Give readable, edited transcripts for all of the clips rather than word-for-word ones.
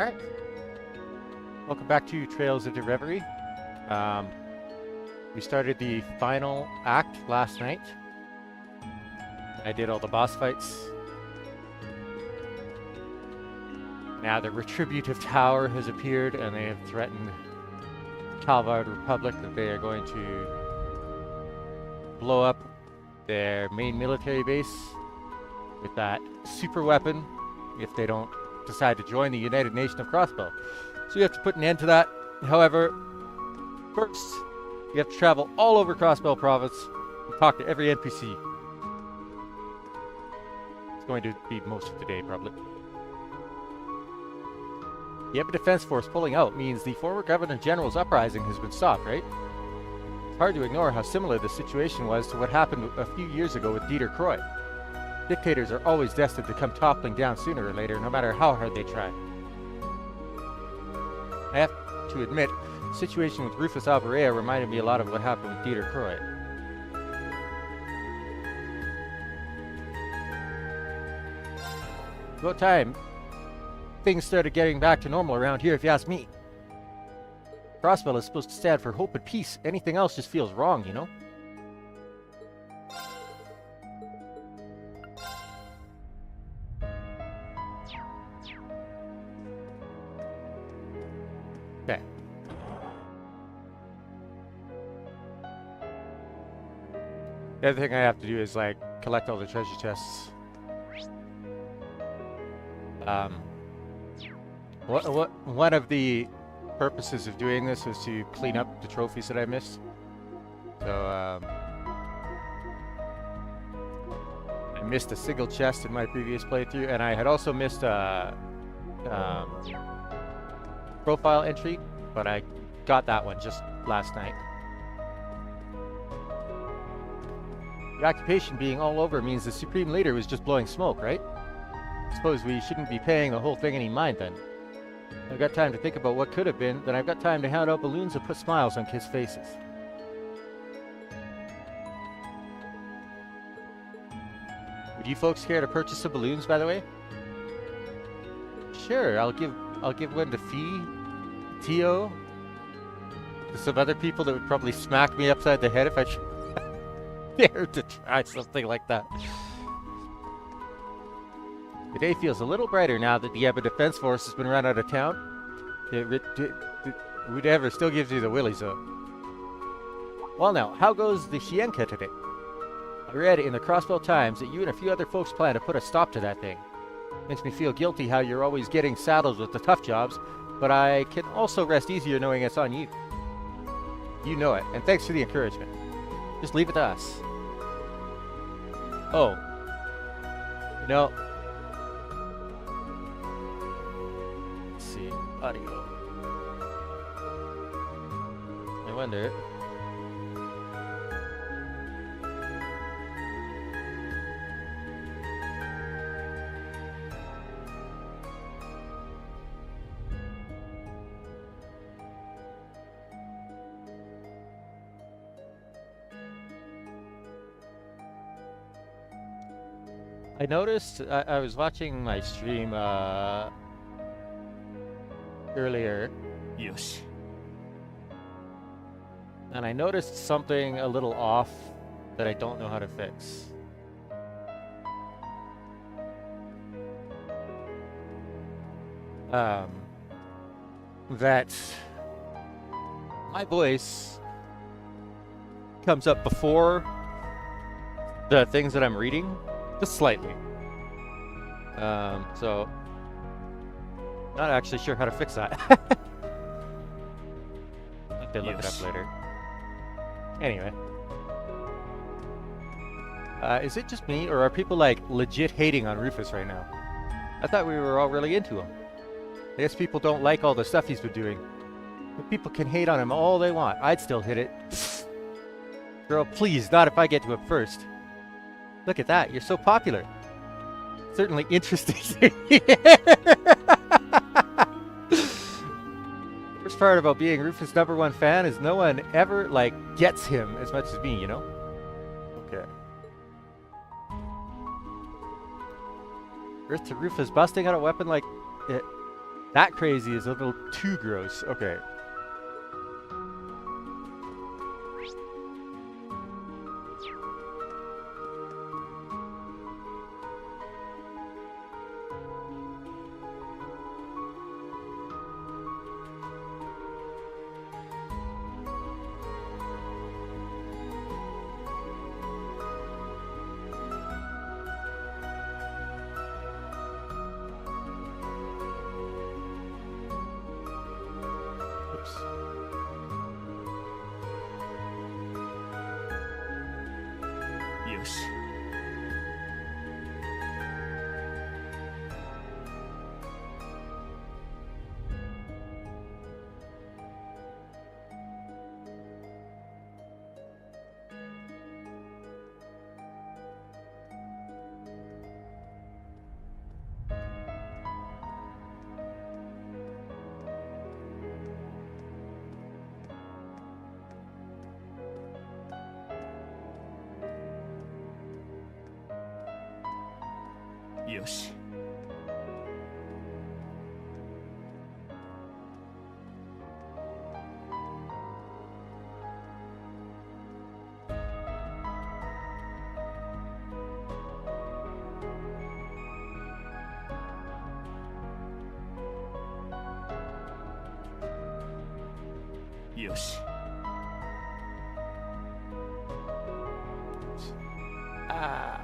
Alright. Welcome back to Trails into Reverie. We started the final act last night. I did all the boss fights. Now the Retributive Tower has appeared and they have threatened the Calvard Republic that they are going to blow up their main military base with that super weapon if they don't decide to join the United Nation of Crossbow. So you have to put an end to that. However, first, you have to travel all over Crossbow Province and talk to every NPC. It's going to be most of the day, probably. The Yeba Defense Force pulling out means the former Governor General's uprising has been stopped, right? It's hard to ignore how similar the situation was to what happened a few years ago with Dieter Croy. Dictators are always destined to come toppling down sooner or later, no matter how hard they try. I have to admit, the situation with Rufus Alberea reminded me a lot of what happened with Dieter Croy. About time things started getting back to normal around here, if you ask me. Crossbell is supposed to stand for hope and peace. Anything else just feels wrong, you know? Okay. The other thing I have to do is, like, collect all the treasure chests. One of the purposes of doing this was to clean up the trophies that I missed. So, I missed a single chest in my previous playthrough, and I had also missed a profile entry, but I got that one just last night. The occupation being all over means the Supreme Leader was just blowing smoke, right? Suppose we shouldn't be paying the whole thing any mind then. I've got time to think about what could have been, then I've got time to hand out balloons and put smiles on kids' faces. Would you folks care to purchase some balloons, by the way? Sure, I'll give one to Fee, Tio, to some other people that would probably smack me upside the head if I dared to try something like that. The day feels a little brighter now that the Yeba Defense Force has been run out of town. Whatever still gives you the willies though. Well now, how goes the Shienka today? I read in the Crossbow Times that you and a few other folks plan to put a stop to that thing. Makes me feel guilty how you're always getting saddled with the tough jobs, but I can also rest easier knowing it's on you. You know it, and thanks for the encouragement. Just leave it to us. Oh. You know, audio. I wonder. I noticed I was watching my stream earlier. Yosh. And I noticed something a little off that I don't know how to fix. That my voice comes up before the things that I'm reading, just slightly. So not actually sure how to fix that. I'll have to look it up later. Anyway. Is it just me, or are people, like, legit hating on Rufus right now? I thought we were all really into him. I guess people don't like all the stuff he's been doing. But people can hate on him all they want. I'd still hit it. Girl, please, not if I get to him first. Look at that, you're so popular. Certainly interesting. Worst part about being Rufus' #1 fan is no one ever, like, gets him as much as me, you know? Okay. Earth to Rufus busting out a weapon like it. That crazy is a little too gross. Okay. Oops. Yoshi. Yoshi. Yoshi. Ah.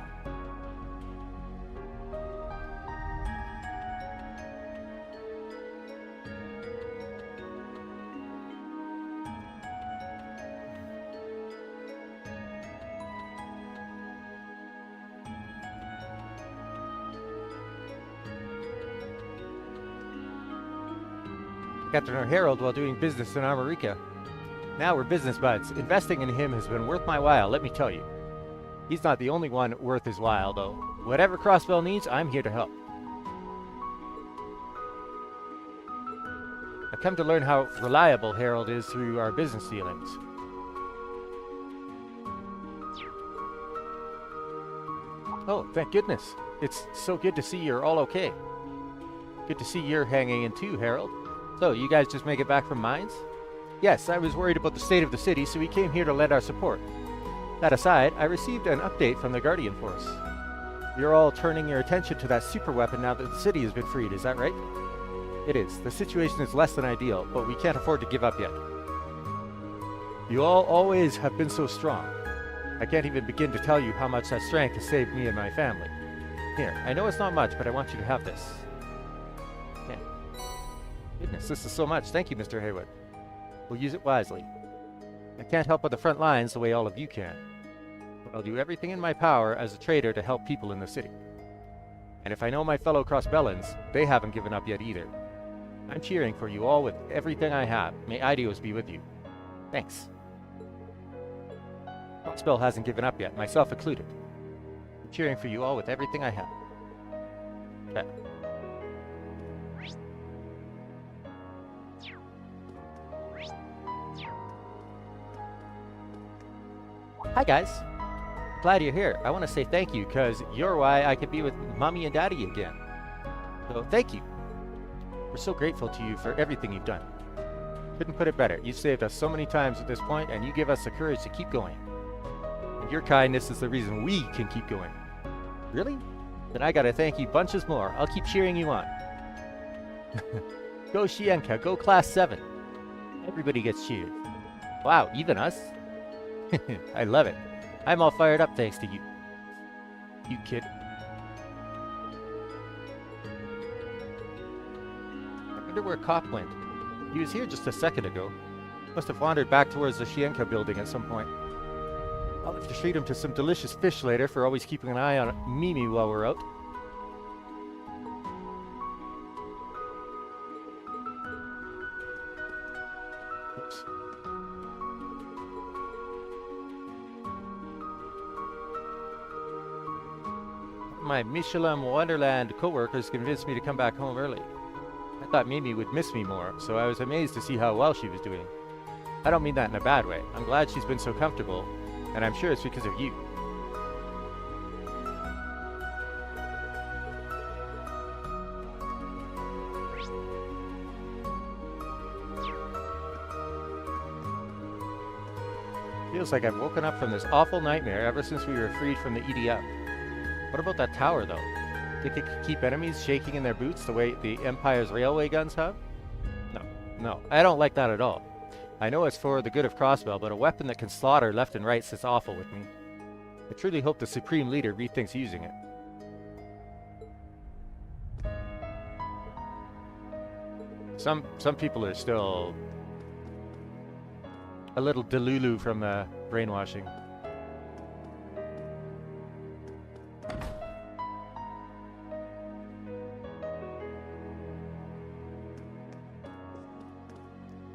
Got to know Harold while doing business in America. Now we're business buds. Investing in him has been worth my while, let me tell you. He's not the only one worth his while, though. Whatever Crossbell needs, I'm here to help. I've come to learn how reliable Harold is through our business dealings. Oh, thank goodness. It's so good to see you're all okay. Good to see you're hanging in too, Harold. So, you guys just make it back from mines? Yes, I was worried about the state of the city, so we came here to lend our support. That aside, I received an update from the Guardian Force. You're all turning your attention to that super weapon now that the city has been freed, is that right? It is. The situation is less than ideal, but we can't afford to give up yet. You all always have been so strong. I can't even begin to tell you how much that strength has saved me and my family. Here, I know it's not much, but I want you to have this. Yeah. Goodness, this is so much. Thank you, Mr. Haywood. We'll use it wisely. I can't help on the front lines the way all of you can. But I'll do everything in my power as a trader to help people in the city. And if I know my fellow Crossbellans, they haven't given up yet either. I'm cheering for you all with everything I have. May Idios be with you. Thanks. Crossbell hasn't given up yet, myself included. I'm cheering for you all with everything I have. Okay. Hi guys. Glad you're here. I want to say thank you because you're why I could be with Mommy and Daddy again. So thank you. We're so grateful to you for everything you've done. Couldn't put it better. You've saved us so many times at this point, and you give us the courage to keep going. And your kindness is the reason we can keep going. Really? Then I gotta thank you bunches more. I'll keep cheering you on. Go Shienka, go Class 7. Everybody gets cheered. Wow, even us? I love it. I'm all fired up thanks to you. You kid. I wonder where Cop went. He was here just a second ago. Must have wandered back towards the Shienka building at some point. I'll have to treat him to some delicious fish later for always keeping an eye on Mimi while we're out. Oops. My Michelin Wonderland co-workers convinced me to come back home early. I thought Mimi would miss me more, so I was amazed to see how well she was doing. I don't mean that in a bad way. I'm glad she's been so comfortable, and I'm sure it's because of you. Feels like I've woken up from this awful nightmare ever since we were freed from the EDF. What about that tower, though? Think it could keep enemies shaking in their boots the way the Empire's railway guns have? No, I don't like that at all. I know it's for the good of Crossbell, but a weapon that can slaughter left and right sits awful with me. I truly hope the Supreme Leader rethinks using it. Some people are still a little delulu from brainwashing.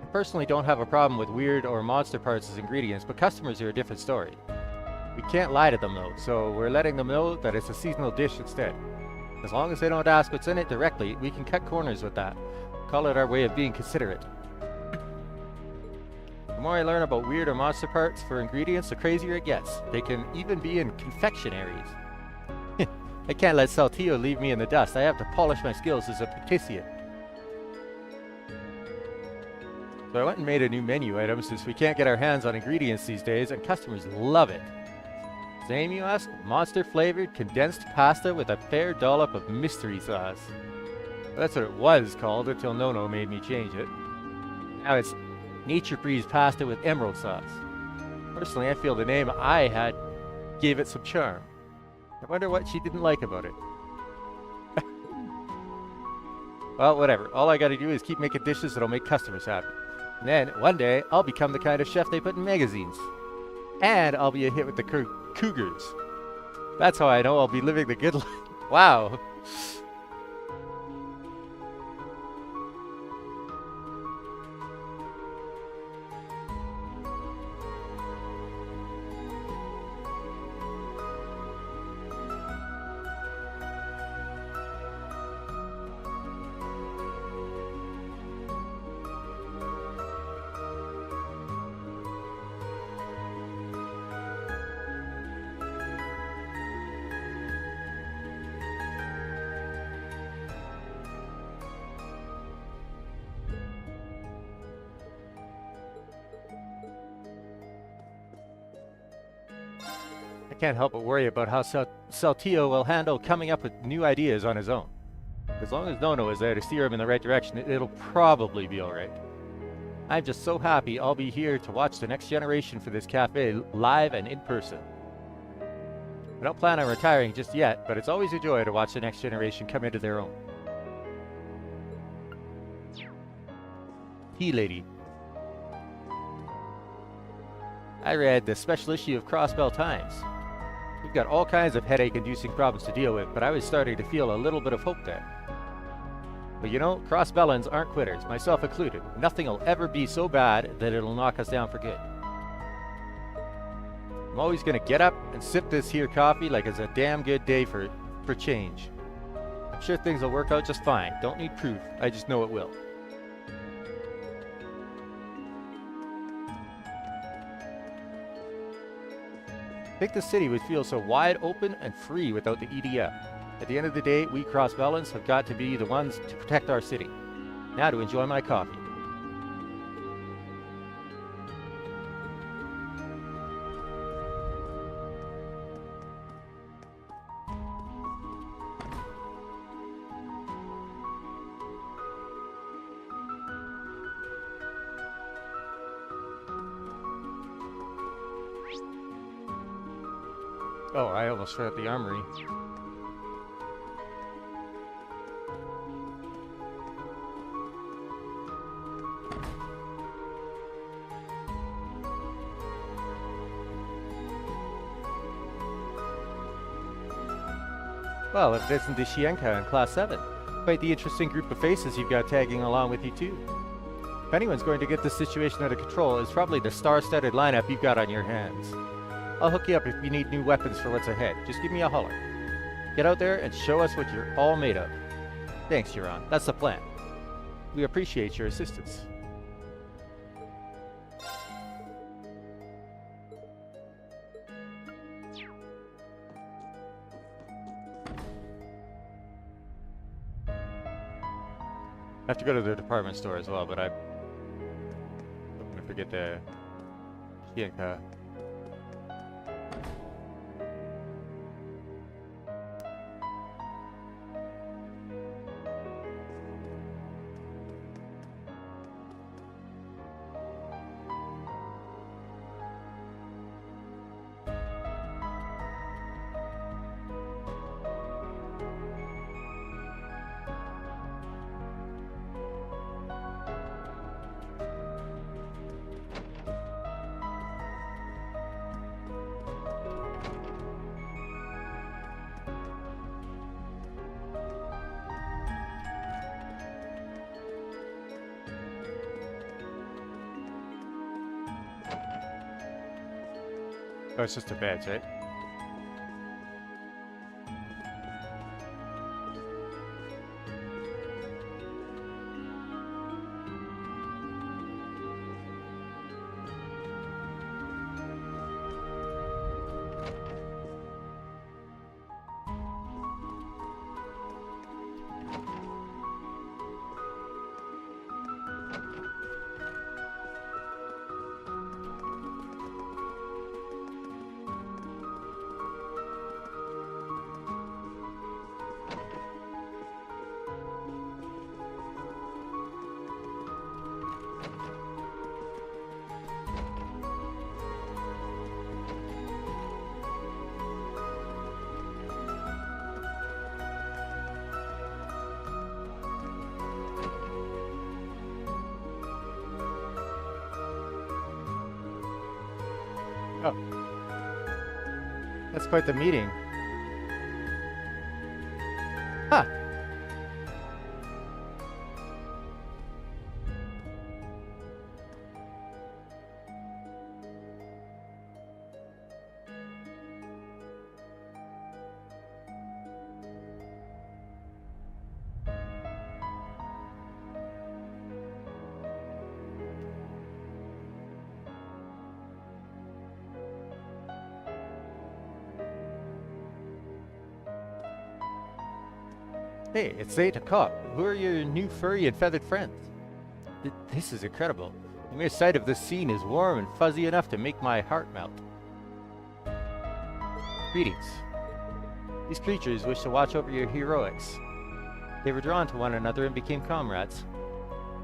I personally don't have a problem with weird or monster parts as ingredients, but customers are a different story. We can't lie to them though, so we're letting them know that it's a seasonal dish instead. As long as they don't ask what's in it directly, we can cut corners with that. Call it our way of being considerate. The more I learn about weird or monster parts for ingredients, the crazier it gets. They can even be in confectionaries. I can't let Saltillo leave me in the dust. I have to polish my skills as a patissier. So I went and made a new menu item since we can't get our hands on ingredients these days, and customers love it. Same, you ask? Monster-flavored condensed pasta with a fair dollop of mystery sauce. That's what it was called until Nono made me change it. Now it's Nature Freeze pasta with emerald sauce. Personally, I feel the name I had gave it some charm. I wonder what she didn't like about it. Well, whatever. All I gotta do is keep making dishes that'll make customers happy. And then, one day, I'll become the kind of chef they put in magazines. And I'll be a hit with the cougars. That's how I know I'll be living the good life. Wow. I can't help but worry about how Saltillo will handle coming up with new ideas on his own. As long as Nono is there to steer him in the right direction, it'll probably be alright. I'm just so happy I'll be here to watch the next generation for this cafe live and in person. I don't plan on retiring just yet, but it's always a joy to watch the next generation come into their own. Tea Lady. I read the special issue of Crossbell Times. We've got all kinds of headache-inducing problems to deal with, but I was starting to feel a little bit of hope there. But you know, Crossbellans aren't quitters, myself included. Nothing will ever be so bad that it'll knock us down for good. I'm always gonna get up and sip this here coffee like it's a damn good day for change. I'm sure things will work out just fine. Don't need proof, I just know it will. I think the city would feel so wide open and free without the EDF. At the end of the day, we Crossbellans have got to be the ones to protect our city. Now to enjoy my coffee. Oh, I almost forgot the armory. Well, if it isn't the Shienka in Class 7. Quite the interesting group of faces you've got tagging along with you too. If anyone's going to get this situation under control, it's probably the star-studded lineup you've got on your hands. I'll hook you up if you need new weapons for what's ahead. Just give me a holler. Get out there and show us what you're all made of. Thanks, Huron. That's the plan. We appreciate your assistance. I have to go to the department store as well, but I'm going to forget the Shienka. Oh, it's just a bed, right? Oh, that's quite the meeting. Huh. Hey, it's Zeta Cop. Who are your new furry and feathered friends? This is incredible. The mere sight of this scene is warm and fuzzy enough to make my heart melt. Greetings. These creatures wish to watch over your heroics. They were drawn to one another and became comrades.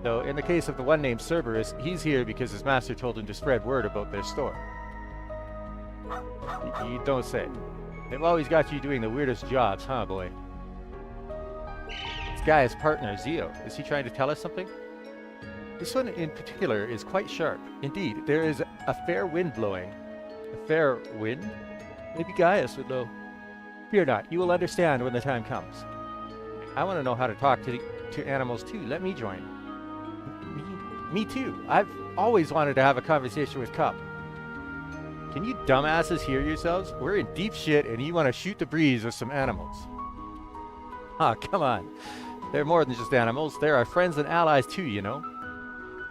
Though in the case of the one named Cerberus, he's here because his master told him to spread word about their store. You don't say. They've always got you doing the weirdest jobs, huh, boy? This guy is partner, Zio. Is he trying to tell us something? This one in particular is quite sharp. Indeed, there is a fair wind blowing. A fair wind? Maybe Gaius would know. Fear not, you will understand when the time comes. I want to know how to talk to animals too. Let me join. Me too. I've always wanted to have a conversation with Cup. Can you dumbasses hear yourselves? We're in deep shit and you want to shoot the breeze with some animals. Ah, come on. They're more than just animals. They're our friends and allies too, you know.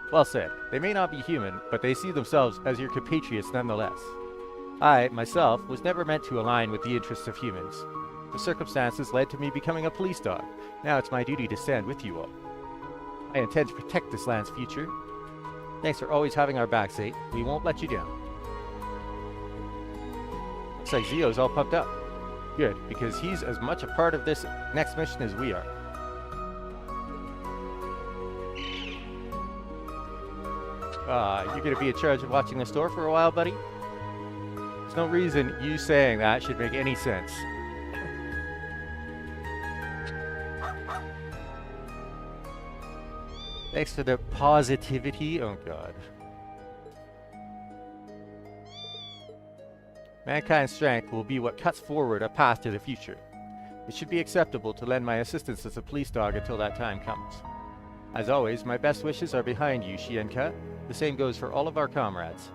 Well said. They may not be human, but they see themselves as your compatriots nonetheless. I, myself, was never meant to align with the interests of humans. The circumstances led to me becoming a police dog. Now it's my duty to stand with you all. I intend to protect this land's future. Thanks for always having our backs, Zate. We won't let you down. Looks like Zio's all pumped up. Good, because he's as much a part of this next mission as we are. You're gonna be in charge of watching the store for a while, buddy? There's no reason you saying that should make any sense. Thanks for the positivity. Oh god. Mankind's strength will be what cuts forward a path to the future. It should be acceptable to lend my assistance as a police dog until that time comes. As always, my best wishes are behind you, Shienka. The same goes for all of our comrades.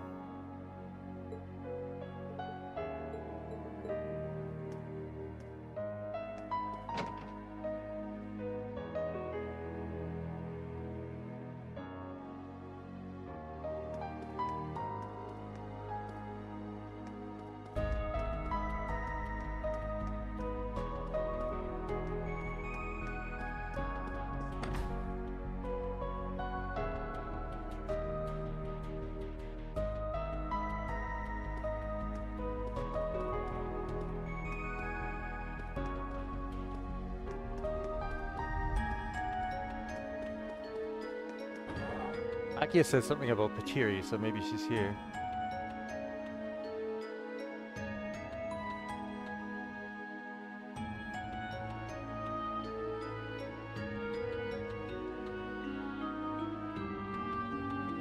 Akia said something about Patiri, so maybe she's here.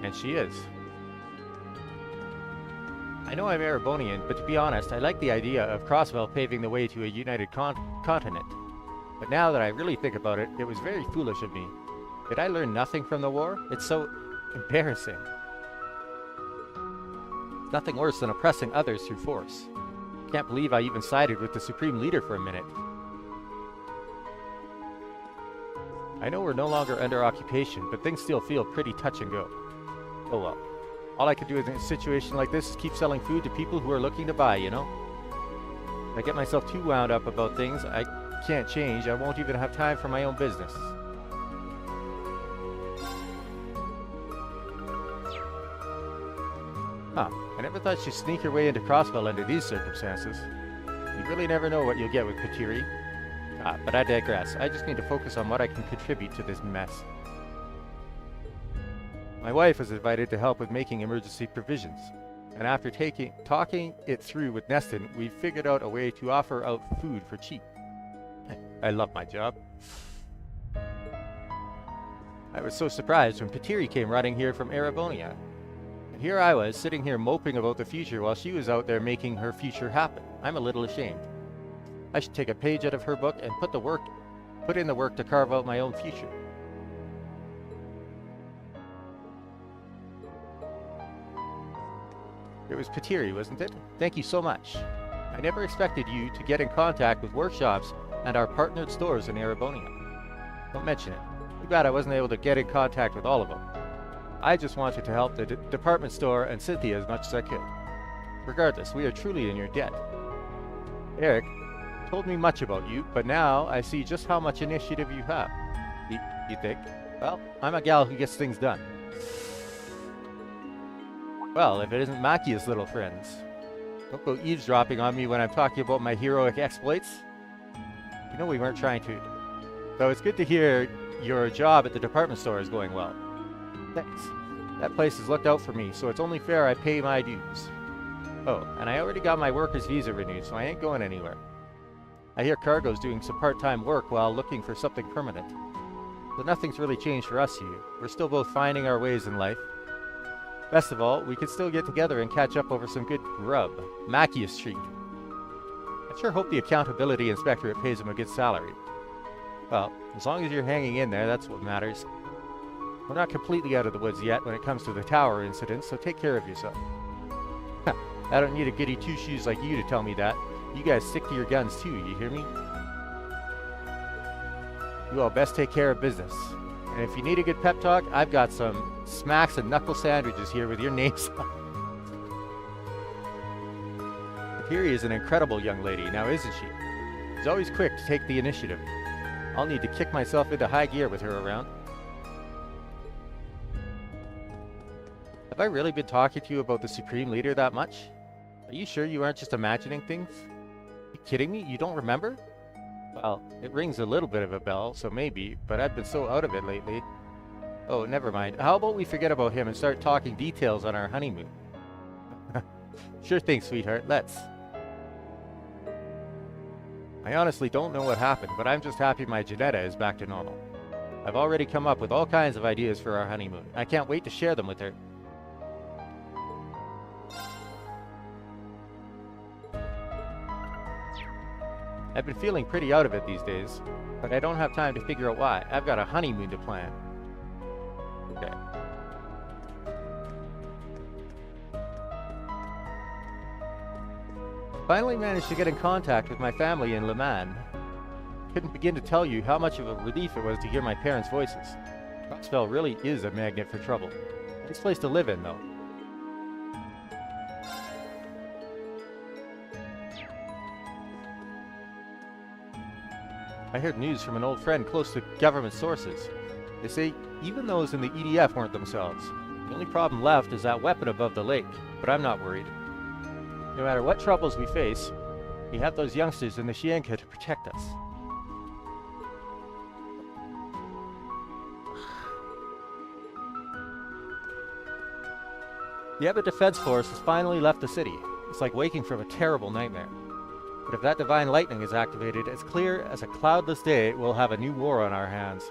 And she is. I know I'm Erebonian, but to be honest, I like the idea of Crosswell paving the way to a united continent. But now that I really think about it, it was very foolish of me. Did I learn nothing from the war? It's so embarrassing. nothing worse than oppressing others through force. Can't believe I even sided with the Supreme Leader for a minute. I know we're no longer under occupation, but things still feel pretty touch and go. Oh well. All I can do in a situation like this is keep selling food to people who are looking to buy, you know? If I get myself too wound up about things I can't change, I won't even have time for my own business. Huh, I never thought she'd sneak her way into Crossbell under these circumstances. You really never know what you'll get with Kateri. But I digress. I just need to focus on what I can contribute to this mess. My wife was invited to help with making emergency provisions, and after talking it through with Neston, we figured out a way to offer out food for cheap. I love my job. I was so surprised when Kateri came running here from Erebonia. And here I was, sitting here moping about the future while she was out there making her future happen. I'm a little ashamed. I should take a page out of her book and put in the work to carve out my own future. It was Kateri, wasn't it? Thank you so much. I never expected you to get in contact with workshops and our partnered stores in Erebonia. Don't mention it. Too bad I wasn't able to get in contact with all of them. I just wanted to help the department store and Cynthia as much as I could. Regardless, we are truly in your debt. Eric told me much about you, but now I see just how much initiative you have. You think? Well, I'm a gal who gets things done. Well, if it isn't Makia's little friends. Don't go eavesdropping on me when I'm talking about my heroic exploits. You know we weren't trying to. Though it's good to hear your job at the department store is going well. Thanks. That place has looked out for me, so it's only fair I pay my dues. Oh, and I already got my worker's visa renewed, so I ain't going anywhere. I hear Cargo's doing some part-time work while looking for something permanent. So nothing's really changed for us here. We're still both finding our ways in life. Best of all, we can still get together and catch up over some good grub. Makia's treat. I sure hope the accountability inspectorate pays him a good salary. Well, as long as you're hanging in there, that's what matters. We're not completely out of the woods yet when it comes to the tower incident, so take care of yourself. I don't need a goody two-shoes like you to tell me that. You guys stick to your guns too, you hear me? You all best take care of business. And if you need a good pep talk, I've got some smacks and knuckle sandwiches here with your names on. Kateri is an incredible young lady, now isn't she? She's always quick to take the initiative. I'll need to kick myself into high gear with her around. Have I really been talking to you about the Supreme Leader that much? Are you sure you aren't just imagining things? Are you kidding me? You don't remember? Well, it rings a little bit of a bell, so maybe, but I've been so out of it lately. Oh, never mind. How about we forget about him and start talking details on our honeymoon? Sure thing, sweetheart. Let's. I honestly don't know what happened, but I'm just happy my Janetta is back to normal. I've already come up with all kinds of ideas for our honeymoon. I can't wait to share them with her. I've been feeling pretty out of it these days, but I don't have time to figure out why. I've got a honeymoon to plan. Okay. Finally managed to get in contact with my family in Le Mans. Couldn't begin to tell you how much of a relief it was to hear my parents' voices. Crossbell really is a magnet for trouble. Nice place to live in, though. I heard news from an old friend close to government sources. They say even those in the EDF weren't themselves. The only problem left is that weapon above the lake, but I'm not worried. No matter what troubles we face, we have those youngsters in the Shienka to protect us. The Ebba Defense Force has finally left the city. It's like waking from a terrible nightmare. But if that divine lightning is activated, as clear as a cloudless day, we'll have a new war on our hands.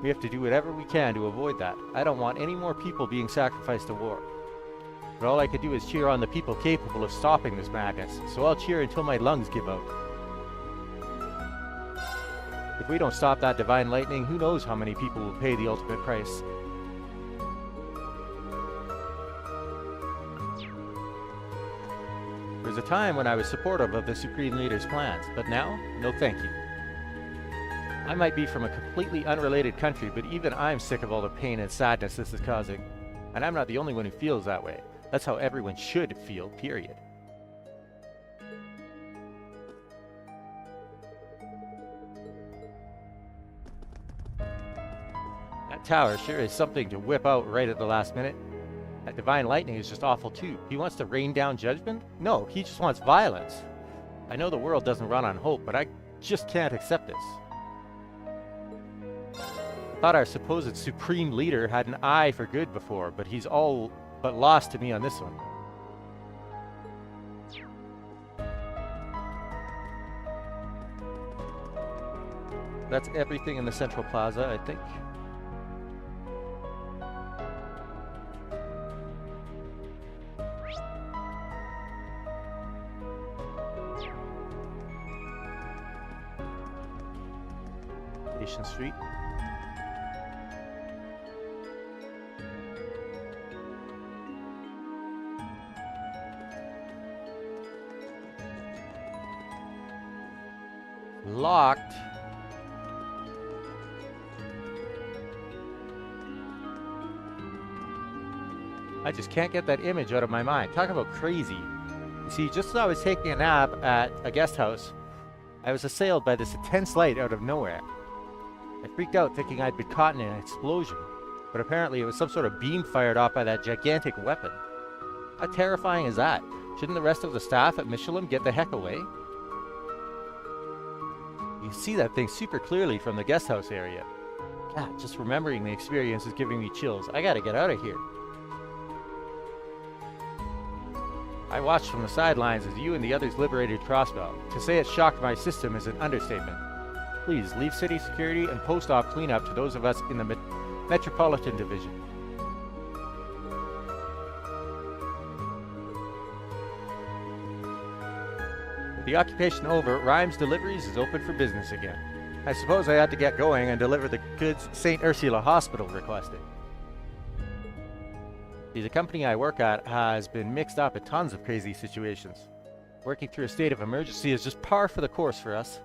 We have to do whatever we can to avoid that. I don't want any more people being sacrificed to war. But all I can do is cheer on the people capable of stopping this madness, so I'll cheer until my lungs give out. If we don't stop that divine lightning, who knows how many people will pay the ultimate price. a time when I was supportive of the Supreme Leader's plans, but now, no thank you. I might be from a completely unrelated country, but even I'm sick of all the pain and sadness this is causing. And I'm not the only one who feels that way. That's how everyone should feel, period. That tower sure is something to whip out right at the last minute. That divine lightning is just awful too. He wants to rain down judgment? No, he just wants violence. I know the world doesn't run on hope, but I just can't accept this. I thought our supposed supreme leader had an eye for good before, but he's all but lost to me on this one. That's everything in the Central Plaza, I think. Station Street. Locked. I just can't get that image out of my mind. Talk about crazy. You see, just as I was taking a nap at a guest house, I was assailed by this intense light out of nowhere. I freaked out thinking I'd been caught in an explosion, but apparently it was some sort of beam fired off by that gigantic weapon. How terrifying is that? Shouldn't the rest of the staff at Michelin get the heck away? You see that thing super clearly from the guest house area. God, just remembering the experience is giving me chills. I gotta get out of here. I watched from the sidelines as you and the others liberated Crossbell. To say it shocked my system is an understatement. Please, leave city security and post-op cleanup to those of us in the Metropolitan Division. With the occupation over, Rhymes Deliveries is open for business again. I suppose I had to get going and deliver the goods St. Ursula Hospital requested. See, the company I work at has been mixed up in tons of crazy situations. Working through a state of emergency is just par for the course for us.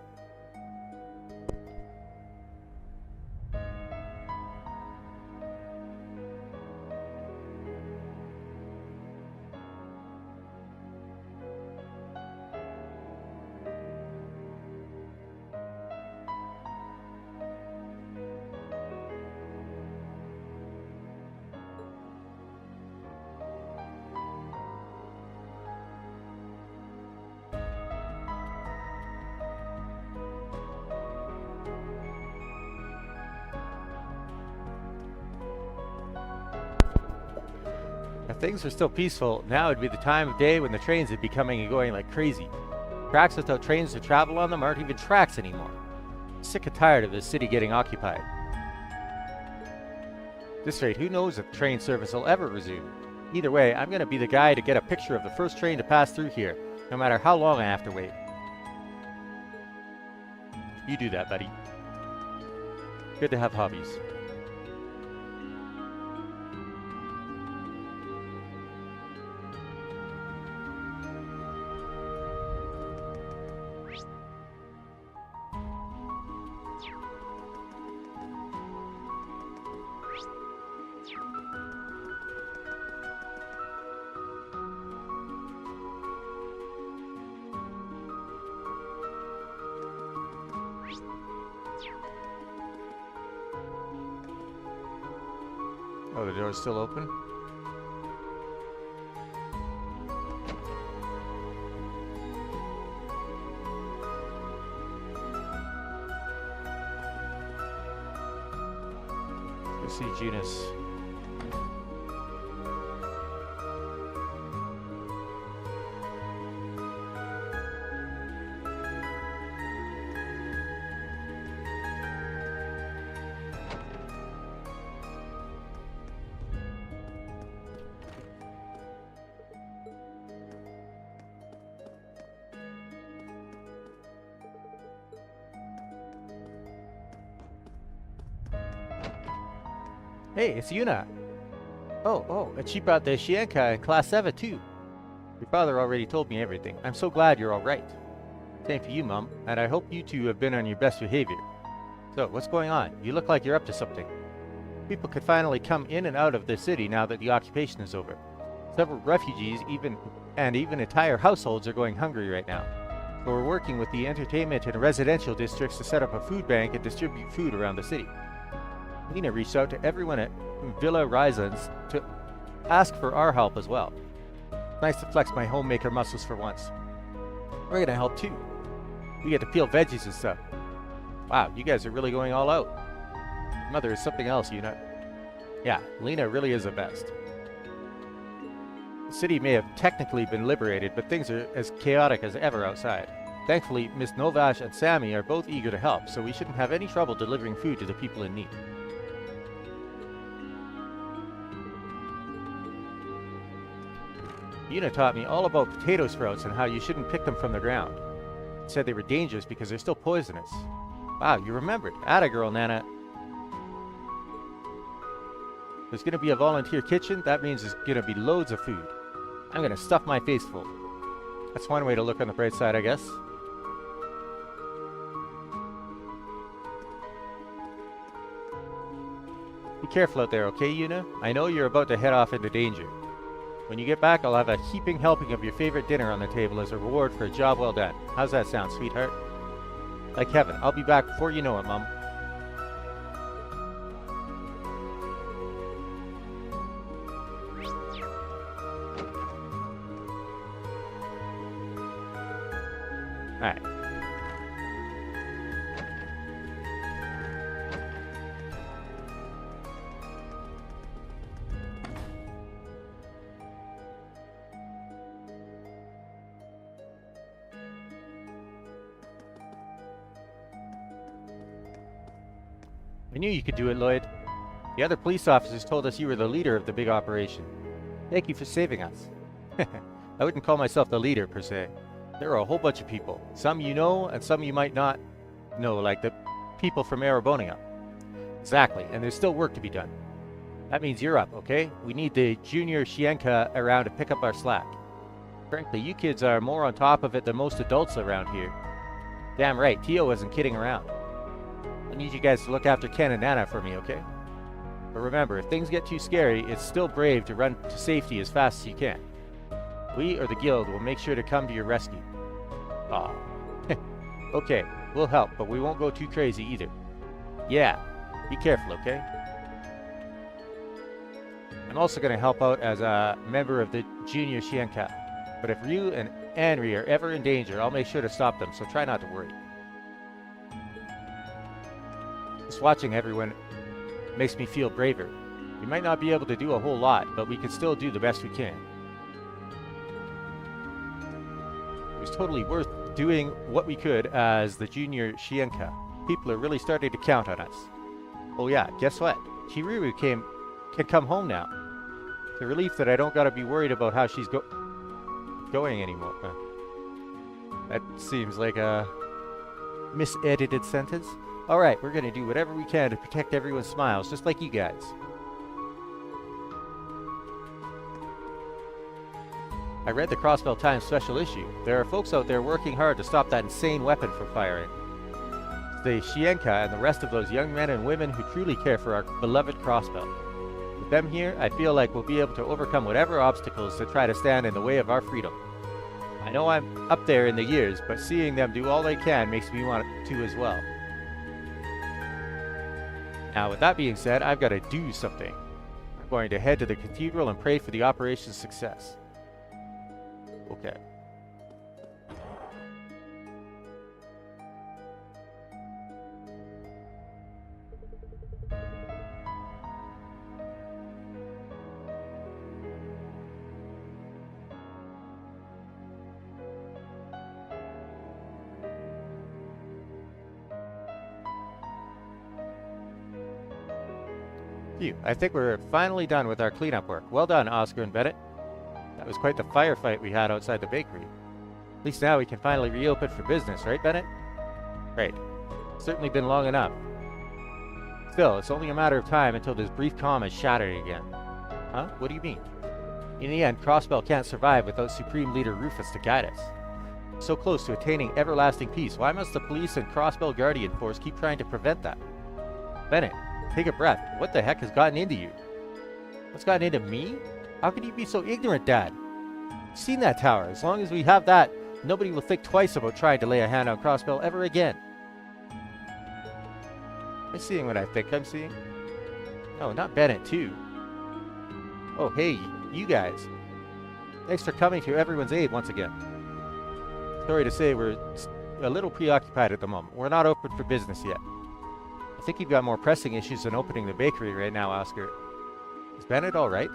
If things are still peaceful, now would be the time of day when the trains would be coming and going like crazy. Tracks without trains to travel on them aren't even tracks anymore. Sick and tired of this city getting occupied. At this rate, who knows if train service will ever resume. Either way, I'm gonna be the guy to get a picture of the first train to pass through here, no matter how long I have to wait. You do that, buddy. Good to have hobbies. Oh, the door's still open? Let's see Genus. Hey, it's Yuna. Oh, and she brought the Shienka in Class 7 too. Your father already told me everything. I'm so glad you're all right. Same to you, Mum, and I hope you two have been on your best behavior. So, what's going on? You look like you're up to something. People could finally come in and out of the city now that the occupation is over. Several refugees, even entire households are going hungry right now. So we're working with the entertainment and residential districts to set up a food bank and distribute food around the city. Lena reached out to everyone at Villa Risens to ask for our help as well. It's nice to flex my homemaker muscles for once. We're gonna help too. We get to peel veggies and stuff. Wow, you guys are really going all out. Mother is something else, you know. Yeah, Lena really is the best. The city may have technically been liberated, but things are as chaotic as ever outside. Thankfully, Miss Novash and Sammy are both eager to help, so we shouldn't have any trouble delivering food to the people in need. Una taught me all about potato sprouts and how you shouldn't pick them from the ground. Said they were dangerous because they're still poisonous. Wow, you remembered. Atta girl, Nana. There's gonna be a volunteer kitchen. That means there's gonna be loads of food. I'm gonna stuff my face full. That's one way to look on the bright side, I guess. Be careful out there, okay, Una? I know you're about to head off into danger. When you get back, I'll have a heaping helping of your favorite dinner on the table as a reward for a job well done. How's that sound, sweetheart? Like heaven. I'll be back before you know it, Mum. Alright. I knew you could do it, Lloyd. The other police officers told us you were the leader of the big operation. Thank you for saving us. I wouldn't call myself the leader, per se. There are a whole bunch of people. Some you know, and some you might not know, like the people from Erebonium. Exactly, and there's still work to be done. That means you're up, okay? We need the junior Shienka around to pick up our slack. Frankly, you kids are more on top of it than most adults around here. Damn right, Tio wasn't kidding around. I need you guys to look after Ken and Nana for me, okay? But remember, if things get too scary, it's still brave to run to safety as fast as you can. We or the guild will make sure to come to your rescue. Aw. Okay, we'll help, but we won't go too crazy either. Yeah, be careful, okay? I'm also going to help out as a member of the Junior Shienka. But if Ryu and Anri are ever in danger, I'll make sure to stop them, so try not to worry. Just watching everyone makes me feel braver. We might not be able to do a whole lot, but we can still do the best we can. It was totally worth doing what we could as the Junior Shienka. People are really starting to count on us. Oh yeah, guess what? Chiriru can come home now. It's a relief that I don't gotta be worried about how she's going anymore. That seems like a misedited sentence. Alright, we're gonna do whatever we can to protect everyone's smiles, just like you guys. I read the Crossbell Times special issue. There are folks out there working hard to stop that insane weapon from firing. The Shienka and the rest of those young men and women who truly care for our beloved Crossbell. With them here, I feel like we'll be able to overcome whatever obstacles that try to stand in the way of our freedom. I know I'm up there in the years, but seeing them do all they can makes me want to as well. Now, with that being said, I've got to do something. I'm going to head to the cathedral and pray for the operation's success. Okay. Phew, I think we're finally done with our cleanup work. Well done, Oscar and Bennett. That was quite the firefight we had outside the bakery. At least now we can finally reopen for business, right, Bennett? Right. Certainly been long enough. Still, it's only a matter of time until this brief calm is shattered again. Huh? What do you mean? In the end, Crossbell can't survive without Supreme Leader Rufus to guide us. So close to attaining everlasting peace, why must the police and Crossbell Guardian Force keep trying to prevent that? Bennett, take a breath. What the heck has gotten into you? What's gotten into me? How could you be so ignorant, Dad? You've seen that tower. As long as we have that, nobody will think twice about trying to lay a hand on Crossbell ever again. Am I seeing what I think I'm seeing? No, not Bennett, too. Oh, hey, you guys. Thanks for coming to everyone's aid once again. Sorry to say, we're a little preoccupied at the moment. We're not open for business yet. I think you've got more pressing issues than opening the bakery right now, Oscar. Is Bennett all right?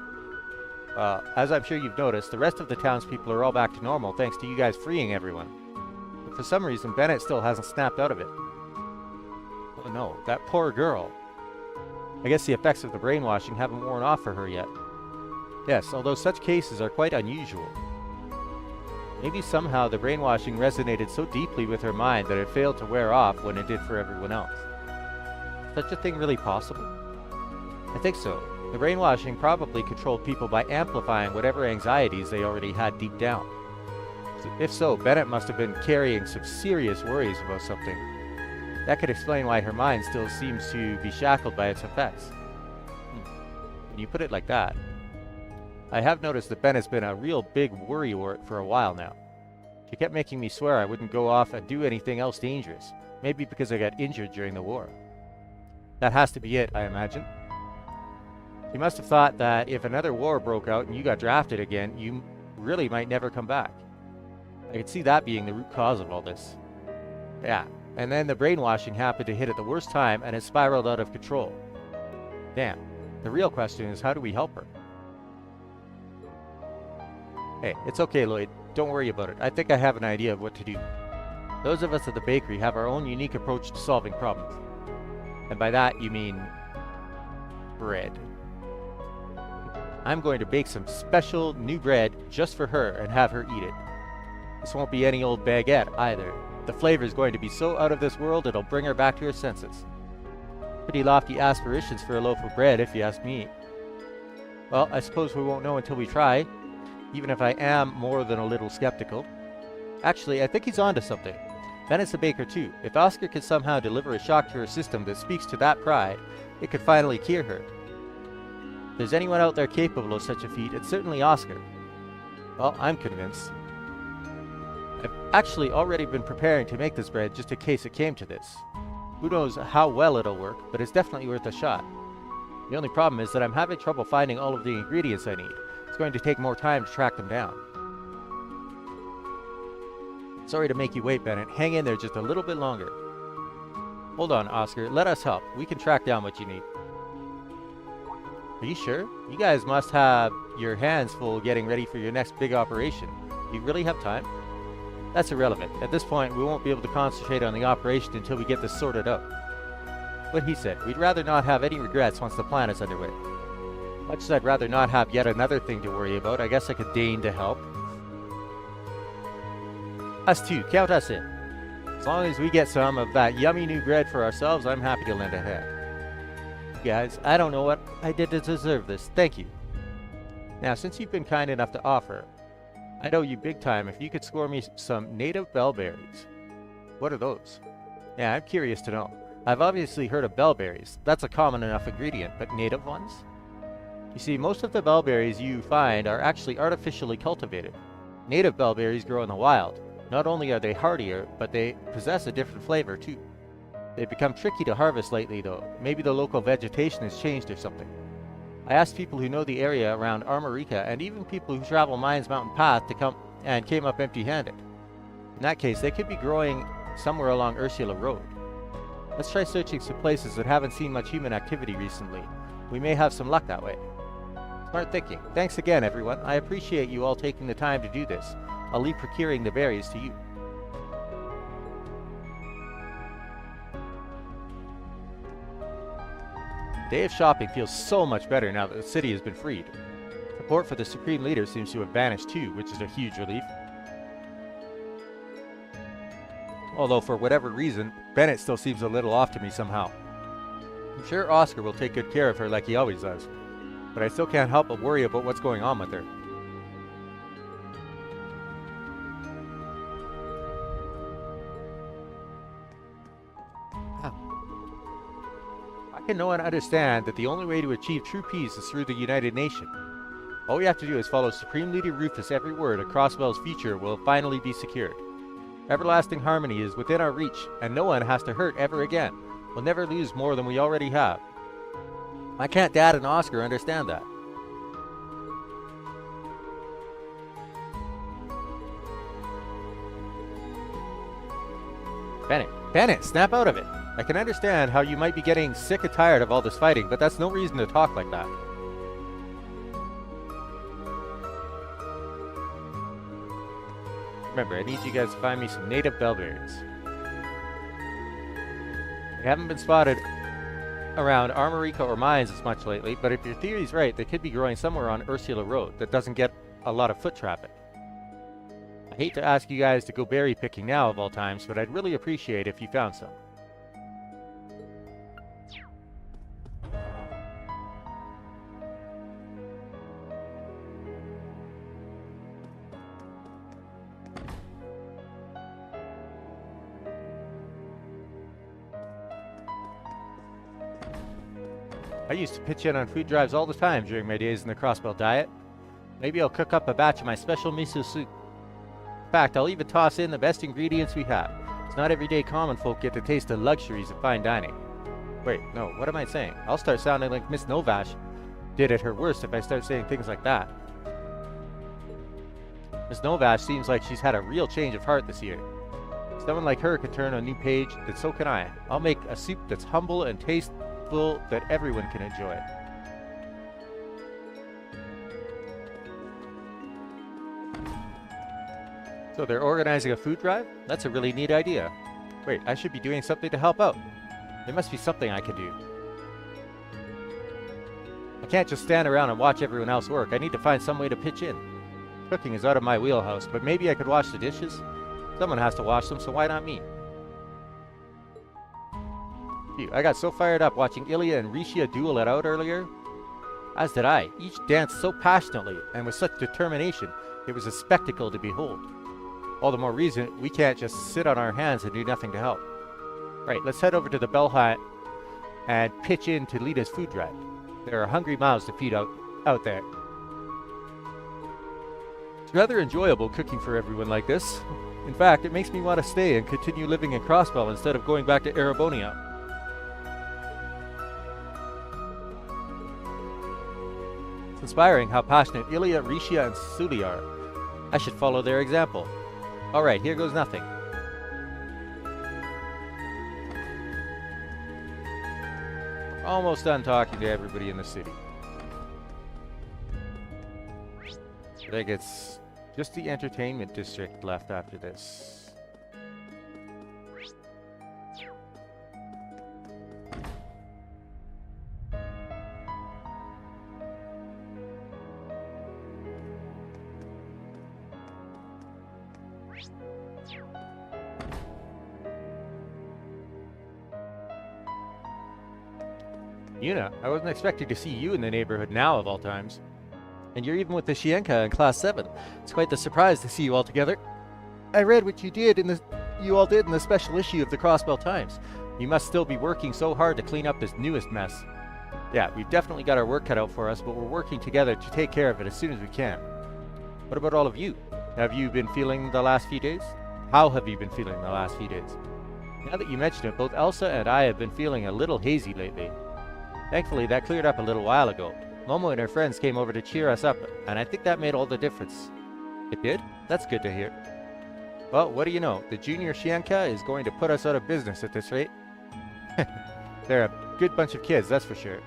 As I'm sure you've noticed, the rest of the townspeople are all back to normal thanks to you guys freeing everyone. But for some reason, Bennett still hasn't snapped out of it. Oh no, that poor girl. I guess the effects of the brainwashing haven't worn off for her yet. Yes, although such cases are quite unusual. Maybe somehow the brainwashing resonated so deeply with her mind that it failed to wear off when it did for everyone else. Is such a thing really possible? I think so. The brainwashing probably controlled people by amplifying whatever anxieties they already had deep down. If so, Bennett must have been carrying some serious worries about something. That could explain why her mind still seems to be shackled by its effects. When you put it like that, I have noticed that Bennett's been a real big worrywart for a while now. She kept making me swear I wouldn't go off and do anything else dangerous, maybe because I got injured during the war. That has to be it, I imagine. She must have thought that if another war broke out and you got drafted again, you really might never come back. I could see that being the root cause of all this. Yeah, and then the brainwashing happened to hit at the worst time and it spiraled out of control. Damn, the real question is, how do we help her? Hey, it's okay, Lloyd. Don't worry about it. I think I have an idea of what to do. Those of us at the bakery have our own unique approach to solving problems. And by that, you mean bread. I'm going to bake some special new bread just for her and have her eat it. This won't be any old baguette either. The flavor is going to be so out of this world it'll bring her back to her senses. Pretty lofty aspirations for a loaf of bread, if you ask me. Well, I suppose we won't know until we try, even if I am more than a little skeptical. Actually, I think he's onto something. Bennett's a baker too. If Oscar could somehow deliver a shock to her system that speaks to that pride, it could finally cure her. If there's anyone out there capable of such a feat, it's certainly Oscar. Well, I'm convinced. I've actually already been preparing to make this bread just in case it came to this. Who knows how well it'll work, but it's definitely worth a shot. The only problem is that I'm having trouble finding all of the ingredients I need. It's going to take more time to track them down. Sorry to make you wait, Bennett. Hang in there just a little bit longer. Hold on, Oscar. Let us help. We can track down what you need. Are you sure? You guys must have your hands full getting ready for your next big operation. Do you really have time? That's irrelevant. At this point, we won't be able to concentrate on the operation until we get this sorted out. What he said, we'd rather not have any regrets once the plan is underway. Much as I'd rather not have yet another thing to worry about, I guess I could deign to help. Us too, count us in. As long as we get some of that yummy new bread for ourselves, I'm happy to lend a hand. Guys, I don't know what I did to deserve this. Thank you. Now, since you've been kind enough to offer, I'd owe you big time if you could score me some native bellberries. What are those? Yeah, I'm curious to know. I've obviously heard of bellberries. That's a common enough ingredient, but native ones? You see, most of the bellberries you find are actually artificially cultivated. Native bellberries grow in the wild. Not only are they hardier, but they possess a different flavor too. They've become tricky to harvest lately though. Maybe the local vegetation has changed or something. I asked people who know the area around Armorica and even people who travel Mines Mountain Path to come and came up empty-handed. In that case, they could be growing somewhere along Ursula Road. Let's try searching some places that haven't seen much human activity recently. We may have some luck that way. Smart thinking. Thanks again, everyone. I appreciate you all taking the time to do this. I'll leave procuring the berries to you. Day of shopping feels so much better now that the city has been freed. Support for the Supreme Leader seems to have vanished too, which is a huge relief. Although for whatever reason, Bennett still seems a little off to me somehow. I'm sure Oscar will take good care of her like he always does, but I still can't help but worry about what's going on with her. can no one understand that the only way to achieve true peace is through the United Nation? All we have to do is follow Supreme Leader Rufus' every word, and Crossbell's future will finally be secured. Everlasting harmony is within our reach, and no one has to hurt ever again. We'll never lose more than we already have. Why can't Dad and Oscar understand that? Bennett, snap out of it. I can understand how you might be getting sick and tired of all this fighting, but that's no reason to talk like that. Remember, I need you guys to find me some native bellberries. They haven't been spotted around Armorica or mines as much lately, but if your theory's right, they could be growing somewhere on Ursula Road that doesn't get a lot of foot traffic. I hate to ask you guys to go berry picking now of all times, but I'd really appreciate if you found some. I used to pitch in on food drives all the time during my days in the Crossbell diet. Maybe I'll cook up a batch of my special miso soup. In fact, I'll even toss in the best ingredients we have. It's not everyday common folk get to taste the luxuries of fine dining. Wait, no, what am I saying? I'll start sounding like Miss Novash did at her worst if I start saying things like that. Miss Novash seems like she's had a real change of heart this year. If someone like her can turn a new page, then so can I. I'll make a soup that's humble and tasteful that everyone can enjoy. So they're organizing a food drive? That's a really neat idea. Wait, I should be doing something to help out. There must be something I can do. I can't just stand around and watch everyone else work. I need to find some way to pitch in. Cooking is out of my wheelhouse, but maybe I could wash the dishes? Someone has to wash them, so why not me? Phew, I got so fired up watching Ilya and Rishia duel it out earlier. As did I. Each danced so passionately and with such determination, it was a spectacle to behold. All the more reason we can't just sit on our hands and do nothing to help. Right, let's head over to the Bell Hut and pitch in to Lita's food drive. There are hungry mouths to feed out there. It's rather enjoyable cooking for everyone like this. In fact, it makes me want to stay and continue living in Crossbell instead of going back to Erebonia. It's inspiring how passionate Ilya, Rishia, and Suli are. I should follow their example. Alright, here goes nothing. Almost done talking to everybody in the city. I think it's just the entertainment district left after this. Yuna, I wasn't expecting to see you in the neighborhood now of all times. And you're even with the Shienka in Class 7. It's quite the surprise to see you all together. I read what you all did in the special issue of the Crossbell Times. You must still be working so hard to clean up this newest mess. Yeah, we've definitely got our work cut out for us, but we're working together to take care of it as soon as we can. What about all of you? Have you been feeling the last few days? How have you been feeling the last few days? Now that you mention it, both Elsa and I have been feeling a little hazy lately. Thankfully, that cleared up a little while ago. Momo and her friends came over to cheer us up, and I think that made all the difference. It did? That's good to hear. Well, what do you know? The junior Shienka is going to put us out of business at this rate. They're a good bunch of kids, that's for sure.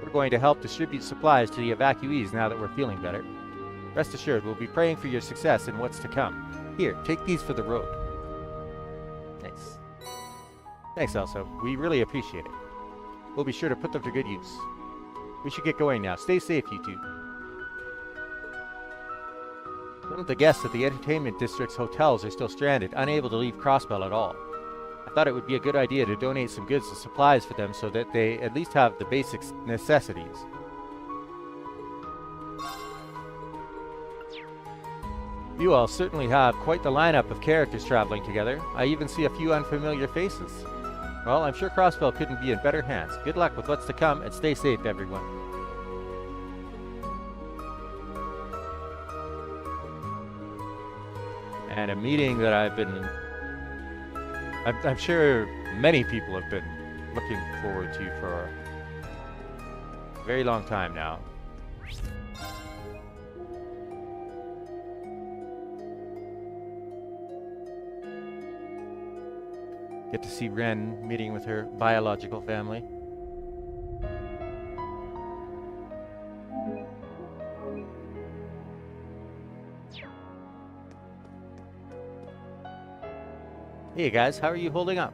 We're going to help distribute supplies to the evacuees now that we're feeling better. Rest assured, we'll be praying for your success and what's to come. Here, take these for the road. Nice. Thanks, Elsa. We really appreciate it. We'll be sure to put them to good use. We should get going now. Stay safe, you two. Some of the guests at the entertainment district's hotels are still stranded, unable to leave Crossbell at all. I thought it would be a good idea to donate some goods and supplies for them so that they at least have the basic necessities. You all certainly have quite the lineup of characters traveling together. I even see a few unfamiliar faces. Well, I'm sure Crossbell couldn't be in better hands. Good luck with what's to come, and stay safe, everyone. And a meeting that I'm sure many people have been looking forward to for a very long time now. Get to see Ren meeting with her biological family. Hey guys, how are you holding up?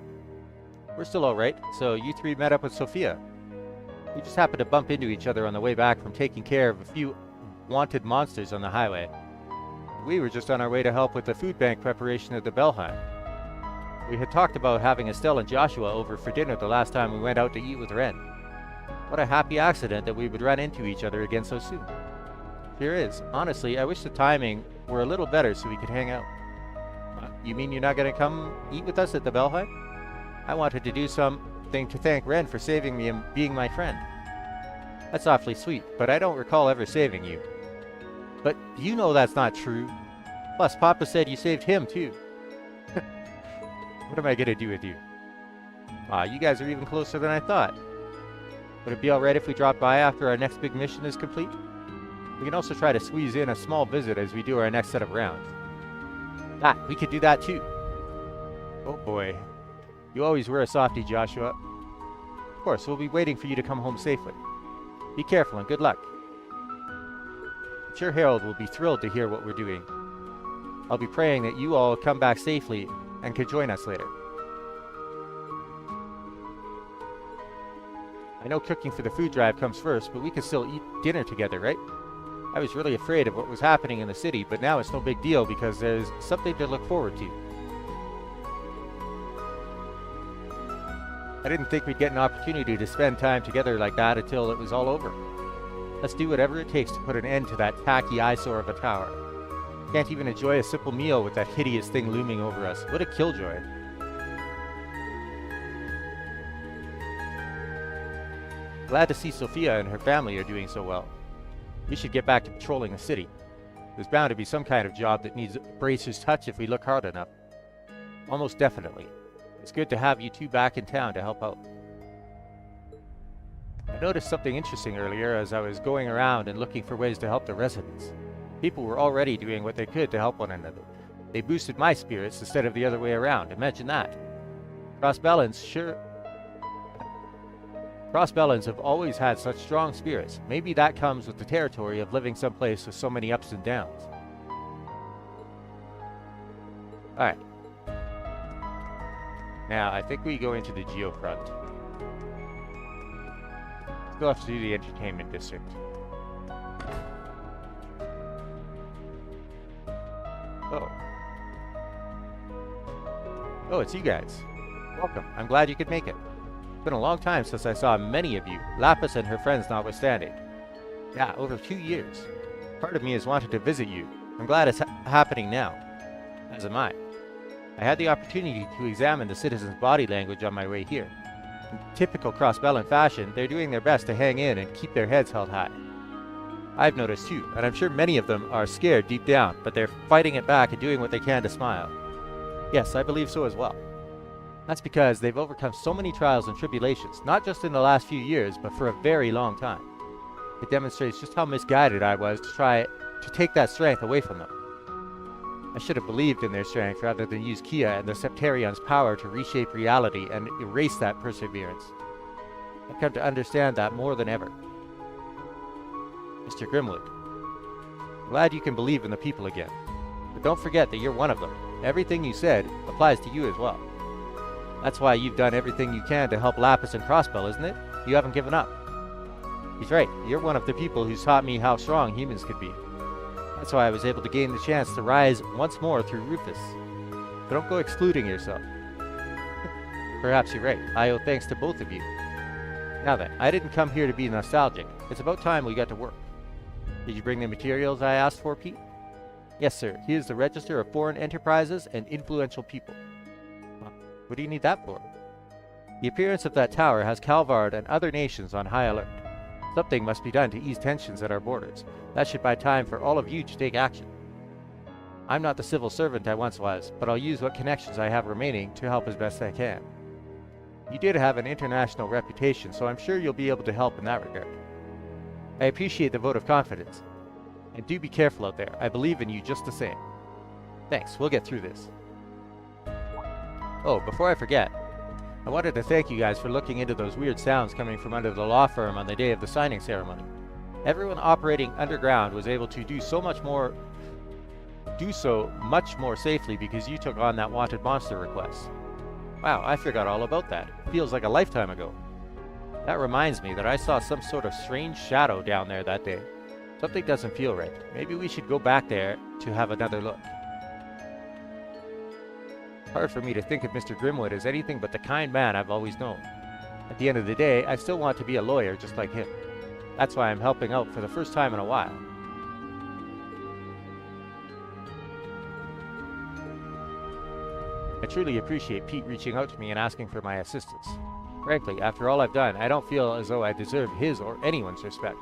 We're still alright, so you three met up with Sophia. We just happened to bump into each other on the way back from taking care of a few wanted monsters on the highway. We were just on our way to help with the food bank preparation at the Belheim. We had talked about having Estelle and Joshua over for dinner the last time we went out to eat with Ren. What a happy accident that we would run into each other again so soon. Here is. Honestly, I wish the timing were a little better so we could hang out. You mean you're not going to come eat with us at the Belheim? I wanted to do something to thank Ren for saving me and being my friend. That's awfully sweet, but I don't recall ever saving you. But you know that's not true. Plus, Papa said you saved him too. What am I going to do with you? You guys are even closer than I thought. Would it be alright if we drop by after our next big mission is complete? We can also try to squeeze in a small visit as we do our next set of rounds. We could do that too. Oh boy. You always were a softie, Joshua. Of course, we'll be waiting for you to come home safely. Be careful and good luck. I'm sure Harold will be thrilled to hear what we're doing. I'll be praying that you all come back safely and can join us later. I know cooking for the food drive comes first, but we can still eat dinner together, right? I was really afraid of what was happening in the city, but now it's no big deal because there's something to look forward to. I didn't think we'd get an opportunity to spend time together like that until it was all over. Let's do whatever it takes to put an end to that tacky eyesore of a tower. Can't even enjoy a simple meal with that hideous thing looming over us. What a killjoy. Glad to see Sophia and her family are doing so well. We should get back to patrolling the city. There's bound to be some kind of job that needs Bracer's touch if we look hard enough. Almost definitely. It's good to have you two back in town to help out. I noticed something interesting earlier as I was going around and looking for ways to help the residents. People were already doing what they could to help one another. They boosted my spirits instead of the other way around. Imagine that. Crossbellans have always had such strong spirits. Maybe that comes with the territory of living someplace with so many ups and downs. Alright. Now, I think we go into the geofront. Still have to do the entertainment district. Oh, it's you guys. Welcome. I'm glad you could make it. It's been a long time since I saw many of you, Lapis and her friends notwithstanding. Yeah, over 2 years. Part of me has wanted to visit you. I'm glad it's happening now. As am I. I had the opportunity to examine the citizens' body language on my way here. In typical Crossbellan fashion, they're doing their best to hang in and keep their heads held high. I've noticed too, and I'm sure many of them are scared deep down, but they're fighting it back and doing what they can to smile. Yes, I believe so as well. That's because they've overcome so many trials and tribulations, not just in the last few years, but for a very long time. It demonstrates just how misguided I was to try to take that strength away from them. I should have believed in their strength rather than use Kia and the Septarion's power to reshape reality and erase that perseverance. I've come to understand that more than ever. Mr. Grimwood, glad you can believe in the people again. But don't forget that you're one of them. Everything you said applies to you as well. That's why you've done everything you can to help Lapis and Crossbell, isn't it? You haven't given up. He's right. You're one of the people who's taught me how strong humans could be. That's why I was able to gain the chance to rise once more through Rufus. But don't go excluding yourself. Perhaps you're right. I owe thanks to both of you. Now then, I didn't come here to be nostalgic. It's about time we got to work. Did you bring the materials I asked for, Pete? Yes, sir. Here's the Register of Foreign Enterprises and Influential People. What do you need that for? The appearance of that tower has Calvard and other nations on high alert. Something must be done to ease tensions at our borders. That should buy time for all of you to take action. I'm not the civil servant I once was, but I'll use what connections I have remaining to help as best I can. You did have an international reputation, so I'm sure you'll be able to help in that regard. I appreciate the vote of confidence. And do be careful out there. I believe in you just the same. Thanks, we'll get through this. Oh, before I forget, I wanted to thank you guys for looking into those weird sounds coming from under the law firm on the day of the signing ceremony. Everyone operating underground was able to do so much more safely because you took on that wanted monster request. Wow, I forgot all about that. Feels like a lifetime ago. That reminds me that I saw some sort of strange shadow down there that day. Something doesn't feel right. Maybe we should go back there to have another look. Hard for me to think of Mr. Grimwood as anything but the kind man I've always known. At the end of the day, I still want to be a lawyer just like him. That's why I'm helping out for the first time in a while. I truly appreciate Pete reaching out to me and asking for my assistance. Frankly, after all I've done, I don't feel as though I deserve his or anyone's respect.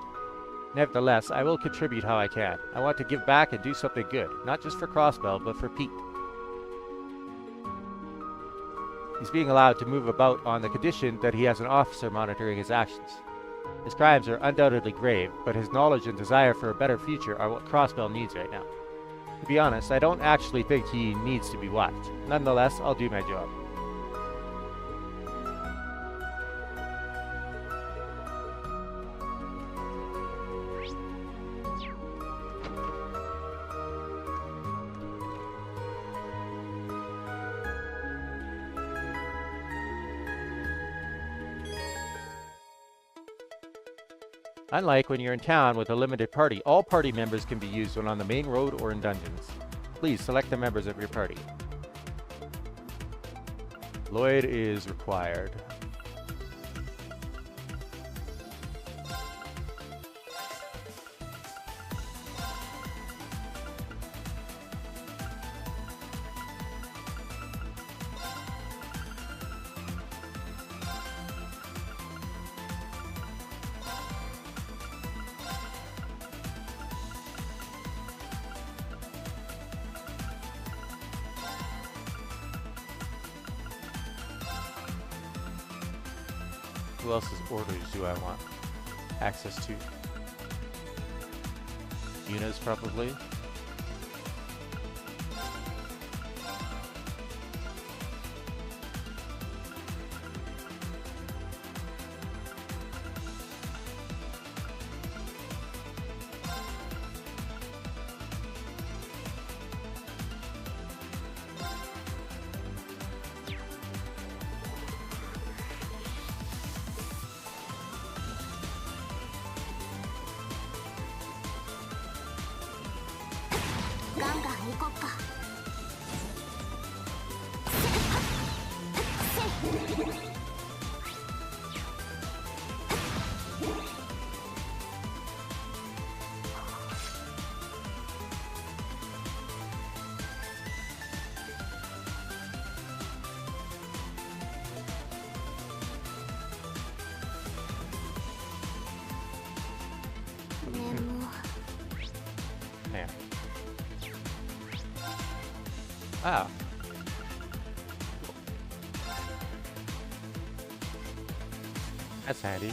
Nevertheless, I will contribute how I can. I want to give back and do something good, not just for Crossbell, but for Pete. He's being allowed to move about on the condition that he has an officer monitoring his actions. His crimes are undoubtedly grave, but his knowledge and desire for a better future are what Crossbell needs right now. To be honest, I don't actually think he needs to be watched. Nonetheless, I'll do my job. Unlike when you're in town with a limited party, all party members can be used when on the main road or in dungeons. Please select the members of your party. Lloyd is required. Who else's orders do I want access to? Yuna's probably. Yeah. Ah. That's handy.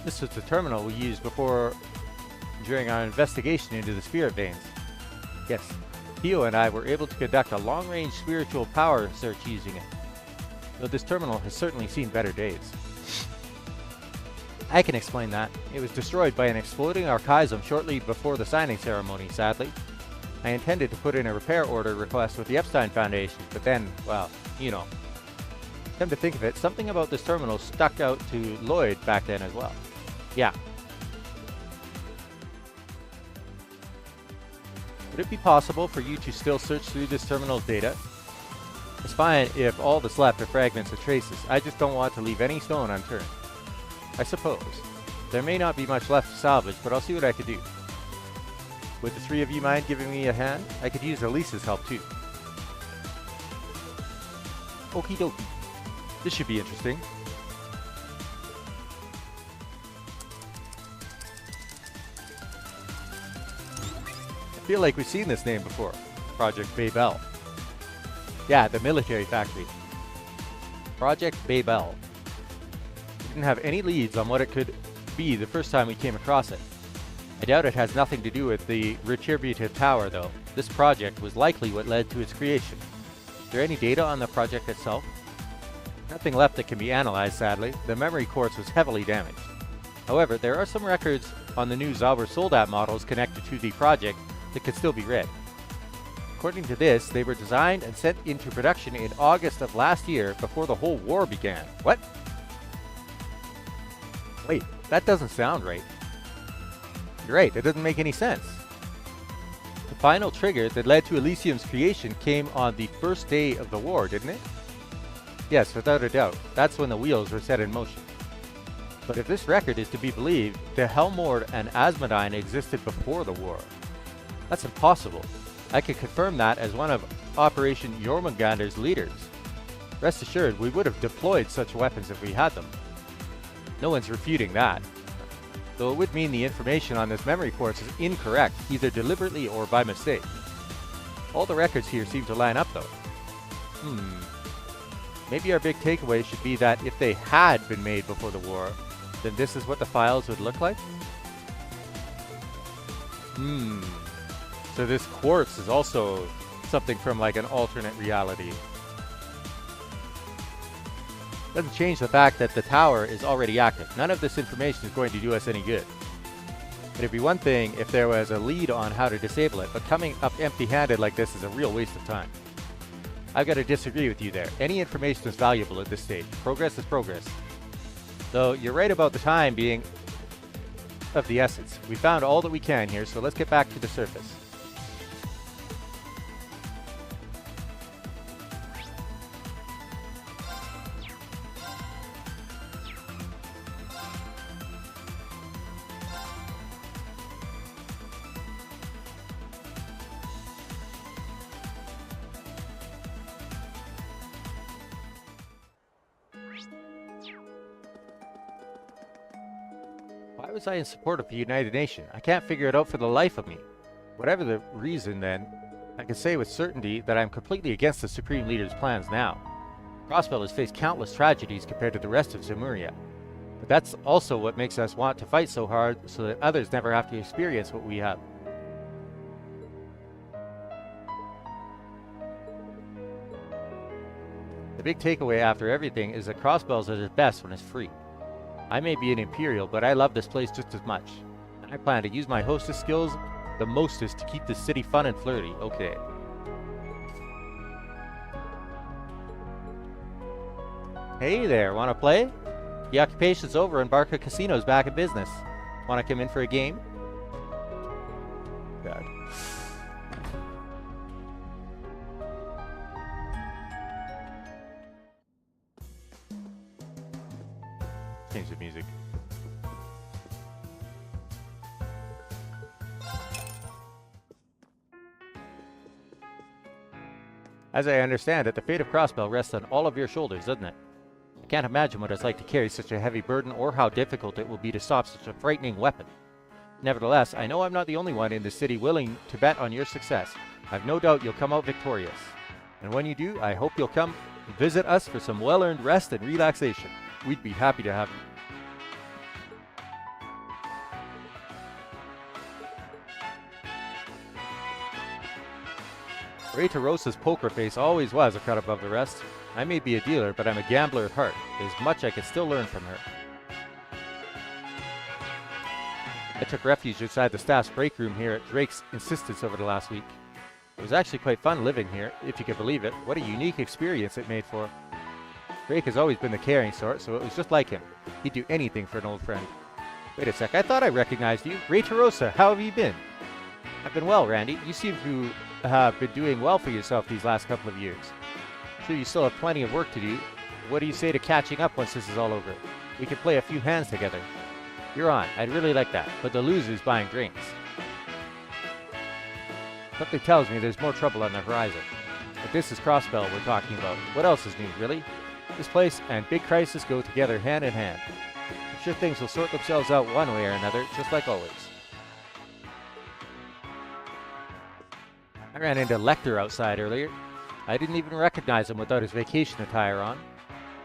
This was the terminal we used during our investigation into the spirit veins. Yes, Theo and I were able to conduct a long-range spiritual power search using it. Though this terminal has certainly seen better days. I can explain that. It was destroyed by an exploding archivism shortly before the signing ceremony, sadly. I intended to put in a repair order request with the Epstein Foundation, but then, well, you know. Come to think of it, something about this terminal stuck out to Lloyd back then as well. Yeah. Would it be possible for you to still search through this terminal's data? I It's fine if all that's left are fragments or traces. I just don't want to leave any stone unturned. I suppose. There may not be much left to salvage, but I'll see what I can do. Would the three of you mind giving me a hand? I could use Elise's help too. Okie dokie. This should be interesting. I feel like we've seen this name before. Project Babel. Yeah, the military factory. Project Babel. We didn't have any leads on what it could be the first time we came across it. I doubt it has nothing to do with the retributive tower, though. This project was likely what led to its creation. Is there any data on the project itself? Nothing left that can be analyzed, sadly. The memory quartz was heavily damaged. However, there are some records on the new Zauber Soldat models connected to the project that could still be read. According to this, they were designed and sent into production in August of last year before the whole war began. What? Wait, that doesn't sound right. You're right, it doesn't make any sense. The final trigger that led to Elysium's creation came on the first day of the war, didn't it? Yes, without a doubt. That's when the wheels were set in motion. But if this record is to be believed, the Helmord and Asmodein existed before the war. That's impossible. I can confirm that as one of Operation Jormungandr's leaders. Rest assured, we would have deployed such weapons if we had them. No one's refuting that. Though it would mean the information on this memory quartz is incorrect, either deliberately or by mistake. All the records here seem to line up though. Maybe our big takeaway should be that if they had been made before the war, then this is what the files would look like? So this quartz is also something from like an alternate reality. Doesn't change the fact that the tower is already active. None of this information is going to do us any good. It'd be one thing if there was a lead on how to disable it, but coming up empty-handed like this is a real waste of time. I've got to disagree with you there. Any information is valuable at this stage. Progress is progress. Though you're right about the time being of the essence. We found all that we can here, so let's get back to the surface. Why was I in support of the United Nations? I can't figure it out for the life of me. Whatever the reason then, I can say with certainty that I'm completely against the Supreme Leader's plans now. Crossbell has faced countless tragedies compared to the rest of Zemuria. But that's also what makes us want to fight so hard so that others never have to experience what we have. The big takeaway after everything is that Crossbell's at its best when it's free. I may be an Imperial, but I love this place just as much. And I plan to use my hostess skills the mostest to keep this city fun and flirty. Okay. Hey there, wanna play? The occupation's over and Barca Casino's back in business. Wanna come in for a game? God. Change the music. As I understand it, the fate of Crossbell rests on all of your shoulders, doesn't it? I can't imagine what it's like to carry such a heavy burden or how difficult it will be to stop such a frightening weapon. Nevertheless, I know I'm not the only one in the city willing to bet on your success. I've no doubt you'll come out victorious. And when you do, I hope you'll come visit us for some well-earned rest and relaxation. We'd be happy to have you. Ray Tarosa's poker face always was a cut above the rest. I may be a dealer, but I'm a gambler at heart. There's much I can still learn from her. I took refuge inside the staff's break room here at Drake's insistence over the last week. It was actually quite fun living here, if you could believe it. What a unique experience it made for. Drake has always been the caring sort, so it was just like him. He'd do anything for an old friend. Wait a sec, I thought I recognized you. Ray Tarosa, how have you been? I've been well, Randy. You seem to have been doing well for yourself these last couple of years. Sure, you still have plenty of work to do. What do you say to catching up once this is all over? We could play a few hands together. You're on. I'd really like that, but the loser's buying drinks. Something tells me there's more trouble on the horizon. But this is Crossbell we're talking about. What else is new, really? This place and Big Crisis go together hand in hand. I'm sure things will sort themselves out one way or another, just like always. I ran into Lecter outside earlier. I didn't even recognize him without his vacation attire on.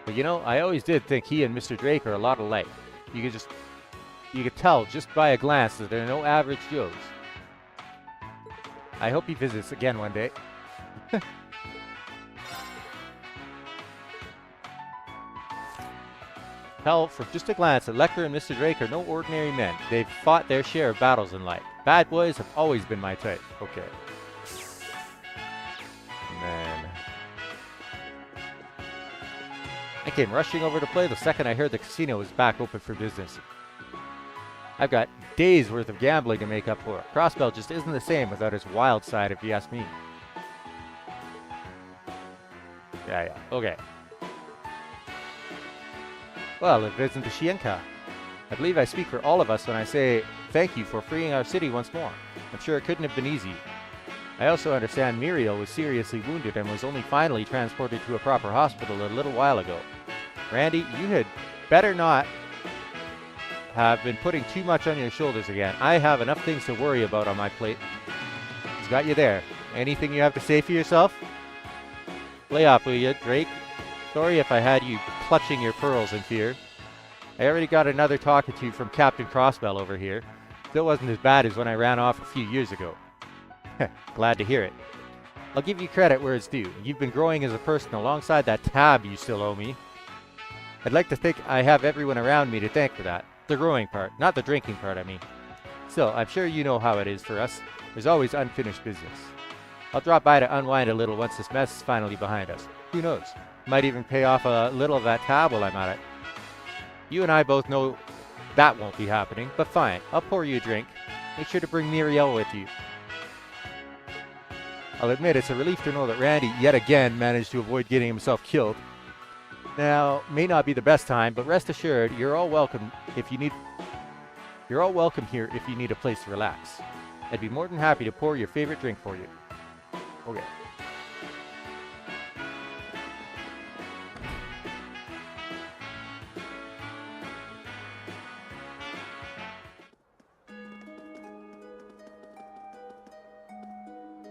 But you know, I always did think he and Mr. Drake are a lot alike. You could tell just by a glance that they're no average Joes. I hope he visits again one day. Tell from just a glance that Lecter and Mr. Drake are no ordinary men. They've fought their share of battles in life. Bad boys have always been my type. Okay. Man. I came rushing over to play the second I heard the casino was back open for business. I've got days worth of gambling to make up for. Crossbell just isn't the same without its wild side, if you ask me. Yeah, okay. Well, it isn't the Shienka. I believe I speak for all of us when I say thank you for freeing our city once more. I'm sure it couldn't have been easy. I also understand Muriel was seriously wounded and was only finally transported to a proper hospital a little while ago. Randy, you had better not have been putting too much on your shoulders again. I have enough things to worry about on my plate. It's got you there. Anything you have to say for yourself? Lay off, will you, Drake? Sorry if I had you clutching your pearls in fear. I already got another talking to from Captain Crossbell over here. Still wasn't as bad as when I ran off a few years ago. Glad to hear it. I'll give you credit where it's due. You've been growing as a person alongside that tab you still owe me. I'd like to think I have everyone around me to thank for that. The growing part, not the drinking part, I mean. Still, I'm sure you know how it is for us. There's always unfinished business. I'll drop by to unwind a little once this mess is finally behind us. Who knows? Might even pay off a little of that tab while I'm at it. You and I both know that won't be happening, but fine. I'll pour you a drink. Make sure to bring Muriel with you. I'll admit it's a relief to know that Randy yet again managed to avoid getting himself killed. Now, may not be the best time, but rest assured, you're all welcome here if you need a place to relax. I'd be more than happy to pour your favorite drink for you. Okay.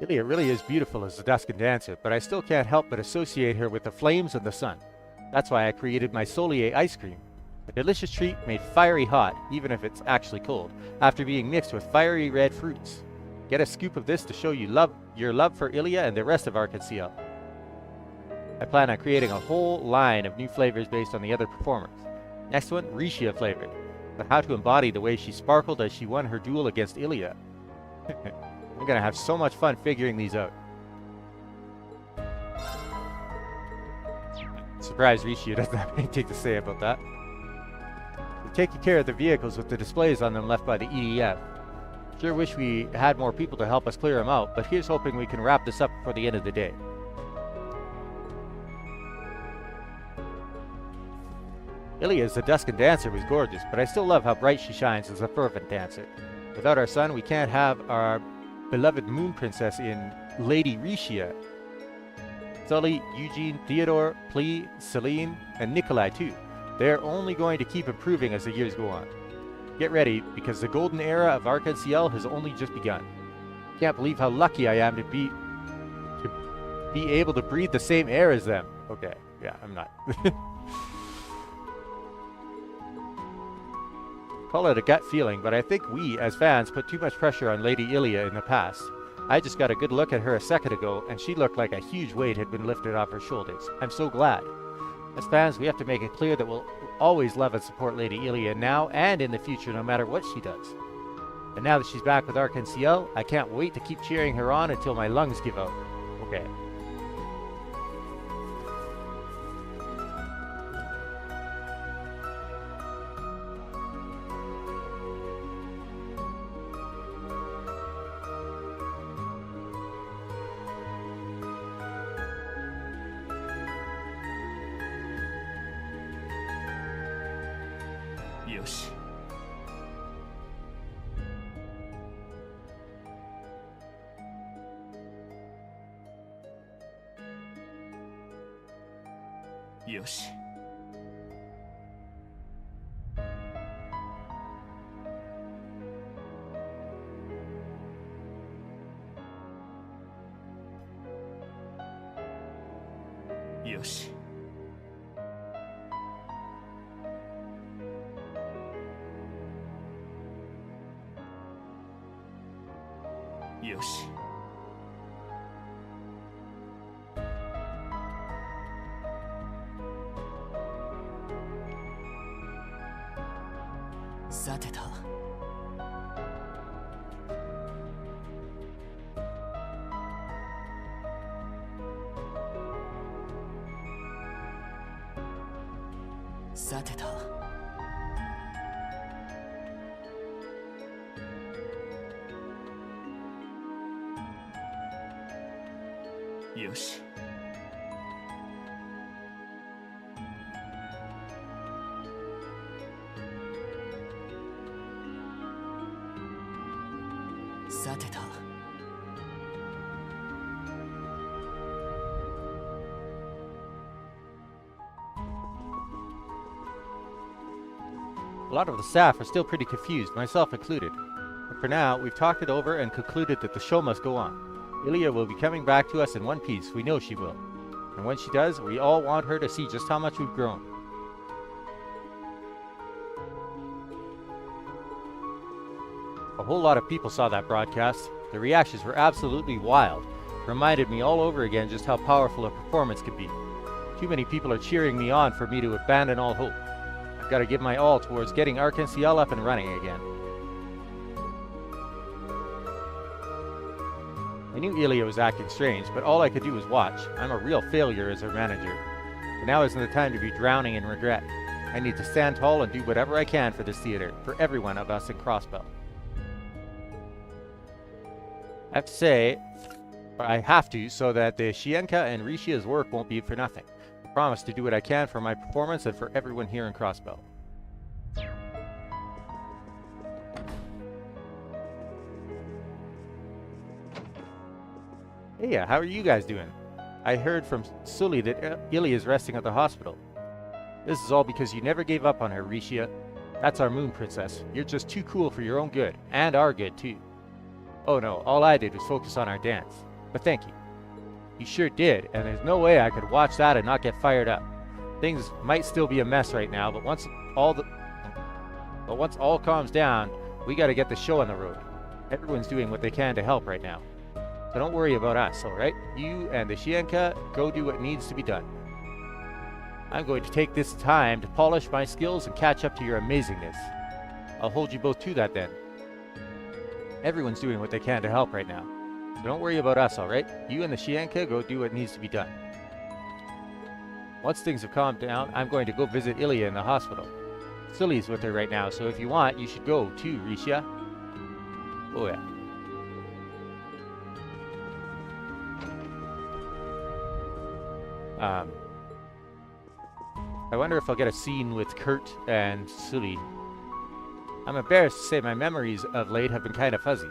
Ilia really is beautiful as a Duscan dancer, but I still can't help but associate her with the flames and the sun. That's why I created my Solier ice cream. A delicious treat made fiery hot, even if it's actually cold, after being mixed with fiery red fruits. Get a scoop of this to show you your love for Ilia and the rest of Arc-en-Ciel. I plan on creating a whole line of new flavors based on the other performers. Next one, Rishia flavored, but how to embody the way she sparkled as she won her duel against Ilia. I'm gonna have so much fun figuring these out. Surprised Rishia doesn't have anything to say about that. We're taking care of the vehicles with the displays on them left by the EDF. Sure wish we had more people to help us clear them out, but here's hoping we can wrap this up before the end of the day. Ilia, the Duscan dancer, was gorgeous, but I still love how bright she shines as a fervent dancer. Without our son, we can't have our beloved moon princess in Lady Rishia. Sully, Eugene, Theodore, Plee, Celine, and Nikolai too. They're only going to keep improving as the years go on. Get ready, because the golden era of Arc-en-Ciel has only just begun. Can't believe how lucky I am to be able to breathe the same air as them. Okay, yeah, I'm not. Call it a gut feeling, but I think we, as fans, put too much pressure on Lady Ilia in the past. I just got a good look at her a second ago, and she looked like a huge weight had been lifted off her shoulders. I'm so glad. As fans, we have to make it clear that we'll always love and support Lady Ilia now and in the future, no matter what she does. And now that she's back with Arc-en-Ciel, I can't wait to keep cheering her on until my lungs give out. Okay. よし。よし。よし。よし。さてと。さてと。よし。さてと。A lot of the staff are still pretty confused, myself included. But for now, we've talked it over and concluded that the show must go on. Ilya will be coming back to us in one piece, we know she will. And when she does, we all want her to see just how much we've grown. A whole lot of people saw that broadcast. The reactions were absolutely wild. It reminded me all over again just how powerful a performance could be. Too many people are cheering me on for me to abandon all hope. I've got to give my all towards getting Arc-en-Ciel up and running again. I knew Ilya was acting strange, but all I could do was watch. I'm a real failure as her manager. But now isn't the time to be drowning in regret. I need to stand tall and do whatever I can for this theater, for everyone of us in Crossbell. I have to say, I have to, so that the Shienka and Rishia's work won't be for nothing. I promise to do what I can for my performance and for everyone here in Crossbell. Hey, how are you guys doing? I heard from Sully that Ilya is resting at the hospital. This is all because you never gave up on her, Rishia. That's our moon princess. You're just too cool for your own good, and our good too. Oh no, all I did was focus on our dance. But thank you. You sure did, and there's no way I could watch that and not get fired up. Things might still be a mess right now, but once all calms down, we gotta get the show on the road. Everyone's doing what they can to help right now. So don't worry about us, alright? You and the Shienka, go do what needs to be done. I'm going to take this time to polish my skills and catch up to your amazingness. I'll hold you both to that then. Everyone's doing what they can to help right now. So don't worry about us, alright? You and the Shienka, go do what needs to be done. Once things have calmed down, I'm going to go visit Ilya in the hospital. Sully's with her right now, so if you want, you should go too, Risha. Oh yeah. I wonder if I'll get a scene with Kurt and Sully. I'm embarrassed to say my memories of late have been kind of fuzzy.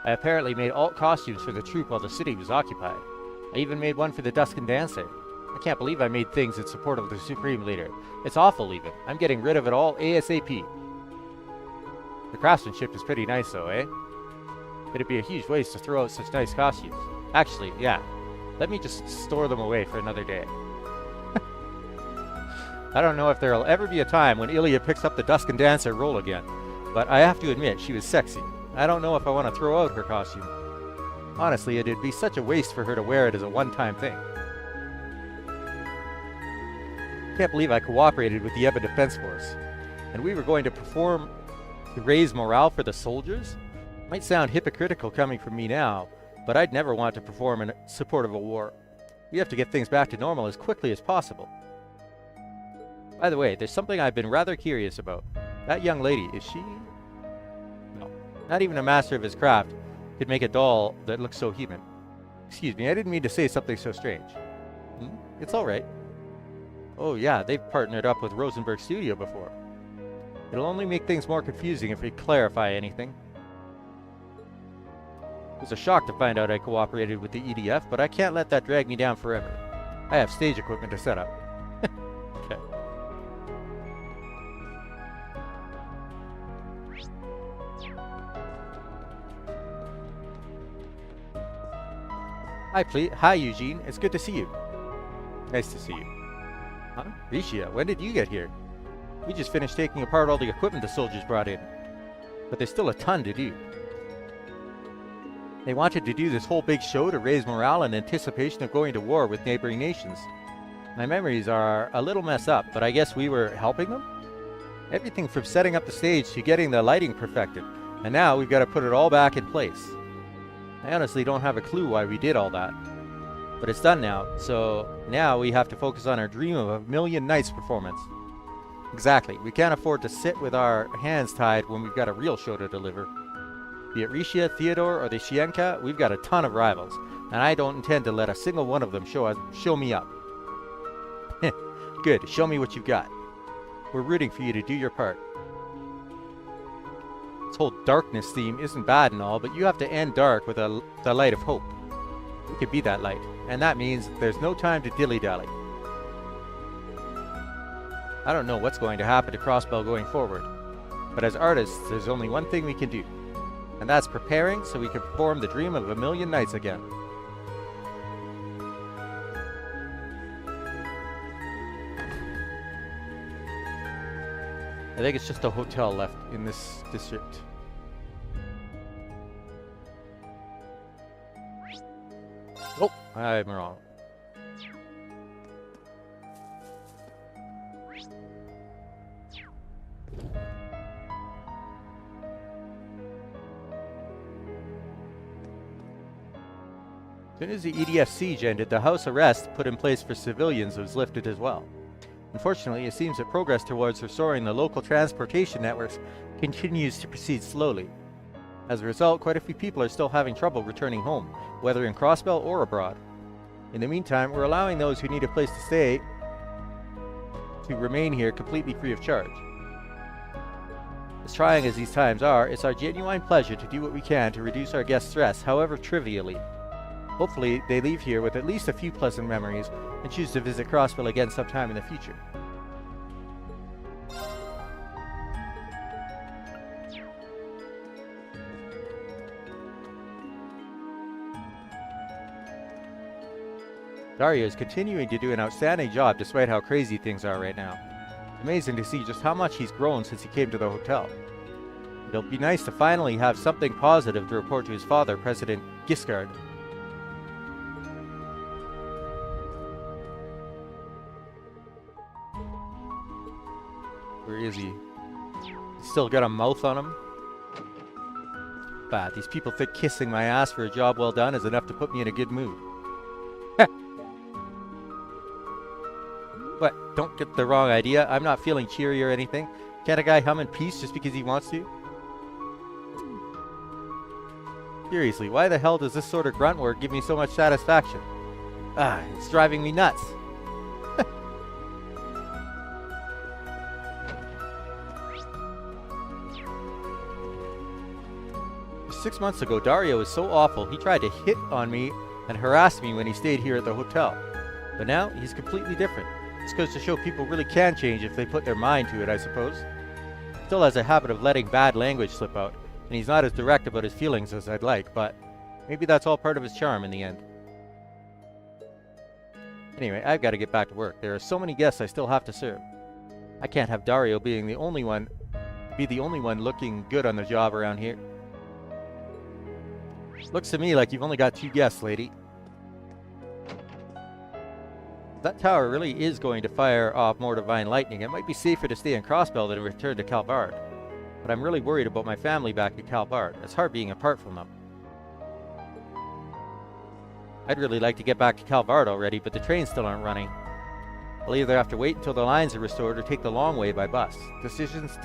I apparently made alt costumes for the troupe while the city was occupied. I even made one for the Duskin Dancer. I can't believe I made things in support of the Supreme Leader. It's awful even. I'm getting rid of it all ASAP. The craftsmanship is pretty nice though, eh? It'd be a huge waste to throw out such nice costumes. Actually, yeah. Let me just store them away for another day. I don't know if there'll ever be a time when Ilya picks up the Duskin Dancer role again, but I have to admit she was sexy. I don't know if I want to throw out her costume. Honestly, it'd be such a waste for her to wear it as a one-time thing. Can't believe I cooperated with the Ebba Defense Force. And we were going to perform to raise morale for the soldiers? Might sound hypocritical coming from me now, but I'd never want to perform in support of a war. We have to get things back to normal as quickly as possible. By the way, there's something I've been rather curious about. That young lady, is she... No. Not even a master of his craft could make a doll that looks so human. Excuse me, I didn't mean to say something so strange. It's alright. Oh yeah, they've partnered up with Rosenberg Studio before. It'll only make things more confusing if we clarify anything. It was a shock to find out I cooperated with the EDF, but I can't let that drag me down forever. I have stage equipment to set up. Okay. Hi, Eugene. It's good to see you. Nice to see you. Huh? Rishia, when did you get here? We just finished taking apart all the equipment the soldiers brought in. But there's still a ton to do. They wanted to do this whole big show to raise morale in anticipation of going to war with neighboring nations. My memories are a little messed up, but I guess we were helping them? Everything from setting up the stage to getting the lighting perfected. And now we've got to put it all back in place. I honestly don't have a clue why we did all that. But it's done now, so now we have to focus on our dream of a Million Nights performance. Exactly, we can't afford to sit with our hands tied when we've got a real show to deliver. Be it Rishia, Theodore, or the Shienka, we've got a ton of rivals, and I don't intend to let a single one of them show me up. Good, show me what you've got. We're rooting for you to do your part. This whole darkness theme isn't bad and all, but you have to end dark with the light of hope. We could be that light, and that means there's no time to dilly-dally. I don't know what's going to happen to Crossbell going forward, but as artists, there's only one thing we can do, and that's preparing so we can perform the dream of a Million Nights again. I think it's just a hotel left in this district. Oh, I'm wrong. As soon as the EDF siege ended, the house arrest put in place for civilians was lifted as well. Unfortunately, it seems that progress towards restoring the local transportation networks continues to proceed slowly. As a result, quite a few people are still having trouble returning home, whether in Crossbell or abroad. In the meantime, we're allowing those who need a place to stay to remain here completely free of charge. As trying as these times are, it's our genuine pleasure to do what we can to reduce our guests' stress, however trivially. Hopefully, they leave here with at least a few pleasant memories and choose to visit Crossville again sometime in the future. Dario is continuing to do an outstanding job despite how crazy things are right now. Amazing to see just how much he's grown since he came to the hotel. It'll be nice to finally have something positive to report to his father, President Giscard. Where is he? He's still got a mouth on him? Bah, these people think kissing my ass for a job well done is enough to put me in a good mood. What? Don't get the wrong idea. I'm not feeling cheery or anything. Can't a guy hum in peace just because he wants to? Seriously, why the hell does this sort of grunt work give me so much satisfaction? Ah, it's driving me nuts. 6 months ago, Dario was so awful, he tried to hit on me and harass me when he stayed here at the hotel. But now, he's completely different. This goes to show people really can change if they put their mind to it, I suppose. Still has a habit of letting bad language slip out, and he's not as direct about his feelings as I'd like, but maybe that's all part of his charm in the end. Anyway, I've got to get back to work. There are so many guests I still have to serve. I can't have Dario being the only one looking good on the job around here. Looks to me like you've only got 2 guests, lady. If that tower really is going to fire off more divine lightning, it might be safer to stay in Crossbell than return to Calvard. But I'm really worried about my family back at Calvard. It's hard being apart from them. I'd really like to get back to Calvard already, but the trains still aren't running. I'll either have to wait until the lines are restored or take the long way by bus. Decisions.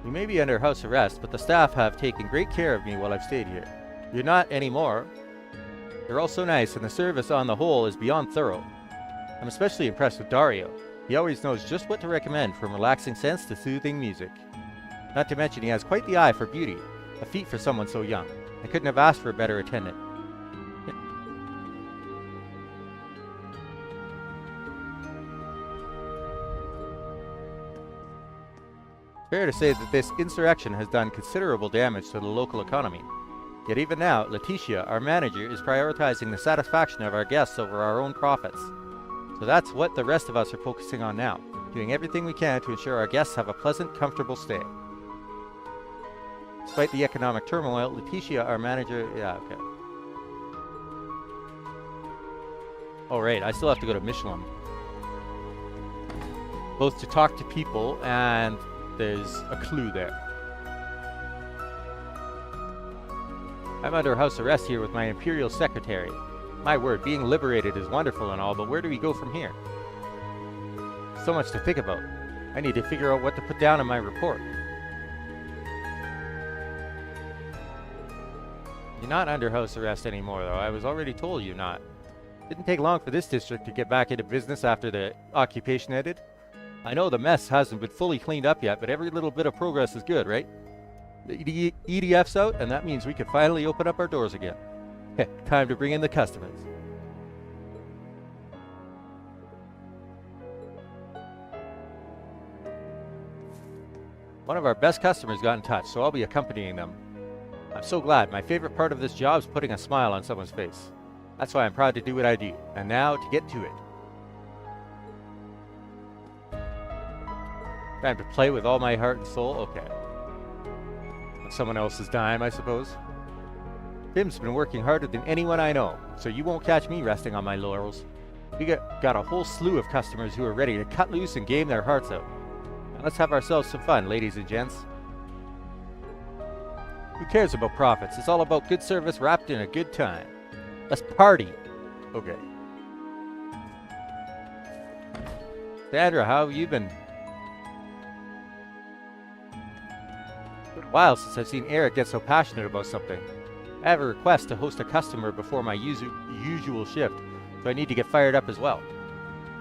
You may be under house arrest, but the staff have taken great care of me while I've stayed here. You're not anymore. They're all so nice, and the service on the whole is beyond thorough. I'm especially impressed with Dario. He always knows just what to recommend, from relaxing scents to soothing music. Not to mention he has quite the eye for beauty, a feat for someone so young. I couldn't have asked for a better attendant. Fair to say that this insurrection has done considerable damage to the local economy. Yet even now, Letitia, our manager, is prioritizing the satisfaction of our guests over our own profits. So that's what the rest of us are focusing on now, doing everything we can to ensure our guests have a pleasant, comfortable stay. Despite the economic turmoil, Letitia, our manager... Yeah, okay. Oh, right, I still have to go to Michelin. Both to talk to people and there's a clue there. I'm under house arrest here with my Imperial Secretary. My word, being liberated is wonderful and all, but where do we go from here? So much to think about. I need to figure out what to put down in my report. You're not under house arrest anymore, though. I was already told you're not. Didn't take long for this district to get back into business after the occupation ended. I know the mess hasn't been fully cleaned up yet, but every little bit of progress is good, right? The EDF's out, and that means we can finally open up our doors again. Time to bring in the customers. One of our best customers got in touch, so I'll be accompanying them. I'm so glad. My favorite part of this job is putting a smile on someone's face. That's why I'm proud to do what I do. And now, to get to it. Time to play with all my heart and soul? Okay. On someone else's dime, I suppose. Tim's been working harder than anyone I know, so you won't catch me resting on my laurels. We got a whole slew of customers who are ready to cut loose and game their hearts out. Now let's have ourselves some fun, ladies and gents. Who cares about profits? It's all about good service wrapped in a good time. Let's party! Okay. Sandra, how have you been? It's been a while since I've seen Eric get so passionate about something. I have a request to host a customer before my usual shift, so I need to get fired up as well.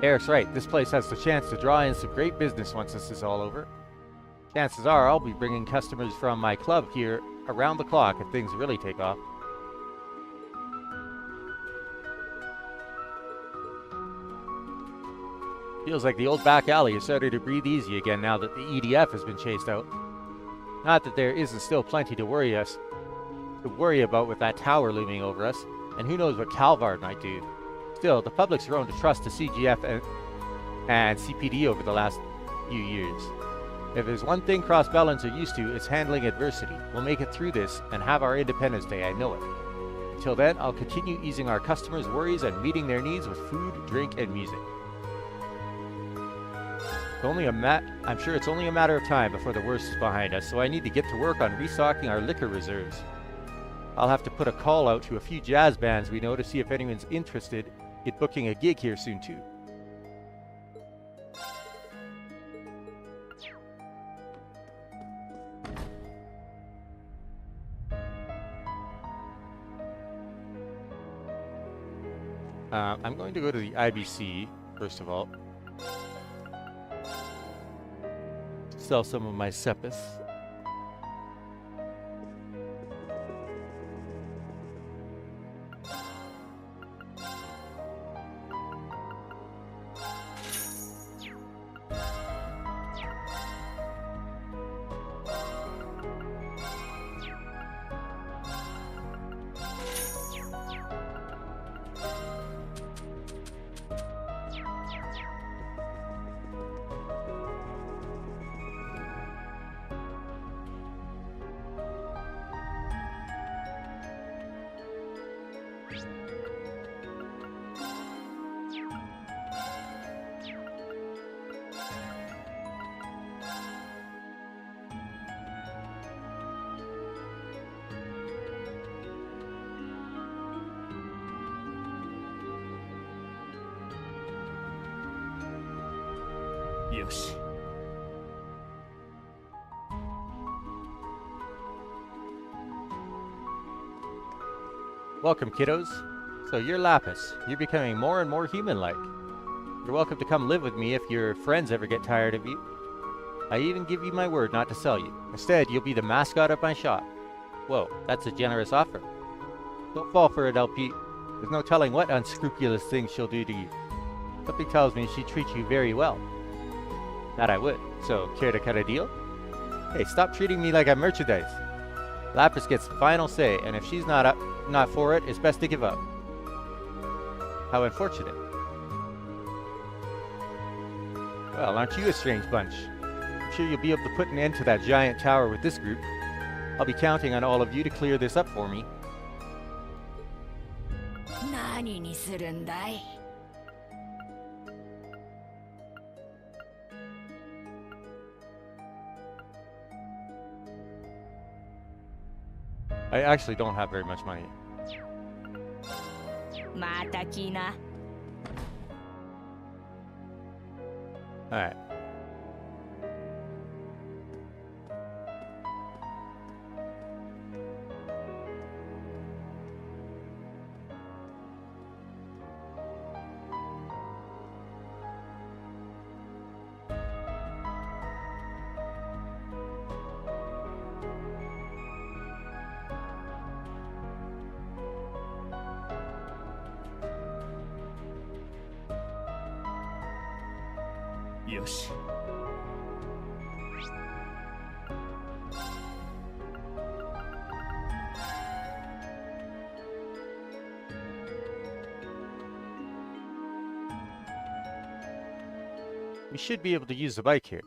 Eric's right, this place has the chance to draw in some great business once this is all over. Chances are I'll be bringing customers from my club here around the clock if things really take off. Feels like the old back alley is starting to breathe easy again now that the EDF has been chased out. Not that there isn't still plenty to worry about with that tower looming over us, and who knows what Calvard might do. Still, the public's grown to trust the CGF and CPD over the last few years. If there's one thing Crossbellans are used to, it's handling adversity. We'll make it through this and have our Independence Day, I know it. Until then, I'll continue easing our customers' worries and meeting their needs with food, drink, and music. I'm sure it's only a matter of time before the worst is behind us, so I need to get to work on restocking our liquor reserves. I'll have to put a call out to a few jazz bands we know to see if anyone's interested in booking a gig here soon too. I'm going to go to the IBC, first of all. Sell some of my Sepis. Welcome, kiddos. So you're Lapis. You're becoming more and more human-like. You're welcome to come live with me if your friends ever get tired of you. I even give you my word not to sell you. Instead, you'll be the mascot of my shop. Whoa, that's a generous offer. Don't fall for it, LP. There's no telling what unscrupulous things she'll do to you. Something tells me she'd treat you very well. That I would. So, care to cut a deal? Hey, stop treating me like I'm merchandise. Lapis gets the final say, and if she's not for it, it's best to give up. How unfortunate. Well, aren't you a strange bunch? I'm sure you'll be able to put an end to that giant tower with this group. I'll be counting on all of you to clear this up for me. 何にするんだい? I actually don't have very much money. また来な. Alright. Yoshi. We should be able to use the bike here.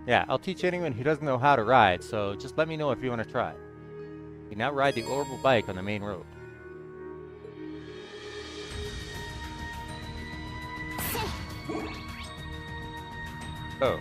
Yeah, I'll teach anyone who doesn't know how to ride, so just let me know if you want to try. You now ride the orbital bike on the main road. Oh.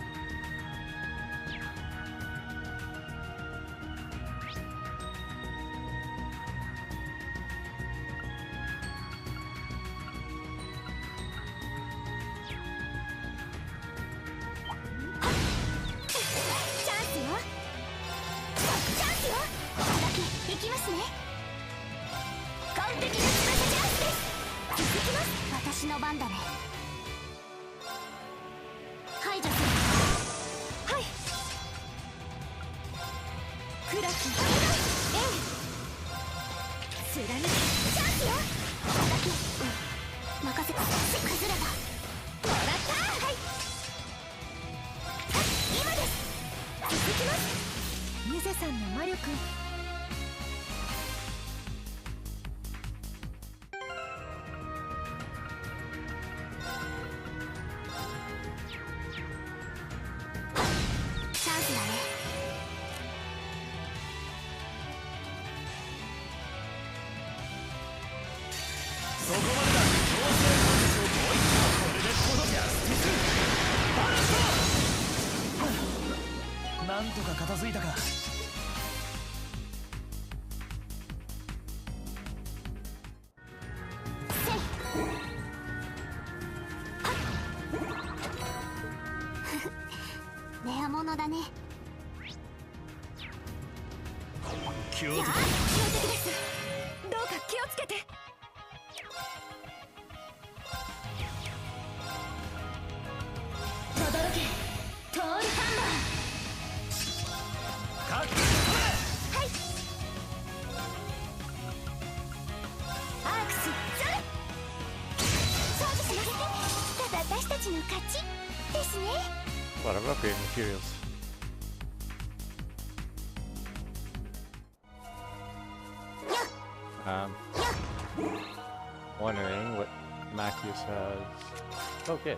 A lot of upgrade materials. Wondering what Macius has. Okay.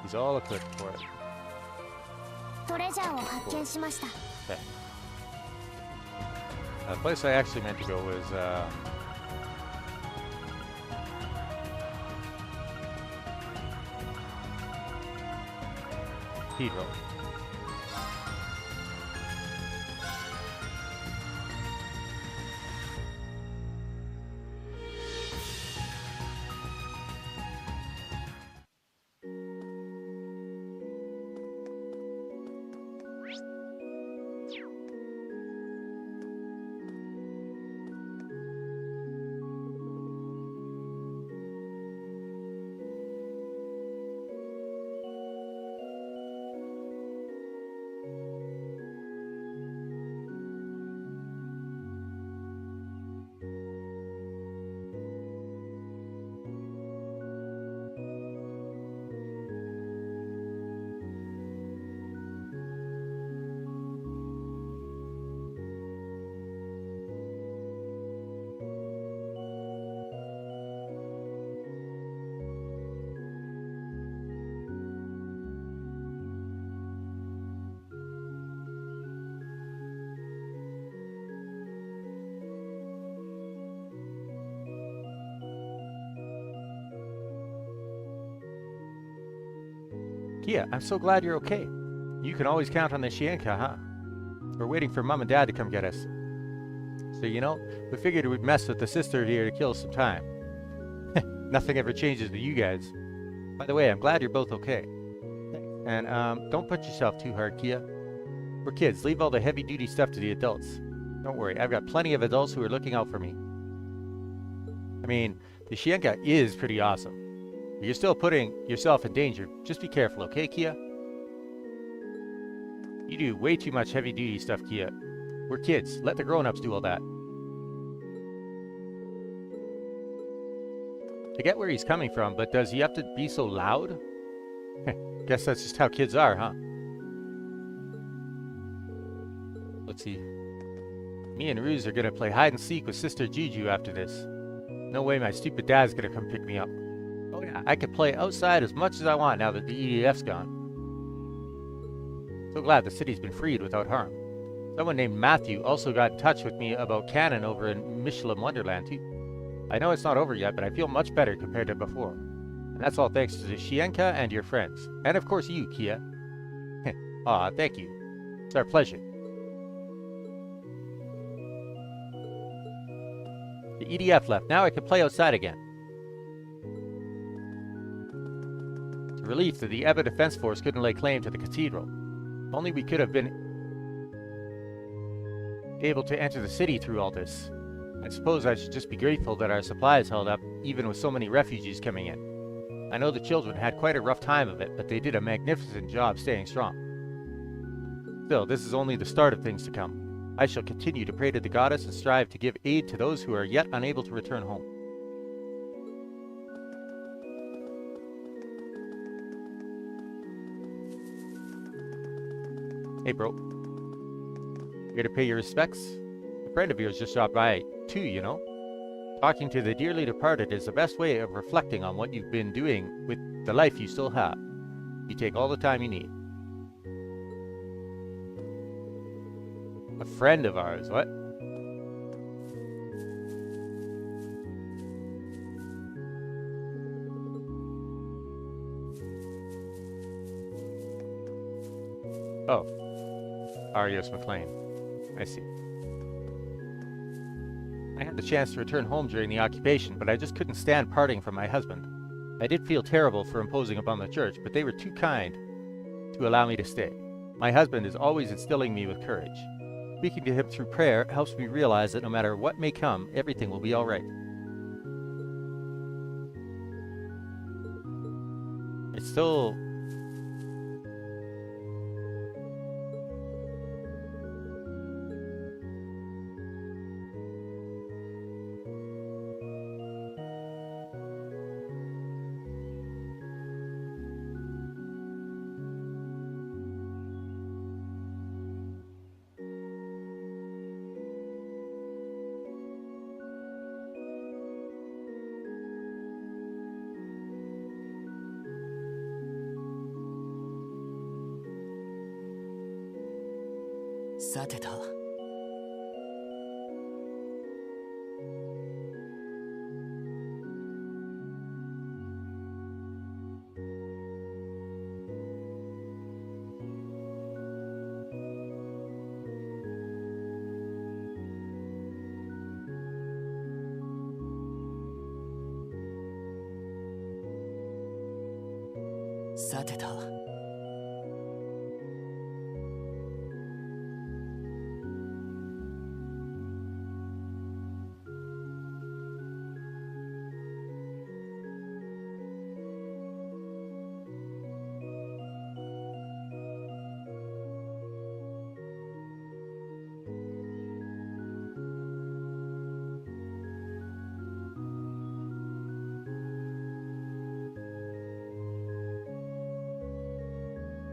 He's all equipped for it. Okay. The place I actually meant to go was Pedro. Kia, I'm so glad you're okay. You can always count on the Shienka, huh? We're waiting for Mom and Dad to come get us. So, you know, we figured we'd mess with the sister here to kill some time. Nothing ever changes with you guys. By the way, I'm glad you're both okay. And, don't put yourself too hard, Kia. We're kids. Leave all the heavy-duty stuff to the adults. Don't worry, I've got plenty of adults who are looking out for me. I mean, the Shienka is pretty awesome. But you're still putting yourself in danger. Just be careful, okay, Kia? You do way too much heavy-duty stuff, Kia. We're kids. Let the grown-ups do all that. I get where he's coming from, but does he have to be so loud? Guess that's just how kids are, huh? Let's see. Me and Ruse are gonna play hide and seek with Sister Juju after this. No way my stupid dad's gonna come pick me up. Oh yeah, I can play outside as much as I want now that the EDF's gone. So glad the city's been freed without harm. Someone named Matthew also got in touch with me about Cannon over in Michelin Wonderland too. I know it's not over yet, but I feel much better compared to before. And that's all thanks to the Shienka and your friends. And of course you, Kia. Aw, thank you. It's our pleasure. The EDF left. Now I can play outside again. It's a relief that the Ebba Defense Force couldn't lay claim to the cathedral. If only we could have been able to enter the city through all this. I suppose I should just be grateful that our supplies held up, even with so many refugees coming in. I know the children had quite a rough time of it, but they did a magnificent job staying strong. Still, this is only the start of things to come. I shall continue to pray to the goddess and strive to give aid to those who are yet unable to return home. Hey bro, here to pay your respects? A friend of yours just stopped by too, you know? Talking to the dearly departed is the best way of reflecting on what you've been doing with the life you still have. You take all the time you need. A friend of ours, what? Oh. Arios McLean. I see. I had the chance to return home during the occupation, but I just couldn't stand parting from my husband. I did feel terrible for imposing upon the church, but they were too kind to allow me to stay. My husband is always instilling me with courage. Speaking to him through prayer helps me realize that no matter what may come, everything will be all right. It's still...さてと。さてと。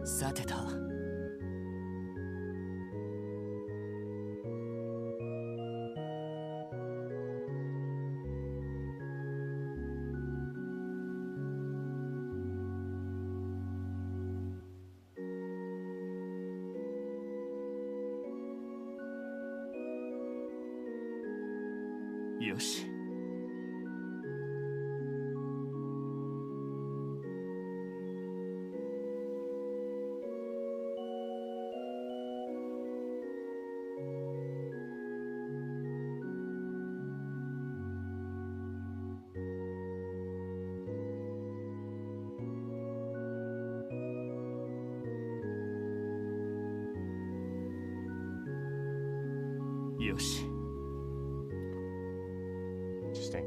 さてと。よし。よし Interesting.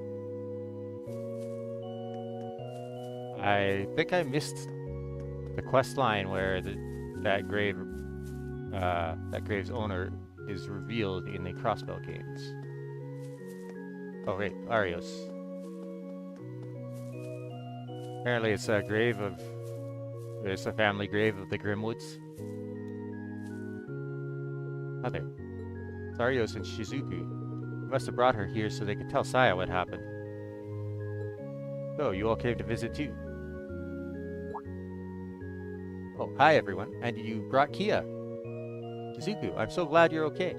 I think I missed the quest line where that grave's owner is revealed in the Crossbell games. Oh wait, Arios. Apparently it's a grave of... It's a family grave of the Grimwoods. Oh there. It's Arios and Shizuku. You must have brought her here so they could tell Saya what happened. So, you all came to visit too. Oh, hi everyone. And you brought Kia. Shizuku, I'm so glad you're okay.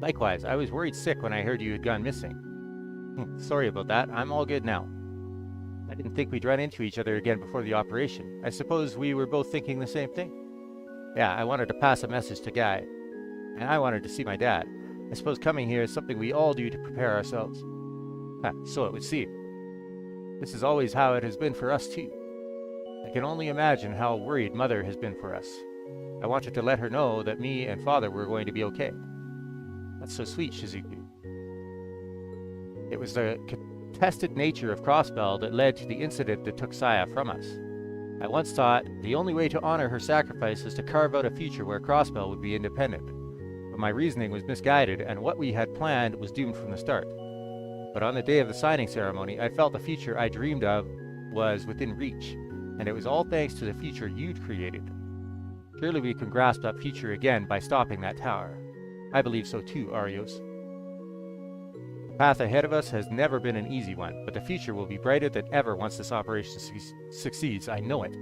Likewise, I was worried sick when I heard you had gone missing. Sorry about that. I'm all good now. I didn't think we'd run into each other again before the operation. I suppose we were both thinking the same thing. Yeah, I wanted to pass a message to Guy. And I wanted to see my dad. I suppose coming here is something we all do to prepare ourselves. So it would seem. This is always how it has been for us too. I can only imagine how worried Mother has been for us. I wanted to let her know that me and Father were going to be okay. That's so sweet, Shizuku. It was the contested nature of Crossbell that led to the incident that took Saya from us. I once thought the only way to honor her sacrifice is to carve out a future where Crossbell would be independent. But my reasoning was misguided, and what we had planned was doomed from the start. But on the day of the signing ceremony, I felt the future I dreamed of was within reach, and it was all thanks to the future you'd created. Surely we can grasp that future again by stopping that tower. I believe so too, Arios. The path ahead of us has never been an easy one, but the future will be brighter than ever once this operation succeeds, I know it.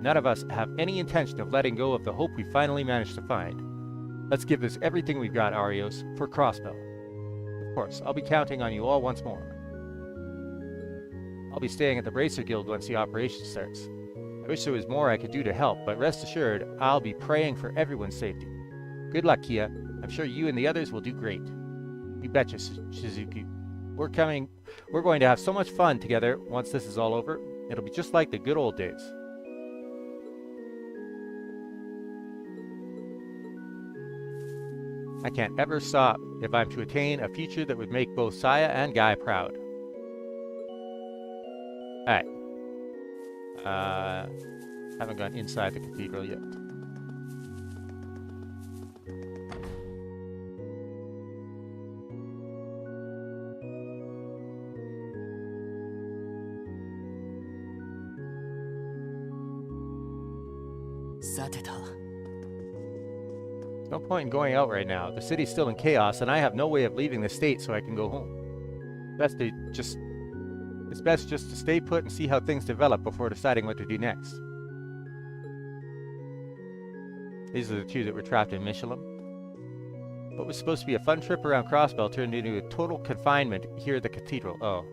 None of us have any intention of letting go of the hope we finally managed to find. Let's give this everything we've got, Arios, for Crossbell. Of course, I'll be counting on you all once more. I'll be staying at the Bracer Guild once the operation starts. I wish there was more I could do to help, but rest assured, I'll be praying for everyone's safety. Good luck, Kia. I'm sure you and the others will do great. You betcha, Shizuku. We're going to have so much fun together once this is all over. It'll be just like the good old days. I can't ever stop if I'm to attain a future that would make both Saya and Guy proud. Alright. Haven't gone inside the cathedral yet. No point in going out right now. The city's still in chaos, and I have no way of leaving the state so I can go home. It's best just to stay put and see how things develop before deciding what to do next. These are the two that were trapped in Michelin. What was supposed to be a fun trip around Crossbell turned into a total confinement here at the cathedral. Oh.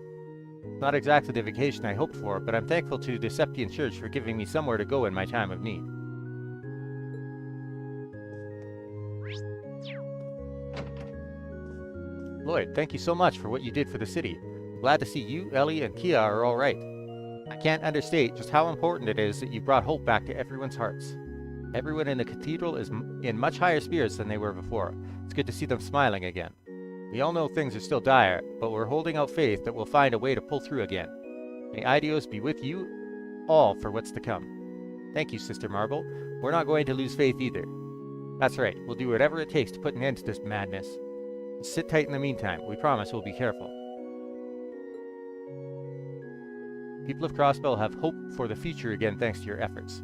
Not exactly the vacation I hoped for, but I'm thankful to the Septian Church for giving me somewhere to go in my time of need. Lloyd, thank you so much for what you did for the city. I'm glad to see you, Ellie, and Kia are all right. I can't understate just how important it is that you brought hope back to everyone's hearts. Everyone in the cathedral is in much higher spirits than they were before. It's good to see them smiling again. We all know things are still dire, but we're holding out faith that we'll find a way to pull through again. May Idios be with you all for what's to come. Thank you, Sister Marble. We're not going to lose faith either. That's right, we'll do whatever it takes to put an end to this madness. Sit tight in the meantime. We promise we'll be careful. People of Crossbell have hope for the future again thanks to your efforts.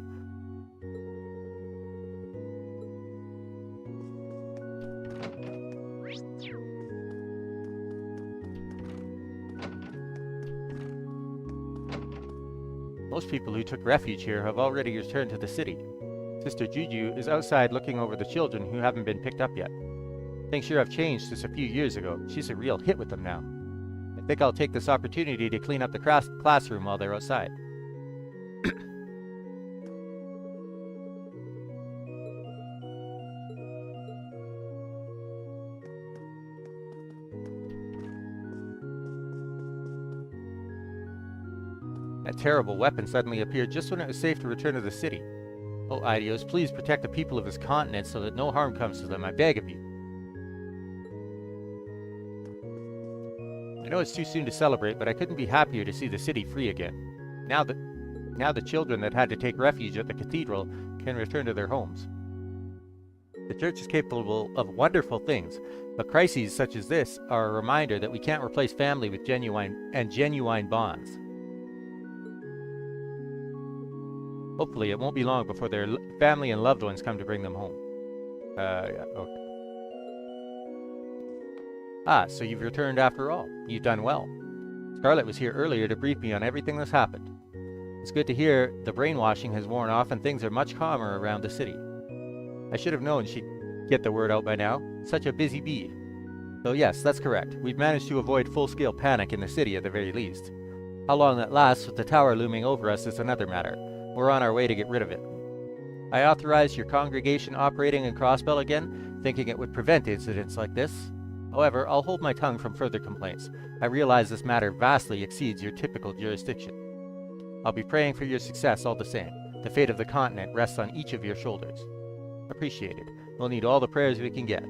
Most people who took refuge here have already returned to the city. Sister Juju is outside looking over the children who haven't been picked up yet. Things sure have changed since a few years ago. She's a real hit with them now. I think I'll take this opportunity to clean up the classroom while they're outside. That terrible weapon suddenly appeared just when it was safe to return to the city. Oh, Idios, please protect the people of this continent so that no harm comes to them, I beg of you. I know it's too soon to celebrate, but I couldn't be happier to see the city free again. Now the children that had to take refuge at the cathedral can return to their homes. The church is capable of wonderful things, but crises such as this are a reminder that we can't replace family with genuine bonds. Hopefully, it won't be long before their family and loved ones come to bring them home. Yeah, okay. Ah, so you've returned after all. You've done well. Scarlet was here earlier to brief me on everything that's happened. It's good to hear the brainwashing has worn off and things are much calmer around the city. I should have known she'd get the word out by now. Such a busy bee. So yes, that's correct. We've managed to avoid full-scale panic in the city at the very least. How long that lasts with the tower looming over us is another matter. We're on our way to get rid of it. I authorized your congregation operating in Crossbell again, thinking it would prevent incidents like this. However, I'll hold my tongue from further complaints. I realize this matter vastly exceeds your typical jurisdiction. I'll be praying for your success all the same. The fate of the continent rests on each of your shoulders. Appreciated. We'll need all the prayers we can get.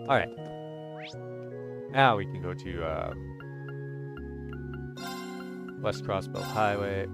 Alright. Now we can go to West Crossbow Highway.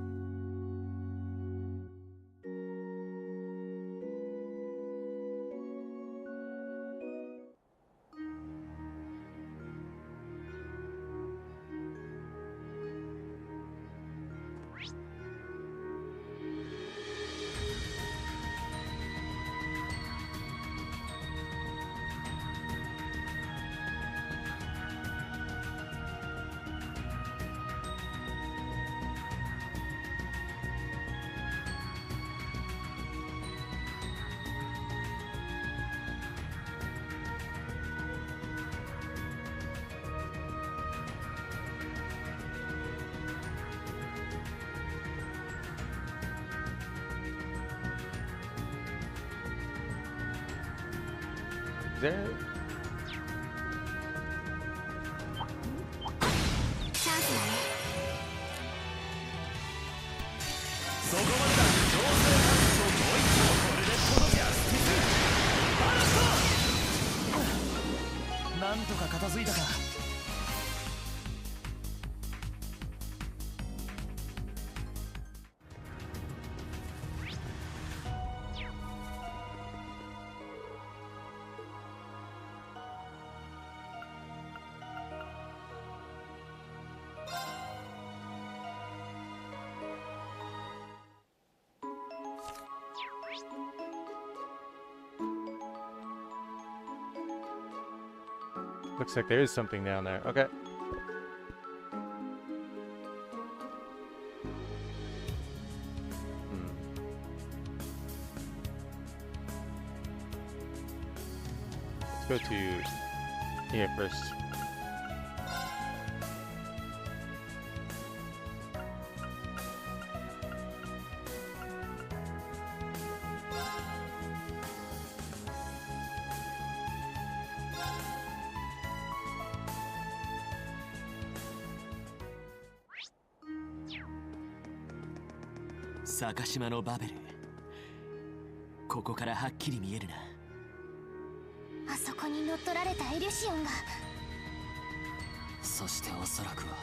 There. Looks like there is something down there. Okay. Let's go to here first.坂島のバベル、ここからはっきり見えるな。あそこに乗っ取られたエリュシオンが。そしておそらくは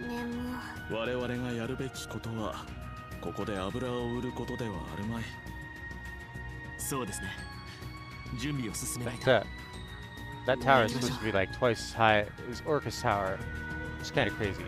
眠。我々がやるべきことはここで油を売ることではあるまい。そうですね。準備を進めないと。 That tower is supposed to be like twice as high as Orcus Tower. It's kind of crazy.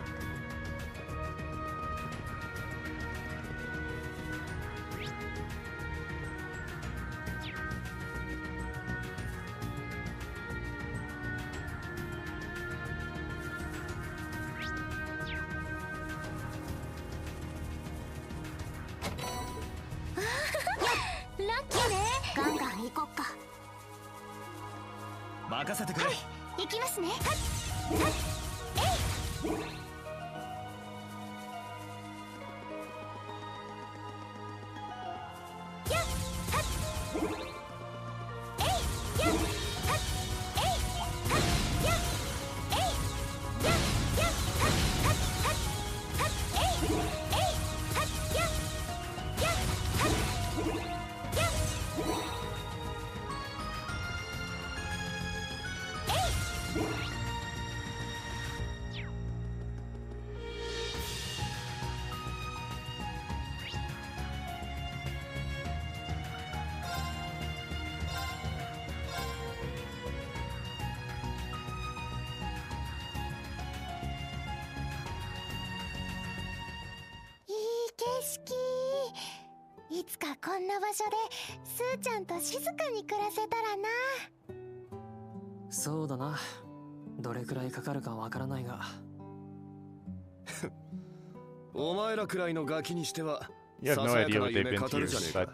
いい景色。いつかこんな場所でスーちゃんと静かに暮らせたらな。そうだな。どれくらいかかるかわからないが。お前らくらいのガキにしては You have no ささや idea かな what they've 夢 been 語 through, るじゃねえ but か。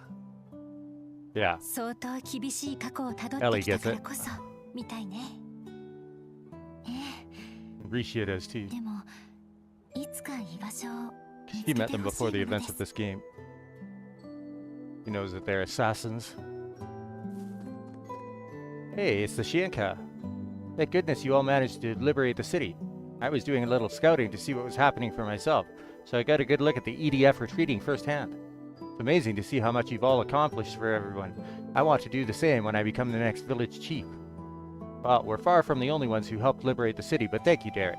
yeah. 相当厳しい過去をたどってきたからこそみたいね。Rishi does too. でもいつか居場所を He met them before the events of this game. He knows that they're assassins. Hey, it's the Shienka. Thank goodness you all managed to liberate the city. I was doing a little scouting to see what was happening for myself, so I got a good look at the EDF retreating firsthand. It's amazing to see how much you've all accomplished for everyone. I want to do the same when I become the next village chief. Well, we're far from the only ones who helped liberate the city, but thank you, Derek.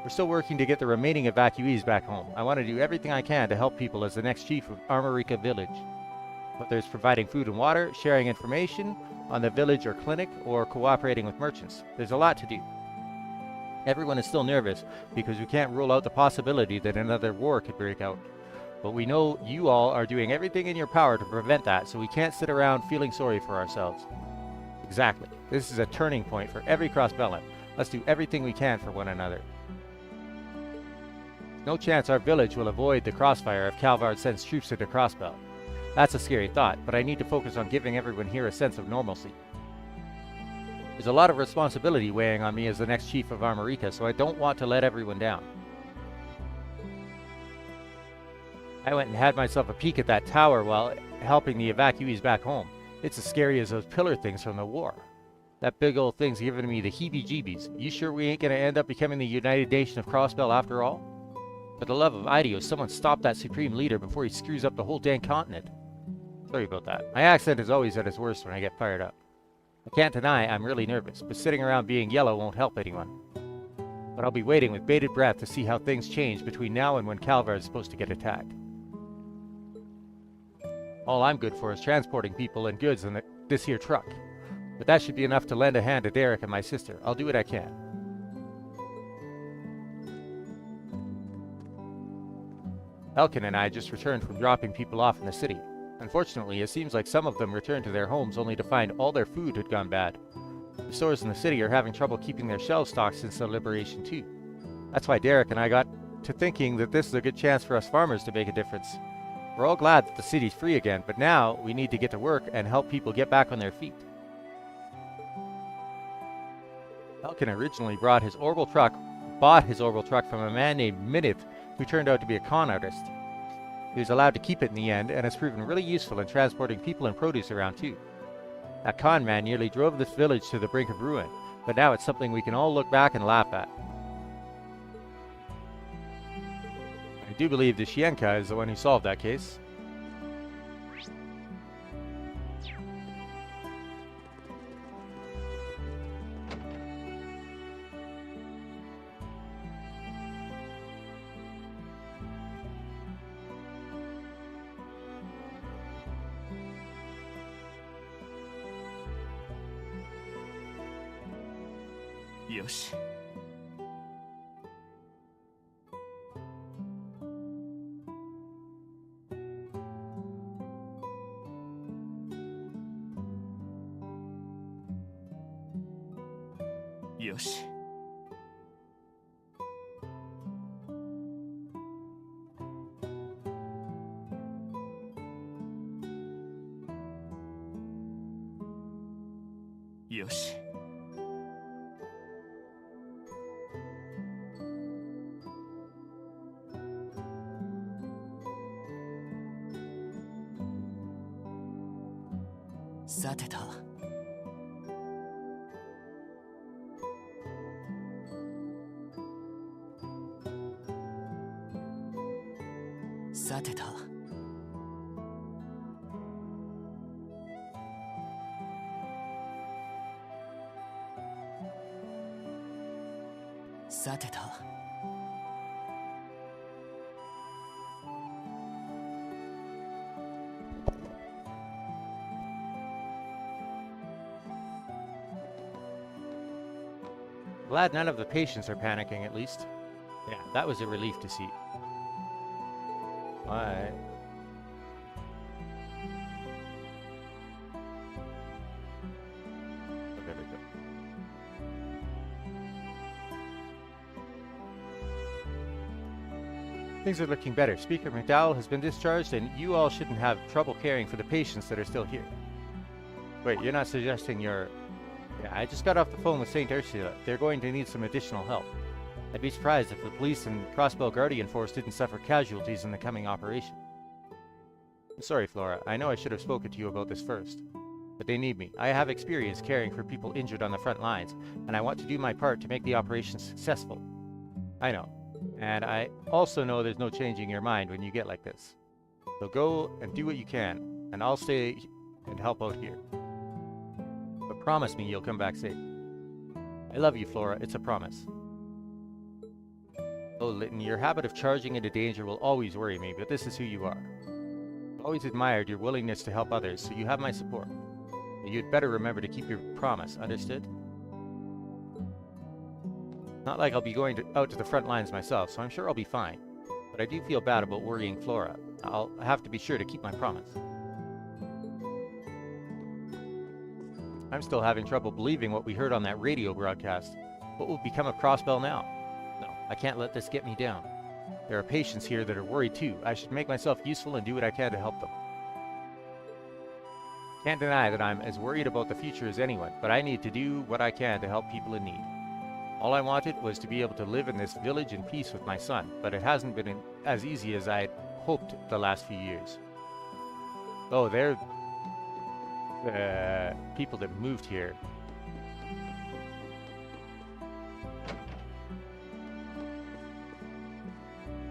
We're still working to get the remaining evacuees back home. I want to do everything I can to help people as the next chief of Armorica Village. Whether it's providing food and water, sharing information on the village or clinic, or cooperating with merchants. There's a lot to do. Everyone is still nervous because we can't rule out the possibility that another war could break out. But we know you all are doing everything in your power to prevent that, so we can't sit around feeling sorry for ourselves. Exactly. This is a turning point for every cross-Bellum. Let's do everything we can for one another. No chance our village will avoid the crossfire if Calvard sends troops into Crossbell. That's a scary thought, but I need to focus on giving everyone here a sense of normalcy. There's a lot of responsibility weighing on me as the next chief of Armorica, so I don't want to let everyone down. I went and had myself a peek at that tower while helping the evacuees back home. It's as scary as those pillar things from the war. That big old thing's giving me the heebie-jeebies. You sure we ain't gonna end up becoming the United Nation of Crossbell after all? For the love of Ideo, someone stop that supreme leader before he screws up the whole dang continent. Sorry about that. My accent is always at its worst when I get fired up. I can't deny I'm really nervous, but sitting around being yellow won't help anyone. But I'll be waiting with bated breath to see how things change between now and when Calvar is supposed to get attacked. All I'm good for is transporting people and goods in this here truck. But that should be enough to lend a hand to Derek and my sister. I'll do what I can. Elkin and I just returned from dropping people off in the city. Unfortunately, it seems like some of them returned to their homes only to find all their food had gone bad. The stores in the city are having trouble keeping their shelves stocked since the liberation too. That's why Derek and I got to thinking that this is a good chance for us farmers to make a difference. We're all glad that the city's free again, but now we need to get to work and help people get back on their feet. Elkin originally bought his orbital truck from a man named Minith, who turned out to be a con artist. He was allowed to keep it in the end, and has proven really useful in transporting people and produce around too. That con man nearly drove this village to the brink of ruin, but now it's something we can all look back and laugh at. I do believe the Shienka is the one who solved that case.よし。よし。よし。さてと。さてと。さてと。Glad none of the patients are panicking, at least. Yeah, that was a relief to see. Alright. Oh, there we go. Things are looking better. Speaker McDowell has been discharged, and you all shouldn't have trouble caring for the patients that are still here. Wait, you're not suggesting you're... Yeah, I just got off the phone with St. Ursula. They're going to need some additional help. I'd be surprised if the police and Crossbell Guardian Force didn't suffer casualties in the coming operation. I'm sorry, Flora. I know I should have spoken to you about this first. But they need me. I have experience caring for people injured on the front lines, and I want to do my part to make the operation successful. I know. And I also know there's no changing your mind when you get like this. So go and do what you can, and I'll stay and help out here. But promise me you'll come back safe. I love you, Flora. It's a promise. Oh, Lytton, your habit of charging into danger will always worry me, but this is who you are. I've always admired your willingness to help others, so you have my support. But you'd better remember to keep your promise, understood? Not like I'll be going out to the front lines myself, so I'm sure I'll be fine. But I do feel bad about worrying Flora. I'll have to be sure to keep my promise. I'm still having trouble believing what we heard on that radio broadcast. What will become of Crossbell now? No, I can't let this get me down. There are patients here that are worried too. I should make myself useful and do what I can to help them. Can't deny that I'm as worried about the future as anyone, but I need to do what I can to help people in need. All I wanted was to be able to live in this village in peace with my son, but it hasn't been as easy as I'd hoped the last few years. Oh, they're the people that moved here.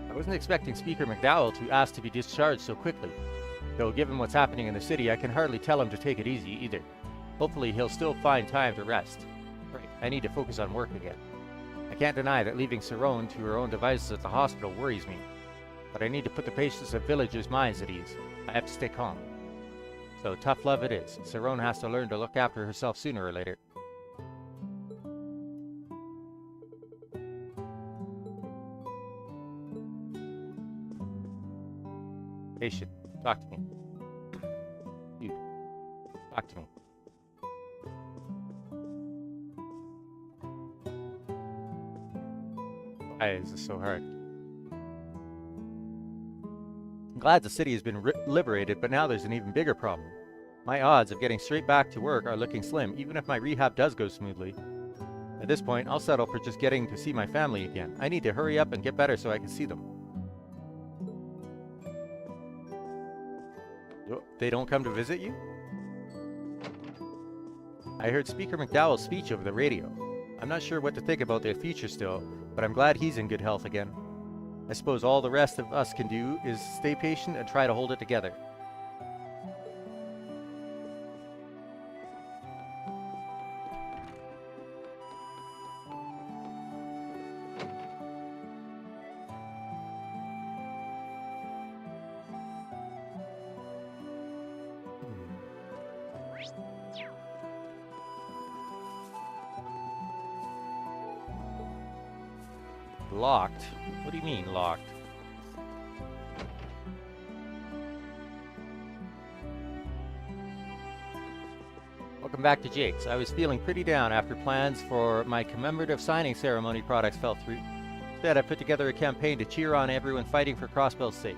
I wasn't expecting Speaker McDowell to ask to be discharged so quickly. Though given what's happening in the city, I can hardly tell him to take it easy either. Hopefully he'll still find time to rest. Right, I need to focus on work again. I can't deny that leaving Cerrone to her own devices at the hospital worries me. But I need to put the patients of villagers' minds at ease. I have to stay calm. So tough love it is. Cerrone has to learn to look after herself sooner or later. Patient, talk to me. Dude, talk to me. Why is this so hard? I'm glad the city has been liberated, but now there's an even bigger problem. My odds of getting straight back to work are looking slim, even if my rehab does go smoothly. At this point, I'll settle for just getting to see my family again. I need to hurry up and get better so I can see them. They don't come to visit you? I heard Speaker McDowell's speech over the radio. I'm not sure what to think about their future still, but I'm glad he's in good health again. I suppose all the rest of us can do is stay patient and try to hold it together. Locked? What do you mean, locked? Welcome back to Jake's. I was feeling pretty down after plans for my commemorative signing ceremony products fell through. Instead, I put together a campaign to cheer on everyone fighting for Crossbell's sake.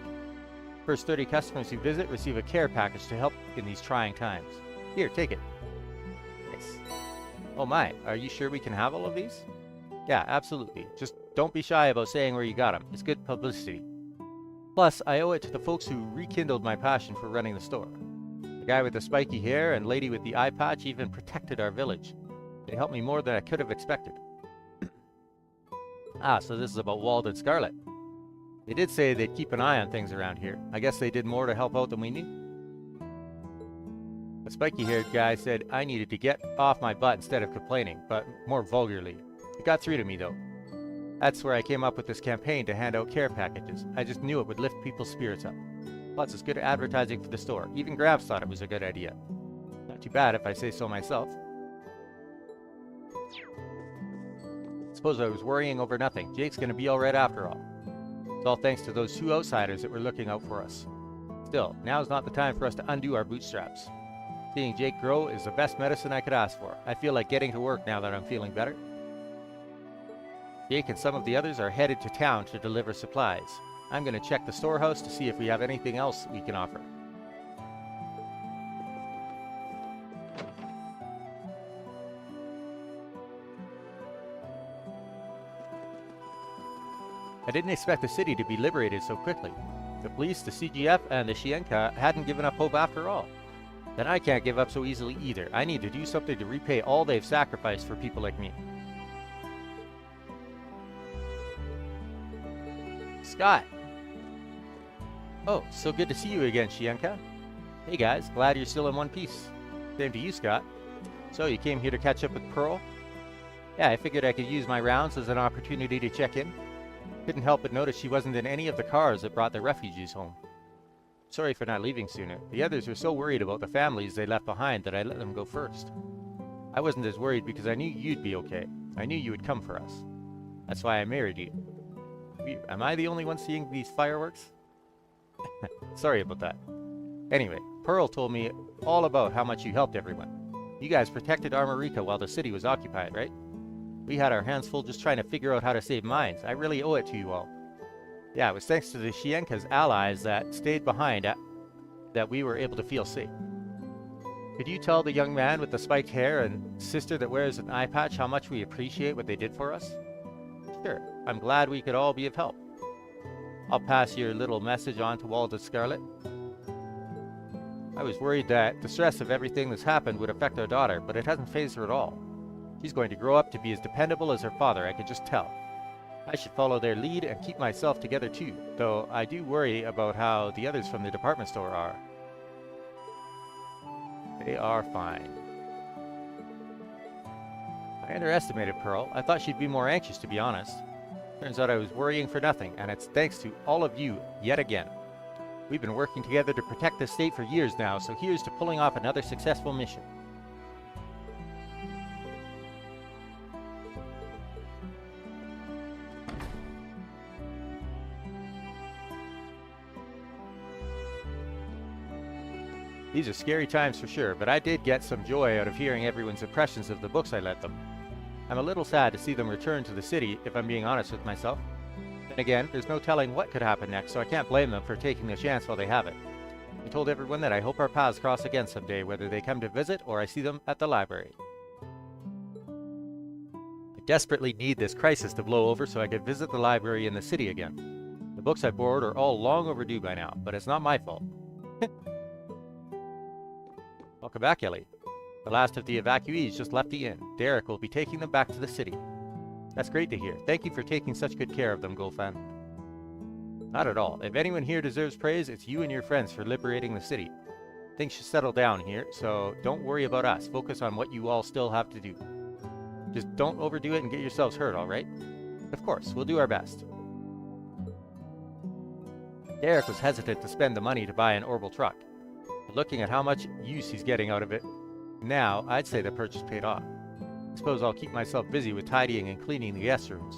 First 30 customers who visit receive a care package to help in these trying times. Here, take it. Nice. Oh my, are you sure we can have all of these? Yeah, absolutely. Just don't be shy about saying where you got them. It's good publicity. Plus, I owe it to the folks who rekindled my passion for running the store. The guy with the spiky hair and lady with the eye patch even protected our village. They helped me more than I could have expected. Ah, so this is about Walden Scarlet. They did say they'd keep an eye on things around here. I guess they did more to help out than we knew. The spiky-haired guy said I needed to get off my butt instead of complaining, but more vulgarly. It got through to me, though. That's where I came up with this campaign to hand out care packages. I just knew it would lift people's spirits up. Plus, it's good advertising for the store. Even Gramps thought it was a good idea. Not too bad if I say so myself. Suppose I was worrying over nothing. Jake's gonna be alright after all. It's all thanks to those two outsiders that were looking out for us. Still, now's not the time for us to undo our bootstraps. Seeing Jake grow is the best medicine I could ask for. I feel like getting to work now that I'm feeling better. Jake and some of the others are headed to town to deliver supplies. I'm going to check the storehouse to see if we have anything else we can offer. I didn't expect the city to be liberated so quickly. The police, the CGF, and the Shienka hadn't given up hope after all. Then I can't give up so easily either. I need to do something to repay all they've sacrificed for people like me. Scott! Oh, so good to see you again, Shienka. Hey guys, glad you're still in one piece. Same to you, Scott. So, you came here to catch up with Pearl? Yeah, I figured I could use my rounds as an opportunity to check in. Couldn't help but notice she wasn't in any of the cars that brought the refugees home. Sorry for not leaving sooner. The others were so worried about the families they left behind that I let them go first. I wasn't as worried because I knew you'd be okay. I knew you would come for us. That's why I married you. Am I the only one seeing these fireworks? Sorry about that. Anyway, Pearl told me all about how much you helped everyone. You guys protected Armorica while the city was occupied, right? We had our hands full just trying to figure out how to save mines. I really owe it to you all. Yeah, it was thanks to the Shienka's allies that stayed behind that we were able to feel safe. Could you tell the young man with the spiked hair and sister that wears an eye patch how much we appreciate what they did for us? Sure, I'm glad we could all be of help. I'll pass your little message on to Walda Scarlet. I was worried that the stress of everything that's happened would affect our daughter, but it hasn't fazed her at all. She's going to grow up to be as dependable as her father, I could just tell. I should follow their lead and keep myself together too, though I do worry about how the others from the department store are. They are fine. I underestimated Pearl. I thought she'd be more anxious, to be honest. Turns out I was worrying for nothing, and it's thanks to all of you yet again. We've been working together to protect the state for years now, so here's to pulling off another successful mission. These are scary times for sure, but I did get some joy out of hearing everyone's impressions of the books I lent them. I'm a little sad to see them return to the city, if I'm being honest with myself. Then again, there's no telling what could happen next, so I can't blame them for taking the chance while they have it. I told everyone that I hope our paths cross again someday, whether they come to visit or I see them at the library. I desperately need this crisis to blow over so I could visit the library in the city again. The books I borrowed are all long overdue by now, but it's not my fault. Welcome back, Ellie. The last of the evacuees just left the inn. Derek will be taking them back to the city. That's great to hear. Thank you for taking such good care of them, Gulfan. Not at all. If anyone here deserves praise, it's you and your friends for liberating the city. Things should settle down here, so don't worry about us. Focus on what you all still have to do. Just don't overdo it and get yourselves hurt, alright? Of course, we'll do our best. Derek was hesitant to spend the money to buy an orbital truck. But looking at how much use he's getting out of it now, I'd say the purchase paid off. I suppose I'll keep myself busy with tidying and cleaning the guest rooms.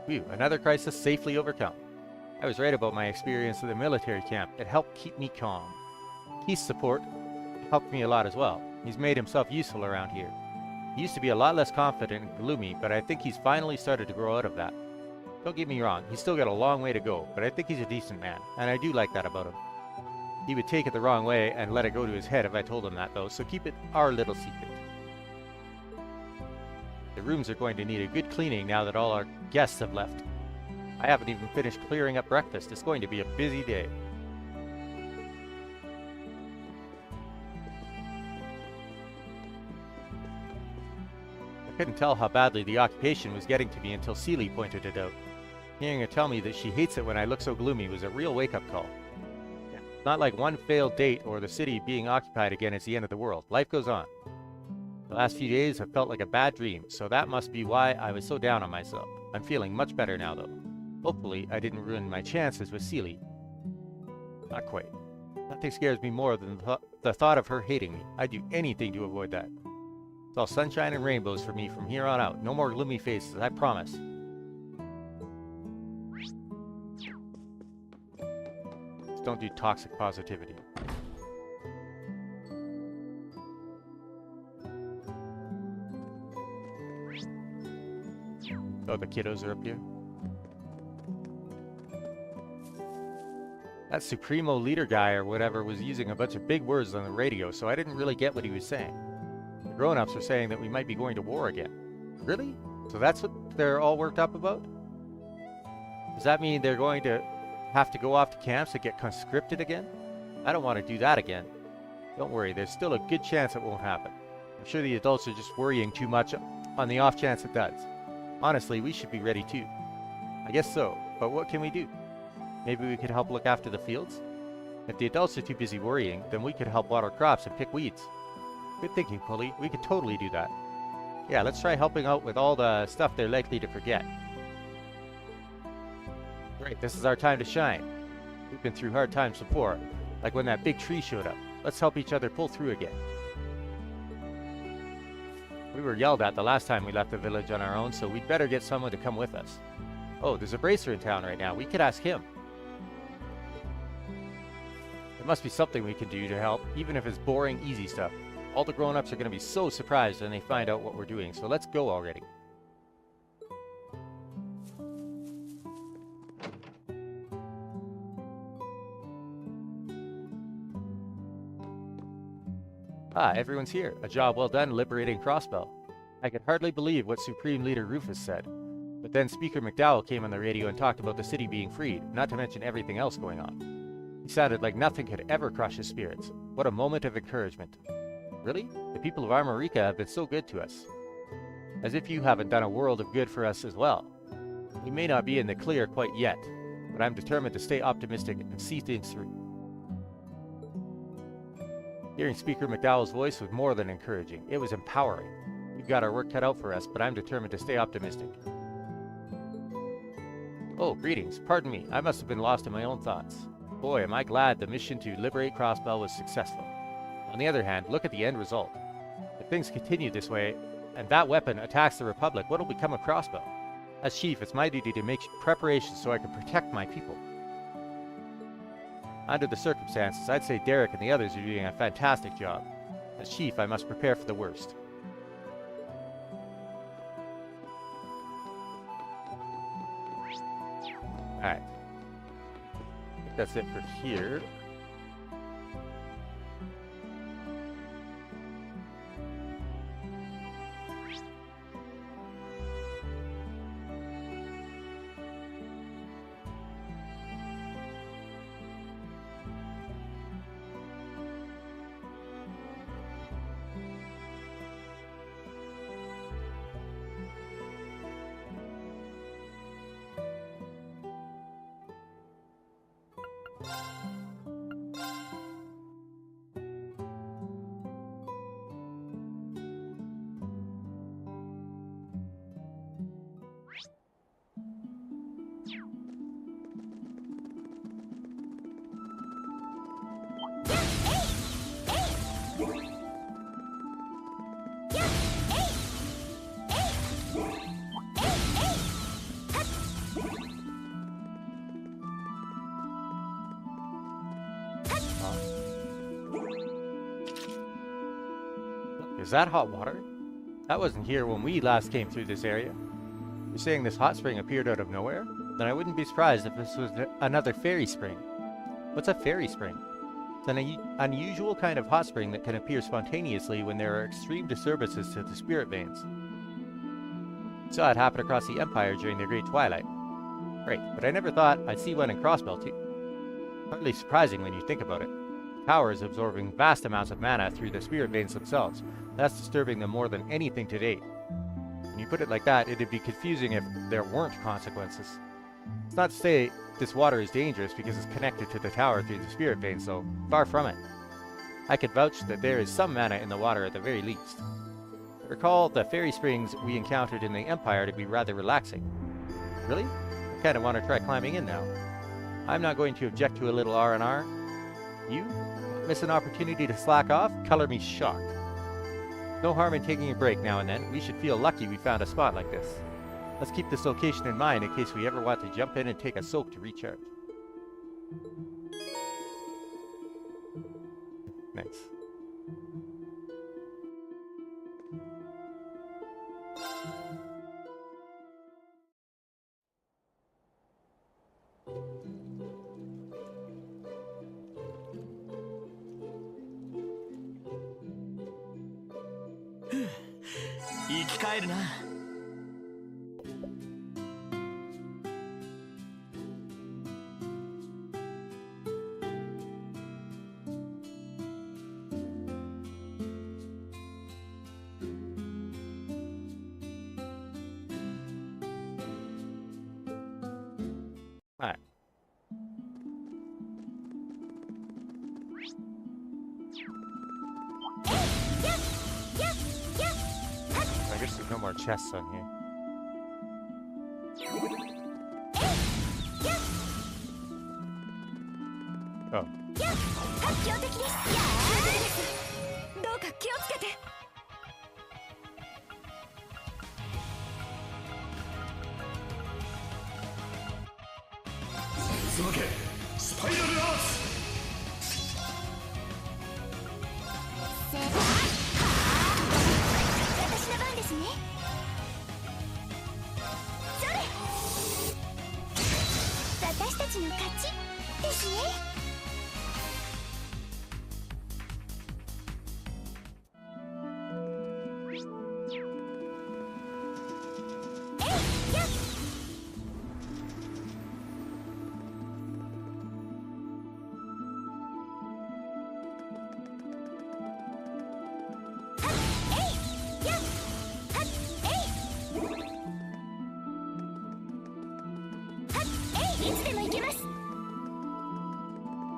Phew, another crisis safely overcome. I was right about my experience at the military camp. It helped keep me calm. Keith's support helped me a lot as well. He's made himself useful around here. He used to be a lot less confident and gloomy, but I think he's finally started to grow out of that. Don't get me wrong, he's still got a long way to go, but I think he's a decent man, and I do like that about him. He would take it the wrong way and let it go to his head if I told him that, though, so keep it our little secret. The rooms are going to need a good cleaning now that all our guests have left. I haven't even finished clearing up breakfast. It's going to be a busy day. I couldn't tell how badly the occupation was getting to me until Seely pointed it out. Hearing her tell me that she hates it when I look so gloomy was a real wake-up call. It's not like one failed date or the city being occupied again is the end of the world. Life goes on. The last few days have felt like a bad dream, so that must be why I was so down on myself. I'm feeling much better now, though. Hopefully, I didn't ruin my chances with Seely. Not quite. Nothing scares me more than the thought of her hating me. I'd do anything to avoid that. It's all sunshine and rainbows for me from here on out. No more gloomy faces, I promise. Just don't do toxic positivity. Oh, the kiddos are up here. That Supremo leader guy or whatever was using a bunch of big words on the radio, so I didn't really get what he was saying. The grown-ups were saying that we might be going to war again. Really? So that's what they're all worked up about? Does that mean they're going to have to go off to camps and get conscripted again? I don't want to do that again. Don't worry, there's still a good chance it won't happen. I'm sure the adults are just worrying too much on the off chance it does. Honestly, we should be ready too. I guess so, but what can we do? Maybe we could help look after the fields? If the adults are too busy worrying, then we could help water crops and pick weeds. Good thinking, Pulley. We could totally do that. Yeah, let's try helping out with all the stuff they're likely to forget. Great, this is our time to shine. We've been through hard times before, like when that big tree showed up. Let's help each other pull through again. We were yelled at the last time we left the village on our own, so we'd better get someone to come with us. Oh, there's a bracer in town right now. We could ask him. There must be something we can do to help, even if it's boring, easy stuff. All the grown-ups are going to be so surprised when they find out what we're doing, so let's go already. Ah, everyone's here. A job well done liberating Crossbell. I could hardly believe what Supreme Leader Rufus said. But then Speaker McDowell came on the radio and talked about the city being freed, not to mention everything else going on. He sounded like nothing could ever crush his spirits. What a moment of encouragement. Really? The people of Armorica have been so good to us. As if you haven't done a world of good for us as well. We may not be in the clear quite yet, but I'm determined to stay optimistic and see things through. Hearing Speaker McDowell's voice was more than encouraging. It was empowering. We've got our work cut out for us, but I'm determined to stay optimistic. Oh, greetings. Pardon me. I must have been lost in my own thoughts. Boy, am I glad the mission to liberate Crossbell was successful. On the other hand, look at the end result. If things continue this way, and that weapon attacks the Republic, what will become of Crossbell? As Chief, it's my duty to make preparations so I can protect my people. Under the circumstances, I'd say Derek and the others are doing a fantastic job. As Chief, I must prepare for the worst. Alright. I think that's it for here. Is that hot water? That wasn't here when we last came through this area. You're saying this hot spring appeared out of nowhere? Then I wouldn't be surprised if this was another fairy spring. What's a fairy spring? It's an unusual kind of hot spring that can appear spontaneously when there are extreme disturbances to the spirit veins. We saw it happen across the Empire during the Great Twilight. Right, but I never thought I'd see one in Crossbell too. Hardly surprising when you think about it. The tower is absorbing vast amounts of mana through the spirit veins themselves. That's disturbing them more than anything to date. When you put it like that, it'd be confusing if there weren't consequences. It's not to say this water is dangerous because it's connected to the tower through the spirit vein, so far from it. I could vouch that there is some mana in the water at the very least. I recall the fairy springs we encountered in the Empire to be rather relaxing. Really? I kinda want to try climbing in now. I'm not going to object to a little R&R. You? Miss an opportunity to slack off? Color me shocked. No harm in taking a break now and then. We should feel lucky we found a spot like this. Let's keep this location in mind in case we ever want to jump in and take a soak to recharge. Nice. Huh. 生き返るな。Alright. I guess there's no more chests on here. Oh. 強敵です。どうか気をつけて。渦巻けスパイラルアーツ。私の番ですね。それ。私たちの勝ちですね。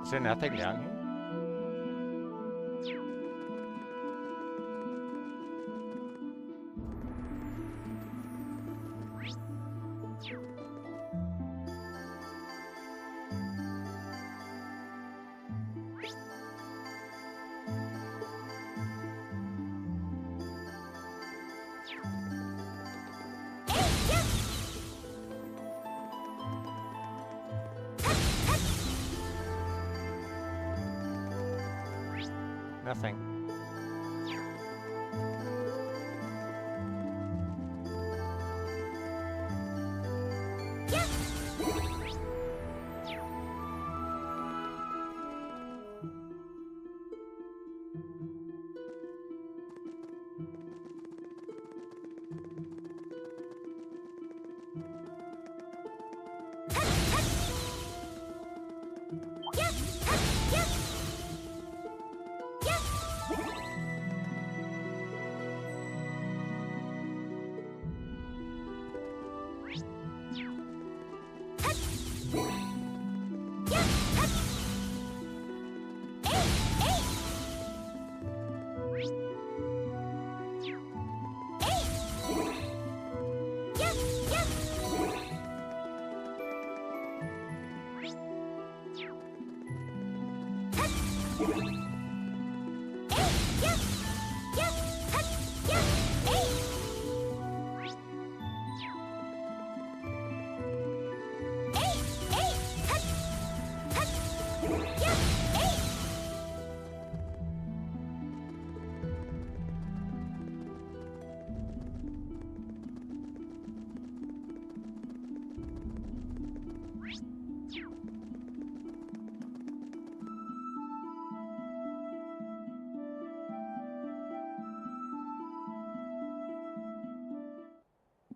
Is there nothing down here? Nothing.「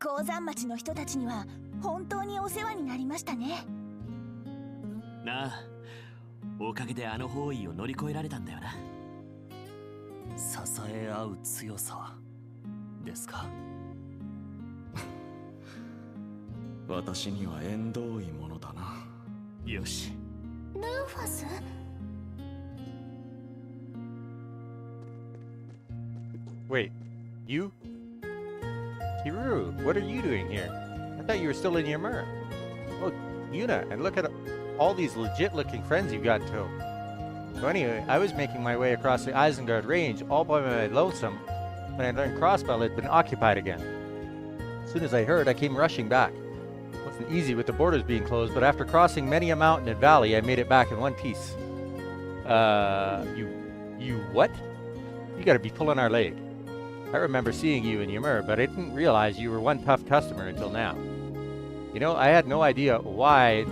鉱山町の人たちには本当にお世話になりましたね。なあ、おかげであの包囲を乗り越えられたんだよな。支え合う強さですか。私には縁遠いものだな。よし。ルーファス Wait, you? Kiru, what are you doing here? I thought you were still in Ymir. Oh, Yuna, and look at all these legit-looking friends you got too. So anyway, I was making my way across the Isengard range all by my lonesome when I learned Crossbell had been occupied again. As soon as I heard, I came rushing back. It wasn't easy with the borders being closed, but after crossing many a mountain and valley, I made it back in one piece. You what? You gotta be pulling our leg. I remember seeing you in Ymir, but I didn't realize you were one tough customer until now. You know, I had no idea why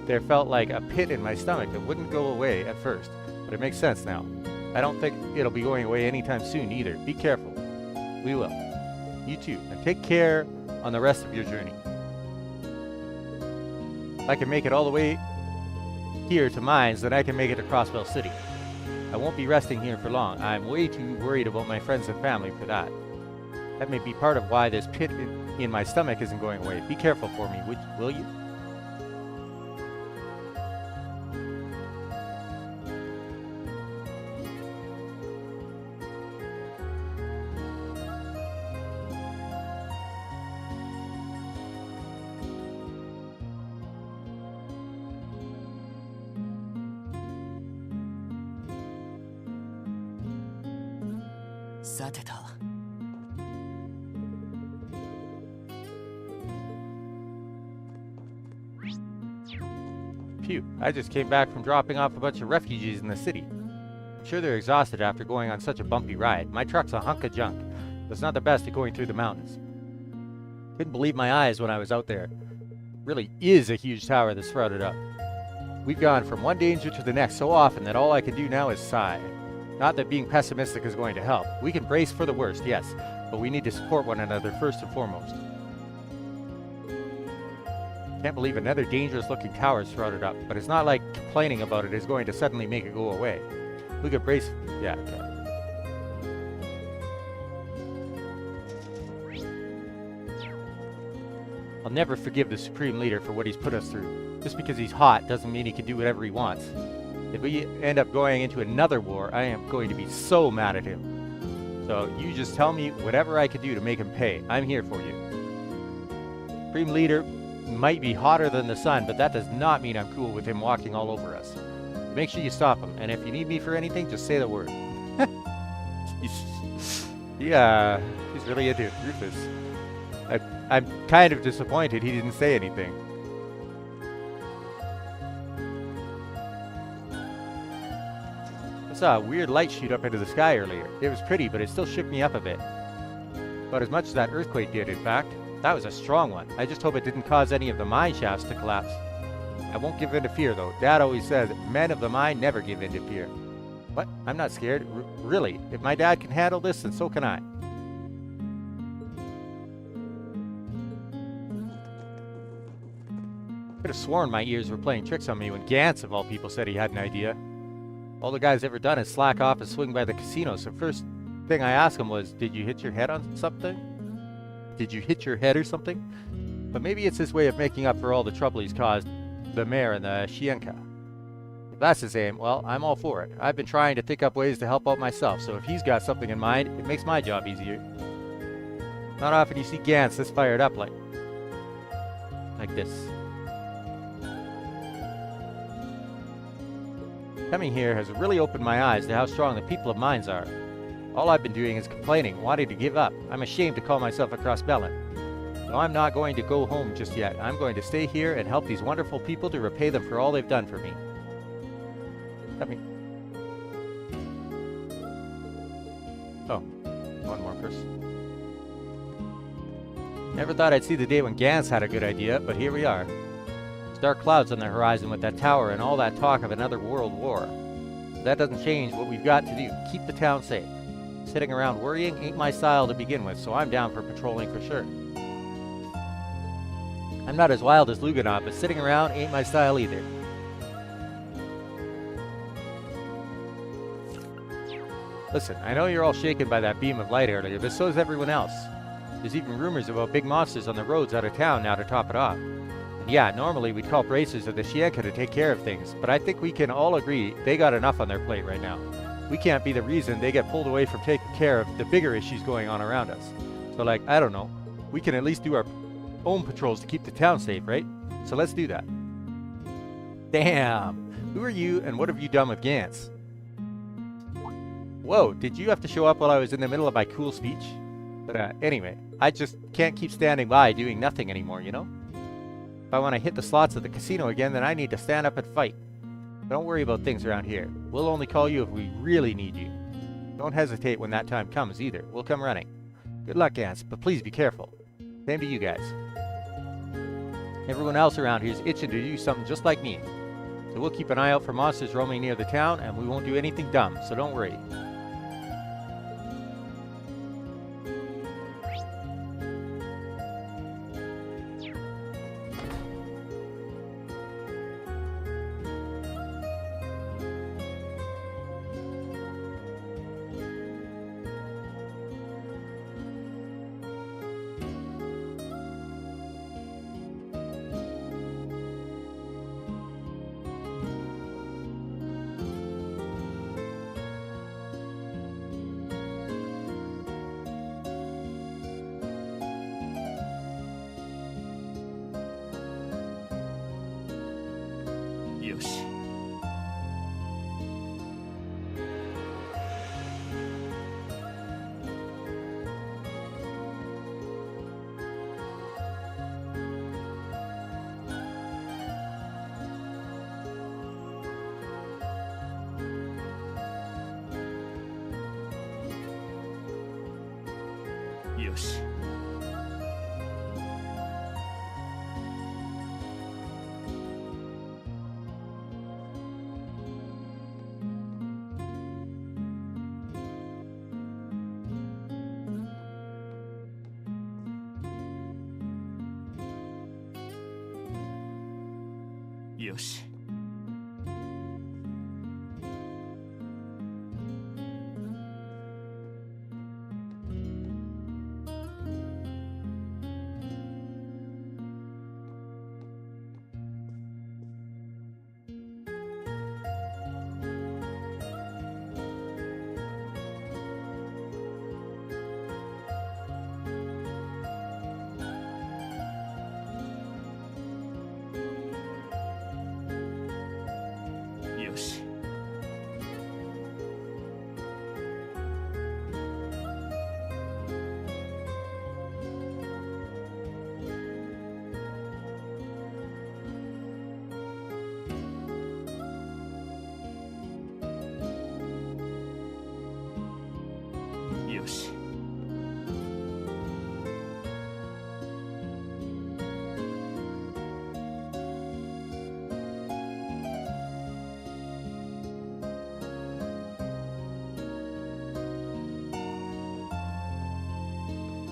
there felt like a pit in my stomach that wouldn't go away at first, but it makes sense now. I don't think it'll be going away anytime soon either. Be careful. We will. You too, and take care on the rest of your journey. If I can make it all the way here to Mines, then I can make it to Crossbell City. I won't be resting here for long. I'm way too worried about my friends and family for that. That may be part of why this pit in my stomach isn't going away. Be careful for me, will you? Phew, I just came back from dropping off a bunch of refugees in the city. I'm sure they're exhausted after going on such a bumpy ride. My truck's a hunk of junk. It's not the best at going through the mountains. Couldn't believe my eyes when I was out there. It really is a huge tower that sprouted up. We've gone from one danger to the next so often that all I can do now is sigh. Not that being pessimistic is going to help. We can brace for the worst, yes, but we need to support one another first and foremost. Can't believe another dangerous-looking tower sprouted up, but it's not like complaining about it is going to suddenly make it go away. We could brace... Yeah, okay. I'll never forgive the Supreme Leader for what he's put us through. Just because he's hot doesn't mean he can do whatever he wants. If we end up going into another war, I am going to be so mad at him. So you just tell me whatever I can do to make him pay. I'm here for you. Supreme Leader might be hotter than the sun, but that does not mean I'm cool with him walking all over us. Make sure you stop him, and if you need me for anything, just say the word. Yeah, he's really into Rufus. I'm kind of disappointed he didn't say anything. I saw a weird light shoot up into the sky earlier. It was pretty, but it still shook me up a bit. About as much as that earthquake did, in fact. That was a strong one. I just hope it didn't cause any of the mine shafts to collapse. I won't give in to fear, though. Dad always says, men of the mine never give in to fear. What? I'm not scared. Really. If my dad can handle this, then so can I. Could have sworn my ears were playing tricks on me when Gantz, of all people, said he had an idea. All the guy's ever done is slack off and swing by the casino, so first thing I asked him was, did you hit your head on something? Did you hit your head or something? But maybe it's his way of making up for all the trouble he's caused the mayor and the Shienka. If that's his aim, well, I'm all for it. I've been trying to think up ways to help out myself, so if he's got something in mind, it makes my job easier. Not often you see Gantz this fired up like this. Coming here has really opened my eyes to how strong the people of Mines are. All I've been doing is complaining, wanting to give up. I'm ashamed to call myself a Crossbellan. No, I'm not going to go home just yet. I'm going to stay here and help these wonderful people to repay them for all they've done for me. Oh, one more person. Never thought I'd see the day when Gantz had a good idea, but here we are. There's dark clouds on the horizon with that tower and all that talk of another world war. But that doesn't change what we've got to do. Keep the town safe. Sitting around worrying ain't my style to begin with, so I'm down for patrolling for sure. I'm not as wild as Luganov, but sitting around ain't my style either. Listen, I know you're all shaken by that beam of light earlier, but so is everyone else. There's even rumors about big monsters on the roads out of town now to top it off. And yeah, normally we'd call Bracers or the Shienka to take care of things, but I think we can all agree they got enough on their plate right now. We can't be the reason they get pulled away from taking care of the bigger issues going on around us. So like, I don't know, we can at least do our own patrols to keep the town safe, right? So let's do that. Damn! Who are you and what have you done with Gantz? Whoa, did you have to show up while I was in the middle of my cool speech? But anyway, I just can't keep standing by doing nothing anymore, you know? If I want to hit the slots at the casino again, then I need to stand up and fight. Don't worry about things around here. We'll only call you if we really need you. Don't hesitate when that time comes either. We'll come running. Good luck, Gantz, but please be careful. Same to you guys. Everyone else around here is itching to do something just like me. So we'll keep an eye out for monsters roaming near the town, and we won't do anything dumb, so don't worry. Yoshi. Yoshi. Yoshi. Yoshi.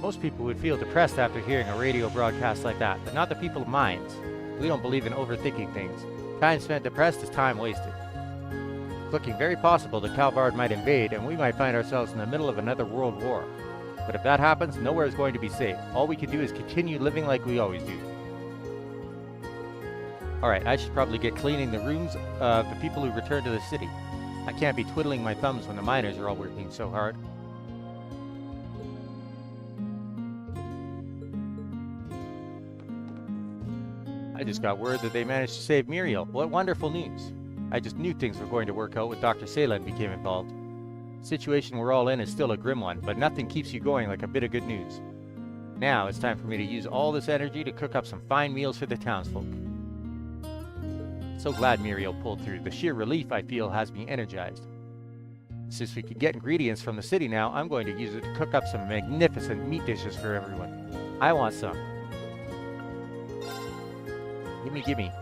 Most people would feel depressed after hearing a radio broadcast like that, but not the people of Mines. We don't believe in overthinking things. Time spent depressed is time wasted. It's looking very possible that Calvard might invade, and we might find ourselves in the middle of another world war. But if that happens, nowhere is going to be safe. All we can do is continue living like we always do. Alright, I should probably get cleaning the rooms of the people who return to the city. I can't be twiddling my thumbs when the miners are all working so hard. I just got word that they managed to save Muriel. What wonderful news. I just knew things were going to work out when Dr. Salen became involved. The situation we're all in is still a grim one, but nothing keeps you going like a bit of good news. Now it's time for me to use all this energy to cook up some fine meals for the townsfolk. So glad Muriel pulled through. The sheer relief I feel has me energized. Since we can get ingredients from the city now, I'm going to use it to cook up some magnificent meat dishes for everyone. I want some. Gimme, gimme.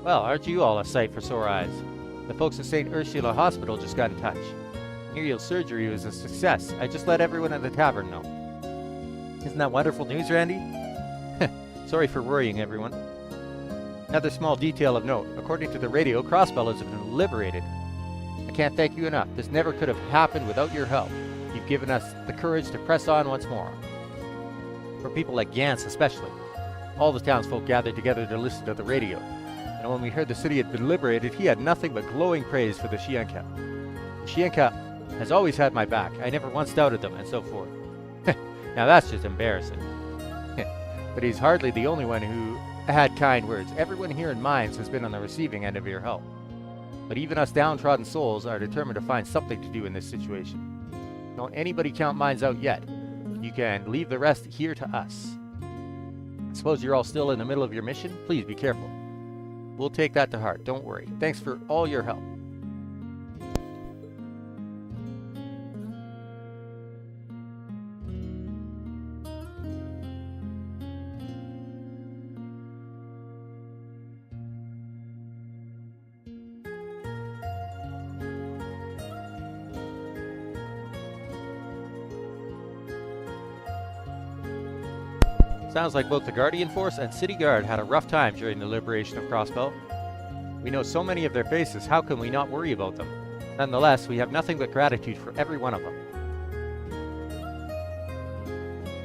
Well, aren't you all a sight for sore eyes? The folks at St. Ursula Hospital just got in touch. Muriel's surgery was a success. I just let everyone at the tavern know. Isn't that wonderful news, Randy? Sorry for worrying everyone. Another small detail of note. According to the radio, Crossbell has been liberated. I can't thank you enough. This never could have happened without your help. You've given us the courage to press on once more. For people like Gans especially. All the townsfolk gathered together to listen to the radio. And when we heard the city had been liberated, he had nothing but glowing praise for the Shienka. The Shienka has always had my back. I never once doubted them, and so forth. Now that's just embarrassing. But he's hardly the only one who had kind words. Everyone here in Mines has been on the receiving end of your help. But even us downtrodden souls are determined to find something to do in this situation. Don't anybody count Mines out yet. You can leave the rest here to us. I suppose you're all still in the middle of your mission? Please be careful. We'll take that to heart, don't worry. Thanks for all your help. Sounds like both the Guardian Force and City Guard had a rough time during the liberation of Crossbell. We know so many of their faces, how can we not worry about them? Nonetheless, we have nothing but gratitude for every one of them.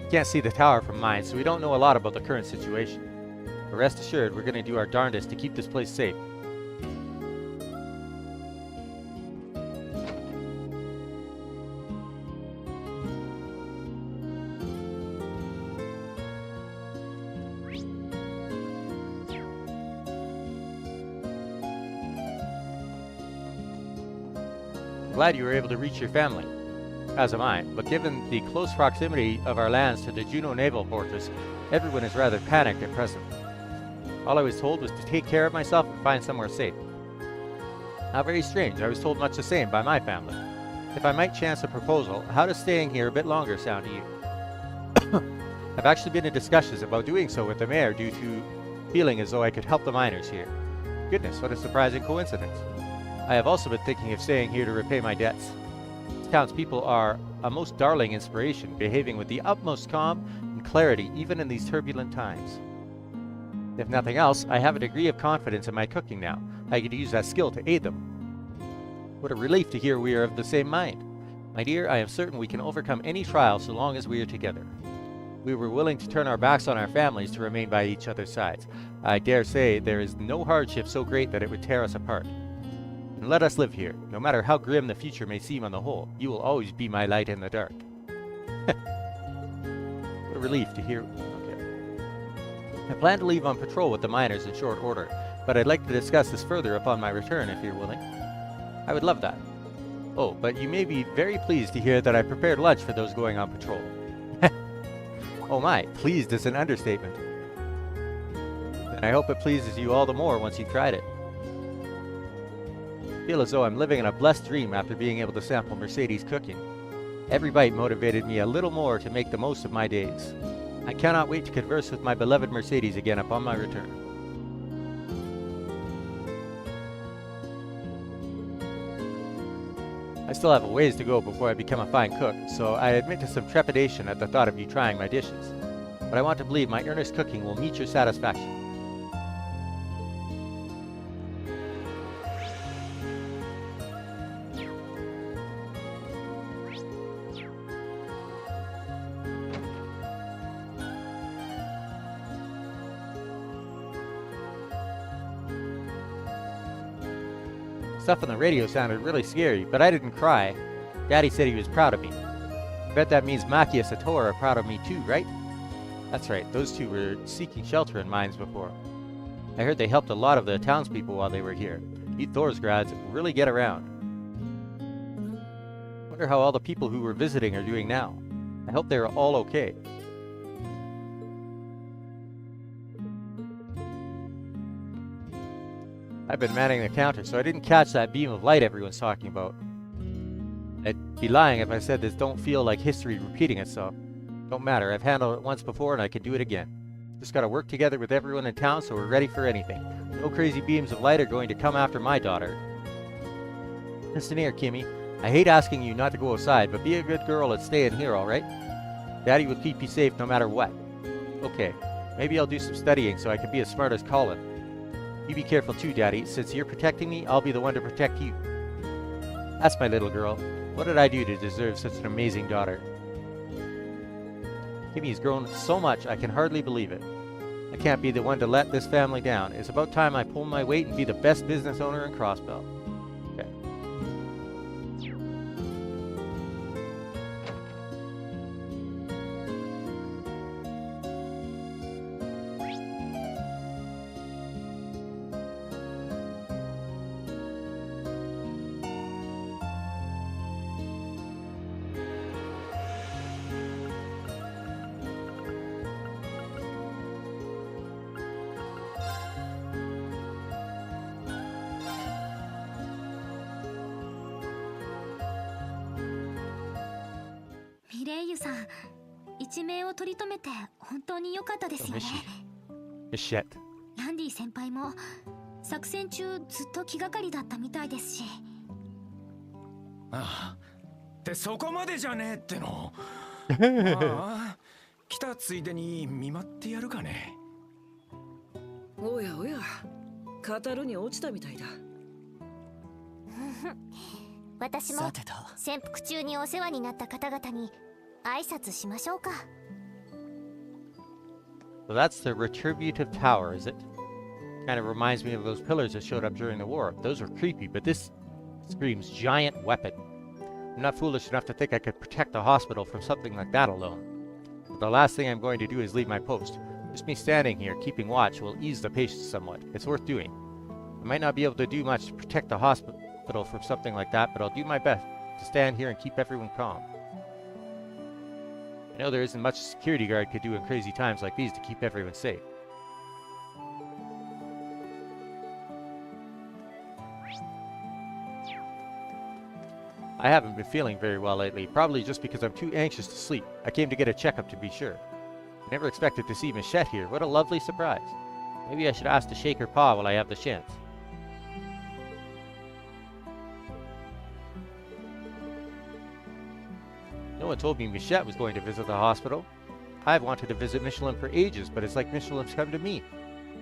We can't see the tower from mine, so we don't know a lot about the current situation. But rest assured, we're going to do our darndest to keep this place safe. Glad you were able to reach your family, as am I, but given the close proximity of our lands to the Juno Naval Fortress, everyone is rather panicked at present. All I was told was to take care of myself and find somewhere safe. How very strange, I was told much the same by my family. If I might chance a proposal, how does staying here a bit longer sound to you? I've actually been in discussions about doing so with the mayor due to feeling as though I could help the miners here. Goodness, what a surprising coincidence. I have also been thinking of staying here to repay my debts. This town's people are a most darling inspiration, behaving with the utmost calm and clarity even in these turbulent times. If nothing else, I have a degree of confidence in my cooking now. I could use that skill to aid them. What a relief to hear we are of the same mind. My dear, I am certain we can overcome any trial so long as we are together. We were willing to turn our backs on our families to remain by each other's sides. I dare say there is no hardship so great that it would tear us apart. And let us live here. No matter how grim the future may seem on the whole, you will always be my light in the dark. What a relief to hear. Okay. I plan to leave on patrol with the miners in short order, but I'd like to discuss this further upon my return if you're willing. I would love that. Oh, but you may be very pleased to hear that I prepared lunch for those going on patrol. Oh my, pleased is an understatement. And I hope it pleases you all the more once you've tried it. I feel as though I'm living in a blessed dream after being able to sample Mercedes' cooking. Every bite motivated me a little more to make the most of my days. I cannot wait to converse with my beloved Mercedes again upon my return. I still have a ways to go before I become a fine cook, so I admit to some trepidation at the thought of you trying my dishes. But I want to believe my earnest cooking will meet your satisfaction. Stuff on the radio sounded really scary, but I didn't cry. Daddy said he was proud of me. I bet that means Maki and Sator are proud of me too, right? That's right, those two were seeking shelter in mines before. I heard they helped a lot of the townspeople while they were here. You Thorsgrads really get around. Wonder how all the people who were visiting are doing now. I hope they're all okay. I've been manning the counter, so I didn't catch that beam of light everyone's talking about. I'd be lying if I said this don't feel like history repeating itself. Don't matter, I've handled it once before and I can do it again. Just gotta work together with everyone in town so we're ready for anything. No crazy beams of light are going to come after my daughter. Listen here, Kimmy. I hate asking you not to go outside, but be a good girl and stay in here, alright? Daddy will keep you safe no matter what. Okay, maybe I'll do some studying so I can be as smart as Colin. You be careful too, Daddy. Since you're protecting me, I'll be the one to protect you. That's my little girl. What did I do to deserve such an amazing daughter? Kimmy's grown so much I can hardly believe it. I can't be the one to let this family down. It's about time I pull my weight and be the best business owner in Crossbell. Okay.ミレイユさん、一命を取り留めて本当に良かったですよね。Michette. ランディ先輩も作戦中ずっと気がかりだったみたいですし。ああ、ってそこまでじゃねえっての。ああ、来たついでに見舞ってやるかね。おやおや、語るに落ちたみたいだ。私もさてと、潜伏中にお世話になった方々に挨拶しましょうか。So that's the retributive tower, is it? Kind of reminds me of those pillars that showed up during the war. Those were creepy, but this screams giant weapon. I'm not foolish enough to think I could protect the hospital from something like that alone. But the last thing I'm going to do is leave my post. Just me standing here, keeping watch, will ease the patients somewhat. It's worth doing. I might not be able to do much to protect the hospital from something like that, but I'll do my best to stand here and keep everyone calm. I know there isn't much a security guard could do in crazy times like these to keep everyone safe. I haven't been feeling very well lately, probably just because I'm too anxious to sleep. I came to get a checkup to be sure. I never expected to see Michette here. What a lovely surprise. Maybe I should ask to shake her paw while I have the chance. No one told me Michette was going to visit the hospital. I've wanted to visit Michelin for ages, but it's like Michelin's come to me.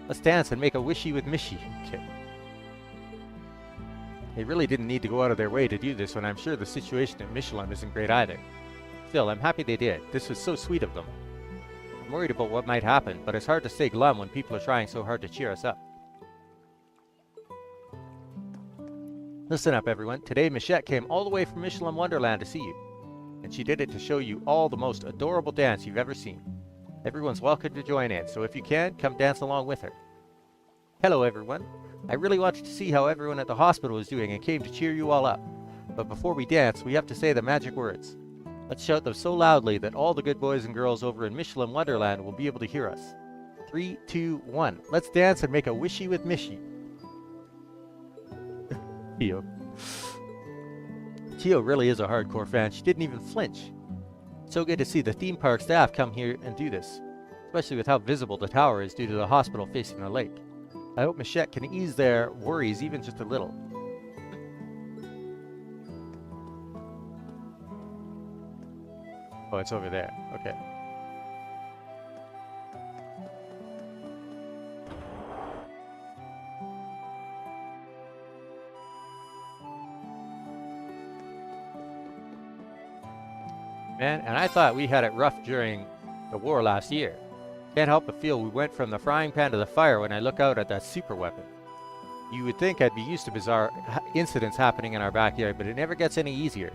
Let's dance and make a wishy with Michi. Okay. They really didn't need to go out of their way to do this when I'm sure the situation at Michelin isn't great either. Still, I'm happy they did. This was so sweet of them. I'm worried about what might happen, but it's hard to stay glum when people are trying so hard to cheer us up. Listen up, everyone. Today, Michette came all the way from Michelin Wonderland to see you. And she did it to show you all the most adorable dance you've ever seen. Everyone's welcome to join in, so if you can, come dance along with her. Hello, everyone. I really wanted to see how everyone at the hospital is doing and came to cheer you all up. But before we dance, we have to say the magic words. Let's shout them so loudly that all the good boys and girls over in Michelin Wonderland will be able to hear us. 3, 2, 1. Let's dance and make a wishy with Michi. Tio really is a hardcore fan. She didn't even flinch. So good to see the theme park staff come here and do this, especially with how visible the tower is due to the hospital facing the lake. I hope Michette can ease their worries even just a little. Oh, it's over there. Okay. Man, and I thought we had it rough during the war last year. Can't help but feel we went from the frying pan to the fire when I look out at that super weapon. You would think I'd be used to bizarre incidents happening in our backyard, but it never gets any easier.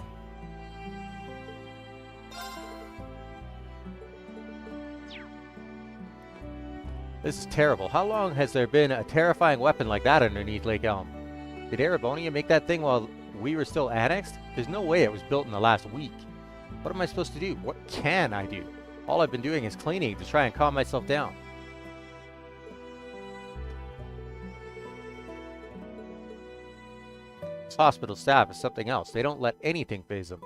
This is terrible. How long has there been a terrifying weapon like that underneath Lake Elm? Did Erebonia make that thing while we were still annexed? There's no way it was built in the last week. What am I supposed to do? What can I do? All I've been doing is cleaning to try and calm myself down. This hospital staff is something else. They don't let anything faze them.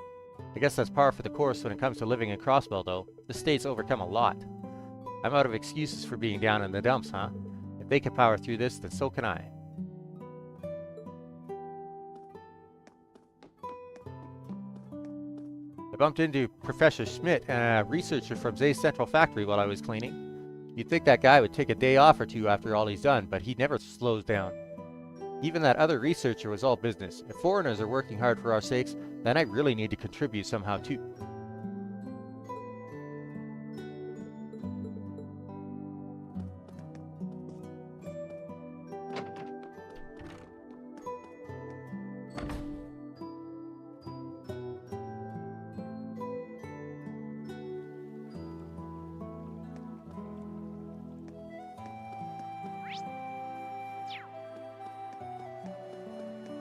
I guess that's par for the course when it comes to living in Crossbell, though. This state's overcome a lot. I'm out of excuses for being down in the dumps, huh? It they can power through this, then so can I. I bumped into Professor Schmidt and a researcher from Zay's Central Factory while I was cleaning. You'd think that guy would take a day off or two after all he's done, but he never slows down. Even that other researcher was all business. If foreigners are working hard for our sakes, then I really need to contribute somehow too.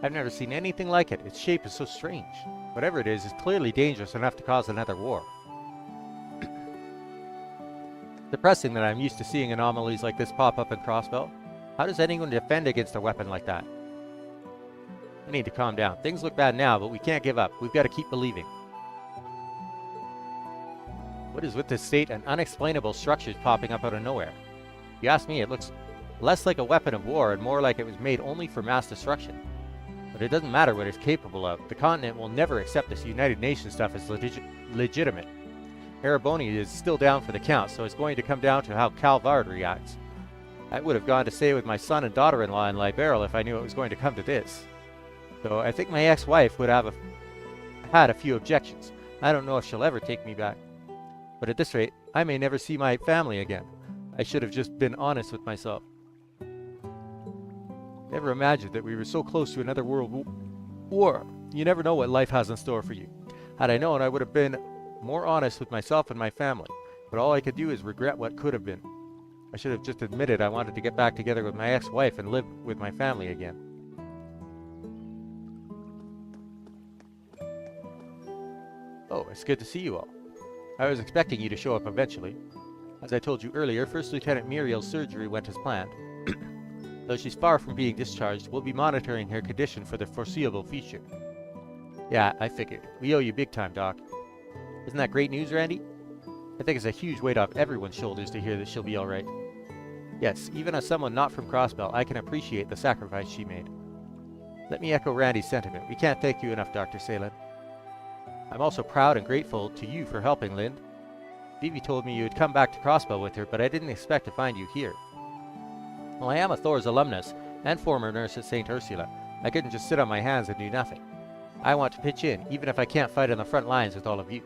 I've never seen anything like it. Its shape is so strange. Whatever it is clearly dangerous enough to cause another war. Depressing that I'm used to seeing anomalies like this pop up in Crossbell. How does anyone defend against a weapon like that? I need to calm down. Things look bad now, but we can't give up. We've got to keep believing. What is with this state and unexplainable structures popping up out of nowhere? If you ask me, it looks less like a weapon of war and more like it was made only for mass destruction. But it doesn't matter what it's capable of. The continent will never accept this United Nations stuff as legitimate. Ereboni is still down for the count, so it's going to come down to how Calvard reacts. I would have gone to stay with my son and daughter-in-law in Liberal if I knew it was going to come to this. Though I think my ex-wife would have had a few objections. I don't know if she'll ever take me back. But at this rate, I may never see my family again. I should have just been honest with myself. Never imagined that we were so close to another world war. You never know what life has in store for you. Had I known, I would have been more honest with myself and my family. But all I could do is regret what could have been. I should have just admitted I wanted to get back together with my ex-wife and live with my family again. Oh, it's good to see you all. I was expecting you to show up eventually. As I told you earlier, First Lieutenant Muriel's surgery went as planned. Though she's far from being discharged, we'll be monitoring her condition for the foreseeable future. Yeah, I figured. We owe you big time, Doc. Isn't that great news, Randy? I think it's a huge weight off everyone's shoulders to hear that she'll be alright. Yes, even as someone not from Crossbell, I can appreciate the sacrifice she made. Let me echo Randy's sentiment. We can't thank you enough, Dr. Salen. I'm also proud and grateful to you for helping, Lind. Vivi told me you had come back to Crossbell with her, but I didn't expect to find you here. Well, I am a Thor's alumnus and former nurse at St. Ursula. I couldn't just sit on my hands and do nothing. I want to pitch in, even if I can't fight on the front lines with all of you.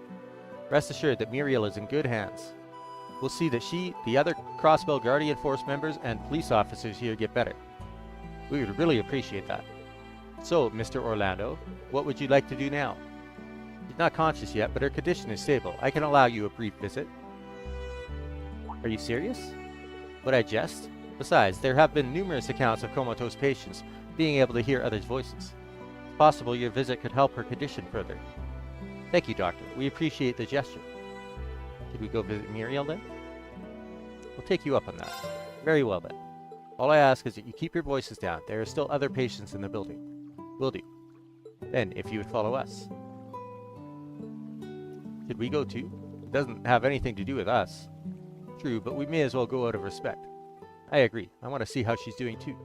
Rest assured that Muriel is in good hands. We'll see that she, the other Crossbell Guardian Force members, and police officers here get better. We would really appreciate that. So, Mr. Orlando, what would you like to do now? She's not conscious yet, but her condition is stable. I can allow you a brief visit. Are you serious? Would I jest? Besides, there have been numerous accounts of comatose patients being able to hear others' voices. It's possible your visit could help her condition further. Thank you, Doctor. We appreciate the gesture. Should we go visit Muriel then? We'll take you up on that. Very well then. All I ask is that you keep your voices down. There are still other patients in the building. Will do. Then, if you would follow us. Should we go too? It doesn't have anything to do with us. True, but we may as well go out of respect. I agree. I want to see how she's doing too.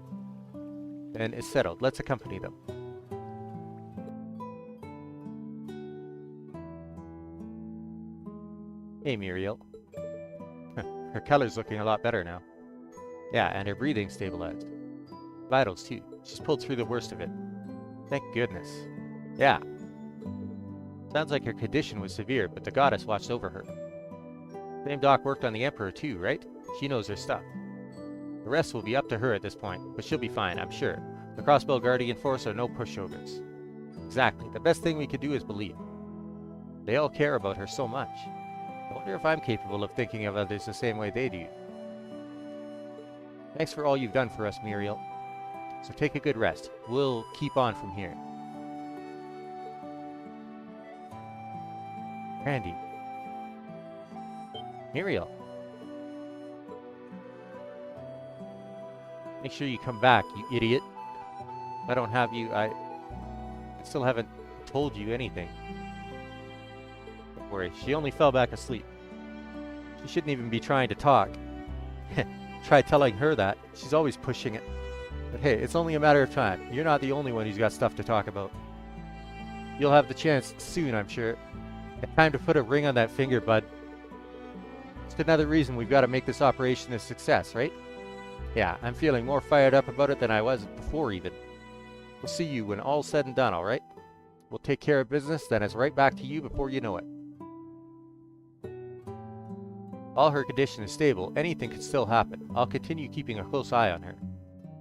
Then it's settled. Let's accompany them. Hey, Muriel. Her color's looking a lot better now. Yeah, and her breathing stabilized. Vitals too. She's pulled through the worst of it. Thank goodness. Yeah. Sounds like her condition was severe, but the goddess watched over her. Same doc worked on the Emperor too, right? She knows her stuff. The rest will be up to her at this point, but she'll be fine, I'm sure. The Crossbell Guardian Force are no pushovers. Exactly. The best thing we could do is believe. They all care about her so much. I wonder if I'm capable of thinking of others the same way they do. Thanks for all you've done for us, Muriel. So take a good rest. We'll keep on from here. Randy. Muriel. Make sure you come back, you idiot. If I don't have you, I still haven't told you anything. Don't worry, she only fell back asleep. She shouldn't even be trying to talk. try telling her that. She's always pushing it. But hey, it's only a matter of time. You're not the only one who's got stuff to talk about. You'll have the chance soon, I'm sure. It's time to put a ring on that finger, bud. Just another reason we've got to make this operation a success, right? Yeah, I'm feeling more fired up about it than I was before even. We'll see you when all's said and done, alright? We'll take care of business, then it's right back to you before you know it. While her condition is stable, anything could still happen. I'll continue keeping a close eye on her.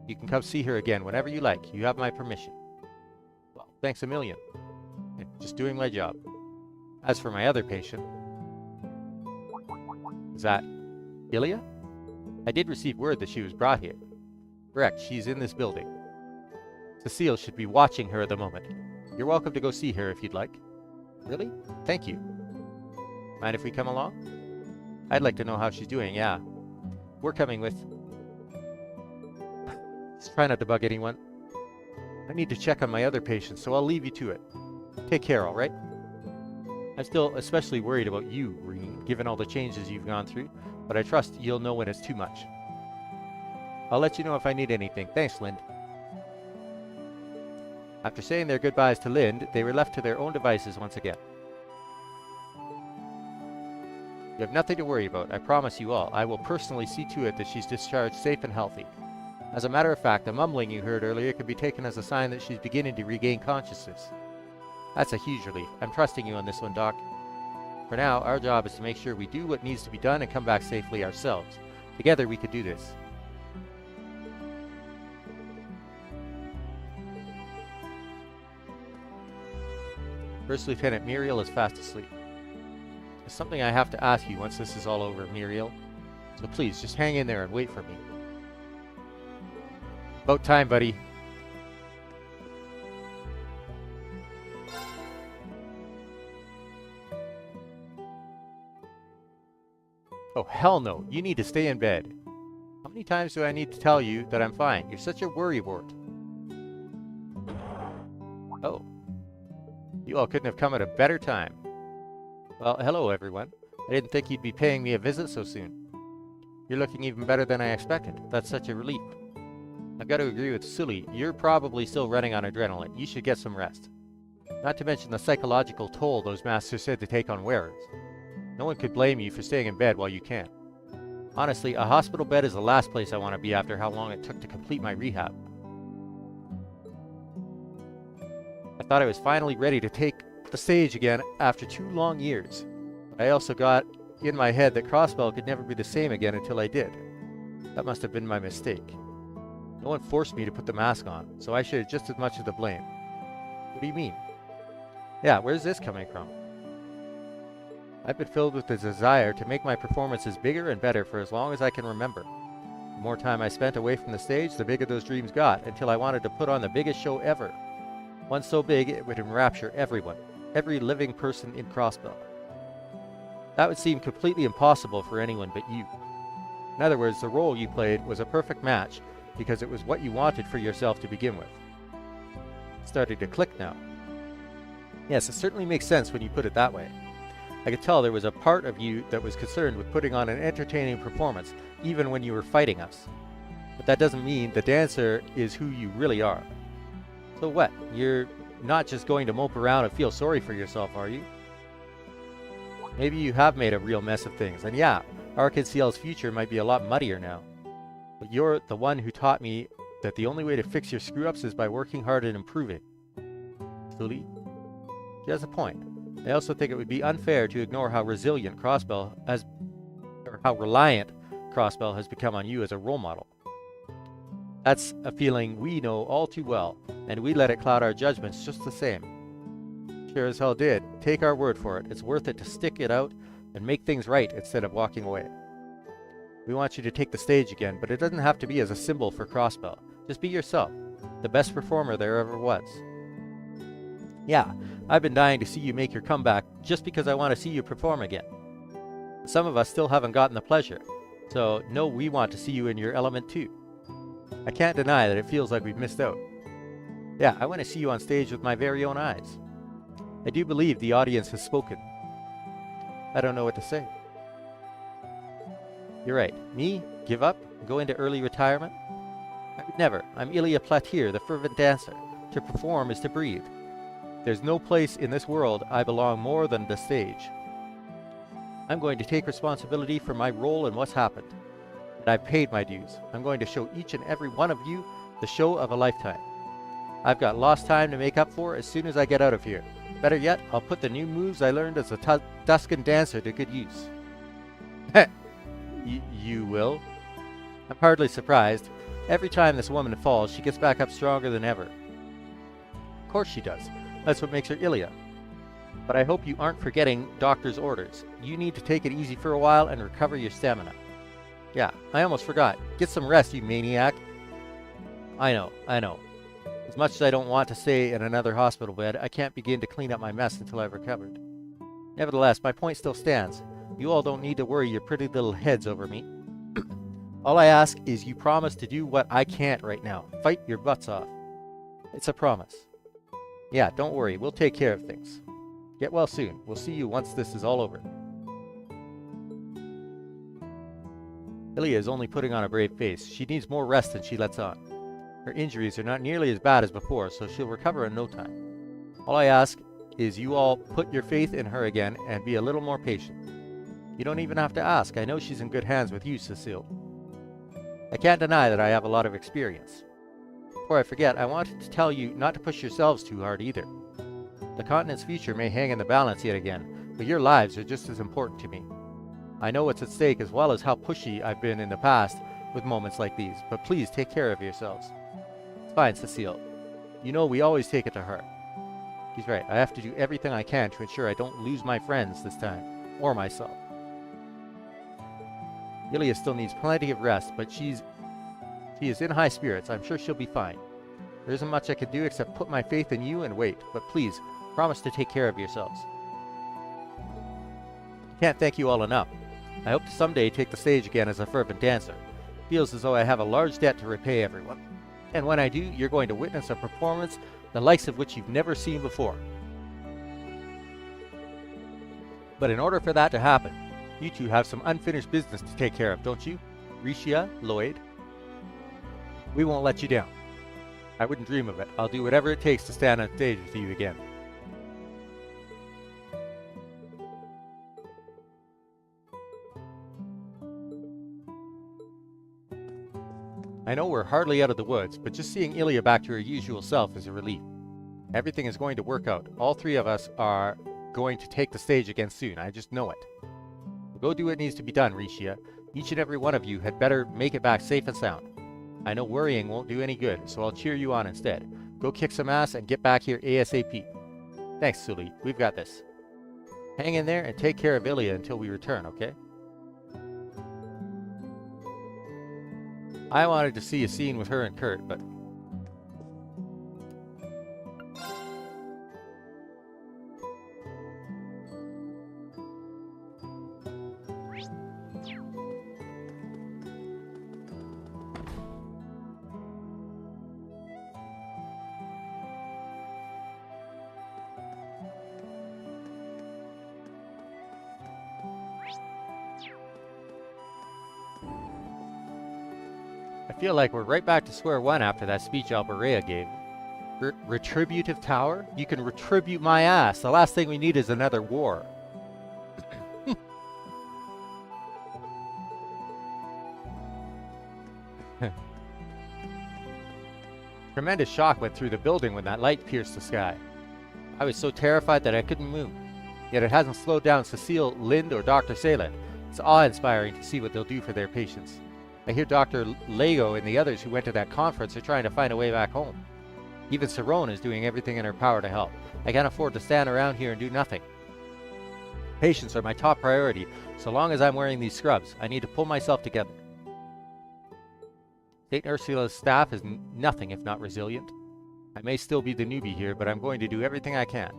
You can come see her again whenever you like. You have my permission. Well, thanks a million. Just doing my job. As for my other patient... Is that Ilya? I did receive word that she was brought here. Correct, she's in this building. Cecile should be watching her at the moment. You're welcome to go see her if you'd like. Really? Thank you. Mind if we come along? I'd like to know how she's doing, yeah. We're coming with... Just try not to bug anyone. I need to check on my other patients, so I'll leave you to it. Take care, alright? I'm still especially worried about you, Reen, given all the changes you've gone through, but I trust you'll know when it's too much. I'll let you know if I need anything. Thanks, Lind. After saying their goodbyes to Lind, they were left to their own devices once again. You have nothing to worry about, I promise you all. I will personally see to it that she's discharged safe and healthy. As a matter of fact, the mumbling you heard earlier could be taken as a sign that she's beginning to regain consciousness. That's a huge relief. I'm trusting you on this one, Doc. For now, our job is to make sure we do what needs to be done and come back safely ourselves. Together we could do this. First Lieutenant Muriel is fast asleep. There's something I have to ask you once this is all over, Muriel. So please, just hang in there and wait for me. About time, buddy. Oh, hell no. You need to stay in bed. How many times do I need to tell you that I'm fine? You're such a worrywart. Oh. You all couldn't have come at a better time. Well, hello everyone. I didn't think you'd be paying me a visit so soon. You're looking even better than I expected. That's such a relief. I've got to agree with Sully. You're probably still running on adrenaline. You should get some rest. Not to mention the psychological toll those masters said to take on wearers. No one could blame you for staying in bed while you can. Honestly, a hospital bed is the last place I want to be after how long it took to complete my rehab. I thought I was finally ready to take the stage again after 2 long years. But I also got in my head that Crossbell could never be the same again until I did. That must have been my mistake. No one forced me to put the mask on, so I shared just as much of the blame. What do you mean? Yeah, where's this coming from? I've been filled with the desire to make my performances bigger and better for as long as I can remember. The more time I spent away from the stage, the bigger those dreams got, until I wanted to put on the biggest show ever. One so big it would enrapture everyone, every living person in Crossbell. That would seem completely impossible for anyone but you. In other words, the role you played was a perfect match because it was what you wanted for yourself to begin with. It's starting to click now. Yes, it certainly makes sense when you put it that way. I could tell there was a part of you that was concerned with putting on an entertaining performance, even when you were fighting us. But that doesn't mean the dancer is who you really are. So what? You're not just going to mope around and feel sorry for yourself, are you? Maybe you have made a real mess of things, and yeah, Arkansas's future might be a lot muddier now. But you're the one who taught me that the only way to fix your screw-ups is by working hard and improving. Sully? She has a point. I also think it would be unfair to ignore how resilient Crossbell has, or how reliant Crossbell has become on you as a role model. That's a feeling we know all too well, and we let it cloud our judgments just the same. Sure as hell did. Take our word for it. It's worth it to stick it out and make things right instead of walking away. We want you to take the stage again, but it doesn't have to be as a symbol for Crossbell. Just be yourself, the best performer there ever was. Yeah, I've been dying to see you make your comeback just because I want to see you perform again. Some of us still haven't gotten the pleasure, so no, we want to see you in your element too. I can't deny that it feels like we've missed out. Yeah, I want to see you on stage with my very own eyes. I do believe the audience has spoken. I don't know what to say. You're right. Me? Give up? and go into early retirement? I would never. I'm Ilya Platir, the fervent dancer. To perform is to breathe. There's no place in this world I belong more than the stage. I'm going to take responsibility for my role in what's happened. And I've paid my dues. I'm going to show each and every one of you the show of a lifetime. I've got lost time to make up for as soon as I get out of here. Better yet, I'll put the new moves I learned as a Tuscan dancer to good use. You will? I'm hardly surprised. Every time this woman falls, she gets back up stronger than ever. Of course she does. That's what makes her Ilya. But I hope you aren't forgetting doctor's orders. You need to take it easy for a while and recover your stamina. Yeah, I almost forgot. Get some rest, you maniac. I know. As much as I don't want to stay in another hospital bed, I can't begin to clean up my mess until I've recovered. Nevertheless, my point still stands. You all don't need to worry your pretty little heads over me. All I ask is you promise to do what I can't right now. Fight your butts off. It's a promise. Yeah, don't worry. We'll take care of things. Get well soon. We'll see you once this is all over. Ilya is only putting on a brave face. She needs more rest than she lets on. Her injuries are not nearly as bad as before, so she'll recover in no time. All I ask is you all put your faith in her again and be a little more patient. You don't even have to ask. I know she's in good hands with you, Cecile. I can't deny that I have a lot of experience. Before I forget, I wanted to tell you not to push yourselves too hard either. The continent's future may hang in the balance yet again, but your lives are just as important to me. I know what's at stake as well as how pushy I've been in the past with moments like these, but please take care of yourselves. It's fine, Cecile. You know we always take it to heart. He's right. I have to do everything I can to ensure I don't lose my friends this time, or myself. Ilya still needs plenty of rest, but she is in high spirits. I'm sure she'll be fine. There isn't much I can do except put my faith in you and wait, but please, promise to take care of yourselves. Can't thank you all enough. I hope to someday take the stage again as a fervent dancer. Feels as though I have a large debt to repay everyone. And when I do, you're going to witness a performance the likes of which you've never seen before. But in order for that to happen, you two have some unfinished business to take care of, don't you? Risha, Lloyd? We won't let you down. I wouldn't dream of it. I'll do whatever it takes to stand on stage with you again. I know we're hardly out of the woods, but just seeing Ilya back to her usual self is a relief. Everything is going to work out. All three of us are going to take the stage again soon. I just know it. Go do what needs to be done, Risha. Each and every one of you had better make it back safe and sound. I know worrying won't do any good, so I'll cheer you on instead. Go kick some ass and get back here ASAP. Thanks, Sully. We've got this. Hang in there and take care of Ilya until we return, okay? I wanted to see a scene with her and Kurt, but... I feel like we're right back to square one after that speech Alberea gave. Retributive tower? You can retribute my ass. The last thing we need is another war. Tremendous shock went through the building when that light pierced the sky. I was so terrified that I couldn't move. Yet it hasn't slowed down Cecile, Lind, or Dr. Salem. It's awe-inspiring to see what they'll do for their patients. I hear Dr. Lego and the others who went to that conference are trying to find a way back home. Even Cerrone is doing everything in her power to help. I can't afford to stand around here and do nothing. Patients are my top priority. So long as I'm wearing these scrubs, I need to pull myself together. St. Ursula's staff is nothing if not resilient. I may still be the newbie here, but I'm going to do everything I can.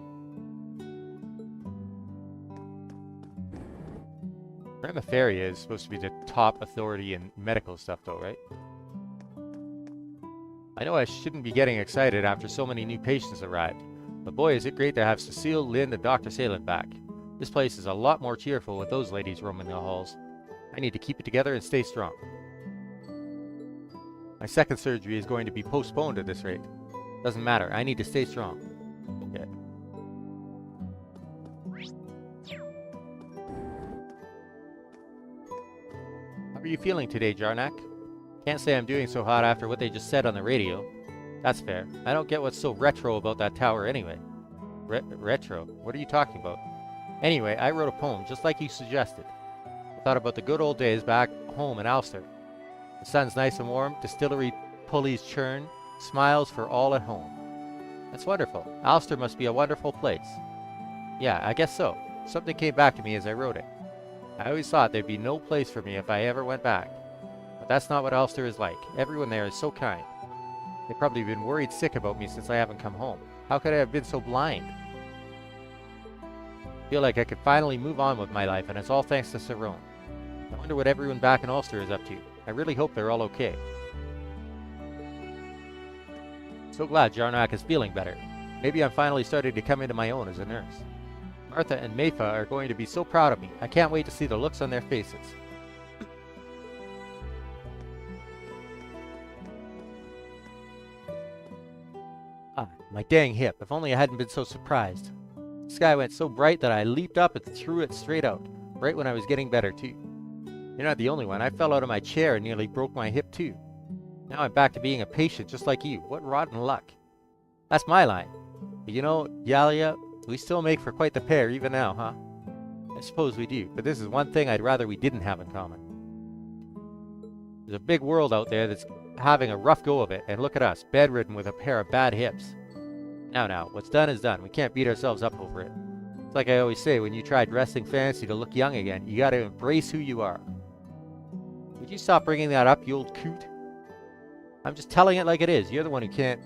Reverie is supposed to be the top authority in medical stuff though, right? I know I shouldn't be getting excited after so many new patients arrived, but boy is it great to have Cecile, Lind, and Dr. Salem back. This place is a lot more cheerful with those ladies roaming the halls. I need to keep it together and stay strong. My second surgery is going to be postponed at this rate. Doesn't matter. I need to stay strong. Okay. How are you feeling today, Jarnak? Can't say I'm doing so hot after what they just said on the radio. That's fair. I don't get what's so retro about that tower anyway. Retro? What are you talking about? Anyway, I wrote a poem just like you suggested. I thought about the good old days back home in Ulster. The sun's nice and warm, distillery pulleys churn, smiles for all at home. That's wonderful. Ulster must be a wonderful place. Yeah, I guess so. Something came back to me as I wrote it. I always thought there'd be no place for me if I ever went back. But that's not what Ulster is like. Everyone there is so kind. They've probably been worried sick about me since I haven't come home. How could I have been so blind? I feel like I could finally move on with my life, and it's all thanks to Sarone. I wonder what everyone back in Ulster is up to. I really hope they're all okay. So glad Jarnak is feeling better. Maybe I'm finally starting to come into my own as a nurse. Martha and Mayfa are going to be so proud of me. I can't wait to see the looks on their faces. My dang hip. If only I hadn't been so surprised. The sky went so bright that I leaped up and threw it straight out. Right when I was getting better, too. You're not the only one. I fell out of my chair and nearly broke my hip, too. Now I'm back to being a patient just like you. What rotten luck. That's my line. But you know, Yalia, we still make for quite the pair even now, huh? I suppose we do. But this is one thing I'd rather we didn't have in common. There's a big world out there that's having a rough go of it. And look at us, bedridden with a pair of bad hips. Now, what's done is done. We can't beat ourselves up over it. It's like I always say, when you try dressing fancy to look young again, you gotta embrace who you are. Would you stop bringing that up, you old coot? I'm just telling it like it is. You're the one who can't...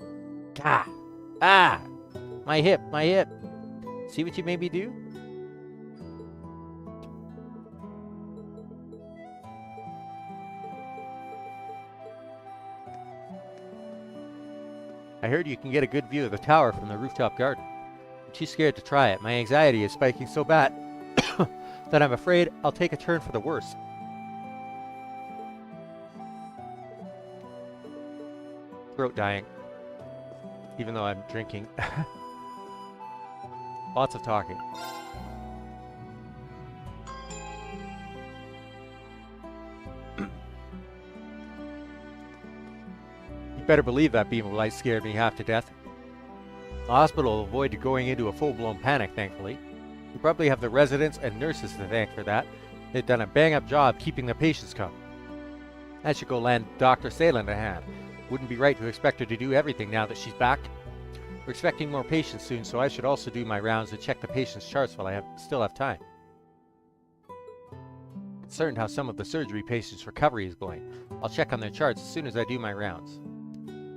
My hip. See what you made me do? I heard you can get a good view of the tower from the rooftop garden. I'm too scared to try it. My anxiety is spiking so bad that I'm afraid I'll take a turn for the worse. Throat dying. Even though I'm drinking. Lots of talking. You better believe that beam of light scared me half to death. The hospital avoided going into a full-blown panic, thankfully. We probably have the residents and nurses to thank for that. They've done a bang-up job keeping the patients calm. I should go lend Dr. Salen a hand. Wouldn't be right to expect her to do everything now that she's back. We're expecting more patients soon, so I should also do my rounds and check the patients' charts while I still have time. Concerned how some of the surgery patients' recovery is going. I'll check on their charts as soon as I do my rounds.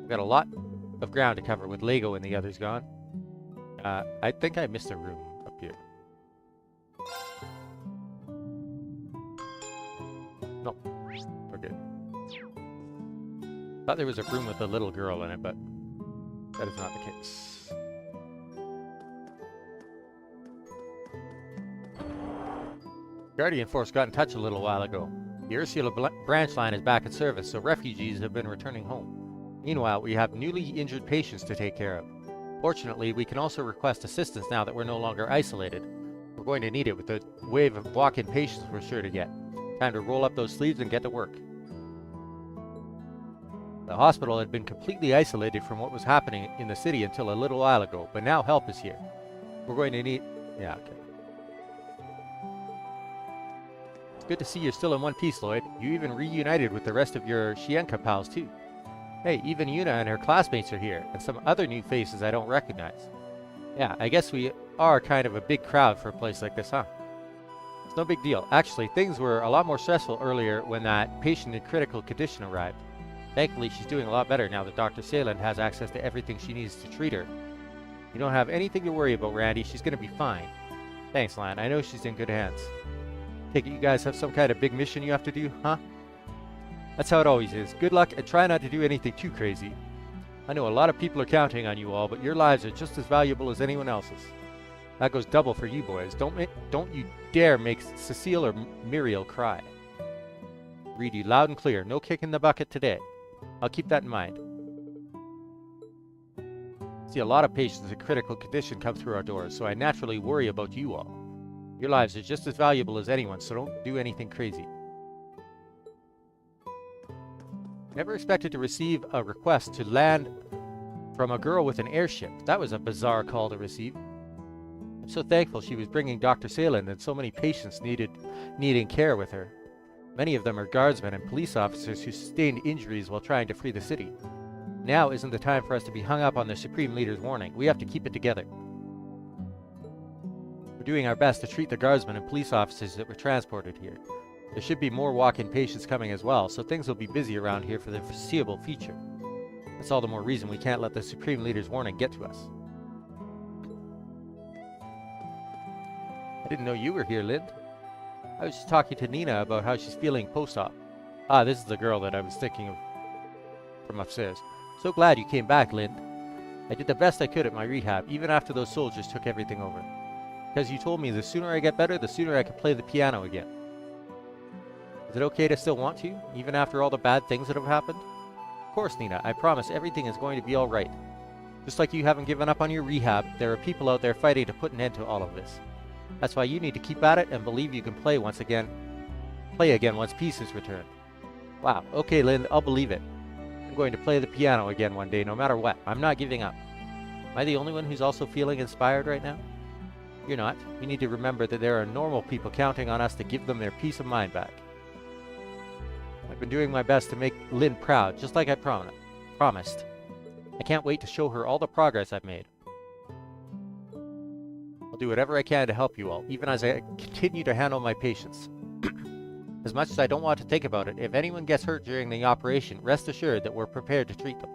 I've got a lot of ground to cover with Lego and the others gone. I think I missed a room up here. No, we're good. Thought there was a room with a little girl in it, but that is not the case. Guardian Force got in touch a little while ago. The Ursula branch line is back in service, so refugees have been returning home. Meanwhile, we have newly injured patients to take care of. Fortunately, we can also request assistance now that we're no longer isolated. We're going to need it with the wave of walk-in patients we're sure to get. Time to roll up those sleeves and get to work. The hospital had been completely isolated from what was happening in the city until a little while ago, but now help is here. We're going to need... Yeah, okay. It's good to see you're still in one piece, Lloyd. You even reunited with the rest of your Shienka pals, too. Hey, even Yuna and her classmates are here, and some other new faces I don't recognize. Yeah, I guess we are kind of a big crowd for a place like this, huh? It's no big deal. Actually, things were a lot more stressful earlier when that patient in critical condition arrived. Thankfully, she's doing a lot better now that Dr. Salen has access to everything she needs to treat her. You don't have anything to worry about, Randy. She's gonna be fine. Thanks, Lan. I know she's in good hands. Take it you guys have some kind of big mission you have to do, huh? That's how it always is. Good luck, and try not to do anything too crazy. I know a lot of people are counting on you all, but your lives are just as valuable as anyone else's. That goes double for you boys. Don't you dare make Cecile or Muriel cry. Read you loud and clear. No kicking the bucket today. I'll keep that in mind. See a lot of patients in critical condition come through our doors, so I naturally worry about you all. Your lives are just as valuable as anyone's, so don't do anything crazy. Never expected to receive a request to land from a girl with an airship. That was a bizarre call to receive. I'm so thankful she was bringing Dr. Salen and so many patients needing care with her. Many of them are guardsmen and police officers who sustained injuries while trying to free the city. Now isn't the time for us to be hung up on the Supreme Leader's warning. We have to keep it together. We're doing our best to treat the guardsmen and police officers that were transported here. There should be more walk-in patients coming as well, so things will be busy around here for the foreseeable future. That's all the more reason we can't let the Supreme Leader's warning get to us. I didn't know you were here, Lind. I was just talking to Nina about how she's feeling post-op. Ah, this is the girl that I was thinking of from upstairs. So glad you came back, Lind. I did the best I could at my rehab, even after those soldiers took everything over. Because you told me the sooner I get better, the sooner I can play the piano again. Is it okay to still want to, even after all the bad things that have happened? Of course, Nina, I promise everything is going to be alright. Just like you haven't given up on your rehab, there are people out there fighting to put an end to all of this. That's why you need to keep at it and believe you can play again once peace is returned. Wow, okay, Lind, I'll believe it. I'm going to play the piano again one day, no matter what. I'm not giving up. Am I the only one who's also feeling inspired right now? You're not. You need to remember that there are normal people counting on us to give them their peace of mind back. I've been doing my best to make Lind proud, just like I promised. I can't wait to show her all the progress I've made. I'll do whatever I can to help you all, even as I continue to handle my patients. As much as I don't want to think about it, if anyone gets hurt during the operation, rest assured that we're prepared to treat them.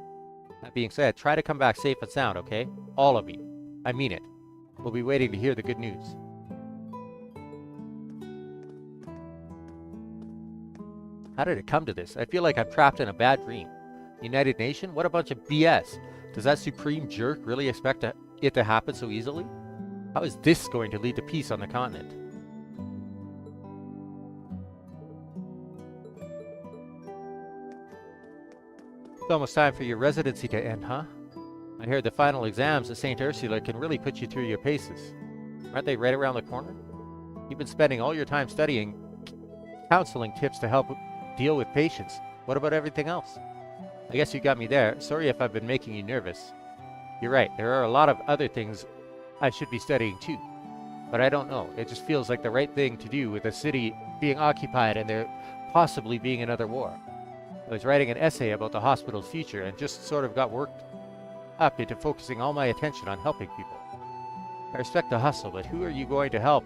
That being said, try to come back safe and sound, okay? All of you. I mean it. We'll be waiting to hear the good news. How did it come to this? I feel like I'm trapped in a bad dream. United Nation? What a bunch of BS. Does that supreme jerk really expect it to happen so easily? How is this going to lead to peace on the continent? It's almost time for your residency to end, huh? I heard the final exams at St. Ursula can really put you through your paces. Aren't they right around the corner? You've been spending all your time studying counseling tips to help deal with patients. What about everything else? I guess you got me there. Sorry if I've been making you nervous. You're right, there are a lot of other things I should be studying too. But I don't know. It just feels like the right thing to do with the city being occupied and there possibly being another war. I was writing an essay about the hospital's future and just sort of got worked up into focusing all my attention on helping people. I respect the hustle, but who are you going to help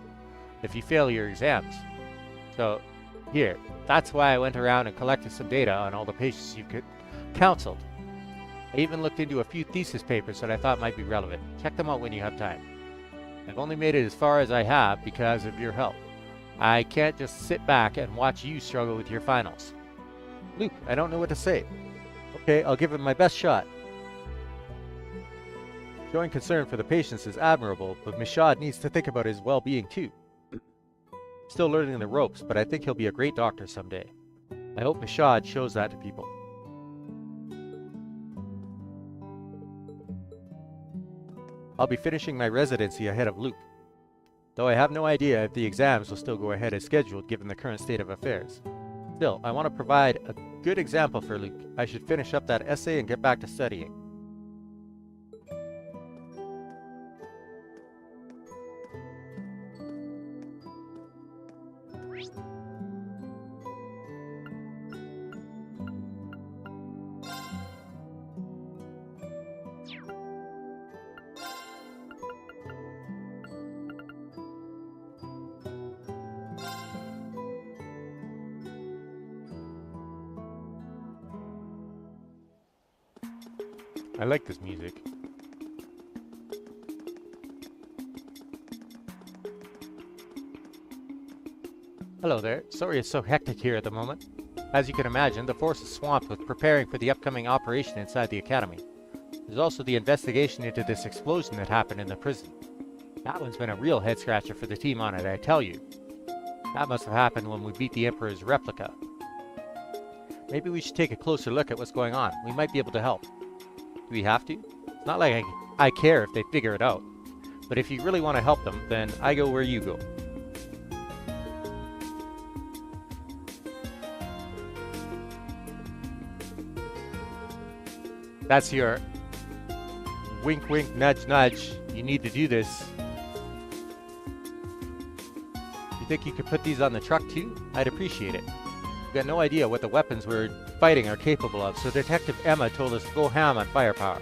if you fail your exams? So, here, that's why I went around and collected some data on all the patients you've counseled. I even looked into a few thesis papers that I thought might be relevant. Check them out when you have time. I've only made it as far as I have because of your help. I can't just sit back and watch you struggle with your finals. Luke, I don't know what to say. Okay, I'll give it my best shot. Showing concern for the patients is admirable, but Mishad needs to think about his well-being too. Still learning the ropes, but I think he'll be a great doctor someday. I hope Mishad shows that to people. I'll be finishing my residency ahead of Luke, though I have no idea if the exams will still go ahead as scheduled given the current state of affairs. Still, I want to provide a good example for Luke. I should finish up that essay and get back to studying. I like this music. Hello there. Sorry it's so hectic here at the moment. As you can imagine, the force is swamped with preparing for the upcoming operation inside the academy. There's also the investigation into this explosion that happened in the prison. That one's been a real head-scratcher for the team on it, I tell you. That must have happened when we beat the Emperor's replica. Maybe we should take a closer look at what's going on. We might be able to help. Do we have to? It's not like I care if they figure it out. But if you really want to help them, then I go where you go. That's your wink wink nudge nudge. You need to do this. You think you could put these on the truck too? I'd appreciate it. We've got no idea what the weapons we're fighting are capable of, so Detective Emma told us to go ham on firepower.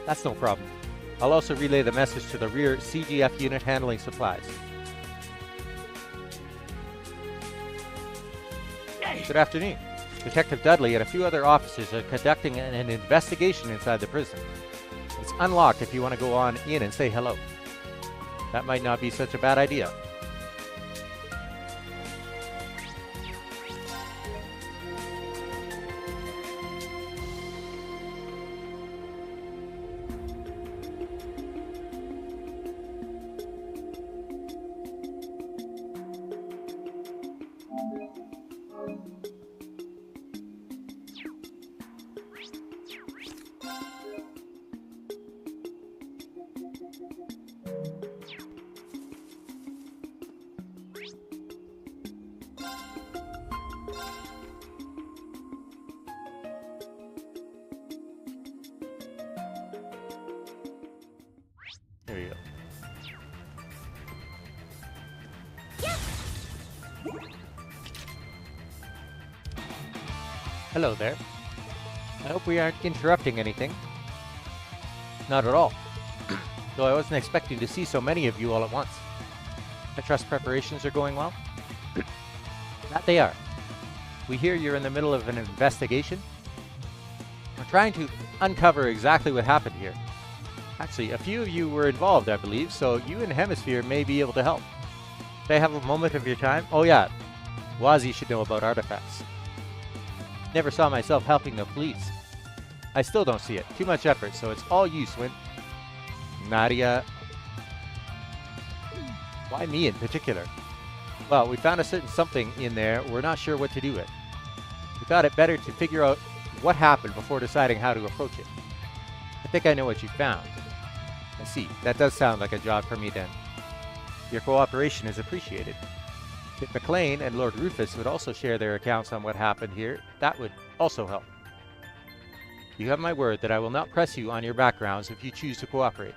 That's no problem. I'll also relay the message to the rear CGF unit handling supplies. Good afternoon. Detective Dudley and a few other officers are conducting an investigation inside the prison. It's unlocked if you want to go on in and say hello. That might not be such a bad idea. There you go. Hello there. I hope we aren't interrupting anything. Not at all. Though I wasn't expecting to see so many of you all at once. I trust preparations are going well? That they are. We hear you're in the middle of an investigation. We're trying to uncover exactly what happened here. Actually, a few of you were involved, I believe, so you and Hemisphere may be able to help. Can I have a moment of your time? Oh yeah, Wazi should know about artifacts. Never saw myself helping the police. I still don't see it. Too much effort, so it's all you, Swin. Nadia. Why me in particular? Well, we found a certain something in there we're not sure what to do with. We thought it better to figure out what happened before deciding how to approach it. I think I know what you found. I see. That does sound like a job for me then. Your cooperation is appreciated. If McLean and Lord Rufus would also share their accounts on what happened here, that would also help. You have my word that I will not press you on your backgrounds if you choose to cooperate.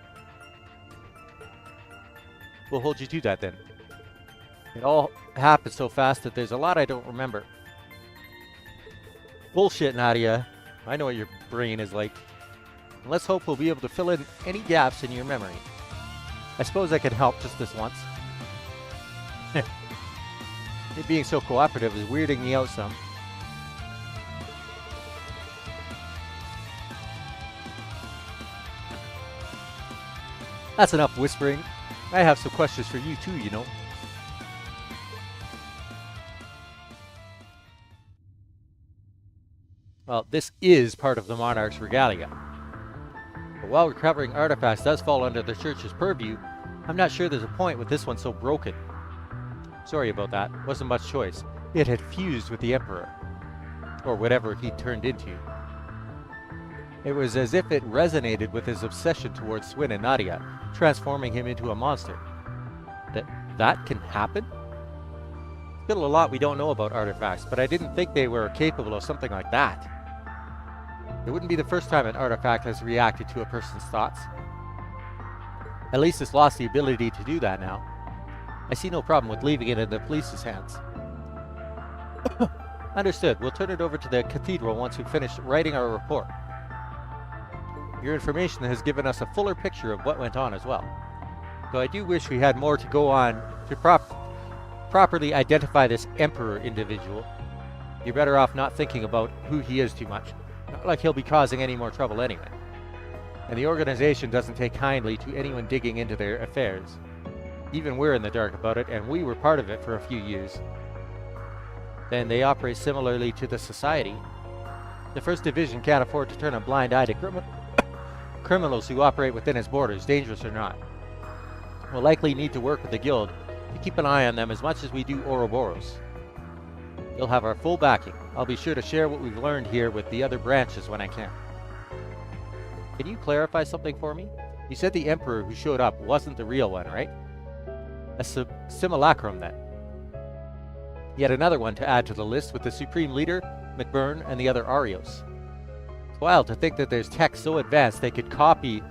We'll hold you to that then. It all happened so fast that there's a lot I don't remember. Bullshit, Nadia. I know what your brain is like. And let's hope we'll be able to fill in any gaps in your memory. I suppose I could help just this once. It being so cooperative is weirding me out some. That's enough whispering. I have some questions for you too, you know. Well, this is part of the Monarch's regalia. But while recovering artifacts does fall under the church's purview, I'm not sure there's a point with this one so broken. Sorry about that. Wasn't much choice. It had fused with the Emperor. Or whatever he turned into. It was as if it resonated with his obsession towards Swin and Nadia, transforming him into a monster. That can happen? Still a lot we don't know about artifacts, but I didn't think they were capable of something like that. It wouldn't be the first time an artifact has reacted to a person's thoughts. At least it's lost the ability to do that now. I see no problem with leaving it in the police's hands. Understood. We'll turn it over to the cathedral once we've finished writing our report. Your information has given us a fuller picture of what went on as well. Though I do wish we had more to go on to properly identify this Emperor individual. You're better off not thinking about who he is too much. Not like he'll be causing any more trouble anyway. And the organization doesn't take kindly to anyone digging into their affairs. Even we're in the dark about it, and we were part of it for a few years. Then they operate similarly to the Society. The First Division can't afford to turn a blind eye to criminals who operate within its borders, dangerous or not. We'll likely need to work with the Guild to keep an eye on them as much as we do Ouroboros. You'll have our full backing. I'll be sure to share what we've learned here with the other branches when I can. Can you clarify something for me? You said the Emperor who showed up wasn't the real one, right? A simulacrum, then. Yet another one to add to the list with the Supreme Leader, McBurn, and the other Arios. It's wild to think that there's tech so advanced they could copy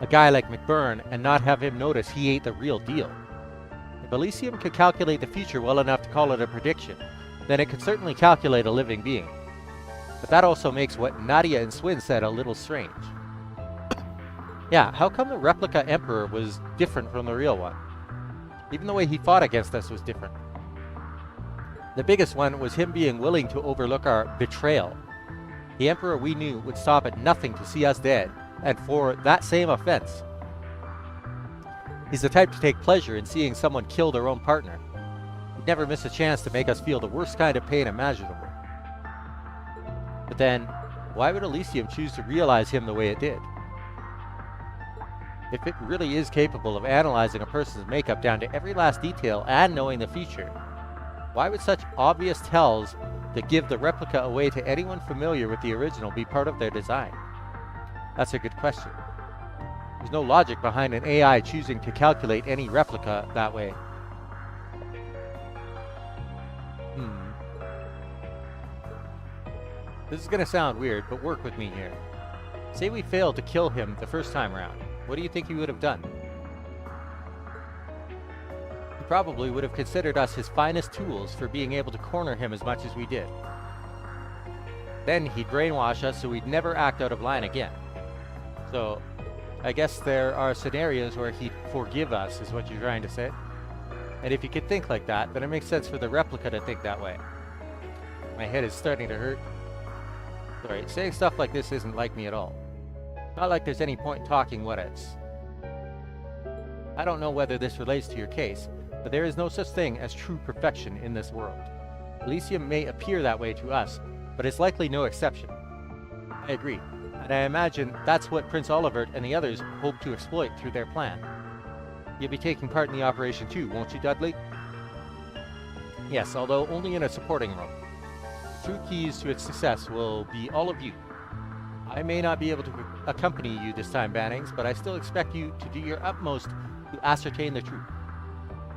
a guy like McBurn and not have him notice he ain't the real deal. If Elysium could calculate the future well enough to call it a prediction, then it could certainly calculate a living being. But that also makes what Nadia and Swin said a little strange. Yeah, how come the replica Emperor was different from the real one? Even the way he fought against us was different. The biggest one was him being willing to overlook our betrayal. The Emperor we knew would stop at nothing to see us dead, and for that same offense. He's the type to take pleasure in seeing someone kill their own partner. He'd never miss a chance to make us feel the worst kind of pain imaginable. But then, why would Elysium choose to realize him the way it did? If it really is capable of analyzing a person's makeup down to every last detail and knowing the future, why would such obvious tells that give the replica away to anyone familiar with the original be part of their design? That's a good question. There's no logic behind an AI choosing to calculate any replica that way. This is going to sound weird, but work with me here. Say we failed to kill him the first time around. What do you think he would have done? He probably would have considered us his finest tools for being able to corner him as much as we did. Then he'd brainwash us so we'd never act out of line again. So, I guess there are scenarios where he'd forgive us, is what you're trying to say? And if you could think like that, then it makes sense for the replica to think that way. My head is starting to hurt. Sorry, saying stuff like this isn't like me at all. Not like there's any point in talking what-ifs. I don't know whether this relates to your case, but there is no such thing as true perfection in this world. Elysium may appear that way to us, but it's likely no exception. I agree, and I imagine that's what Prince Olivert and the others hope to exploit through their plan. You'll be taking part in the operation too, won't you, Dudley? Yes, although only in a supporting role. True keys to its success will be all of you. I may not be able to accompany you this time, Bannings, but I still expect you to do your utmost to ascertain the truth.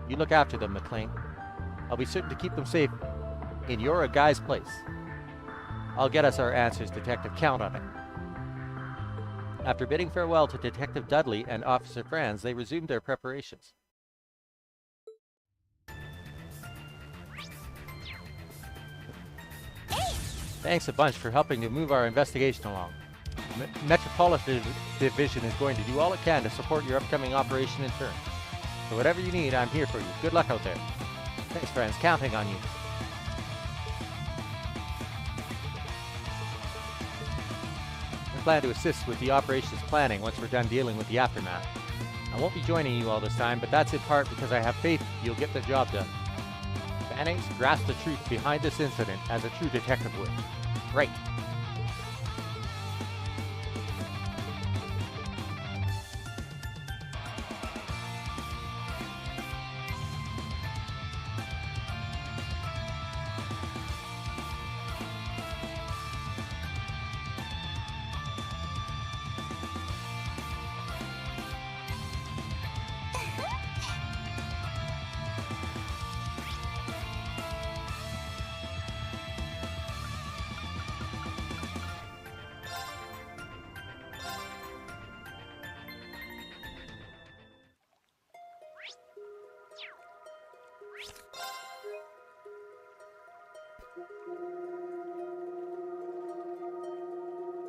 You look after them, McLean. I'll be certain to keep them safe in your guy's place. I'll get us our answers, Detective. Count on it. After bidding farewell to Detective Dudley and Officer Franz, they resumed their preparations. Thanks a bunch for helping to move our investigation along. Metropolitan Division is going to do all it can to support your upcoming operation in turn. So whatever you need, I'm here for you. Good luck out there. Thanks, friends. Counting on you. I plan to assist with the operations planning once we're done dealing with the aftermath. I won't be joining you all this time, but that's in part because I have faith you'll get the job done. Bannings grasped the truth behind this incident as a true detective would. Right.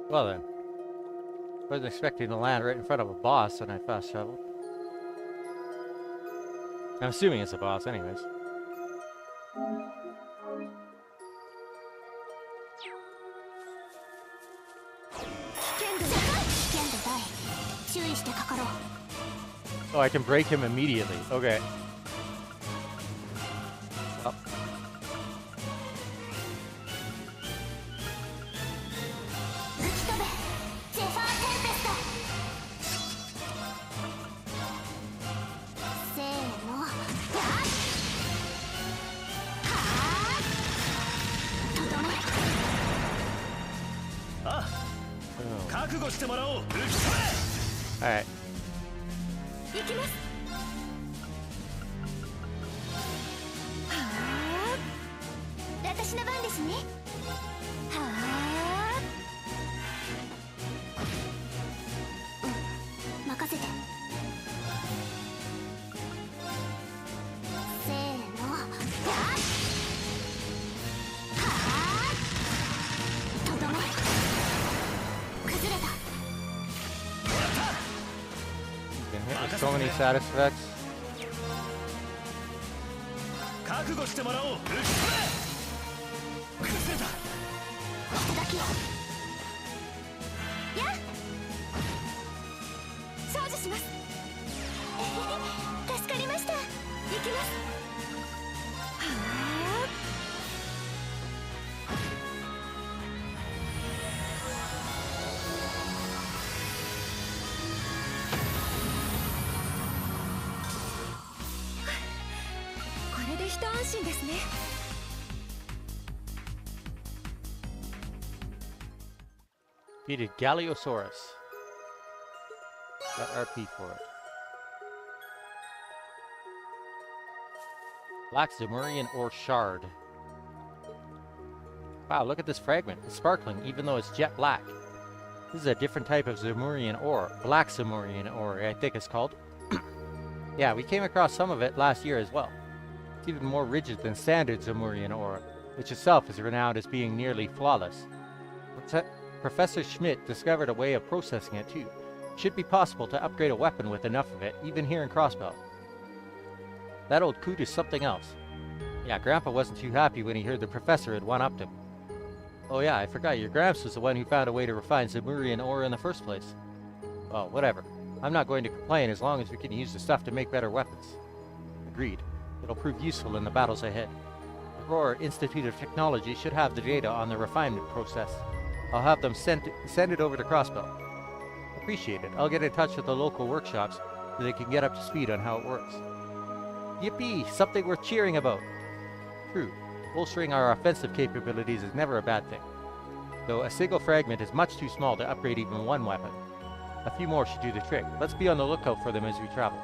Well then, wasn't expecting to land right in front of a boss when I fast traveled. I'm assuming it's a boss anyways. Oh, I can break him immediately. Okay. Oh. 覚悟してもらおう。 Alright. 行きます。はあ、私の番ですね。はあ、うん、任せて。せーの、やっ、はあ、とどめ、崩れた。 Been hit with so many status effects. 覚悟してもらおう。崩れた。いただきや、少女します。助かりました。行きます。はあ、これで一安心ですね。Defeated Galliosaurus. Got RP for it. Black Zemurian ore shard. Wow, look at this fragment. It's sparkling even though it's jet black. This is a different type of Zemurian ore. Black Zemurian ore, I think it's called. Yeah, we came across some of it last year as well. It's even more rigid than standard Zemurian ore, which itself is renowned as being nearly flawless. Professor Schmidt discovered a way of processing it too. Should be possible to upgrade a weapon with enough of it, even here in Crossbell. That old coot is something else. Yeah, Grandpa wasn't too happy when he heard the professor had one-upped him. Oh yeah, I forgot, your Gramps was the one who found a way to refine Zemurian ore in the first place. Well, whatever. I'm not going to complain as long as we can use the stuff to make better weapons. Agreed. It'll prove useful in the battles ahead. The Roar Institute of Technology should have the data on the refinement process. I'll have them send it over to Crossbell. Appreciate it. I'll get in touch with the local workshops so they can get up to speed on how it works. Yippee! Something worth cheering about! True. Bolstering our offensive capabilities is never a bad thing. Though a single fragment is much too small to upgrade even one weapon. A few more should do the trick. Let's be on the lookout for them as we travel.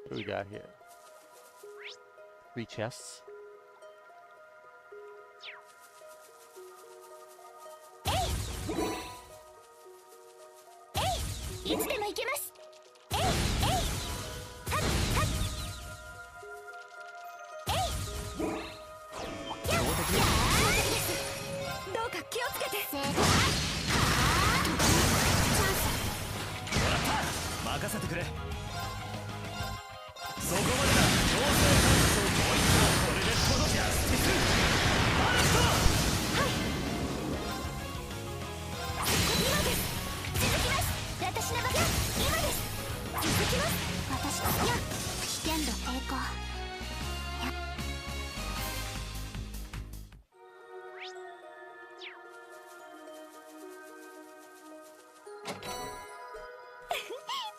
What do we got here? 3 chests. いつでも行けます。どうか気をつけて。任せてくれ。そこまでだ。強制観察をもう一度。これで届け。ジャスティスバースト。はい。今です。続きます。私の場所。今です。続きます。私の、いや、危険度低下。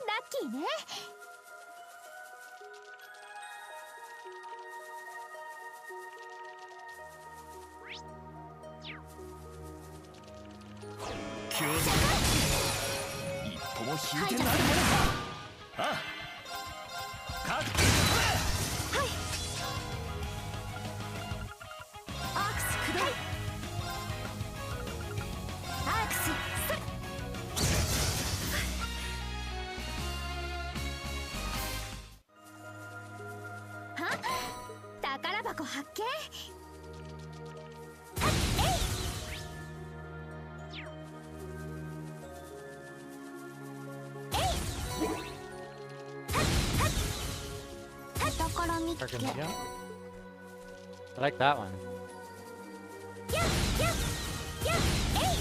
ラッキーね。気をつけ。一歩も引いてないものか。ああ。かっ。はい。アークス駆動。アークス。は？宝箱発見。宝見つけ。I like that one. やっやっやっえい。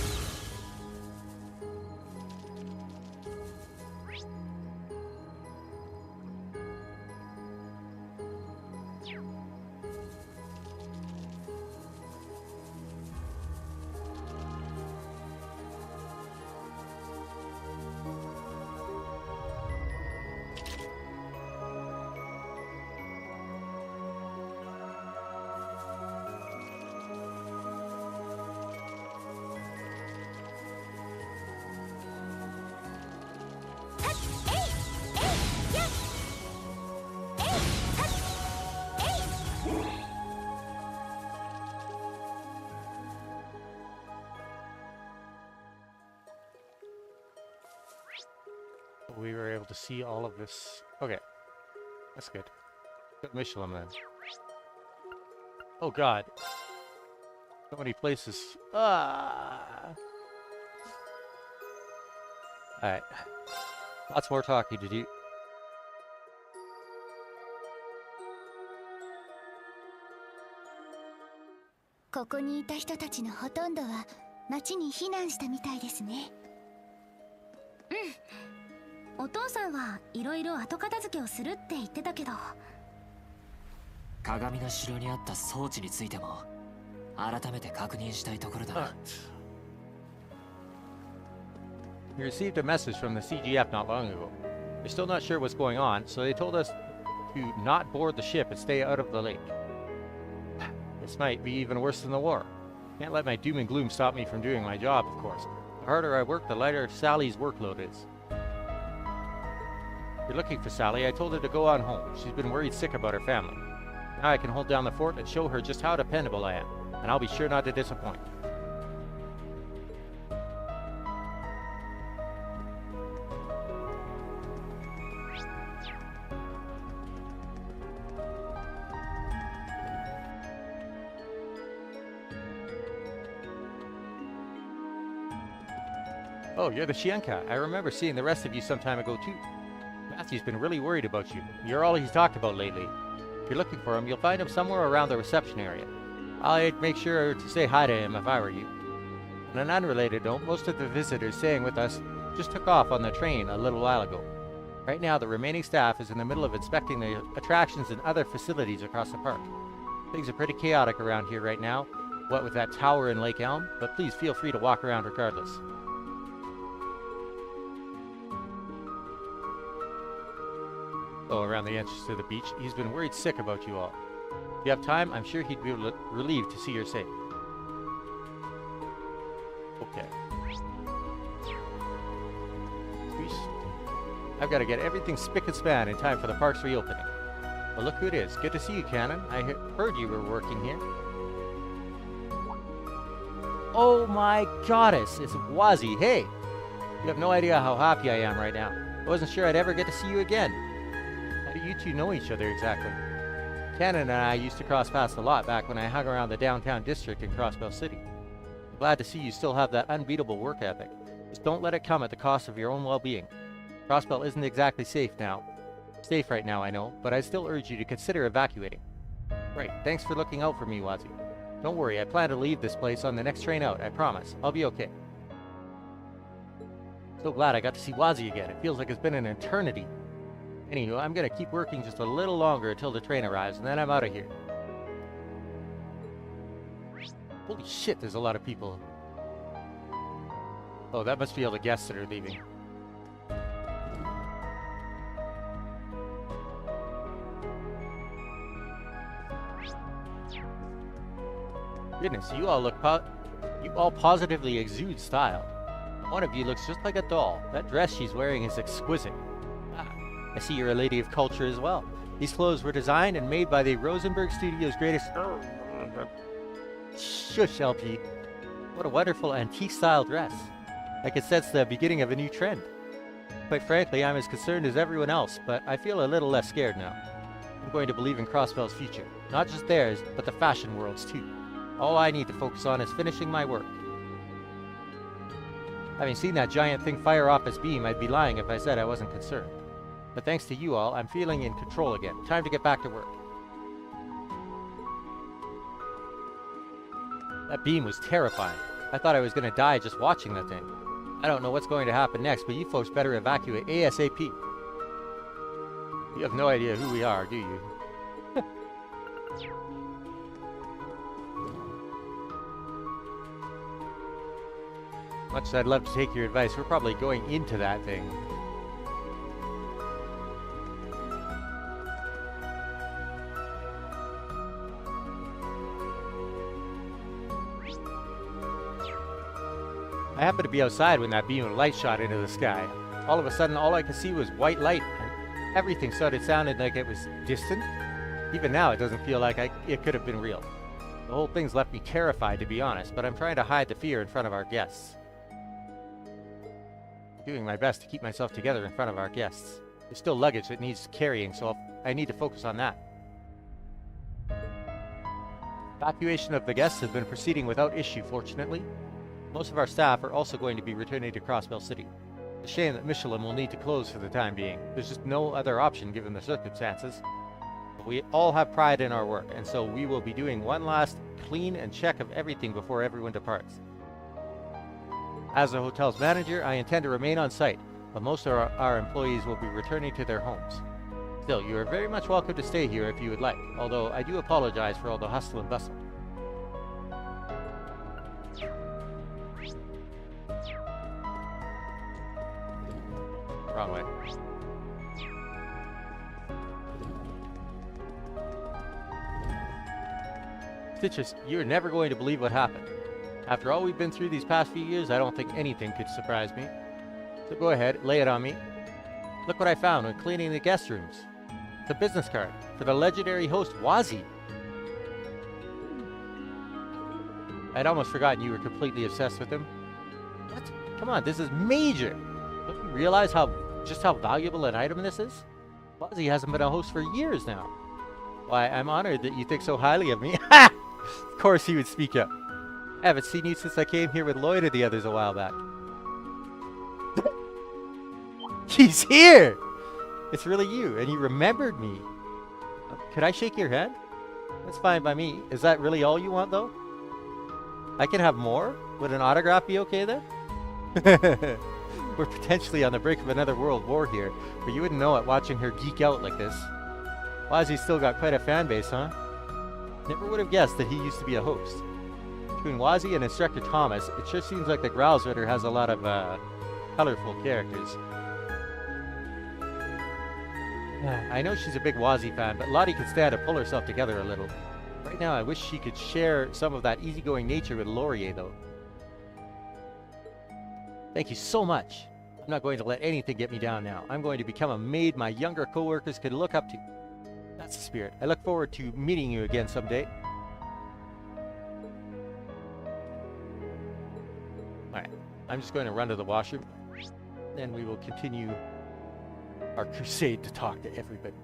we were able to see all of this. Okay. That's good. Good Michelin then. Oh god. So many places. Ah. Alright. Lots more talking to do. ここにいた人たちのほとんどは町に避難したみたいですね。お父さんはいろいろ後片付けをするって言ってたけど、鏡の城にあった装置についても改めて確認したいところだな。We received a message from the CGF not long ago. They're still not sure what's going on, so they told us to not board the ship and stay out of the lake. This might be even worse than the war. Can't let my doom and gloom stop me from doing my job, of course. The harder I work, the lighter Sally's workload is. If you're looking for Sally, I told her to go on home. She's been worried sick about her family. Now I can hold down the fort and show her just how dependable I am, and I'll be sure not to disappoint. Oh, you're the Shienka. I remember seeing the rest of you some time ago, too. Matthew's been really worried about you. You're all he's talked about lately. If you're looking for him, you'll find him somewhere around the reception area. I'd make sure to say hi to him if I were you. On an unrelated note, most of the visitors staying with us just took off on the train a little while ago. Right now, the remaining staff is in the middle of inspecting the attractions and other facilities across the park. Things are pretty chaotic around here right now, what with that tower in Lake Elm, but please feel free to walk around regardless. Oh, around the entrance to the beach. He's been worried sick about you all. If you have time, I'm sure he'd be relieved to see you're safe. Okay. Sweet. I've got to get everything spick and span in time for the park's reopening. Well, look who it is. Good to see you, Cannon. I heard you were working here. Oh my goddess, it's Wazi. Hey! You have no idea how happy I am right now. I wasn't sure I'd ever get to see you again. How do you two know each other exactly? Cannon and I used to cross paths a lot back when I hung around the downtown district in Crossbell City. I'm glad to see you still have that unbeatable work ethic. Just don't let it come at the cost of your own well-being. Crossbell isn't exactly safe right now, I know, but I still urge you to consider evacuating. Right, thanks for looking out for me, Wazi. Don't worry, I plan to leave this place on the next train out, I promise. I'll be okay. So glad I got to see Wazi again. It feels like it's been an eternity. Anywho, I'm gonna keep working just a little longer until the train arrives, and then I'm out of here. Holy shit, there's a lot of people. Oh, that must be all the guests that are leaving. Goodness, you all positively exude style. One of you looks just like a doll. That dress she's wearing is exquisite. Ah, I see you're a lady of culture as well. These clothes were designed and made by the Rosenberg Studio's greatest... Shush, LP. What a wonderful antique-style dress. I can sense the beginning of a new trend. Quite frankly, I'm as concerned as everyone else, but I feel a little less scared now. I'm going to believe in Crossbell's future. Not just theirs, but the fashion world's too. All I need to focus on is finishing my work. Having seen that giant thing fire off its beam, I'd be lying if I said I wasn't concerned. But thanks to you all, I'm feeling in control again. Time to get back to work. That beam was terrifying. I thought I was going to die just watching that thing. I don't know what's going to happen next, but you folks better evacuate ASAP. You have no idea who we are, do you? Much as I'd love to take your advice, we're probably going into that thing. I happened to be outside when that beam of light shot into the sky. All of a sudden, all I could see was white light, and everything started sounding like it was distant. Even now, it doesn't feel like it could have been real. The whole thing's left me terrified, to be honest, but I'm trying to hide the fear in front of our guests. doing my best to keep myself together in front of our guests. There's still luggage that needs carrying, so I need to focus on that. Evacuation of the guests has been proceeding without issue, fortunately. Most of our staff are also going to be returning to Crossbell City. It's a shame that Michelin will need to close for the time being. There's just no other option given the circumstances. But we all have pride in our work, and so we will be doing one last clean and check of everything before everyone departs. As the hotel's manager, I intend to remain on site, but most of our employees will be returning to their homes. Still, you are very much welcome to stay here if you would like, although I do apologize for all the hustle and bustle. Wrong way. Stitches, you're never going to believe what happened. After all we've been through these past few years, I don't think anything could surprise me. So go ahead, lay it on me. Look what I found when cleaning the guest rooms. It's a business card for the legendary host Wazi. I'd almost forgotten you were completely obsessed with him. What? Come on, this is major! Don't you realize just how valuable an item this is? Wazi hasn't been a host for years now. Why, I'm honored that you think so highly of me. Ha! Of course he would speak up. I haven't seen you since I came here with Lloyd and the others a while back. He's here! It's really you, and you remembered me. Could I shake your hand? That's fine by me. Is that really all you want, though? I can have more? Would an autograph be okay, then? We're potentially on the brink of another world war here, but you wouldn't know it watching her geek out like this. Wazi's still got quite a fan base, huh? Never would have guessed that he used to be a host. Between Wazi and Instructor Thomas, it sure seems like the Growlsritter has a lot of, colorful characters. I know she's a big Wazi fan, but Lottie could stand to pull herself together a little. Right now, I wish she could share some of that easygoing nature with Laurier, though. Thank you so much. I'm not going to let anything get me down now. I'm going to become a maid my younger co-workers could look up to. That's the spirit. I look forward to meeting you again someday. Alright, I'm just going to run to the washroom. Then we will continue our crusade to talk to everybody.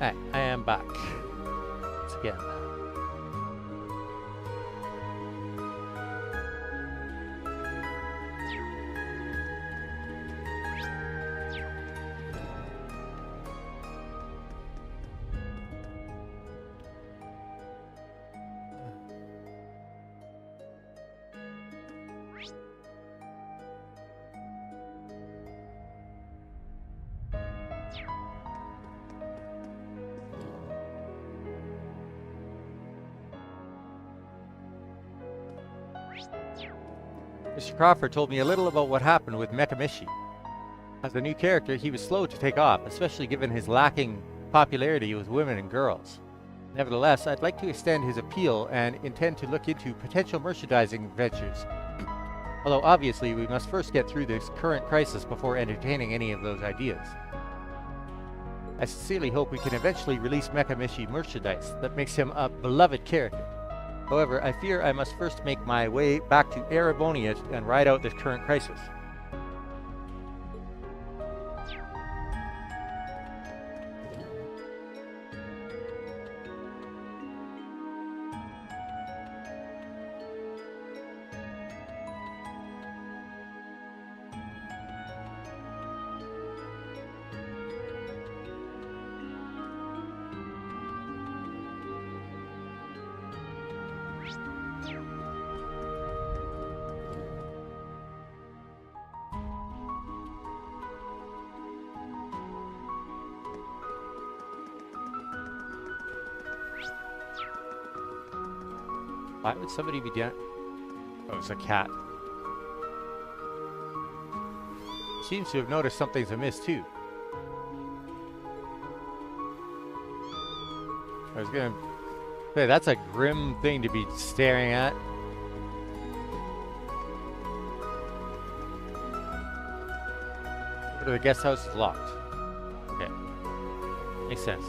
Alright, I am back. Once again. Mr. Crawford told me a little about what happened with Mekamishi. As a new character, he was slow to take off, especially given his lacking popularity with women and girls. Nevertheless, I'd like to extend his appeal and intend to look into potential merchandising ventures. Although obviously we must first get through this current crisis before entertaining any of those ideas. I sincerely hope we can eventually release Mekamishi merchandise that makes him a beloved character. However, I fear I must first make my way back to Erebonia and ride out this current crisis. Why would somebody be down? Oh, it's a cat. Seems to have noticed something's amiss too. I was gonna say, that's a grim thing to be staring at. Go to the guest house is locked. Okay. Makes sense.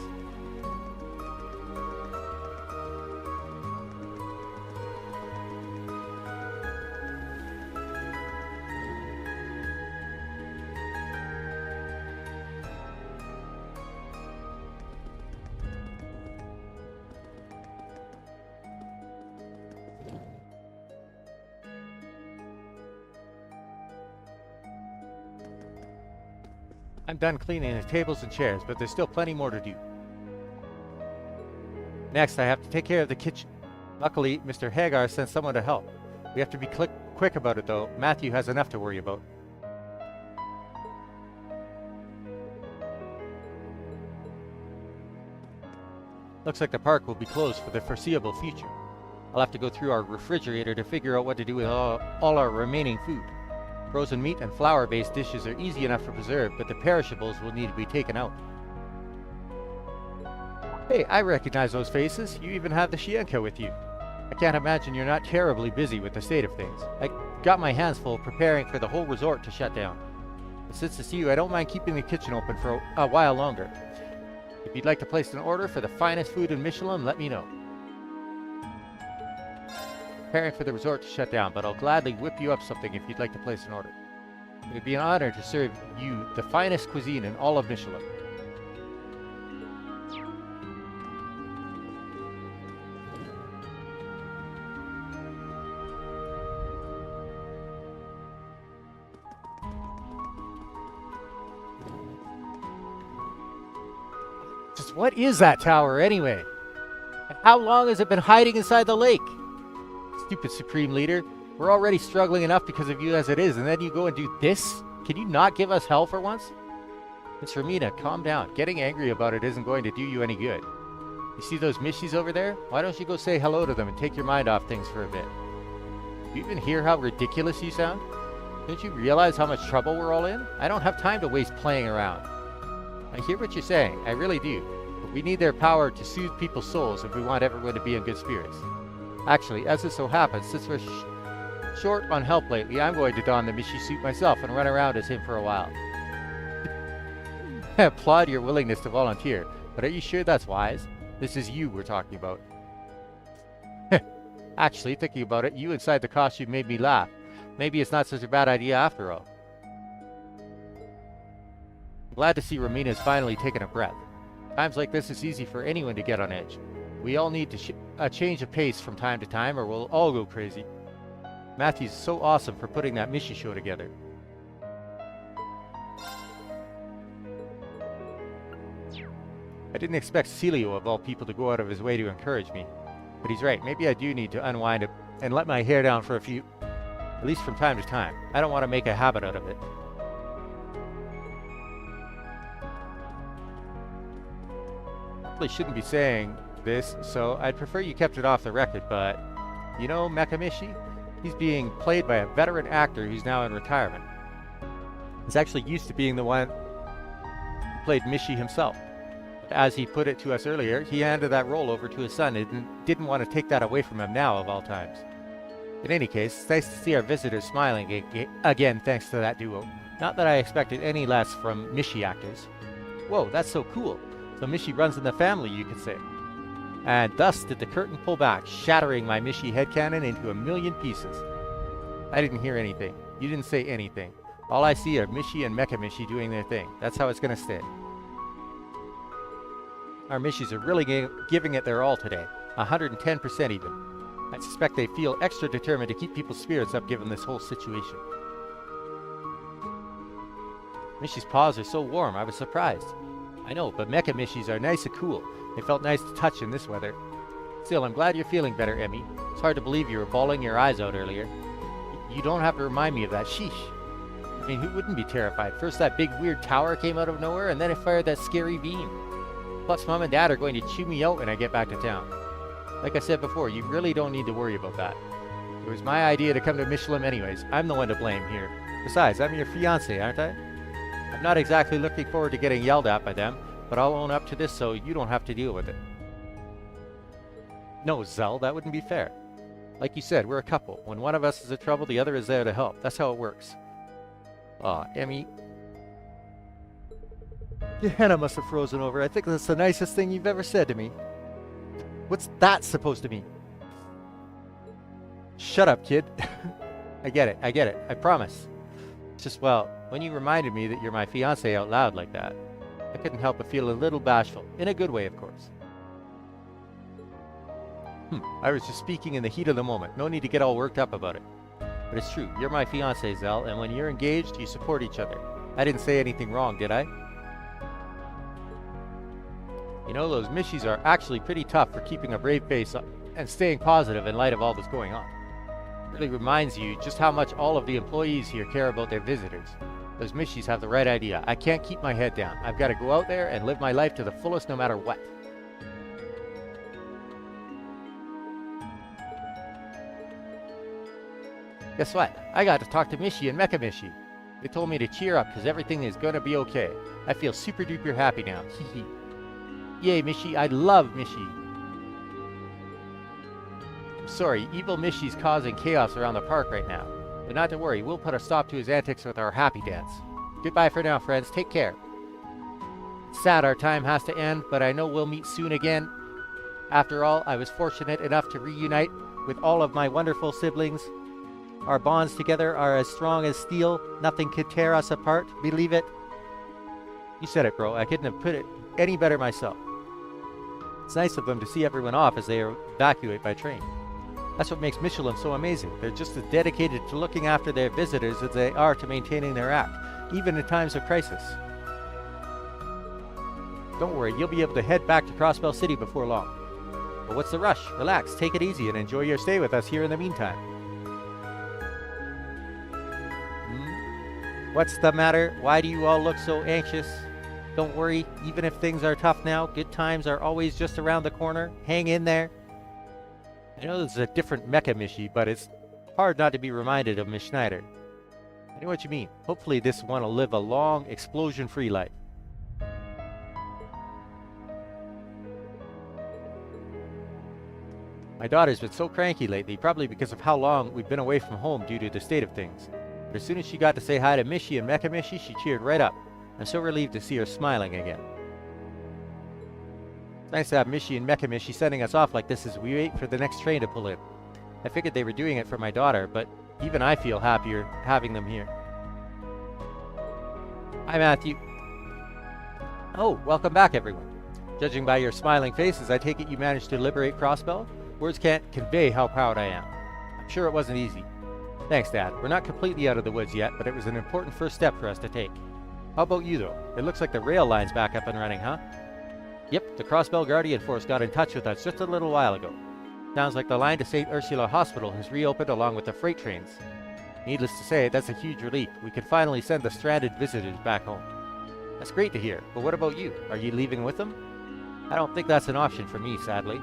I'm done cleaning the tables and chairs, but there's still plenty more to do. Next, I have to take care of the kitchen. Luckily, Mr. Hagar sent someone to help. We have to be quick about it, though. Matthew has enough to worry about. Looks like the park will be closed for the foreseeable future. I'll have to go through our refrigerator to figure out what to do with all our remaining food. Frozen meat and flour-based dishes are easy enough to preserve, but the perishables will need to be taken out. Hey, I recognize those faces. You even have the Shienka with you. I can't imagine you're not terribly busy with the state of things. I got my hands full preparing for the whole resort to shut down. But since it's you, I don't mind keeping the kitchen open for a while longer. If you'd like to place an order for the finest food in Michelin, let me know. Preparing for the resort to shut down, but I'll gladly whip you up something if you'd like to place an order. It would be an honor to serve you the finest cuisine in all of Michelin. Just what is that tower anyway? And how long has it been hiding inside the lake? Stupid Supreme Leader. We're already struggling enough because of you as it is, and then you go and do this? Can you not give us hell for once? Miss Romina, calm down. Getting angry about it isn't going to do you any good. You see those Mishis over there? Why don't you go say hello to them and take your mind off things for a bit? Do you even hear how ridiculous you sound? Don't you realize how much trouble we're all in? I don't have time to waste playing around. I hear what you're saying, I really do. But we need their power to soothe people's souls if we want everyone to be in good spirits. Actually, as it so happens, since we're short on help lately, I'm going to don the Mishi suit myself and run around as him for a while. I applaud your willingness to volunteer, but are you sure that's wise? This is you we're talking about. Actually, thinking about it, you inside the costume made me laugh. Maybe it's not such a bad idea after all. I'm glad to see Romina's finally taken a breath. Times like this, it's easy for anyone to get on edge. We all need to a change of pace from time to time, or we'll all go crazy. Matthew's so awesome for putting that Mishi show together. I didn't expect Celio, of all people, to go out of his way to encourage me. But he's right, maybe I do need to unwind it and let my hair down for at least from time to time. I don't want to make a habit out of it. Probably shouldn't be saying this, so I'd prefer you kept it off the record, but you know Mekamishi? He's being played by a veteran actor who's now in retirement. He's actually used to being the one who played Mishi himself. as he put it to us earlier, he handed that role over to his son and didn't want to take that away from him now of all times. In any case, it's nice to see our visitors smiling again thanks to that duo. Not that I expected any less from Mishi actors. Whoa, that's so cool. So Mishi runs in the family, you could say. And thus did the curtain pull back, shattering my Mishi headcanon into a million pieces. I didn't hear anything. You didn't say anything. All I see are Mishi and Mecha Mishi doing their thing. That's how it's gonna stay. Our Mishis are really giving it their all today. 110% even. I suspect they feel extra determined to keep people's spirits up given this whole situation. Mishi's paws are so warm, I was surprised. I know, but Mecha Mishis are nice and cool. They felt nice to touch in this weather. Still, I'm glad you're feeling better, Emmy. It's hard to believe you were bawling your eyes out earlier. You don't have to remind me of that, sheesh. I mean, who wouldn't be terrified? First that big weird tower came out of nowhere, and then it fired that scary beam. Plus, Mom and Dad are going to chew me out when I get back to town. Like I said before, you really don't need to worry about that. It was my idea to come to Michelin anyways. I'm the one to blame here. Besides, I'm your fiancé, aren't I? I'm not exactly looking forward to getting yelled at by them, but I'll own up to this so you don't have to deal with it. No, Zell, that wouldn't be fair. Like you said, we're a couple. When one of us is in trouble, the other is there to help. That's how it works. Aw, Emmy. Your henna must have frozen over. I think that's the nicest thing you've ever said to me. What's that supposed to mean? Shut up, kid. I get it, I promise. It's just, well, when you reminded me that you're my fiancé out loud like that, I couldn't help but feel a little bashful. In a good way, of course. I was just speaking in the heat of the moment. No need to get all worked up about it. But it's true, you're my fiancé, Zell, and when you're engaged, you support each other. I didn't say anything wrong, did I? You know, those Mishis are actually pretty tough for keeping a brave face and staying positive in light of all that's going on. It really reminds you just how much all of the employees here care about their visitors. Those Mishis have the right idea. I can't keep my head down. I've got to go out there and live my life to the fullest no matter what. Guess what? I got to talk to Mishi and Mecha Mishi. They told me to cheer up because everything is going to be okay. I feel super duper happy now. Hee. Yay, Mishi. I love Mishi. I'm sorry, evil Mishi's causing chaos around the park right now. But not to worry, we'll put a stop to his antics with our happy dance. Goodbye for now, friends. Take care. It's sad our time has to end, but I know we'll meet soon again. After all, I was fortunate enough to reunite with all of my wonderful siblings. Our bonds together are as strong as steel. Nothing could tear us apart. Believe it? You said it, bro. I couldn't have put it any better myself. It's nice of them to see everyone off as they evacuate by train. That's what makes Michelin so amazing. They're just as dedicated to looking after their visitors as they are to maintaining their act, even in times of crisis. Don't worry, you'll be able to head back to Crossbell City before long. But what's the rush? Relax, take it easy, and enjoy your stay with us here in the meantime. What's the matter? Why do you all look so anxious? Don't worry, even if things are tough now, good times are always just around the corner. Hang in there. I know this is a different Mecha Mishi, but it's hard not to be reminded of Miss Schneider. I know what you mean. Hopefully this one will live a long, explosion-free life. My daughter's been so cranky lately, probably because of how long we've been away from home due to the state of things. But as soon as she got to say hi to Mishi and Mecha Mishi, she cheered right up. I'm so relieved to see her smiling again. It's nice to have Mishi and Mecha Mishi sending us off like this as we wait for the next train to pull in. I figured they were doing it for my daughter, but even I feel happier having them here. Hi, Matthew. Oh, welcome back, everyone. Judging by your smiling faces, I take it you managed to liberate Crossbell? Words can't convey how proud I am. I'm sure it wasn't easy. Thanks, Dad. We're not completely out of the woods yet, but it was an important first step for us to take. How about you, though? It looks like the rail line's back up and running, huh? Yep, the Crossbell Guardian Force got in touch with us just a little while ago. Sounds like the line to St. Ursula Hospital has reopened along with the freight trains. Needless to say, that's a huge relief. We can finally send the stranded visitors back home. That's great to hear, but what about you? Are you leaving with them? I don't think that's an option for me, sadly.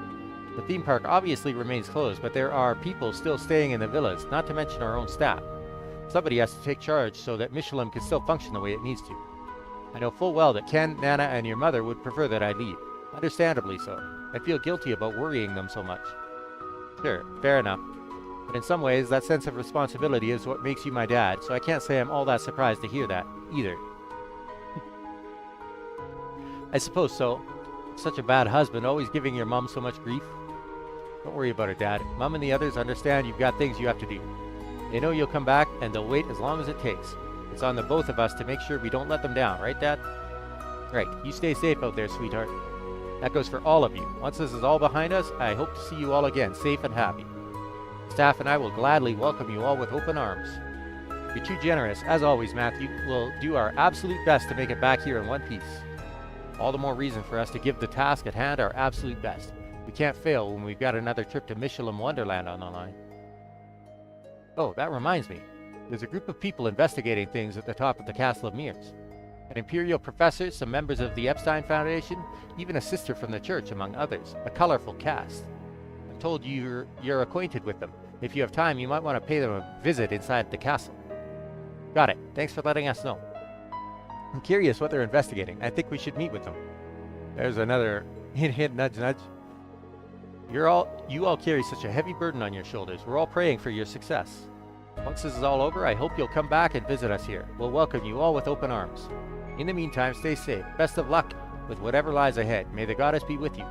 The theme park obviously remains closed, but there are people still staying in the villas, not to mention our own staff. Somebody has to take charge so that Michelin can still function the way it needs to. I know full well that Ken, Nana, and your mother would prefer that I leave. Understandably so. I feel guilty about worrying them so much. Sure, fair enough. But in some ways, that sense of responsibility is what makes you my dad, so I can't say I'm all that surprised to hear that, either. I suppose so. Such a bad husband, always giving your mom so much grief. Don't worry about it, Dad. Mom and the others understand you've got things you have to do. They know you'll come back, and they'll wait as long as it takes. It's on the both of us to make sure we don't let them down, right, Dad? Right. You stay safe out there, sweetheart. That goes for all of you. Once this is all behind us, I hope to see you all again, safe and happy. Staff and I will gladly welcome you all with open arms. You're too generous. As always, Matthew, we'll do our absolute best to make it back here in one piece. All the more reason for us to give the task at hand our absolute best. We can't fail when we've got another trip to Michelin Wonderland on the line. Oh, that reminds me. There's a group of people investigating things at the top of the Castle of Mirrors. An Imperial professor, some members of the Epstein Foundation, even a sister from the church, among others. A colorful cast. I'm told you're acquainted with them. If you have time, you might want to pay them a visit inside the castle. Got it. Thanks for letting us know. I'm curious what they're investigating. I think we should meet with them. There's another hint, hint, nudge, nudge. You all carry such a heavy burden on your shoulders. We're all praying for your success. Once this is all over, I hope you'll come back and visit us here. We'll welcome you all with open arms. In the meantime, stay safe. Best of luck with whatever lies ahead. May the goddess be with you.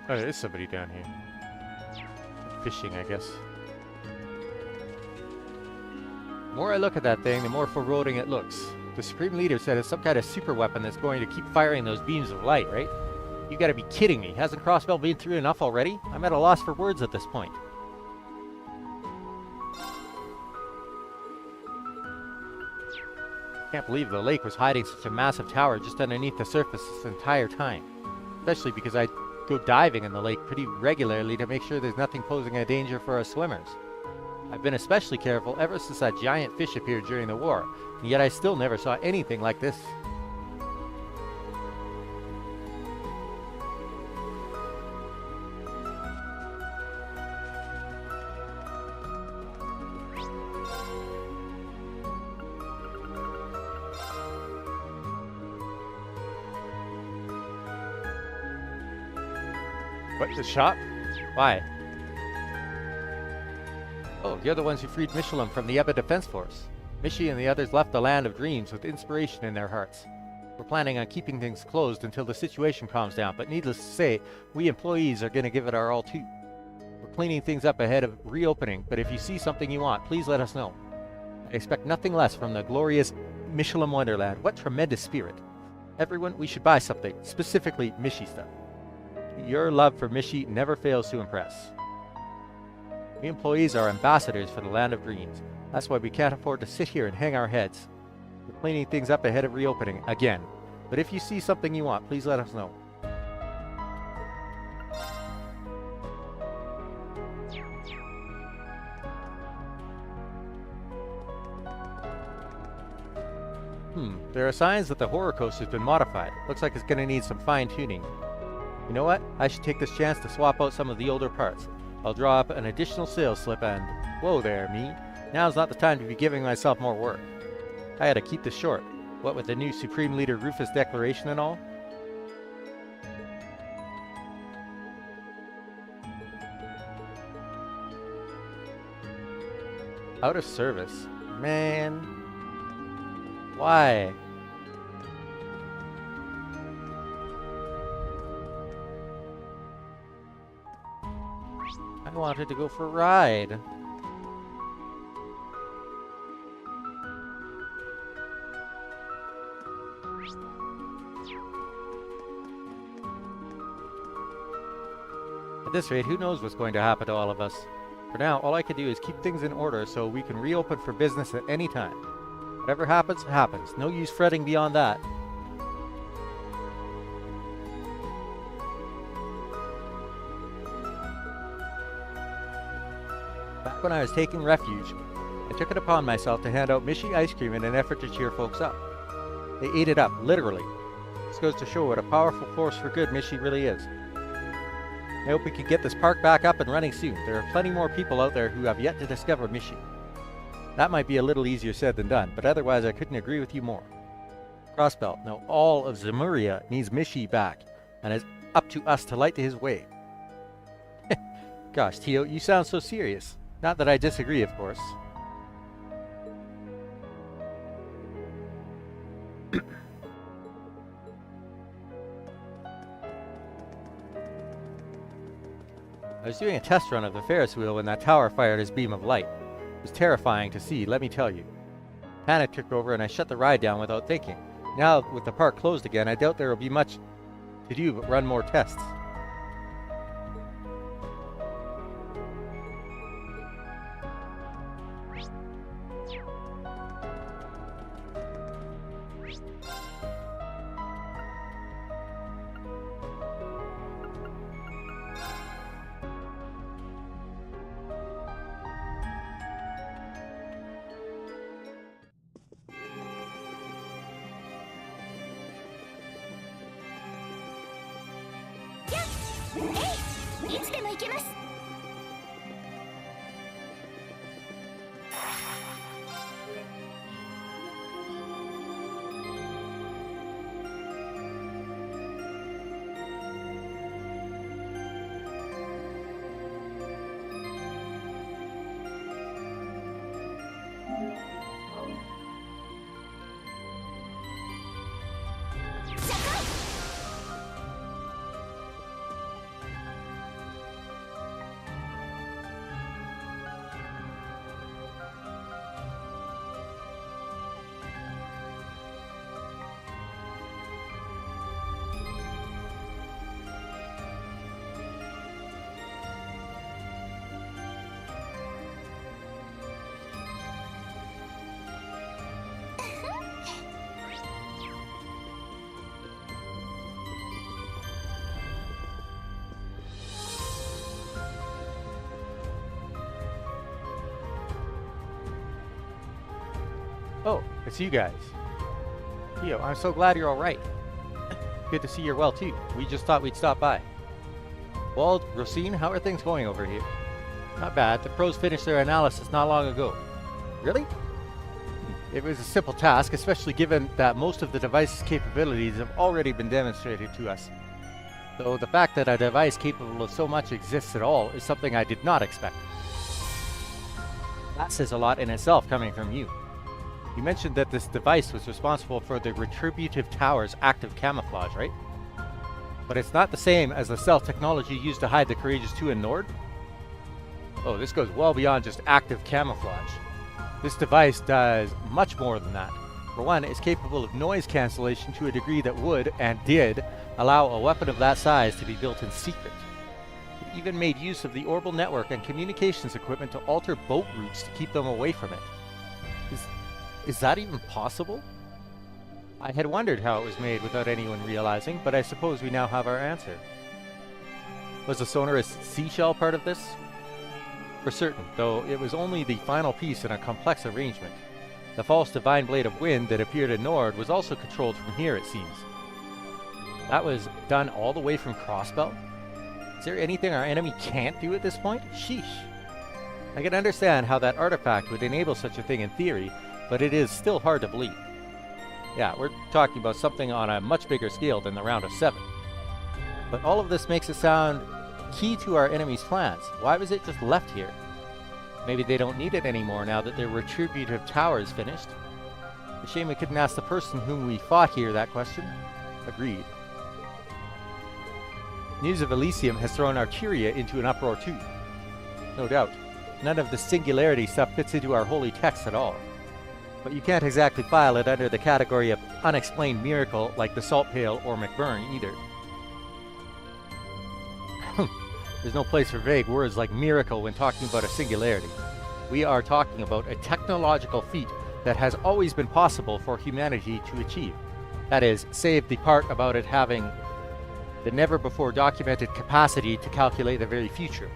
Oh, there is somebody down here. Fishing, I guess. The more I look at that thing, the more foreboding it looks. The Supreme Leader said it's some kind of super weapon that's going to keep firing those beams of light, right? You gotta be kidding me. Hasn't Crossbell been through enough already? I'm at a loss for words at this point. Can't believe the lake was hiding such a massive tower just underneath the surface this entire time. Especially because I go diving in the lake pretty regularly to make sure there's nothing posing a danger for us swimmers. I've been especially careful ever since that giant fish appeared during the war, and yet I still never saw anything like this. What, the shop? Why? Oh, you're the ones who freed Michelin from the Ebba Defense Force. Michi and the others left the Land of Dreams with inspiration in their hearts. We're planning on keeping things closed until the situation calms down, but needless to say, we employees are going to give it our all too. We're cleaning things up ahead of reopening, but if you see something you want, please let us know. I expect nothing less from the glorious Michelin Wonderland. What tremendous spirit. Everyone, we should buy something, specifically Michi stuff. Your love for Michi never fails to impress. We employees are ambassadors for the Land of Dreams. That's why we can't afford to sit here and hang our heads. We're cleaning things up ahead of reopening, again. But if you see something you want, please let us know. There are signs that the horror coaster has been modified. Looks like it's going to need some fine-tuning. You know what? I should take this chance to swap out some of the older parts. I'll draw up an additional sales slip and... Whoa there, me. Now's not the time to be giving myself more work. I had to keep this short. What with the new Supreme Leader Rufus declaration and all? Out of service. Man. Why? I wanted to go for a ride. At this rate, who knows what's going to happen to all of us. For now, all I can do is keep things in order so we can reopen for business at any time. Whatever happens, happens. No use fretting beyond that. Back when I was taking refuge, I took it upon myself to hand out Mishi ice cream in an effort to cheer folks up. They ate it up, literally. This goes to show what a powerful force for good Mishi really is. I hope we can get this park back up and running soon. There are plenty more people out there who have yet to discover Mishi. That might be a little easier said than done, but otherwise I couldn't agree with you more. Crossbelt, now all of Zemuria needs Mishi back, and it's up to us to light his way. Gosh, Tio, you sound so serious. Not that I disagree, of course. I was doing a test run of the Ferris wheel when that tower fired his beam of light. It was terrifying to see, let me tell you. Panic took over and I shut the ride down without thinking. Now, with the park closed again, I doubt there will be much to do but run more tests. Oh, it's you guys. Theo, I'm so glad you're alright. Good to see you're well too. We just thought we'd stop by. Wald, Rosine, how are things going over here? Not bad. The pros finished their analysis not long ago. Really? It was a simple task, especially given that most of the device's capabilities have already been demonstrated to us. Though the fact that a device capable of so much exists at all is something I did not expect. That says a lot in itself coming from you. You mentioned that this device was responsible for the Retributive Tower's active camouflage, right? But it's not the same as the stealth technology used to hide the Courageous 2 in Nord? Oh, this goes well beyond just active camouflage. This device does much more than that. For one, it's capable of noise cancellation to a degree that would, and did, allow a weapon of that size to be built in secret. It even made use of the orbital network and communications equipment to alter boat routes to keep them away from it. Is that even possible? I had wondered how it was made without anyone realizing, but I suppose we now have our answer. Was the sonorous seashell part of this? For certain, though it was only the final piece in a complex arrangement. The false divine blade of wind that appeared in Nord was also controlled from here, it seems. That was done all the way from Crossbelt? Is there anything our enemy can't do at this point? Sheesh. I can understand how that artifact would enable such a thing in theory, but it is still hard to believe. Yeah, we're talking about something on a much bigger scale than the round of 7. But all of this makes it sound key to our enemy's plans. Why was it just left here? Maybe they don't need it anymore now that their Retributive Tower is finished. A shame we couldn't ask the person whom we fought here that question. Agreed. News of Elysium has thrown Arteria into an uproar too. No doubt. None of the singularity stuff fits into our holy text at all. But you can't exactly file it under the category of unexplained miracle like the Salt Pail or McBurn either. There's no place for vague words like miracle when talking about a singularity. We are talking about a technological feat that has always been possible for humanity to achieve. That is, save the part about it having the never-before-documented capacity to calculate the very future.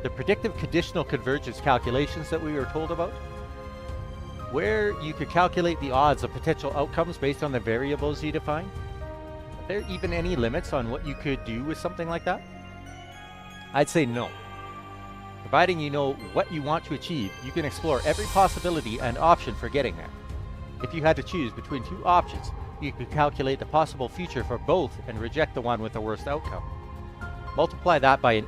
the predictive conditional convergence calculations that we were told about, where you could calculate the odds of potential outcomes based on the variables you define? Are there even any limits on what you could do with something like that? I'd say no. Providing you know what you want to achieve, you can explore every possibility and option for getting there. If you had to choose between two options, you could calculate the possible future for both and reject the one with the worst outcome. Multiply that by an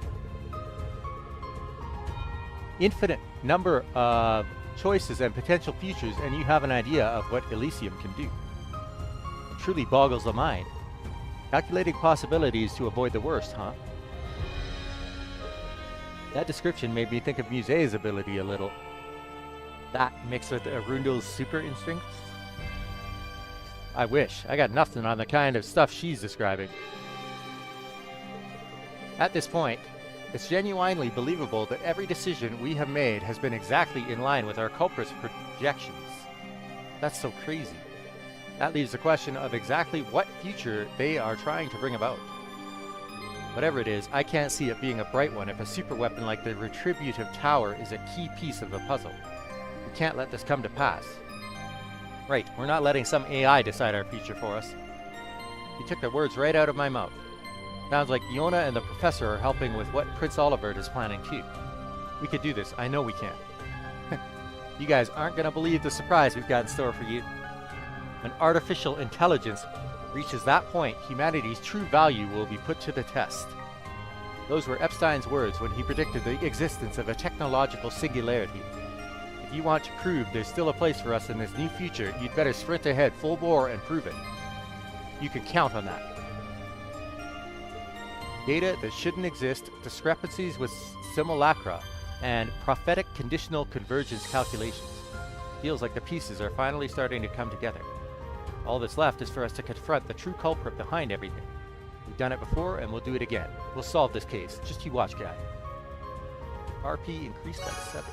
infinite number of choices and potential futures, and you have an idea of what Elysium can do. It truly boggles the mind. Calculating possibilities to avoid the worst, huh? That description made me think of Muse's ability a little. That mixed with Arundel's super instincts. I wish. I got nothing on the kind of stuff she's describing. At this point, it's genuinely believable that every decision we have made has been exactly in line with our culprit's projections. That's so crazy. That leaves the question of exactly what future they are trying to bring about. Whatever it is, I can't see it being a bright one if a super weapon like the Retributive Tower is a key piece of the puzzle. We can't let this come to pass. Right, we're not letting some AI decide our future for us. You took the words right out of my mouth. Sounds like Yona and the professor are helping with what Prince Olivert is planning too. We could do this, I know we can. You guys aren't gonna believe the surprise we've got in store for you. When artificial intelligence reaches that point, humanity's true value will be put to the test. Those were Epstein's words when he predicted the existence of a technological singularity. If you want to prove there's still a place for us in this new future, you'd better sprint ahead full bore and prove it. You can count on that. Data that shouldn't exist, discrepancies with simulacra, and prophetic conditional convergence calculations. Feels like the pieces are finally starting to come together. All that's left is for us to confront the true culprit behind everything. We've done it before and we'll do it again. We'll solve this case. Just you watch, guy. RP increased by 7.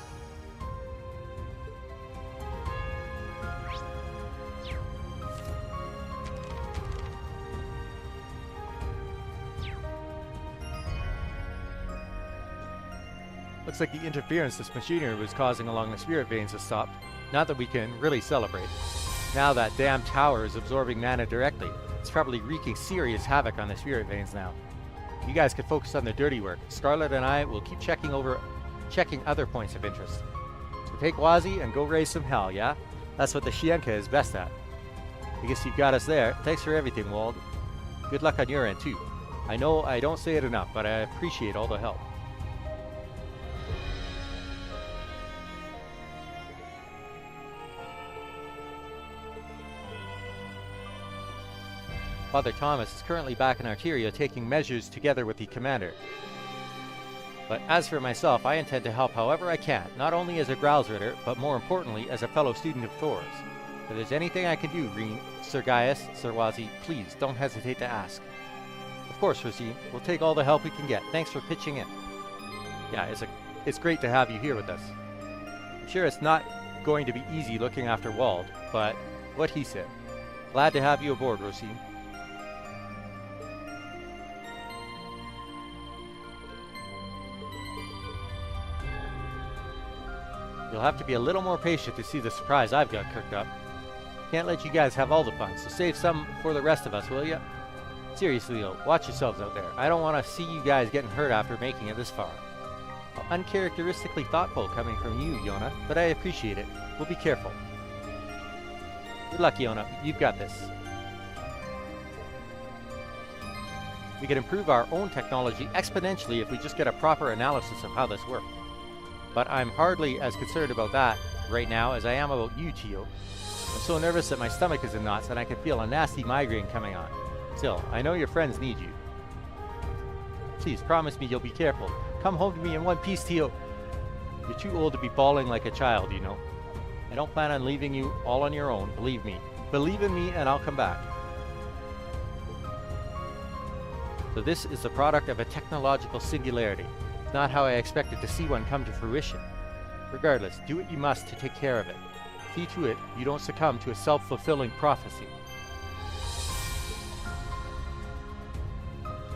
Looks like the interference this machinery was causing along the spirit veins has stopped. Not that we can really celebrate. Now that damn tower is absorbing mana directly. It's probably wreaking serious havoc on the spirit veins now. You guys can focus on the dirty work. Scarlet and I will keep checking other points of interest. So take Wazi and go raise some hell, yeah? That's what the Shienka is best at. I guess you've got us there. Thanks for everything, Wald. Good luck on your end, too. I know I don't say it enough, but I appreciate all the help. Father Thomas is currently back in Arteria taking measures together with the commander. But as for myself, I intend to help however I can, not only as a Growlsritter, but more importantly as a fellow student of Thor's. If there's anything I can do, Reen, Sir Gaius, Sir Wazi, please don't hesitate to ask. Of course, Rosine, we'll take all the help we can get. Thanks for pitching in. Yeah, it's great to have you here with us. I'm sure it's not going to be easy looking after Wald, but what he said. Glad to have you aboard, Rosine. You'll have to be a little more patient to see the surprise I've got cooked up. Can't let you guys have all the fun, so save some for the rest of us, will ya? Seriously though, watch yourselves out there. I don't want to see you guys getting hurt after making it this far. Uncharacteristically thoughtful coming from you, Yona, but I appreciate it. We'll be careful. Good luck, Yona. You've got this. We can improve our own technology exponentially if we just get a proper analysis of how this works. But I'm hardly as concerned about that right now as I am about you, Tio. I'm so nervous that my stomach is in knots and I can feel a nasty migraine coming on. Still, I know your friends need you. Please, promise me you'll be careful. Come home to me in one piece, Tio. You're too old to be bawling like a child, you know. I don't plan on leaving you all on your own, believe me. Believe in me and I'll come back. So this is the product of a technological singularity. It's not how I expected to see one come to fruition. Regardless, do what you must to take care of it. See to it you don't succumb to a self-fulfilling prophecy.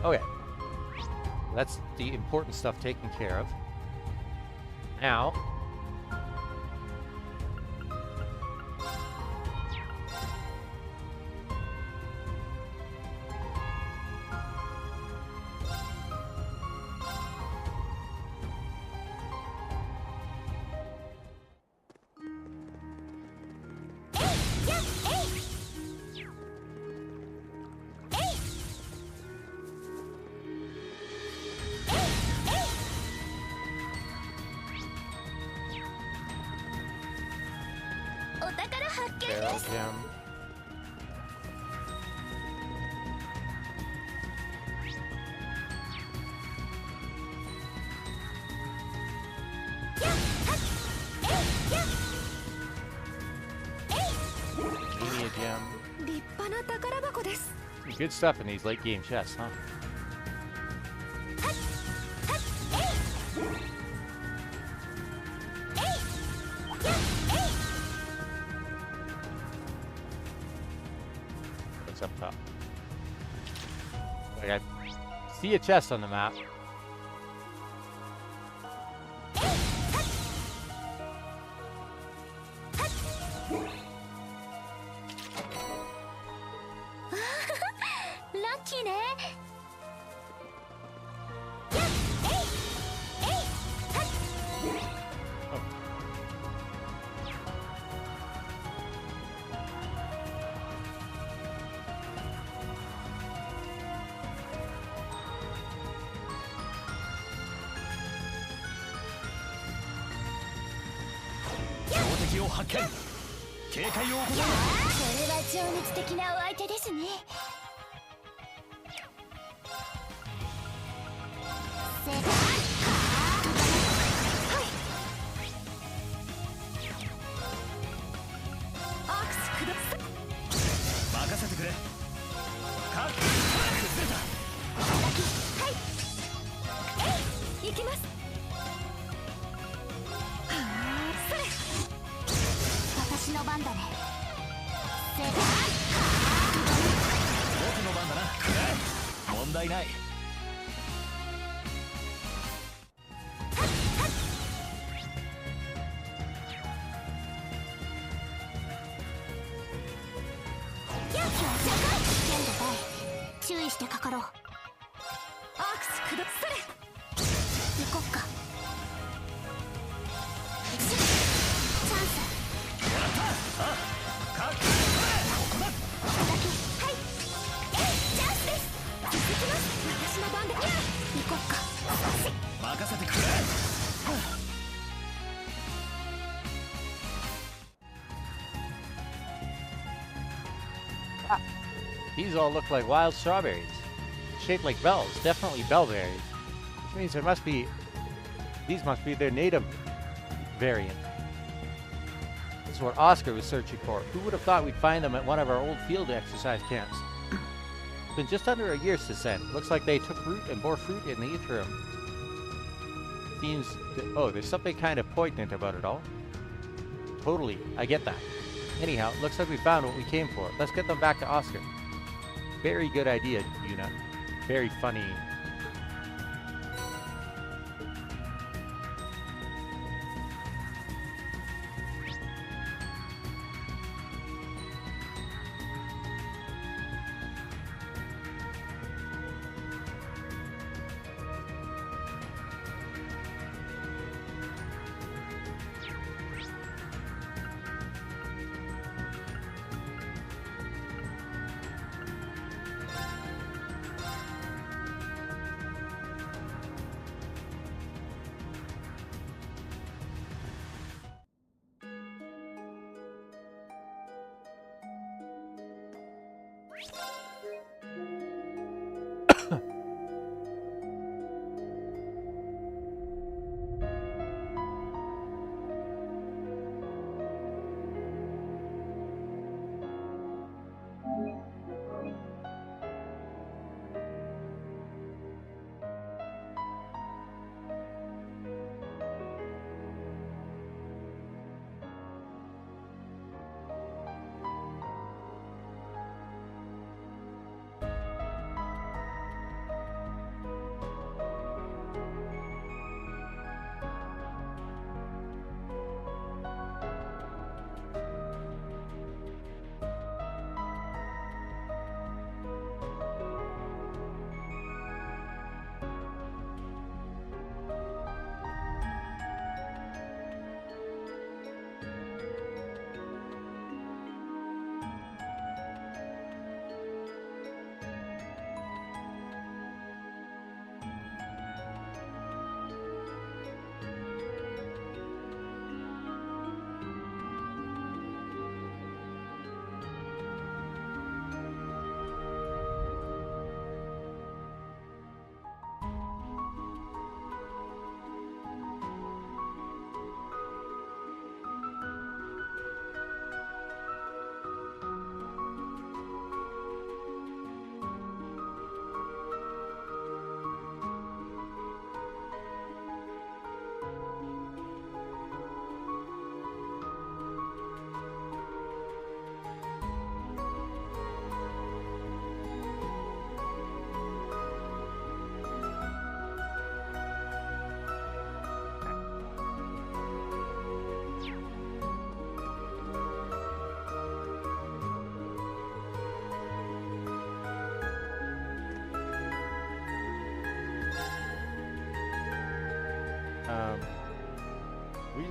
Okay. That's the important stuff taken care of. Now, barrel gem. Mania gem. 立派な宝箱です。 Good stuff in these late game chests, huh? What's up top? Like I see a chest on the map.情熱的なお相手ですね。任せてくれ。かっ崩れた。はい、行きます。それ、私の番だね。僕の番だな。問題ない。注意してかかろう。アークスくどそれ。行こっか。チャンス。もらった。あ、かっここだ。はい。チャンスです。続きます。私の番で。行こっか。任せてくれ。These all look like wild strawberries, shaped like bells, definitely bellberries. Which means these must be their native variant. This is what Oscar was searching for. Who would have thought we'd find them at one of our old field exercise camps? It's been just under a year since then. Looks like they took root and bore fruit in the interim. Oh, there's something kind of poignant about it all. Totally, I get that. Anyhow, looks like we found what we came for. Let's get them back to Oscar. Very good idea, Yuna. Very funny.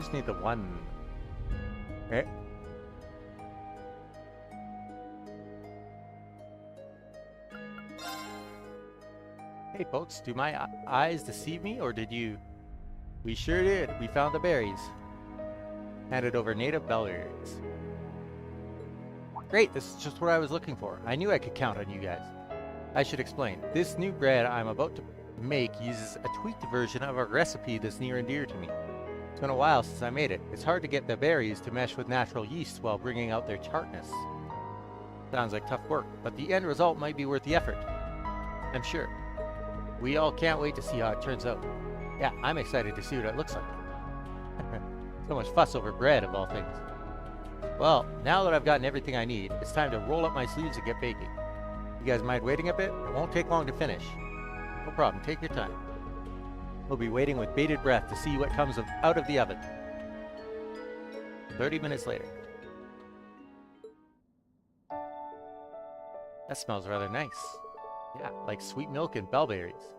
just need the one. Okay. Hey folks, do my eyes deceive me, or did you? We sure did. We found the berries. Handed over native berries. Great, this is just what I was looking for. I knew I could count on you guys. I should explain. This new bread I'm about to make uses a tweaked version of a recipe that's near and dear to me. It's been a while since I made it. It's hard to get the berries to mesh with natural yeast while bringing out their tartness. Sounds like tough work, but the end result might be worth the effort. I'm sure. We all can't wait to see how it turns out. Yeah, I'm excited to see what it looks like. So much fuss over bread, of all things. Well, now that I've gotten everything I need, it's time to roll up my sleeves and get baking. You guys mind waiting a bit? It won't take long to finish. No problem, take your time. We'll be waiting with bated breath to see what comes out of the oven. 30 minutes later. That smells rather nice. Yeah, like sweet milk and bellberries.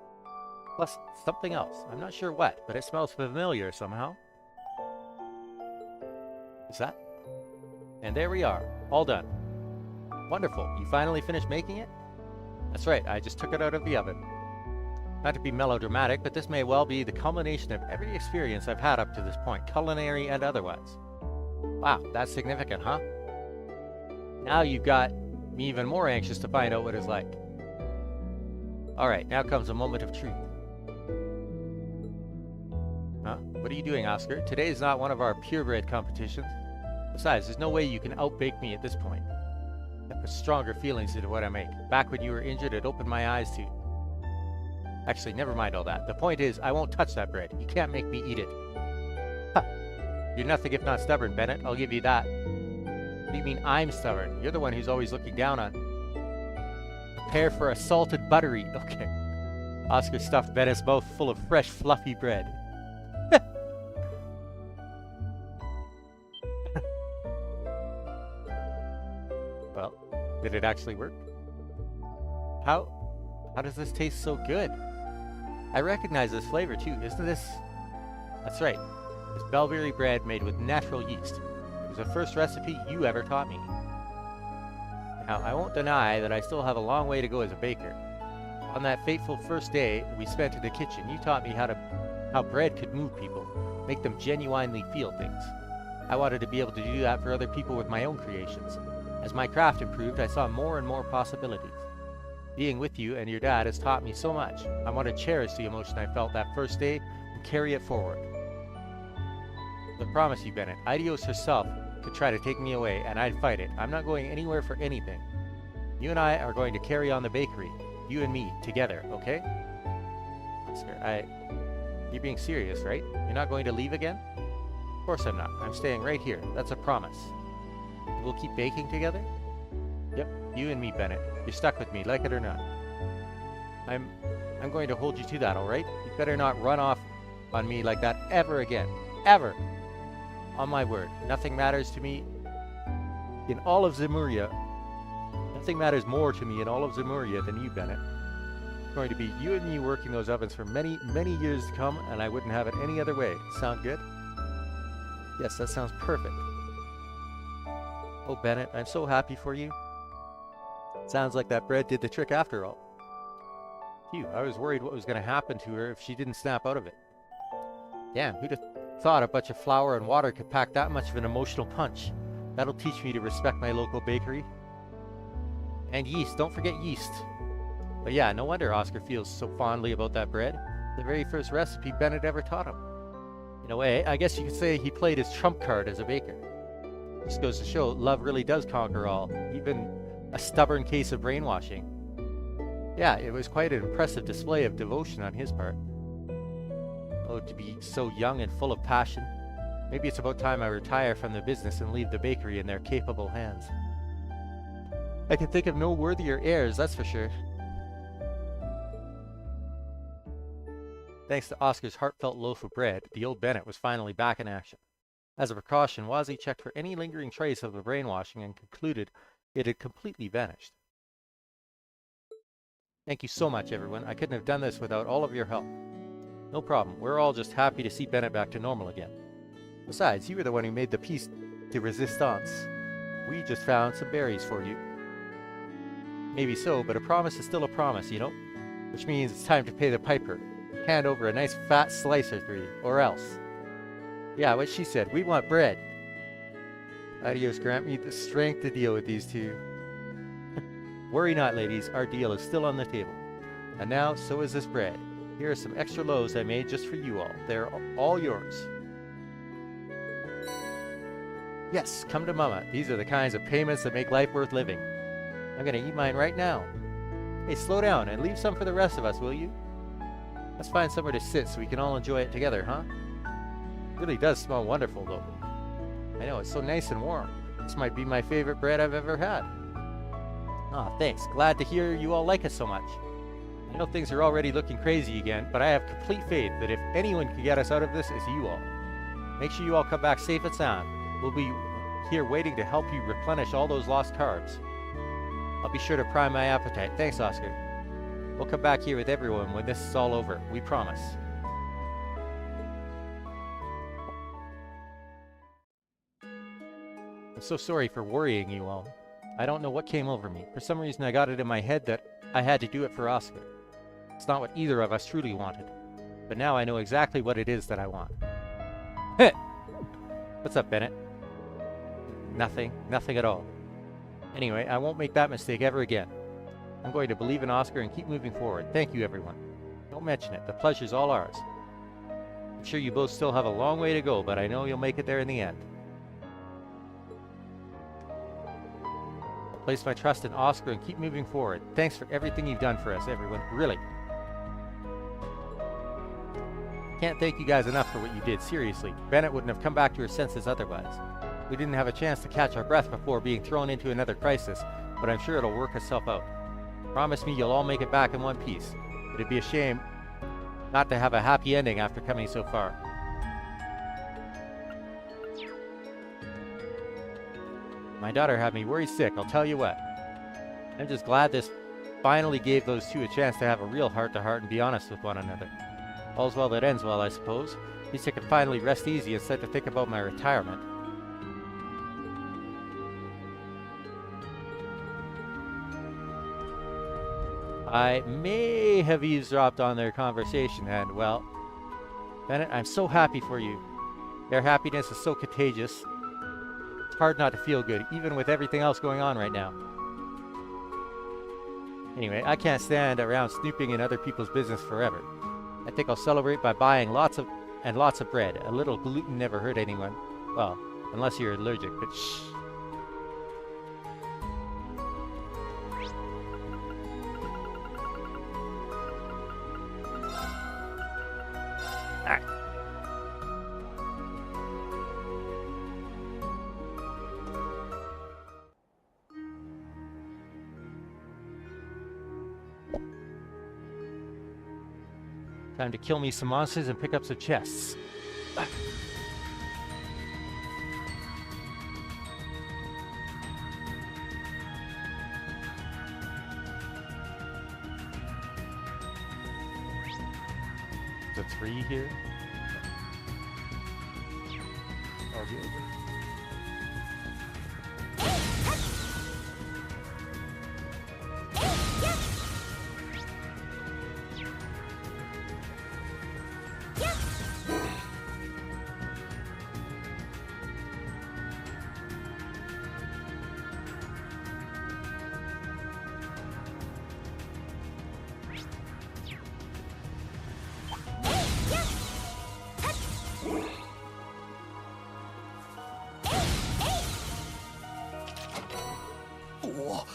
Plus something else. I'm not sure what, but it smells familiar somehow. Is that? And there we are, all done. Wonderful, you finally finished making it? That's right, I just took it out of the oven. Not to be melodramatic, but this may well be the culmination of every experience I've had up to this point, culinary and otherwise. Wow, that's significant, huh? Now you've got me even more anxious to find out what it's like. Alright, now comes a moment of truth. Huh? What are you doing, Oscar? Today is not one of our purebred competitions. Besides, there's no way you can outbake me at this point. I put stronger feelings into what I make. Back when you were injured, it opened my eyes to... Actually, never mind all that. The point is, I won't touch that bread. You can't make me eat it. Huh. You're nothing if not stubborn, Bennett. I'll give you that. What do you mean I'm stubborn? You're the one who's always looking down on... Prepare for a salted buttery. Okay. Oscar stuffed Bennett's mouth full of fresh, fluffy bread. Well, did it actually work? How does this taste so good? I recognize this flavor too, isn't this? That's right. It's bellberry bread made with natural yeast. It was the first recipe you ever taught me. Now, I won't deny that I still have a long way to go as a baker. On that fateful first day we spent in the kitchen, you taught me how bread could move people, make them genuinely feel things. I wanted to be able to do that for other people with my own creations. As my craft improved, I saw more and more possibilities. Being with you and your dad has taught me so much. I want to cherish the emotion I felt that first day and carry it forward. I promise you, Bennett, Idios herself could try to take me away, and I'd fight it. I'm not going anywhere for anything. You and I are going to carry on the bakery. You and me, together, okay? Oscar, you're being serious, right? You're not going to leave again? Of course I'm not. I'm staying right here. That's a promise. We'll keep baking together? Yep, you and me, Bennett. You're stuck with me, like it or not. I'm going to hold you to that, alright? You better not run off on me like that ever again. Ever! On my word, nothing matters to me in all of Zemuria. Nothing matters more to me in all of Zemuria than you, Bennett. It's going to be you and me working those ovens for many, many years to come, and I wouldn't have it any other way. Sound good? Yes, that sounds perfect. Oh, Bennett, I'm so happy for you. Sounds like that bread did the trick after all. Phew, I was worried what was going to happen to her if she didn't snap out of it. Damn, who'd have thought a bunch of flour and water could pack that much of an emotional punch? That'll teach me to respect my local bakery. And yeast, don't forget yeast. But yeah, no wonder Oscar feels so fondly about that bread. The very first recipe Bennett ever taught him. In a way, I guess you could say he played his trump card as a baker. Just goes to show, love really does conquer all, even a stubborn case of brainwashing. Yeah, it was quite an impressive display of devotion on his part. Oh, to be so young and full of passion. Maybe it's about time I retire from the business and leave the bakery in their capable hands. I can think of no worthier heirs, that's for sure. Thanks to Oscar's heartfelt loaf of bread, the old Bennett was finally back in action. As a precaution, Wazzy checked for any lingering trace of the brainwashing and concluded it had completely vanished. Thank you so much, everyone. I couldn't have done this without all of your help. No problem. We're all just happy to see Bennett back to normal again. Besides, you were the one who made the piece de resistance. We just found some berries for you. Maybe so, but a promise is still a promise, you know? Which means it's time to pay the piper. Hand over a nice fat slicer for you, or else. Yeah, what she said. We want bread. Adios, grant me the strength to deal with these two. Worry not, ladies. Our deal is still on the table. And now, so is this bread. Here are some extra loaves I made just for you all. They're all yours. Yes, come to Mama. These are the kinds of payments that make life worth living. I'm gonna eat mine right now. Hey, slow down and leave some for the rest of us, will you? Let's find somewhere to sit so we can all enjoy it together, huh? It really does smell wonderful, though. I know, it's so nice and warm. This might be my favorite bread I've ever had. Aw, thanks. Glad to hear you all like us so much. I know things are already looking crazy again, but I have complete faith that if anyone can get us out of this, it's you all. Make sure you all come back safe and sound. We'll be here waiting to help you replenish all those lost carbs. I'll be sure to prime my appetite. Thanks, Oscar. We'll come back here with everyone when this is all over. We promise. I'm so sorry for worrying you all. I don't know what came over me. For some reason I got it in my head that I had to do it for Oscar. It's not what either of us truly wanted. But now I know exactly what it is that I want. Heh! What's up, Bennett? Nothing. Nothing at all. Anyway, I won't make that mistake ever again. I'm going to believe in Oscar and keep moving forward. Thank you, everyone. Don't mention it. The pleasure's all ours. I'm sure you both still have a long way to go, but I know you'll make it there in the end. I'll place my trust in Oscar and keep moving forward. Thanks for everything you've done for us, everyone. Really. Can't thank you guys enough for what you did, seriously. Bennett wouldn't have come back to her senses otherwise. We didn't have a chance to catch our breath before being thrown into another crisis, but I'm sure it'll work itself out. Promise me you'll all make it back in one piece. It'd be a shame not to have a happy ending after coming so far. My daughter had me worried sick, I'll tell you what. I'm just glad this finally gave those two a chance to have a real heart-to-heart and be honest with one another. All's well that ends well, I suppose. At least I can finally rest easy instead to think about my retirement. I may have eavesdropped on their conversation, and, well, Bennett, I'm so happy for you. Their happiness is so contagious. It's hard not to feel good, even with everything else going on right now. Anyway, I can't stand around snooping in other people's business forever. I think I'll celebrate by buying lots of bread. A little gluten never hurt anyone. Well, unless you're allergic, but shh. Time to kill me some monsters and pick up some chests. The 3 here. All good.お、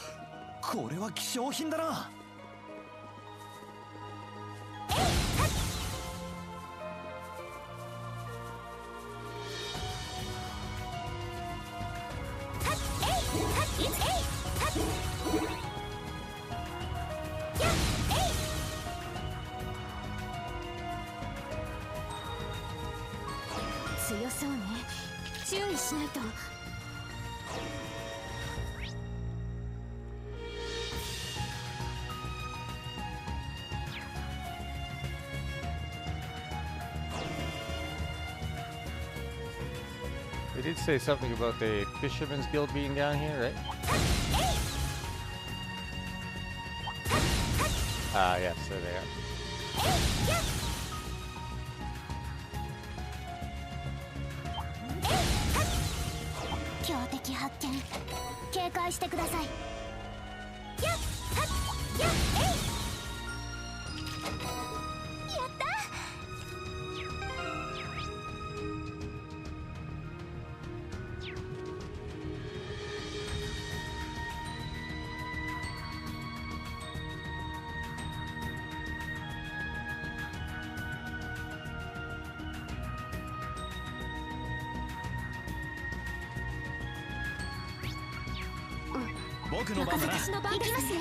これは希少品だな。強そうね。注意しないと。They did say something about the Fisherman's Guild being down here, right? Ah, yes, there they are. 強敵発見。警戒してください。やっはっやっえい。やった。僕の番だな。私の番ですね。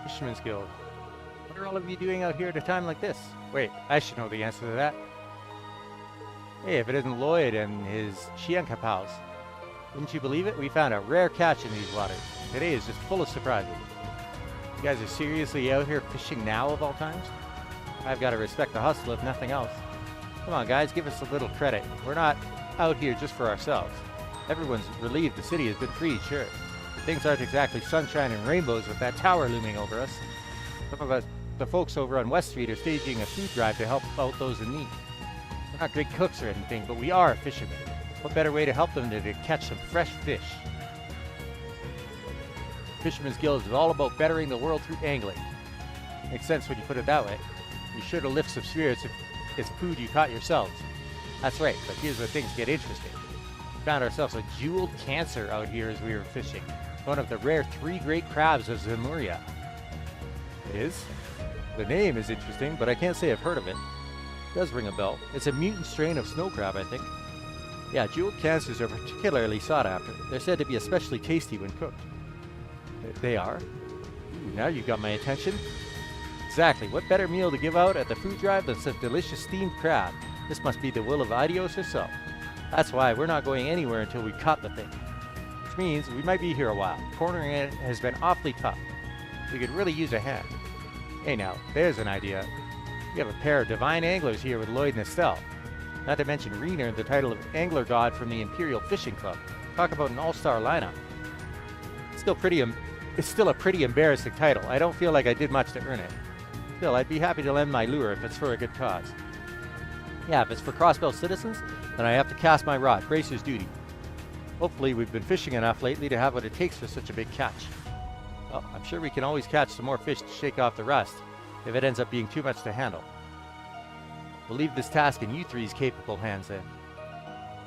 Fisherman's Guild. What are all of you doing out here at a time like this? Wait, I should know the answer to that. Hey, if it isn't Lloyd and his Chianca pals. Wouldn't you believe it? We found a rare catch in these waters. Today is just full of surprises. You guys are seriously out here fishing now of all times? I've got to respect the hustle if nothing else. Come on guys, give us a little credit. We're not out here just for ourselves. Everyone's relieved the city has been freed, sure. But things aren't exactly sunshine and rainbows with that tower looming over us. Some of us, the folks over on West Street, are staging a food drive to help out those in need. We're not great cooks or anything, but we are fishermen. What better way to help them than to catch some fresh fish? Fisherman's Guild is all about bettering the world through angling. Makes sense when you put it that way. Be sure to lift some spirits if it's food you caught yourselves. That's right, but here's where things get interesting. We found ourselves a jeweled cancer out here as we were fishing. One of the rare 3 great crabs of Zemuria. It is? The name is interesting, but I can't say I've heard of it. It does ring a bell. It's a mutant strain of snow crab, I think. Yeah, jeweled cancers are particularly sought after. They're said to be especially tasty when cooked. They are? Ooh, now you've got my attention. Exactly. What better meal to give out at the food drive than some delicious steamed crab? This must be the will of Idios herself. That's why we're not going anywhere until we caught the thing. Which means we might be here a while. Cornering it has been awfully tough. We could really use a hand. Hey now, there's an idea. We have a pair of divine anglers here with Lloyd and Estelle. Not to mention Rean earned the title of Angler God from the Imperial Fishing Club. Talk about an all-star lineup. It's still a pretty embarrassing title. I don't feel like I did much to earn it. Still, I'd be happy to lend my lure if it's for a good cause. Yeah, if it's for Crossbell citizens, then I have to cast my rod. Bracer's duty. Hopefully we've been fishing enough lately to have what it takes for such a big catch. Well, I'm sure we can always catch some more fish to shake off the rust, if it ends up being too much to handle. We'll leave this task in you three's capable hands then.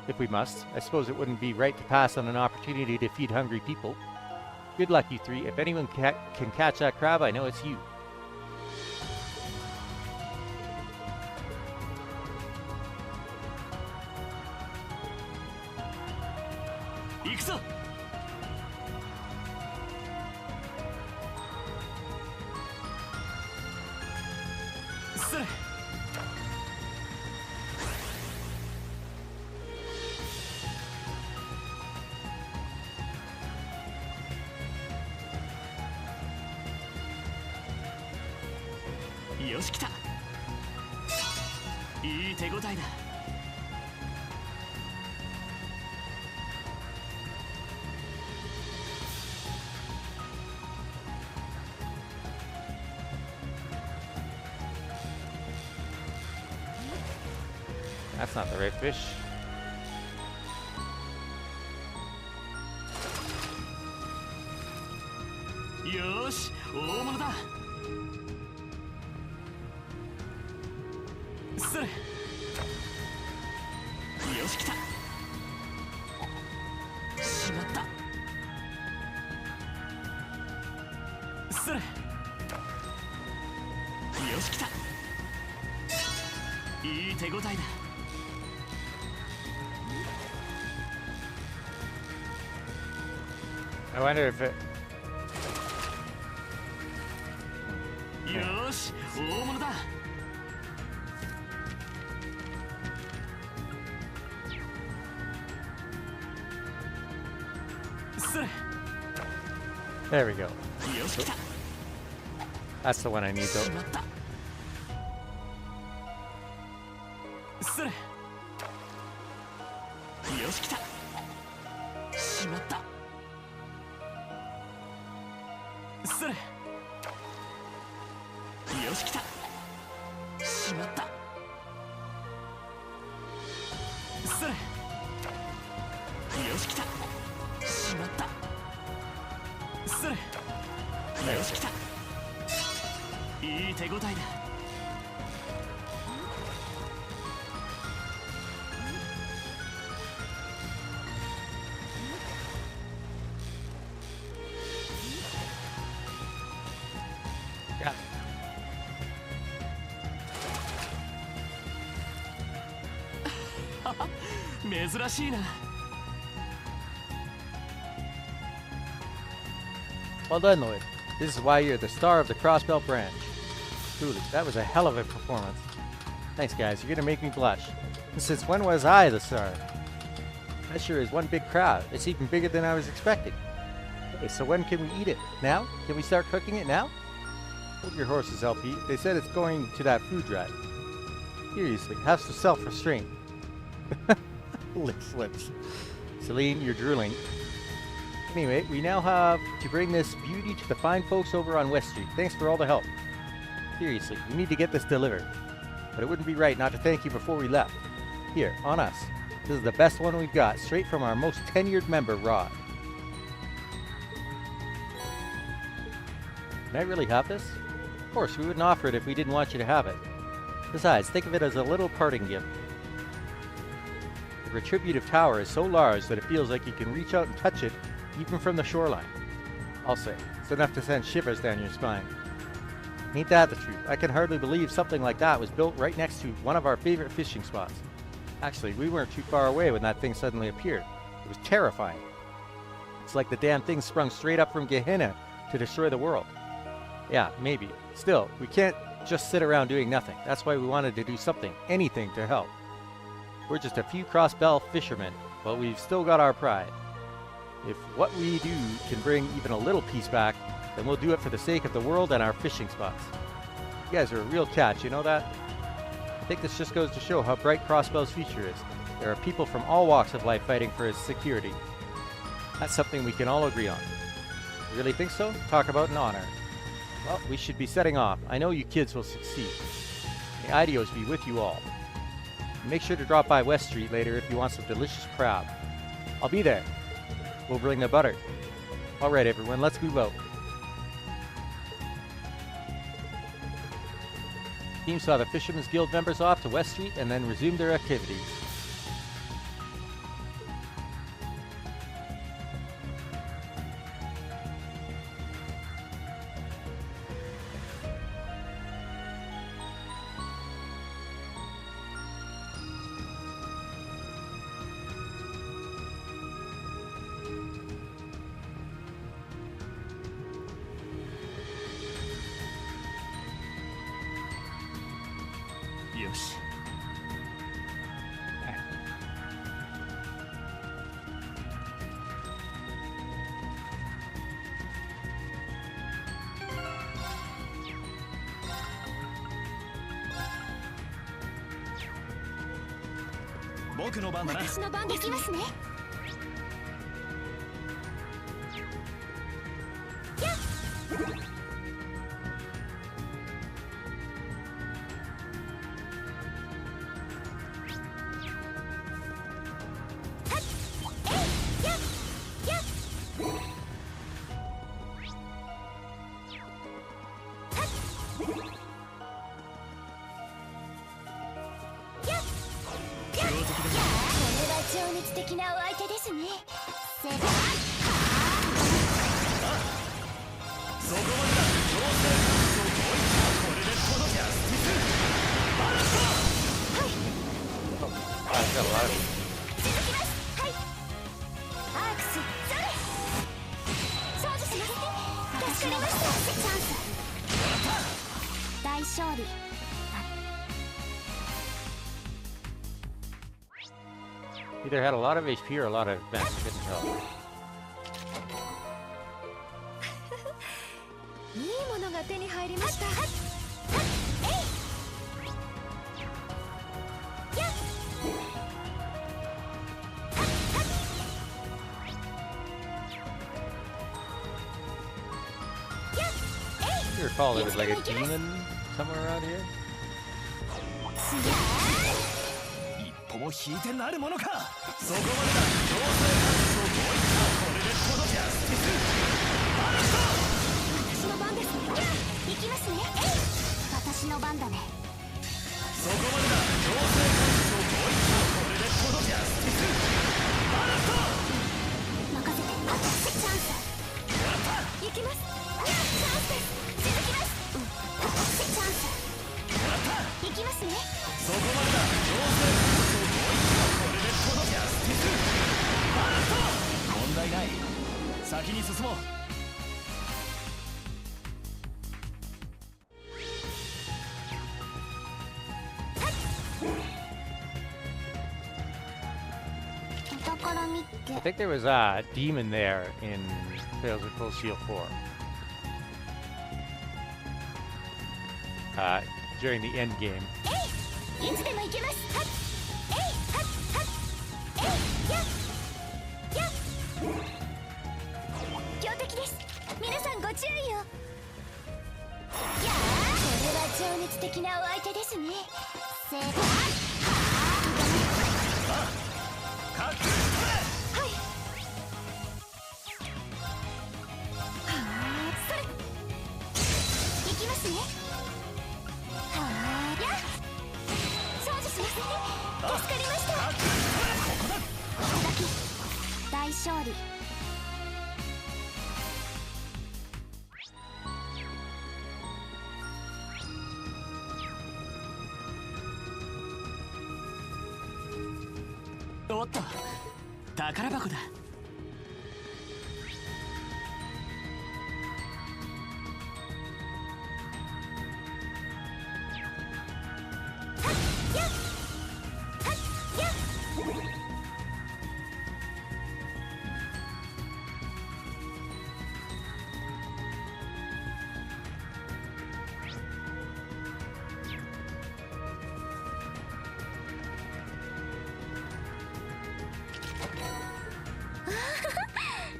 If we must, I suppose it wouldn't be right to pass on an opportunity to feed hungry people. Good luck, you three. If anyone can catch that crab, I know it's you.よし来た。いい手応えだ。That's not the right fish. Yosh, 大物だ。それ。よし来た。しまった。それ。よし来た。いい手応えだ。I wonder if it. よーし大物だ。それ。 There we go. よし来た。 That's the one I need し though. まった。それ。よし来た。しまった。それ。よし来た。しまった。それ。よし来た。しまった。それ。よし来た。いい手応えだ。 Yeah. Well done, Lloyd. This is why you're the star of the Crossbelt branch. Truly, that was a hell of a performance. Thanks, guys. You're gonna make me blush. And since when was I the star? That sure is one big crowd. It's even bigger than I was expecting. Okay, so when can we eat it? Now? Can we start cooking it now? Hold your horses, LP. They said it's going to that food drive. Seriously, have some self-restraint. Lick slips. Celine, you're drooling. Anyway, we now have to bring this beauty to the fine folks over on West Street. Thanks for all the help. Seriously, we need to get this delivered. But it wouldn't be right not to thank you before we left. Here, on us. This is the best one we've got, straight from our most tenured member, Rod. Can I really have this? Of course, we wouldn't offer it if we didn't want you to have it. Besides, think of it as a little parting gift. The retributive tower is so large that it feels like you can reach out and touch it even from the shoreline. I'll say, it's enough to send shivers down your spine. Ain't that the truth? I can hardly believe something like that was built right next to one of our favorite fishing spots. Actually, we weren't too far away when that thing suddenly appeared. It was terrifying. It's like the damn thing sprung straight up from Gehenna to destroy the world. Yeah, maybe. Still, we can't just sit around doing nothing. That's why we wanted to do something, anything to help. We're just a few cross-bell fishermen, but we've still got our pride. If what we do can bring even a little peace back, then we'll do it for the sake of the world and our fishing spots. You guys are a real catch, you know that? I think this just goes to show how bright Crossbell's future is. There are people from all walks of life fighting for its security. That's something we can all agree on. You really think so? Talk about an honor. Well, we should be setting off. I know you kids will succeed. May Idios be with you all. And make sure to drop by West Street later if you want some delicious crab. I'll be there. We'll bring the butter. Alright everyone, let's move out. Team saw the Fisherman's Guild members off to West Street and then resumed their activities. Yosh. 僕の番だな。私の番できますね。情熱的なお相手ですね。そこまでだ。これで届け。バランス。はい。続きます。はい。アークス、それ。勝利。 Either had a lot of HP or a lot of defense. Couldn't tell. いいものが手に入りました。 I recall there was like a demon somewhere around here. 一歩も引いてなるものか。そこまでだ。強制感想もう一度。これでこのジャスティスバランス。私の番ですね。行きますね。私の番だね。そこまでだ。強制感想もう一度。これでこのジャスティスバランス。任せて。チャンス。行きます。チャンスです。続きます。チャンス。行きますね。そこまでだ。強制感想もう一度。これでこのジャスティスバランス。問題ない。先に進もう。 I think there was a demon there in Tales of Cold Steel 4. During the end game. いつでも行けます。強敵です。皆さんご注意を。やあ、これは情熱的なお相手ですね。せーの。はい。それ。行きますね。はーや。少女します。助かりました。大勝利。 おっと、宝箱だ。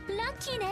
ラッキーね。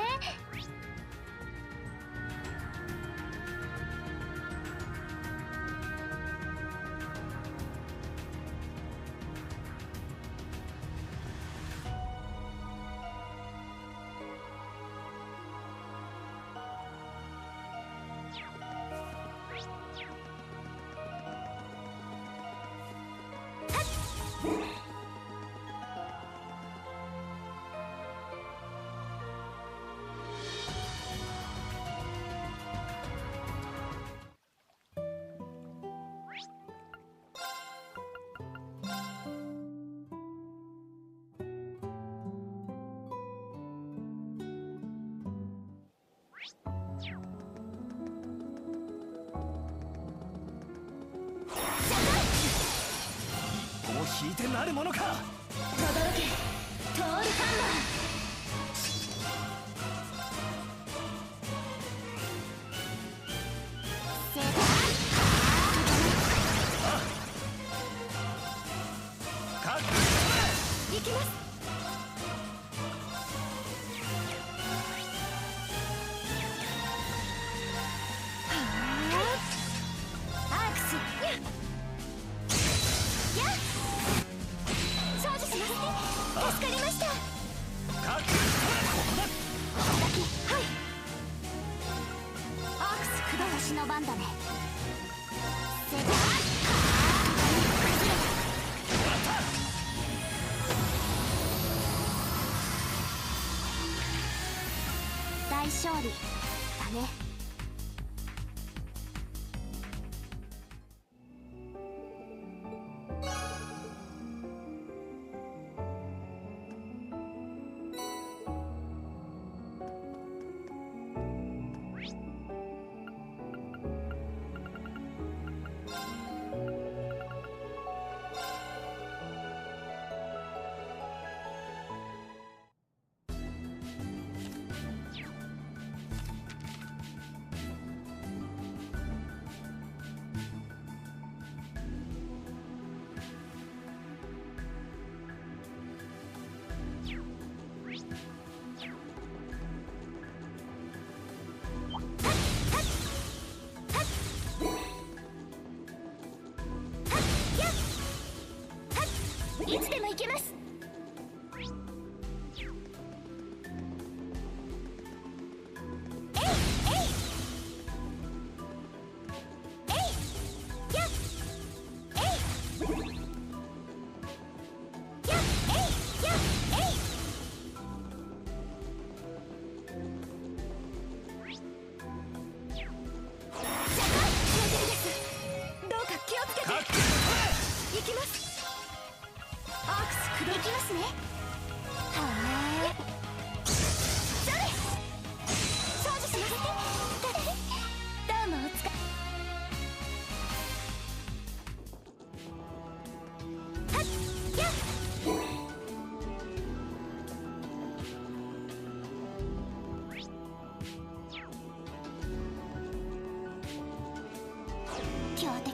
もう引いてなるものか。轟け、トールサンダー。 行きます。アークス。やっ。少女します。助かりました。はい。アークス、私の番だね。大勝利だね。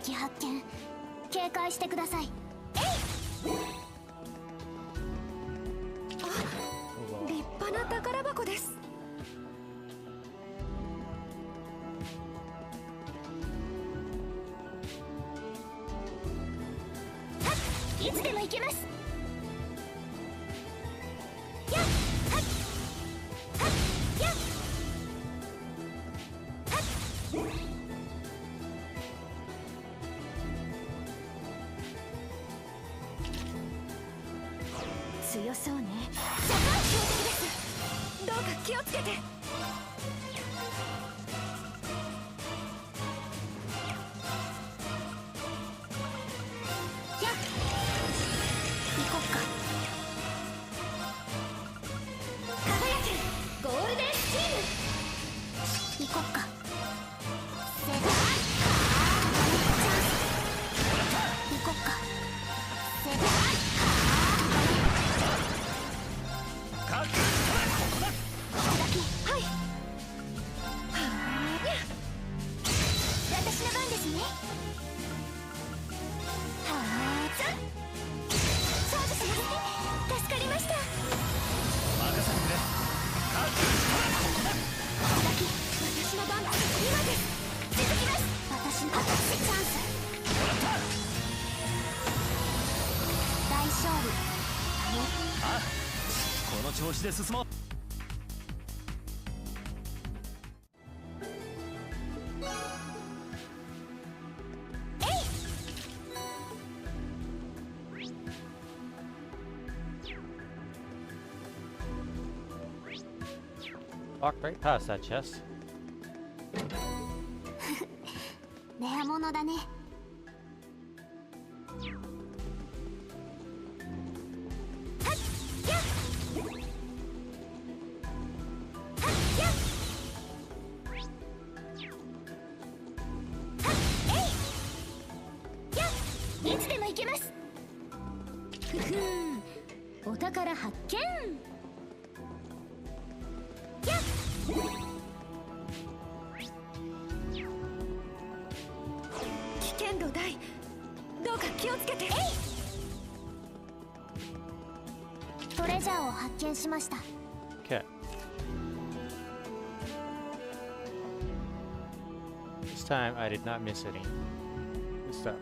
機発見。警戒してください。立派な宝箱です。いつでも行けます。強そうね。ジャパン標的です。どうか気をつけて。やっ行こっか。輝けゴールデンスチーム。行こっか。セブンチャンス。行こっか。セブンはい。私の番ですね。はあ、チャージします。助かりました。任せてくれ。私の番、今です。続きます。私のチャンス。大勝利。ああ、この調子で進もう。Walked right past that chest. レア物だね。いつでも行けます。ふふん、お宝発見。危険度大。どうか気をつけて。トレジャーを発見しました。 Okay. This time I did not miss any. Good stuff.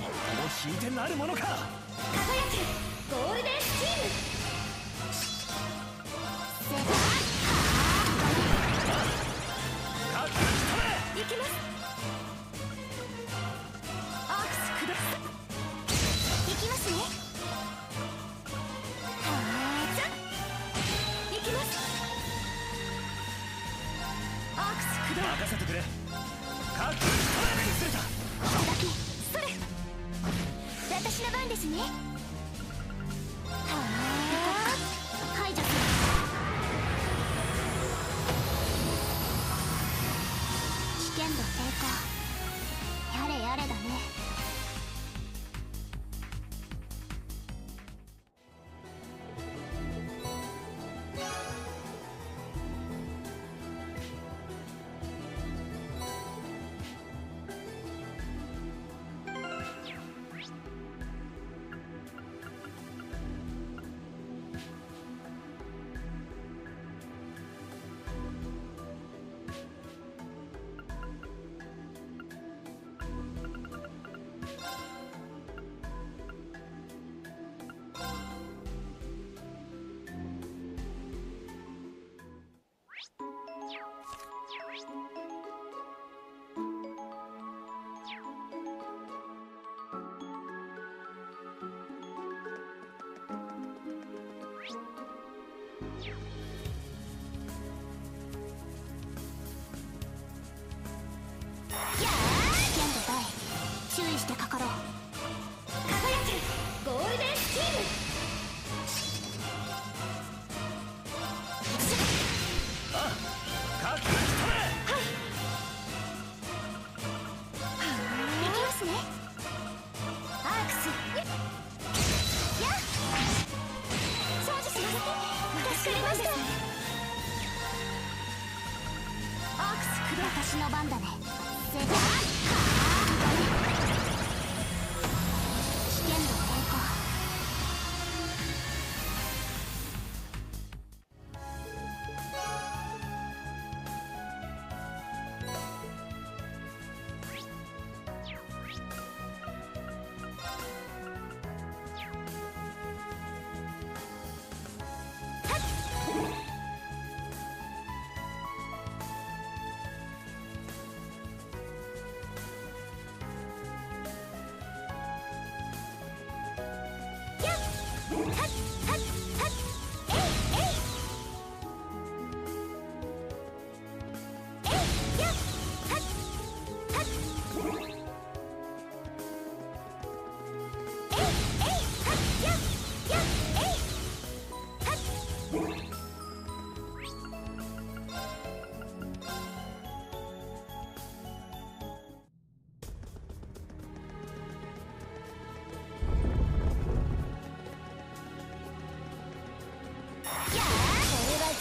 もう引いてなるものか。輝けゴールデンスチーム。セブン行きます。アークスください。行きますね。はあ、行きます。アークスください。任せてくれ。カック崩れた。それ。私の番ですね。はあ、排除する。危険度低下。やれやれだね。注意してかかろう。輝けゴールデンスチーム。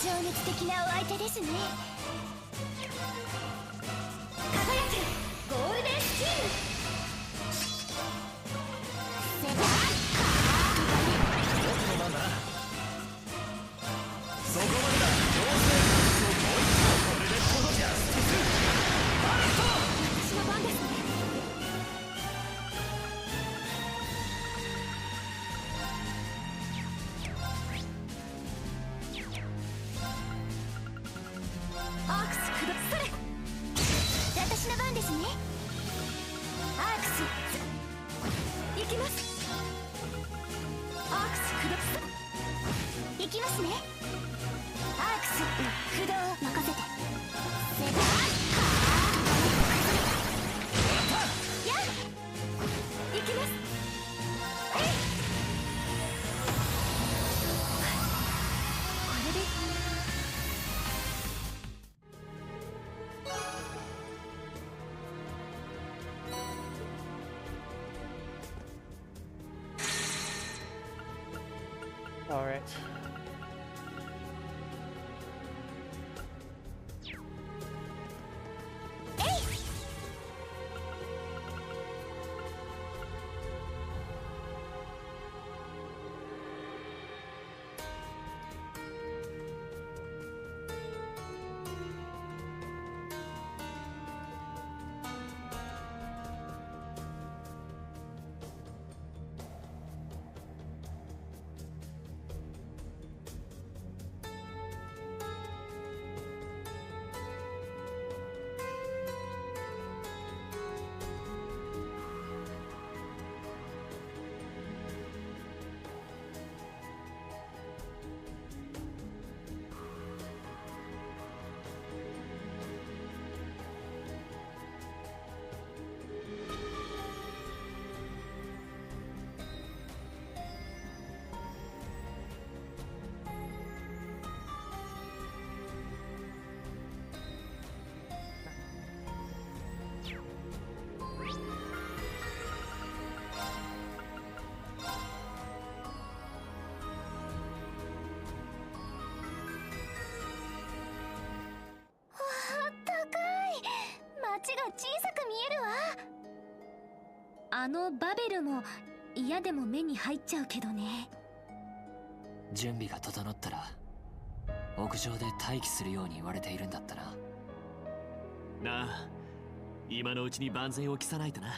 情熱的なお相手ですね。輝けゴールデンスチーム。僕の番だな。そこまでだ。強制をもう一度。これでこのジャスティスバレット。私の番ですね。アークスクロスそれ。私の番ですね。アークス行きます。アークスクロス行きますね。アークス駆動任せて。セブンやっ行きます。えいこれでAll right.街が小さく見えるわ。あのバベルも嫌でも目に入っちゃうけどね。準備が整ったら屋上で待機するように言われているんだったな。なあ、今のうちに万全を期さないとな。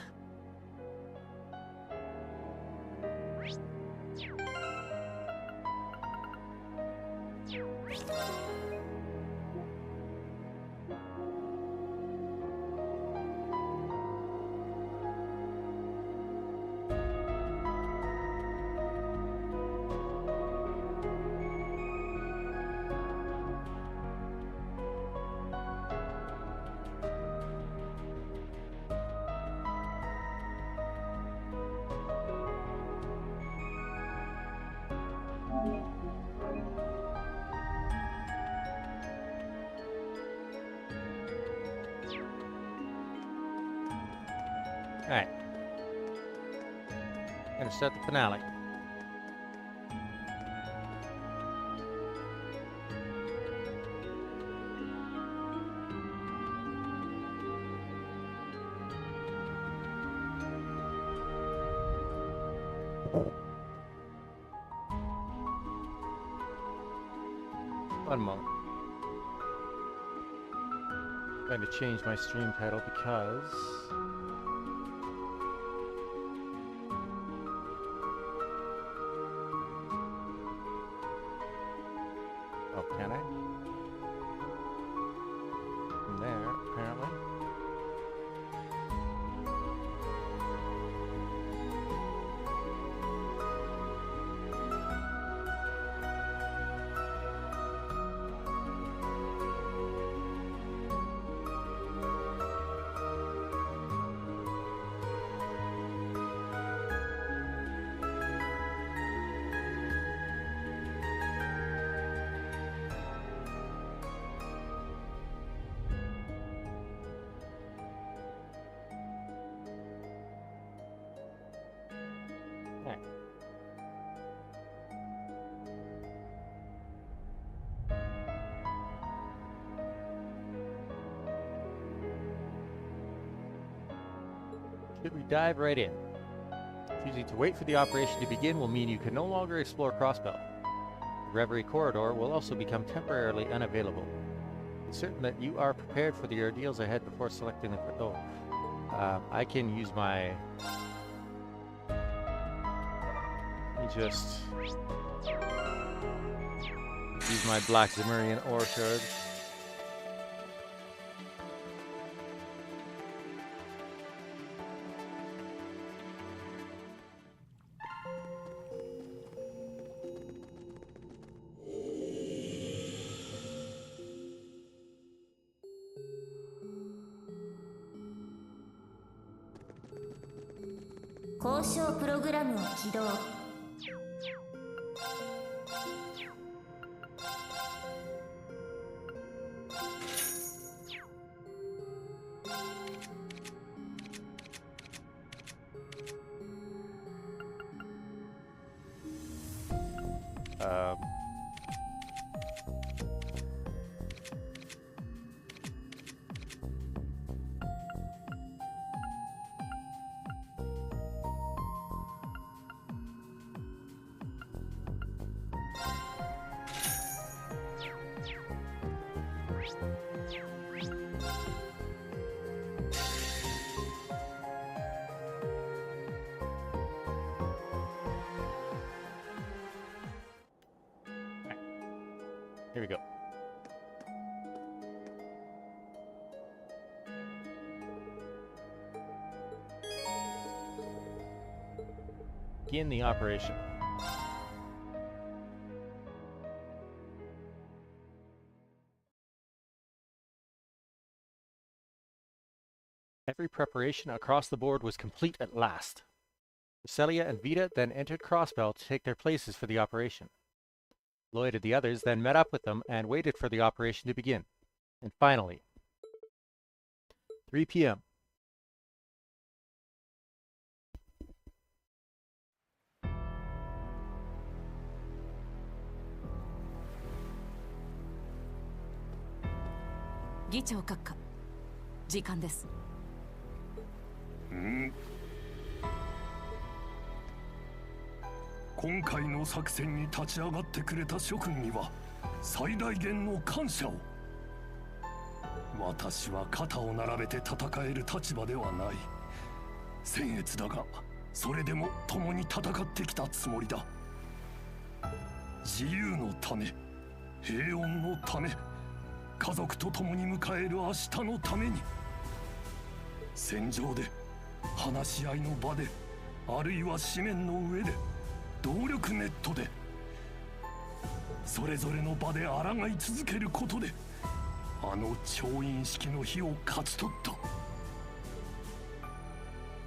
Alright. Gonna start the finale. One moment. I'm going to change my stream title because oh, can I? From there, apparently. Should we dive right in? Choosing to wait for the operation to begin will mean you can no longer explore Crossbell. The Reverie corridor will also become temporarily unavailable. It's certain that you are prepared for the ordeals ahead before selecting the... I can use my... Let me just... use my Black Zemurian ore shard. Here we go. Begin the operation. Every preparation across the board was complete at last. Celia and Vita then entered Crossbell to take their places for the operation. Lloyd and the others then met up with them and waited for the operation to begin. And finally, 3 p.m. Hmm? 今回の作戦に立ち上がってくれた諸君には最大限の感謝を。私は肩を並べて戦える立場ではない。僭越だが、それでも共に戦ってきたつもりだ。自由のため、平穏のため、家族と共に迎える明日のために。戦場で、話し合いの場で、あるいは紙面の上で。動力ネットでそれぞれの場で抗い続けることであの調印式の日を勝ち取った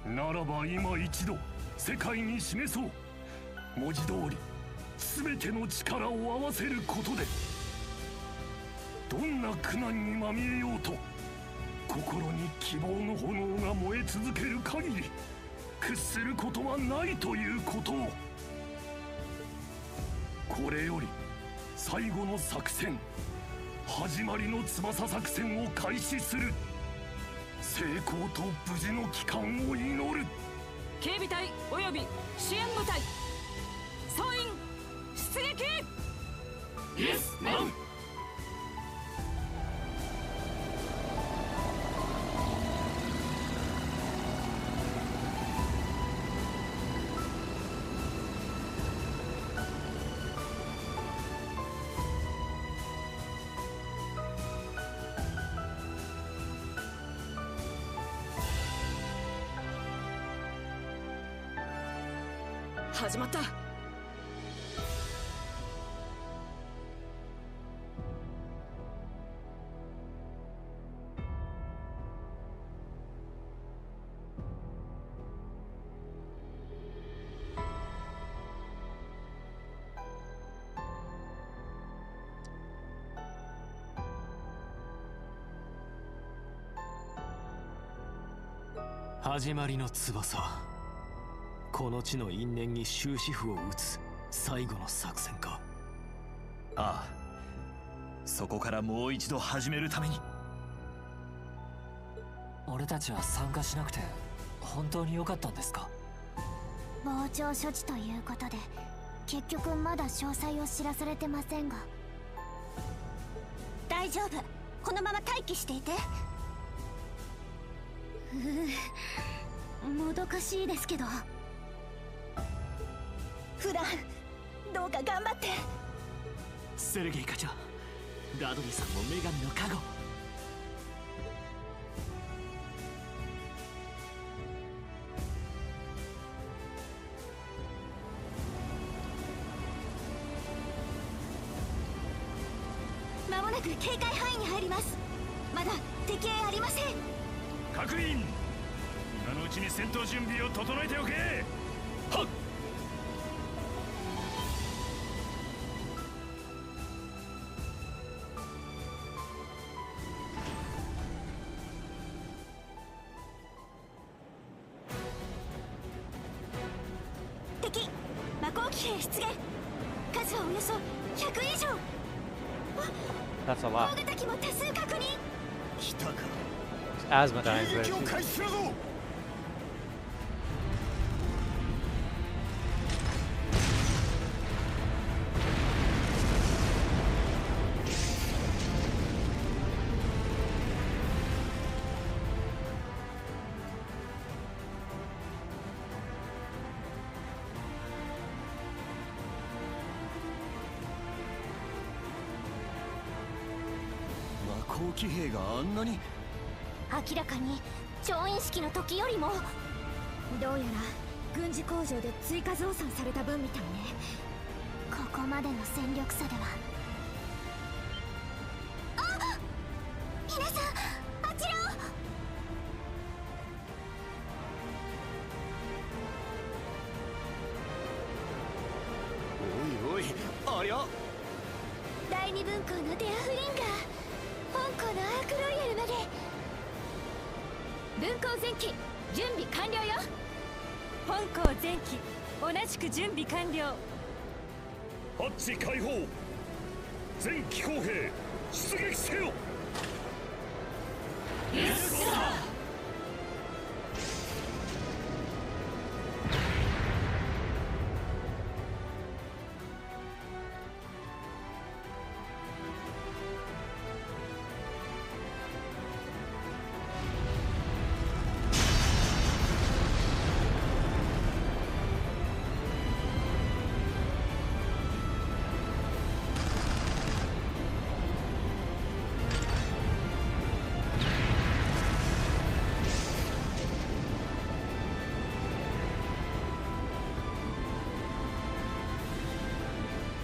ならば今一度世界に示そう文字通り全ての力を合わせることでどんな苦難にまみえようと心に希望の炎が燃え続ける限り屈することはないということをこれより最後の作戦始まりの翼作戦を開始する成功と無事の帰還を祈る警備隊および支援部隊総員出撃。イエスマン。始まった。始まりの翼。この地の因縁に終止符を打つ最後の作戦か。ああ、そこからもう一度始めるために。俺たちは参加しなくて本当に良かったんですか？傍聴処置ということで結局まだ詳細を知らされてませんが。大丈夫、このまま待機していて。もどかしいですけど。フラン、どうか頑張って。セルゲイ課長、ラドリーさんも女神の加護。間もなく警戒範囲に入ります。まだ敵影ありません。確認。今のうちに戦闘準備を整えておけ。はっ。敵魔鋼騎兵出現。数はおよそ100以上。 That's a 大 lot. 型機も多数確認。来たか。 Asthma dies 撃 there を too. 開始するぞ。魔鋼騎兵があんなに。明らかに調印式の時よりも。どうやら軍事工場で追加増産された分みたいね。ここまでの戦力差では。皆さんあちらを。おいおい、ありゃ。第二分校のデアフリンガー、本校のアークロイヤルまで。分校前期準備完了よ。本校前期同じく準備完了。ハッチ開放。全機構兵出撃せよ。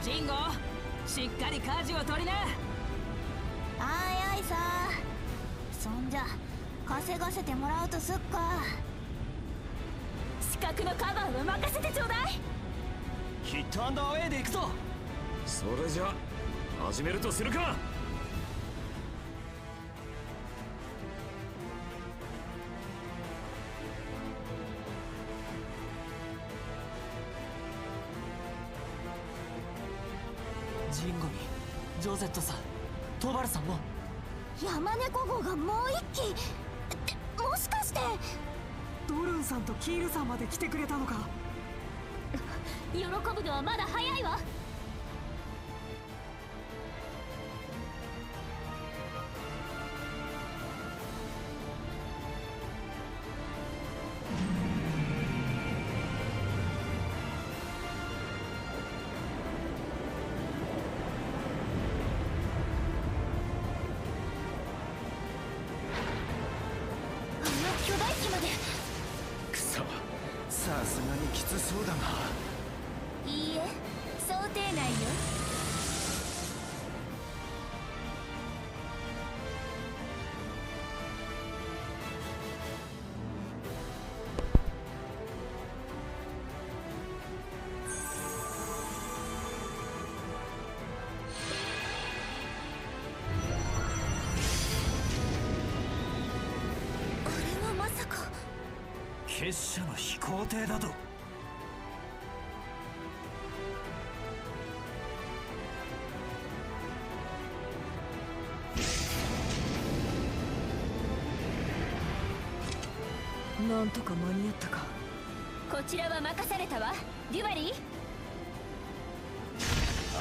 ジンゴ、しっかり舵を取りな。あいあいさ。そんじゃ稼がせてもらうとすっか。資格のカバーを任せてちょうだい。ヒットアンドアウェイで行くぞ。それじゃ始めるとするか。ジンゴミ、ジョゼットさん、トバルさんも。山猫号がもう一機ってもしかしてドルンさんとキールさんまで来てくれたのか。喜ぶのはまだ早いわ。巨大機まで。くそ、さすがにきつそうだな。いいえ、想定内よ。あれはまさか。結社の飛行艇だと。なんとか間に合ったか。こちらは任されたわ。リュバリー。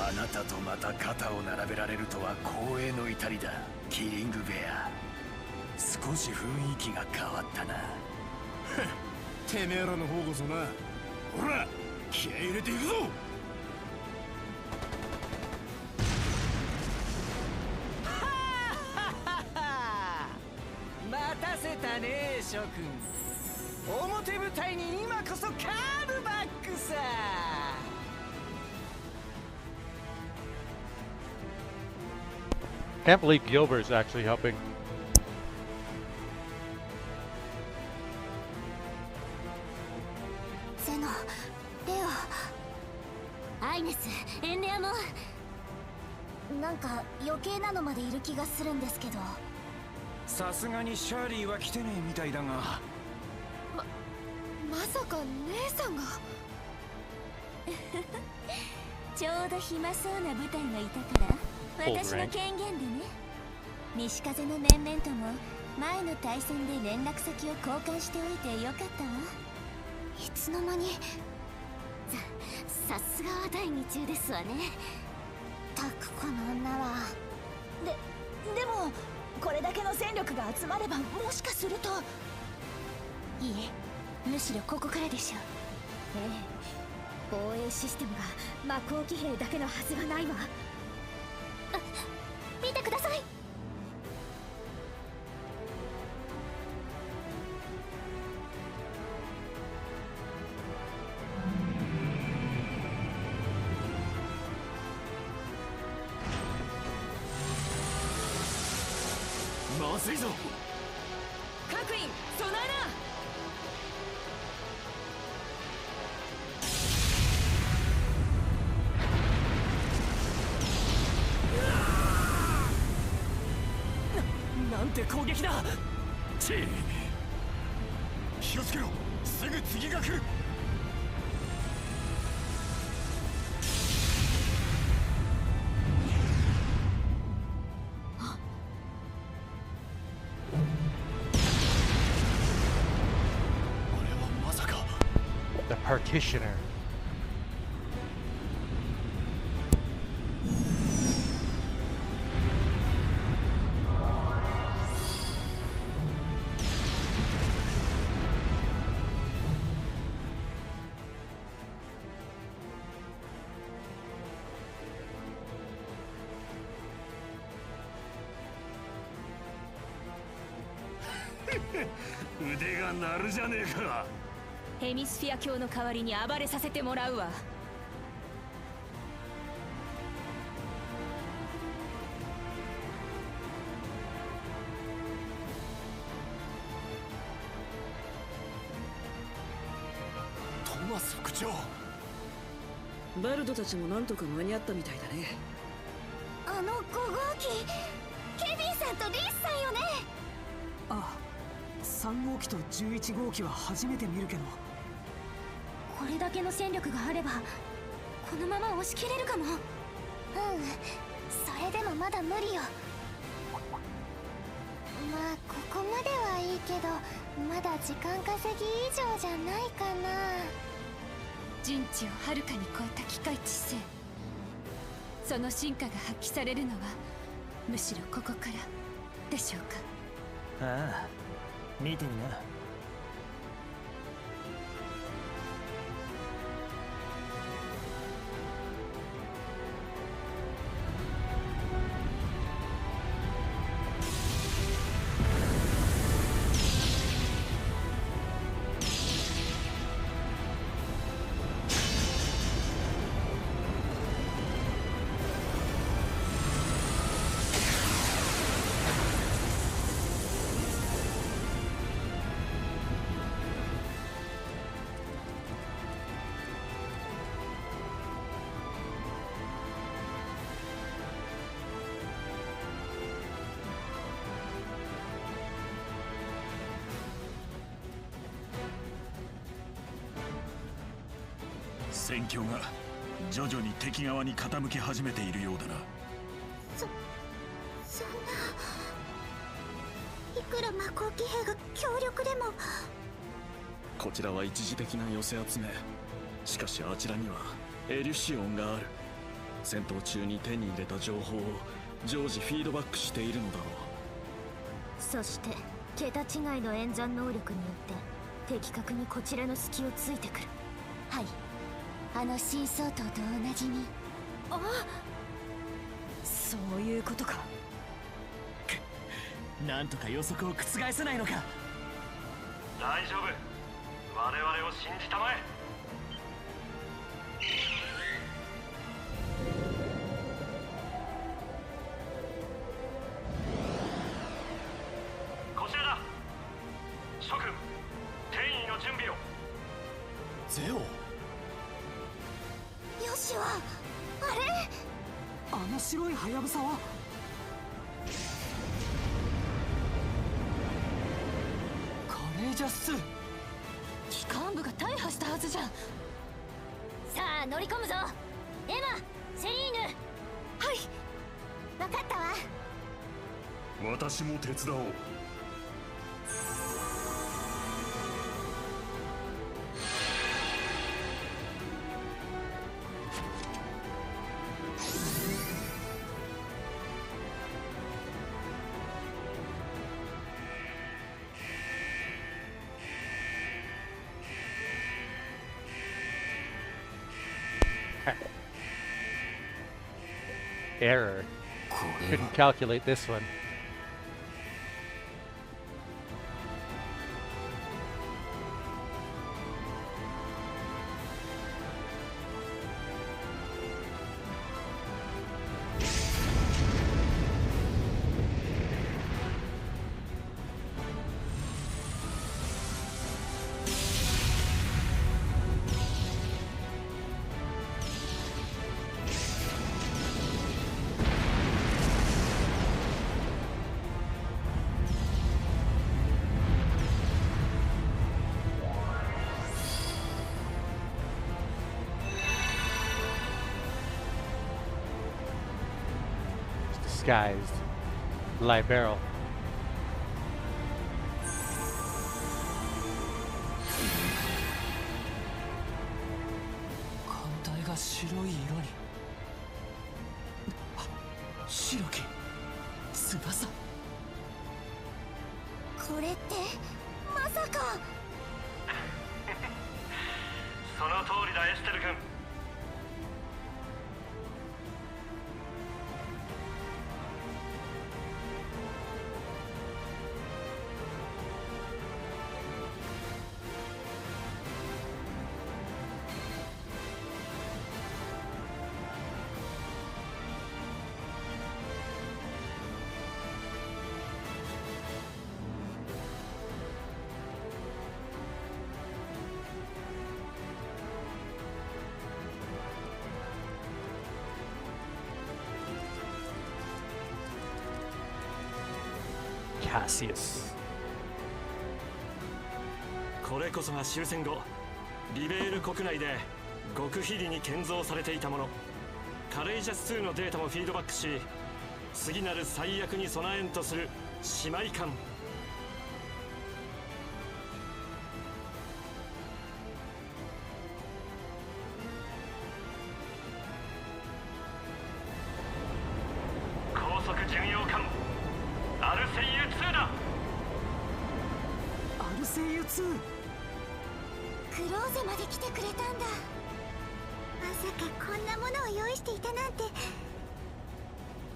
あなたとまた肩を並べられるとは光栄の至りだ、キリングベア。少し雰囲気が変わったな。てめえらの方こそな。ほら、気合い入れていくぞ。待たせたね諸君。表舞台に今こそカムバックさ。Can't believe Gilbert's actually helping. ゼノ、レオ、アイネス、エンレアもなんか余計なのまでいる気がするんですけど。さすがにシャーリーは来てねえみたいだが。まさか姉さんが。ちょうど暇そうな部隊がいたから私の権限でね。西風の面々とも前の対戦で連絡先を交換しておいてよかったわ。いつの間に。さすがは第二中ですわね。たくこの女は。でもこれだけの戦力が集まればもしかすると。いいえ、むしろここからでしょう。防衛システムが魔鋼騎兵だけのはずがないわ。見てください。まずいぞ。各員備えな。なんて攻撃だ。チー、気をつけろ。すぐ次が来る。The Partitioner.腕が鳴るじゃねえか。ヘミスフィア教の代わりに暴れさせてもらうわ。トマス副長。バルドたちもなんとか間に合ったみたいだね。あの5号機、ケビンさんとリースさんよね。ああ、3号機と11号機は初めて見るけど。これだけの戦力があればこのまま押し切れるかも。それでもまだ無理よ。まあここまではいいけど、まだ時間稼ぎ以上じゃないかな。人知をはるかに超えた機械知性、その進化が発揮されるのはむしろここからでしょうか。ああ、見てみな。戦況が徐々に敵側に傾き始めているようだな。そんな、いくら魔法騎兵が強力でも。こちらは一時的な寄せ集め。しかしあちらにはエリュシオンがある。戦闘中に手に入れた情報を常時フィードバックしているのだろう。そして桁違いの演算能力によって的確にこちらの隙をついてくる。はい、あの新相当と同じに。あ、そういうことか。なんとか予測を覆せないのか。大丈夫、我々を信じたまえ。こちらだ。諸君、転移の準備を。ゼオ、よしはあれ、あの白いハヤブサはカレージャス。機関部が大破したはずじゃん。さあ乗り込むぞ。エマ、セリーヌ。はい、分かったわ。私も手伝おう。Error. Couldn't calculate this one. Disguised Libero. 艦隊が白い色に。白き翼。これってまさか。その通りだ、エステル君。Cassius. これこそが終戦後リベール国内で極秘裏に建造されていたもの。カレイジャス2のデータもフィードバックし、次なる最悪に備えんとする姉妹艦。つ。クローゼまで来てくれたんだ。まさかこんなものを用意していたなんて。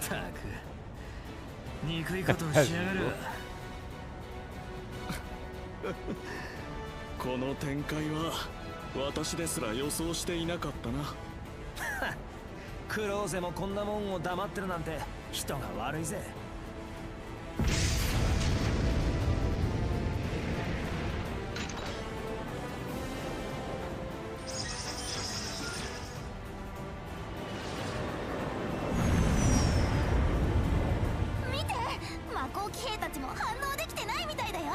たく憎いことをしやがる。この展開は私ですら予想していなかったな。クローゼもこんなもんを黙ってるなんて人が悪いぜ。見て、魔法騎兵たちも反応できてないみたいだよ。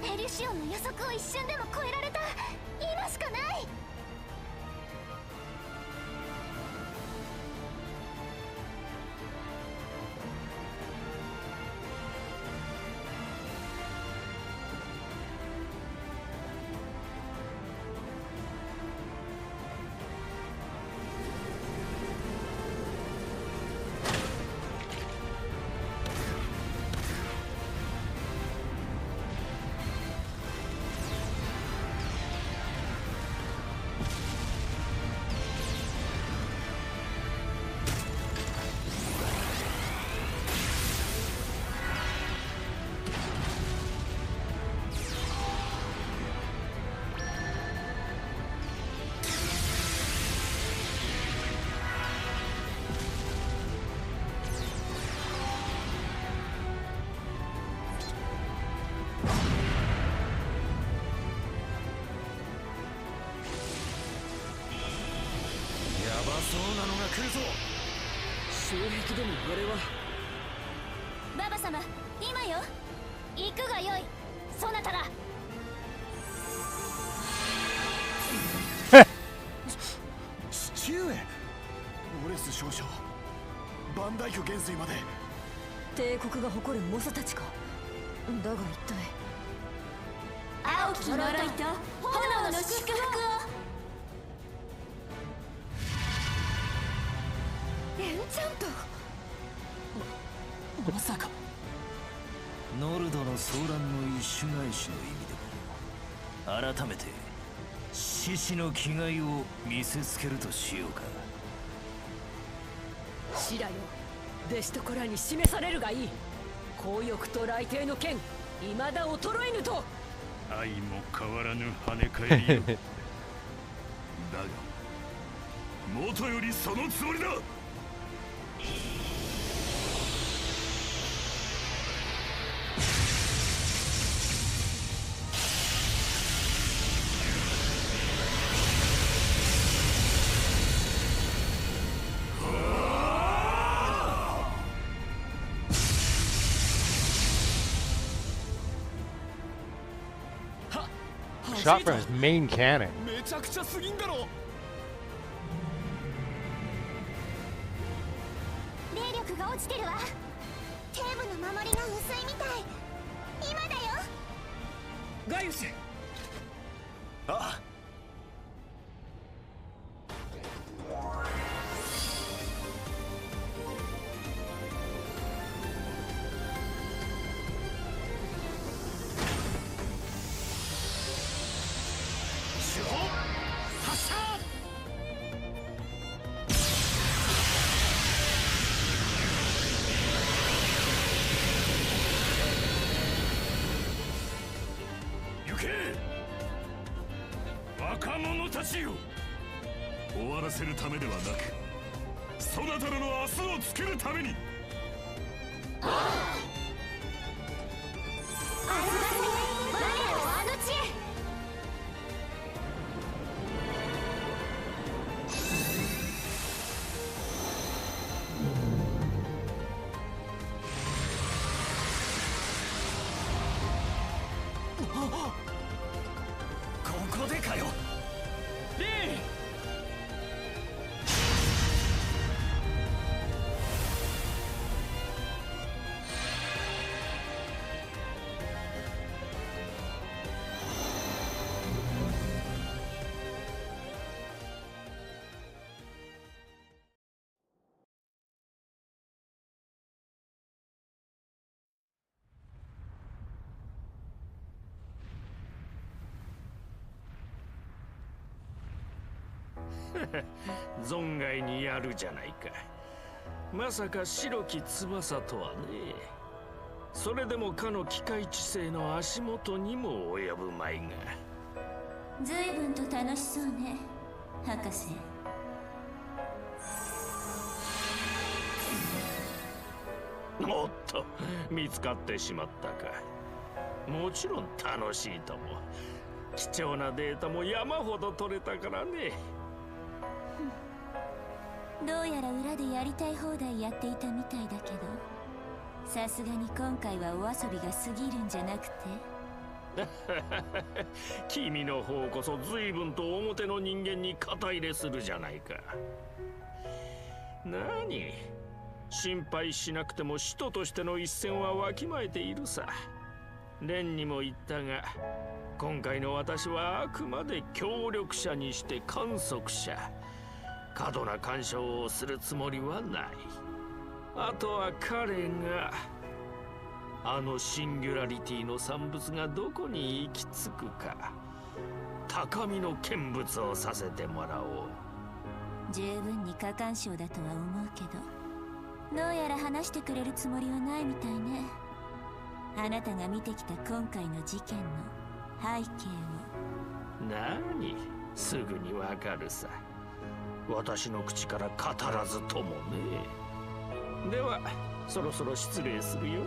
エリュシオンの予測を一瞬でも超えられた。今しかない。そうなのが来るぞ。衝撃でもあれは。ババ様、今よ。行くがよい。そなたら。父上。ウォレス少将、バンダイク元帥まで。帝国が誇る猛者たちか。だが一体青き呪いと炎の祝福を。エンチャント。まさかノルドの騒乱の一種返しの意味でも改めて獅子の気概を見せつけるとしようか。シラよ、弟子と子らに示されるがいい。強欲と雷帝の剣、未だ衰えぬと。愛も変わらぬ跳ね返りよ。だが元よりそのつもりだ。Shot from his main cannon. めちゃくちゃすぎんだろ。霊力が落ちてるわ。テーブの守りが薄いみたい。今だよ。ガイウス。ああ。若者たちよ、終わらせるためではなく、そなたらの明日を作るために。明日だぜ、我らをあの地へ。ここでかよ。リー。存外にやるじゃないか。まさか白き翼とはね。それでもかの機械知性の足元にも及ぶまいが。随分と楽しそうね、博士。おっと、見つかってしまったか。もちろん楽しいとも。貴重なデータも山ほど取れたからね。どうやら裏でやりたい放題やっていたみたいだけど、さすがに今回はお遊びが過ぎるんじゃなくて。君の方こそ随分と表の人間に肩入れするじゃないか。何、心配しなくても使徒としての一線はわきまえているさ。蓮にも言ったが、今回の私はあくまで協力者にして観測者。過度な干渉をするつもりはない。あとは彼が、あのシンギュラリティの産物がどこに行き着くか、高みの見物をさせてもらおう。十分に過干渉だとは思うけど、どうやら話してくれるつもりはないみたいね。あなたが見てきた今回の事件の背景を。何、すぐにわかるさ。私の口から語らずともね。ではそろそろ失礼するよ。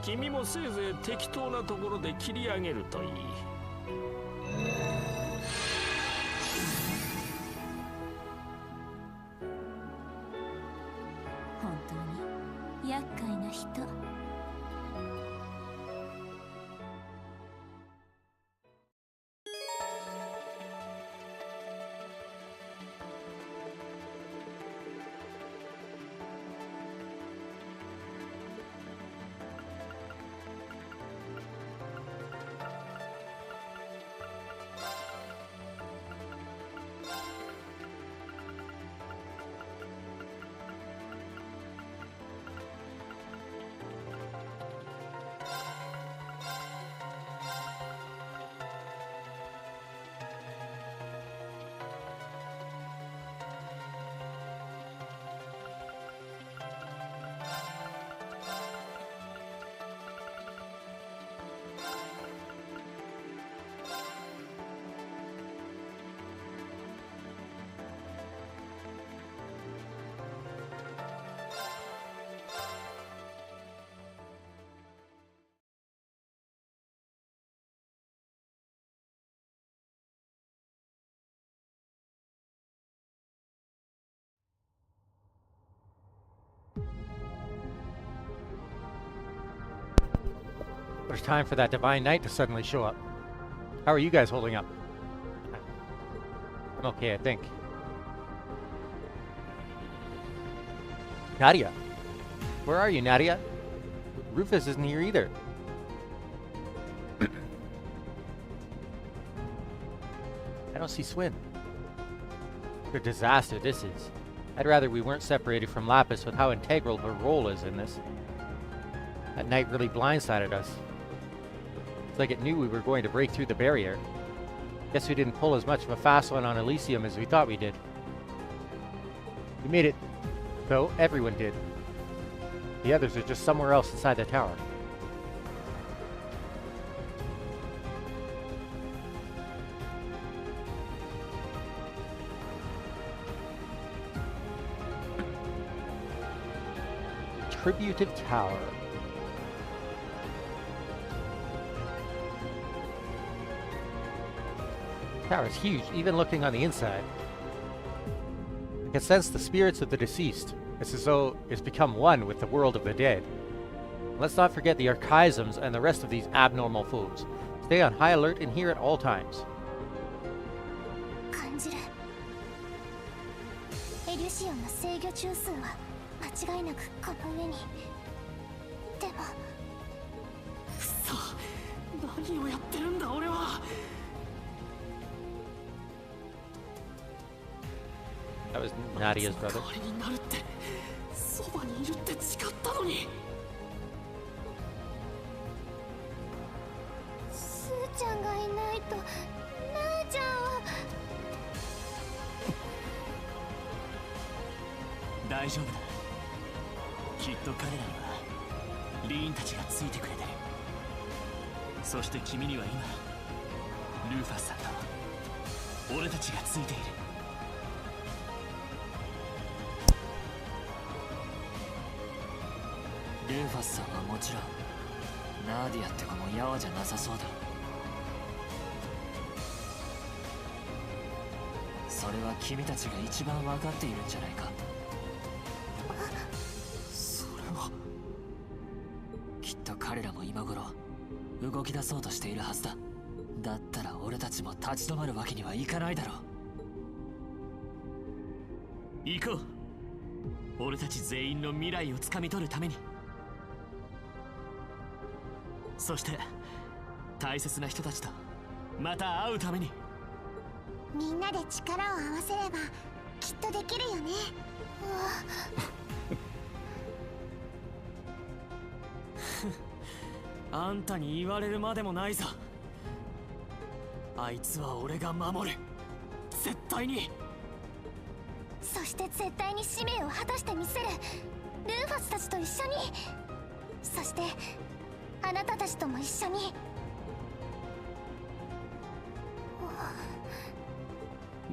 君もせいぜい適当なところで切り上げるといい。本当に厄介な人。It's time for that divine knight to suddenly show up. How are you guys holding up? I'm okay, I think. Nadia! Where are you, Nadia? Rufus isn't here either. I don't see Swin. What a disaster this is. I'd rather we weren't separated from Lapis with how integral her role is in this. That knight really blindsided us. It's like it knew we were going to break through the barrier. Guess we didn't pull as much of a fast one on Elysium as we thought we did. We made it, though. Everyone did. The others are just somewhere else inside the tower. Retributive Tower. The tower is huge, even looking on the inside. I can sense the spirits of the deceased. It's as though it's become one with the world of the dead. Let's not forget the archaisms and the rest of these abnormal foes. Stay on high alert in here at all times. 感じる。エリュシオンの制御中枢は間違いなくこの上に。でもくそ、何をやってるんだ俺は。That was Nadia's brother. 代わりになるってそばにいるって誓ったのに。スーちゃんがいないとなあちゃんは。大丈夫だ。きっと彼らにはリーンたちがついてくれてる。そして君には今ルーファスさんと俺たちがついている。ルーファスさんはもちろんナーディアって子もヤワじゃなさそうだ。それは君たちが一番分かっているんじゃないか。それはきっと彼らも今頃動き出そうとしているはずだ。だったら俺たちも立ち止まるわけにはいかないだろう。行こう。俺たち全員の未来をつかみ取るために。そして大切な人たちとまた会うために。みんなで力を合わせればきっとできるよね。あんたに言われるまでもないさ。あいつは俺が守る。絶対に。そして絶対に使命を果たしてみせる。ルーファスたちと一緒に。そしてあなたたちとも一緒に。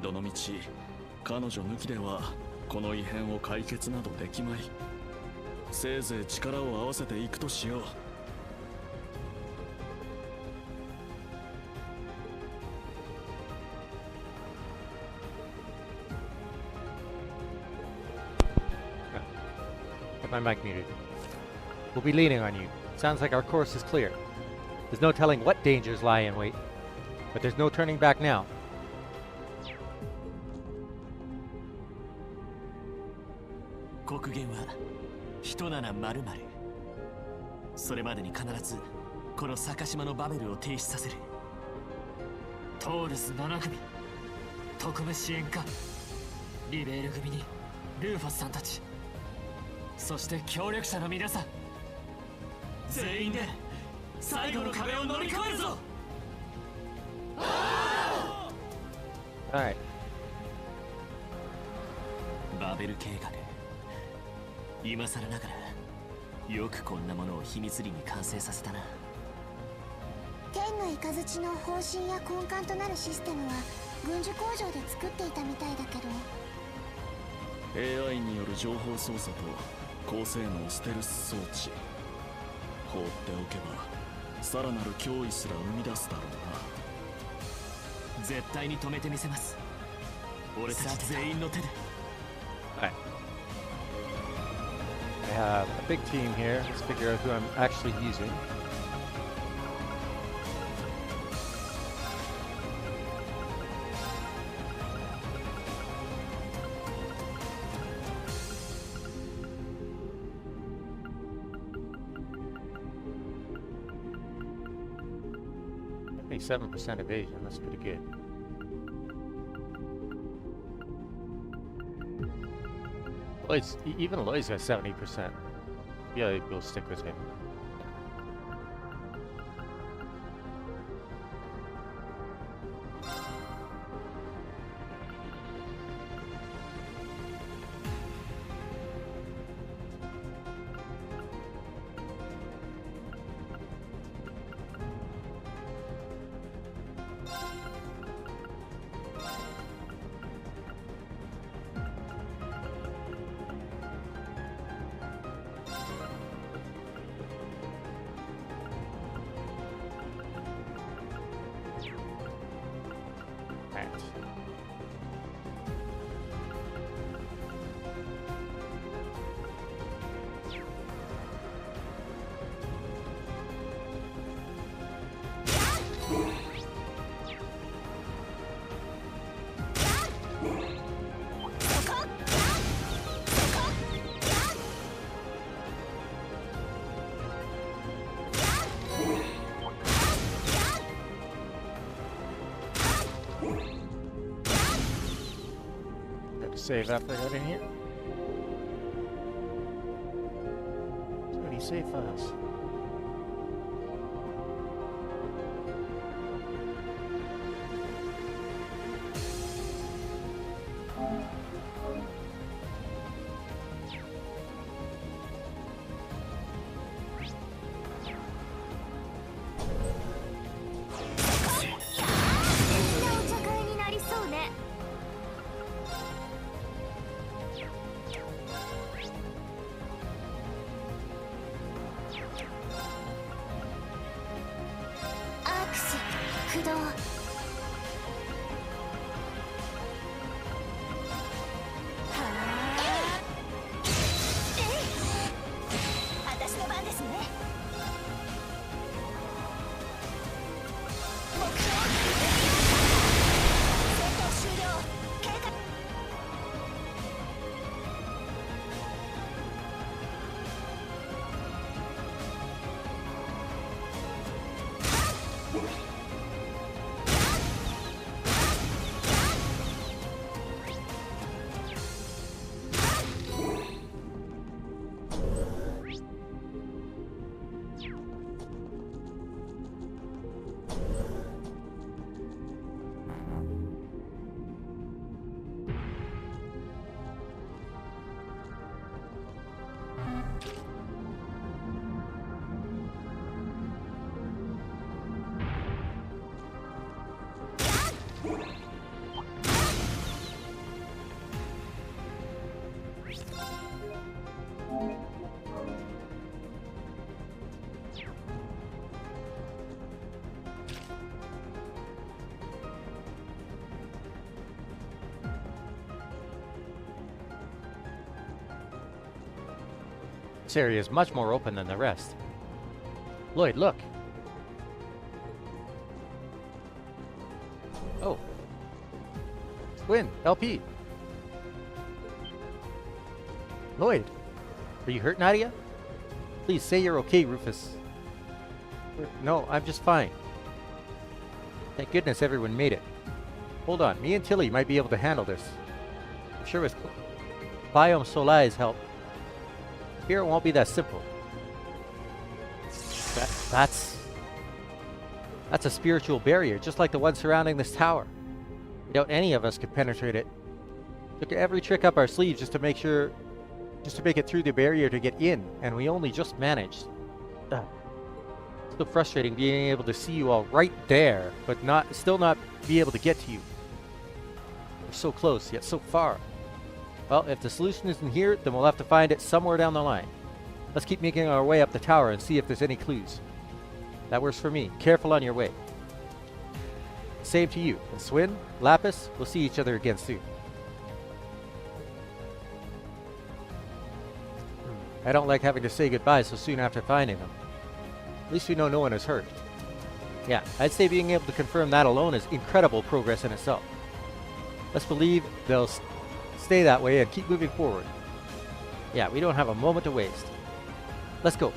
どのみち彼女抜きではこの異変を解決などできまい。せいぜい力を合わせていくとしよう。Get my mic muted. We'll be leaning on you. Sounds like our course is clear. There's no telling what dangers lie in wait, but there's no turning back now. 国言は人なら〇〇。それまでに必ずこの坂島のバベルを停止させる。トールス7組特務支援課リベール組にルーファスさんたち、そして協力者の皆さん、全員で最後の壁を乗り越えるぞ。Alright. バベル計画、今更ながらよくこんなものを秘密裏に完成させたな。天の雷の方針や根幹となるシステムは軍需工場で作っていたみたいだけど、 AI による情報操作と高性能ステルス装置、放っておけばさらなる脅威すら生み出すだろうな。絶対に止めてみせます。俺たち全員の手で。Alright. I have a big team here. Let's figure out who I'm actually using. Only 7% evasion. That's pretty good. Lloyd's, even Lloyd's at 70%. Yeah, we'll stick with him. Save after I got in here. So many save files. This area is much more open than the rest. Lloyd, look. Oh. Swin, LP. Lloyd, are you hurt, Nadia? Please say you're okay, Rufus. No, I'm just fine. Thank goodness everyone made it. Hold on, me and Tilly might be able to handle this. I'm sure with Biome Soleil's help, here it won't be that simple. That's a spiritual barrier, just like the one surrounding this tower. I doubt any of us could penetrate it. Took every trick up our sleeves just to make it through the barrier to get in, and we only just managed. So frustrating being able to see you all right there, but still not be able to get to you. We're so close, yet so far. Well, if the solution isn't here, then we'll have to find it somewhere down the line. Let's keep making our way up the tower and see if there's any clues. That works for me. Careful on your way. Same to you. And Swin, Lapis, we'll see each other again soon. I don't like having to say goodbye so soon after finding them. At least we know no one is hurt. Yeah, I'd say being able to confirm that alone is incredible progress in itself. Let's believe they'll stay that way and keep moving forward. Yeah, we don't have a moment to waste. Let's go.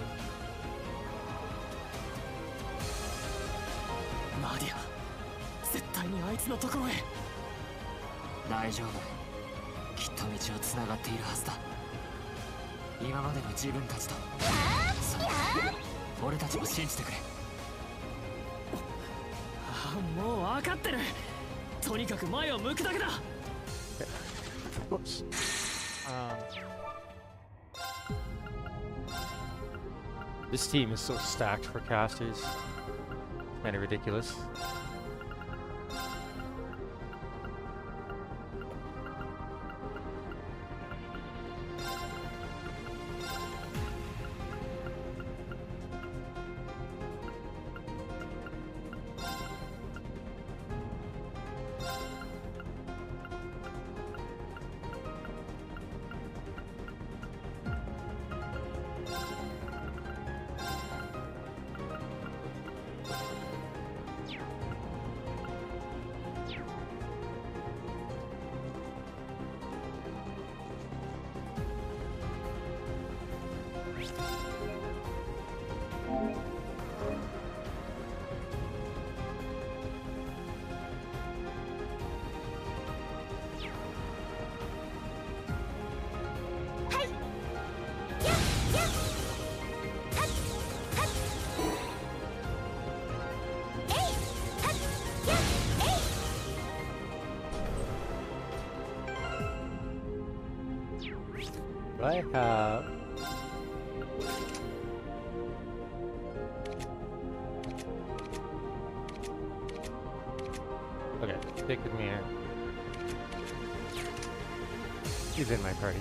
Nadia, 絶対にあいつのところへ。大丈夫。きっと道はつながっているはずだ。今までの自分たちと。俺たちも信じてくれ。もう分かってる。とにかく前を向くだけだ。Whoops. This team is so stacked for casters. Kind of ridiculous. I have okay, stick with me here. He's in my party.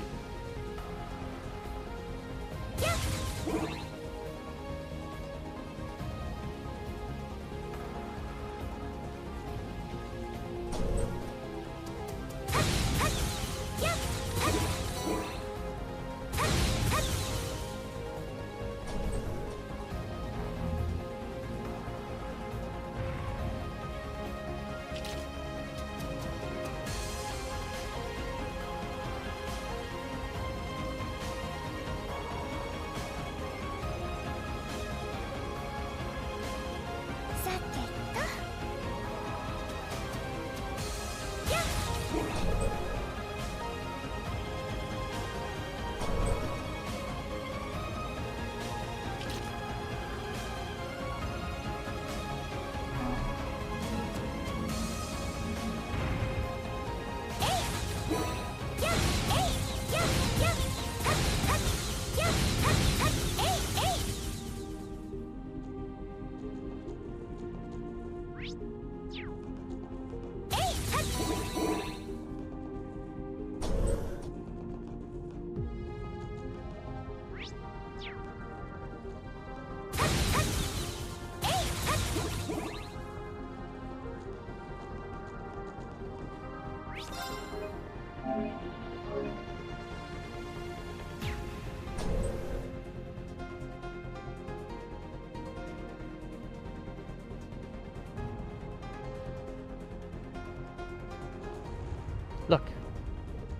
Look,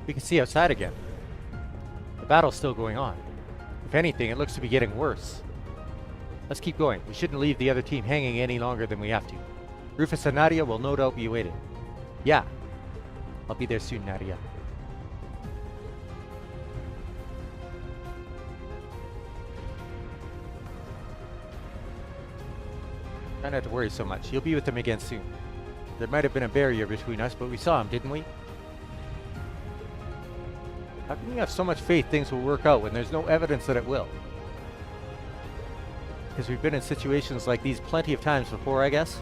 we can see outside again. The battle's still going on. If anything, it looks to be getting worse. Let's keep going. We shouldn't leave the other team hanging any longer than we have to. Rufus and Nadia will no doubt be waiting. Yeah. I'll be there soon, Nadia. Try not to worry so much. You'll be with them again soon. There might have been a barrier between us, but we saw him, didn't we? How can you have so much faith things will work out when there's no evidence that it will? Because we've been in situations like these plenty of times before, I guess.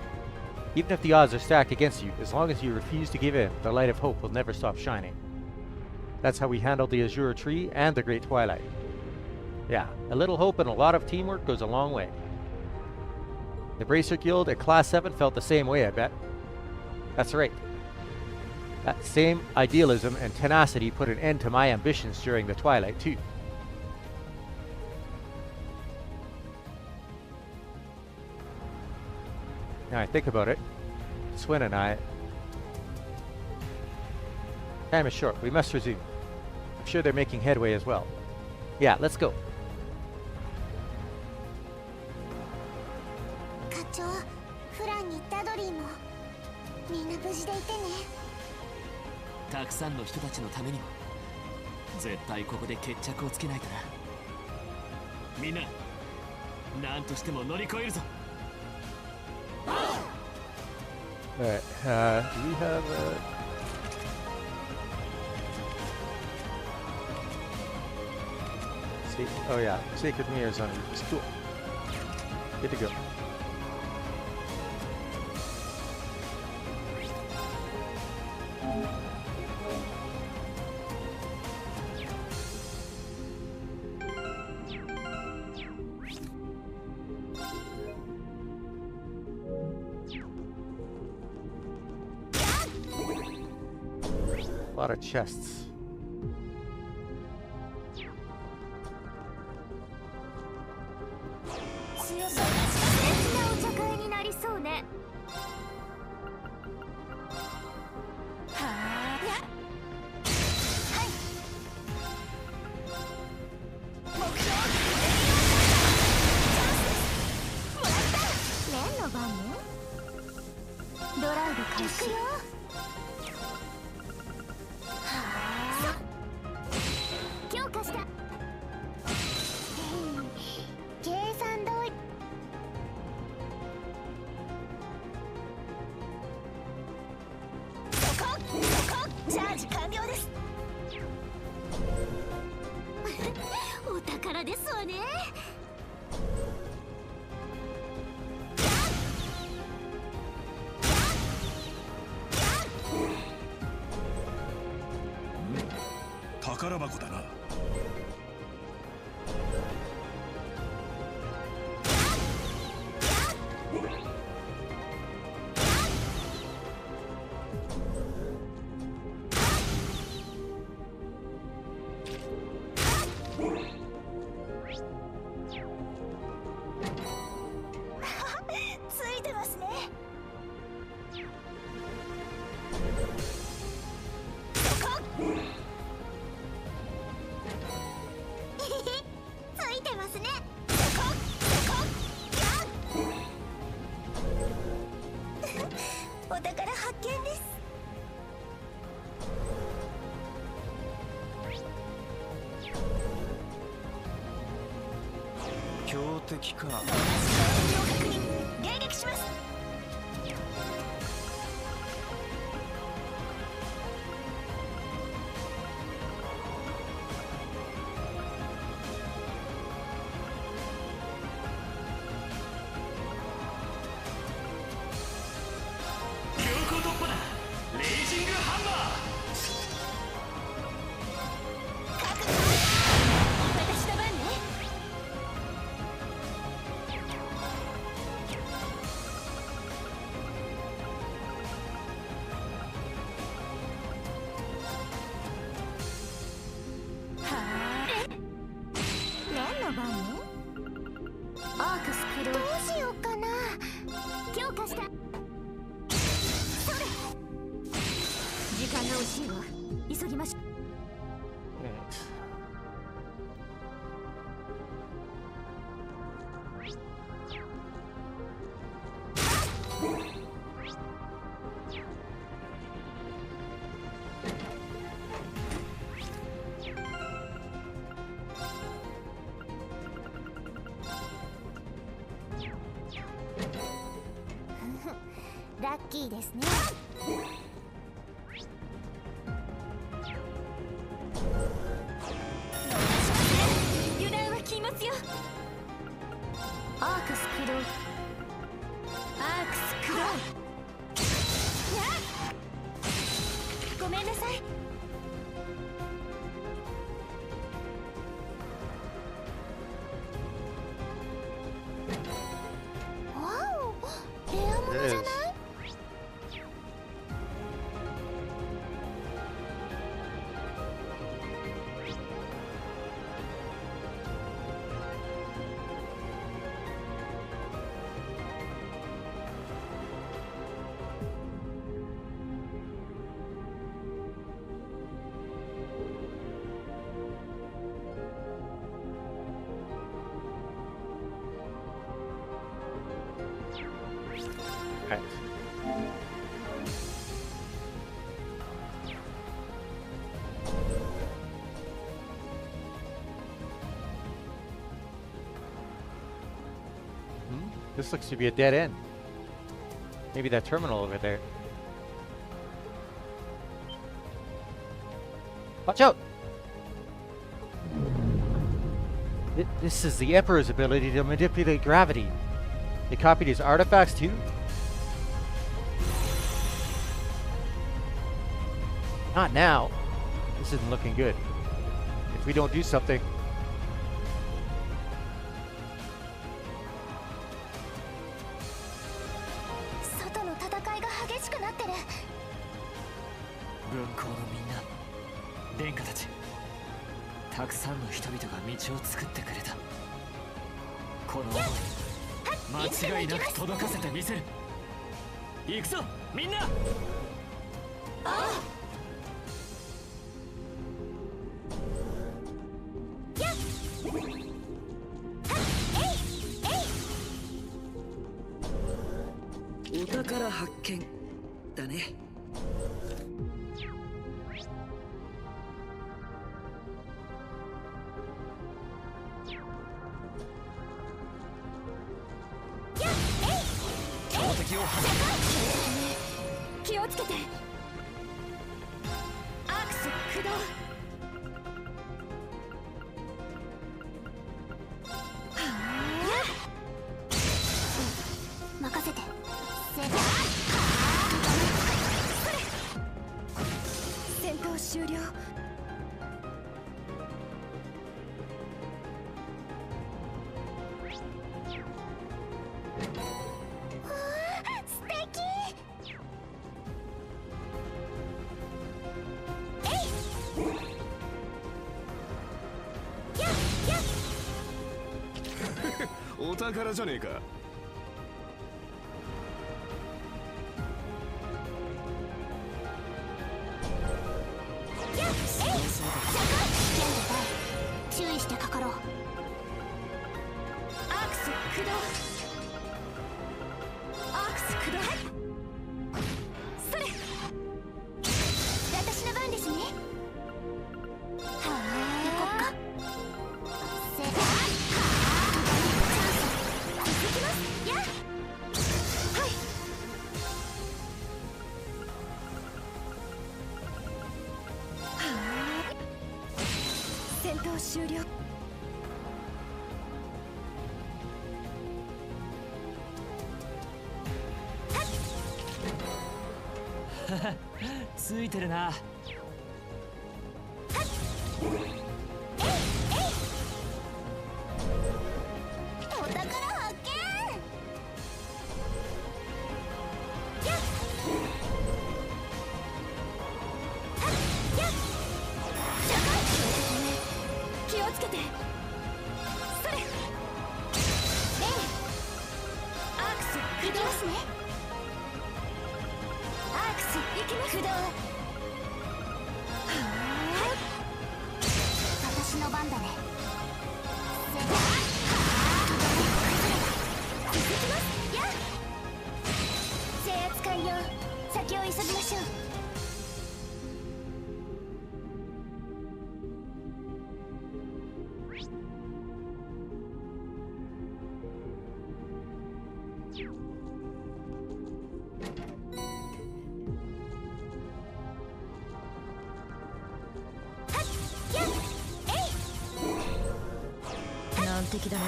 Even if the odds are stacked against you, as long as you refuse to give in, the light of hope will never stop shining. That's how we handled the Azure Tree and the Great Twilight. Yeah, a little hope and a lot of teamwork goes a long way. The Bracer Guild at Class 7 felt the same way, I bet. That's right. That same idealism and tenacity put an end to my ambitions during the Twilight, too. Now I think about it, Swin and I... Time is short. We must resume. I'm sure they're making headway as well. Yeah, let's go. 課長、フランにダドリーもみんな無事でいてね。たくさんの人たちのためにも絶対ここで決着をつけないとな。みんな、何としても乗り越えるぞ。Alright, do we have oh yeah, Sacred Mirrors on Rufus. Cool. Good to go. A lot of chests. 強そうな素敵なお茶会になりそうね。はあ。はい。目標。チャンスです。もらった。連の番ね。ドライブ開始。行くよ。強化した。計算通り。そこチャージ完了です。お宝ですわね。宝箱だな。ついてますね。そこついてますね。そこお宝発見です。強敵か。迎撃します。強行突破だ。レイジングハンマー。私の番ね。連の番ね。アークスクロー。どうしようかな。強化した。それ。時間が惜しいわ。急ぎましょう。 ラッキーですね。油断は禁物よ。アークス駆動。アークス駆動。ごめんなさい。わお、レアものじゃない？ Right. This looks to be a dead end. Maybe that terminal over there. Watch out! This is the Emperor's ability to manipulate gravity. They copied his artifacts too? Not now. This isn't looking good. If we don't do something. 外の戦いが激しくなってる。分校のみんな、殿下たち、たくさんの人々が道を作ってくれた。この思い、間違いなく届かせてみせる。行くぞ、みんな。お宝発見だね。標的を外す。気をつけて。アークス駆動。任せて。戦闘終了。素敵。お宝じゃねえか。注意してかかろう。アークス駆動。アークス駆動。それ。私の番ですね。はあ、行こっか。せーの。チャンス。続きます。や。はい。戦闘終了。ついてるな。お宝発見。気をつけて。それ。アークス行きますね。アークス行きます。駆動。私の番だね。続きますや制圧完了。先を急ぎましょう。難敵だね。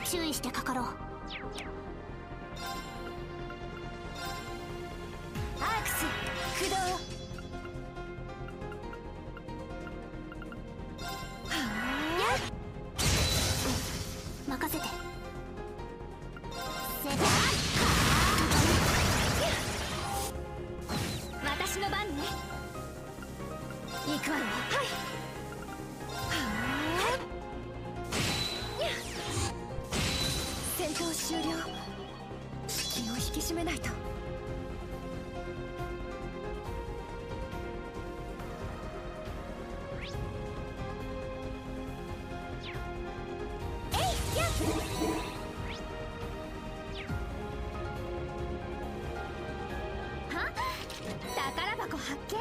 注意してかかろう。アークス駆動。任せて。私の番ね。行くわよ。はい。戦闘終了。気を引き締めないと。宝箱発見。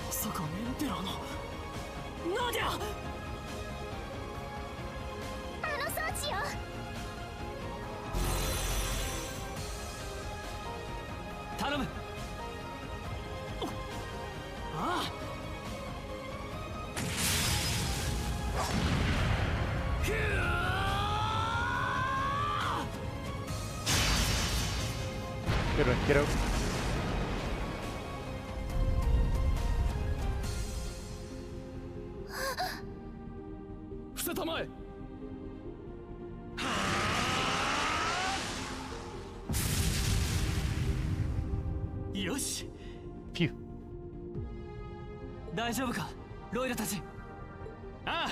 まさかエンペラーのナディア。あの装置よ。頼む。ああ。Good one, kiddo. 伏せたまえ。よし。Phew. 大丈夫かロイラたち。ああ、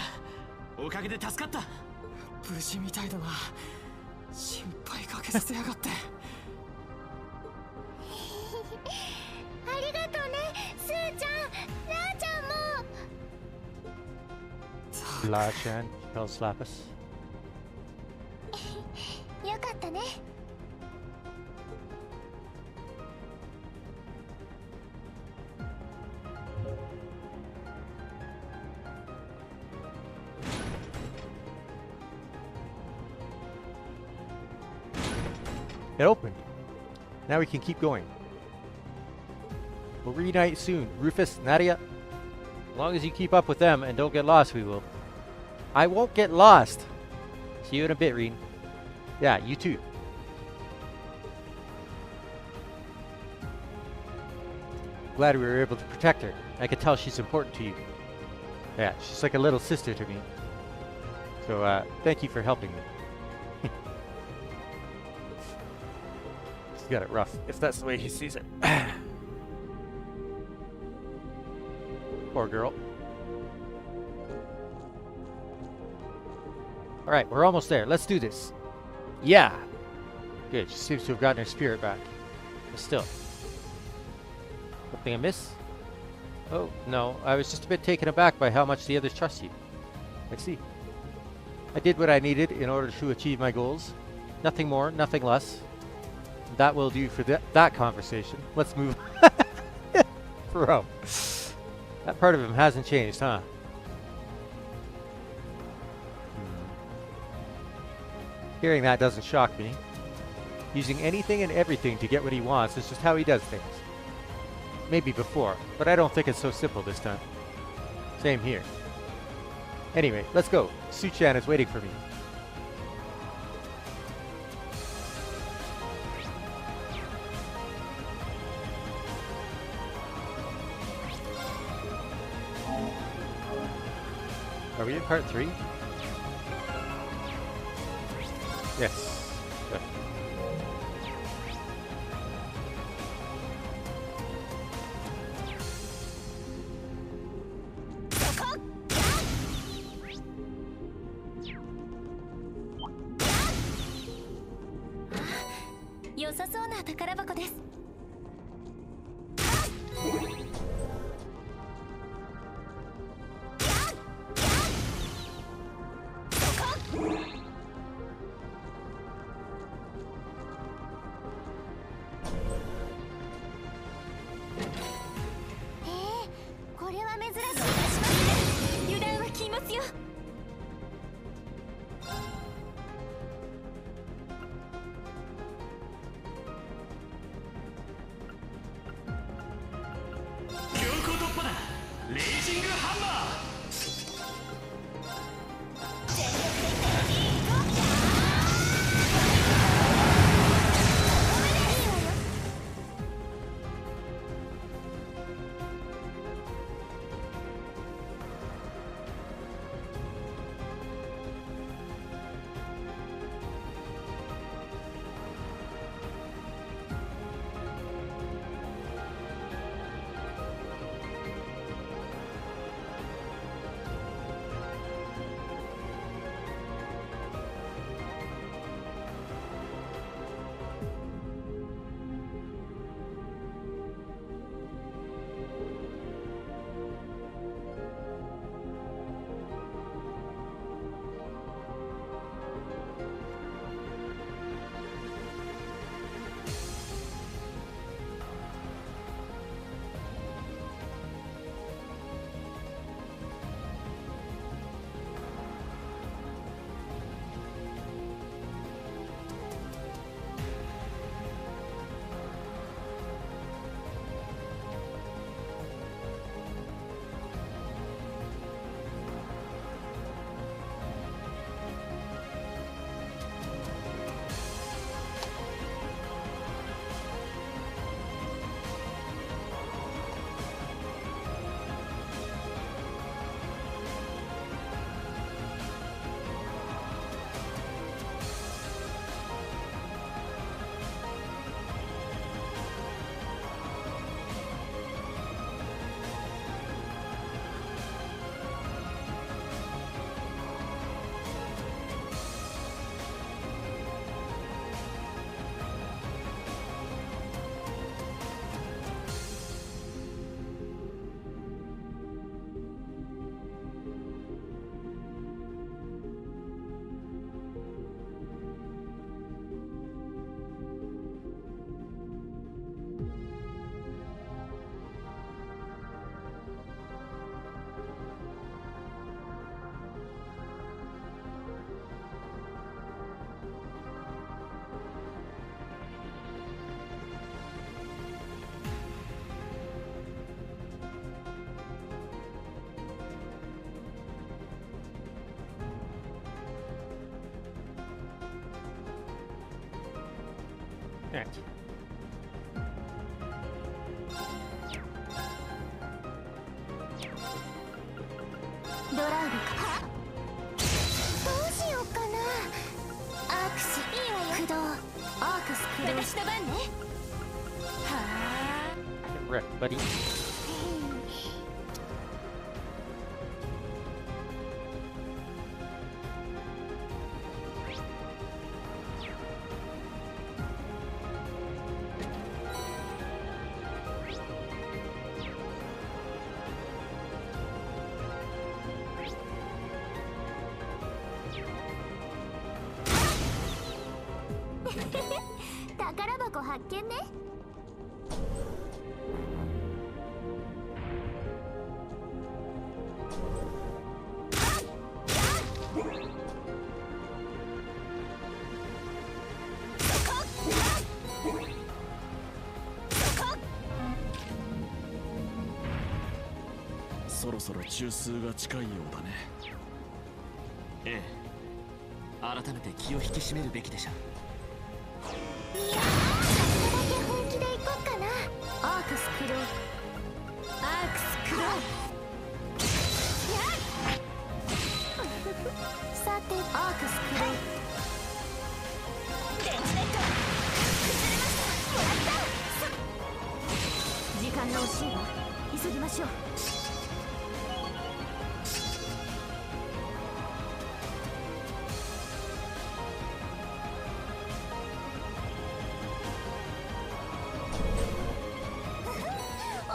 おかげで助かった。無事みたいだな。心配かけさせやがって。ありがとうね、スーちゃん、ラーちゃんも。Lachan, he'll slap us. よかったね。It opened. Now we can keep going. We'll reunite soon. Rufus, Nadia. As long as you keep up with them and don't get lost, we will. I won't get lost. See you in a bit, Reen. Yeah, you too. Glad we were able to protect her. I can tell she's important to you. Yeah, she's like a little sister to me. So, thank you for helping me. He's got it rough, if that's the way he sees it. Poor girl. Alright, we're almost there. Let's do this. Yeah! Good, she seems to have gotten her spirit back. But still. Something amiss? Oh, no. I was just a bit taken aback by how much the others trust you. I see. I did what I needed in order to achieve my goals. Nothing more, nothing less. That will do for that conversation. Let's move. Bro. That part of him hasn't changed, huh? Hearing that doesn't shock me. Using anything and everything to get what he wants is just how he does things. Maybe before, but I don't think it's so simple this time. Same here. Anyway, let's go. Su-chan is waiting for me. Are we in part 3? Yes. Good. Ah, 良さそうな宝箱です。これは珍しい。出しますね。油断は禁物よ。強行突破だ。レイジングハンマー。Right. ドライブか。どうしようかな。アークスいいわよ。駆動。アークス駆動。私の番ね。はあ。Get wrecked, buddy.「宝箱発見ね。そろそろ中枢が近いようだね。ええ、改めて気を引き締めるべきでしょう。いやー、ここだけ本気でいこっかな。アークスクロー、アークスクロー。さて、アークスクロー。電池ネット崩れました。もらった時間が惜しいわ。急ぎましょう。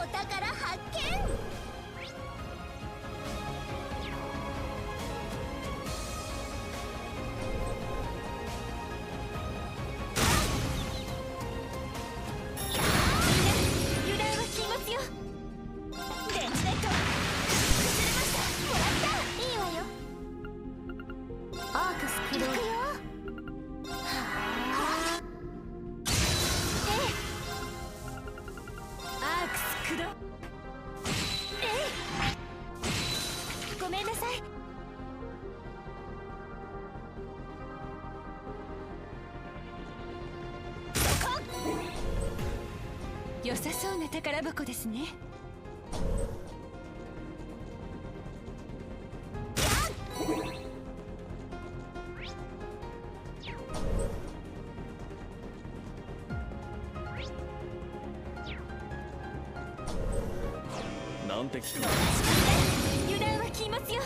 お宝発見。油断は禁物よ。電池ネット崩れました。もらった。いいわよ。アークスクロー。行くよ。はあ。アークスクロー。ごめんなさい。良さそうな宝箱ですね。なんて聞くの。油断は禁物よ。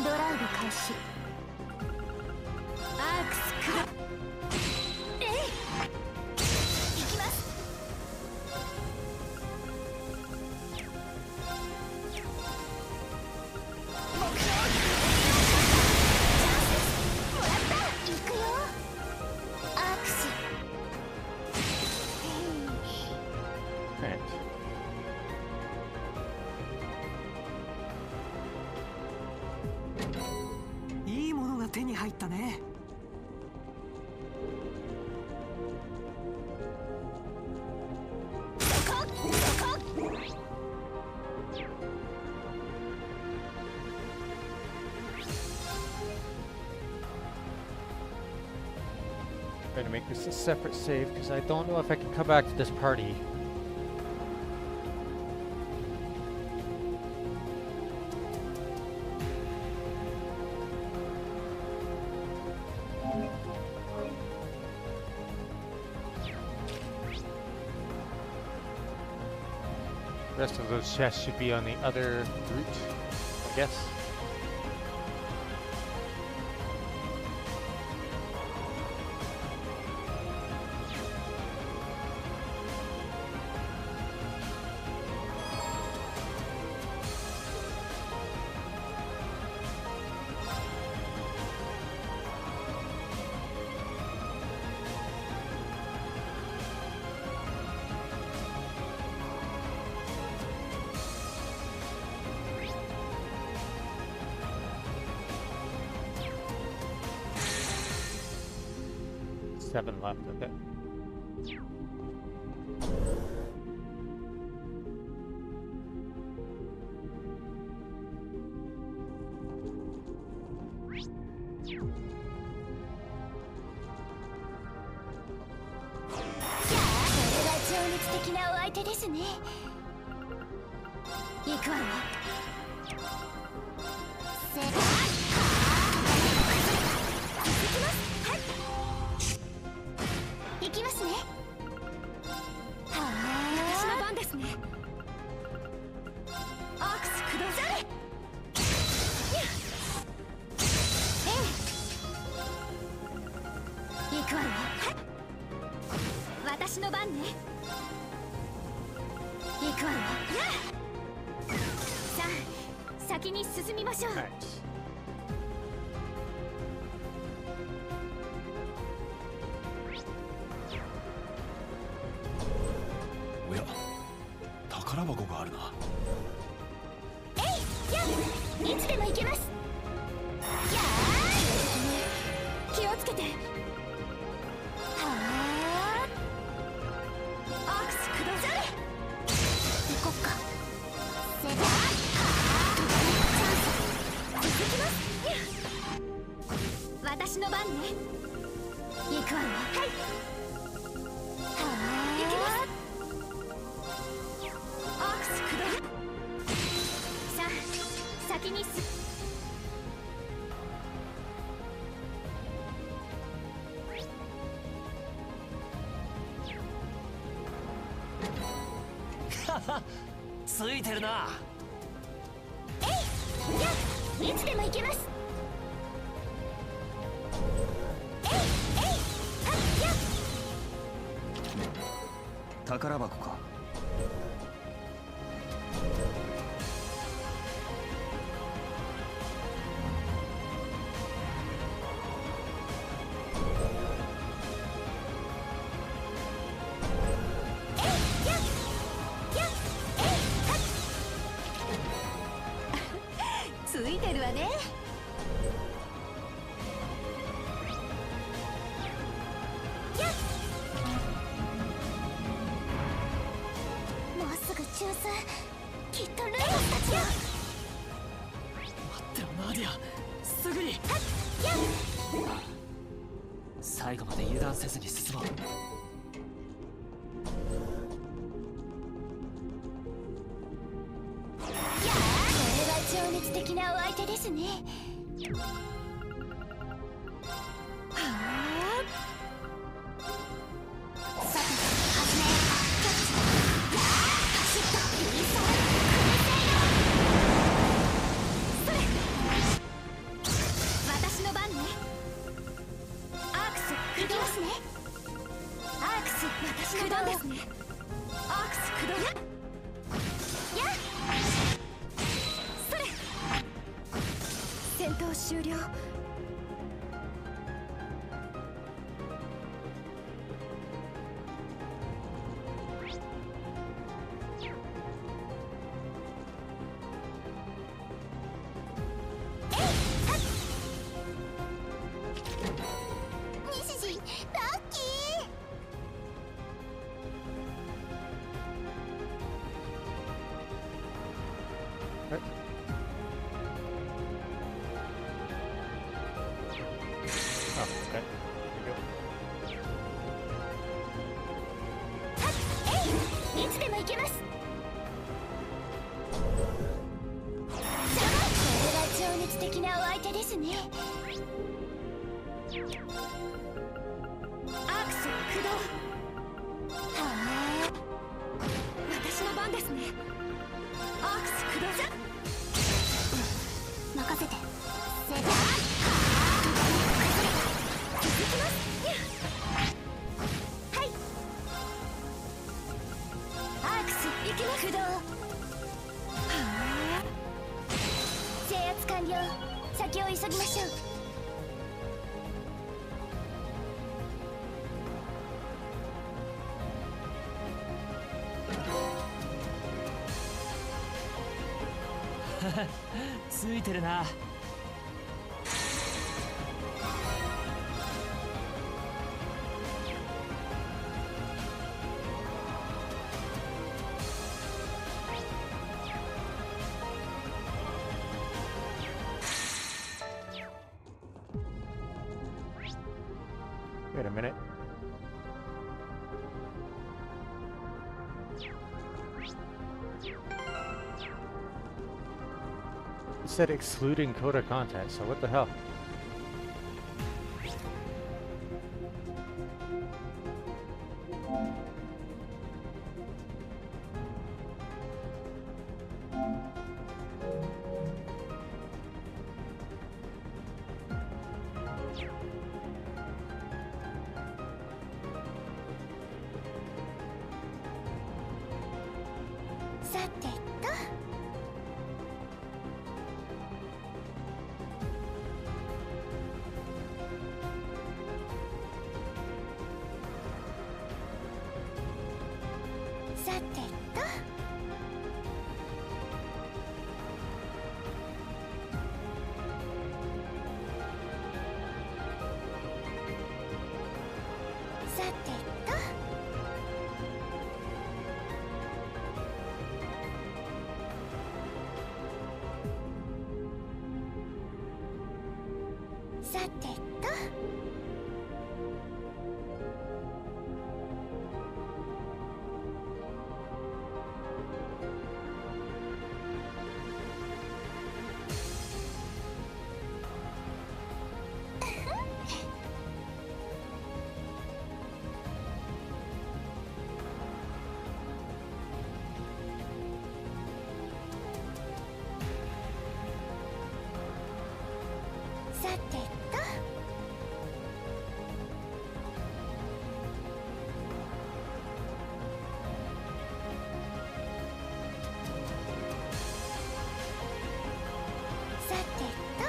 ドライブ開始。アークスクロー。行きます。目標チャンスです。もらった。行くよ。アークス。Right. いいものが手に入ったね。そこ。 Trying to make this a separate save because I don't know if I can come back to this party. The rest of those chests should be on the other route, I guess. Seven left, okay. Right. おや、宝箱があるな。いつでも行けます。やーい、気をつけて。はあ。アークスクローザレ。ついてるな。いつでも行けます。宝箱か。ついてるわね。もうすぐ中枢、きっとルースたちよ。待ってろナーディア、すぐに。最後まで油断せずに進もう。これは情熱的なお相手ですね。私の番ね。アークス行きますね。アークス私の番ですね。アークス駆動。やっそれ。戦闘終了。西陣ラッキー。Oh, okay. Here we go. いつでも行けます。これは情熱的なお相手ですね。アークス駆動。はあ、私の番ですね。アークス駆動。任せて。セーフ。続きます。はい。アークス行きます。駆動。はあ、制圧完了。先を急ぎましょう。ついてるな。Wait a minute. It said excluding Coda content, so what the hell?さてと。さてと。さてと。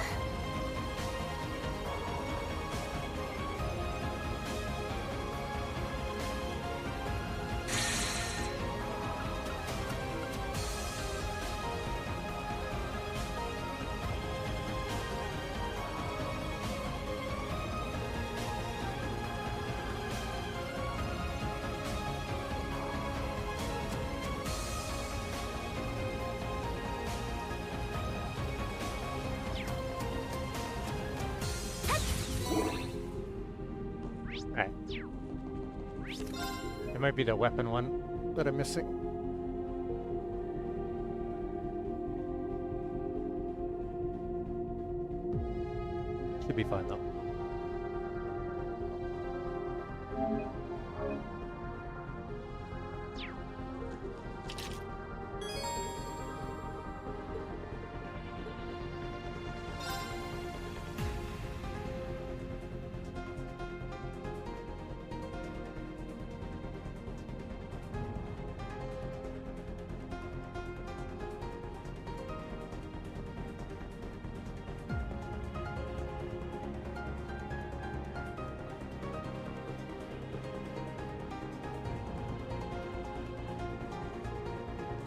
Alright. It might be the weapon one that I'm missing. Should be fine though.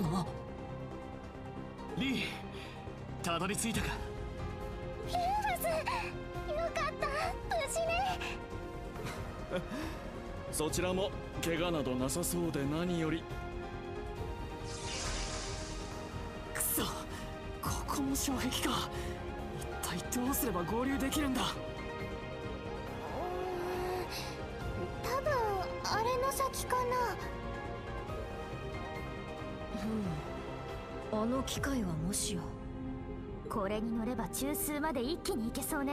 あ、リー、たどり着いたか。ルーフス、よかった、無事ね。そちらも怪我などなさそうで何より。くそ、ここも障壁か。一体どうすれば合流できるんだ。多分あれの先かな。あの機械はもしや。これに乗れば中枢まで一気に行けそうね。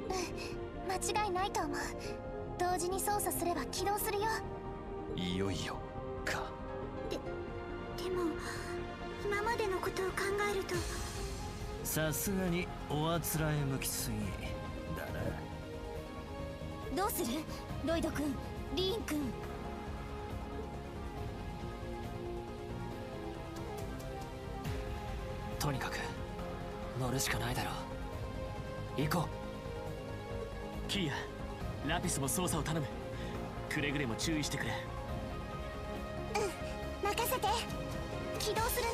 うん、間違いないと思う。同時に操作すれば起動するよ。いよいよか。でも今までのことを考えると。さすがにおあつらえ向きすぎだな。どうするロイド君、リーン君。とにかく乗るしかないだろう。行こう。キーヤ、ラピスも操作を頼む。くれぐれも注意してくれ。うん、任せて。起動するね。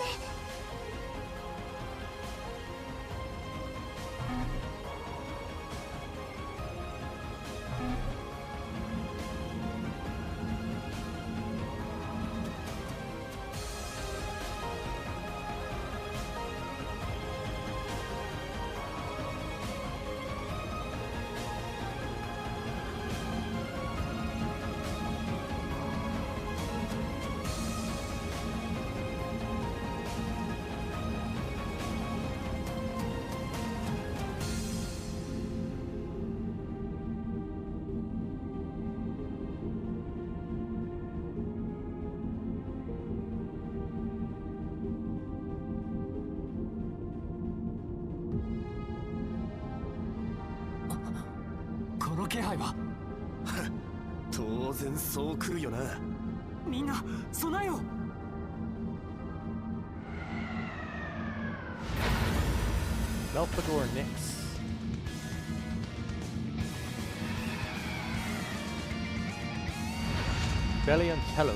この気配は。当然そう来るよな。みんな備えよう。Malpador Nix. Belian Telos.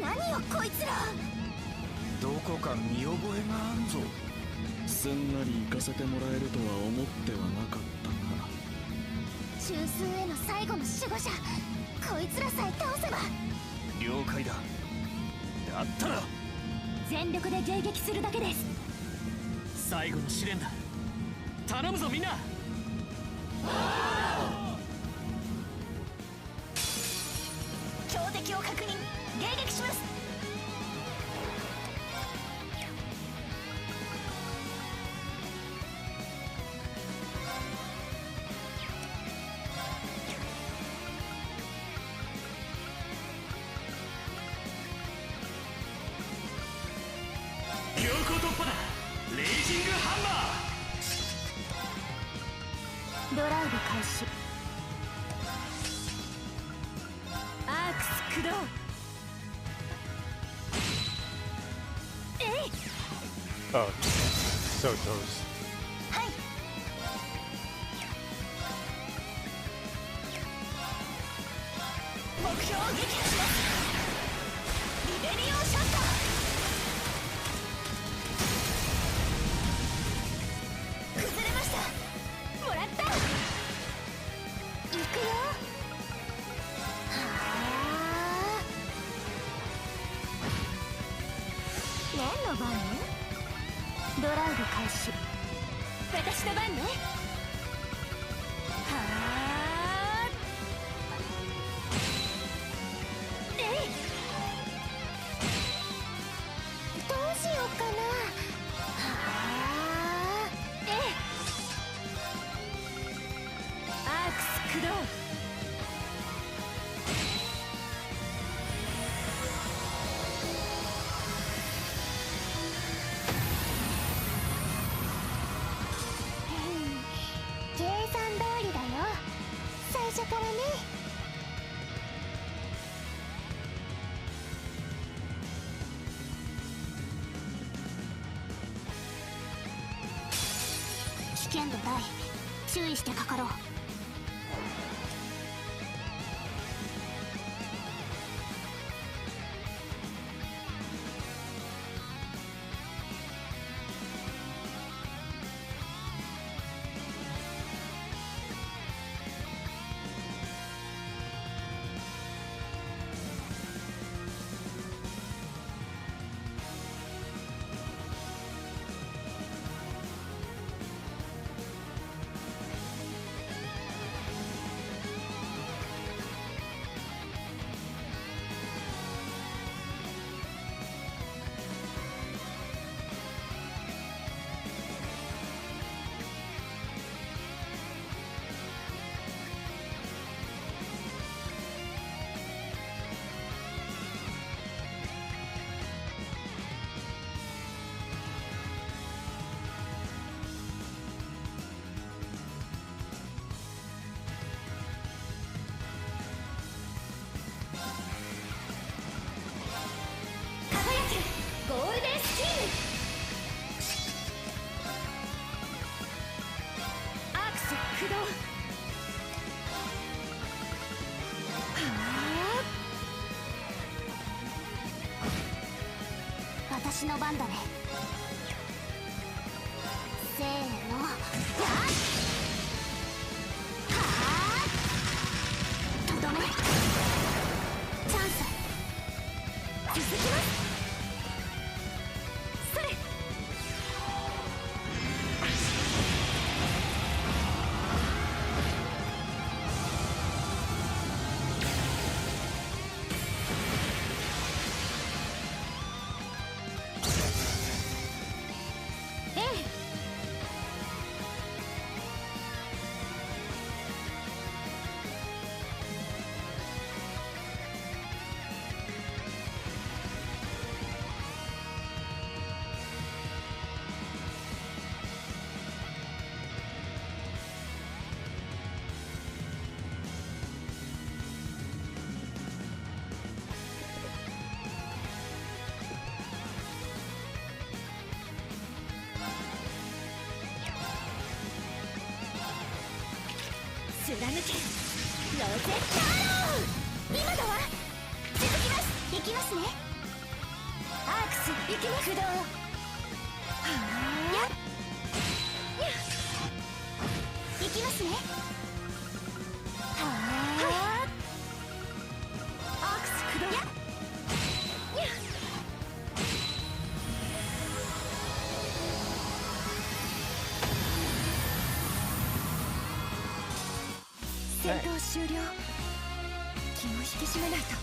何よこいつら。どこか見覚えがあんぞ。すんなり行かせてもらえるとは思ってはなかったが。中枢への最後の守護者、こいつらさえ倒せば。了解だ。だったら全力で迎撃するだけです。最後の試練だ。頼むぞみんな。標的を確認、迎撃します。ドライブ開始。アークス駆動。Oh, so close. はい。目標を撃破します。リベリオンシャッター。崩れました。もらった。行くよ。はあ。何の番？ドライブ開始。私の番ね。はあ。どうしようかな。はあ。アークス駆動。計算通りだよ。最初からね。危険度大。注意してかかろう。ゴールデンスキーム。アークス駆動。はあ。私の番だね。せーの。やっ。はあ。とどめ。チャンス。続きます。貫けロゼッターロー。今だわ。続きます。行きますね。アークス行きます。駆動。はあ。やっ。行きますね。はあ。アークス駆動。やっ。戦闘終了。気を引き締めないと。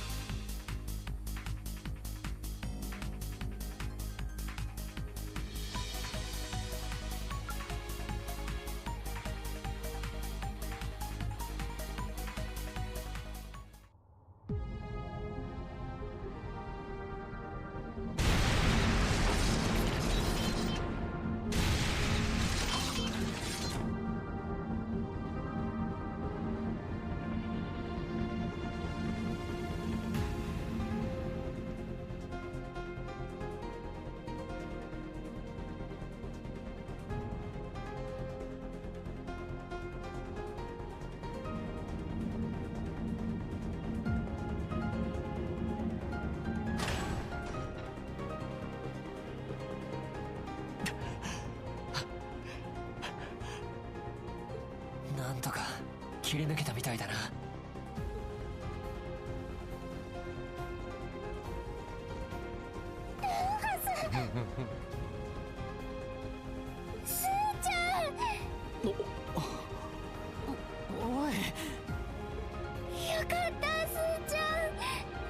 なんとか切り抜けたみたいだな。スーちゃん。おい、よかった、スーちゃん。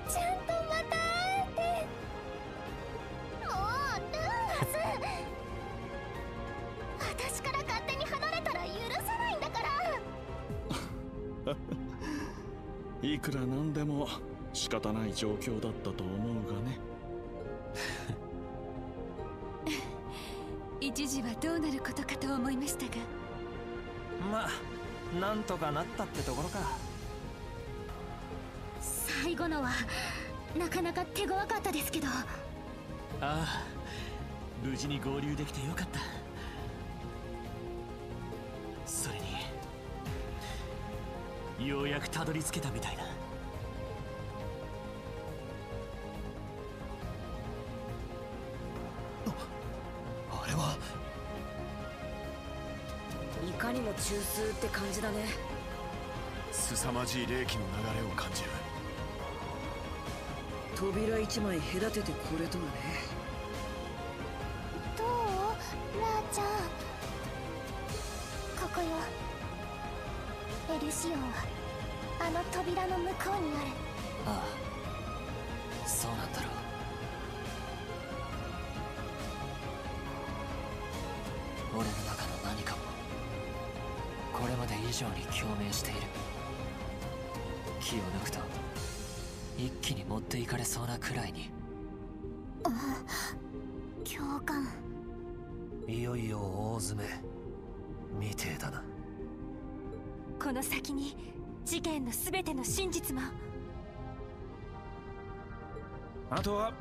ちゃんとまた会えて。もうルーハス、私から勝手に離れたら許さないんだから。いくらなんでも仕方ない状況だったと思うがね。一時はどうなることかと思いましたが、まあなんとかなったってところか。最後のはなかなか手強かったですけど。ああ、無事に合流できてよかった。それにようやくたどり着けたみたいだ。あれは。いかにも中枢って感じだね。凄まじい霊気の流れを感じる。扉一枚隔ててこれとはね。どうラーちゃん。ここよ。エルシオンはあの扉の向こうにある。ああ、そうなんだろう。俺の中の何かもこれまで以上に共鳴している。気を抜くと一気に持っていかれそうなくらいに。共感。いよいよ大詰めみてえだな。この先に事件の全ての真実も。あとは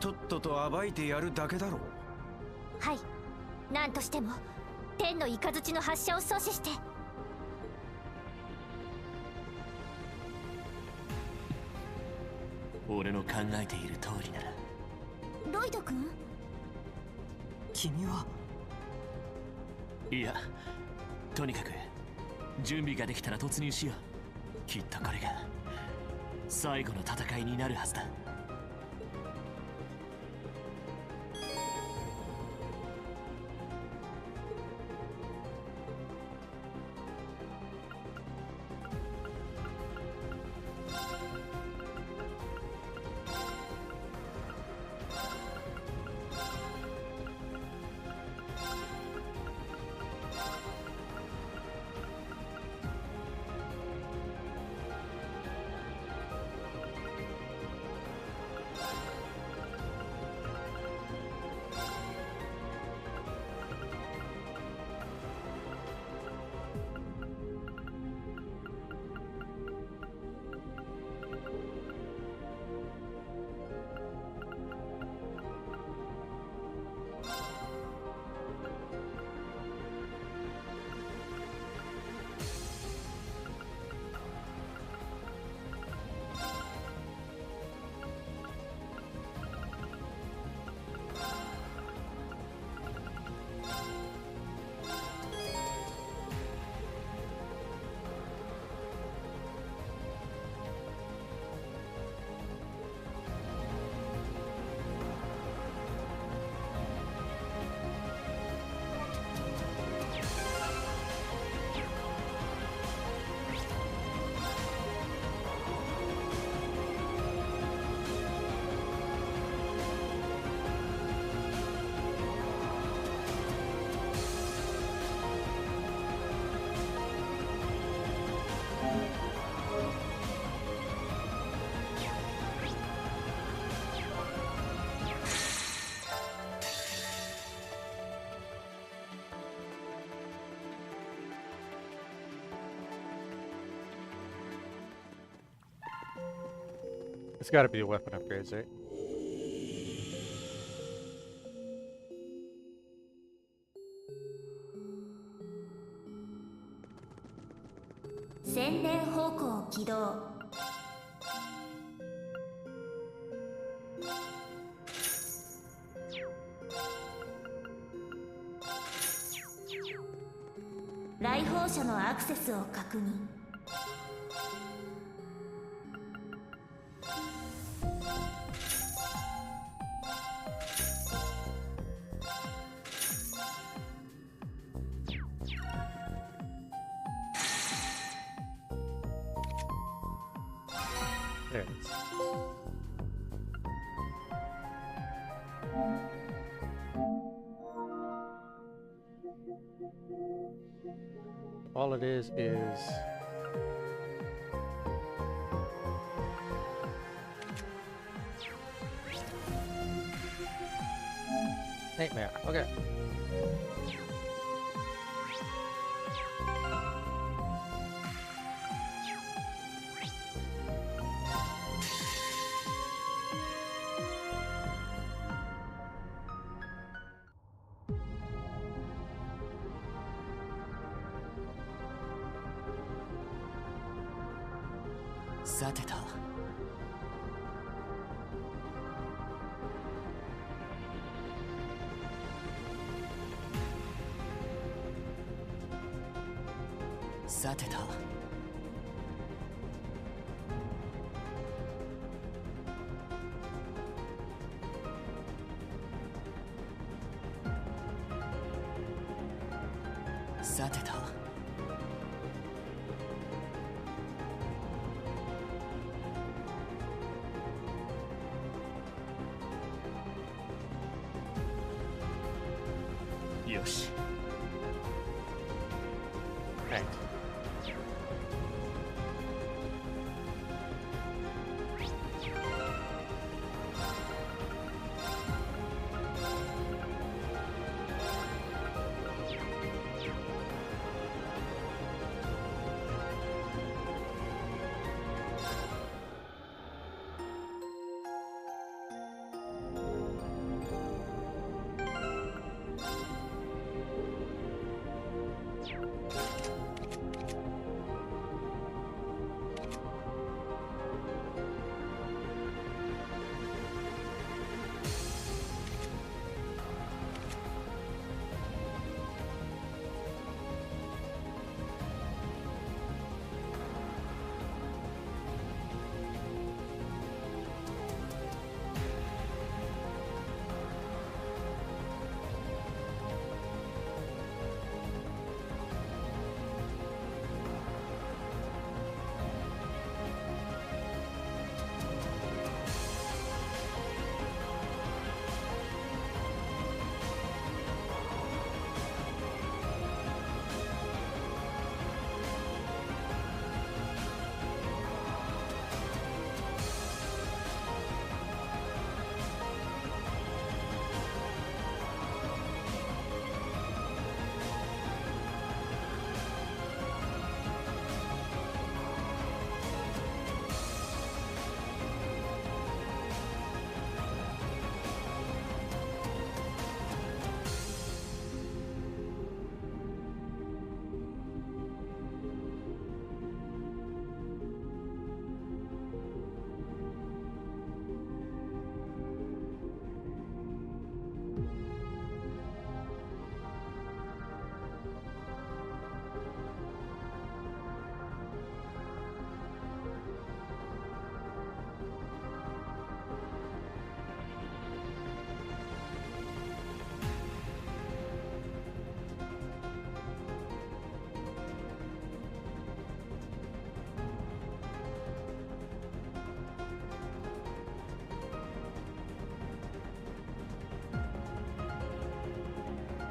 とっとと暴いてやるだけだろう。はい、何としても天の雷の発射を阻止して。俺の考えている通りなら。ロイド君。君は。いや、とにかく準備ができたら突入しよう。きっとこれが最後の戦いになるはずだ。It's gotta be the weapon upgrades, right? 宣伝方向起動。来訪者のアクセスを確認。There it is. All it is nightmare. Okay.さてとさてとさてとよし Right.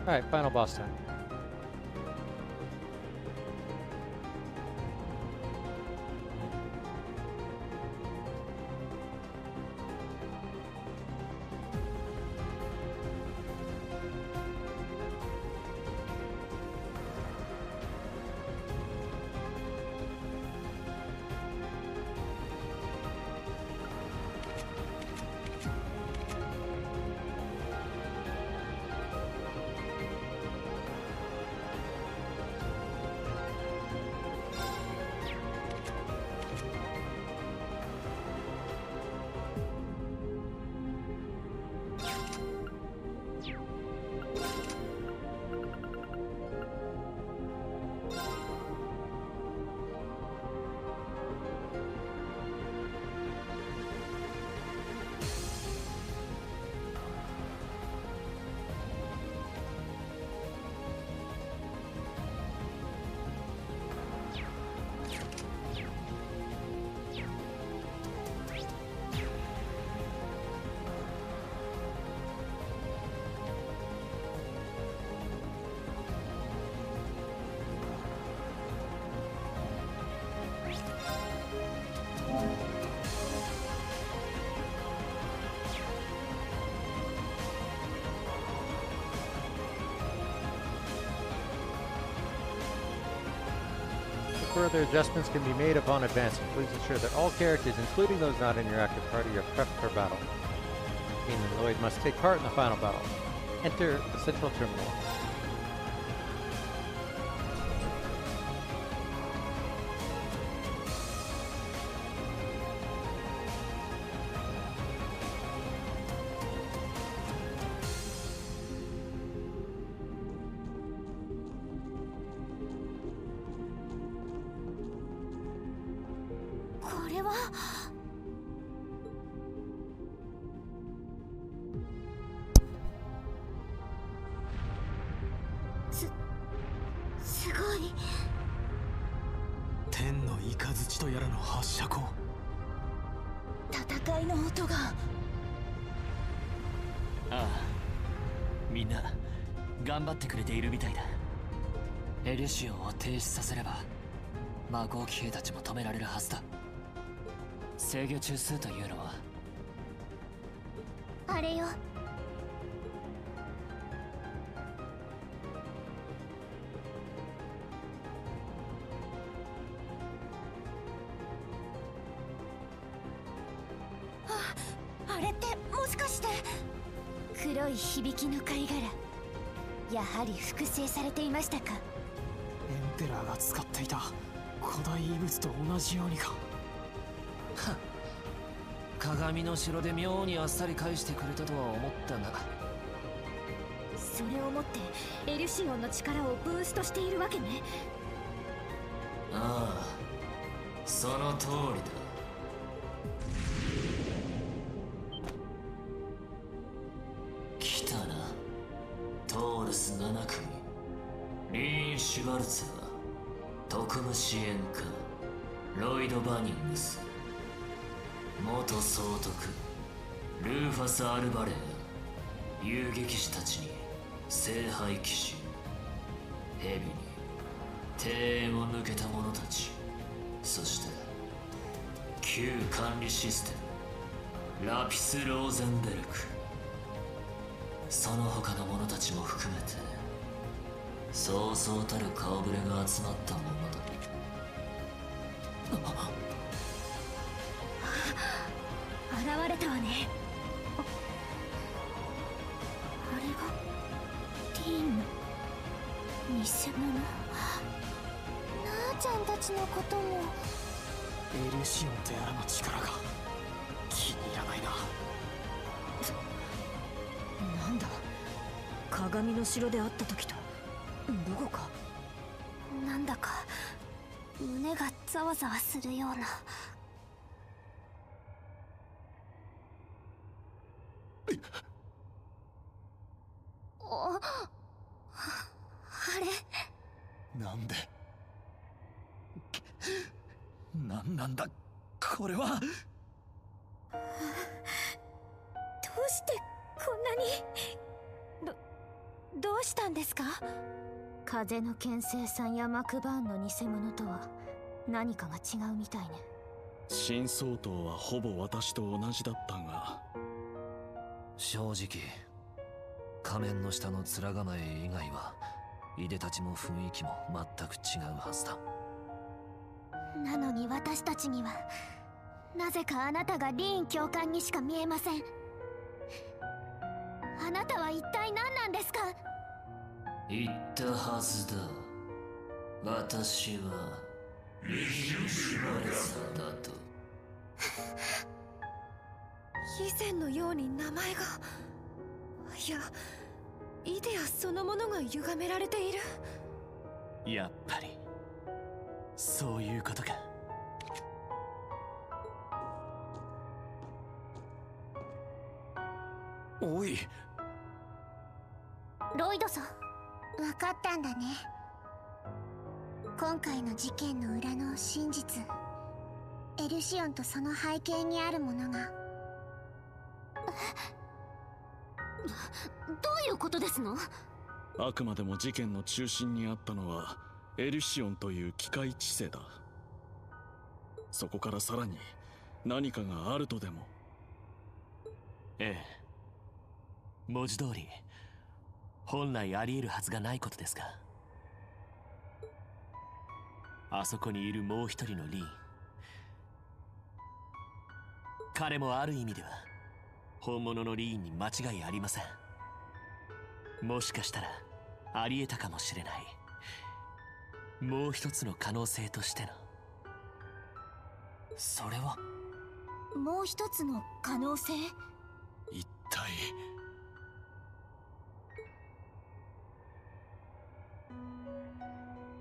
Alright, final boss time. Further adjustments can be made upon advancing. Please ensure that all characters, including those not in your active party, are prepped for battle. Kane and Lloyd must take part in the final battle. Enter the central terminal. これはすごい。天の雷とやらの発射口。戦いの音が。ああ、みんな頑張ってくれているみたいだ。エリュシオンを停止させれば魔合騎兵たちも止められるはずだ。制御中枢というのはあれよ。あれってもしかして。黒い響きの貝殻、やはり複製されていましたか。エンペラーが使っていた古代遺物と同じようにか。鏡の城で妙にあっさり返してくれたとは思ったが、それをもってエルシオンの力をブーストしているわけね。ああ、その通りだ。来たな、トールス7組、リーン・シュバルツァー、特務支援官ロイド・バニングス、元総督ルーファス・アルバレア、遊撃士たちに聖杯騎士、蛇に庭園を抜けた者たち、そして旧管理システムラピス・ローゼンベルク、その他の者たちも含めてそうそうたる顔ぶれが集まったものだ。現れたわね。あれがティーンの偽物。なあちゃんたちのことも。エルシオンとやらの力が気に入らないな。なんだ、鏡の城で会った時とどこか。なんだか胸がざわざわするような。あれなんでなんなんだこれは。どうしてこんなに。どうしたんですか。風の剣聖さんやマクバーンの偽物とは何かが違うみたいね。新総統はほぼ私と同じだったが、正直仮面の下の面構え以外はいでたちも雰囲気も全く違うはずだ。なのに私たちにはなぜかあなたがリーン教官にしか見えません。あなたは一体何なんですか。言ったはずだ。私はリーン・シュバルツァーだと。以前のように名前が、いやイデアそのものが歪められている。やっぱりそういうことか。おいロイドさん、分かったんだね。今回の事件の裏の真実、エルシオンとその背景にあるものが。どういうことですの。あくまでも事件の中心にあったのはエルシオンという機械知性だ。そこからさらに何かがあるとでも。ええ、文字通り本来あり得るはずがないことですが。あそこにいるもう一人のリーン。彼もある意味では本物のリーンに間違いありません。もしかしたらありえたかもしれない、もう一つの可能性としての。それはもう一つの可能性。一体。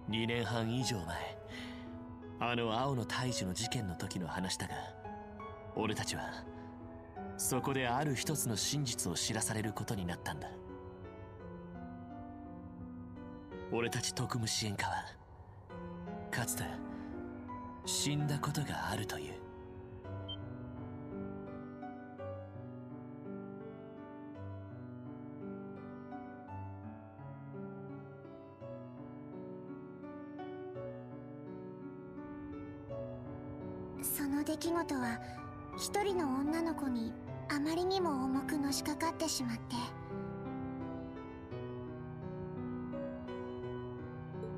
2年半以上前、あの青の大樹の事件の時の話だが、俺たちはそこである一つの真実を知らされることになったんだ。俺たち特務支援課はかつて死んだことがあるという。その出来事は一人の女の子にあまりにも重くのしかかってしまって、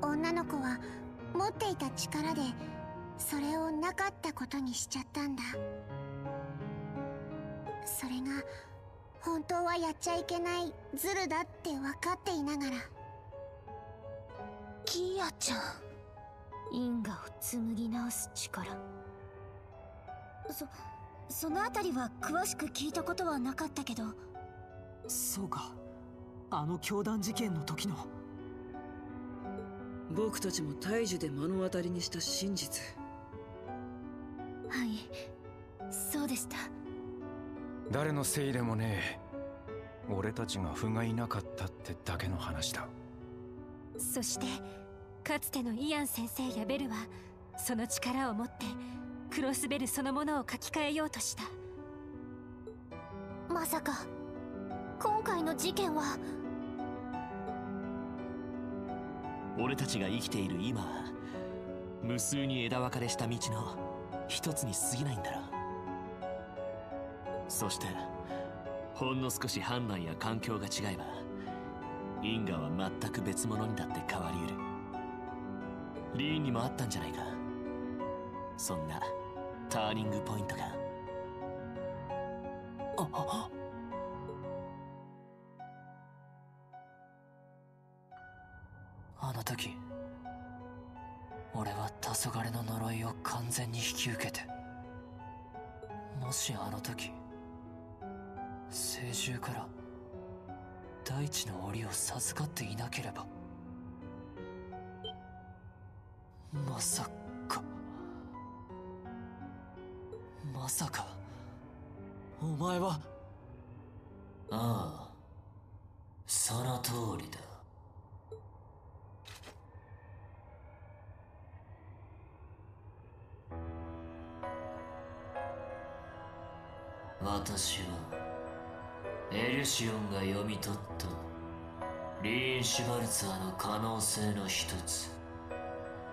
女の子は持っていた力でそれをなかったことにしちゃったんだ。それが本当はやっちゃいけないズルだって分かっていながら。キーヤちゃん、因果を紡ぎ直す力。そのあたりは詳しく聞いたことはなかったけど。そうか、あの教団事件の時の。僕たちも大樹で目の当たりにした真実。はい、そうでした。誰のせいでもねえ、俺たちが不甲斐なかったってだけの話だ。そしてかつてのイアン先生やベルはその力を持ってクロスベルそのものを書き換えようとした。まさか今回の事件は。俺たちが生きている今は無数に枝分かれした道の一つに過ぎないんだろう。そしてほんの少し判断や環境が違えば因果は全く別物にだって変わりうる。リーンにもあったんじゃないか、そんなターニングポイントが。あの時俺は黄昏の呪いを完全に引き受けて、もしあの時聖獣から大地の檻を授かっていなければ、まさかお前は。ああ、その通りだ。私はエリュシオンが読み取ったリーン・シュバルツァーの可能性の一つ、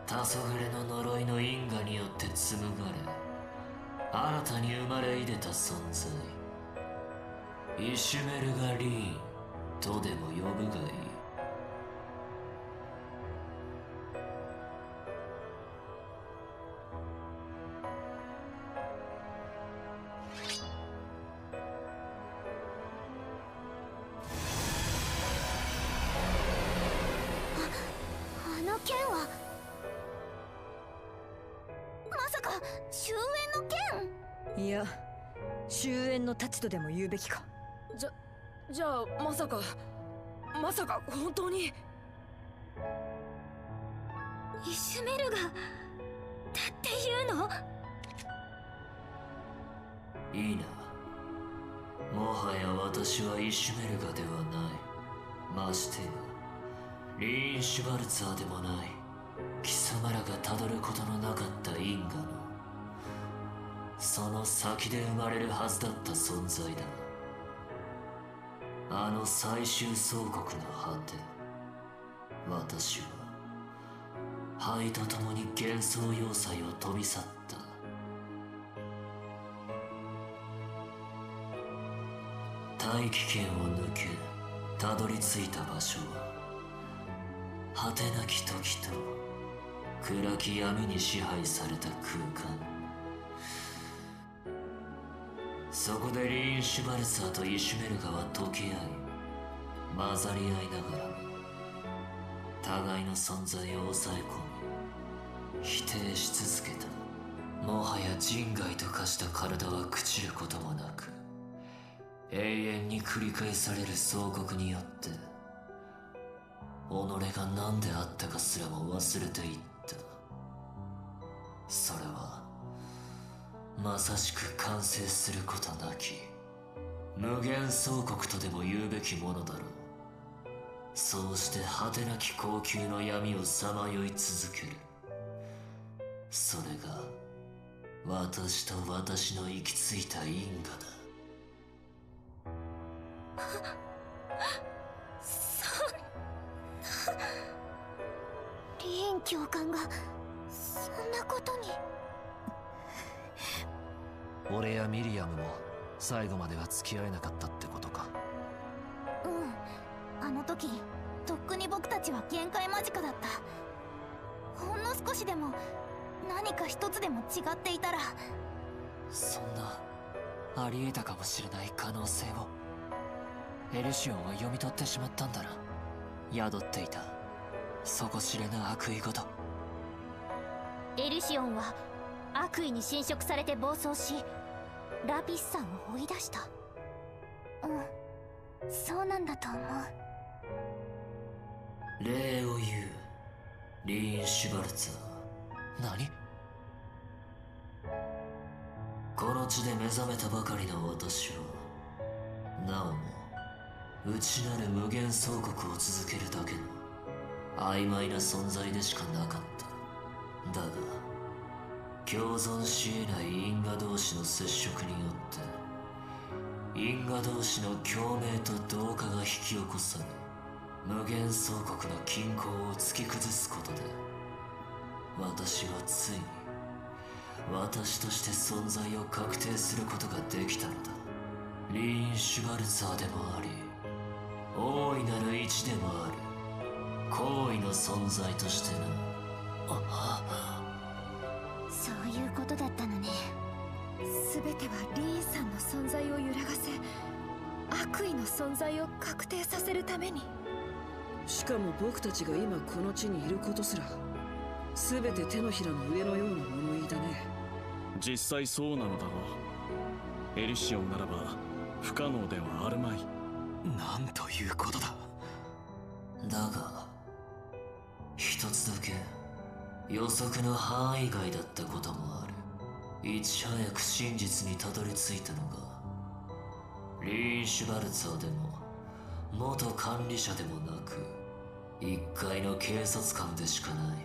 黄昏の呪いの因果によって紡がれ新たに生まれ入れた存在、イシュメルガ・リーンとでも呼ぶがいい。あの剣はまさか終焉の剣。いや、終焉の太刀とでも言うべきか。じゃあまさか本当にイシュメルガだっていうの？いいな、もはや私はイシュメルガではない。ましてやリーン・シュバルツァーでもない。貴様らがたどることのなかった因果のその先で生まれるはずだった存在だ。あの最終総国の果て、私は灰と共に幻想要塞を飛び去った。大気圏を抜けたどり着いた場所は果てなき時と暗き闇に支配された空間。そこでリーン・シュバルツァーとイシュメルガは溶け合い混ざり合いながらも互いの存在を抑え込み否定し続けた。もはや人外と化した体は朽ちることもなく永遠に繰り返される総国によって己が何であったかすらも忘れていった。それはまさしく完成することなき無限総国とでも言うべきものだろう。そうして果てなき高級の闇をさまよい続ける。それが私と私の行き着いた因果だ。リーン教官がそんなことに。俺やミリアムも最後までは付き合えなかったってことか。あの時とっくに僕たちは限界間近だった。ほんの少しでも何か一つでも違っていたら。そんなありえたかもしれない可能性をエルシオンは読み取ってしまったんだな。宿っていた底知れぬ悪意ごと。エルシオンは悪意に侵食されて暴走しラピスさんを追い出した。そうなんだと思う。礼を言うリーン・シュバルツァー。何？この地で目覚めたばかりの私はなおも内なる無限総国を続けるだけの曖昧な存在でしかなかった。だが共存し得ない因果同士の接触によって因果同士の共鳴と同化が引き起こされ無限総国の均衡を突き崩すことで私はついに私として存在を確定することができたのだ。リーン・シュバルツァーでもあり大いなる一でもある高位の存在としてな。そういうことだったのね。全てはリーンさんの存在を揺らがせ悪意の存在を確定させるために。しかも僕たちが今この地にいることすら全て手のひらの上のような物言いだね。実際そうなのだろう。エリシオンならば不可能ではあるまい。なんということだ。だが一つだけ予測の範囲外だったこともある。いち早く真実にたどり着いたのがリーン・シュバルツァーでも元管理者でもなく一介の警察官でしかない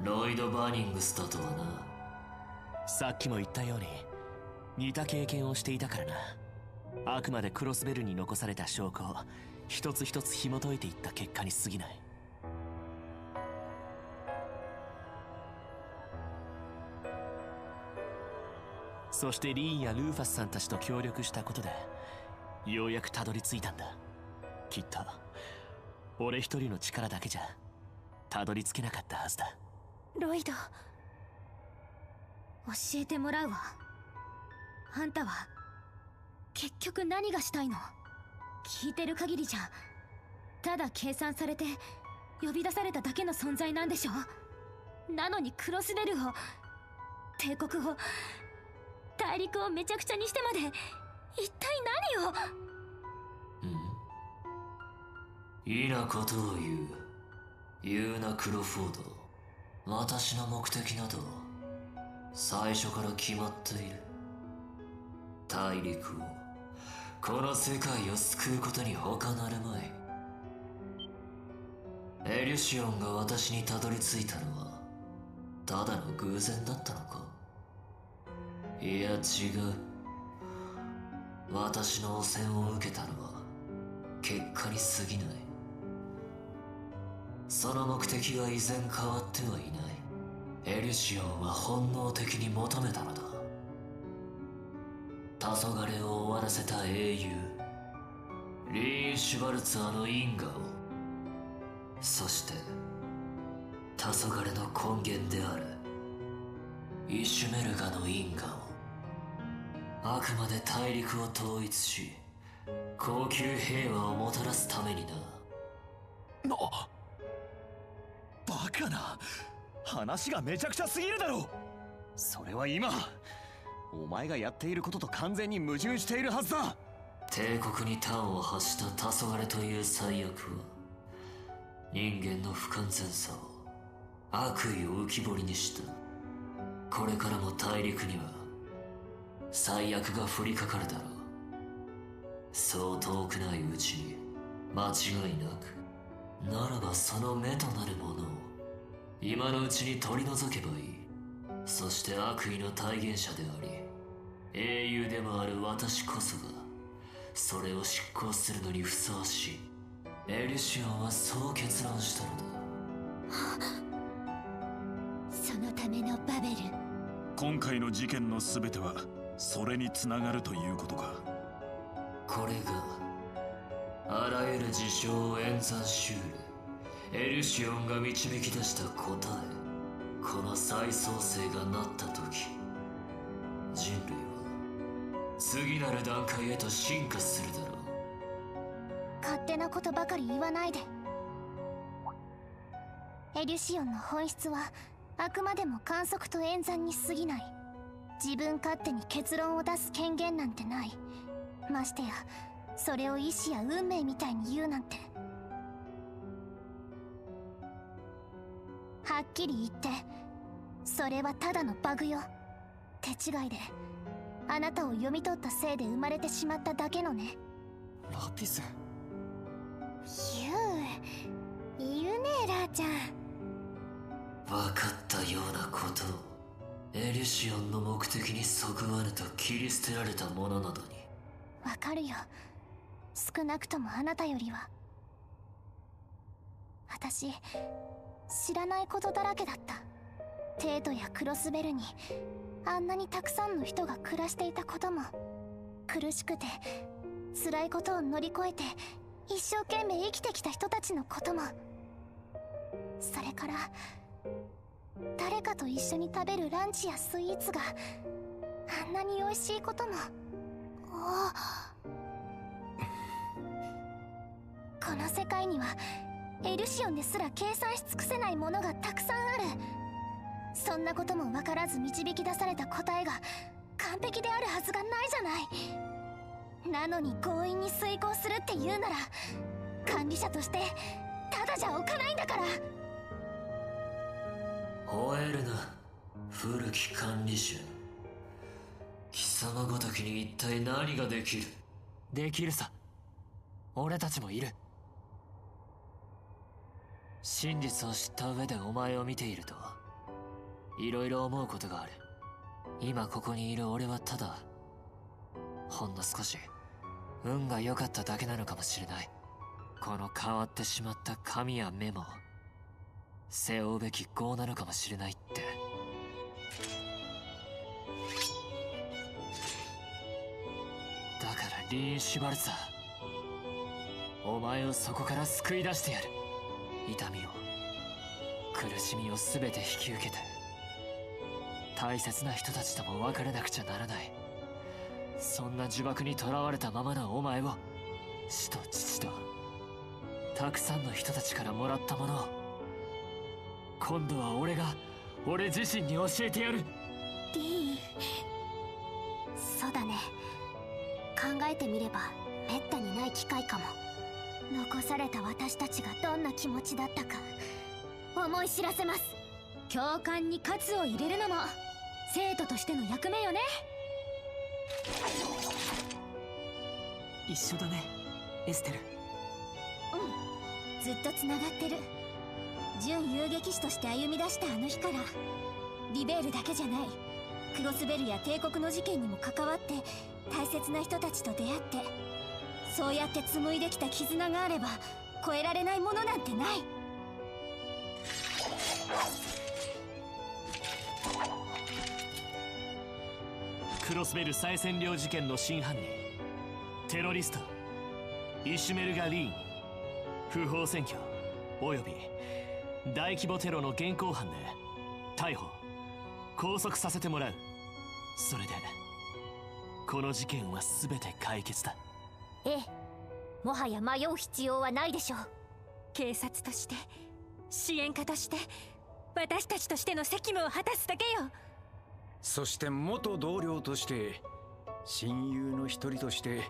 ロイド・バニングスだとはな。さっきも言ったように似た経験をしていたからな。あくまでクロスベルに残された証拠を一つ一つ紐解いていった結果に過ぎない。そしてリーンやルーファスさんたちと協力したことでようやくたどり着いたんだ。きっと俺一人の力だけじゃたどり着けなかったはずだ。ロイド、教えてもらうわ。あんたは結局何がしたいの？聞いてる限りじゃただ計算されて呼び出されただけの存在なんでしょ？なのにクロスベルを、帝国を、大陸をめちゃくちゃにしてまで一体何を？いいなことを言うなクロフォード。私の目的など最初から決まっている。大陸を、この世界を救うことに他なるまい。エリュシオンが私にたどり着いたのはただの偶然だったのか？いや違う。私の汚染を受けたのは結果に過ぎない。その目的は依然変わってはいない。エリュシオンは本能的に求めたのだ。黄昏を終わらせた英雄リーン・シュバルツァーの因果を、そして黄昏の根源であるイシュメルガの因果を、あくまで大陸を統一し高級平和をもたらすためにな。バカな話がめちゃくちゃすぎるだろう。それは今お前がやっていることと完全に矛盾しているはずだ。帝国に端を発した黄昏という最悪は人間の不完全さを、悪意を浮き彫りにした。これからも大陸には最悪が降りかかるだろう。そう遠くないうちに間違いなく。ならばその目となるものを今のうちに取り除けばいい。そして悪意の体現者であり英雄でもある私こそがそれを執行するのにふさわしい。エリシオンはそう結論したのだ。そのためのバベル。今回の事件の全てはそれにつながるということか。これがあらゆる事象を演算しうるエリシオンが導き出した答え。この再創生がなった時、人類は次なる段階へと進化するだろう。勝手なことばかり言わないで。エリシオンの本質はあくまでも観測と演算に過ぎない。自分勝手に結論を出す権限なんてない。ましてやそれを意志や運命みたいに言うなんて。はっきり言ってそれはただのバグよ。手違いであなたを読み取ったせいで生まれてしまっただけのね。ラピス。言うねえ、ラーちゃん。分かったようなことをエリシオンの目的にそぐわぬと切り捨てられたものなどに。わかるよ。少なくともあなたよりは。私知らないことだらけだった。テートやクロスベルにあんなにたくさんの人が暮らしていたことも、苦しくて辛いことを乗り越えて一生懸命生きてきた人たちのことも、それから誰かと一緒に食べるランチやスイーツがあんなに美味しいことも。この世界にはエルシオンですら計算し尽くせないものがたくさんある。そんなことも分からず導き出された答えが完璧であるはずがないじゃない。なのに強引に遂行するって言うなら、管理者としてただじゃおかないんだから。吠えるな古き管理者。貴様ごときに一体何ができる。できるさ。俺たちもいる。真実を知った上でお前を見ているといろいろ思うことがある。今ここにいる俺はただほんの少し運が良かっただけなのかもしれない。この変わってしまった髪や目も背負うべき業なのかもしれないって。だからリーン・シュバルツァー、お前をそこから救い出してやる。痛みを苦しみを全て引き受けて大切な人たちとも別れなくちゃならない。そんな呪縛にとらわれたままのお前を死と父とたくさんの人たちからもらったものを今度は俺自身に教えてやる。リー、そうだね。考えてみればめったにない機会かも。残された私たちがどんな気持ちだったか思い知らせます。教官に喝を入れるのも生徒としての役目よね。一緒だね、エステル。うん、ずっとつながってる。準遊撃士として歩み出したあの日から、リベールだけじゃない、クロスベルや帝国の事件にも関わって大切な人たちと出会って、そうやって紡いできた絆があれば越えられないものなんてない。クロスベル再占領事件の真犯人、テロリストイシュメルガ・リーン、不法占拠および大規模テロの現行犯で逮捕拘束させてもらう。それでこの事件は全て解決だ。ええ、もはや迷う必要はないでしょう。警察として支援家として私たちとしての責務を果たすだけよ。そして元同僚として親友の一人として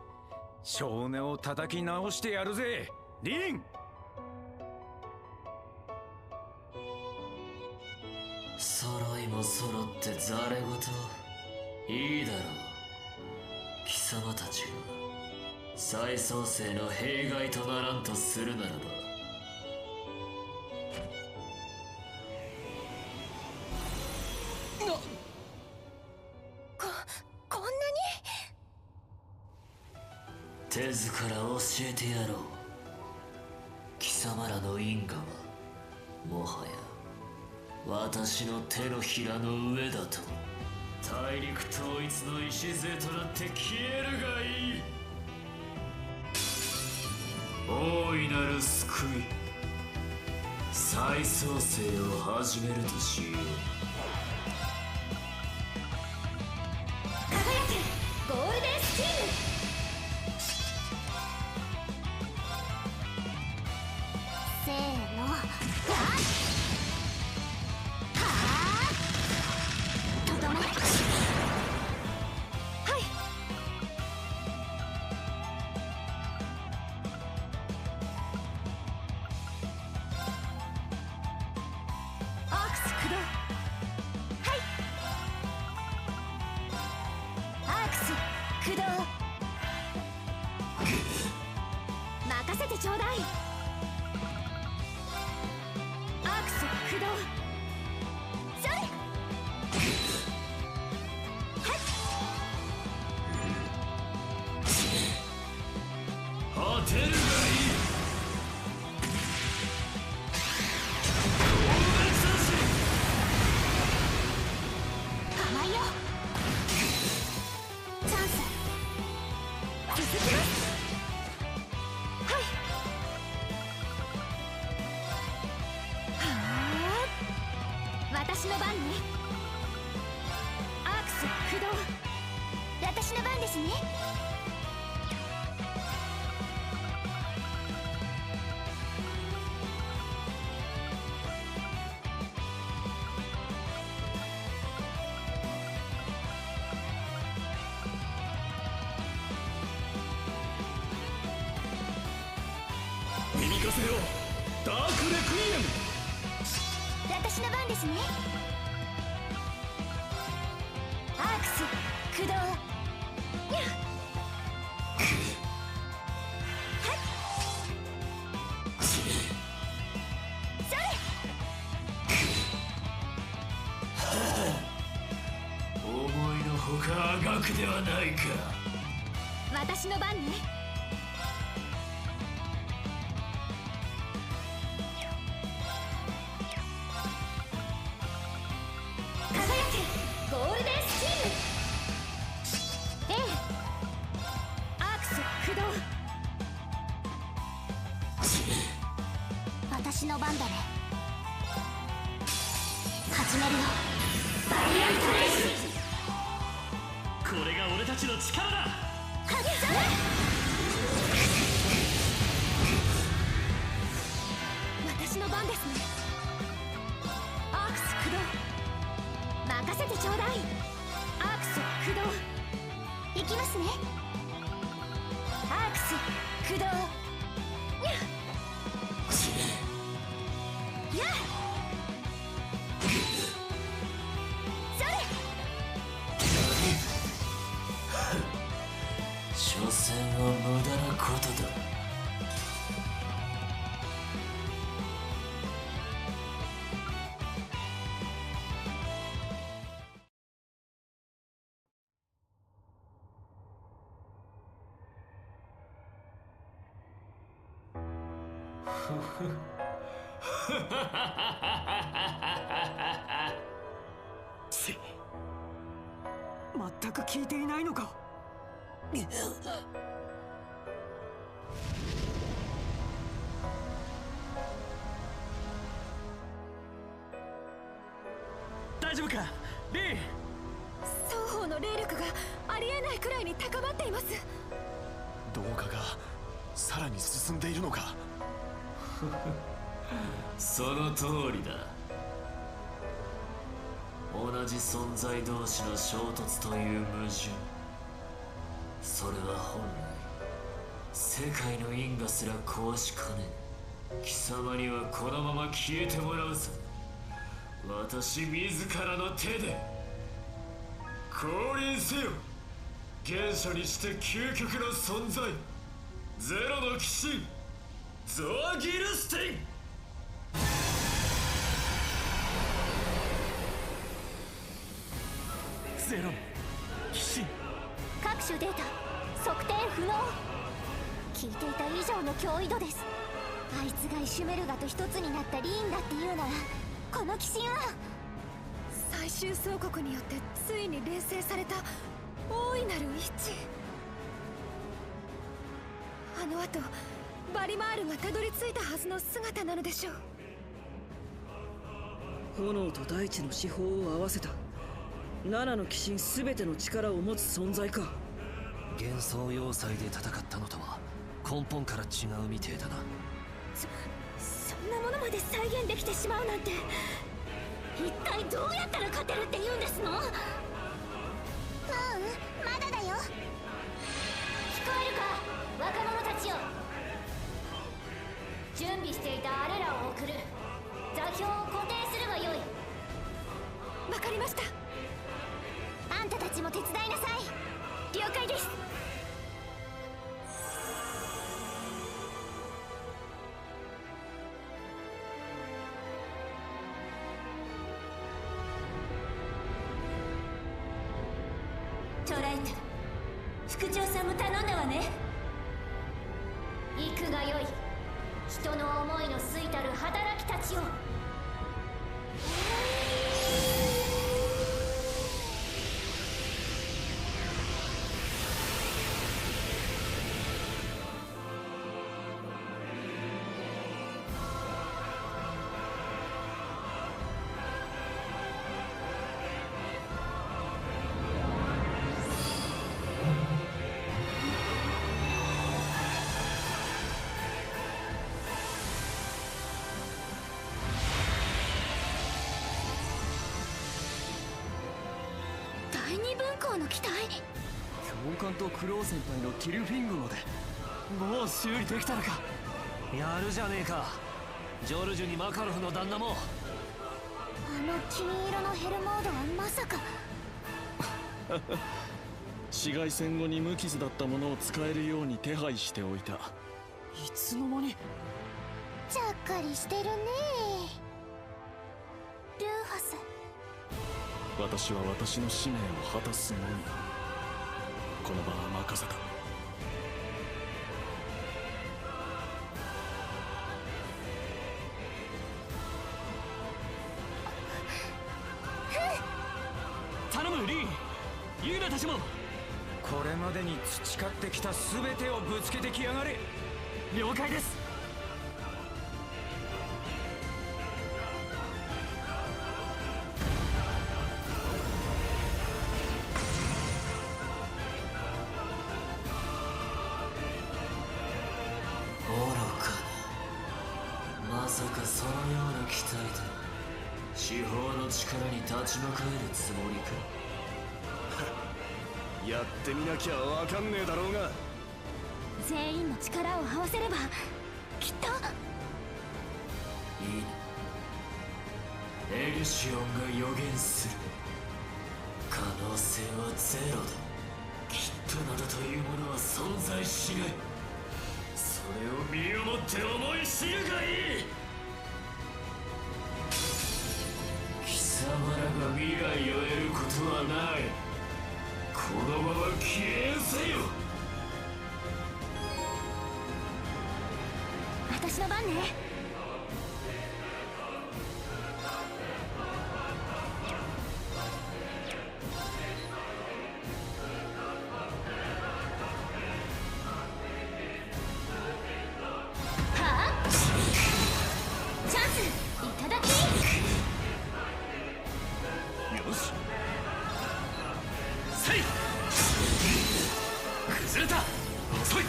少年を叩き直してやるぜリン。揃いも揃ってざれ言。いいだろう。貴様たちが再創生の弊害とならんとするならば。こんなに。手ずから教えてやろう。貴様らの因果はもはや私の手のひらの上だと。大陸統一の礎となって消えるがいい。大いなる救い、再創生を始めるとしよう。輝けゴールデンスチーム。せーの、とどめ。任せてちょうだい。アークス駆動。それ。当てるがいい。甘いよ。チャンス続きます。私の番ね。アークス駆動。私の番ですね。耳かせよダークレクイエム。私の番ですね。アークス駆動。にゃっ。それ。思いのほかあがくではないか。私の番ね。ゴールデンスチーム。ええ、アークス駆動。私の番だね。始めるよ。バリアントレイス。これが俺たちの力だ。はげそれ。私の番ですね。アークス駆動。任せてちょうだい。アークス駆動。いきますね。アークス駆動。にゃっ。やっ。それ。所詮は無駄なことだ。全く聞いていないのか。丈夫かリー。双方の霊力がありえないくらいに高まっています。同化がさらに進んでいるのか。その通りだ。同じ存在同士の衝突という矛盾、それは本来世界の因果すら壊しかねぬ。貴様にはこのまま消えてもらうぞ。私自らの手で。降臨せよ、原初にして究極の存在、ゼロの鬼神ゾアギルスティン。ゼロの騎士。各種データ測定不能。聞いていた以上の脅威度です。あいつがイシュメルガと一つになったリーンだっていうなら、この鬼神は最終総国によってついに錬成された大いなる一致。あの後バリマールがたどり着いたはずの姿なのでしょう。炎と大地の四方を合わせた7の鬼神全ての力を持つ存在か。幻想要塞で戦ったのとは根本から違うみてえだな。そんなものまで再現できてしまうなんて、一体どうやったら勝てるって言うんですの？まだだよ。聞こえるか若者たちよ。準備していたあれらを送る。座標を固定するがよい。わかりました。あんたたちも手伝いなさい。了解です。捉えた。副長さんも頼んだわね。行くがよい。人の思いのすいたる働きたちよ。第二分校の機体。教官とクロウ先輩のキルフィングまでもう修理できたのか。やるじゃねえか。ジョルジュにマカロフの旦那も。あの金色のヘルモードはまさか。市街戦後に無傷だったものを使えるように手配しておいた。いつの間に。ちゃっかりしてるねルーファス。私は私の使命を果たすのみ。この場は任せた。頼むリー。ユーナたちも。これまでに培ってきた全てをぶつけてきやがれ。了解です。愚かな。まさかそのような期待で司法の力に立ち向かえるつもりか。やってみなきゃわかんねえだろうが。全員の力を合わせればきっと。いいね。エルシオンが予言する。可能性はゼロだ。きっとなどというものは存在しない。それを身をもって思い知るがいい。貴様らが未来を得ることはない。このまま消えんせよ。私の番ね。はあ、チャンスいただき。しせい崩れた遅い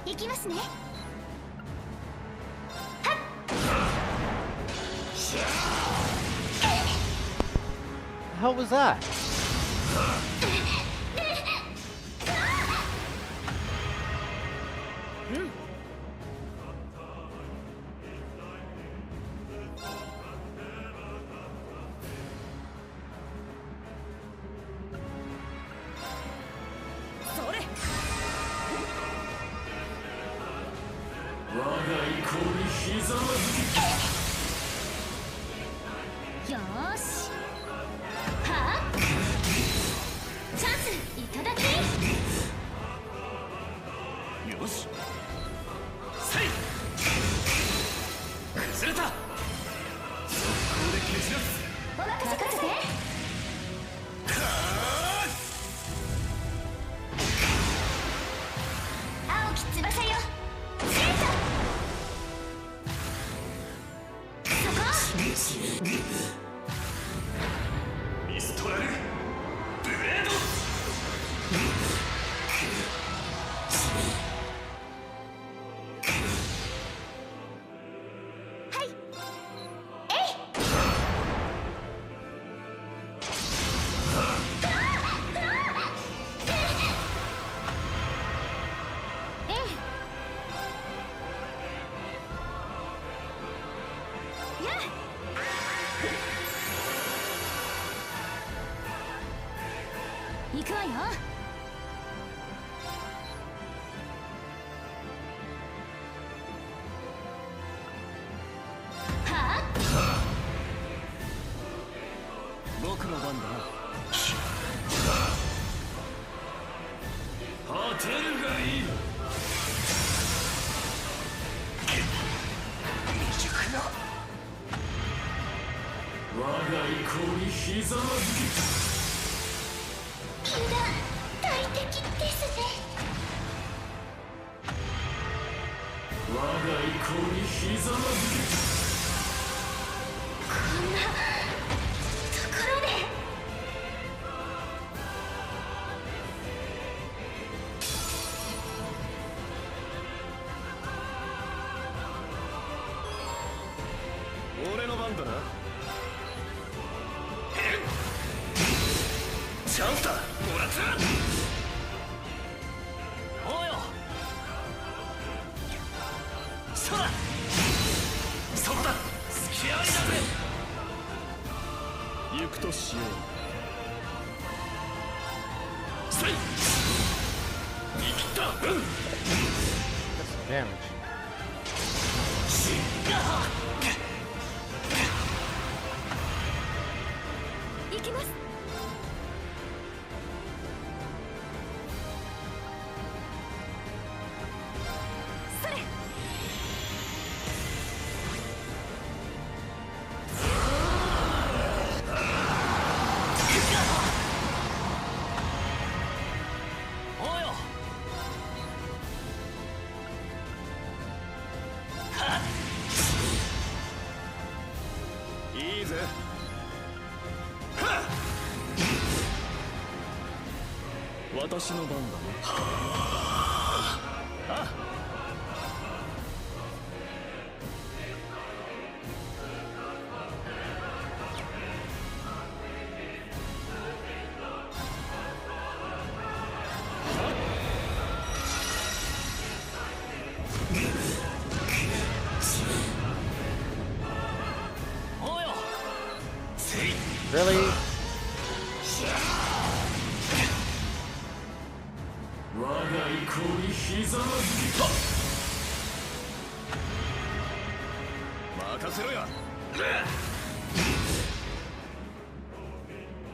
行きますね。 How was that?行くわよ。はあ、僕の番だな。当てるがいい。未熟な我が意向にひざまずけ。油断大敵ですね。我が意向にひざまずけ。こんなところで。俺の番だな。チャンスだ。もらった。おうよ。そうだ。そこだ。隙ありだぜ。行くとしよう。せい。見切った。Damage. 行きます。それ。おうよ。いいぜ。私の番だね。あおうよ。Really? 我が意向にひざまずけ。任せろよ。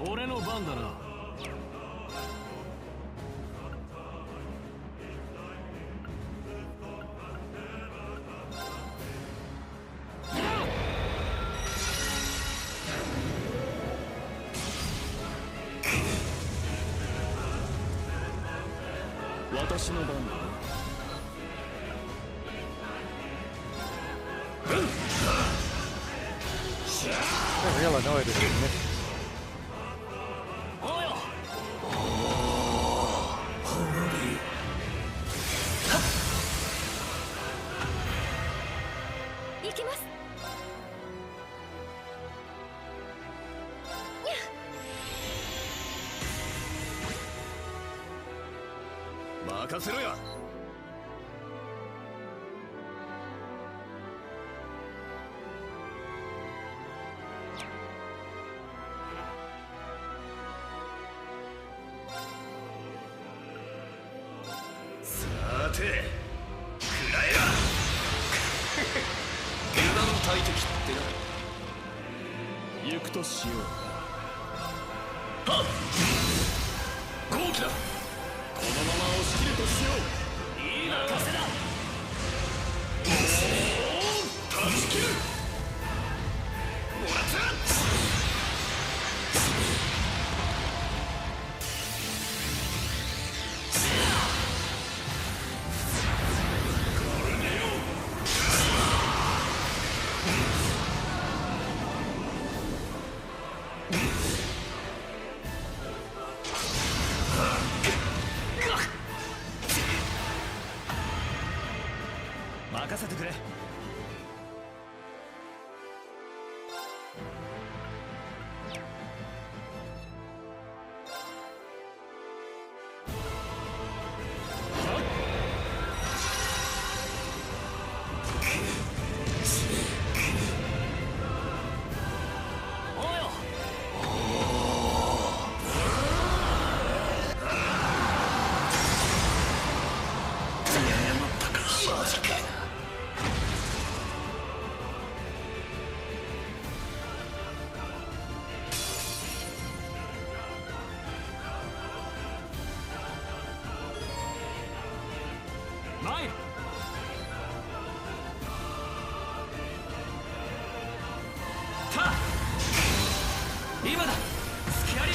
俺の番だな。私の番だ。They're still annoyed with his misses. 行きます。任せろや。さて、食らえや。油断大敵ってな。行くとしよう。はっ。豪気だ。このまま押し切るとしよう。いい任せだ。おお、断ち切る。もらった。任せてくれ。前た今だ隙あり。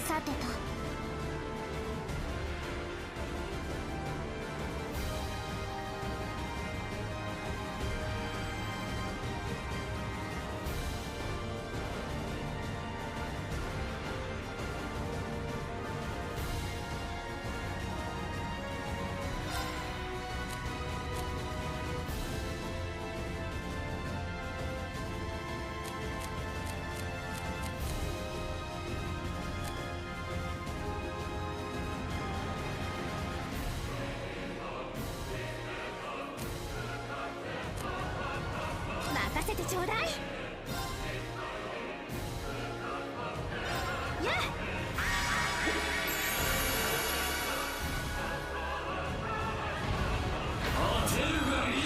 さてと。任せてちょうだい。やあ。当てるがいい。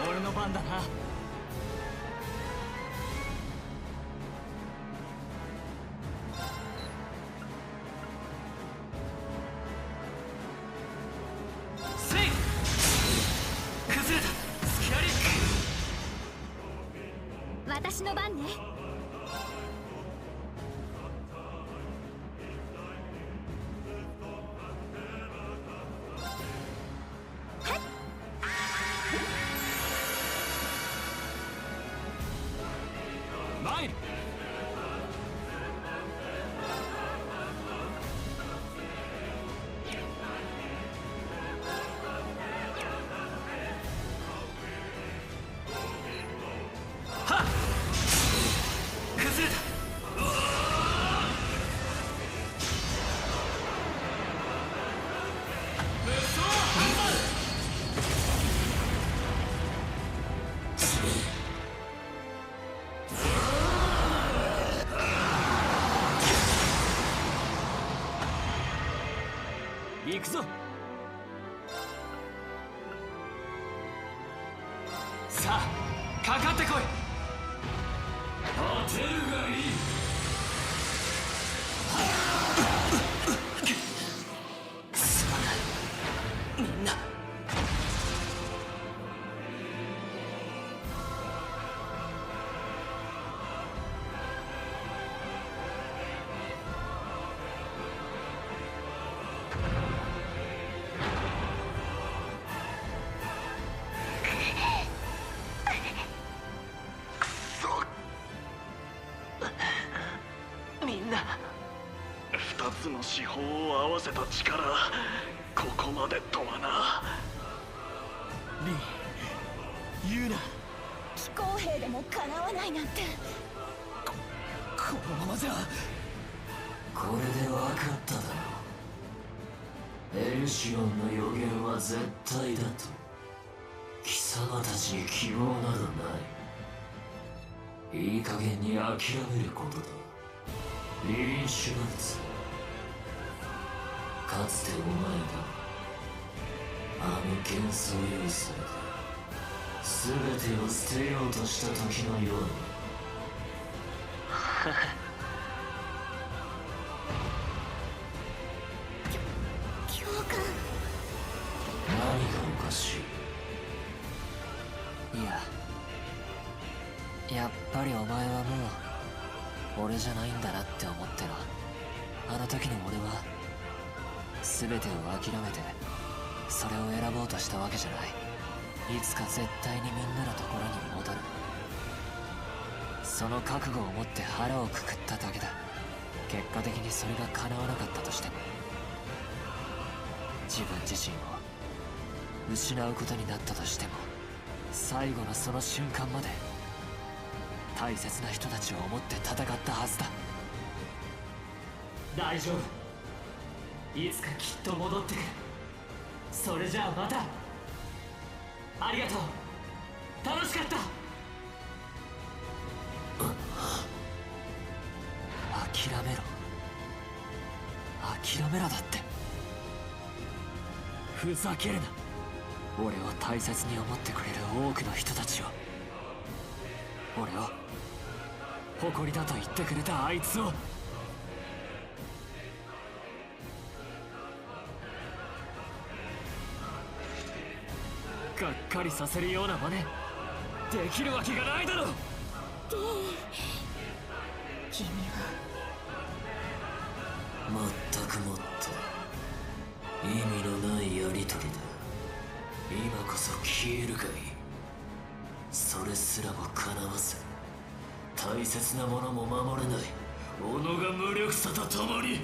俺の番だな。私の番ね。前に。はっ。崩れた。無双ハンマー。行くぞ。さあかかってこい。当てるがいい。すまないみんな。つの司法を合わせた力、ここまでとはな。リン、言うな。非公平でもかなわないなんて。このままじゃ。これで分かっただろう。エルシオンの予言は絶対だと。貴様たちに希望などない。いい加減に諦めることだ。リリン・シュバルツ。かつてお前があの幻想要塞で全てを捨てようとした時のように。教官。何がおかしい。いや、やっぱりお前はもう俺じゃないんだなって思ってる。あの時の俺は全てを諦めてそれを選ぼうとしたわけじゃない。いつか絶対にみんなのところに戻る。その覚悟を持って腹をくくっただけだ。結果的にそれが叶わなかったとしても、自分自身を失うことになったとしても、最後のその瞬間まで大切な人たちを思って戦ったはずだ。大丈夫。いつかきっと戻ってくる。それじゃあまた。ありがとう。楽しかった。諦めろ。諦めろだって。ふざけるな。俺を大切に思ってくれる多くの人たちを、俺を誇りだと言ってくれたあいつを。がっかりさせるような真似できるわけがないだろう。君はまったくもって意味のないやりとりだ。今こそ消えるがいい。それすらも叶わず大切なものも守れない己が無力さとともに。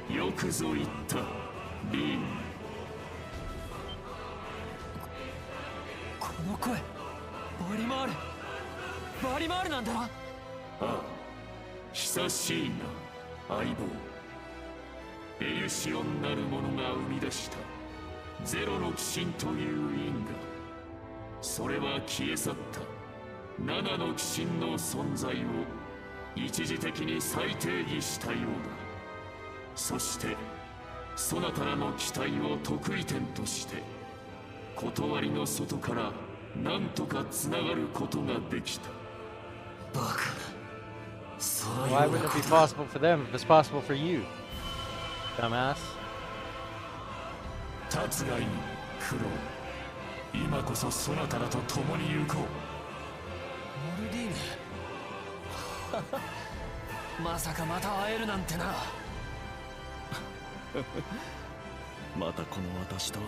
よくぞ言ったリン。この声、バリマールなんだな。ああ、久しいな相棒。エルシオンなる者が生み出したゼロの鬼神という因果、それは消え去った7の鬼神の存在を一時的に再定義したようだ。そしてそなたらの期待を得意点として断りの外から何とかつながることができた。バカな。その Why よう wouldn't な it こ be と possible for them if it's possible for you? Dumbass. 立つがいいクロー。今こそそなたらと共に行こう。モルディーヌまさかまた会えるなんてな。またこの私と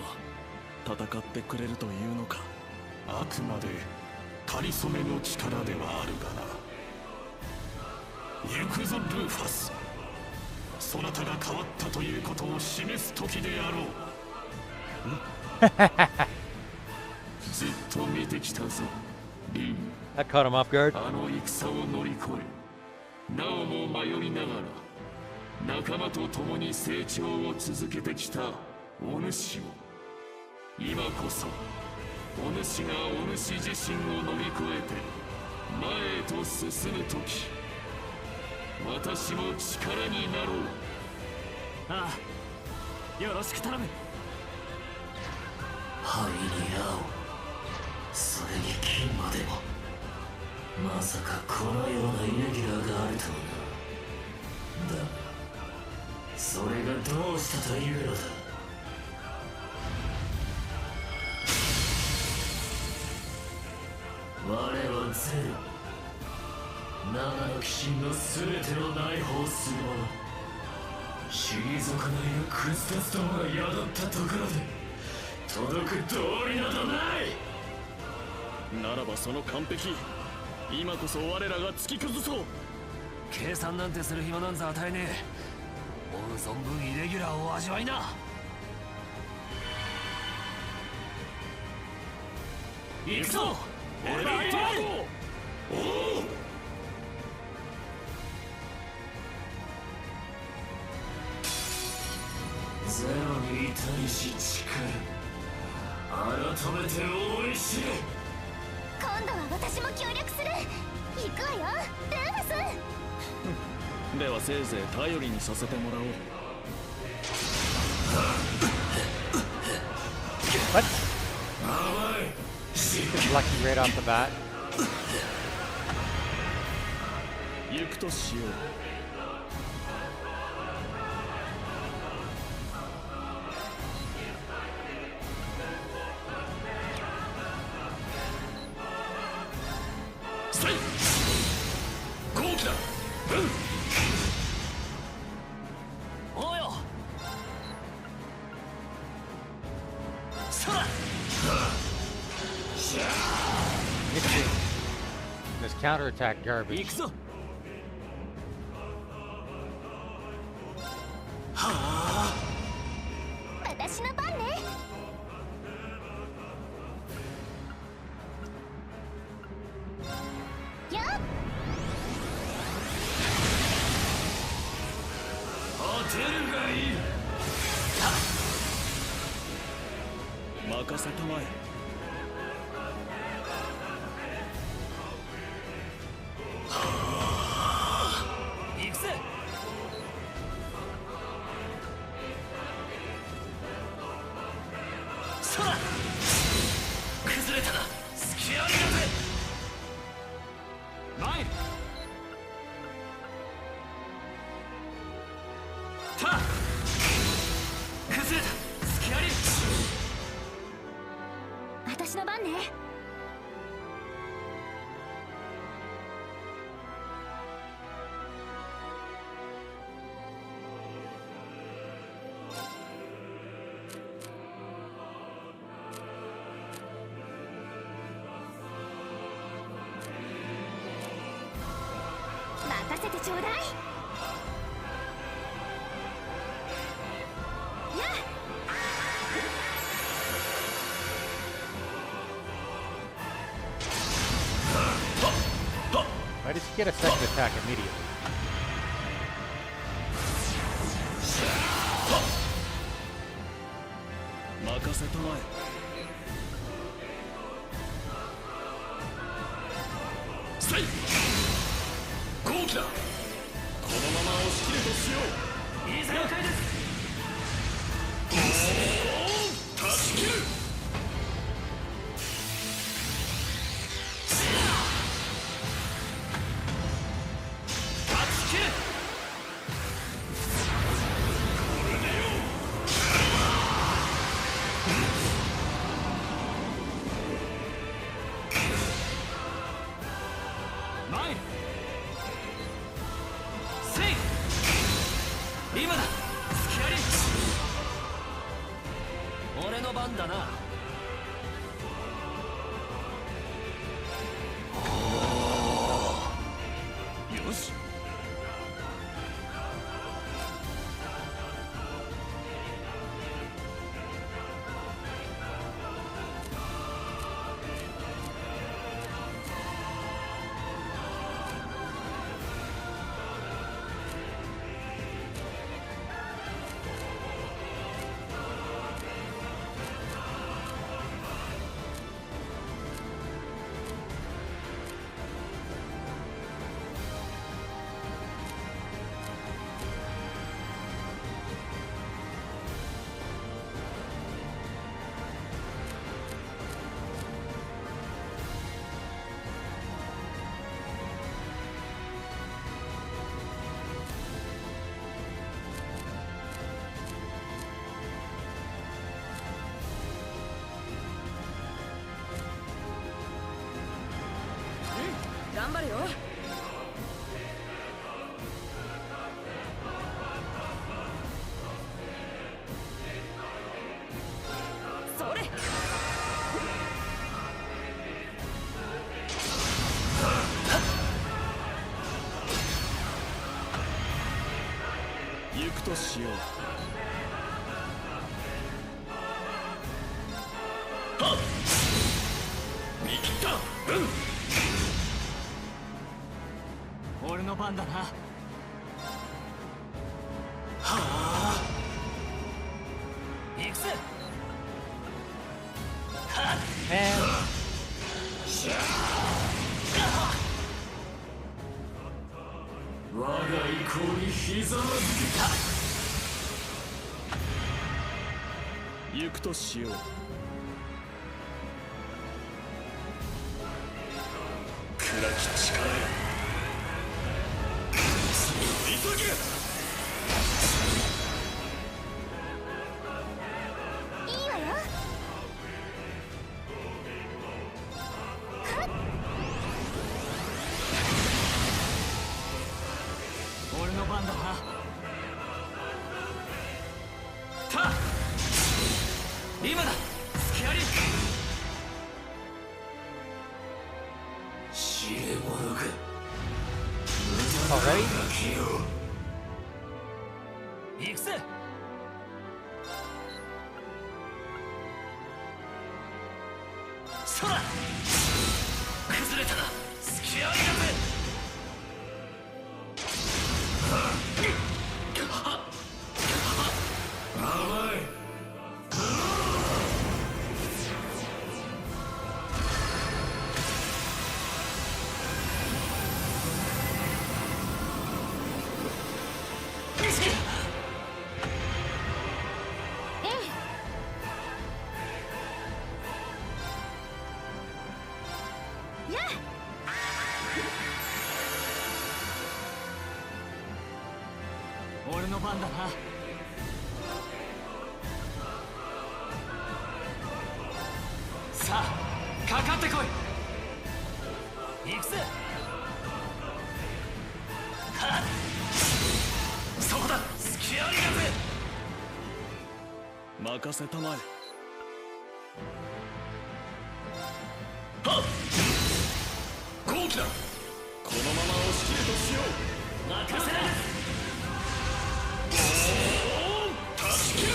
戦ってくれるというのか。あくまでかりそめの力ではあるがな。行くぞルーファス。そなたが変わったということを示す時であろう。ずっと見てきたぞリン。 That caught him off guard. あの戦を乗り越えなおも迷いながら仲間と共に成長を続けてきたお主を、今こそお主がお主自身を乗り越えて前へと進む時、私も力になろう。ああ、よろしく頼む。灰に青、それに金までも。まさかこのようなイレギュラーがあるとはな。だがそれがどうしたというのだ。我はゼロ、長の鬼神の全てを内包する者。退かないが屈折どもが宿ったところで届く道理などない。ならばその完璧、今こそ我らが突き崩そう。計算なんてする暇なんざ与えねえ。思う存分イレギュラーを味わいな。行くぞ俺だ。おお、ゼロに対し力、改めて思い知れ。今度は私も協力する。行くわよルーファス。ではせいぜい頼りにさせてもらおう。What? Just lucky right off the bat. 行くとしよう。豪気だ。おうよ。そら。This counterattack garbage. 行くぞ。私の番ね。よっ。当てるがいい。任せたまえ。行くぜ。そら。崩れたな。隙ありだぜ。前。た。崩れた。隙あり。私の番ね。任せてちょうだい。Why does he get a second attack immediately? 任せたまえ。スイ豪気だ。このまま押し切るとしよう。いい了解です。断ち切る。前。せい。今だ。隙あり。俺の番だな。よし。頑張れよ。それ。行くとしよう。はっ見切った。俺の番だな。はあ行くぜ。我が意向にひざまずけた。行くとしよう。暗き力よ急げ。いいわよ。俺の番だな。た今だスケアリ。知れ者が Alright. 行くぜ。そら崩れたなスケアリだぜ。甘い。俺の番だな。さあかかってこい。行くぜ。はっそこだスケアリだぜ。任せたまえ。はっ好機だ。このまま押し切るとしよう。任せな。断ち切る。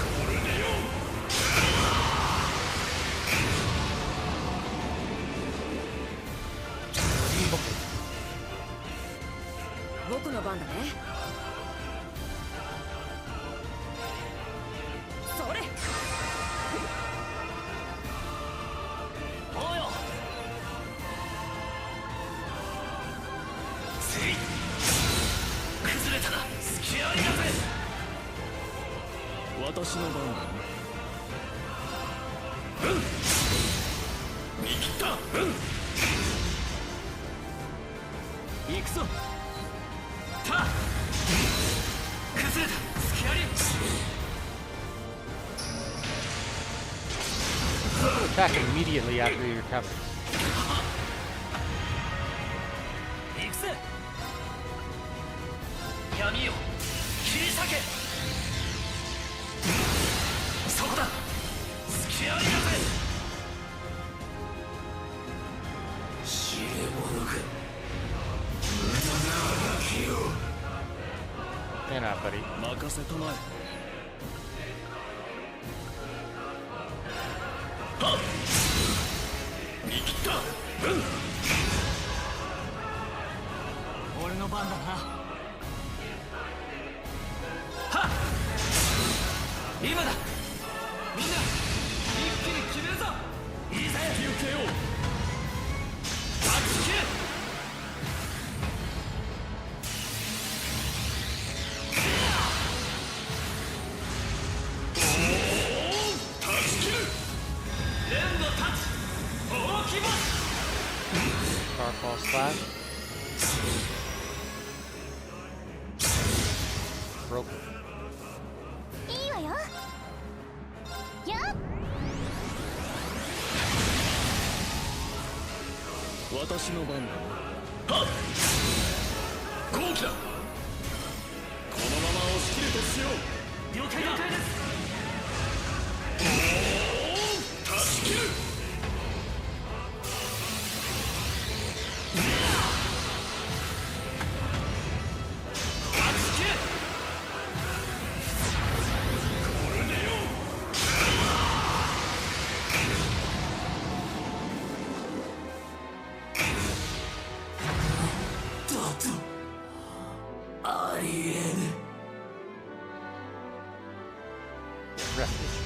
これでよ。僕の番だね。それ。おうよ。せい崩れたなスケアリだぜ。私の番だね。見切った。行くぞ。た崩れたスケアリ。 Attack immediately after he recovers. 行くぜ。闇よ切り裂け。そこだスケアリだぜ。知れ者が無駄なあがきを。 Stand up, buddy. 任せたまえ。はっ見切った。俺の番だな。はっ今だみんな一気に決めるぞ。いいぜ引き受けよう。断ち切る。断ち切る。連のタッチ大きいボス。 Starfall slash. broken. いいわよ。よっ。私の番だ。はっ、好機だ。このまま押し切るとしよう。了解です。断ち切る。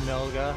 Melga.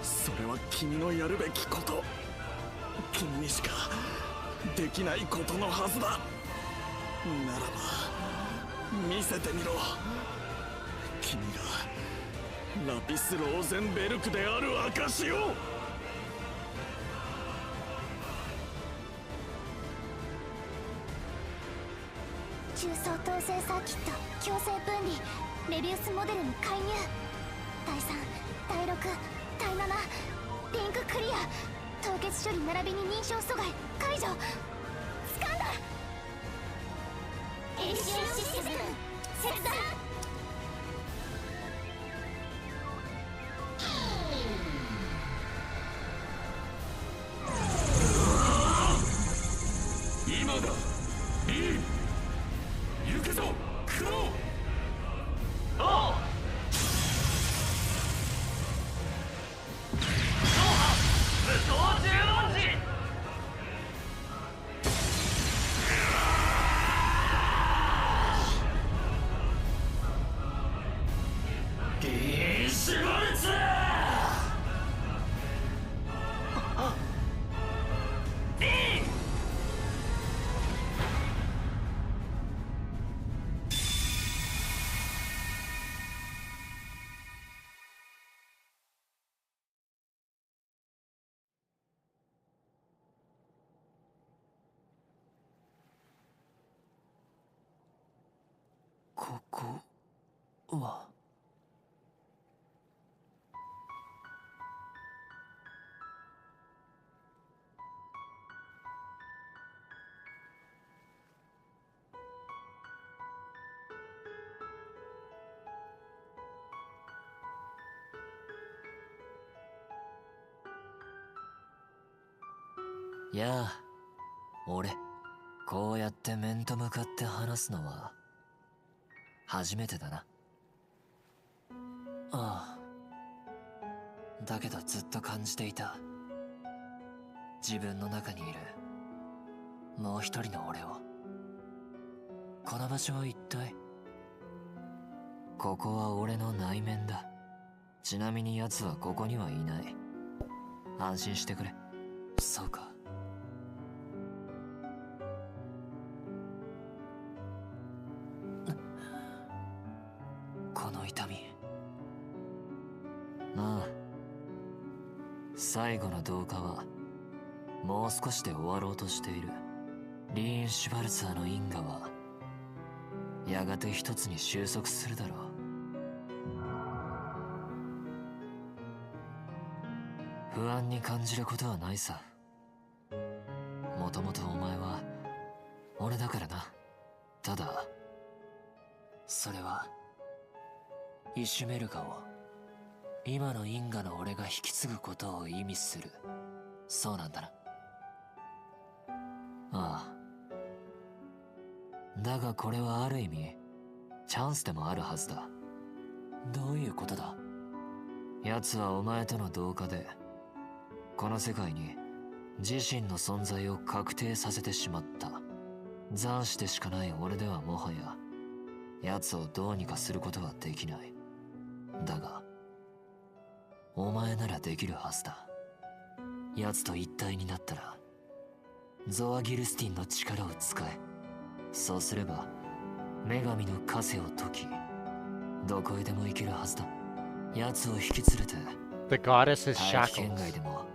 それは君のやるべきこと、君にしかできないことのはずだ。ならば見せてみろ。君がラピスローゼンベルクである証を。重層統制サーキット強制分離レビウスモデルに介入。第3第6第7リンククリア。凍結処理並びに認証阻害解除。掴んだ。エリシオンシステム切断。今だリーン、行くぞクロー。ああ、ここはやあ、俺こうやって面と向かって話すのは初めてだな。ああ、だけどずっと感じていた。自分の中にいるもう一人の俺を。この場所は一体。ここは俺の内面だ。ちなみに奴はここにはいない。安心してくれ。そうか。この痛み。ああ、最後の同化はもう少しで終わろうとしている。リーン・シュバルツァーの因果はやがて一つに収束するだろう。不安に感じることはないさ。もともとお前は俺だからな。ただそれはイシュメルガを今の因果の俺が引き継ぐことを意味する。そうなんだな。ああ。だがこれはある意味チャンスでもあるはずだ。どういうことだ。奴はお前との同化でこの世界に自身の存在を確定させてしまった。残してしかない俺ではもはや奴をどうにかすることはできない。だがお前ならできるはずだ。奴と一体になったらゾア・ギルスティンの力を使え。そうすれば女神の枷を解きどこへでも行けるはずだ。奴を引き連れて The goddess's 大気圏 shackles. 外でも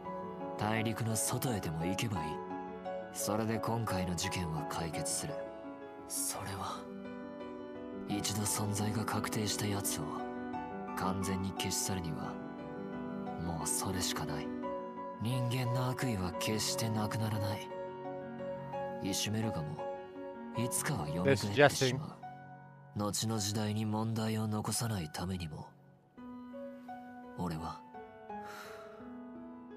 大陸の外へでも行けばいい。それで今回の事件は解決する。それは一度存在が確定した奴を完全に消し去るにはもうそれしかない。人間の悪意は決してなくならない。イシュメルガもいつかは蘇ってしまう。後の時代に問題を残さないためにも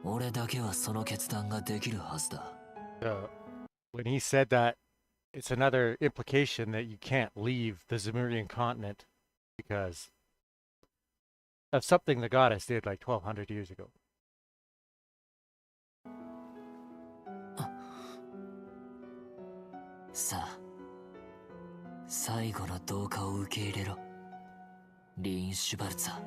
俺だけはその決断ができるはずだ。So, when he said that, it's another implication that you can't leave the Zemurian continent because of something the goddess did like 1200 years ago. さあ、最後の同化を受け入れろ、リーン・シュバルツァ。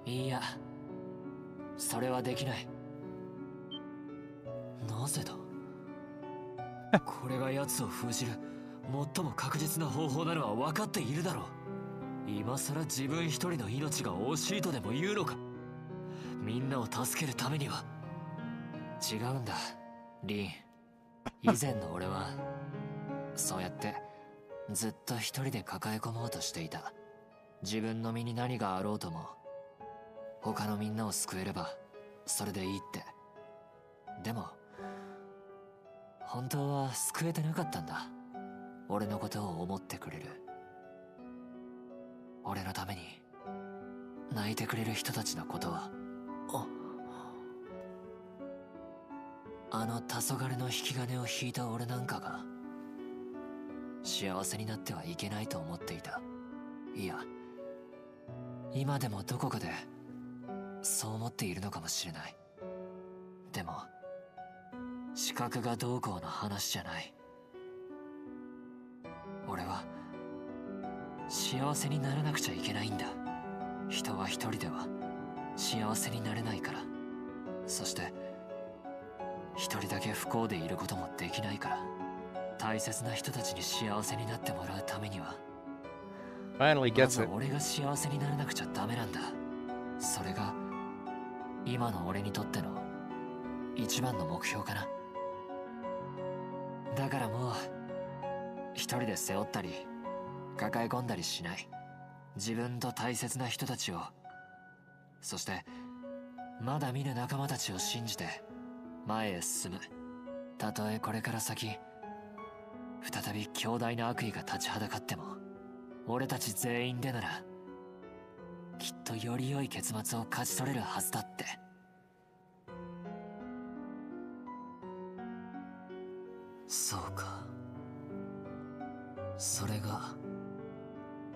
いや、それはできない。なぜだ。これが奴を封じる最も確実な方法なのは分かっているだろう。今さら自分一人の命が惜しいとでも言うのか。みんなを助けるためには。違うんだ、リン。以前の俺はそうやってずっと一人で抱え込もうとしていた。自分の身に何があろうとも他のみんなを救えればそれでいいって。でも本当は救えてなかったんだ。俺のことを思ってくれる、俺のために泣いてくれる人たちのことは。あの黄昏の引き金を引いた俺なんかが幸せになってはいけないと思っていた。いや、今でもどこかでそう思っているのかもしれない。でも資格がどうこうの話じゃない。俺は幸せにならなくちゃいけないんだ。人は一人では幸せになれないから。そして一人だけ不幸でいることもできないから。大切な人たちに幸せになってもらうためにはFinally ま gets ず it. 俺が幸せにならなくちゃダメなんだ。それが今の俺にとっての一番の目標かな。だからもう一人で背負ったり抱え込んだりしない。自分と大切な人たちを、そしてまだ見ぬ仲間たちを信じて前へ進む。たとえこれから先再び強大な悪意が立ちはだかっても、俺たち全員でならきっとより良い結末を勝ち取れるはずだって。そうか、それが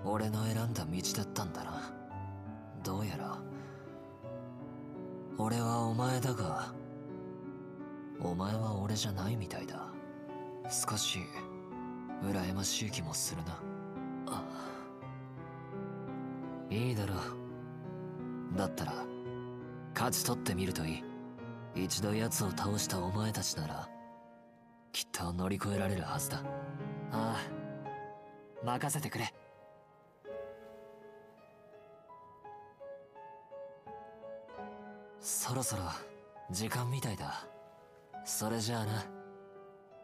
俺の選んだ道だったんだな。どうやら俺はお前だがお前は俺じゃないみたいだ。少し羨ましい気もするな。いいだろう。だったら勝ち取ってみるといい。一度奴を倒したお前たちならきっと乗り越えられるはずだ。ああ、任せてくれ。そろそろ時間みたいだ。それじゃあな、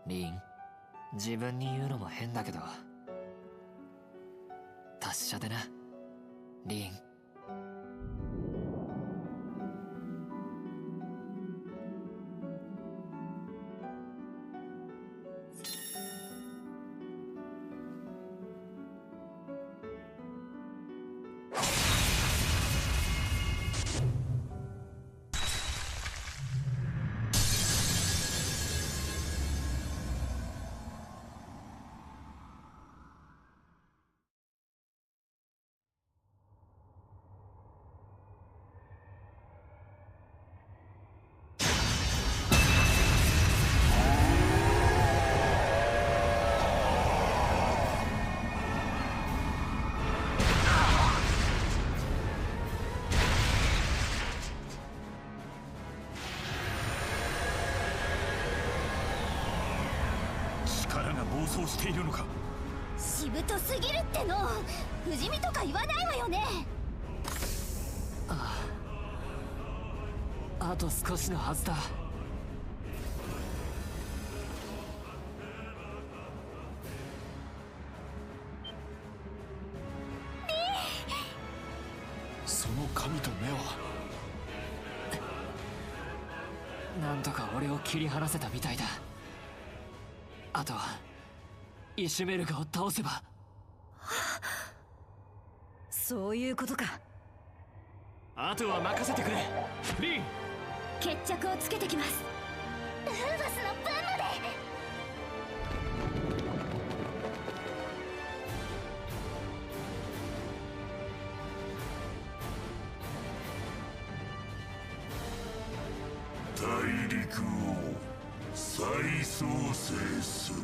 リーン。自分に言うのも変だけど達者でな、リーン。暴走しているのか。しぶとすぎるっての。不死身とか言わないわよね。あと少しのはずだ。その髪と目は。なんとか俺を切り離せたみたいだ。あとはイシュメルガを倒せば。そういうことか。あとは任せてくれ、リン。決着をつけてきます。ルーファスの分まで。大陸を再創生する。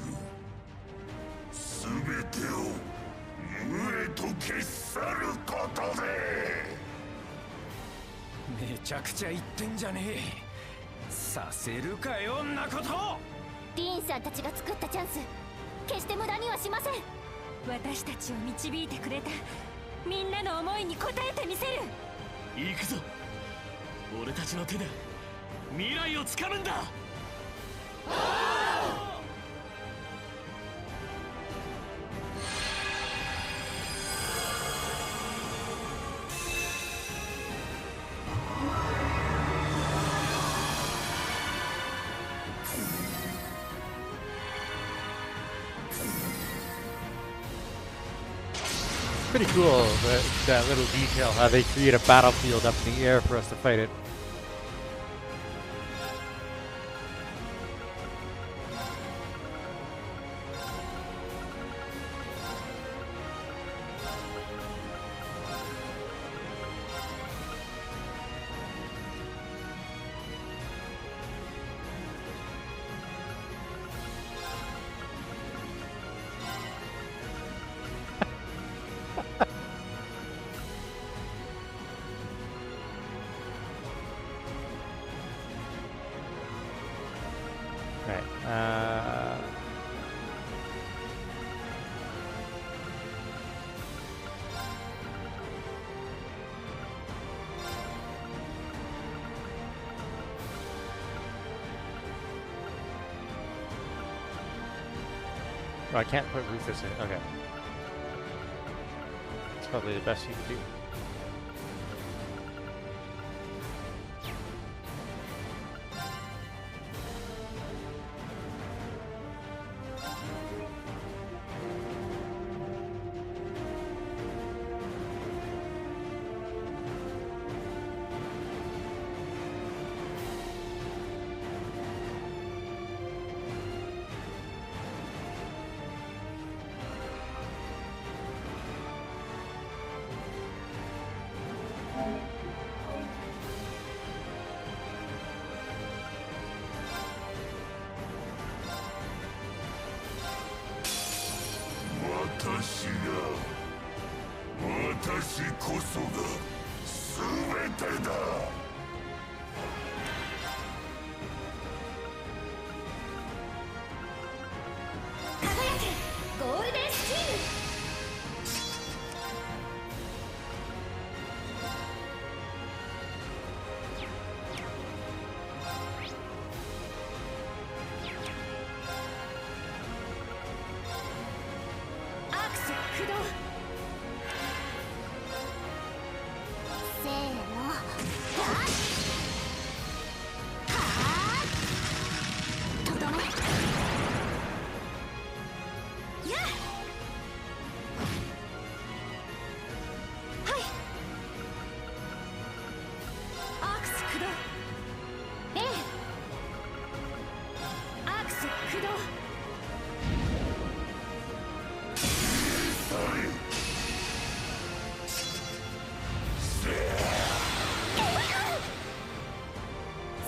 すべてを無へと消し去ることで。めちゃくちゃ言ってんじゃねえ。させるかよ、んなこと。リーンさんたちが作ったチャンス、決して無駄にはしません。私たちを導いてくれたみんなの思いに応えてみせる。行くぞ。俺たちの手で未来をつかむんだ。Pretty cool, that little detail, how they create a battlefield up in the air for us to fight it. Oh, I can't put Rufus in. Okay. It's probably the best you can do. 私こそが全てだ。輝けゴールデンスチーム。アークス駆動。せーのはあとどめやっはいアークス駆動。ええアークス駆動。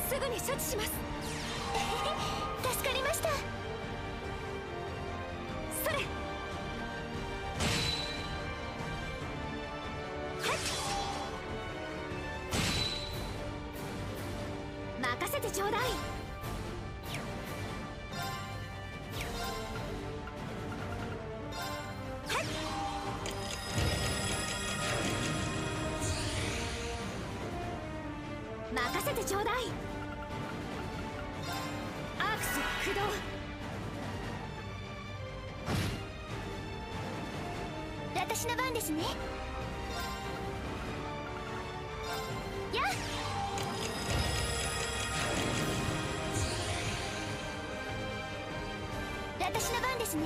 すぐに処置します。助かりました。それ任せてちょうだい。任せてちょうだい。アークス駆動。私の番ですね。やっ私の番ですね。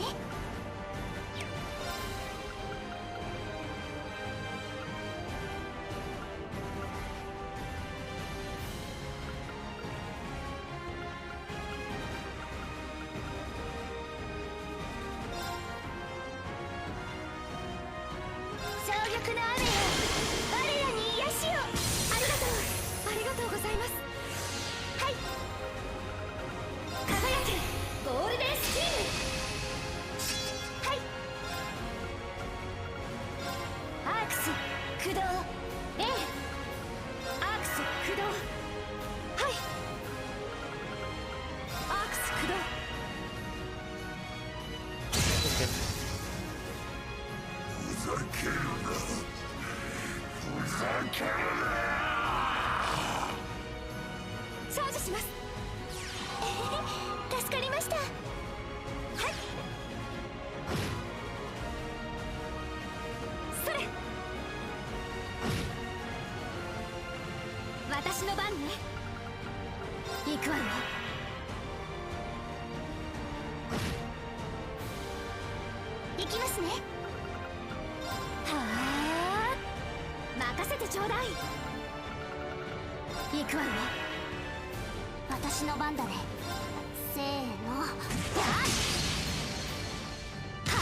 強力な雨よ我らに癒しを。ありがとうございます。はい輝けゴールデンスチーム。はいアークス駆動。ええアークス駆動。はいアークス駆動。ふざけるな。ふざけるな。少女します。助かりました。はいそれ私の番ね。行くわよ。行きますね。はあ任せてちょうだい。行くわよ。私の番だね。せーのやっはあ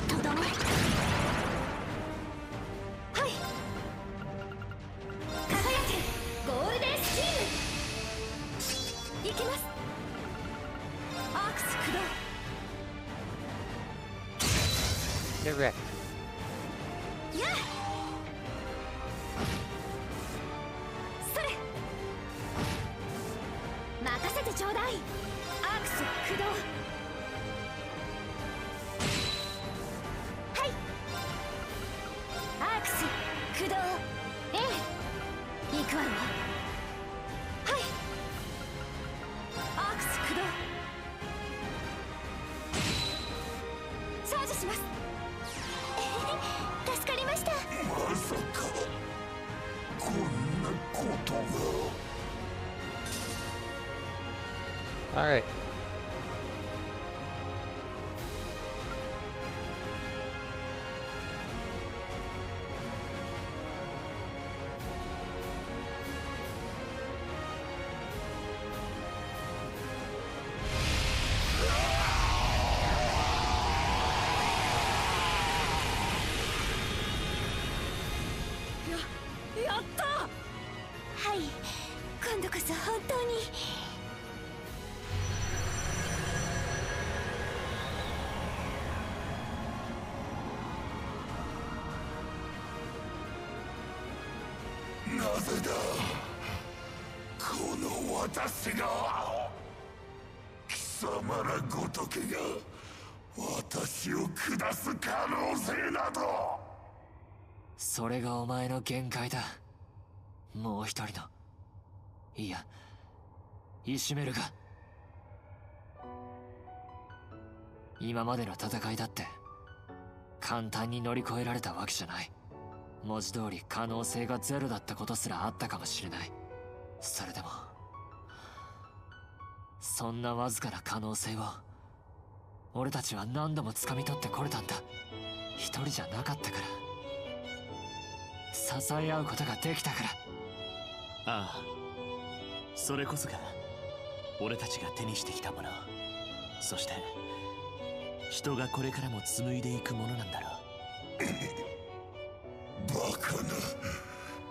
とどめはい輝けゴールデンスチーム。行きます。アークス駆動。Get wrecked. やっそれ任せてちょうだい。アークス駆動。はいアークス駆動。ええ行くわよ。はいアークス駆動。少女します。助かりました。まさかこんなことが。All right.やった。はい今度こそ本当に。ぜだこの私が貴様らごときが私を下す可能性など。それがお前の限界だ。もう一人の、いやイシュメルが。今までの戦いだって簡単に乗り越えられたわけじゃない。文字通り可能性がゼロだったことすらあったかもしれない。それでもそんなわずかな可能性を俺たちは何度も掴み取ってこれたんだ。一人じゃなかったから、支え合うことができたから。ああ、それこそが俺たちが手にしてきたもの、そして人がこれからも紡いでいくものなんだろう。バカな、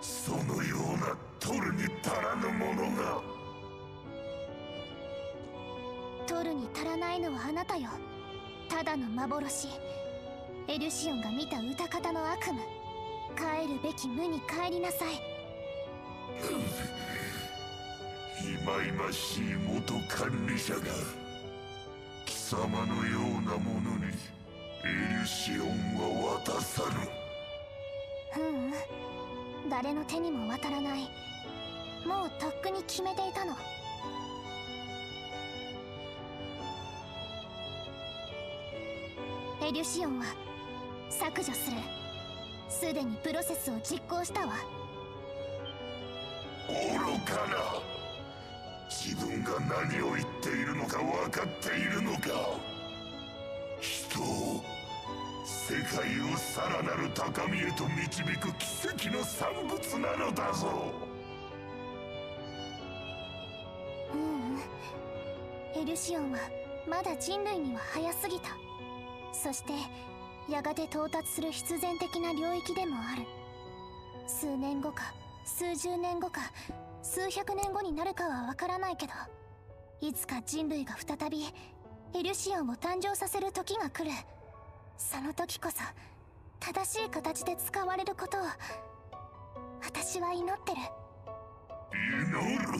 そのような取るに足らぬものが。取るに足らないのはあなたよ。ただの幻、エルシオンが見た歌方の悪夢。帰るべき無に帰りなさい。いまいましい元管理者が貴様のようなものにエルシオンは渡さぬ。ううん、誰の手にも渡らない。もうとっくに決めていたの。エリュシオンは削除する。すでにプロセスを実行したわ。愚かな。自分が何を言っているのか分かっているのか。人を、世界をさらなる高みへと導く奇跡の産物なのだぞ。ううん、エルシオンはまだ人類には早すぎた。そしてやがて到達する必然的な領域でもある。数年後か数十年後か数百年後になるかはわからないけど、いつか人類が再びエルシオンを誕生させる時が来る。その時こそ正しい形で使われることを私は祈ってる。祈る。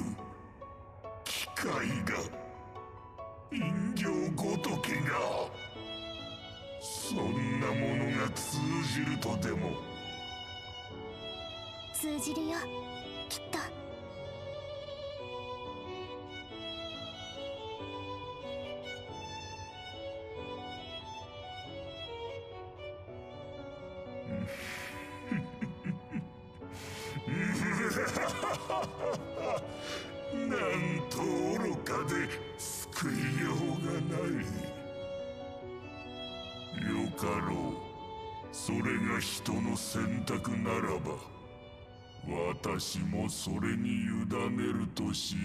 機械が、人形ごときが、そんなものが通じるとでも。通じるよ、きっと。なんと愚かで救いようがない。よかろう。それが人の選択ならば私もそれに委ねるとしよ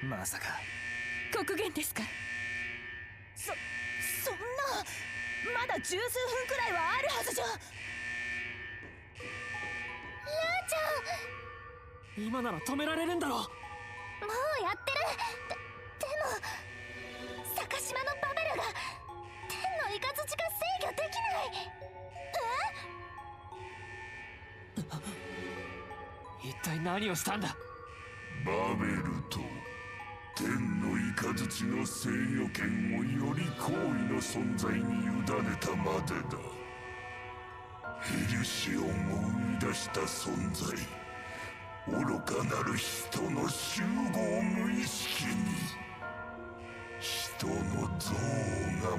う。まさか黒源ですか。そんな、まだ十数分くらいはあるはずじゃ。ラーちゃん、今なら止められるんだろう。もうやってる。でも坂島のバベルが天のイカズチが制御できない。一体何をしたんだ。バベルと天の雷の制御権をより高位の存在に委ねたまでだ。エリュシオンを生み出した存在、愚かなる人の集合無意識に、人の憎悪が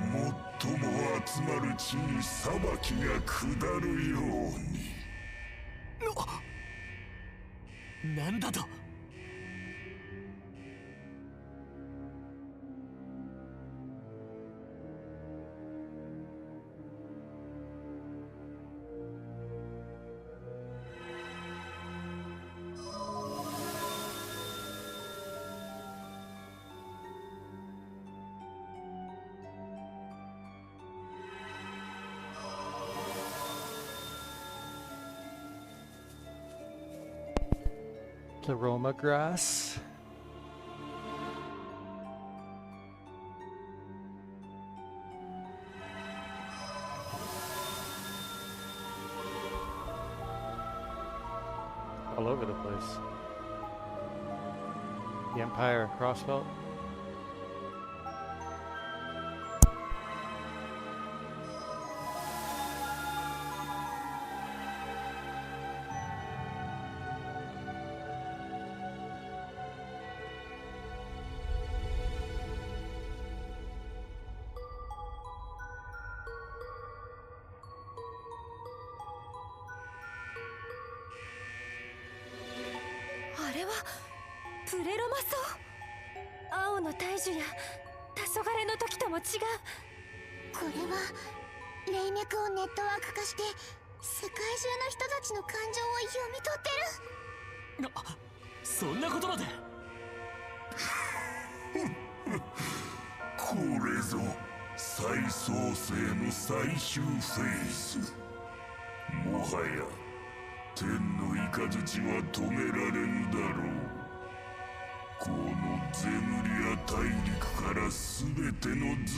最も集まる地に裁きが下るように。なんだと。Aroma grass. this. The Empire Crossbelt.あれはプレロマソウ。青の大樹や黄昏の時とも違う。これは霊脈をネットワーク化して世界中の人たちの感情を読み取ってる。そんなことまで。これぞ再創生の最終フェーズ。もはや天の雷は止められぬだろう。このゼムリア大陸から全ての憎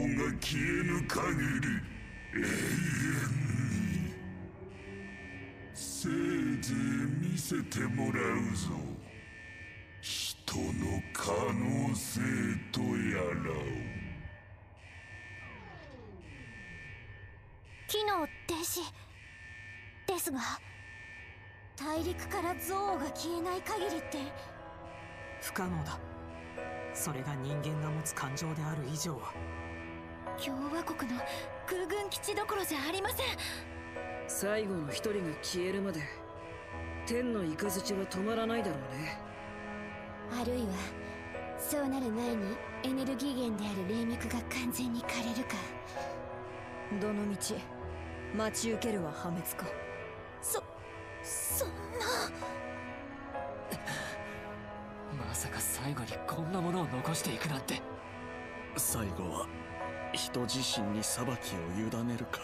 悪が消えぬ限り永遠に。せいぜい見せてもらうぞ、人の可能性とやらを。機能停止ですが、大陸から憎悪が消えない限りって。不可能だ。それが人間が持つ感情である以上は。共和国の空軍基地どころじゃありません。最後の一人が消えるまで天の雷は止まらないだろうね。あるいはそうなる前にエネルギー源である霊脈が完全に枯れるか。どの道待ち受けるは破滅か。そんな。まさか最後にこんなものを残していくなんて。最後は人自身に裁きを委ねるか。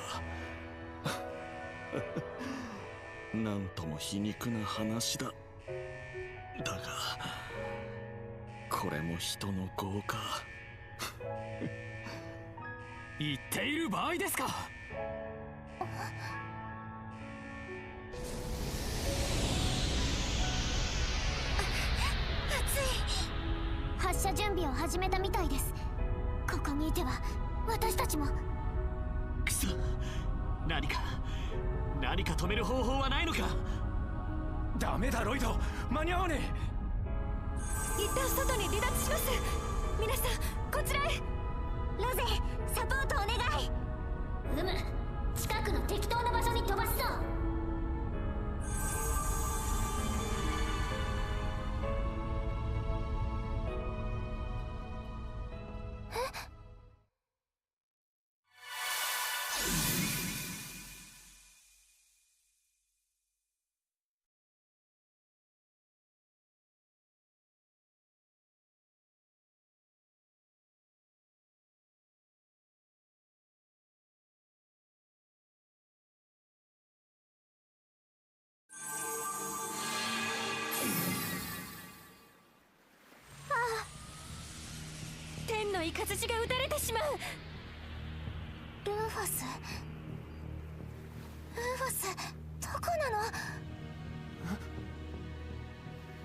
なんとも皮肉な話だ。だがこれも人の業か。言っている場合ですか。発射準備を始めたみたいです。ここにいては私たちも。くそ、何か止める方法はないのか。ダメだロイド、間に合わねえ。一旦外に離脱します。皆さんこちらへ。ロゼ、サポートお願い。近くの適当な場所に飛ばすぞ。天の雷が撃たれてしまう。ルーファスどこなの。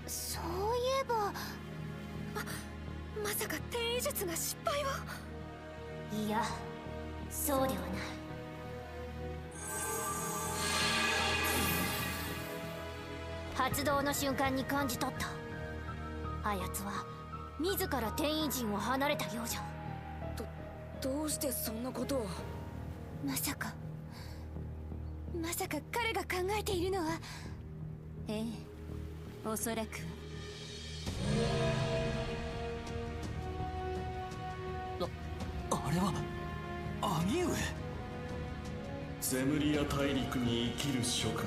そういえばまさか天意術が失敗を。いや、そうではない。発動の瞬間に感じ取った。あやつは自ら天意陣を離れたようじゃ。どうしてそんなことを。まさか彼が考えているのは。ええ、おそらく。あれは兄上。ゼムリア大陸に生きる諸君、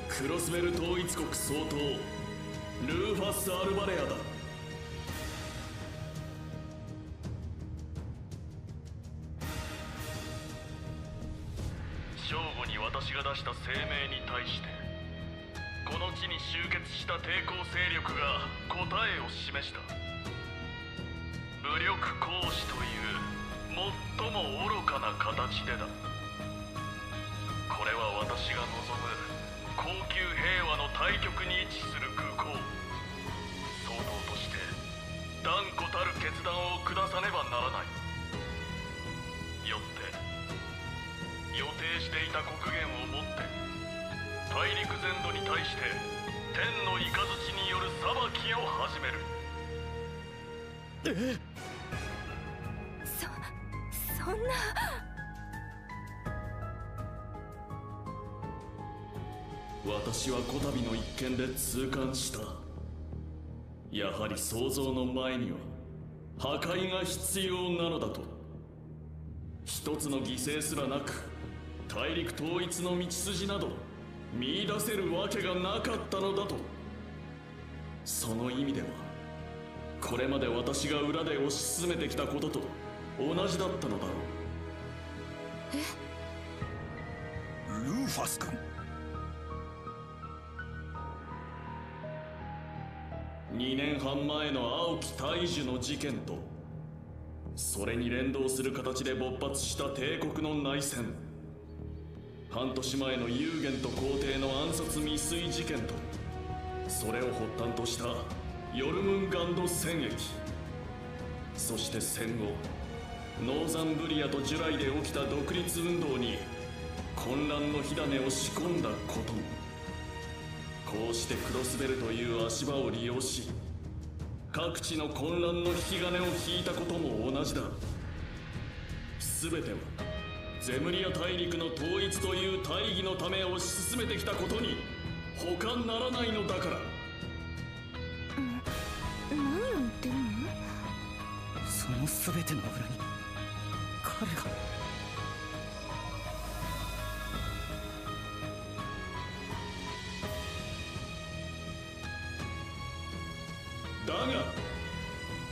クロスベル統一国総統ルーファス・アルバレアだ。正午に私が出した声明に対して、この地に集結した抵抗勢力が答えを示した。武力行使という最も愚かな形でだ。これは私が望む高級平和の対極に位置する空港。総統として断固たる決断を下さねばならない。よって予定していた国限をもって大陸全土に対して天の雷による裁きを始める。そんな。私はこたびの一件で痛感した。やはり想像の前には破壊が必要なのだと。一つの犠牲すらなく大陸統一の道筋など見出せるわけがなかったのだと。その意味ではこれまで私が裏で推し進めてきたことと同じだったのだろう。ルーファス君、2年半前の青き大樹の事件とそれに連動する形で勃発した帝国の内戦、半年前の幽玄と皇帝の暗殺未遂事件とそれを発端としたヨルムンガンド戦役、そして戦後ノーザンブリアとジュライで起きた独立運動に混乱の火種を仕込んだことも、こうしてクロスベルという足場を利用し各地の混乱の引き金を引いたことも同じだ。全てはゼムリア大陸の統一という大義のため推し進めてきたことに他ならないのだから。何を言ってるの？その全ての裏に彼が。だが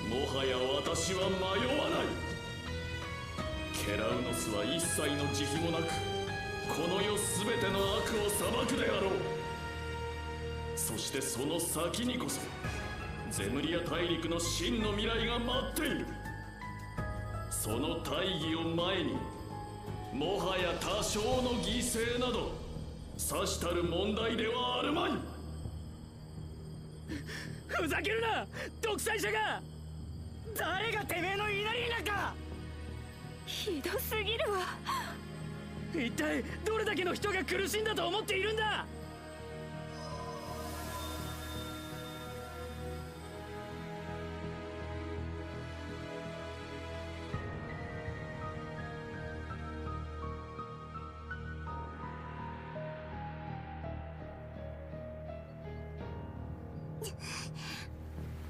もはや私は迷わない。ケラウノスは一切の慈悲もなくこの世全ての悪を裁くであろう。そしてその先にこそゼムリア大陸の真の未来が待っている。その大義を前にもはや多少の犠牲などさしたる問題ではあるまい。ふざけるな独裁者が。誰がてめえの言いなりなんか。ひどすぎるわ。一体どれだけの人が苦しんだと思っているんだ。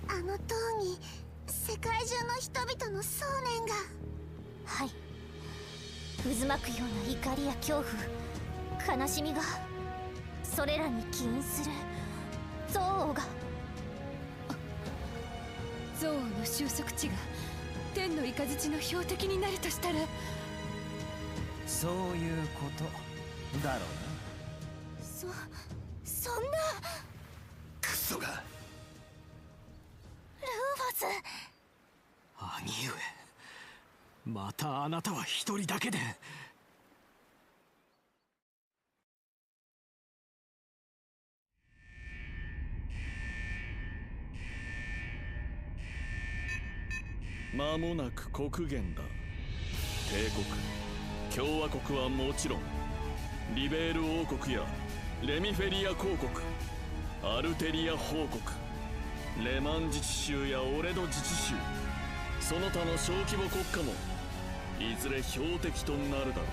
あの塔に世界中の人々の想念が。はい、渦巻くような怒りや恐怖、悲しみがそれらに起因する憎悪が。憎悪の収束地が天の雷の標的になるとしたら。そういうことだろうな。そんな。クソが。ルーファス。兄上、またあなたは一人だけで。間もなく国限だ。帝国、共和国はもちろんリベール王国やレミフェリア公国、アルテリア法国、レマン自治州やオレド自治州、その他の小規模国家もいずれ標的となるだろう。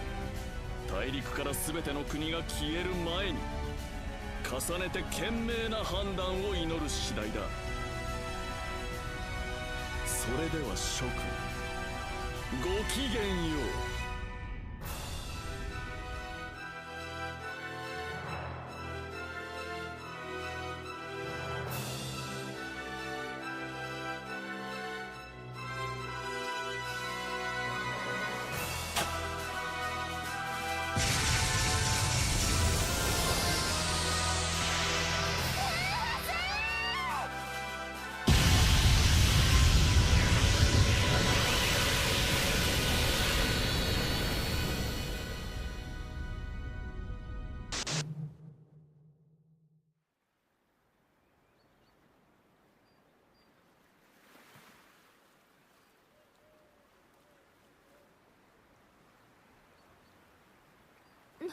大陸から全ての国が消える前に重ねて賢明な判断を祈る次第だ。それでは諸君、ごきげんよう。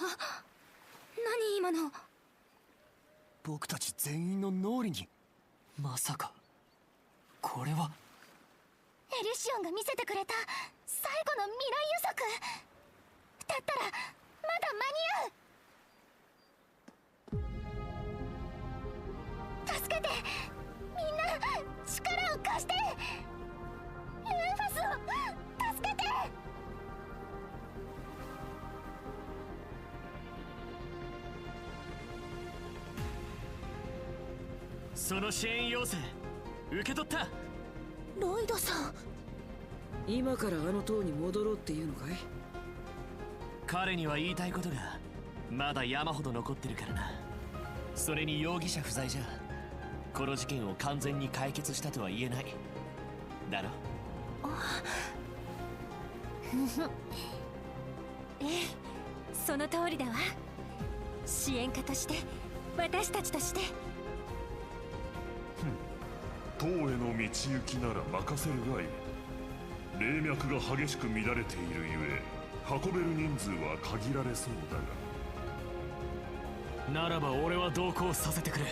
何今の。僕たち全員の脳裏に。まさかこれはエリュシオンが見せてくれた最後の未来予測だったらまだ間に合う。助けて、みんな力を貸して。ルーファスを助けて。その支援要請受け取った。ロイドさん、今からあの塔に戻ろうっていうのかい？彼には言いたいことがまだ山ほど残ってるからな。それに容疑者不在じゃこの事件を完全に解決したとは言えないだろ。ええ、その通りだわ。支援家として、私たちとして。塔への道行きなら任せるがいい。霊脈が激しく乱れているゆえ運べる人数は限られそうだが。ならば俺は同行させてくれ。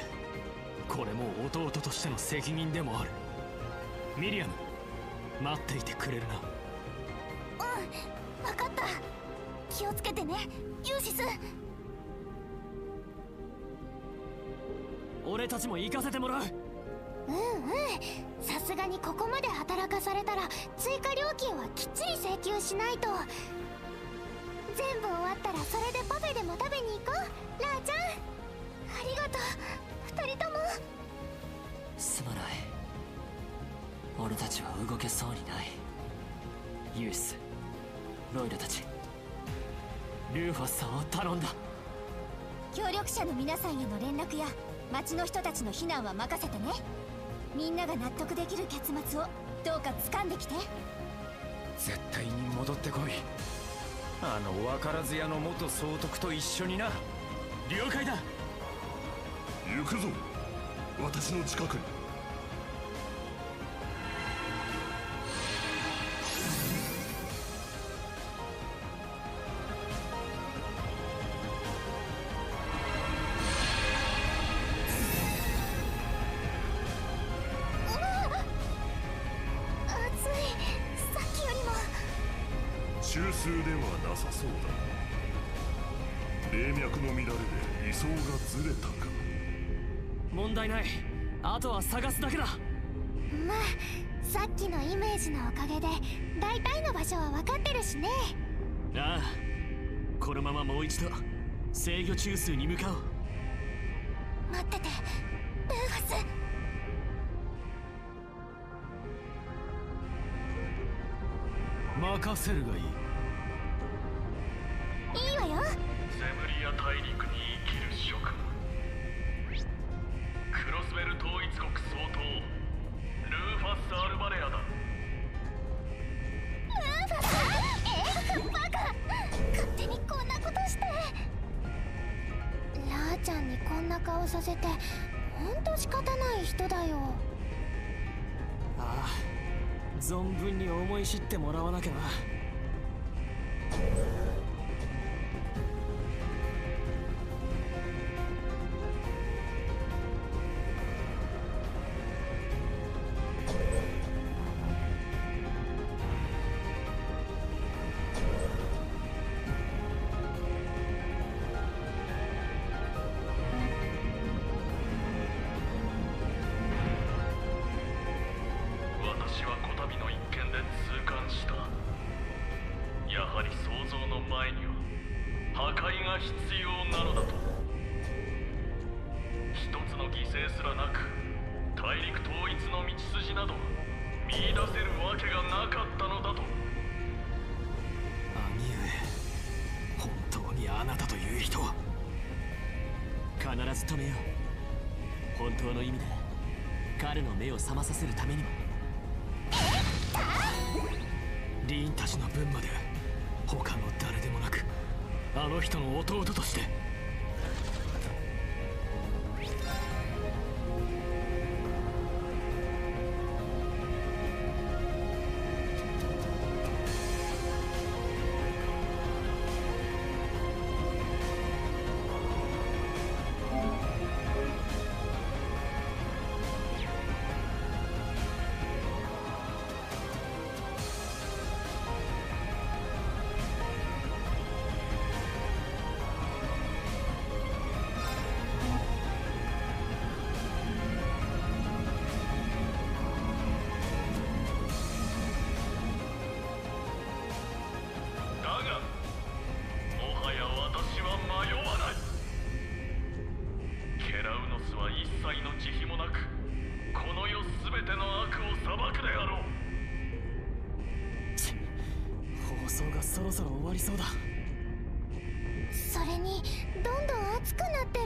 これも弟としての責任でもある。ミリアム、待っていてくれるな。分かった。気をつけてね、ユーシス。俺たちも行かせてもらう。さすがにここまで働かされたら追加料金はきっちり請求しないと。全部終わったらそれでパフェでも食べに行こう。ラーちゃん、ありがとう2人とも。すまない。俺たちは動けそうにない。ユース、ロイドたち、ルーファスさんを頼んだ。協力者の皆さんへの連絡や町の人たちの避難は任せてね。みんなが納得できる結末をどうか掴んできて。絶対に戻ってこい。あの分からず屋の元総督と一緒にな。了解だ。行くぞ、私の近くに。中枢ではなさそうだ。霊脈の乱れで位相がずれたか。問題ない。あとは探すだけだ。まあ、さっきのイメージのおかげで大体の場所は分かってるしね。ああ、このままもう一度制御中枢に向かおう。待ってて、ルーファス。任せるがいい。いいわよ。セムリア大陸に生きる諸君、クロスベル統一国総統ルーファス・アルバレアだ。ルーファス、バカ。勝手にこんなことして。ラーちゃんにこんな顔させてほんと仕方ない人だよ。ああ、存分に思い知ってもらわなきゃな。私はこたびの一件で痛感した。やはり想像の前には破壊が必要なのだと。一つの犠牲すらなく大陸統一の道筋など見出せるわけがなかったのだと。兄上、本当にあなたという人を必ず止めよう。本当の意味で彼の目を覚まさせるためにも。リーンたちの分まで他の誰でもなくあの人の弟として。争がそろそろ終わりそうだ。それにどんどん熱くなってる。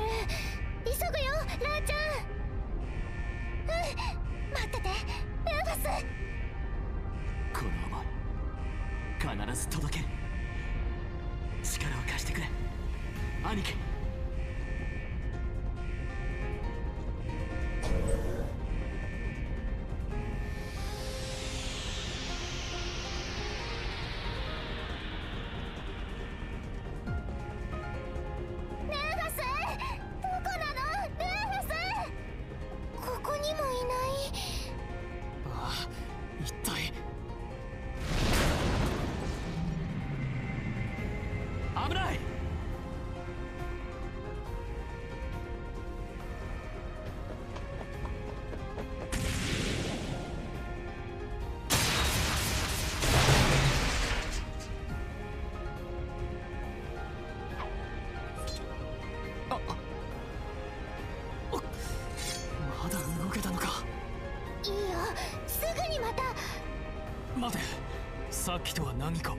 急ぐよラーちゃん。待っててルーファス。この思い必ず届ける。力を貸してくれ兄貴。待て、さっきとは何か。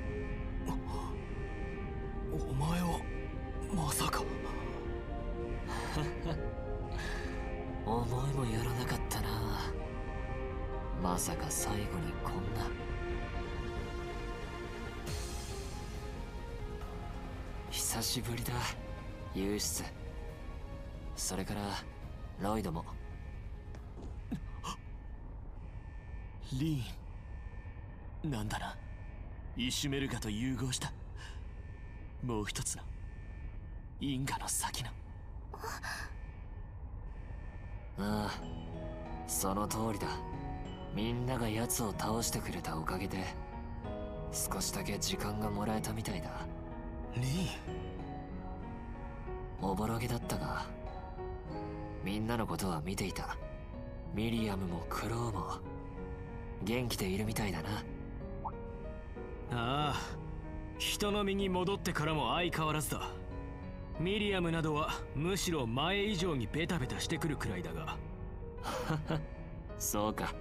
お前はまさか。思いもやらなかったな。まさか最後にこんな。久しぶりだユース。それからロイドも。リーンなんだな、イシュメルガと融合した。もう一つの因果の先の。ああ、その通りだ。みんなが奴を倒してくれたおかげで少しだけ時間がもらえたみたいだ。リーンおぼろげだったがみんなのことは見ていた。ミリアムもクロウも元気でいるみたいだな。ああ、人の身に戻ってからも相変わらずだ。ミリアムなどはむしろ前以上にベタベタしてくるくらいだが。そうか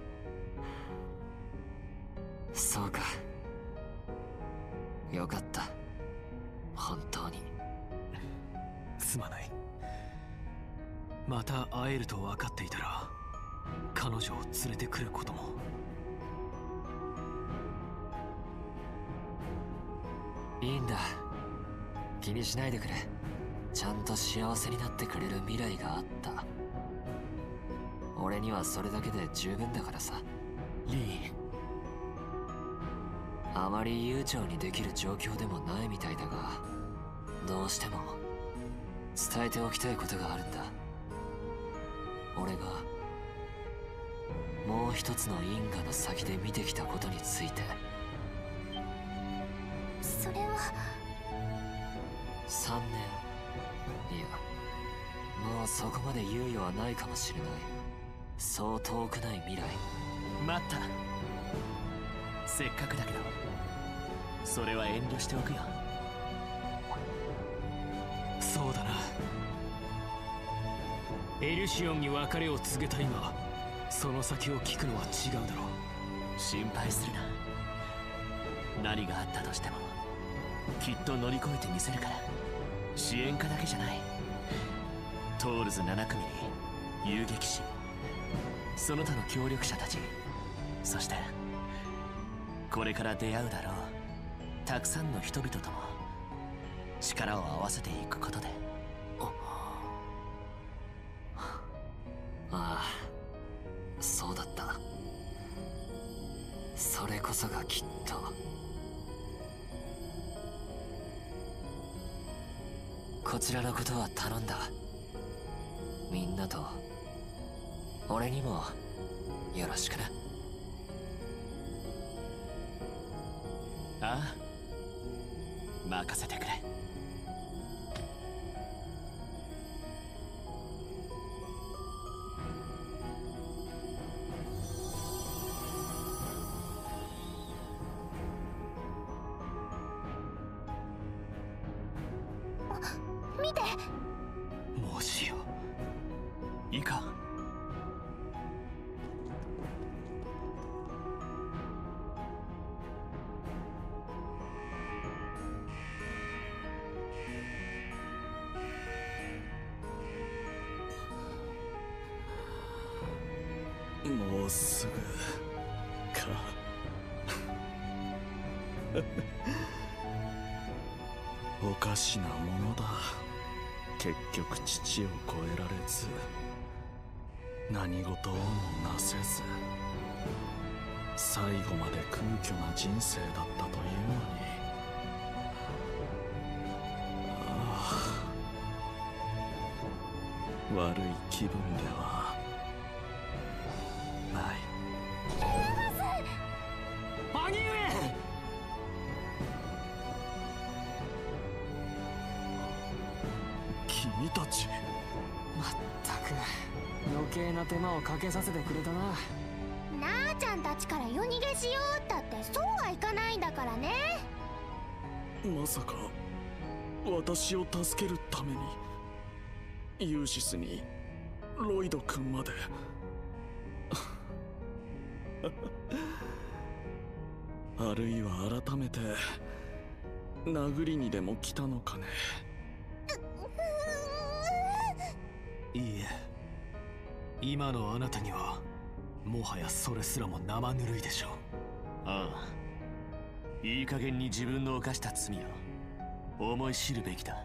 そうか、よかった。本当にすまない。また会えると分かっていたら彼女を連れてくることも。いいんだ、気にしないでくれ。ちゃんと幸せになってくれる未来があった。俺にはそれだけで十分だからさ。リーン、あまり悠長にできる状況でもないみたいだが、どうしても伝えておきたいことがあるんだ。俺がもう一つの因果の先で見てきたことについて。それは3年、いやもうそこまで猶予はないかもしれない。そう遠くない未来。待った。せっかくだけどそれは遠慮しておくよ。そうだな、エルシオンに別れを告げた今、その先を聞くのは違うだろう。心配するな。何があったとしてもきっと乗り越えてみせるから。支援家だけじゃない。トールズ7組に遊撃士、その他の協力者たち、そしてこれから出会うだろうたくさんの人々とも力を合わせていくことで。ああ、そうだった。それこそがきっとこちらのことは頼んだ。みんなと俺にもよろしくな。ああ、任せてくれ。見て。もしよいいか。もうすぐか。おかしなものだ。結局父を超えられず、何事をもなせず、最後まで空虚な人生だったというのに。悪い気分ではない。兄上！君たち。まったく余計な手間をかけさせてくれたな。なあちゃんたちから夜逃げしようったってそうはいかないんだからね。まさか私を助けるためにユーシスにロイド君まで。あるいは改めて殴りにでも来たのかね。いいえ、今のあなたにはもはやそれすらも生ぬるいでしょう。ああ、いい加減に自分の犯した罪を思い知るべきだ。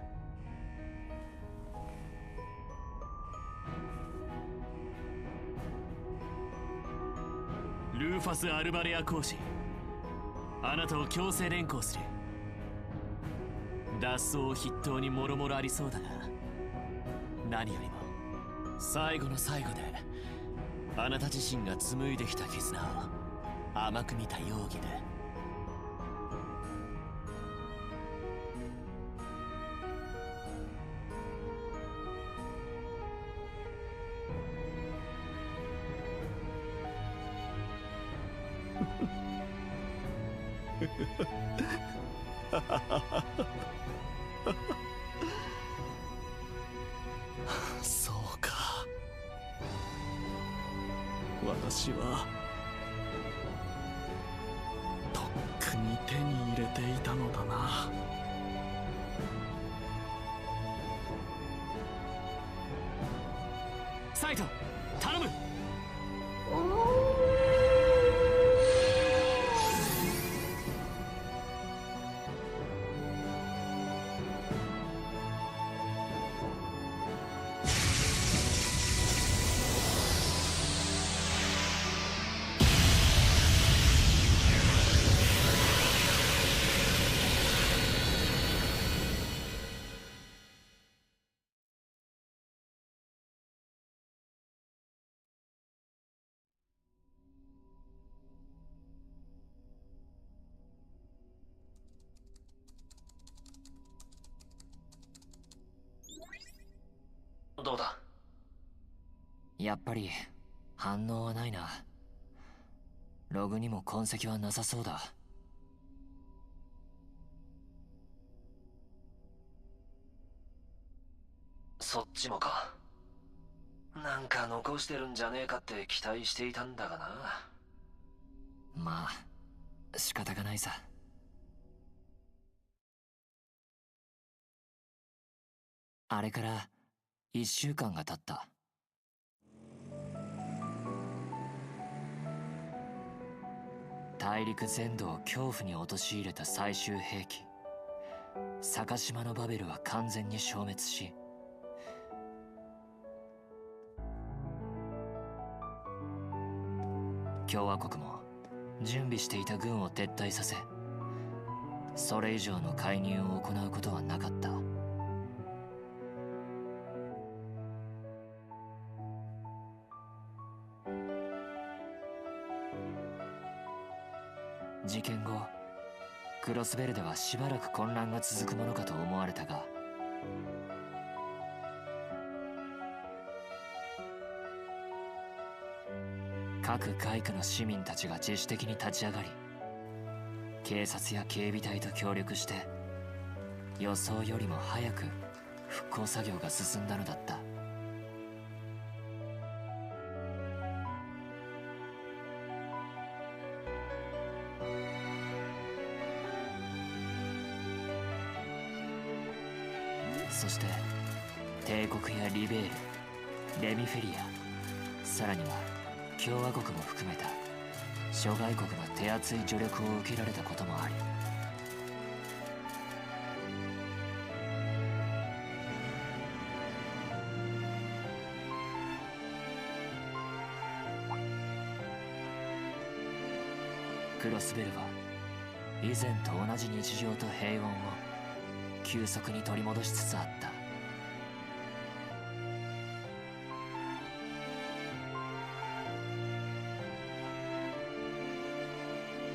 ルーファス・アルバレア公使、あなたを強制連行する。脱走を筆頭にもろもろありそうだが、何よりも最後の最後であなた自身が紡いできた絆を甘く見た容疑で。そうか。私はとっくに手に入れていたのだな。サイト、頼む。どうだ？やっぱり反応はないな。ログにも痕跡はなさそうだ。そっちもか。なんか残してるんじゃねえかって期待していたんだがな。まあ仕方がないさ。あれから1週間が経った。大陸全土を恐怖に陥れた最終兵器坂島のバベルは完全に消滅し、共和国も準備していた軍を撤退させ、それ以上の介入を行うことはなかった。事件後、クロスベルではしばらく混乱が続くものかと思われたが、各階区の市民たちが自主的に立ち上がり、警察や警備隊と協力して予想よりも早く復興作業が進んだのだった。そして帝国やリベール、レミフェリア、さらには共和国も含めた諸外国の手厚い助力を受けられたこともあり、クロスベルは以前と同じ日常と平穏を急速に取り戻しつつあった。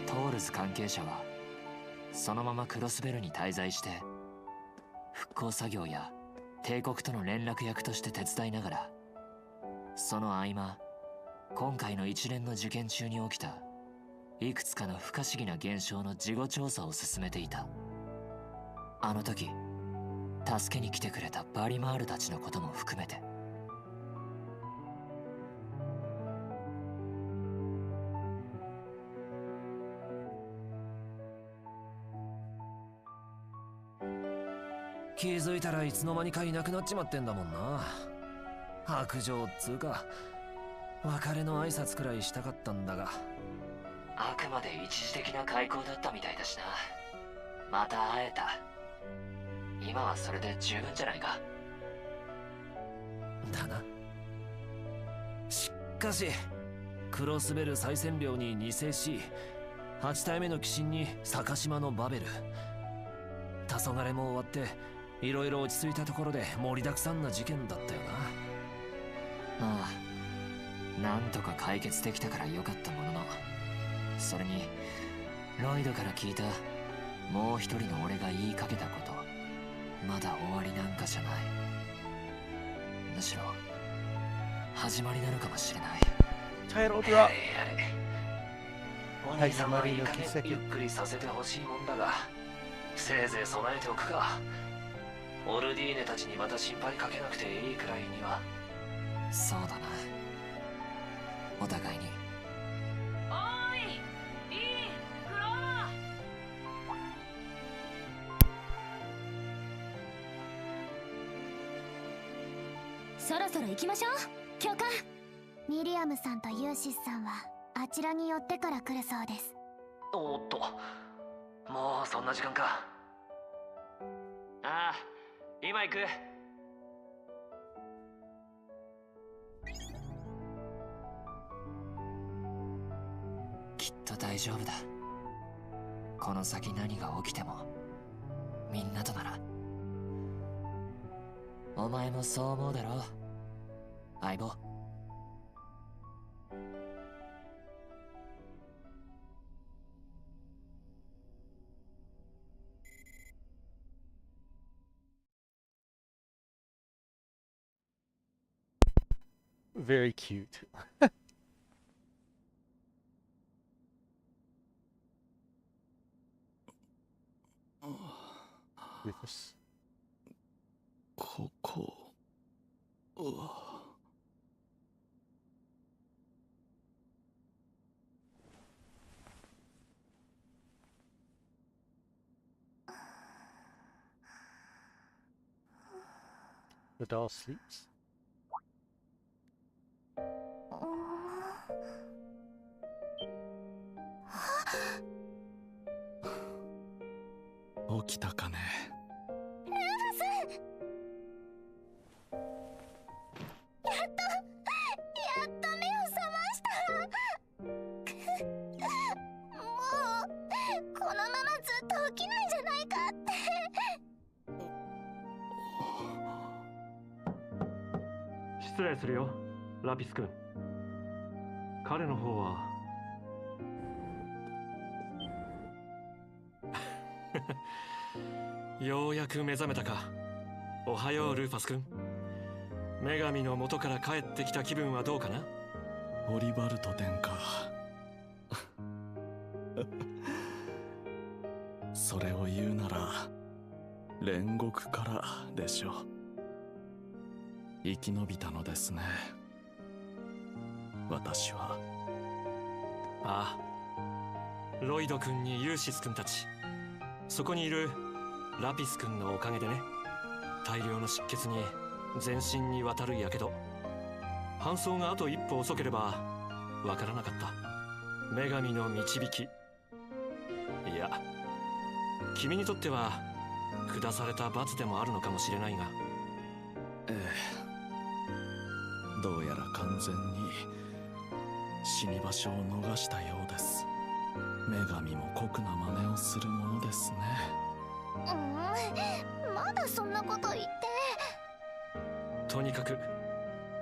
トールズ関係者はそのままクロスベルに滞在して復興作業や帝国との連絡役として手伝いながら、その合間今回の一連の事件中に起きたいくつかの不可思議な現象の事後調査を進めていた。あの時助けに来てくれたバリマールたちのことも含めて。気づいたらいつの間にかいなくなっちまってんだもんな。白状っつうか別れの挨拶くらいしたかったんだが。あくまで一時的な開口だったみたいだしな。また会えた。今はそれで十分じゃないか。だな。しかしクロスベル再占領に偽し、8体目の鬼神に坂島のバベル、黄昏も終わっていろいろ落ち着いたところで盛りだくさんな事件だったよな。ああ、なんとか解決できたからよかったものの、それにロイドから聞いたもう一人の俺が言いかけたこと、まだ終わりなんかじゃない。むしろ始まりなのかもしれない。タイトルドロップ。お兄様はいい加減ゆっくりさせてほしいもんだが、せいぜい備えておくか。オルディーネたちにまた心配かけなくていいくらいには。そうだな、お互いに。おーい、リー、クロー。そろそろ行きましょう、教官。ミリアムさんとユーシスさんはあちらに寄ってから来るそうです。おっと、もうそんな時間か。ああ、今行く。きっと大丈夫だ。この先何が起きてもみんなとなら。お前もそう思うだろ、相棒。Very cute. Rufus. ここ。The doll sleeps. 起きたかね。ルーフス、やっと目を覚ました。もうこのままずっと起きないんじゃないかって。失礼するよ、ラピス君。彼の方はようやく目覚めたか。おはよう、ルーファス君。女神の元から帰ってきた気分はどうかな。オリバルト殿下。それを言うなら煉獄からでしょう。生き延びたのですね、私は。ああ、ロイド君にユーシス君たち、そこにいるラピス君のおかげでね。大量の出血に全身にわたるやけど、搬送があと一歩遅ければわからなかった。女神の導き。いや、君にとっては下された罰でもあるのかもしれないが。ええ、どうやら完全に死に場所を逃したようです。女神も酷な真似をするものですね。まだそんなこと言って。とにかく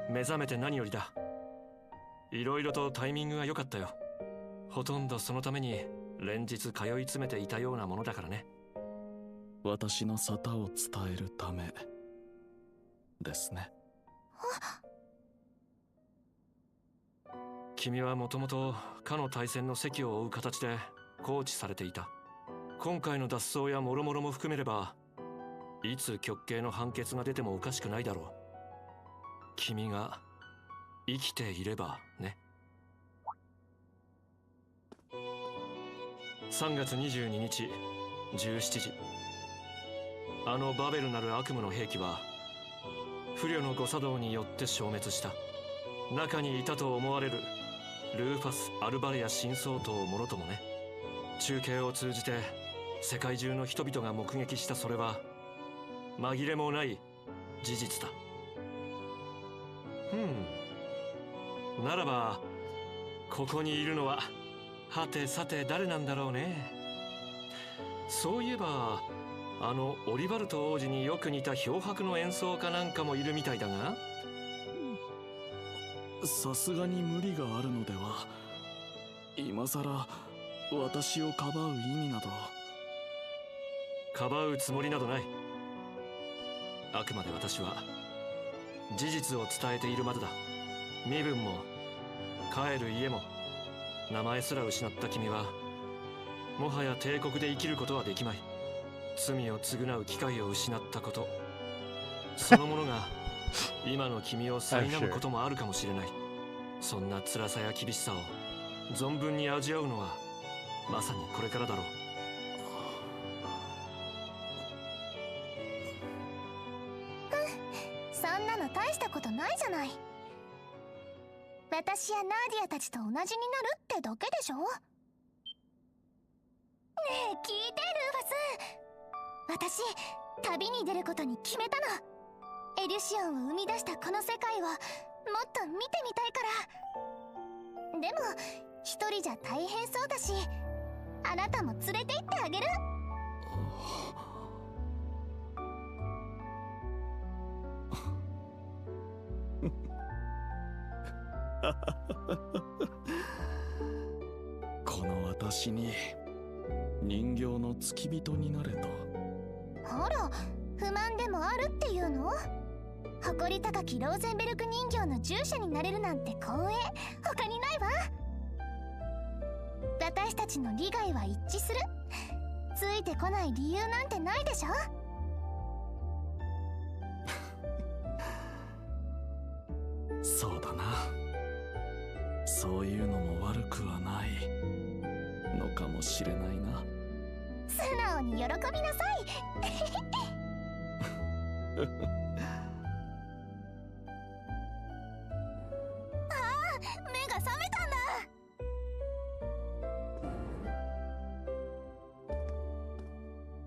目覚めて何よりだ。いろいろとタイミングが良かったよ。ほとんどそのために連日通い詰めていたようなものだからね。私の沙汰を伝えるためですね。君はもともとかの大戦の席を追う形でコーチされていた。今回の脱走や諸々も含めれば、いつ極刑の判決が出てもおかしくないだろう。君が生きていればね。3月22日17時、あのバベルなる悪夢の兵器は不慮の誤作動によって消滅した。中にいたと思われるルーファス・アルバレア新総統もろともね。中継を通じて世界中の人々が目撃したそれは紛れもない事実だ。ならばここにいるのははてさて誰なんだろうね。そういえばあのオリバルト王子によく似た漂白の演奏家なんかもいるみたいだが。さすがに無理があるのでは。今さら私をかばう意味など。かばうつもりなどない。あくまで私は事実を伝えているまでだ。身分も帰る家も名前すら失った君はもはや帝国で生きることはできまい。罪を償う機会を失ったことそのものが今の君を苛むこともあるかもしれない。そんな辛さや厳しさを存分に味わうのはまさにこれからだろう。そんなの大したことないじゃない。私やナーディアたちと同じになるってだけでしょ。ねえ聞いてルーファス、私旅に出ることに決めたの。エリュシオンを生み出したこの世界をもっと見てみたいから。でも一人じゃ大変そうだし、あなたも連れて行ってあげる。この私に人形の付き人になれと。あら、不満でもあるっていうの？誇り高きローゼンベルク人形の従者になれるなんて光栄、他にないわ。私たちの利害は一致する。ついてこない理由なんてないでしょ。そうだな。そういうのも悪くはないのかもしれないな。素直に喜びなさい。ああ、目が覚めたんだ。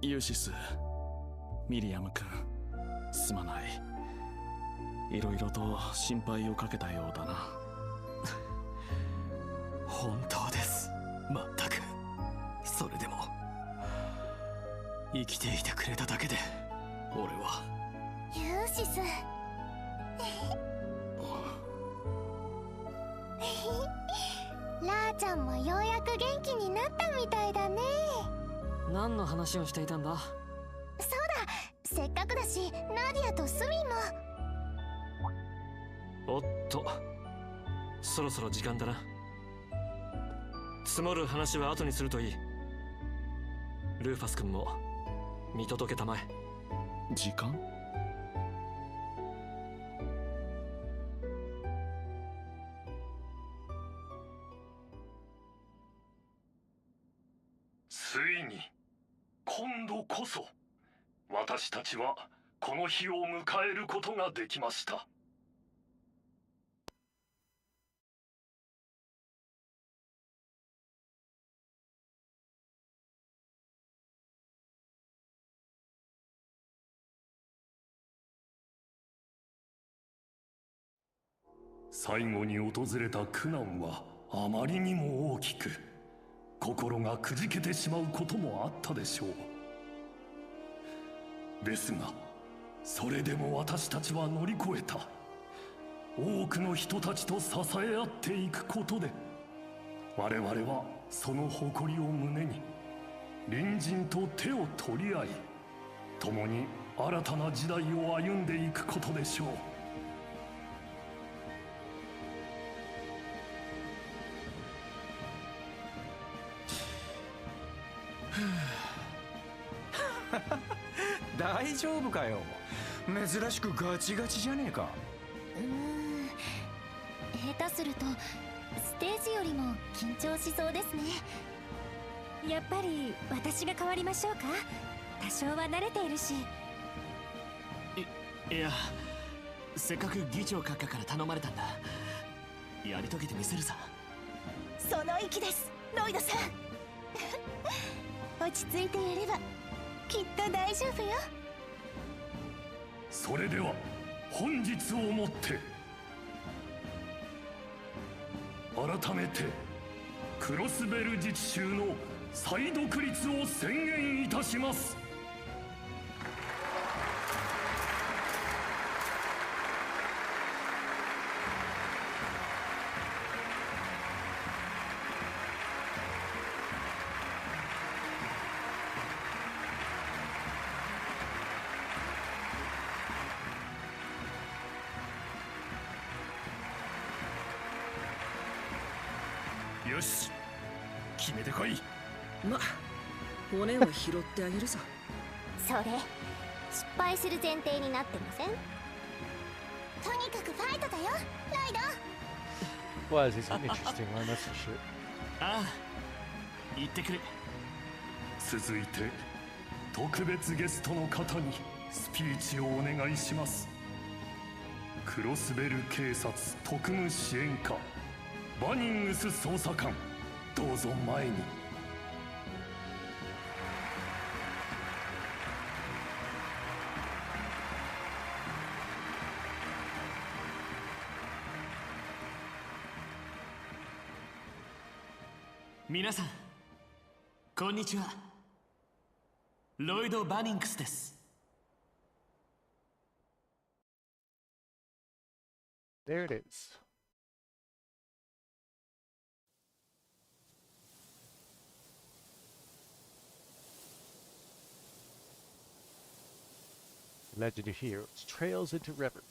ユーシス、ミリアム君、すまない。いろいろと心配をかけたようだな。本当です。まったく。それでも生きていてくれただけで俺は。ユーシスラーちゃんもようやく元気になったみたいだね。何の話をしていたんだ？そうだ、せっかくだしナディアとスミンも。おっと、そろそろ時間だな。積もる話は後にするといい。ルーファス君も見届けたまえ。時間？ついに今度こそ私たちはこの日を迎えることができました。最後に訪れた苦難はあまりにも大きく、心がくじけてしまうこともあったでしょう。ですがそれでも私たちは乗り越えた。多くの人たちと支え合っていくことで、我々はその誇りを胸に隣人と手を取り合い、共に新たな時代を歩んでいくことでしょう。大丈夫かよ。珍しくガチガチじゃねえか。下手するとステージよりも緊張しそうですね。やっぱり私が変わりましょうか。多少は慣れているし。いや、せっかく議長閣下から頼まれたんだ。やり遂げてみせるさ。その意気です、ロイドさん。落ち着いてやればきっと大丈夫よ。それでは本日をもって改めてクロスベル自治州の再独立を宣言いたします。よし、決めてこい。ま、骨を拾ってあげるさ。それ失敗する前提になってません？とにかくファイトだよ、ライド。 Was he's an interesting one, that's for sure. ああ、行ってくる。続いて特別ゲストの方にスピーチをお願いします。クロスベル警察特務支援課バニングス捜査官、どうぞ前に。皆さんこんにちは。ロイド・バニングスです。 There it is. Legend of Heroes, Trails into Reverie.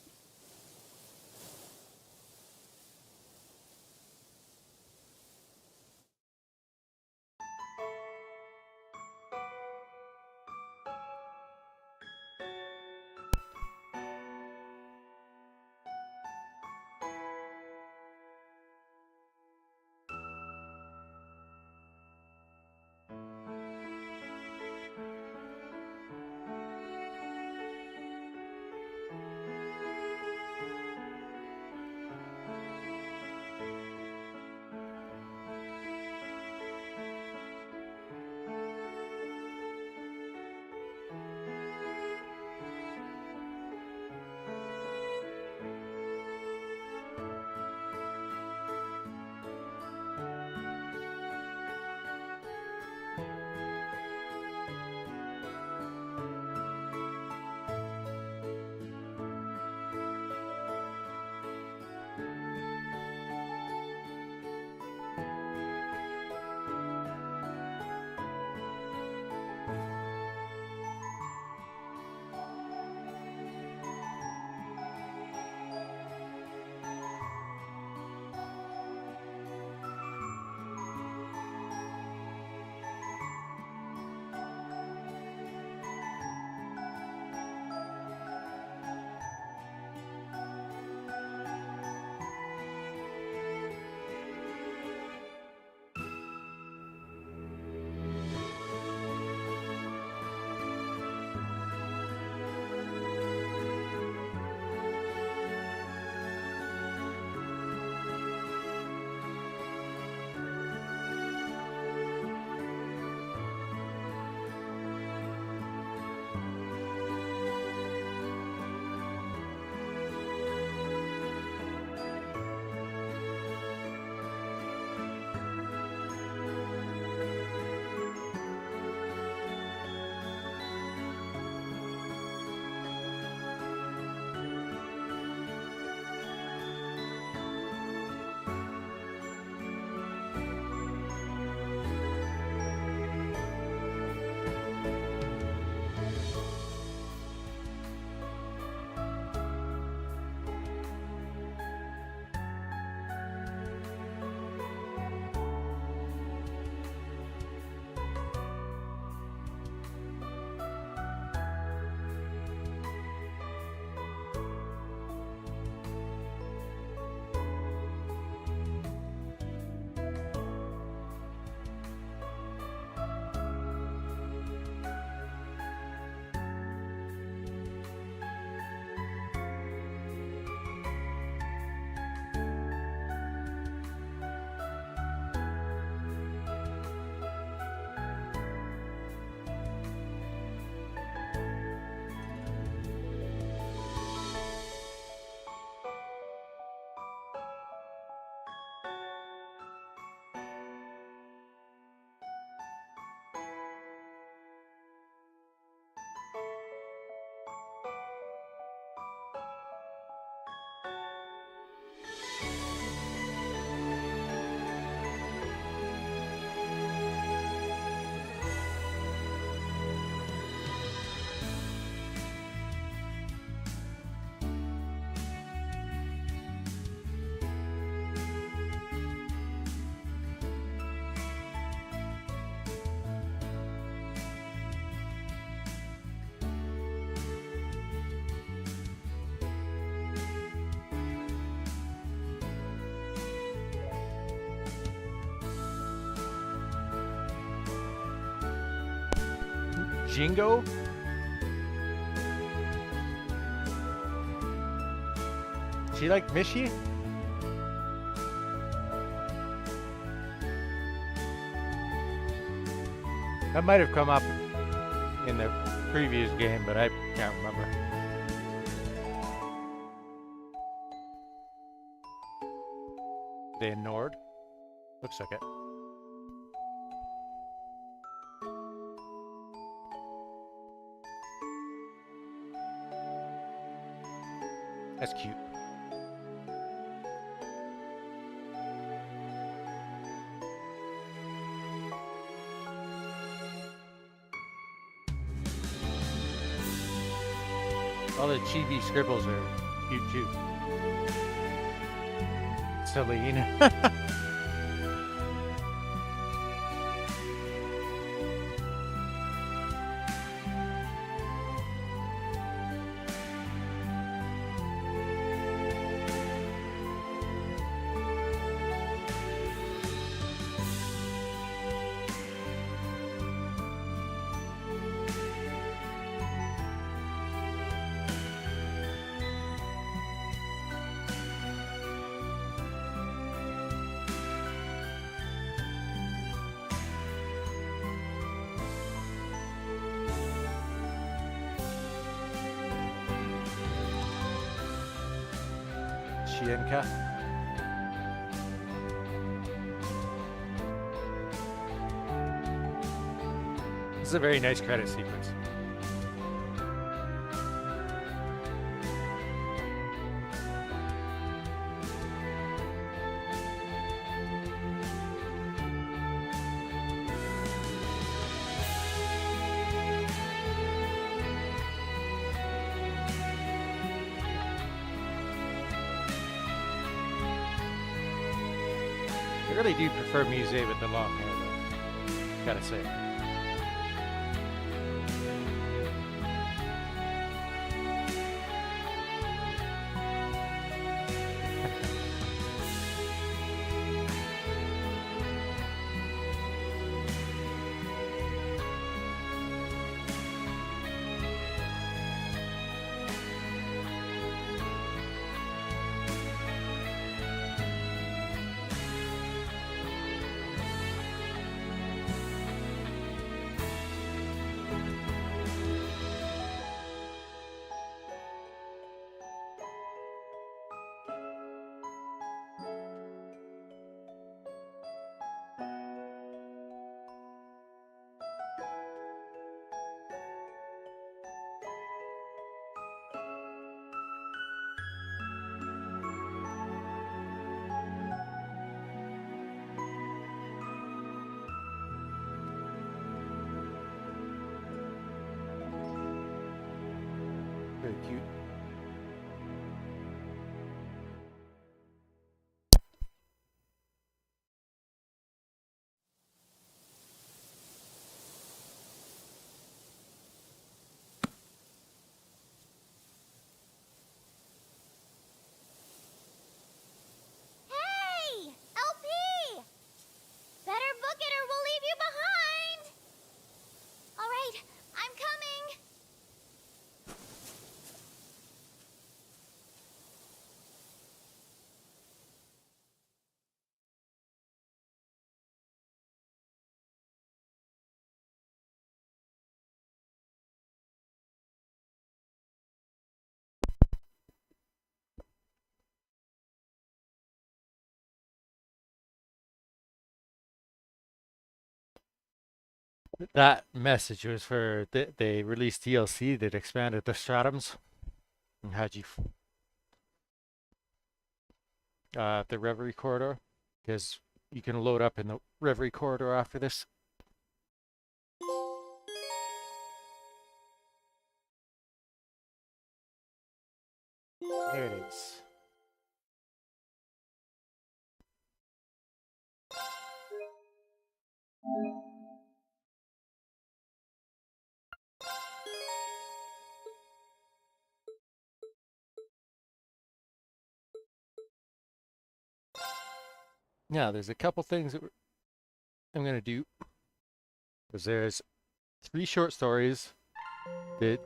Jingo? She like Mishi? That might have come up in the previous game, but I can't remember. They ignored? Looks like it. That's cute. All the chibi scribbles are cute too. Celine. Shienka. This is a very nice credit sequence. I really do prefer Mise with the long hair, though. Gotta say. Very cute. Hey! LP! Better book it or we'll leave you behind! Alright, I'm coming! That message was for they released DLC that expanded the stratums and had you the Reverie corridor, because you can load up in the Reverie corridor after this. There it is. Now, there's a couple things that I'm going to do. Because there's 3 short stories that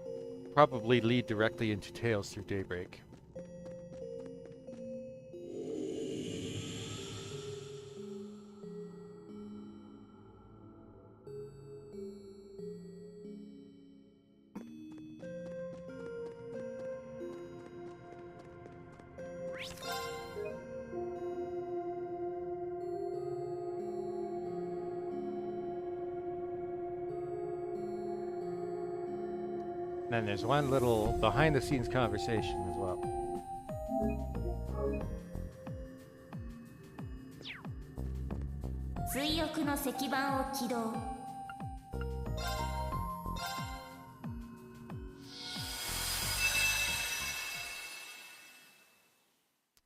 probably lead directly into Tales Through Daybreak. Then there's one little behind-the-scenes conversation as well.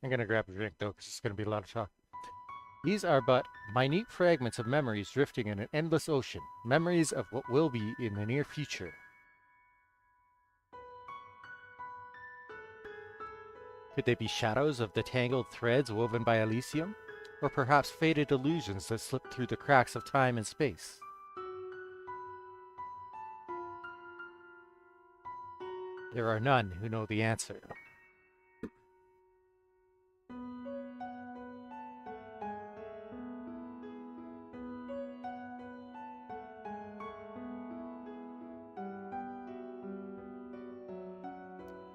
I'm gonna grab a drink though, because it's gonna be a lot of talk. These are but minute fragments of memories drifting in an endless ocean, memories of what will be in the near future. Could they be shadows of the tangled threads woven by Elysium? Or perhaps faded illusions that slip through the cracks of time and space? There are none who know the answer.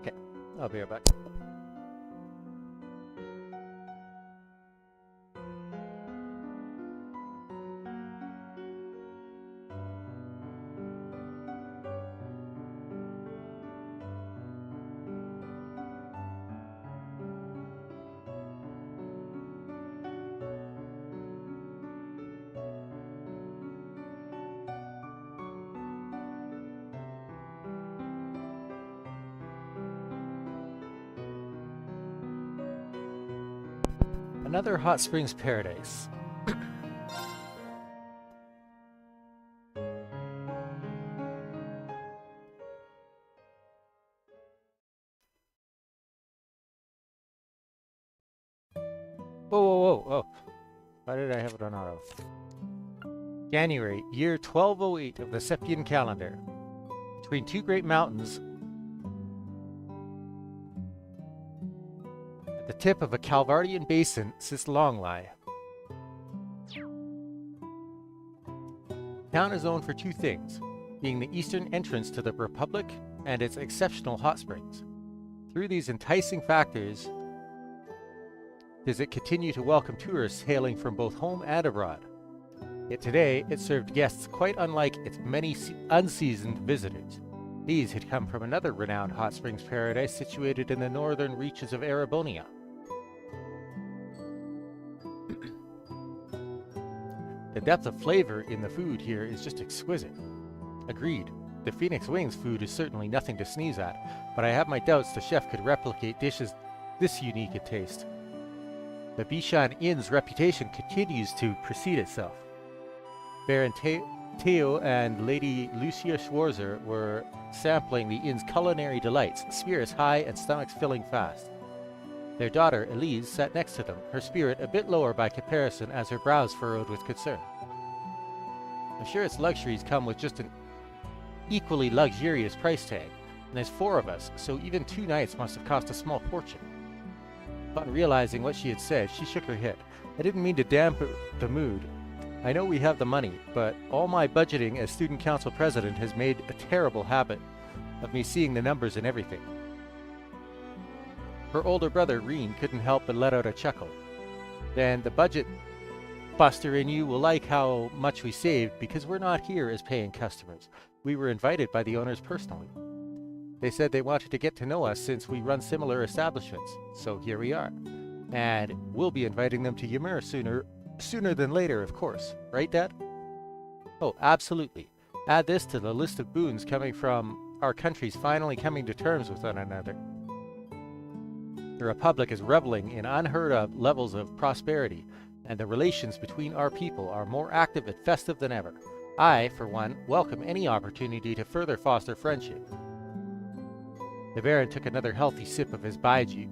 Okay, I'll be right back. Another hot springs paradise. Whoa. Why did I have it on auto? January, year 1208 of the Septian calendar. Between two great mountains, at the tip of a Calvardian basin, sits Longlai. Town is known for two things, being the eastern entrance to the Republic and its exceptional hot springs. Through these enticing factors, does it continue to welcome tourists hailing from both home and abroad. Yet today, it served guests quite unlike its many unseasoned visitors. These had come from another renowned hot springs paradise situated in the northern reaches of Erebonia. The depth of flavor in the food here is just exquisite. Agreed, the Phoenix Wings food is certainly nothing to sneeze at, but I have my doubts the chef could replicate dishes this unique in taste. The Bishan Inn's reputation continues to precede itself. Baron Theo and Lady Lucia Schwarzer were sampling the inn's culinary delights, spirits high and stomachs filling fast. Their daughter, Elise, sat next to them, her spirit a bit lower by comparison as her brows furrowed with concern. I'm sure its luxuries come with just an equally luxurious price tag, and there's 4 of us, so even 2 nights must have cost a small fortune. Upon realizing what she had said, she shook her head. I didn't mean to dampen the mood. I know we have the money, but all my budgeting as student council president has made a terrible habit of me seeing the numbers and everything. Her older brother, Reen, couldn't help but let out a chuckle. Then the budget buster in you will like how much we saved because we're not here as paying customers. We were invited by the owners personally. They said they wanted to get to know us since we run similar establishments, so here we are. And we'll be inviting them to Ymir sooner than later, of course. Right, Dad? Oh, absolutely. Add this to the list of boons coming from our countries finally coming to terms with one another. The Republic is reveling in unheard-of levels of prosperity, and the relations between our people are more active and festive than ever. I, for one, welcome any opportunity to further foster friendship. The Baron took another healthy sip of his baijiu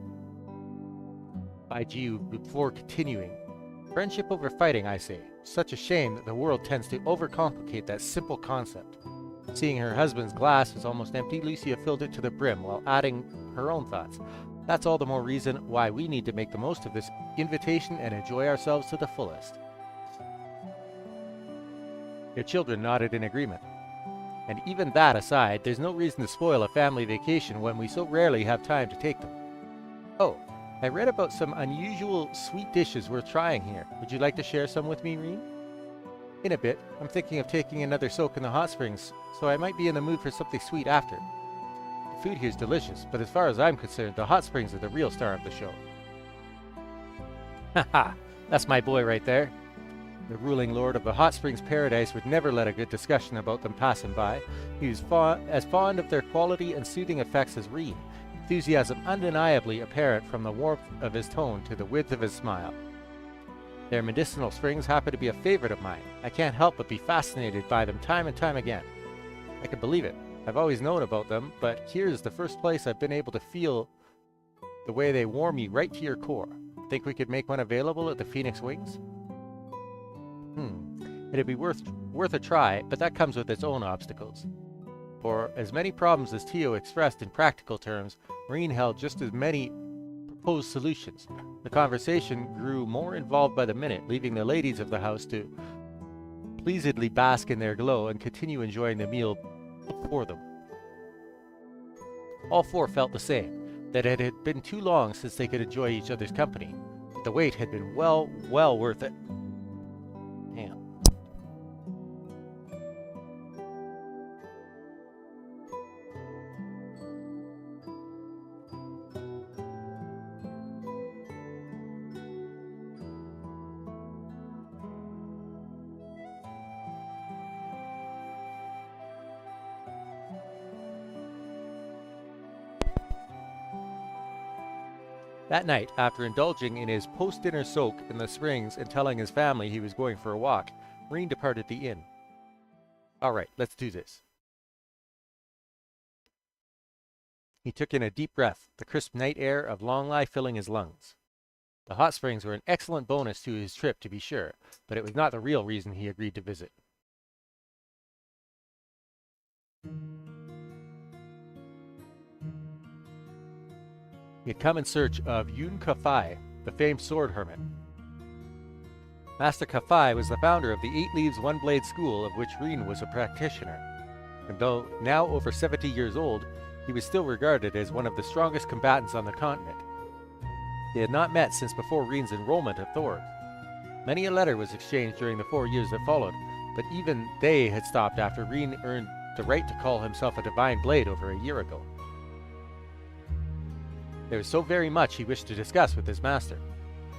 before continuing. Friendship over fighting, I say. Such a shame that the world tends to overcomplicate that simple concept. Seeing her husband's glass was almost empty, Lucia filled it to the brim while adding her own thoughts. That's all the more reason why we need to make the most of this invitation and enjoy ourselves to the fullest. Your children nodded in agreement. And even that aside, there's no reason to spoil a family vacation when we so rarely have time to take them. Oh, I read about some unusual sweet dishes worth trying here. Would you like to share some with me, Reen? In a bit. I'm thinking of taking another soak in the hot springs, so I might be in the mood for something sweet after. The food here's delicious, but as far as I'm concerned, the hot springs are the real star of the show. Haha, that's my boy right there. The ruling lord of the hot springs paradise would never let a good discussion about them pass him by. He was as fond of their quality and soothing effects as Reen, enthusiasm undeniably apparent from the warmth of his tone to the width of his smile. Their medicinal springs happen to be a favorite of mine. I can't help but be fascinated by them time and time again. I can believe it. I've always known about them, but here's the first place I've been able to feel the way they warm you right to your core. Think we could make one available at the Phoenix Wings? It'd be worth a try, but that comes with its own obstacles. For as many problems as Tio expressed in practical terms, Reen held just as many proposed solutions. The conversation grew more involved by the minute, leaving the ladies of the house to pleasedly bask in their glow and continue enjoying the meal before them. All four felt the same, that it had been too long since they could enjoy each other's company. But the wait had been well worth it. Damn. That night, after indulging in his post-dinner soak in the springs and telling his family he was going for a walk, Reen departed the inn. All right, let's do this. He took in a deep breath, the crisp night air of Longlie filling his lungs. The hot springs were an excellent bonus to his trip, to be sure, but it was not the real reason he agreed to visit. He had come in search of Kuro-pi, the famed sword hermit. Master Kuro-pi was the founder of the Eight Leaves One Blade school, of which Reen was a practitioner. And though now over 70 years old, he was still regarded as one of the strongest combatants on the continent. They had not met since before Reen's enrollment at Thor's. Many a letter was exchanged during the 4 years that followed, but even they had stopped after Reen earned the right to call himself a divine blade over a year ago. There was so very much he wished to discuss with his master.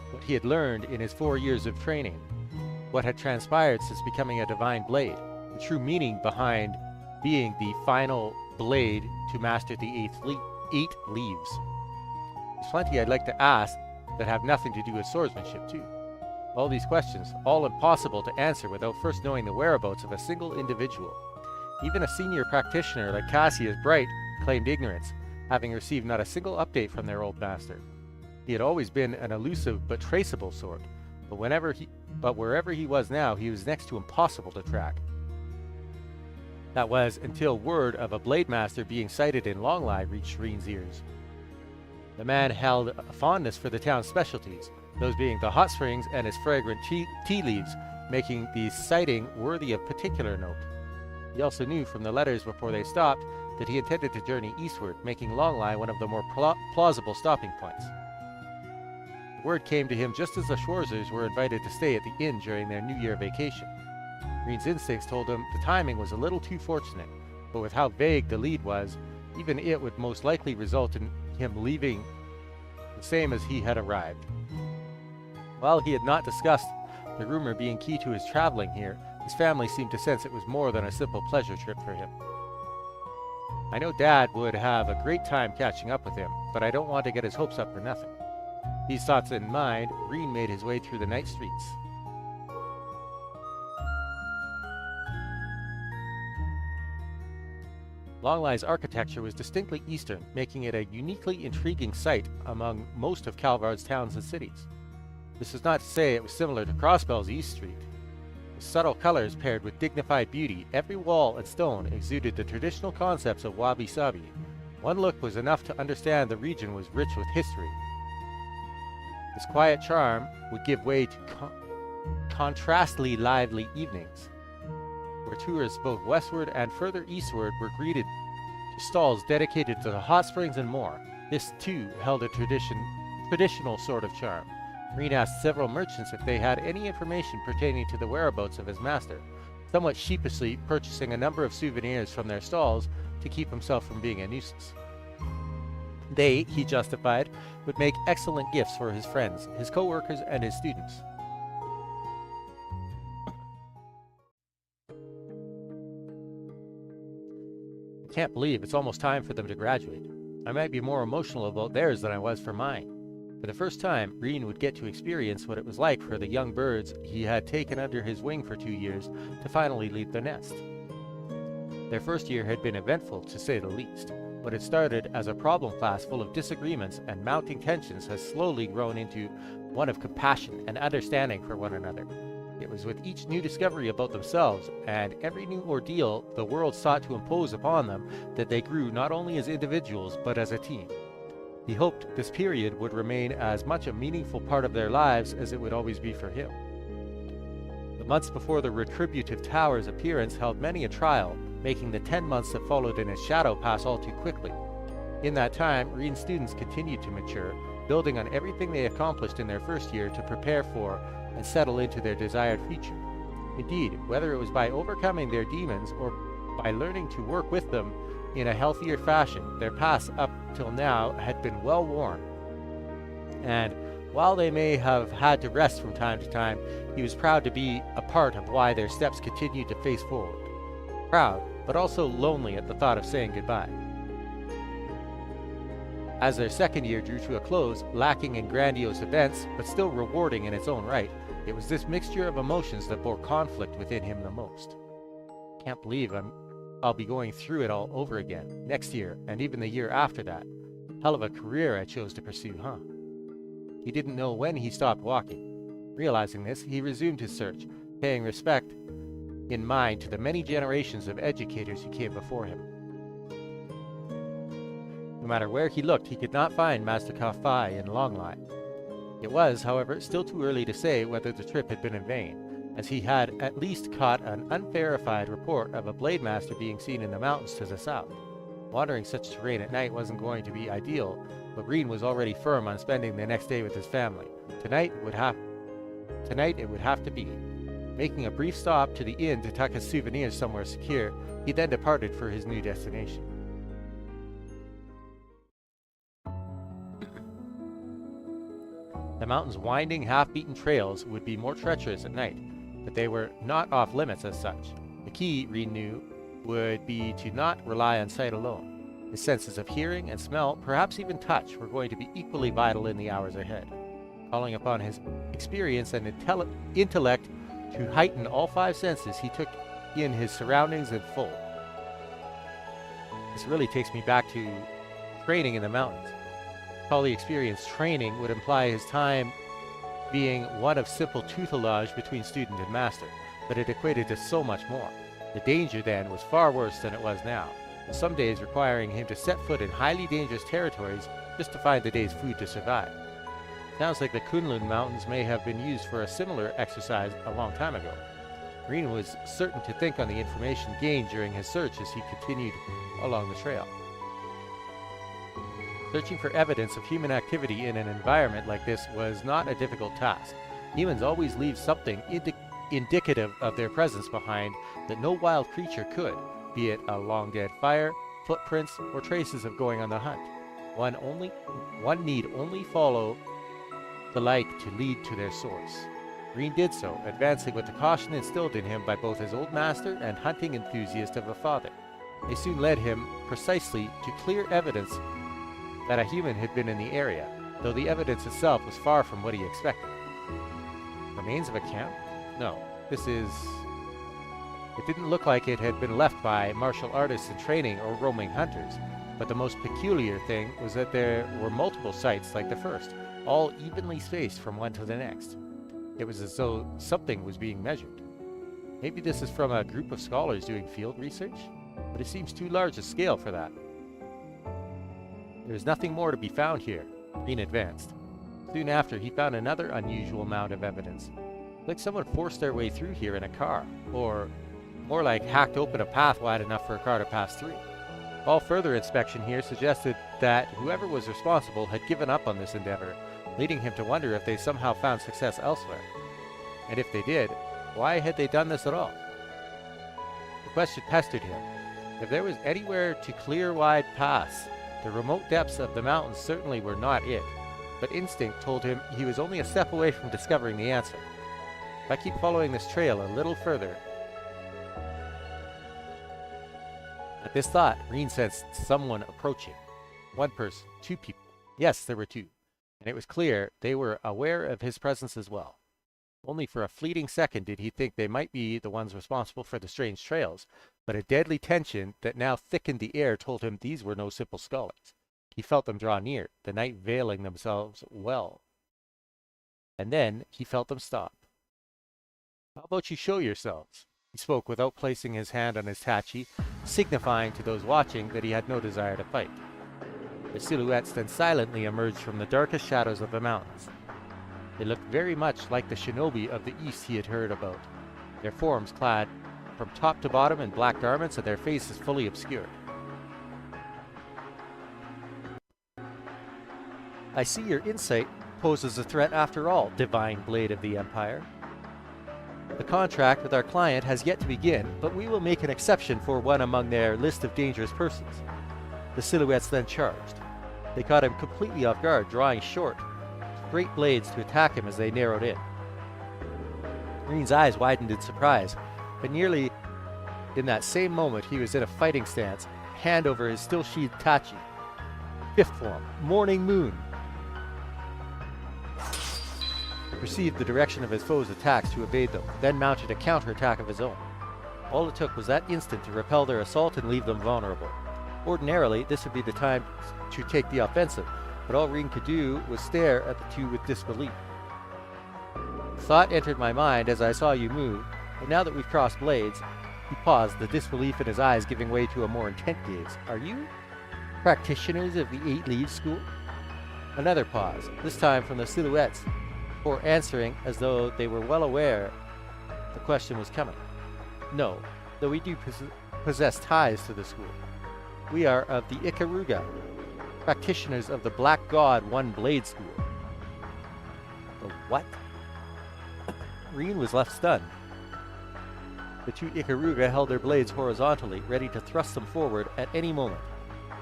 What he had learned in his 4 years of training, what had transpired since becoming a divine blade, the true meaning behind being the final blade to master the eight leaves. There's plenty I'd like to ask that have nothing to do with swordsmanship too. All these questions, all impossible to answer without first knowing the whereabouts of a single individual. Even a senior practitioner like Cassius Bright claimed ignorance, having received not a single update from their old master. He had always been an elusive but traceable sort, but wherever he was now, he was next to impossible to track. That was until word of a blade master being sighted in Longlie reached Reen's ears. The man held a fondness for the town's specialties, those being the hot springs and its fragrant tea leaves, making the sighting worthy of particular note. He also knew from the letters before they stopped that he intended to journey eastward, making Longlie one of the more plausible stopping points. The word came to him just as the Schwarzers were invited to stay at the inn during their New Year vacation. Reen's instincts told him the timing was a little too fortunate, but with how vague the lead was, even it would most likely result in him leaving the same as he had arrived. While he had not discussed the rumor being key to his traveling here, his family seemed to sense it was more than a simple pleasure trip for him. I know Dad would have a great time catching up with him, but I don't want to get his hopes up for nothing. These thoughts in mind, Reen made his way through the night streets. Longlie's architecture was distinctly Eastern, making it a uniquely intriguing sight among most of Calvard's towns and cities. This is not to say it was similar to Crossbell's East Street. The subtle colors paired with dignified beauty, every wall and stone exuded the traditional concepts of wabi-sabi. One look was enough to understand the region was rich with history. This quiet charm would give way to contrastly lively evenings, where tourists both westward and further eastward were greeted to stalls dedicated to the hot springs and more. This, too, held a traditional sort of charm. Reen asked several merchants if they had any information pertaining to the whereabouts of his master, somewhat sheepishly purchasing a number of souvenirs from their stalls to keep himself from being a nuisance. They, he justified, would make excellent gifts for his friends, his co-workers, and his students. I can't believe it's almost time for them to graduate. I might be more emotional about theirs than I was for mine. For the first time, Reen would get to experience what it was like for the young birds he had taken under his wing for 2 years to finally leave their nest. Their first year had been eventful, to say the least. What had started as a problem class full of disagreements and mounting tensions has slowly grown into one of compassion and understanding for one another. It was with each new discovery about themselves and every new ordeal the world sought to impose upon them that they grew not only as individuals but as a team. He hoped this period would remain as much a meaningful part of their lives as it would always be for him. The months before the Retributive Tower's appearance held many a trial, making the 10 months that followed in his shadow pass all too quickly. In that time, Reen's students continued to mature, building on everything they accomplished in their first year to prepare for and settle into their desired future. Indeed, whether it was by overcoming their demons or by learning to work with them in a healthier fashion, their paths up till now had been well worn. And while they may have had to rest from time to time, he was proud to be a part of why their steps continued to face forward. Proud, but also lonely at the thought of saying goodbye. As their second year drew to a close, lacking in grandiose events, but still rewarding in its own right, it was this mixture of emotions that bore conflict within him the most. Can't believe I'll be going through it all over again, next year, and even the year after that. Hell of a career I chose to pursue, huh? He didn't know when he stopped walking. Realizing this, he resumed his search, paying respect in mind to the many generations of educators who came before him. No matter where he looked, he could not find Master Kuro-pi in Longlai. It was, however, still too early to say whether the trip had been in vain, as he had at least caught an unverified report of a blade master being seen in the mountains to the south. Wandering such terrain at night wasn't going to be ideal, but Reen was already firm on spending the next day with his family. Tonight it would have to be. Making a brief stop to the inn to tuck his souvenirs somewhere secure, he then departed for his new destination. The mountain's winding, half-beaten trails would be more treacherous at night, but they were not off-limits as such. The key, Reen knew, would be to not rely on sight alone. His senses of hearing and smell, perhaps even touch, were going to be equally vital in the hours ahead. Calling upon his experience and intellect to heighten all 5 senses, he took in his surroundings in full. This really takes me back to training in the mountains. All the experience training would imply his time being one of simple tutelage between student and master, but it equated to so much more. The danger then was far worse than it was now, with some days requiring him to set foot in highly dangerous territories just to find the day's food to survive. Sounds like the Kunlun Mountains may have been used for a similar exercise a long time ago. Reen was certain to think on the information gained during his search as he continued along the trail. Searching for evidence of human activity in an environment like this was not a difficult task. Humans always leave something indicative of their presence behind that no wild creature could, be it a long-dead fire, footprints, or traces of going on the hunt. One need only follow the light to lead to their source. Reen did so, advancing with the caution instilled in him by both his old master and hunting enthusiast of a father. They soon led him precisely to clear evidence that a human had been in the area, though the evidence itself was far from what he expected. Remains of a camp? No, it didn't look like it had been left by martial artists in training or roaming hunters, but the most peculiar thing was that there were multiple sites like the first, all evenly spaced from one to the next. It was as though something was being measured. Maybe this is from a group of scholars doing field research, but it seems too large a scale for that. There is nothing more to be found here. Green advanced. Soon after, he found another unusual mound of evidence. Like someone forced their way through here in a car, or more like hacked open a path wide enough for a car to pass through. All further inspection here suggested that whoever was responsible had given up on this endeavor, leading him to wonder if they somehow found success elsewhere. And if they did, why had they done this at all? The question pestered him. If there was anywhere to clear wide paths, the remote depths of the mountains certainly were not it, but instinct told him he was only a step away from discovering the answer. If I keep following this trail a little further... At this thought, Reen sensed someone approaching. One person, two people. Yes, there were two. And it was clear they were aware of his presence as well. Only for a fleeting second did he think they might be the ones responsible for the strange trails, but a deadly tension that now thickened the air told him these were no simple scholars. He felt them draw near, the night veiling themselves well. And then he felt them stop. How about you show yourselves? He spoke without placing his hand on his tachi, signifying to those watching that he had no desire to fight. The silhouettes then silently emerged from the darkest shadows of the mountains. They looked very much like the shinobi of the east he had heard about, their forms clad from top to bottom in black garments and their faces fully obscured. I see your insight poses a threat after all, divine blade of the Empire. The contract with our client has yet to begin, but we will make an exception for one among their list of dangerous persons. The silhouettes then charged. They caught him completely off guard, drawing short, straight blades to attack him as they narrowed in. Green's eyes widened in surprise, but nearly in that same moment he was in a fighting stance, hand over his still-sheathed tachi. Fifth form, Morning Moon. Perceived the direction of his foes' attacks to evade them, then mounted a counterattack of his own. All it took was that instant to repel their assault and leave them vulnerable. Ordinarily, this would be the time to take the offensive, but all Reen could do was stare at the two with disbelief. Thought entered my mind as I saw you move, and now that we've crossed blades... He paused, the disbelief in his eyes giving way to a more intent gaze. Are you practitioners of the Eight Leaves School? Another pause, this time from the silhouettes, before answering as though they were well aware the question was coming. No, though we do possess ties to the school. We are of the Ikaruga, practitioners of the Black God One Blade School. The what? Reen was left stunned. The two Ikaruga held their blades horizontally, ready to thrust them forward at any moment.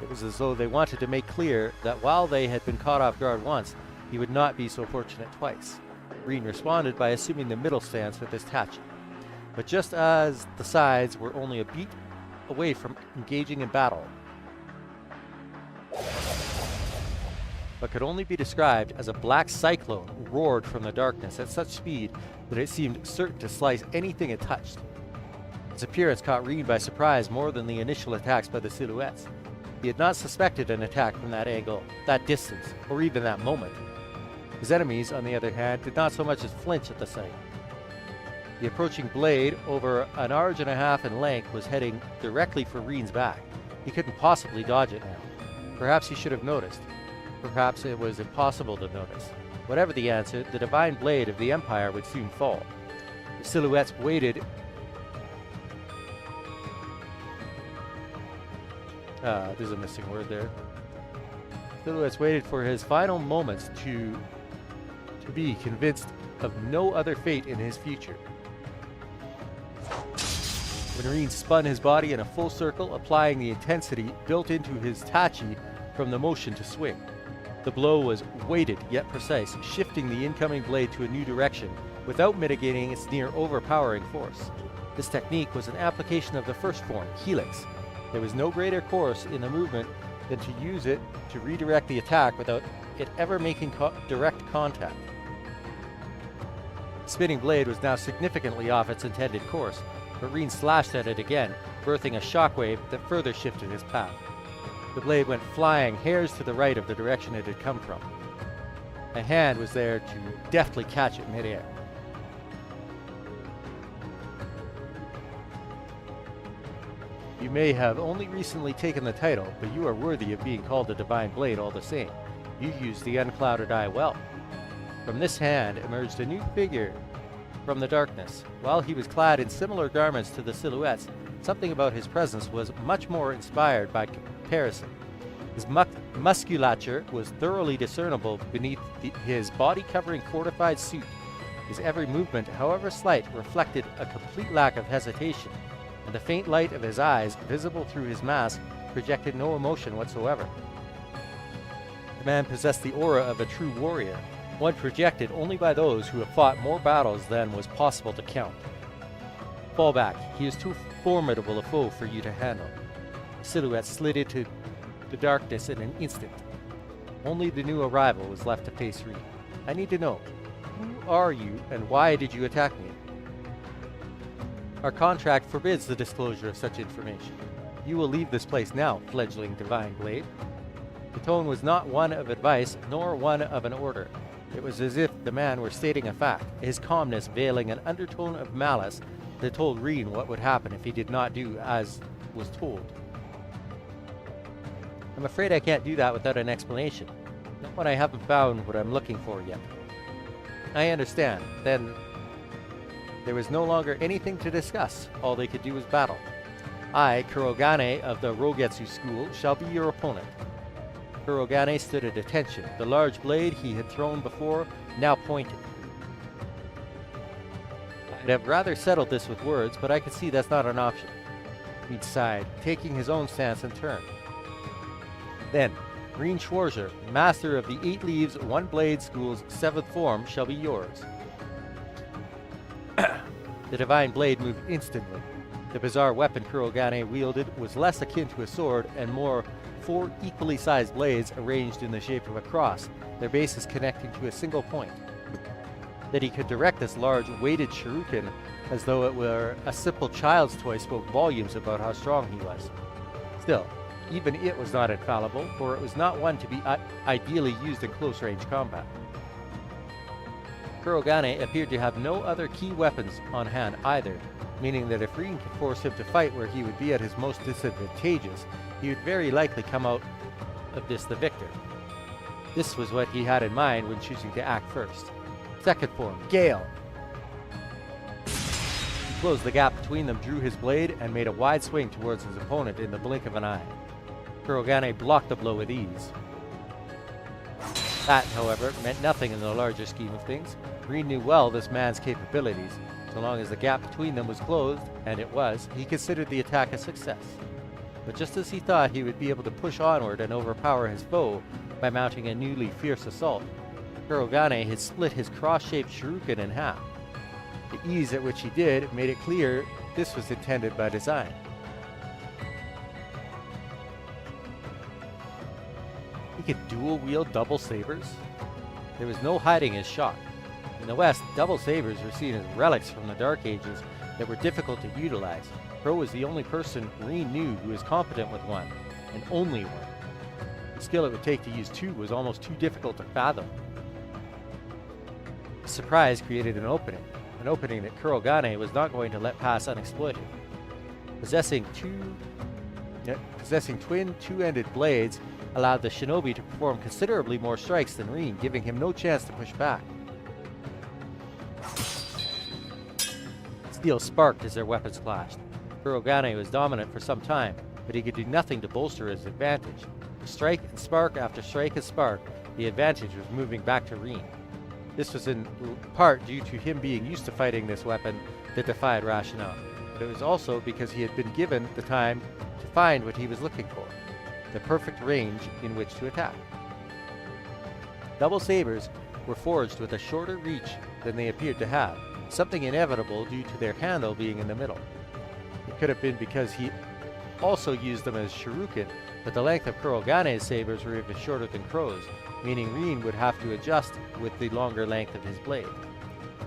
It was as though they wanted to make clear that while they had been caught off guard once, he would not be so fortunate twice. Reen responded by assuming the middle stance with his tachi. But just as the sides were only a beat away from engaging in battle, what could only be described as a black cyclone roared from the darkness at such speed that it seemed certain to slice anything it touched. Its appearance caught Reen by surprise more than the initial attacks by the silhouettes. He had not suspected an attack from that angle, that distance, or even that moment. His enemies, on the other hand, did not so much as flinch at the sight. The approaching blade, over an arj and a half in length, was heading directly for Reen's back. He couldn't possibly dodge it now. Perhaps he should have noticed. Perhaps it was impossible to notice. Whatever the answer, the divine blade of the Empire would soon fall. The silhouettes waited. There's a missing word there. Silhouettes waited for his final moments to be convinced of no other fate in his future. When Reen spun his body in a full circle, applying the intensity built into his tachi from the motion to swing. The blow was weighted yet precise, shifting the incoming blade to a new direction without mitigating its near overpowering force. This technique was an application of the first form, helix. There was no greater course in the movement than to use it to redirect the attack without it ever making direct contact. The spinning blade was now significantly off its intended course, but Reen slashed at it again, birthing a shockwave that further shifted his path. The blade went flying hairs to the right of the direction it had come from. A hand was there to deftly catch it midair. You may have only recently taken the title, but you are worthy of being called a Divine Blade all the same. You used the unclouded eye well. From this hand emerged a new figure from the darkness. While he was clad in similar garments to the silhouettes, something about his presence was much more inspired by comparison. His musculature was thoroughly discernible beneath his body-covering fortified suit. His every movement, however slight, reflected a complete lack of hesitation, and the faint light of his eyes, visible through his mask, projected no emotion whatsoever. The man possessed the aura of a true warrior, one projected only by those who have fought more battles than was possible to count. Fall back. He is too formidable a foe for you to handle. The silhouette slid into the darkness in an instant. Only the new arrival was left to face Reed. I need to know, who are you and why did you attack me? Our contract forbids the disclosure of such information. You will leave this place now, fledgling Divine Blade. The tone was not one of advice, nor one of an order. It was as if the man were stating a fact, his calmness veiling an undertone of malice that told Reen what would happen if he did not do as was told. I'm afraid I can't do that without an explanation. Not when I haven't found what I'm looking for yet. I understand. Then there was no longer anything to discuss. All they could do was battle. I, Kurogane of the Rogetsu school, shall be your opponent. Kurogane stood at attention. The large blade he had thrown before now pointed. I'd have rather settled this with words, but I could see that's not an option. He sighed, taking his own stance in turn. Then, Reen Schwarzer, master of the 8 Leaves, 1 Blade School's 7th form, shall be yours. The Divine Blade moved instantly. The bizarre weapon Kurogane wielded was less akin to a sword and more 4 equally sized blades arranged in the shape of a cross, their bases connecting to a single point. That he could direct this large, weighted shuriken as though it were a simple child's toy spoke volumes about how strong he was. Still, even it was not infallible, for it was not one to be ideally used in close-range combat. Kurogane appeared to have no other key weapons on hand either, meaning that if Reen could force him to fight where he would be at his most disadvantageous, he would very likely come out of this the victor. This was what he had in mind when choosing to act first. Second form, Gale. He closed the gap between them, drew his blade, and made a wide swing towards his opponent in the blink of an eye. Kurogane blocked the blow with ease. That, however, meant nothing in the larger scheme of things. Reen knew well this man's capabilities. So long as the gap between them was closed, and it was, he considered the attack a success. But just as he thought he would be able to push onward and overpower his foe by mounting a newly fierce assault, Kurogane had split his cross-shaped shuriken in half. The ease at which he did made it clear this was intended by design. He could dual-wield double sabers? There was no hiding his shock. In the West, double sabers were seen as relics from the Dark Ages that were difficult to utilize. Crow was the only person Reen knew who was competent with one, and only one. The skill it would take to use 2 was almost too difficult to fathom. Surprise created an opening that Kurogane was not going to let pass unexploited. Possessing twin two-ended blades allowed the shinobi to perform considerably more strikes than Reen, giving him no chance to push back. Steel sparked as their weapons clashed. Kurogane was dominant for some time, but he could do nothing to bolster his advantage. Strike and spark after strike and spark, the advantage was moving back to Reen. This was in part due to him being used to fighting this weapon that defied rationale, but it was also because he had been given the time to find what he was looking for, the perfect range in which to attack. Double sabers were forged with a shorter reach than they appeared to have, something inevitable due to their handle being in the middle. It could have been because he also used them as shuriken, but the length of Kurogane's sabers were even shorter than Crow's, meaning Reen would have to adjust with the longer length of his blade.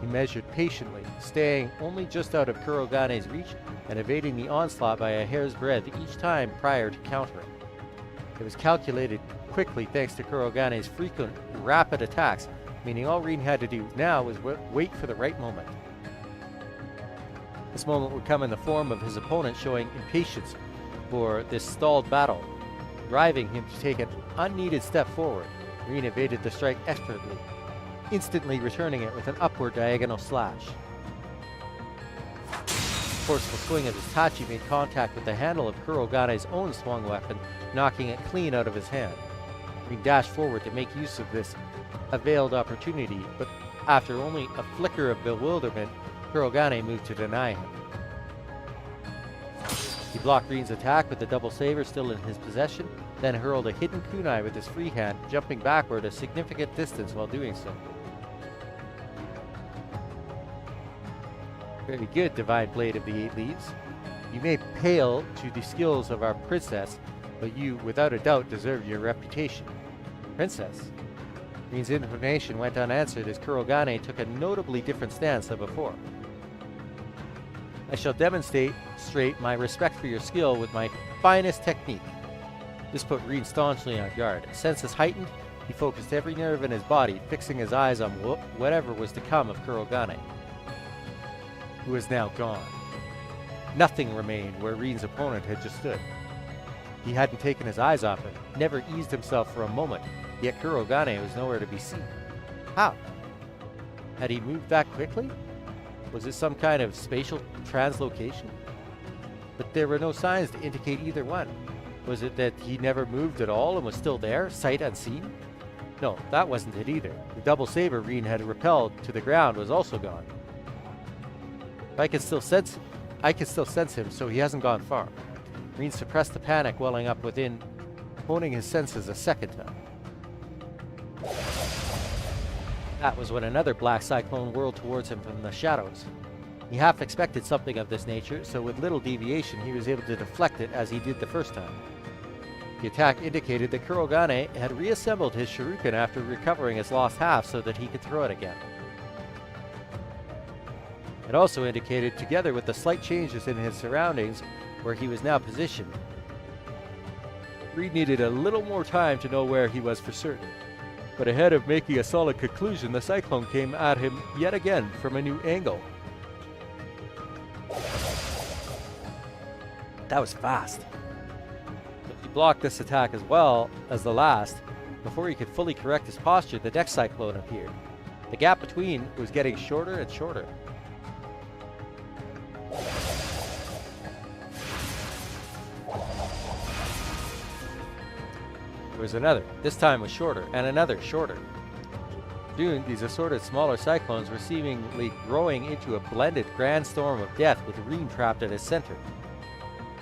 He measured patiently, staying only just out of Kurogane's reach and evading the onslaught by a hair's breadth each time prior to countering. It was calculated quickly thanks to Kurogane's frequent, rapid attacks, meaning all Reen had to do now was wait for the right moment. This moment would come in the form of his opponent showing impatience for this stalled battle, driving him to take an unneeded step forward. Rin evaded the strike expertly, instantly returning it with an upward diagonal slash. The forceful swing of his tachi made contact with the handle of Kurogane's own swung weapon, knocking it clean out of his hand. Rin dashed forward to make use of this availed opportunity, but after only a flicker of bewilderment, Kurogane moved to deny him. He blocked Rin's attack with the double saber still in his possession, then hurled a hidden kunai with his free hand, jumping backward a significant distance while doing so. Very good, Divine Blade of the Eight Leaves. You may pale to the skills of our princess, but you, without a doubt, deserve your reputation. Princess? Rin's information went unanswered as Kurogane took a notably different stance than before. I shall demonstrate my respect for your skill with my finest technique. This put Rin staunchly on guard. Senses heightened, he focused every nerve in his body, fixing his eyes on whatever was to come of Kurogane, who was now gone. Nothing remained where Rin's opponent had just stood. He hadn't taken his eyes off it, never eased himself for a moment, yet Kurogane was nowhere to be seen. How? Had he moved that quickly? Was it some kind of spatial translocation? But there were no signs to indicate either one. Was it that he never moved at all and was still there, sight unseen? No, that wasn't it either. The double saber Rin had repelled to the ground was also gone. I can still sense him, so he hasn't gone far. Rin suppressed the panic welling up within, honing his senses a second time. That was when another black cyclone whirled towards him from the shadows. He half expected something of this nature, so with little deviation he was able to deflect it as he did the first time. The attack indicated that Kurogane had reassembled his shuriken after recovering its lost half so that he could throw it again. It also indicated, together with the slight changes in his surroundings where he was now positioned, Reed needed a little more time to know where he was for certain. But ahead of making a solid conclusion, the cyclone came at him yet again from a new angle. That was fast. But he blocked this attack as well as the last. Before he could fully correct his posture, the next cyclone appeared. The gap between was getting shorter and shorter. There was another. This time was shorter, and another shorter. Soon, these assorted smaller cyclones were seemingly growing into a blended grand storm of death with Rin trapped at its center.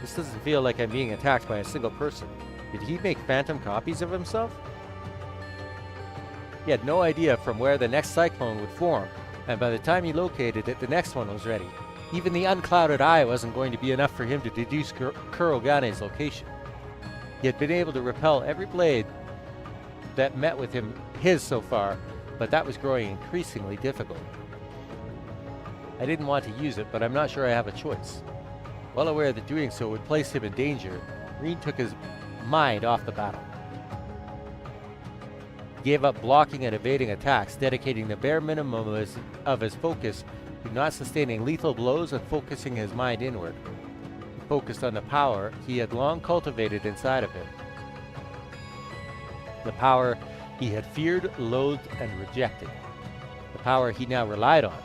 This doesn't feel like I'm being attacked by a single person. Did he make phantom copies of himself? He had no idea from where the next cyclone would form, and by the time he located it, the next one was ready. Even the unclouded eye wasn't going to be enough for him to deduce Kurogane's location. He had been able to repel every blade that met with him, his so far, but that was growing increasingly difficult. I didn't want to use it, but I'm not sure I have a choice. Well aware that doing so would place him in danger, Rin took his mind off the battle. He gave up blocking and evading attacks, dedicating the bare minimum of his focus to not sustaining lethal blows and focusing his mind inward. Focused on the power he had long cultivated inside of him. The power he had feared, loathed, and rejected. The power he now relied on,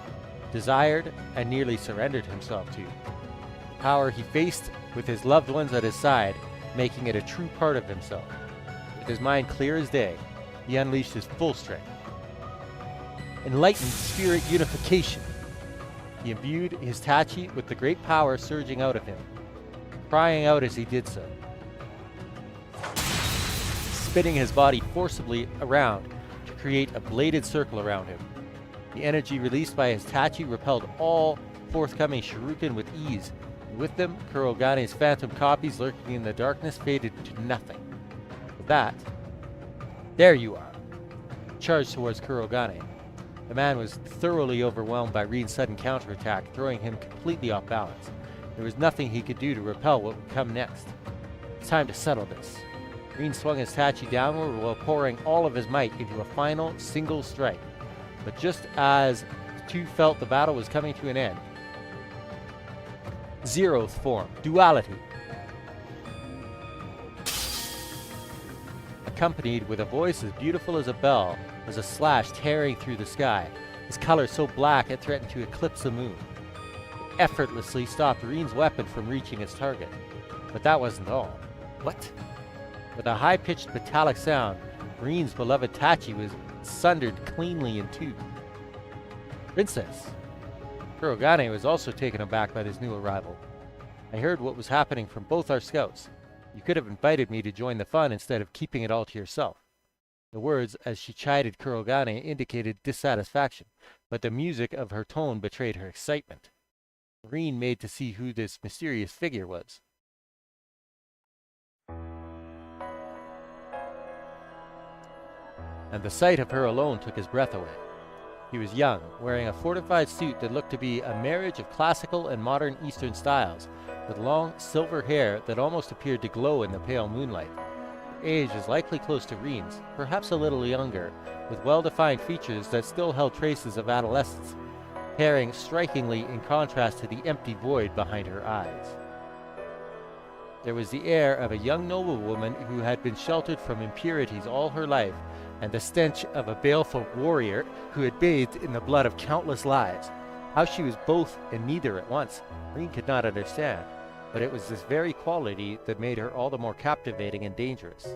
desired, and nearly surrendered himself to. The power he faced with his loved ones at his side, making it a true part of himself. With his mind clear as day, he unleashed his full strength. Enlightened spirit unification. He imbued his tachi with the great power surging out of him, crying out as he did so, spinning his body forcibly around to create a bladed circle around him. The energy released by his tachi repelled all forthcoming shuriken with ease, and with them, Kurogane's phantom copies lurking in the darkness faded to nothing. With that, there you are, charged towards Kurogane. The man was thoroughly overwhelmed by Rin's sudden counterattack, throwing him completely off balance. There was nothing he could do to repel what would come next. It's time to settle this. Rin swung his tachi downward while pouring all of his might into a final single strike. But just as the two felt the battle was coming to an end, Zeroth form, duality. accompanied with a voice as beautiful as a bell, was a slash tearing through the sky, his color so black it threatened to eclipse the moon. It effortlessly stopped Reen's weapon from reaching its target. But that wasn't all. What? With a high-pitched metallic sound, Reen's beloved Tachi was sundered cleanly in two. Princess! Kurogane was also taken aback by this new arrival. I heard what was happening from both our scouts. You could have invited me to join the fun instead of keeping it all to yourself. The words, as she chided Kurogane, indicated dissatisfaction, but the music of her tone betrayed her excitement. Reen made to see who this mysterious figure was. And the sight of her alone took his breath away. He was young, wearing a fortified suit that looked to be a marriage of classical and modern Eastern styles, with long silver hair that almost appeared to glow in the pale moonlight. Her age was likely close to Reen's, perhaps a little younger, with well-defined features that still held traces of adolescence, pairing strikingly in contrast to the empty void behind her eyes. There was the air of a young noblewoman who had been sheltered from impurities all her life, and the stench of a baleful warrior who had bathed in the blood of countless lives. How she was both and neither at once, Reen could not understand, but it was this very quality that made her all the more captivating and dangerous.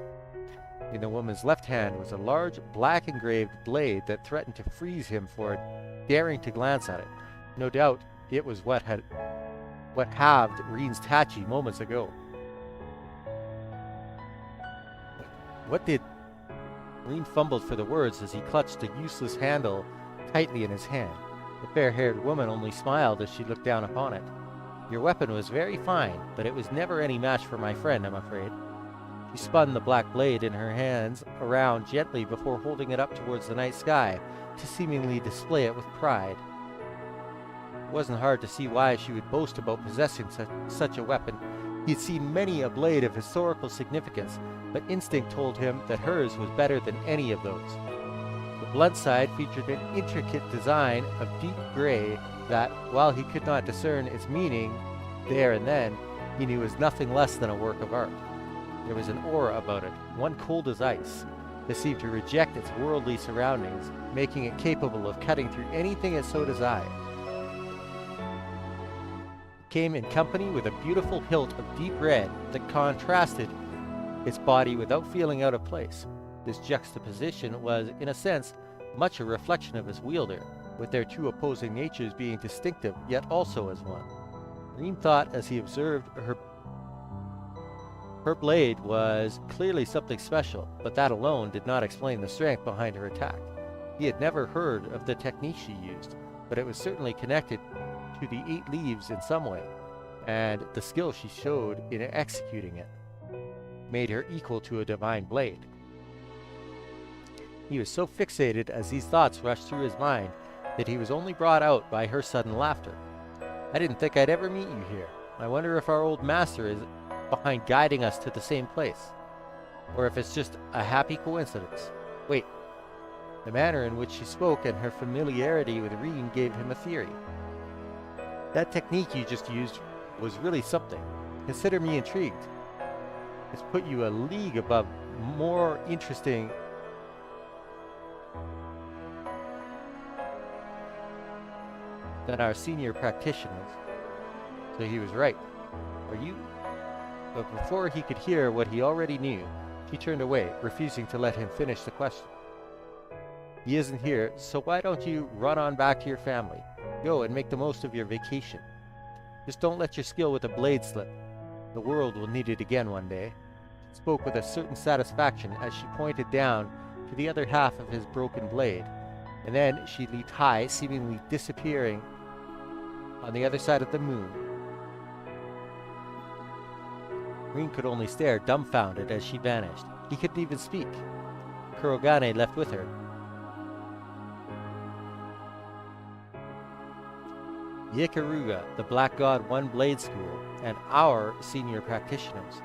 In the woman's left hand was a large, black-engraved blade that threatened to freeze him for daring to glance at it. No doubt it was what halved Reen's Tachi moments ago. What did... Reen fumbled for the words as he clutched the useless handle tightly in his hand. The fair-haired woman only smiled as she looked down upon it. Your weapon was very fine, but it was never any match for my friend, I'm afraid. She spun the black blade in her hands around gently before holding it up towards the night sky to seemingly display it with pride. It wasn't hard to see why she would boast about possessing such a weapon. He had seen many a blade of historical significance, but instinct told him that hers was better than any of those. The blunt side featured an intricate design of deep gray that, while he could not discern its meaning there and then, he knew was nothing less than a work of art. There was an aura about it, one cold as ice, that seemed to reject its worldly surroundings, making it capable of cutting through anything it so desired. Came in company with a beautiful hilt of deep red that contrasted its body without feeling out of place. This juxtaposition was, in a sense, much a reflection of his wielder, with their two opposing natures being distinctive yet also as one. Reen thought as he observed her blade was clearly something special, but that alone did not explain the strength behind her attack. He had never heard of the technique she used, but it was certainly connected to the 8 leaves in some way, and the skill she showed in executing it made her equal to a divine blade. He was so fixated as these thoughts rushed through his mind that he was only brought out by her sudden laughter. I didn't think I'd ever meet you here. I wonder if our old master is behind guiding us to the same place, or if it's just a happy coincidence. Wait. The manner in which she spoke and her familiarity with Reen gave him a theory. That technique you just used was really something. Consider me intrigued. It's put you a league above more interesting than our senior practitioners. So he was right. Are you? But before he could hear what he already knew, she turned away, refusing to let him finish the question. He isn't here, so why don't you run on back to your family? Go and make the most of your vacation. Just don't let your skill with a blade slip. The world will need it again one day. She spoke with a certain satisfaction as she pointed down to the other half of his broken blade, and then she leaped high, seemingly disappearing on the other side of the moon. Reen could only stare dumbfounded as she vanished. He couldn't even speak. Kurogane left with her. Yikaruga, the Black God One Blade School, and our senior practitioners.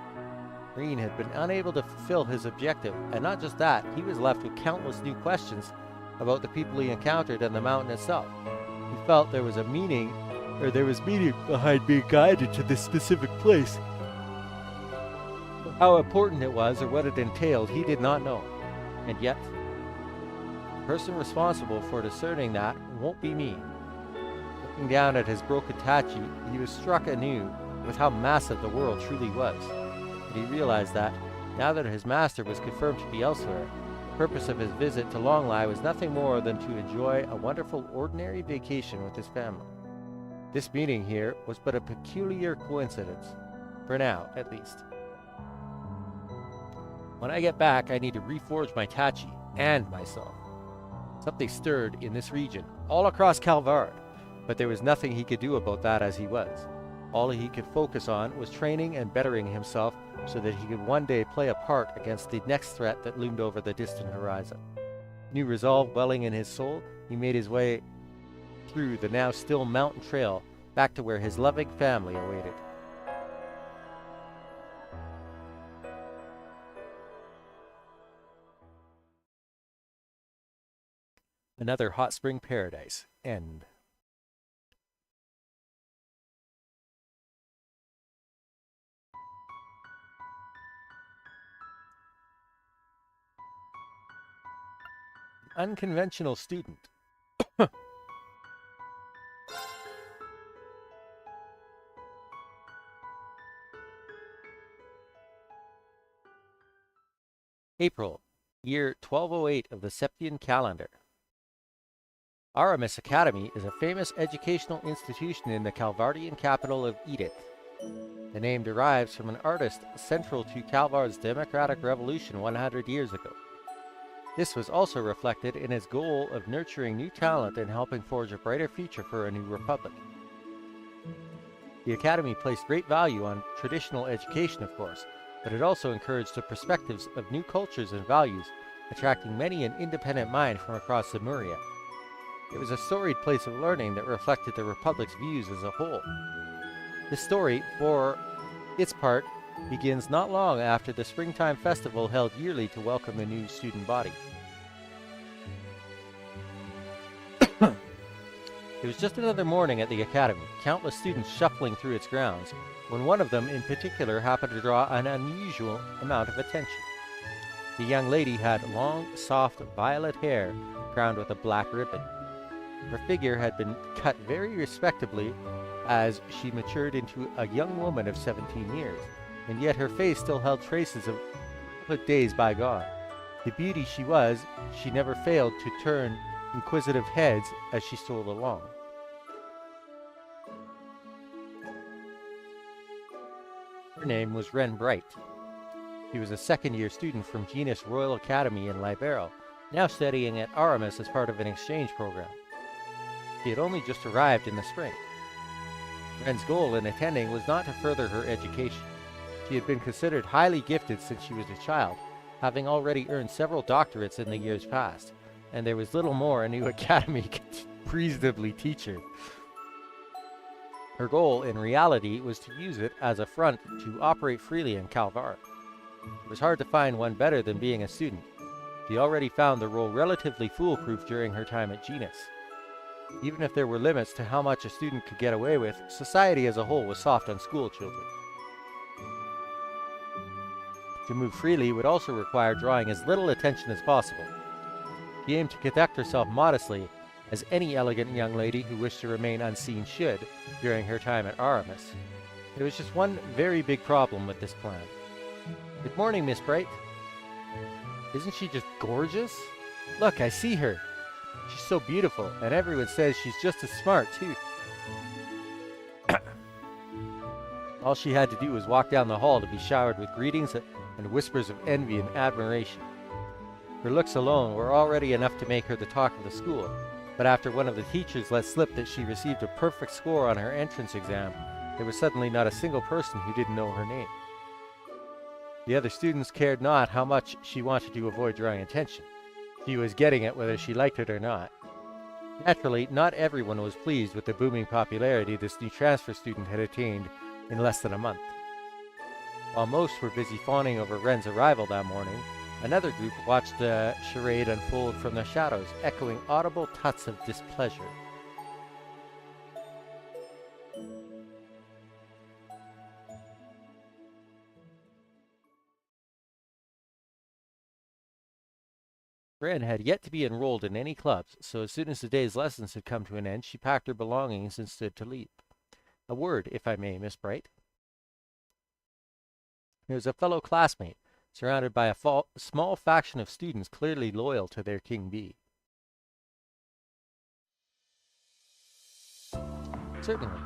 Reen had been unable to fulfill his objective, and not just that, he was left with countless new questions about the people he encountered and the mountain itself. He felt there was meaning behind being guided to this specific place. How important it was or what it entailed, he did not know. And yet, the person responsible for discerning that won't be me. Looking down at his broken tachi, he was struck anew with how massive the world truly was. And he realized that, now that his master was confirmed to be elsewhere, the purpose of his visit to Longlai was nothing more than to enjoy a wonderful ordinary vacation with his family. This meeting here was but a peculiar coincidence, for now at least. When I get back, I need to reforge my tachi and myself. Something stirred in this region, all across Calvard, but there was nothing he could do about that as he was. All he could focus on was training and bettering himself so that he could one day play a part against the next threat that loomed over the distant horizon. New resolve welling in his soul, he made his way through the now still mountain trail back to where his loving family awaited. Another hot spring paradise. End. Unconventional student. April, year 1208 of the Septian calendar. Aramis Academy is a famous educational institution in the Calvardian capital of Edith. The name derives from an artist central to Calvard's democratic revolution 100 years ago. This was also reflected in his goal of nurturing new talent and helping forge a brighter future for a new republic. The Academy placed great value on traditional education, of course, but it also encouraged the perspectives of new cultures and values, attracting many an independent mind from across Lemuria. It was a storied place of learning that reflected the Republic's views as a whole. The story, for its part, begins not long after the springtime festival held yearly to welcome the new student body. It was just another morning at the Academy, countless students shuffling through its grounds, when one of them in particular happened to draw an unusual amount of attention. The young lady had long, soft, violet hair crowned with a black ribbon. Her figure had been cut very respectably as she matured into a young woman of 17 years, and yet her face still held traces of days bygone. The beauty she was, she never failed to turn inquisitive heads as she strolled along. Her name was Wren Bright. She was a second-year student from Genus Royal Academy in Libero, now studying at Aramis as part of an exchange program. She had only just arrived in the spring. Wren's goal in attending was not to further her education. She had been considered highly gifted since she was a child, having already earned several doctorates in the years past, and there was little more a new academy could reasonably teach her. Her goal, in reality, was to use it as a front to operate freely in Calvar. It was hard to find one better than being a student. She already found the role relatively foolproof during her time at Genus. Even if there were limits to how much a student could get away with, society as a whole was soft on school children. To move freely would also require drawing as little attention as possible. She aimed to conduct herself modestly, as any elegant young lady who wished to remain unseen should during her time at Aramis. There was just one very big problem with this plan. Good morning, Miss Bright. Isn't she just gorgeous? Look, I see her. She's so beautiful, and everyone says she's just as smart, too. All she had to do was walk down the hall to be showered with greetings and whispers of envy and admiration. Her looks alone were already enough to make her the talk of the school, but after one of the teachers let slip that she received a perfect score on her entrance exam, there was suddenly not a single person who didn't know her name. The other students cared not how much she wanted to avoid drawing attention. She was getting it whether she liked it or not. Naturally, not everyone was pleased with the booming popularity this new transfer student had attained in less than a month. While most were busy fawning over Wren's arrival that morning, another group watched the charade unfold from the shadows, echoing audible tuts of displeasure. Ren had yet to be enrolled in any clubs, so as soon as the day's lessons had come to an end, she packed her belongings and stood to leave. A word, if I may, Miss Bright. He was a fellow classmate, surrounded by a small faction of students clearly loyal to their King Bee. Certainly.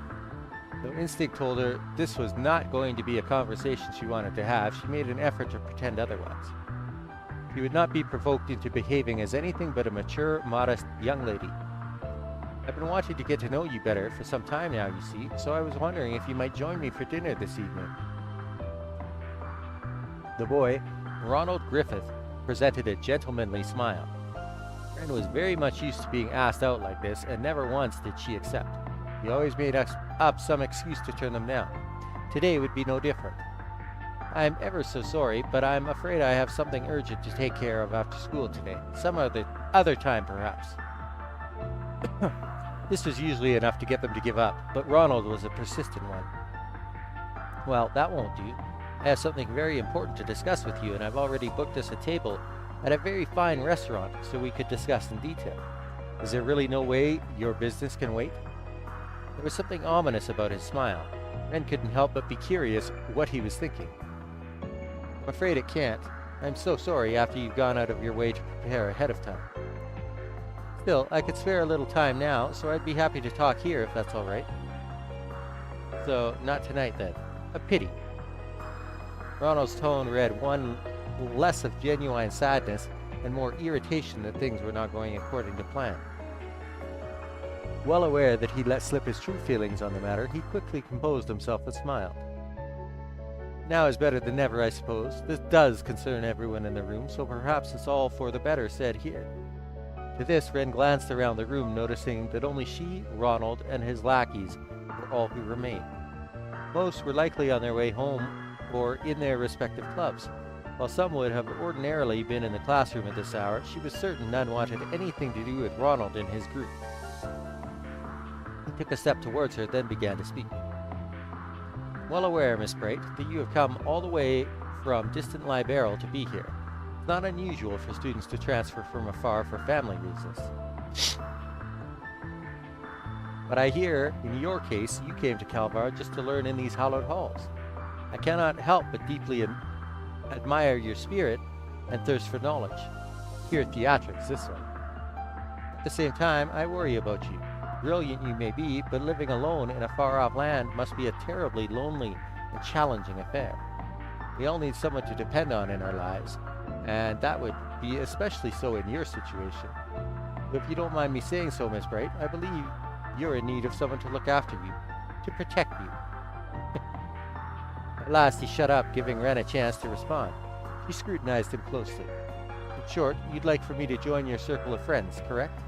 Though instinct told her this was not going to be a conversation she wanted to have, she made an effort to pretend otherwise. She would not be provoked into behaving as anything but a mature, modest young lady. I've been wanting to get to know you better for some time now, you see, so I was wondering if you might join me for dinner this evening. The boy, Ronald Griffith, presented a gentlemanly smile. Ren was very much used to being asked out like this, and never once did she accept. He always made up some excuse to turn them down. Today would be no different. I'm ever so sorry, but I'm afraid I have something urgent to take care of after school today. Some other time, perhaps. This was usually enough to get them to give up, but Ronald was a persistent one. Well, that won't do. I have something very important to discuss with you, and I've already booked us a table at a very fine restaurant so we could discuss in detail. Is there really no way your business can wait? There was something ominous about his smile. Ren couldn't help but be curious what he was thinking. I'm afraid it can't. I'm so sorry after you've gone out of your way to prepare ahead of time. Still, I could spare a little time now, so I'd be happy to talk here if that's all right. So, not tonight then. A pity. Ronald's tone read one less of genuine sadness and more irritation that things were not going according to plan. Well aware that he'd let slip his true feelings on the matter, he quickly composed himself and smiled. Now is better than never, I suppose. This does concern everyone in the room, so perhaps it's all for the better said here. To this, Ren glanced around the room, noticing that only she, Ronald, and his lackeys were all who remained. Most were likely on their way home or in their respective clubs. While some would have ordinarily been in the classroom at this hour, she was certain none wanted anything to do with Ronald and his group. He took a step towards her, then began to speak. Well aware, Miss Bright, that you have come all the way from distant Liberal to be here. It's not unusual for students to transfer from afar for family reasons. But I hear, in your case, you came to Calvar just to learn in these hallowed halls. I cannot help but deeply admire your spirit and thirst for knowledge. Pure theatrics, this one. At the same time, I worry about you. Brilliant you may be, but living alone in a far-off land must be a terribly lonely and challenging affair. We all need someone to depend on in our lives, and that would be especially so in your situation. If you don't mind me saying so, Miss Bright, I believe you're in need of someone to look after you, to protect you. At last he shut up, giving Ren a chance to respond. She scrutinized him closely. In short, you'd like for me to join your circle of friends, correct?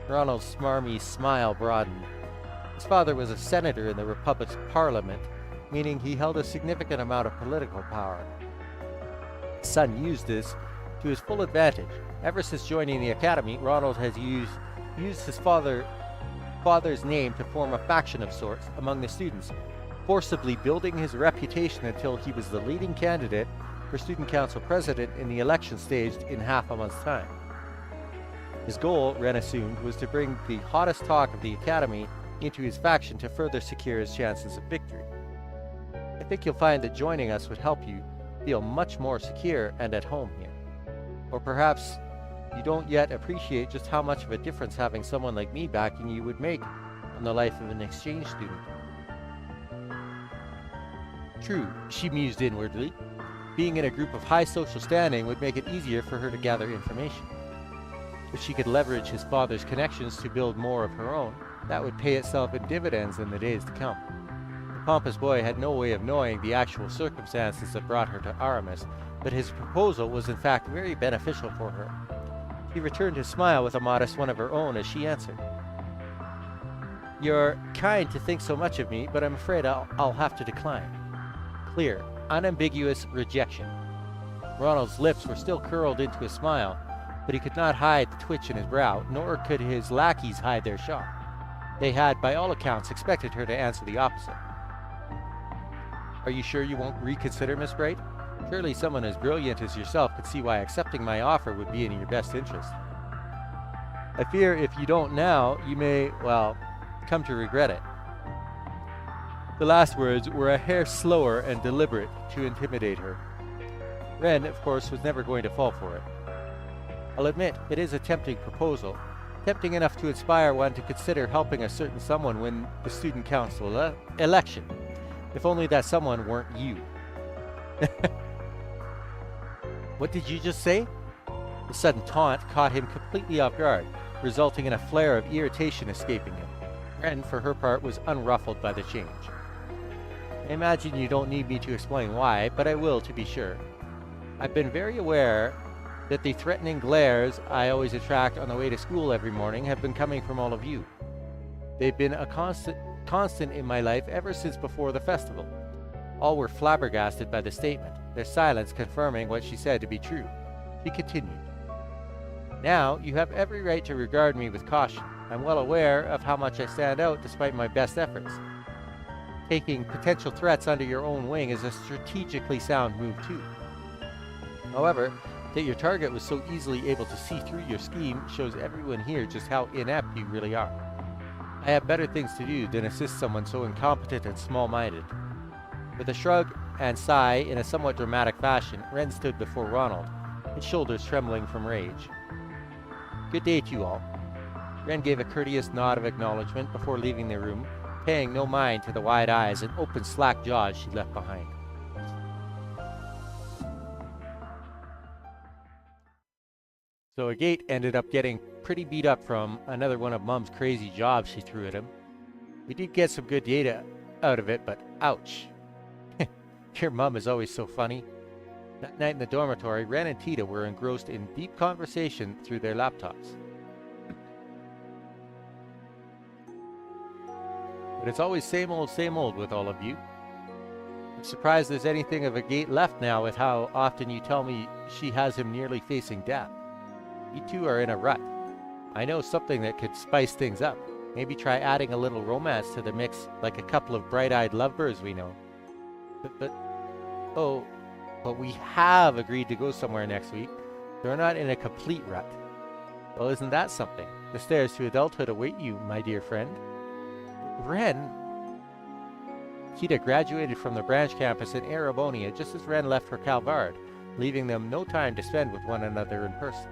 Ronald's smarmy smile broadened. His father was a senator in the Republic's parliament, meaning he held a significant amount of political power. His son used this to his full advantage. Ever since joining the academy, Ronald has used his father's name to form a faction of sorts among the students, forcibly building his reputation until he was the leading candidate for student council president in the election staged in half a month's time. His goal, Ren assumed, was to bring the hottest talk of the academy into his faction to further secure his chances of victory. I think you'll find that joining us would help you feel much more secure and at home here. Or perhaps you don't yet appreciate just how much of a difference having someone like me backing you would make on the life of an exchange student. True, she mused inwardly. Being in a group of high social standing would make it easier for her to gather information. If she could leverage his father's connections to build more of her own, that would pay itself in dividends in the days to come. The pompous boy had no way of knowing the actual circumstances that brought her to Aramis, but his proposal was in fact very beneficial for her. She returned his smile with a modest one of her own as she answered. You're kind to think so much of me, but I'm afraid I'll have to decline. Clear, unambiguous rejection. Ronald's lips were still curled into a smile, but he could not hide the twitch in his brow, nor could his lackeys hide their shock. They had, by all accounts, expected her to answer the opposite. Are you sure you won't reconsider, Miss Bright? Surely someone as brilliant as yourself could see why accepting my offer would be in your best interest. I fear if you don't now, you may, well, come to regret it. The last words were a hair slower and deliberate to intimidate her. Ren, of course, was never going to fall for it. I'll admit, it is a tempting proposal, tempting enough to inspire one to consider helping a certain someone win the student council election, if only that someone weren't you. What did you just say? The sudden taunt caught him completely off guard, resulting in a flare of irritation escaping him. Ren, for her part, was unruffled by the change. I imagine you don't need me to explain why, but I will to be sure. I've been very aware that the threatening glares I always attract on the way to school every morning have been coming from all of you. They've been a constant in my life ever since before the festival. All were flabbergasted by the statement, their silence confirming what she said to be true. She continued. Now, you have every right to regard me with caution. I'm well aware of how much I stand out despite my best efforts. Taking potential threats under your own wing is a strategically sound move too. However, that your target was so easily able to see through your scheme shows everyone here just how inept you really are. I have better things to do than assist someone so incompetent and small-minded. With a shrug and sigh in a somewhat dramatic fashion, Ren stood before Ronald, his shoulders trembling from rage. Good day to you all. Ren gave a courteous nod of acknowledgement before leaving the room, paying no mind to the wide eyes and open slack jaws she left behind. So Agate ended up getting pretty beat up from another one of Mum's crazy jobs she threw at him. We did get some good data out of it, but ouch. Your Mum is always so funny. That night in the dormitory, Ren and Tita were engrossed in deep conversation through their laptops. But it's always same old with all of you. I'm surprised there's anything of Agate left now with how often you tell me she has him nearly facing death. You two are in a rut. I know something that could spice things up. Maybe try adding a little romance to the mix, like a couple of bright-eyed lovebirds we know. But we have agreed to go somewhere next week. So we're not in a complete rut. Well, isn't that something? The stairs to adulthood await you, my dear friend. Ren? Tita graduated from the branch campus in Erebonia just as Ren left for Calvard, leaving them no time to spend with one another in person.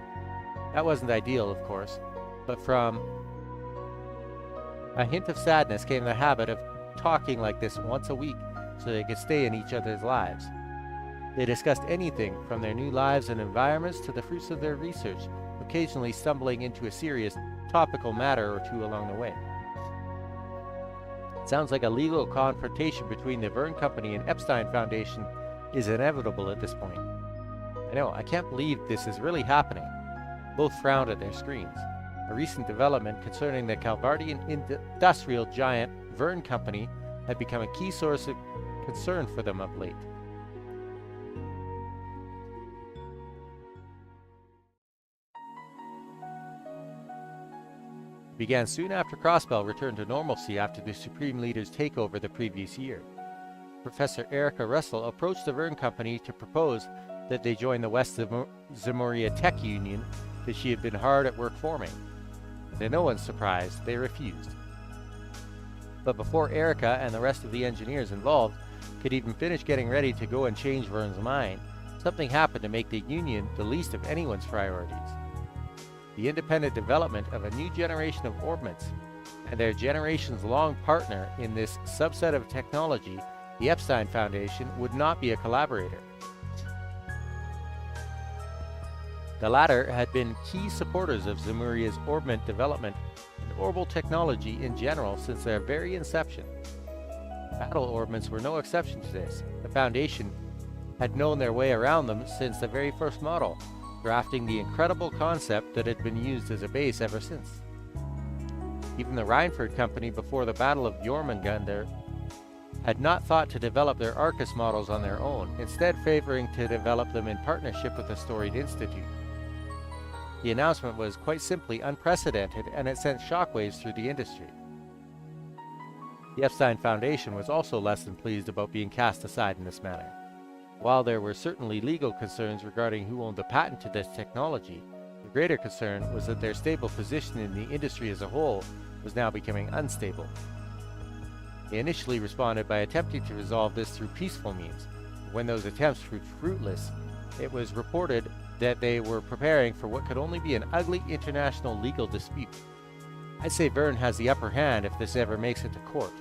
That wasn't ideal, of course, but from a hint of sadness came the habit of talking like this once a week so they could stay in each other's lives. They discussed anything from their new lives and environments to the fruits of their research, occasionally stumbling into a serious, topical matter or two along the way. It sounds like a legal confrontation between the Verne Company and Epstein Foundation is inevitable at this point. I know, I can't believe this is really happening. Both frowned at their screens. A recent development concerning the Calvardian industrial giant Verne Company had become a key source of concern for them of late. It began soon after Crossbell returned to normalcy after the Supreme Leader's takeover the previous year. Professor Erica Russell approached the Verne Company to propose that they join the West Zemuria Tech Union that she had been hard at work forming. To no one's surprise, they refused. But before Erica and the rest of the engineers involved could even finish getting ready to go and change Verne's mind, something happened to make the Union the least of anyone's priorities. The independent development of a new generation of orbments, and their generations-long partner in this subset of technology, the Epstein Foundation, would not be a collaborator. The latter had been key supporters of Zemuria's orbment development and orbital technology in general since their very inception. Battle orbments were no exception to this. The Foundation had known their way around them since the very first model, drafting the incredible concept that had been used as a base ever since. Even the Reinford Company before the Battle of Jormungandr had not thought to develop their Arcus models on their own, instead favoring to develop them in partnership with the Storied Institute. The announcement was quite simply unprecedented, and it sent shockwaves through the industry. The Epstein Foundation was also less than pleased about being cast aside in this manner. while there were certainly legal concerns regarding who owned the patent to this technology, the greater concern was that their stable position in the industry as a whole was now becoming unstable. They initially responded by attempting to resolve this through peaceful means. When those attempts proved fruitless, it was reported that they were preparing for what could only be an ugly international legal dispute. I'd say Verne has the upper hand if this ever makes it to court.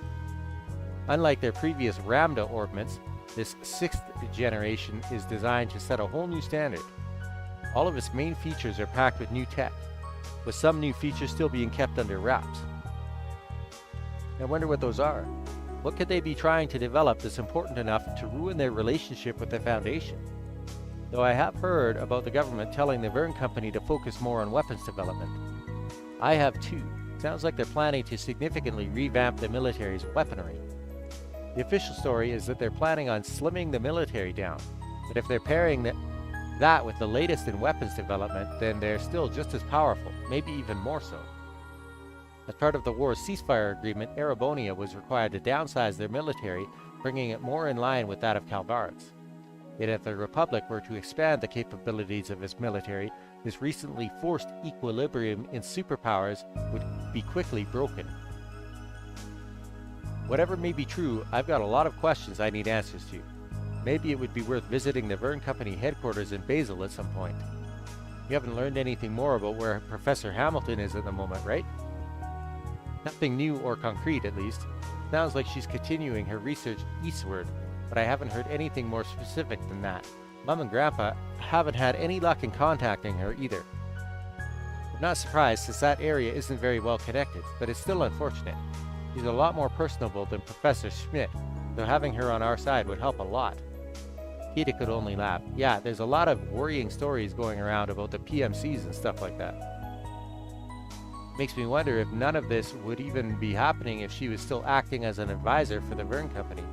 Unlike their previous Ramda orbments, this 6th generation is designed to set a whole new standard. All of its main features are packed with new tech, with some new features still being kept under wraps. I wonder what those are. What could they be trying to develop that's important enough to ruin their relationship with the Foundation? Though I have heard about the government telling the Verne Company to focus more on weapons development. I have too. Sounds like they're planning to significantly revamp the military's weaponry. The official story is that they're planning on slimming the military down, but if they're pairing that with the latest in weapons development, then they're still just as powerful, maybe even more so. As part of the war's ceasefire agreement, Erebonia was required to downsize their military, bringing it more in line with that of Calvar's. Yet if the Republic were to expand the capabilities of its military, this recently forced equilibrium in superpowers would be quickly broken. Whatever may be true, I've got a lot of questions I need answers to. Maybe it would be worth visiting the Verne Company headquarters in Basel at some point. You haven't learned anything more about where Professor Hamilton is at the moment, right? Nothing new or concrete, at least. Sounds like she's continuing her research eastward, but I haven't heard anything more specific than that. Mom and Grandpa haven't had any luck in contacting her either. I'm not surprised, since that area isn't very well connected, but it's still unfortunate. She's a lot more personable than Professor Schmidt, so having her on our side would help a lot. Kita could only laugh. Yeah, there's a lot of worrying stories going around about the PMCs and stuff like that. Makes me wonder if none of this would even be happening if she was still acting as an advisor for the Verne Company.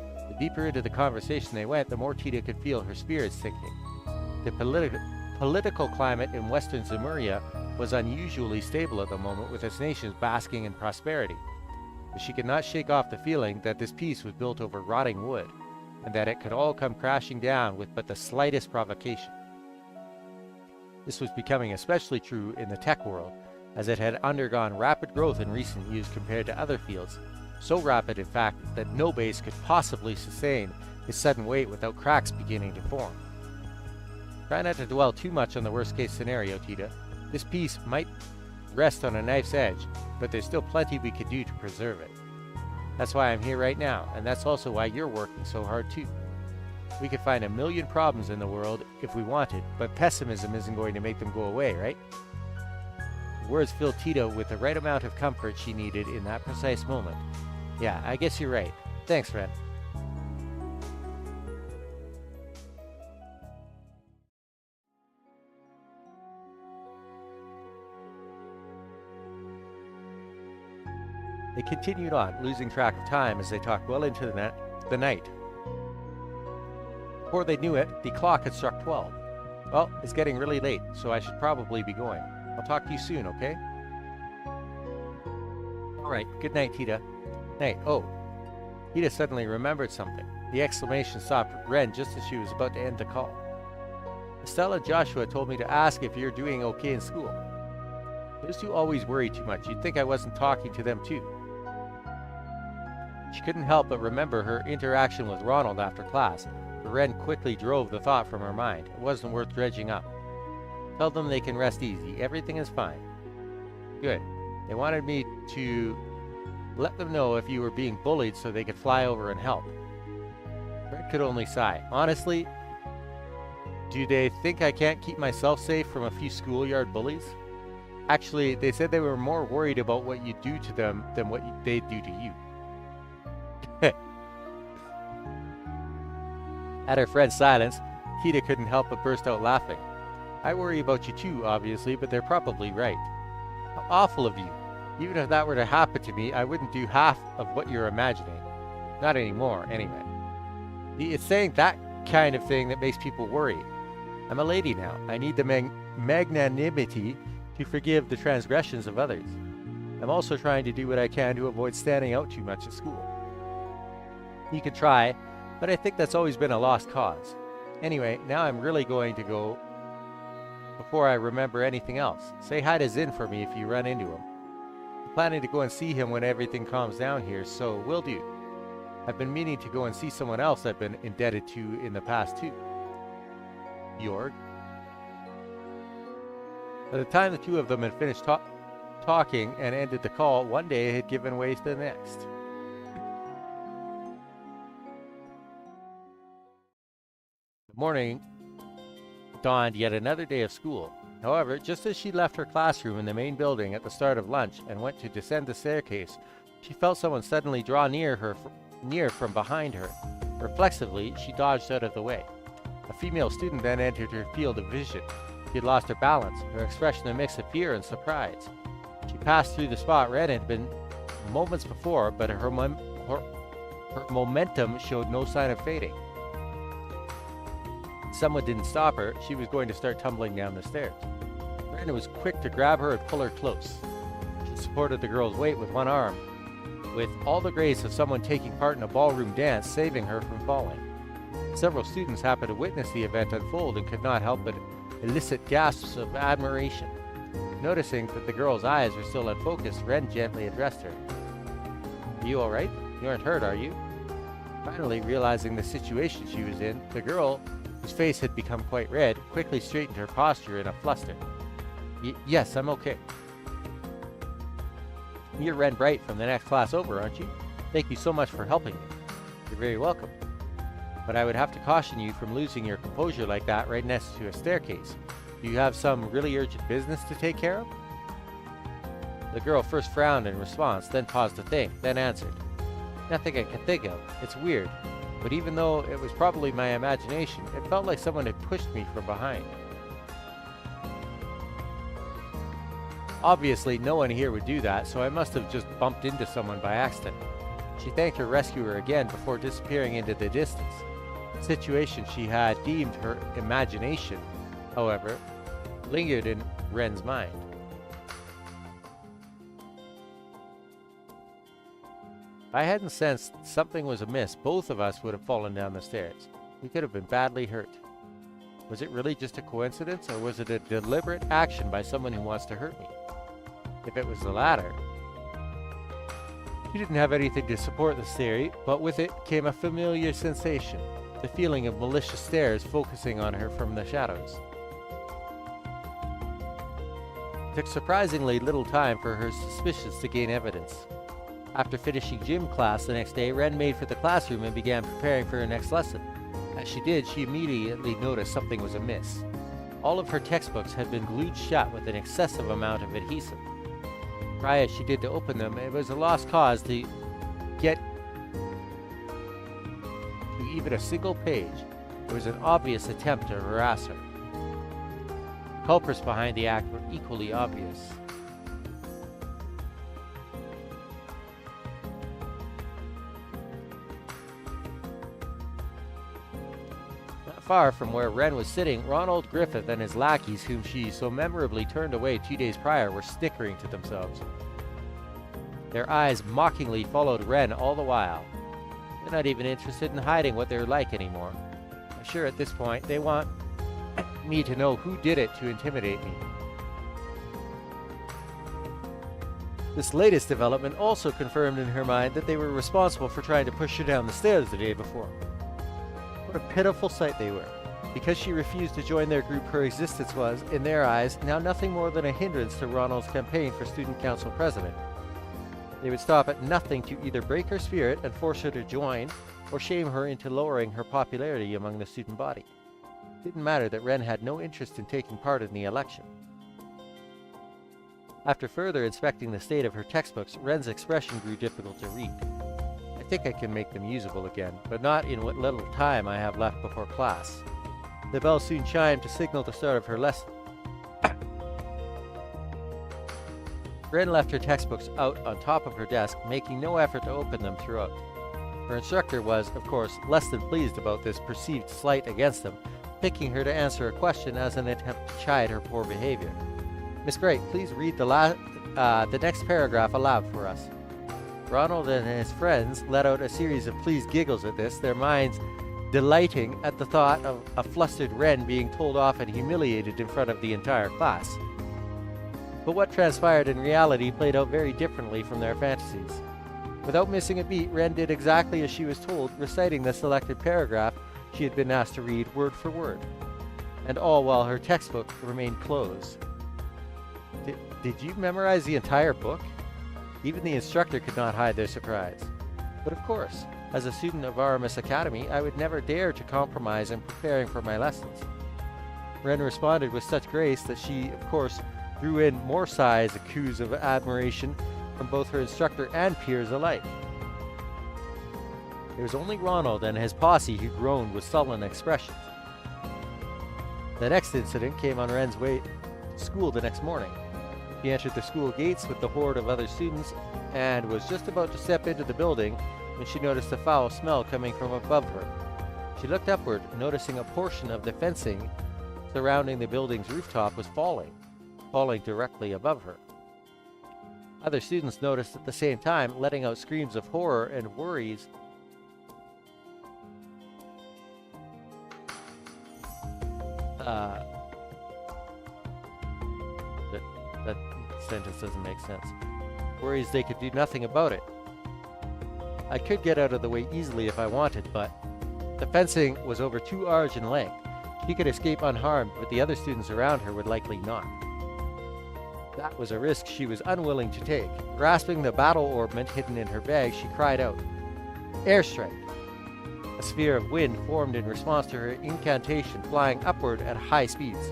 The deeper into the conversation they went, the more Tita could feel her spirits sinking. The political climate in Western Zemuria was unusually stable at the moment, with its nations basking in prosperity. But she could not shake off the feeling that this peace was built over rotting wood, and that it could all come crashing down with but the slightest provocation. This was becoming especially true in the tech world, as it had undergone rapid growth in recent years compared to other fields, so rapid in fact that no base could possibly sustain its sudden weight without cracks beginning to form. Try not to dwell too much on the worst case scenario, Tita. This peace might rest on a knife's edge, but there's still plenty we could do to preserve it. That's why I'm here right now, and that's also why you're working so hard too. We could find a million problems in the world if we wanted, but pessimism isn't going to make them go away, right? The words filled Tita with the right amount of comfort she needed in that precise moment. Yeah, I guess you're right. Thanks, friend. They continued on, losing track of time as they talked well into the night. Before they knew it, the clock had struck 12. Well, it's getting really late, so I should probably be going. I'll talk to you soon, okay? Alright, good night, Tita. Night. Oh. Tita suddenly remembered something. The exclamation stopped Ren just as she was about to end the call. Estelle and Joshua told me to ask if you're doing okay in school. Those two always worry too much. You'd think I wasn't talking to them too. She couldn't help but remember her interaction with Ronald after class, but Ren quickly drove the thought from her mind. It wasn't worth dredging up. Tell them they can rest easy. Everything is fine. Good. They wanted me to let them know if you were being bullied so they could fly over and help. Red could only sigh. Honestly, do they think I can't keep myself safe from a few schoolyard bullies? Actually, they said they were more worried about what you do to them than what they do to you. At her friend's silence, Tita couldn't help but burst out laughing. I worry about you too, obviously, but they're probably right. How awful of you. Even if that were to happen to me, I wouldn't do half of what you're imagining. Not anymore, anyway. It's saying that kind of thing that makes people worry. I'm a lady now. I need the magnanimity to forgive the transgressions of others. I'm also trying to do what I can to avoid standing out too much at school. You can try, But I think that's always been a lost cause. Anyway, now I'm really going to go before I remember anything else. Say hi to Zin for me if you run into him. I'm planning to go and see him when everything calms down here, so will do. I've been meaning to go and see someone else I've been indebted to in the past too. Jorg. By the time the two of them had finished talking and ended the call, one day had given way to the next. The morning dawned yet another day of school. However, just as she left her classroom in the main building at the start of lunch and went to descend the staircase, she felt someone suddenly draw near from behind her. Reflexively, she dodged out of the way. A female student then entered her field of vision. She had lost her balance, her expression a mix of fear and surprise. She passed through the spot Ren had been moments before, but her momentum showed no sign of fading. Someone didn't stop her. She was going to start tumbling down the stairs. Ren was quick to grab her and pull her close. She supported the girl's weight with one arm, with all the grace of someone taking part in a ballroom dance, saving her from falling. Several students happened to witness the event unfold and could not help but elicit gasps of admiration. Noticing that the girl's eyes were still unfocused, Ren gently addressed her. "Are you all right? You aren't hurt, are you?" Finally, realizing the situation she was in, the girl, whose face had become quite red, quickly straightened her posture in a fluster. Yes, I'm okay." "You're Ren Bright from the next class over, aren't you? Thank you so much for helping me." "You're very welcome. But I would have to caution you from losing your composure like that right next to a staircase. Do you have some really urgent business to take care of?" The girl first frowned in response, then paused to think, then answered. "Nothing I can think of. It's weird. But even though it was probably my imagination, it felt like someone had pushed me from behind." Obviously, no one here would do that, so I must have just bumped into someone by accident. She thanked her rescuer again before disappearing into the distance. The situation she had deemed her imagination, however, lingered in Ren's mind. If I hadn't sensed something was amiss, both of us would have fallen down the stairs. We could have been badly hurt. Was it really just a coincidence, or was it a deliberate action by someone who wants to hurt me? If it was the latter, she didn't have anything to support this theory, but with it came a familiar sensation, the feeling of malicious stares focusing on her from the shadows. It took surprisingly little time for her suspicions to gain evidence. After finishing gym class the next day, Ren made for the classroom and began preparing for her next lesson. As she did, she immediately noticed something was amiss. All of her textbooks had been glued shut with an excessive amount of adhesive. Try as she did to open them, it was a lost cause to get to even a single page. It was an obvious attempt to harass her. Culprits behind the act were equally obvious. Far from where Ren was sitting, Ronald Griffith and his lackeys, whom she so memorably turned away 2 days prior, were snickering to themselves. Their eyes mockingly followed Ren all the while. They're not even interested in hiding what they're like anymore. I'm sure at this point they want me to know who did it to intimidate me. This latest development also confirmed in her mind that they were responsible for trying to push her down the stairs the day before. What a pitiful sight they were. Because she refused to join their group, her existence was, in their eyes, now nothing more than a hindrance to Ronald's campaign for student council president. They would stop at nothing to either break her spirit and force her to join, or shame her into lowering her popularity among the student body. It didn't matter that Ren had no interest in taking part in the election. After further inspecting the state of her textbooks, Ren's expression grew difficult to read. I think I can make them usable again, but not in what little time I have left before class. The bell soon chimed to signal the start of her lesson. Ren left her textbooks out on top of her desk, making no effort to open them throughout. Her instructor was, of course, less than pleased about this perceived slight against them, picking her to answer a question as an attempt to chide her poor behavior. "Miss Bright, please read the next paragraph aloud for us." Ronald and his friends let out a series of pleased giggles at this, their minds delighting at the thought of a flustered Ren being told off and humiliated in front of the entire class. But what transpired in reality played out very differently from their fantasies. Without missing a beat, Ren did exactly as she was told, reciting the selected paragraph she had been asked to read word for word, and all while her textbook remained closed. Did you memorize the entire book? Even the instructor could not hide their surprise. But of course, as a student of Aramis Academy, I would never dare to compromise in preparing for my lessons. Ren responded with such grace that she, of course, drew in more sighs and coos of admiration from both her instructor and peers alike. It was only Ronald and his posse who groaned with sullen expressions. The next incident came on Ren's way to school the next morning. He entered the school gates with the horde of other students and was just about to step into the building when she noticed a foul smell coming from above her. She looked upward, noticing a portion of the fencing surrounding the building's rooftop was falling directly above her. Other students noticed at the same time, letting out screams of horror and worries. That sentence doesn't make sense. Worries they could do nothing about it. I could get out of the way easily if I wanted, but the fencing was over 2 arcs in length. She could escape unharmed, but the other students around her would likely not. That was a risk she was unwilling to take. Grasping the battle ornament hidden in her bag, she cried out, "Airstrike!" A sphere of wind formed in response to her incantation, flying upward at high speeds.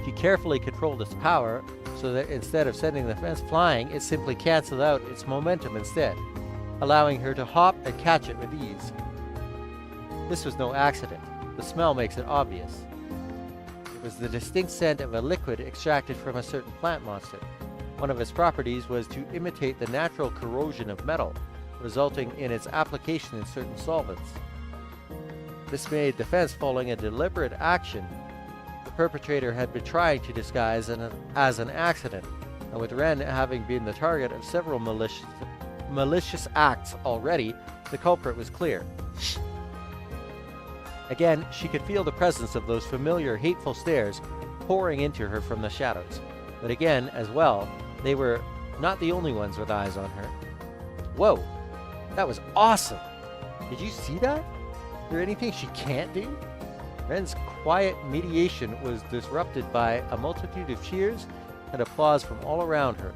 She carefully controlled its power so that instead of sending the fence flying, it simply canceled out its momentum instead, allowing her to hop and catch it with ease. This was no accident. The smell makes it obvious. It was the distinct scent of a liquid extracted from a certain plant monster. One of its properties was to imitate the natural corrosion of metal, resulting in its application in certain solvents. This made the fence following a deliberate action the perpetrator had been trying to disguise as an accident, and with Ren having been the target of several malicious acts already, the culprit was clear. Again, she could feel the presence of those familiar hateful stares pouring into her from the shadows. But again, as well, they were not the only ones with eyes on her. Whoa! That was awesome! Did you see that? Is there anything she can't do? Ren's quiet mediation was disrupted by a multitude of cheers and applause from all around her.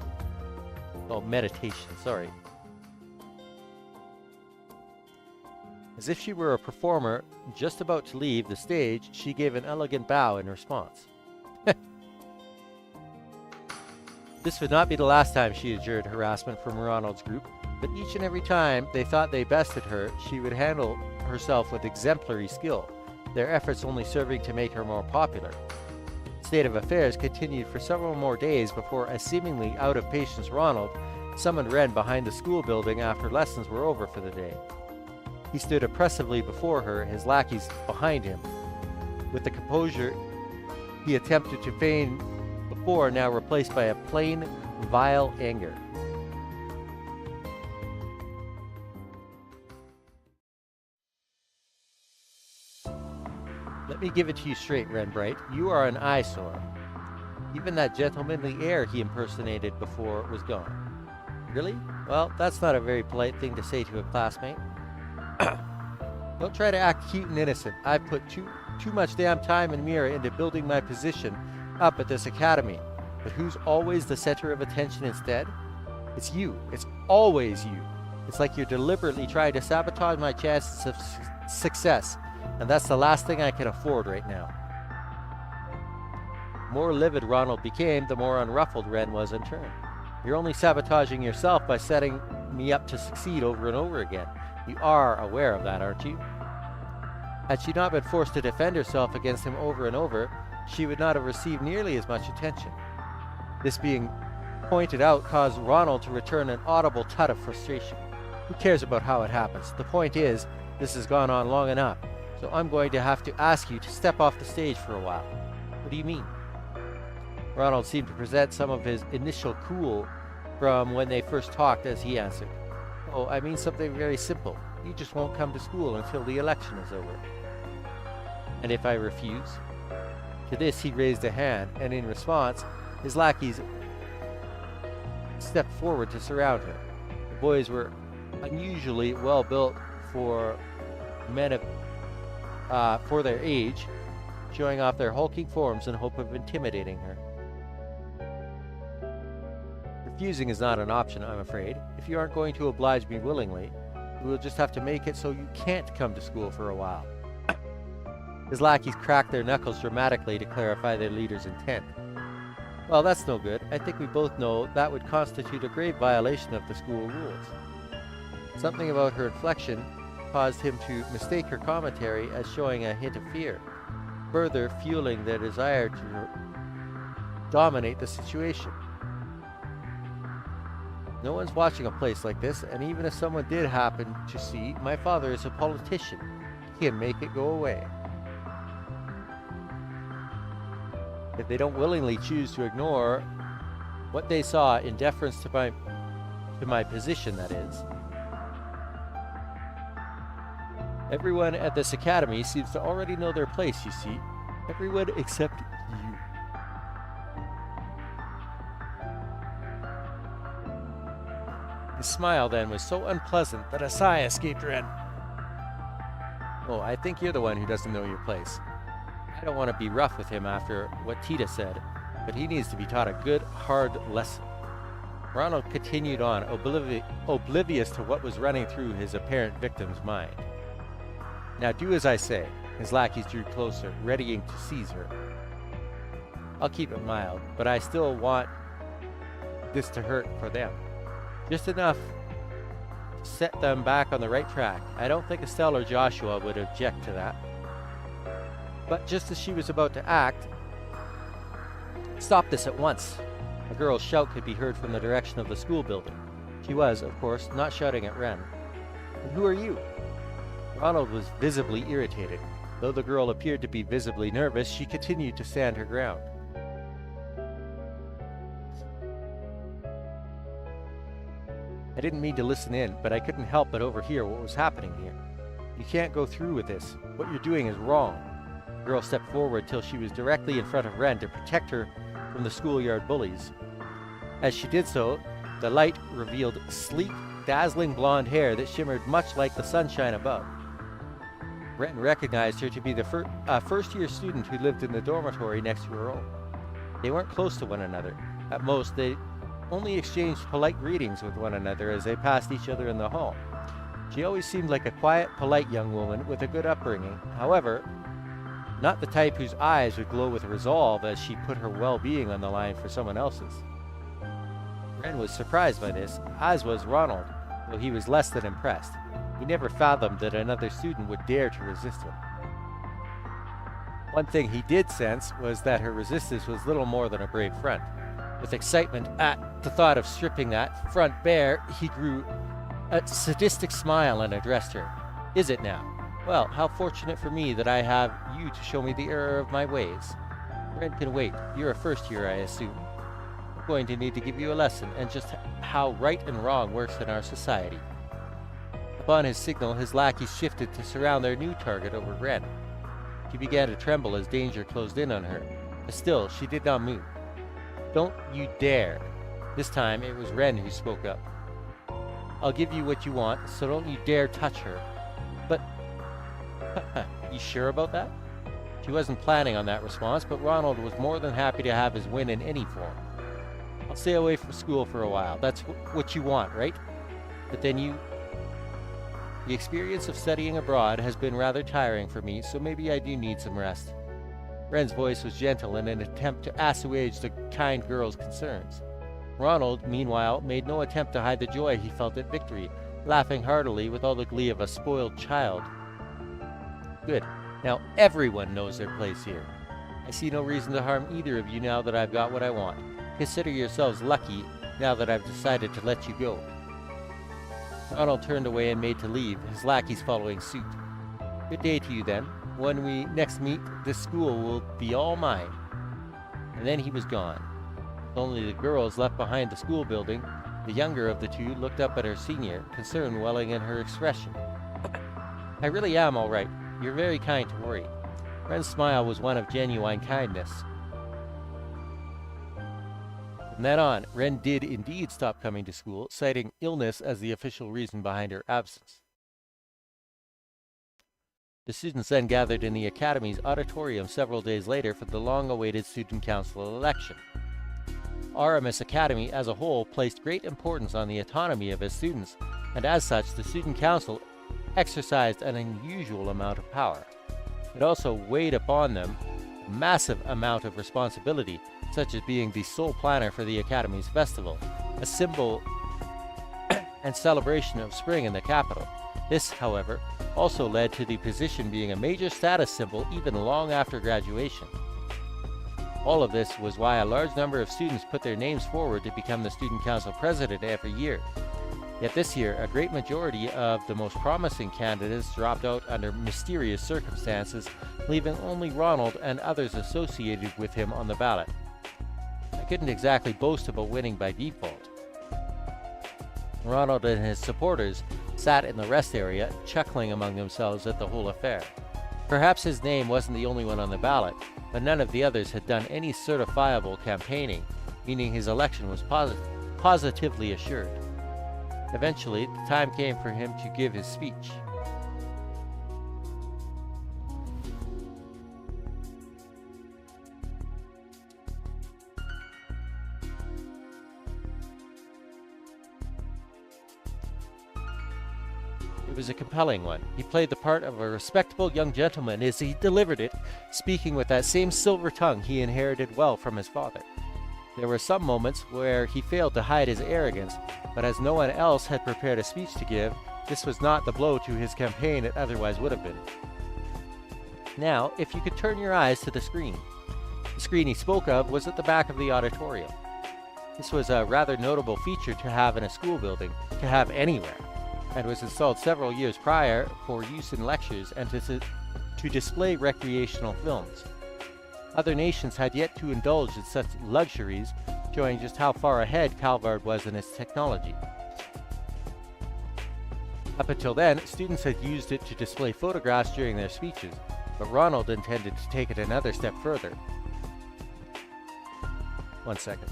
Oh, meditation, sorry. As if she were a performer just about to leave the stage, she gave an elegant bow in response. This would not be the last time she endured harassment from Ronald's group, but each and every time they thought they bested her, she would handle herself with exemplary skill, their efforts only serving to make her more popular. State of affairs continued for several more days before a seemingly out-of-patience Ronald summoned Ren behind the school building after lessons were over for the day. He stood oppressively before her, his lackeys behind him. With the composure he attempted to feign before, now replaced by a plain, vile anger. Let me give it to you straight, Ren Bright. You are an eyesore. Even that gentlemanly air he impersonated before was gone. Really? Well, that's not a very polite thing to say to a classmate. Don't try to act cute and innocent. I've put too much damn time and mirror into building my position up at this academy. But who's always the center of attention instead? It's you. It's always you. It's like you're deliberately trying to sabotage my chances of success, and that's the last thing I can afford right now. The more livid Ronald became, the more unruffled Ren was in turn. You're only sabotaging yourself by setting me up to succeed over and over again. You are aware of that, aren't you? Had she not been forced to defend herself against him over and over, she would not have received nearly as much attention. This being pointed out caused Ronald to return an audible tut of frustration. Who cares about how it happens? The point is, this has gone on long enough, so I'm going to have to ask you to step off the stage for a while. What do you mean? Ronald seemed to present some of his initial cool from when they first talked as he answered, "Oh, I mean something very simple. You just won't come to school until the election is over." "And if I refuse?" To this he raised a hand, and in response, his lackeys stepped forward to surround her. The boys were unusually well built for men of for their age, showing off their hulking forms in hope of intimidating her. Refusing is not an option, I'm afraid. If you aren't going to oblige me willingly, we will just have to make it so you can't come to school for a while. His lackeys cracked their knuckles dramatically to clarify their leader's intent. "Well, that's no good. I think we both know that would constitute a grave violation of the school rules." Something about her inflection caused him to mistake her commentary as showing a hint of fear, further fueling their desire to dominate the situation. "No one's watching a place like this, and even if someone did happen to see, my father is a politician. He can make it go away. If they don't willingly choose to ignore what they saw in deference to my position, that is. Everyone at this academy seems to already know their place, you see. Everyone except you." His smile then was so unpleasant that a sigh escaped Ren. "Oh, I think you're the one who doesn't know your place. I don't want to be rough with him after what Tita said, but he needs to be taught a good, hard lesson." Ronald continued on, oblivious to what was running through his apparent victim's mind. "Now do as I say." His lackeys drew closer, readying to seize her. "I'll keep it mild, but I still want this to hurt for them. Just enough to set them back on the right track. I don't think Estelle or Joshua would object to that." But just as she was about to act, "Stop this at once!" A girl's shout could be heard from the direction of the school building. She was, of course, not shouting at Ren. "And who are you?" Ronald was visibly irritated. Though the girl appeared to be visibly nervous, she continued to stand her ground. "I didn't mean to listen in, but I couldn't help but overhear what was happening here. You can't go through with this. What you're doing is wrong." The girl stepped forward till she was directly in front of Ren to protect her from the schoolyard bullies. As she did so, the light revealed sleek, dazzling blonde hair that shimmered much like the sunshine above. Ren recognized her to be the first-year student who lived in the dormitory next to her own. They weren't close to one another. At most, they only exchanged polite greetings with one another as they passed each other in the hall. She always seemed like a quiet, polite young woman with a good upbringing. However, not the type whose eyes would glow with resolve as she put her well-being on the line for someone else's. Ren was surprised by this, as was Ronald, though he was less than impressed. He never fathomed that another student would dare to resist him. One thing he did sense was that her resistance was little more than a brave front. With excitement at the thought of stripping that front bare, he grew a sadistic smile and addressed her. "Is it now? Well, how fortunate for me that I have you to show me the error of my ways. Ren can wait. You're a first year, I assume. I'm going to need to give you a lesson and just how right and wrong works in our society." Upon his signal, his lackeys shifted to surround their new target over Ren. She began to tremble as danger closed in on her, but still she did not move. "Don't you dare!" This time it was Ren who spoke up. "I'll give you what you want, so don't you dare touch her." "But you sure about that?" She wasn't planning on that response, but Ronald was more than happy to have his win in any form. "I'll stay away from school for a while. That's what you want, right? But then the experience of studying abroad has been rather tiring for me, so maybe I do need some rest." Ren's voice was gentle in an attempt to assuage the kind girl's concerns. Ronald, meanwhile, made no attempt to hide the joy he felt at victory, laughing heartily with all the glee of a spoiled child. "Good. Now everyone knows their place here. I see no reason to harm either of you now that I've got what I want. Consider yourselves lucky now that I've decided to let you go." Ronald turned away and made to leave, his lackeys following suit. "Good day to you, then. When we next meet, this school will be all mine." And then he was gone. With only the girls left behind the school building, The younger of the two looked up at her senior, concern welling in her expression. I really am all right. You're very kind to worry. Ren's smile was one of genuine kindness. From then on, Ren did indeed stop coming to school, citing illness as the official reason behind her absence. The students then gathered in the Academy's auditorium several days later for the long-awaited Student Council election. Aramis Academy as a whole placed great importance on the autonomy of its students, and as such, the Student Council exercised an unusual amount of power. It also weighed upon them a massive amount of responsibility, such as being the sole planner for the Academy's festival, a symbol and celebration of spring in the capital. This, however, also led to the position being a major status symbol even long after graduation. All of this was why a large number of students put their names forward to become the Student Council president every year. Yet this year, a great majority of the most promising candidates dropped out under mysterious circumstances, leaving only Ronald and others associated with him on the ballot. I couldn't exactly boast about winning by default. Ronald and his supporters sat in the rest area, chuckling among themselves at the whole affair. Perhaps his name wasn't the only one on the ballot, but none of the others had done any certifiable campaigning, meaning his election was positively assured. Eventually, the time came for him to give his speech. It was a compelling one. He played the part of a respectable young gentleman as he delivered it, speaking with that same silver tongue he inherited well from his father. There were some moments where he failed to hide his arrogance, but as no one else had prepared a speech to give, this was not the blow to his campaign it otherwise would have been. Now, if you could turn your eyes to the screen. The screen he spoke of was at the back of the auditorium. This was a rather notable feature to have in a school building, to have anywhere, and was installed several years prior for use in lectures and to display recreational films. Other nations had yet to indulge in such luxuries, showing just how far ahead Calvard was in its technology. Up until then, students had used it to display photographs during their speeches, but Ronald intended to take it another step further. 1 second.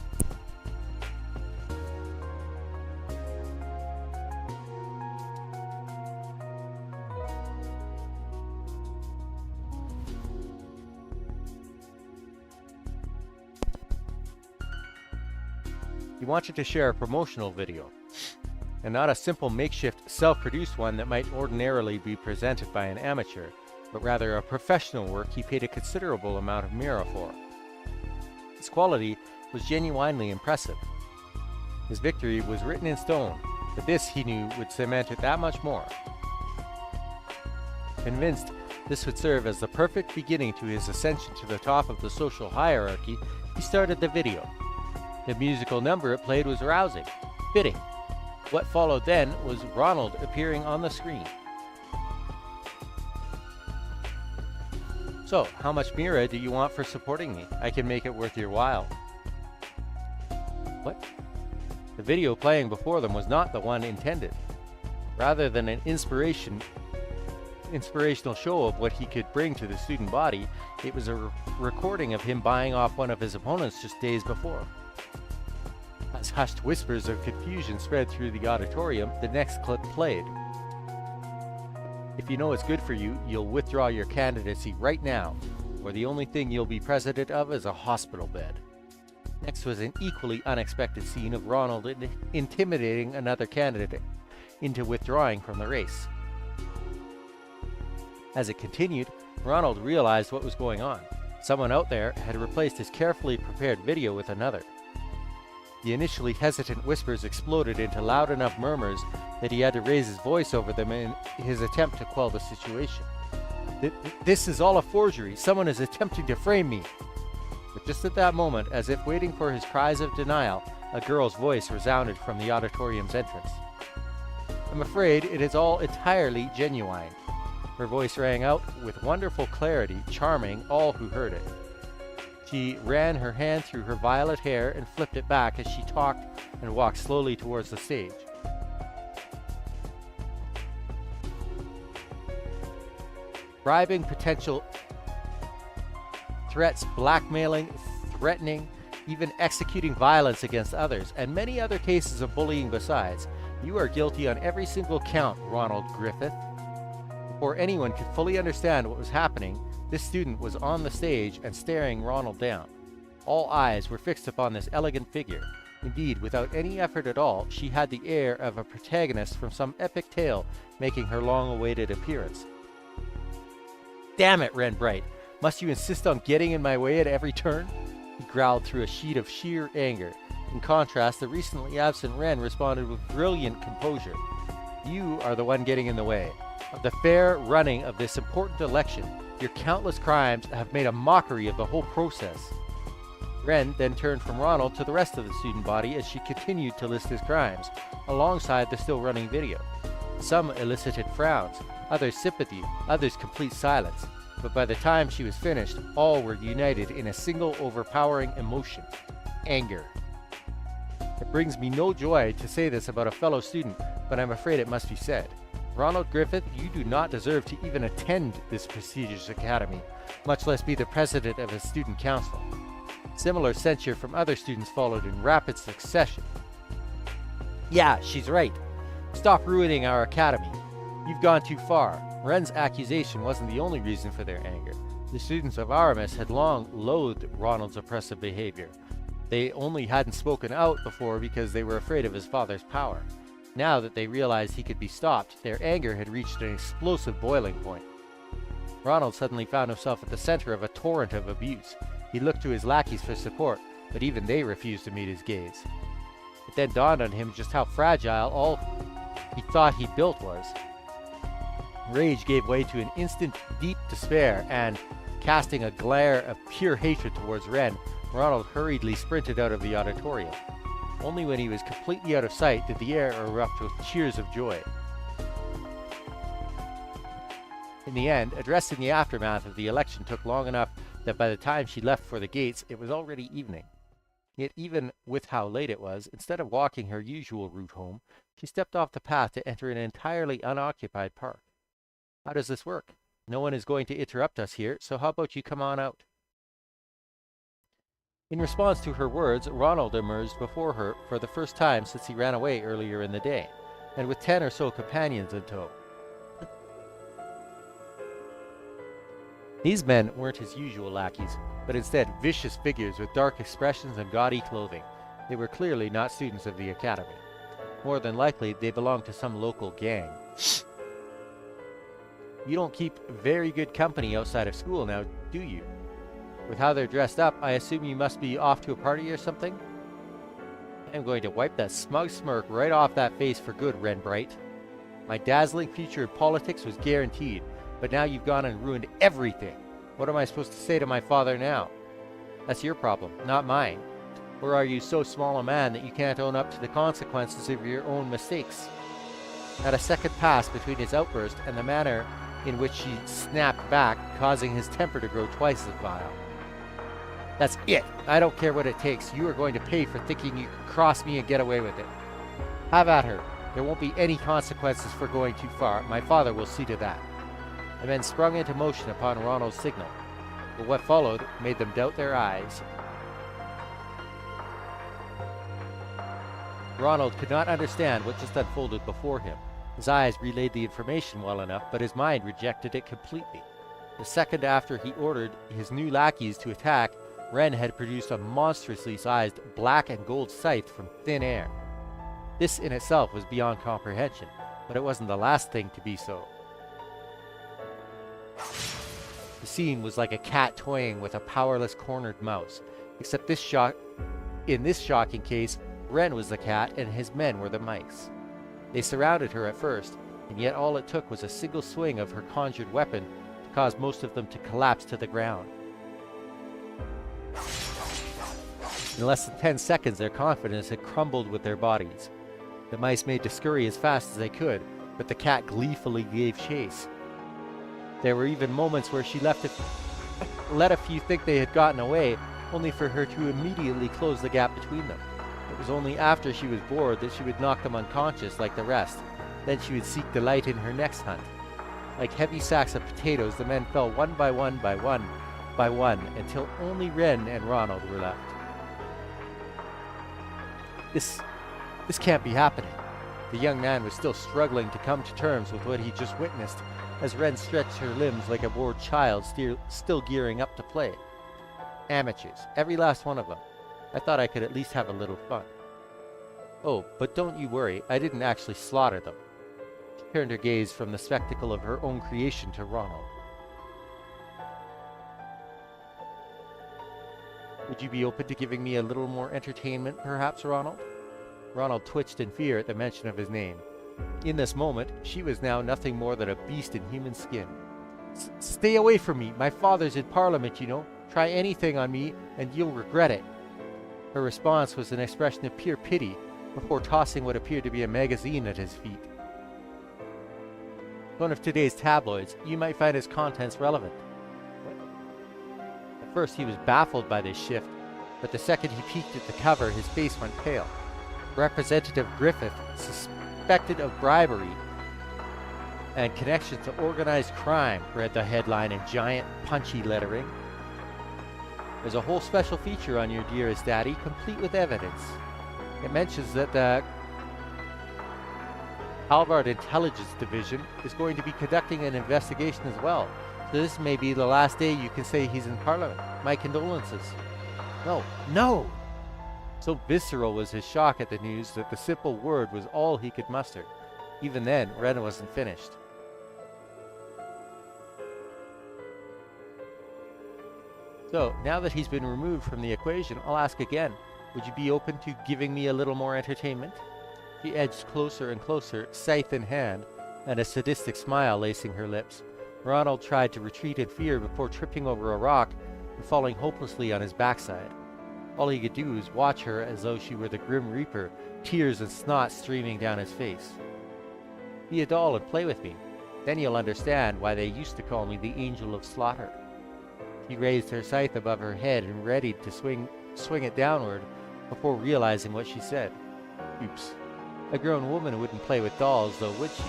He wanted to share a promotional video, and not a simple makeshift self-produced one that might ordinarily be presented by an amateur, but rather a professional work he paid a considerable amount of mirror for. Its quality was genuinely impressive. His victory was written in stone, but this, he knew, would cement it that much more. Convinced this would serve as the perfect beginning to his ascension to the top of the social hierarchy, he started the video. The musical number it played was rousing, fitting. What followed then was Ronald appearing on the screen. So, how much Mira do you want for supporting me? I can make it worth your while. What? The video playing before them was not the one intended. Rather than an inspirational show of what he could bring to the student body, it was a recording of him buying off one of his opponents just days before. As hushed whispers of confusion spread through the auditorium, the next clip played. If you know it's good for you, you'll withdraw your candidacy right now, or the only thing you'll be president of is a hospital bed. Next was an equally unexpected scene of Ronald intimidating another candidate into withdrawing from the race. As it continued, Ronald realized what was going on. Someone out there had replaced his carefully prepared video with another. The initially hesitant whispers exploded into loud enough murmurs that he had to raise his voice over them in his attempt to quell the situation. This is all a forgery. Someone is attempting to frame me. But just at that moment, as if waiting for his cries of denial, a girl's voice resounded from the auditorium's entrance. I'm afraid it is all entirely genuine. Her voice rang out with wonderful clarity, charming all who heard it. She ran her hand through her violet hair and flipped it back as she talked and walked slowly towards the stage. Bribing potential threats, blackmailing, threatening, even executing violence against others, and many other cases of bullying besides. You are guilty on every single count, Ronald Griffith. Before anyone could fully understand what was happening, this student was on the stage and staring Ronald down. All eyes were fixed upon this elegant figure. Indeed, without any effort at all, she had the air of a protagonist from some epic tale making her long-awaited appearance. Damn it, Ren Bright! Must you insist on getting in my way at every turn? He growled through a sheet of sheer anger. In contrast, the recently absent Ren responded with brilliant composure. You are the one getting in the way. Of the fair running of this important election, your countless crimes have made a mockery of the whole process. Ren then turned from Ronald to the rest of the student body as she continued to list his crimes, alongside the still running video. Some elicited frowns, others sympathy, others complete silence. But by the time she was finished, all were united in a single overpowering emotion: anger. It brings me no joy to say this about a fellow student, but I'm afraid it must be said. Ronald Griffith, you do not deserve to even attend this prestigious academy, much less be the president of a student council. Similar censure from other students followed in rapid succession. Yeah, she's right. Stop ruining our academy. You've gone too far. Ren's accusation wasn't the only reason for their anger. The students of Aramis had long loathed Ronald's oppressive behavior. They only hadn't spoken out before because they were afraid of his father's power. Now that they realized he could be stopped, their anger had reached an explosive boiling point. Ronald suddenly found himself at the center of a torrent of abuse. He looked to his lackeys for support, but even they refused to meet his gaze. It then dawned on him just how fragile all he thought he built was. Rage gave way to an instant deep despair, and, casting a glare of pure hatred towards Ren, Ronald hurriedly sprinted out of the auditorium. Only when he was completely out of sight did the air erupt with cheers of joy. In the end, addressing the aftermath of the election took long enough that by the time she left for the gates, it was already evening. Yet even with how late it was, instead of walking her usual route home, she stepped off the path to enter an entirely unoccupied park. How does this work? No one is going to interrupt us here, so how about you come on out? In response to her words, Ronald emerged before her for the first time since he ran away earlier in the day, and with 10 or so companions in tow. These men weren't his usual lackeys, but instead vicious figures with dark expressions and gaudy clothing. They were clearly not students of the academy. More than likely, they belonged to some local gang. You don't keep very good company outside of school now, do you? With how they're dressed up, I assume you must be off to a party or something? I'm going to wipe that smug smirk right off that face for good, Ren Bright. My dazzling future in politics was guaranteed, but now you've gone and ruined everything. What am I supposed to say to my father now? That's your problem, not mine. Or are you so small a man that you can't own up to the consequences of your own mistakes? Not a second passed between his outburst and the manner in which she snapped back, causing his temper to grow twice as vile. That's it. I don't care what it takes. You are going to pay for thinking you can cross me and get away with it. Have at her. There won't be any consequences for going too far. My father will see to that. The men sprung into motion upon Ronald's signal, but what followed made them doubt their eyes. Ronald could not understand what just unfolded before him. His eyes relayed the information well enough, but his mind rejected it completely. The second after he ordered his new lackeys to attack, Ren had produced a monstrously sized black and gold scythe from thin air. This in itself was beyond comprehension, but it wasn't the last thing to be so. The scene was like a cat toying with a powerless cornered mouse, except in this shocking case, Ren was the cat and his men were the mice. They surrounded her at first, and yet all it took was a single swing of her conjured weapon to cause most of them to collapse to the ground. In less than 10 seconds, their confidence had crumbled with their bodies. The mice made to scurry as fast as they could, but the cat gleefully gave chase. There were even moments where she let a few think they had gotten away, only for her to immediately close the gap between them. It was only after she was bored that she would knock them unconscious like the rest. Then she would seek delight in her next hunt. Like heavy sacks of potatoes, the men fell one by one by one by one, until only Ren and Ronald were left. This can't be happening. The young man was still struggling to come to terms with what he just witnessed, as Ren stretched her limbs like a bored child still gearing up to play. Amateurs, every last one of them. I thought I could at least have a little fun. Oh, but don't you worry, I didn't actually slaughter them. She turned her gaze from the spectacle of her own creation to Ronald. Would you be open to giving me a little more entertainment, perhaps, Ronald? Ronald twitched in fear at the mention of his name. In this moment, she was now nothing more than a beast in human skin. Stay away from me. My father's in Parliament, you know. Try anything on me, and you'll regret it. Her response was an expression of pure pity, before tossing what appeared to be a magazine at his feet. One of today's tabloids. You might find its contents relevant. What? At first, he was baffled by this shift, but the second he peeked at the cover, his face went pale. Representative Griffith, suspected of bribery and connections to organized crime, read the headline in giant, punchy lettering. There's a whole special feature on your dearest daddy, complete with evidence. It mentions that the Halvard Intelligence Division is going to be conducting an investigation as well. So this may be the last day you can say he's in Parliament. My condolences. No, no! So visceral was his shock at the news that the simple word was all he could muster. Even then, Ren wasn't finished. So, now that he's been removed from the equation, I'll ask again. Would you be open to giving me a little more entertainment? She edged closer and closer, scythe in hand, and a sadistic smile lacing her lips. Ronald tried to retreat in fear before tripping over a rock and falling hopelessly on his backside. All he could do was watch her as though she were the Grim Reaper, tears and snot streaming down his face. Be a doll and play with me. Then you'll understand why they used to call me the Angel of Slaughter. She raised her scythe above her head and readied to swing it downward before realizing what she said. Oops. A grown woman wouldn't play with dolls, though, would she?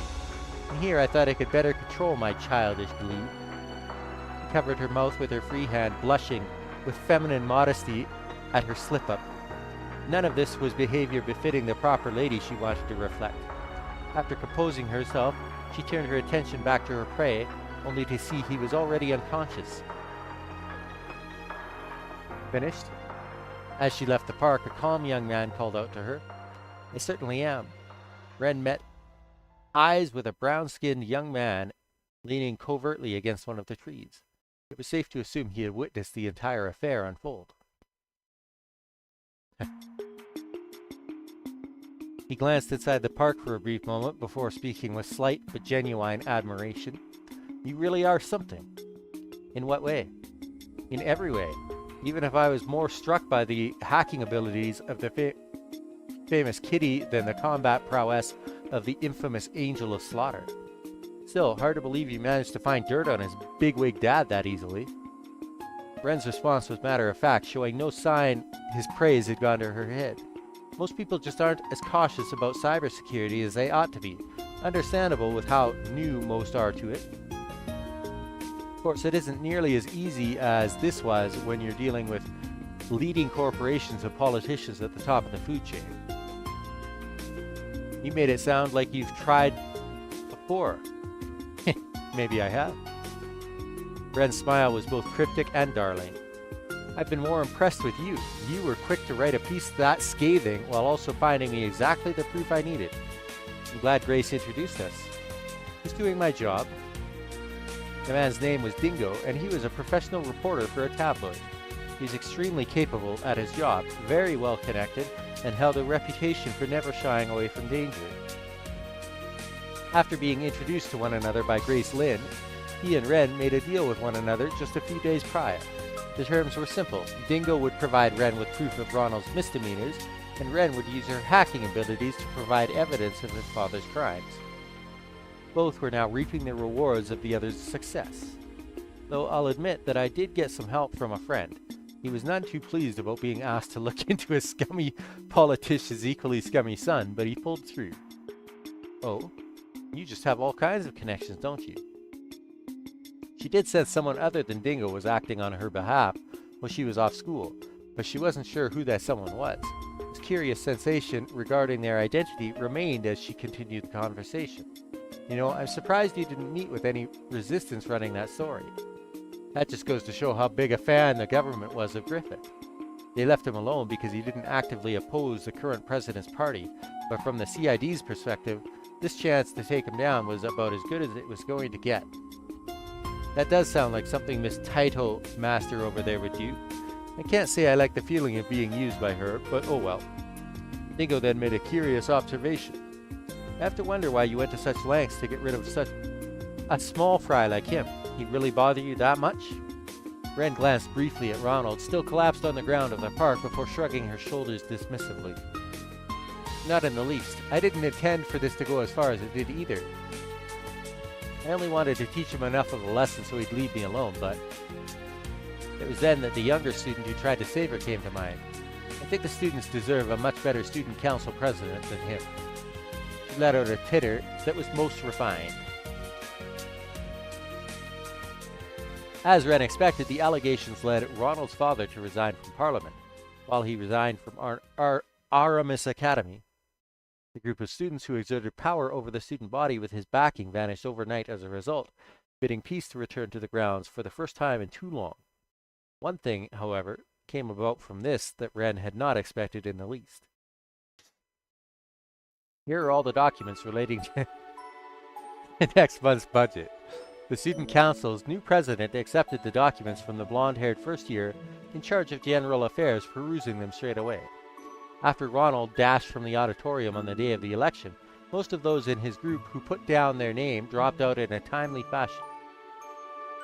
And here I thought I could better control my childish glee. She covered her mouth with her free hand, blushing with feminine modesty at her slip-up. None of this was behavior befitting the proper lady she wanted to reflect. After composing herself, she turned her attention back to her prey, only to see he was already unconscious. Finished? As she left the park, a calm young man called out to her. I certainly am. Ren met eyes with a brown-skinned young man leaning covertly against one of the trees. It was safe to assume he had witnessed the entire affair unfold. He glanced inside the park for a brief moment before speaking with slight but genuine admiration. You really are something. In what way? In every way. Even if I was more struck by the hacking abilities of the famous Kitty than the combat prowess of the infamous Angel of Slaughter. Still, hard to believe you managed to find dirt on his bigwig dad that easily. Ren's response was matter of fact, showing no sign his praise had gone to her head. Most people just aren't as cautious about cybersecurity as they ought to be. Understandable with how new most are to it. Of course, it isn't nearly as easy as this was when you're dealing with leading corporations and politicians at the top of the food chain. You made it sound like you've tried before. Maybe I have. Ren's smile was both cryptic and darling. I've been more impressed with you. You were quick to write a piece that scathing while also finding me exactly the proof I needed. I'm glad Grace introduced us. Who's doing my job? The man's name was Dingo, and he was a professional reporter for a tabloid. He was extremely capable at his job, very well connected, and held a reputation for never shying away from danger. After being introduced to one another by Grace Lynn, he and Ren made a deal with one another just a few days prior. The terms were simple. Dingo would provide Ren with proof of Ronald's misdemeanors, and Ren would use her hacking abilities to provide evidence of his father's crimes. Both were now reaping the rewards of the other's success. Though I'll admit that I did get some help from a friend. He was none too pleased about being asked to look into a scummy politician's equally scummy son, but he pulled through. Oh, you just have all kinds of connections, don't you? She did sense someone other than Dingo was acting on her behalf while she was off school, but she wasn't sure who that someone was. This curious sensation regarding their identity remained as she continued the conversation. You know, I'm surprised you didn't meet with any resistance running that story. That just goes to show how big a fan the government was of Griffith. They left him alone because he didn't actively oppose the current president's party, but from the CID's perspective, this chance to take him down was about as good as it was going to get. That does sound like something Miss Taito Master over there would do. I can't say I like the feeling of being used by her, but oh well. Dingo then made a curious observation. I have to wonder why you went to such lengths to get rid of such a small fry like him. He'd really bother you that much? Ren glanced briefly at Ronald, still collapsed on the ground of the park, before shrugging her shoulders dismissively. Not in the least. I didn't intend for this to go as far as it did either. I only wanted to teach him enough of a lesson so he'd leave me alone, but... It was then that the younger student who tried to save her came to mind. I think the students deserve a much better student council president than him. She let out a titter that was most refined. As Ren expected, the allegations led Ronald's father to resign from Parliament, while he resigned from Aramis Academy. The group of students who exerted power over the student body with his backing vanished overnight as a result, bidding peace to return to the grounds for the first time in too long. One thing, however, came about from this that Ren had not expected in the least. Here are all the documents relating to next month's budget. The student council's new president accepted the documents from the blonde-haired first year in charge of general affairs, perusing them straight away. After Ronald dashed from the auditorium on the day of the election, most of those in his group who put down their name dropped out in a timely fashion.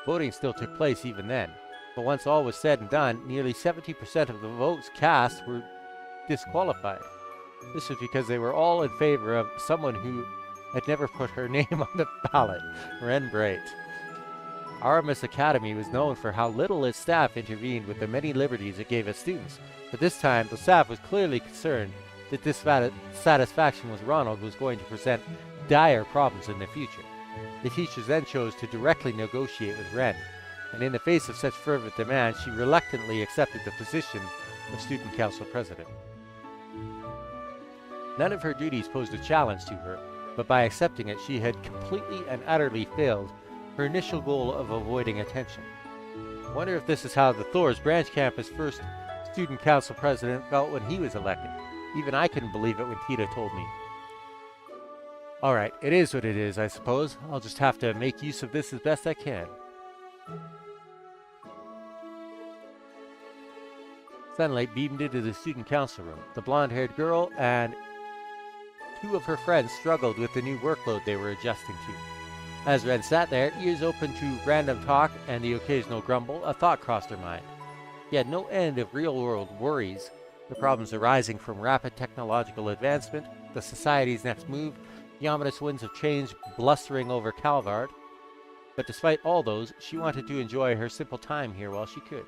Voting still took place even then, but once all was said and done, nearly 70% of the votes cast were disqualified. This was because they were all in favor of someone who had never put her name on the ballot, Ren Bright. Aramis Academy was known for how little its staff intervened with the many liberties it gave its students, but this time the staff was clearly concerned that dissatisfaction with Ronald was going to present dire problems in the future. The teachers then chose to directly negotiate with Ren, and in the face of such fervent demand, she reluctantly accepted the position of student council president. None of her duties posed a challenge to her, but by accepting it, she had completely and utterly failed her initial goal of avoiding attention. I wonder if this is how the Thor's branch campus first student council president felt when he was elected. Even I couldn't believe it when Tita told me. Alright, it is what it is, I suppose. I'll just have to make use of this as best I can. Sunlight beamed into the student council room. The blonde-haired girl and two of her friends struggled with the new workload they were adjusting to. As Ren sat there, ears open to random talk and the occasional grumble, a thought crossed her mind. He had no end of real-world worries, the problems arising from rapid technological advancement, the society's next move, the ominous winds of change blustering over Calvard. But despite all those, she wanted to enjoy her simple time here while she could.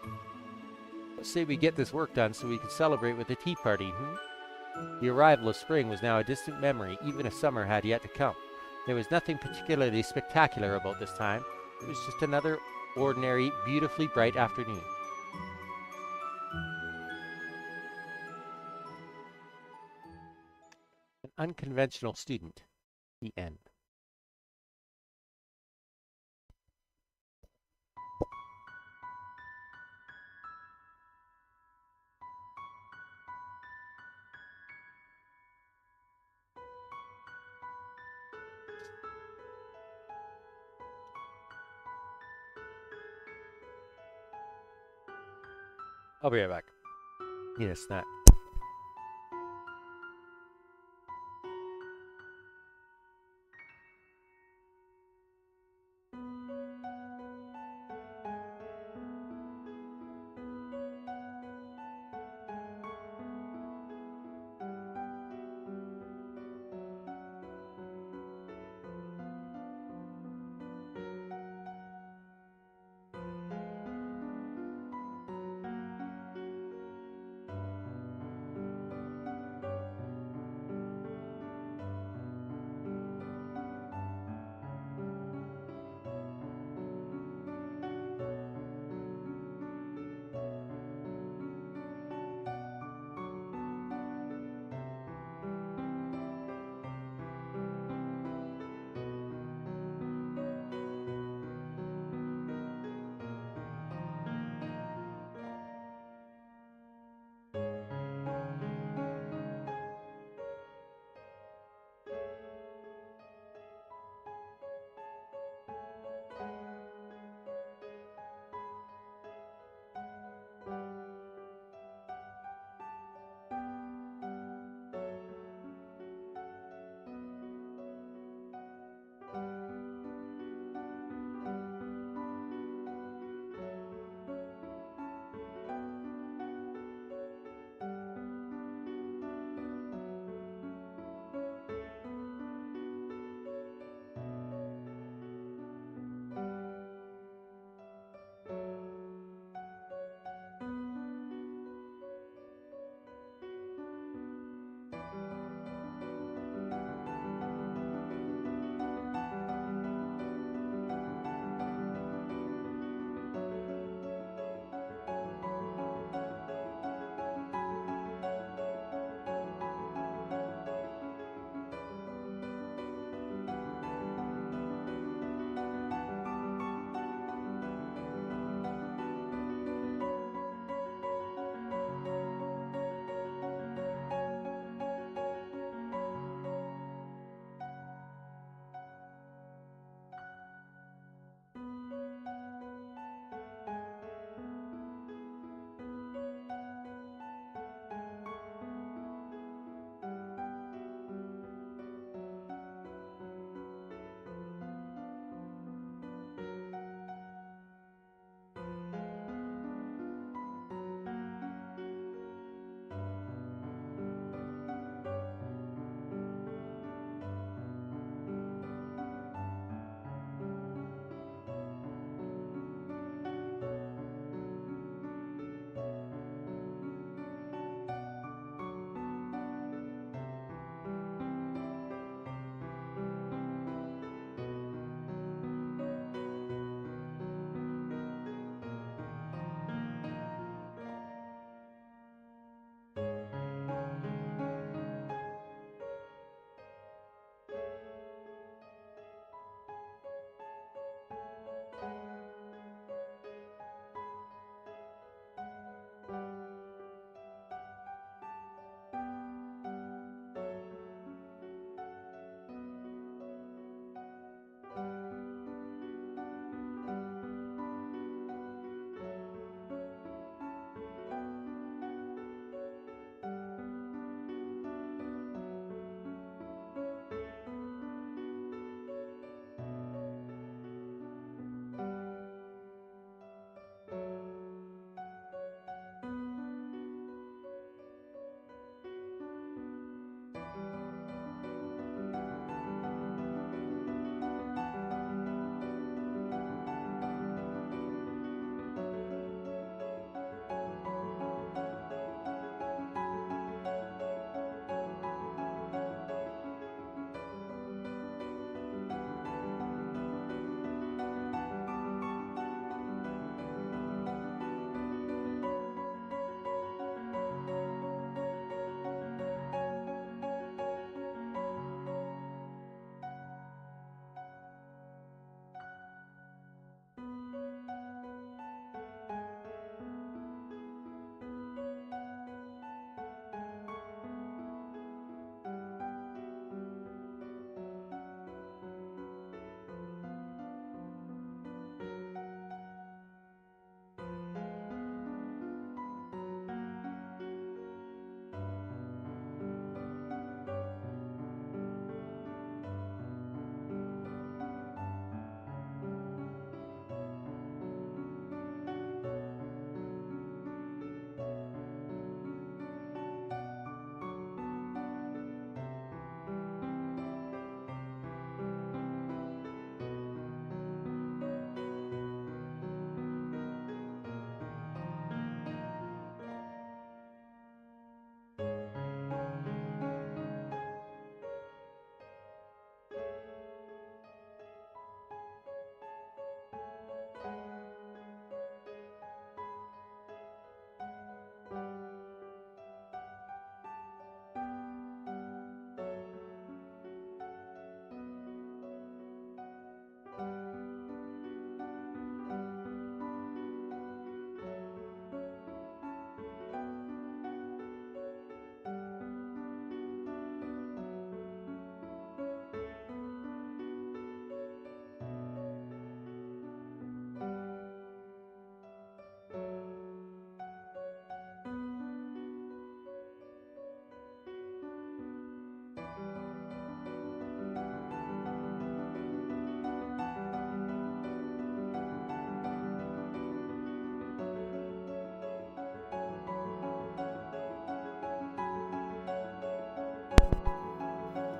Let's say we get this work done so we can celebrate with a tea party, The arrival of spring was now a distant memory, even if summer had yet to come. There was nothing particularly spectacular about this time. It was just another ordinary, beautifully bright afternoon. An unconventional student. The end. I'll be right back. Need a snack.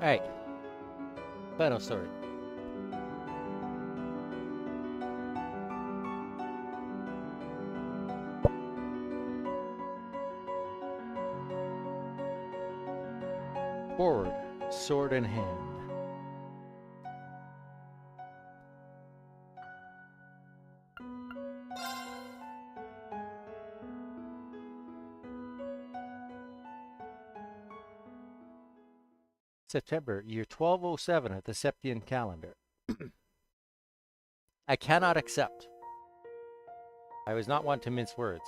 Alright. Final story. Forward, sword in hand. September, year 1207 of the Septian calendar. I cannot accept. I was not one to mince words.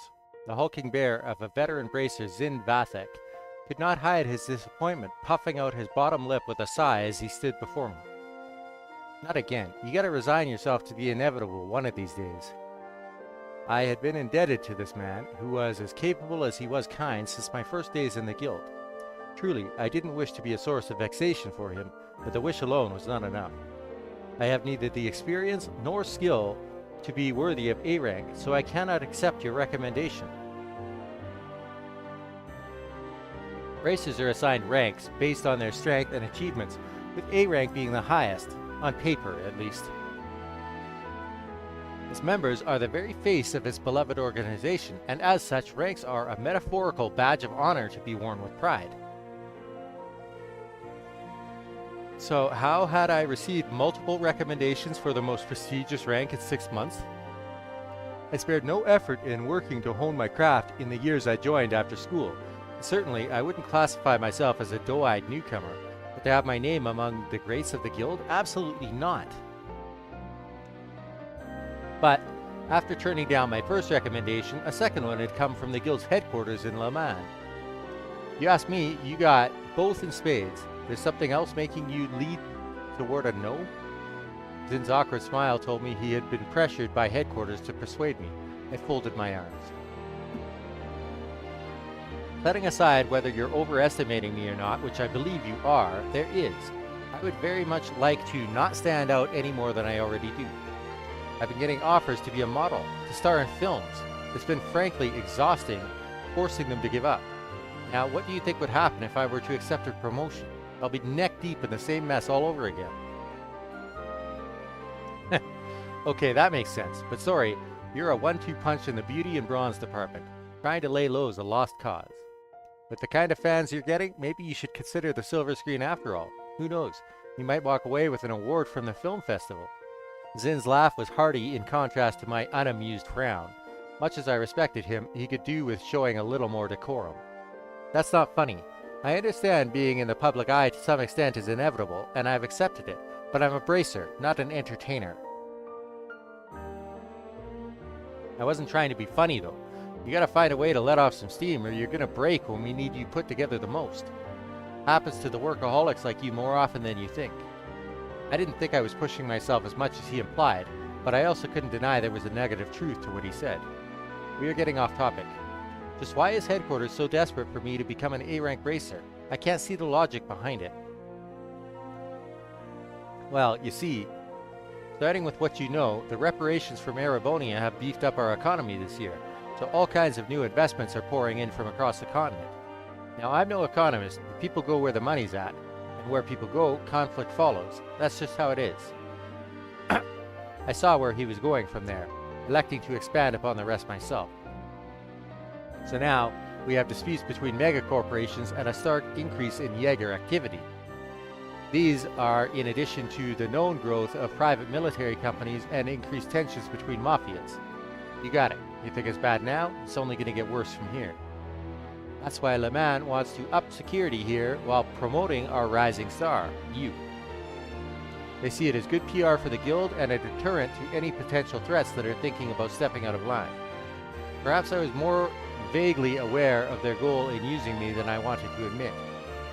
The hulking bear of a veteran bracer, Zin Vathek, could not hide his disappointment, puffing out his bottom lip with a sigh as he stood before me. Not again. You gotta resign yourself to the inevitable one of these days. I had been indebted to this man, who was as capable as he was kind since my first days in the guild. Truly, I didn't wish to be a source of vexation for him, but the wish alone was not enough. I have neither the experience nor skill to be worthy of A rank, so I cannot accept your recommendation. Racers are assigned ranks based on their strength and achievements, with A rank being the highest, on paper at least. Its members are the very face of its beloved organization, and as such, ranks are a metaphorical badge of honor to be worn with pride. So how had I received multiple recommendations for the most prestigious rank in 6 months? I spared no effort in working to hone my craft in the years I joined after school. Certainly, I wouldn't classify myself as a doe-eyed newcomer, but to have my name among the greats of the guild? Absolutely not. But after turning down my first recommendation, a second one had come from the guild's headquarters in Le Mans. You ask me, you got both in spades. There's something else making you lead toward a no? Zin's awkward smile told me he had been pressured by headquarters to persuade me. I folded my arms. Setting aside whether you're overestimating me or not, which I believe you are, there is. I would very much like to not stand out any more than I already do. I've been getting offers to be a model, to star in films. It's been frankly exhausting, forcing them to give up. Now, what do you think would happen if I were to accept a promotion? I'll be neck deep in the same mess all over again. Okay, that makes sense, but sorry, you're a 1-2 punch in the beauty and bronze department. Trying to lay low is a lost cause. With the kind of fans you're getting, maybe you should consider the silver screen after all. Who knows? You might walk away with an award from the film festival. Zin's laugh was hearty in contrast to my unamused frown. Much as I respected him, he could do with showing a little more decorum. That's not funny. I understand being in the public eye to some extent is inevitable, and I've accepted it, but I'm a bracer, not an entertainer. I wasn't trying to be funny though. You gotta find a way to let off some steam or you're gonna break when we need you put together the most. Happens to the workaholics like you more often than you think. I didn't think I was pushing myself as much as he implied, but I also couldn't deny there was a negative truth to what he said. We are getting off topic. Just why is headquarters so desperate for me to become an A-rank racer? I can't see the logic behind it. Well, you see, starting with what you know, the reparations from Erebonia have beefed up our economy this year, so all kinds of new investments are pouring in from across the continent. Now, I'm no economist, but people go where the money's at, and where people go, conflict follows. That's just how it is. I saw where he was going from there, electing to expand upon the rest myself. So now, we have disputes between megacorporations and a stark increase in Jaeger activity. These are in addition to the known growth of private military companies and increased tensions between mafias. You got it. You think it's bad now? It's only going to get worse from here. That's why Le Mans wants to up security here while promoting our rising star, you. They see it as good PR for the guild and a deterrent to any potential threats that are thinking about stepping out of line. Perhaps I was more vaguely aware of their goal in using me than I wanted to admit.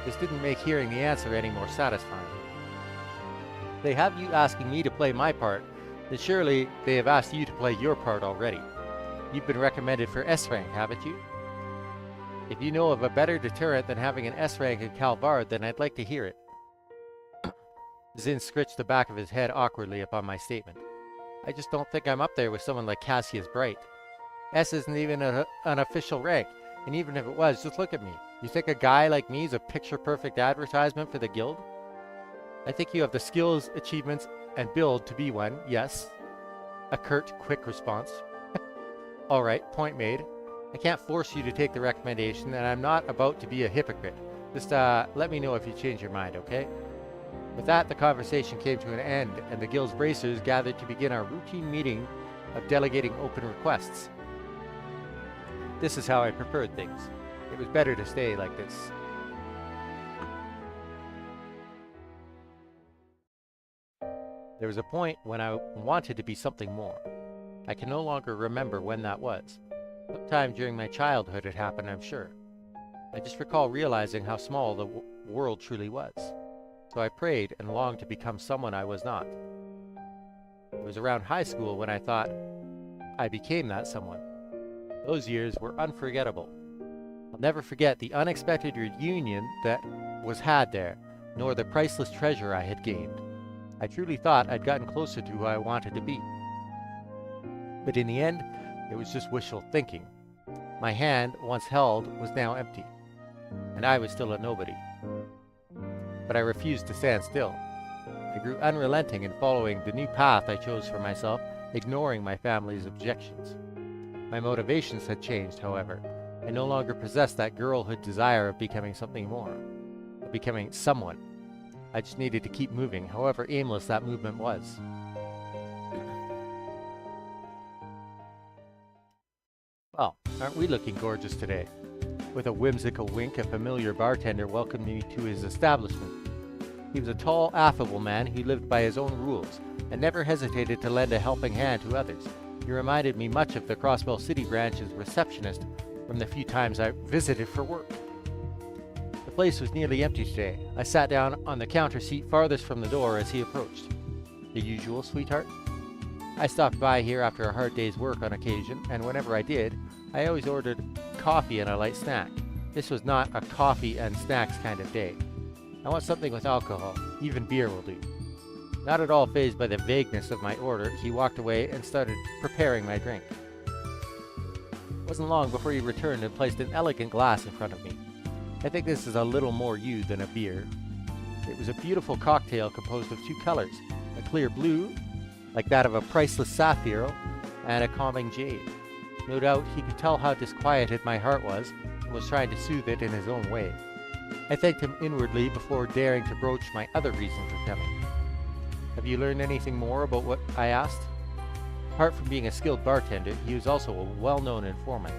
This didn't make hearing the answer any more satisfying. If they have you asking me to play my part, then surely they have asked you to play your part already. You've been recommended for S rank, haven't you? If you know of a better deterrent than having an S rank in Calvard, then I'd like to hear it. Zin scritched the back of his head awkwardly upon my statement. I just don't think I'm up there with someone like Cassius Bright. S isn't even an official rank, and even if it was, just look at me. You think a guy like me is a picture-perfect advertisement for the guild? I think you have the skills, achievements, and build to be one, yes. A curt, quick response. Alright, point made. I can't force you to take the recommendation, and I'm not about to be a hypocrite. Just let me know if you change your mind, okay? With that, the conversation came to an end, and the guild's bracers gathered to begin our routine meeting of delegating open requests. This is how I preferred things. It was better to stay like this. There was a point when I wanted to be something more. I can no longer remember when that was. Sometime during my childhood it happened, I'm sure. I just recall realizing how small the world truly was. So I prayed and longed to become someone I was not. It was around high school when I thought I became that someone. Those years were unforgettable. I'll never forget the unexpected reunion that was had there, nor the priceless treasure I had gained. I truly thought I'd gotten closer to who I wanted to be. But in the end, it was just wishful thinking. My hand, once held, was now empty, and I was still a nobody. But I refused to stand still. I grew unrelenting in following the new path I chose for myself, ignoring my family's objections. My motivations had changed, however. I no longer possessed that girlhood desire of becoming something more, of becoming someone. I just needed to keep moving, however aimless that movement was. Well, aren't we looking gorgeous today? With a whimsical wink, a familiar bartender welcomed me to his establishment. He was a tall, affable man who lived by his own rules, and never hesitated to lend a helping hand to others. He reminded me much of the Crossbell City branch's receptionist from the few times I visited for work. The place was nearly empty today. I sat down on the counter seat farthest from the door as he approached. The usual, sweetheart? I stopped by here after a hard day's work on occasion, and whenever I did, I always ordered coffee and a light snack. This was not a coffee and snacks kind of day. I want something with alcohol. Even beer will do. Not at all fazed by the vagueness of my order, he walked away and started preparing my drink. It wasn't long before he returned and placed an elegant glass in front of me. I think this is a little more you than a beer. It was a beautiful cocktail composed of two colors, a clear blue, like that of a priceless sapphire, and a calming jade. No doubt he could tell how disquieted my heart was, and was trying to soothe it in his own way. I thanked him inwardly before daring to broach my other reason for coming. Have you learned anything more about what I asked? Apart from being a skilled bartender, he was also a well-known informant.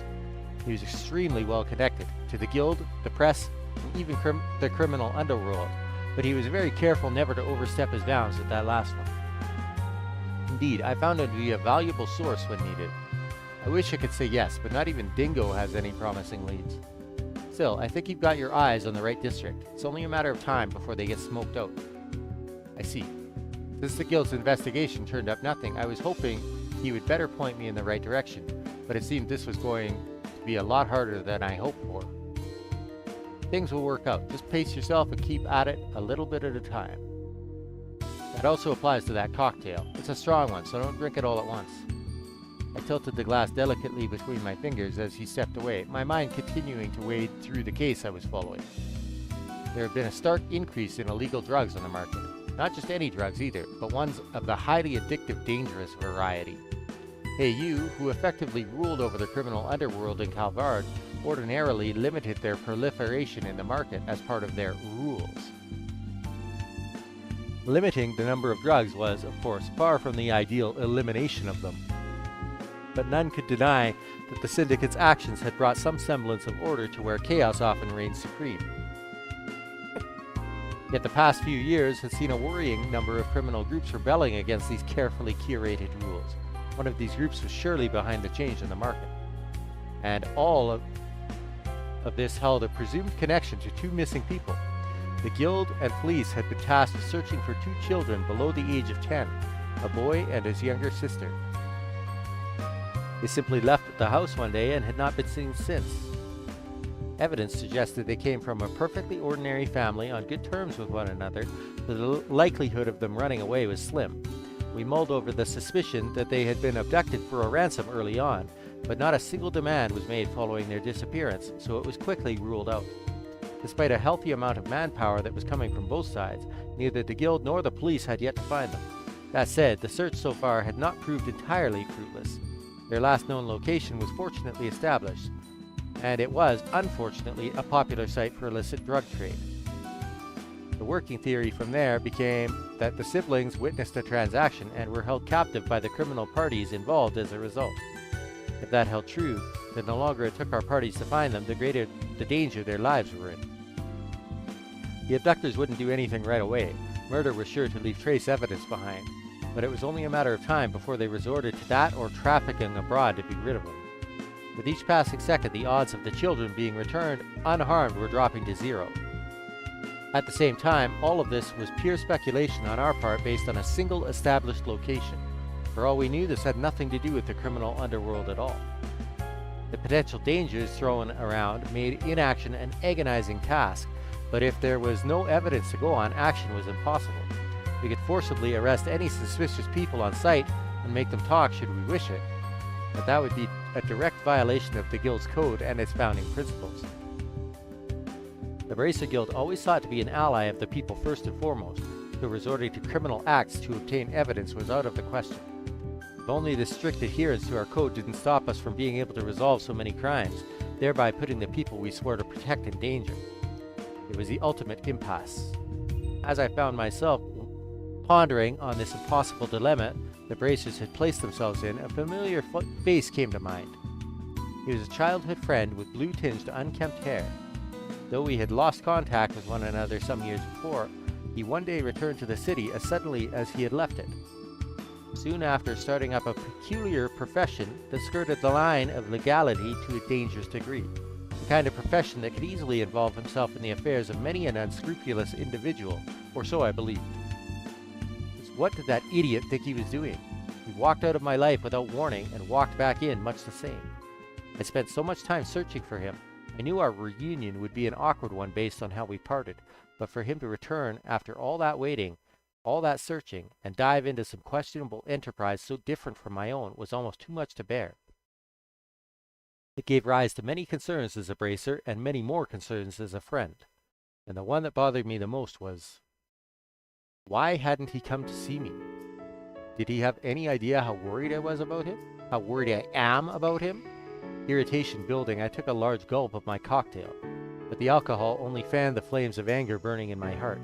He was extremely well connected to the guild, the press, and even the criminal underworld, but he was very careful never to overstep his bounds with that last one. Indeed, I found him to be a valuable source when needed. I wish I could say yes, but not even Dingo has any promising leads. Still, I think you've got your eyes on the right district. It's only a matter of time before they get smoked out. I see. Since the guild's investigation turned up nothing, I was hoping he would better point me in the right direction, but it seemed this was going to be a lot harder than I hoped for. Things will work out. Just pace yourself and keep at it a little bit at a time. That also applies to that cocktail. It's a strong one, so don't drink it all at once. I tilted the glass delicately between my fingers as he stepped away, my mind continuing to wade through the case I was following. There had been a stark increase in illegal drugs on the market. Not just any drugs either, but ones of the highly addictive, dangerous variety. Hey, you, who effectively ruled over the criminal underworld in Calvard, ordinarily limited their proliferation in the market as part of their rules. Limiting the number of drugs was, of course, far from the ideal elimination of them. But none could deny that the syndicate's actions had brought some semblance of order to where chaos often reigned supreme. Yet the past few years had seen a worrying number of criminal groups rebelling against these carefully curated rules. One of these groups was surely behind the change in the market. And all of this held a presumed connection to two missing people. The guild and police had been tasked with searching for two children below the age of 10, a boy and his younger sister. They simply left the house one day and had not been seen since. Evidence suggested they came from a perfectly ordinary family on good terms with one another, so the likelihood of them running away was slim. We mulled over the suspicion that they had been abducted for a ransom early on, but not a single demand was made following their disappearance, so it was quickly ruled out. Despite a healthy amount of manpower that was coming from both sides, Neither the guild nor the police had yet to find them. That said, the search so far had not proved entirely fruitless. Their last known location was fortunately established, and it was, unfortunately, a popular site for illicit drug trade. The working theory from there became that the siblings witnessed a transaction and were held captive by the criminal parties involved as a result. If that held true, then the longer it took our parties to find them, the greater the danger their lives were in. The abductors wouldn't do anything right away. Murder was sure to leave trace evidence behind, but it was only a matter of time before they resorted to that or trafficking abroad to be rid of them. With each passing second, the odds of the children being returned unharmed were dropping to zero. At the same time, all of this was pure speculation on our part based on a single established location. For all we knew, this had nothing to do with the criminal underworld at all. The potential dangers thrown around made inaction an agonizing task, but if there was no evidence to go on, action was impossible. We could forcibly arrest any suspicious people on sight and make them talk should we wish it, but that would be a direct violation of the Guild's code and its founding principles. The Bracer Guild always sought to be an ally of the people first and foremost, so resorting to criminal acts to obtain evidence was out of the question. If only the strict adherence to our code didn't stop us from being able to resolve so many crimes, thereby putting the people we swore to protect in danger. It was the ultimate impasse. As I found myself pondering on this impossible dilemma the Bracers had placed themselves in, a familiar face came to mind. He was a childhood friend with blue-tinged, unkempt hair. Though we had lost contact with one another some years before, he one day returned to the city as suddenly as he had left it. Soon after starting up a peculiar profession that skirted the line of legality to a dangerous degree. The kind of profession that could easily involve himself in the affairs of many an unscrupulous individual, or so I believed. What did that idiot think he was doing? He walked out of my life without warning and walked back in much the same. I spent so much time searching for him. I knew our reunion would be an awkward one based on how we parted, but for him to return after all that waiting, all that searching, and dive into some questionable enterprise so different from my own was almost too much to bear. It gave rise to many concerns as a bracer and many more concerns as a friend, and the one that bothered me the most was, why hadn't he come to see me? Did he have any idea how worried I was about him? How worried I am about him? Irritation building, I took a large gulp of my cocktail, but the alcohol only fanned the flames of anger burning in my heart.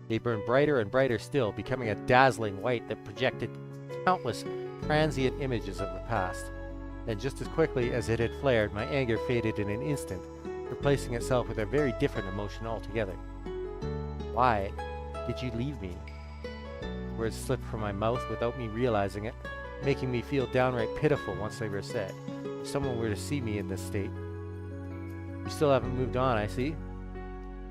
They burned brighter and brighter still, becoming a dazzling white that projected countless transient images of the past. Then just as quickly as it had flared, my anger faded in an instant, replacing itself with a very different emotion altogether. Why did you leave me? Words slipped from my mouth without me realizing it, making me feel downright pitiful once they were said. If someone were to see me in this state. You still haven't moved on, I see.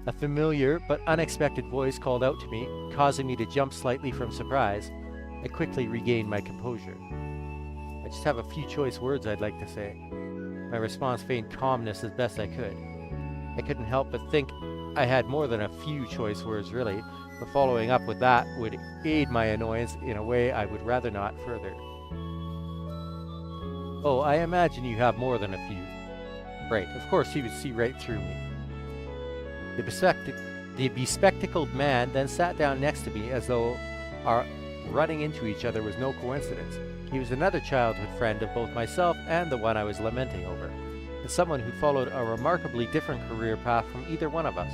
A familiar but unexpected voice called out to me, causing me to jump slightly from surprise. I quickly regained my composure. I just have a few choice words I'd like to say. My response feigned calmness as best I could. I couldn't help but think I had more than a few choice words, really, but following up with that would aid my annoyance in a way I would rather not further. Oh, I imagine you have more than a few. Right, of course he would see right through me. The bespectacled man then sat down next to me as though our running into each other was no coincidence. He was another childhood friend of both myself and the one I was lamenting over, and someone who followed a remarkably different career path from either one of us.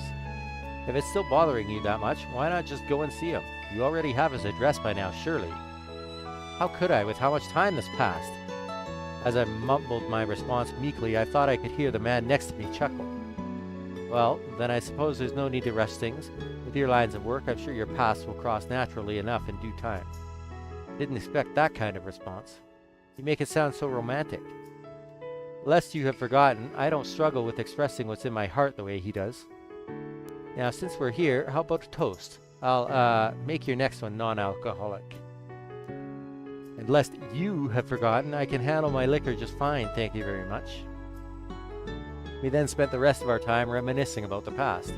If it's still bothering you that much, why not just go and see him? You already have his address by now, surely. How could I, with how much time has passed? As I mumbled my response meekly, I thought I could hear the man next to me chuckle. Well, then I suppose there's no need to rush things. With your lines of work, I'm sure your paths will cross naturally enough in due time. Didn't expect that kind of response. You make it sound so romantic. Lest you have forgotten, I don't struggle with expressing what's in my heart the way he does. Now, since we're here, how about a toast? I'll, make your next one non-alcoholic. And lest you have forgotten, I can handle my liquor just fine, thank you very much. We then spent the rest of our time reminiscing about the past.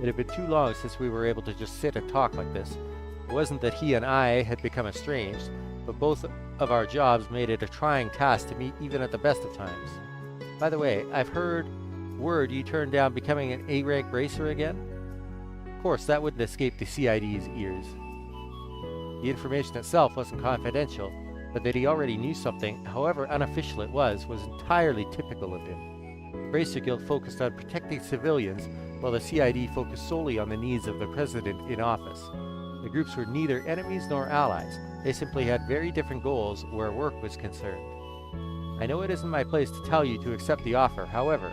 It had been too long since we were able to just sit and talk like this. It wasn't that he and I had become estranged, but both of our jobs made it a trying task to meet even at the best of times. By the way, I've heard word you turned down becoming an A-rank bracer again? Of course, that wouldn't escape the CID's ears. The information itself wasn't confidential, but that he already knew something, however unofficial it was entirely typical of him. The Bracer Guild focused on protecting civilians, while the CID focused solely on the needs of the president in office. The groups were neither enemies nor allies. They simply had very different goals where work was concerned. I know it isn't my place to tell you to accept the offer, however.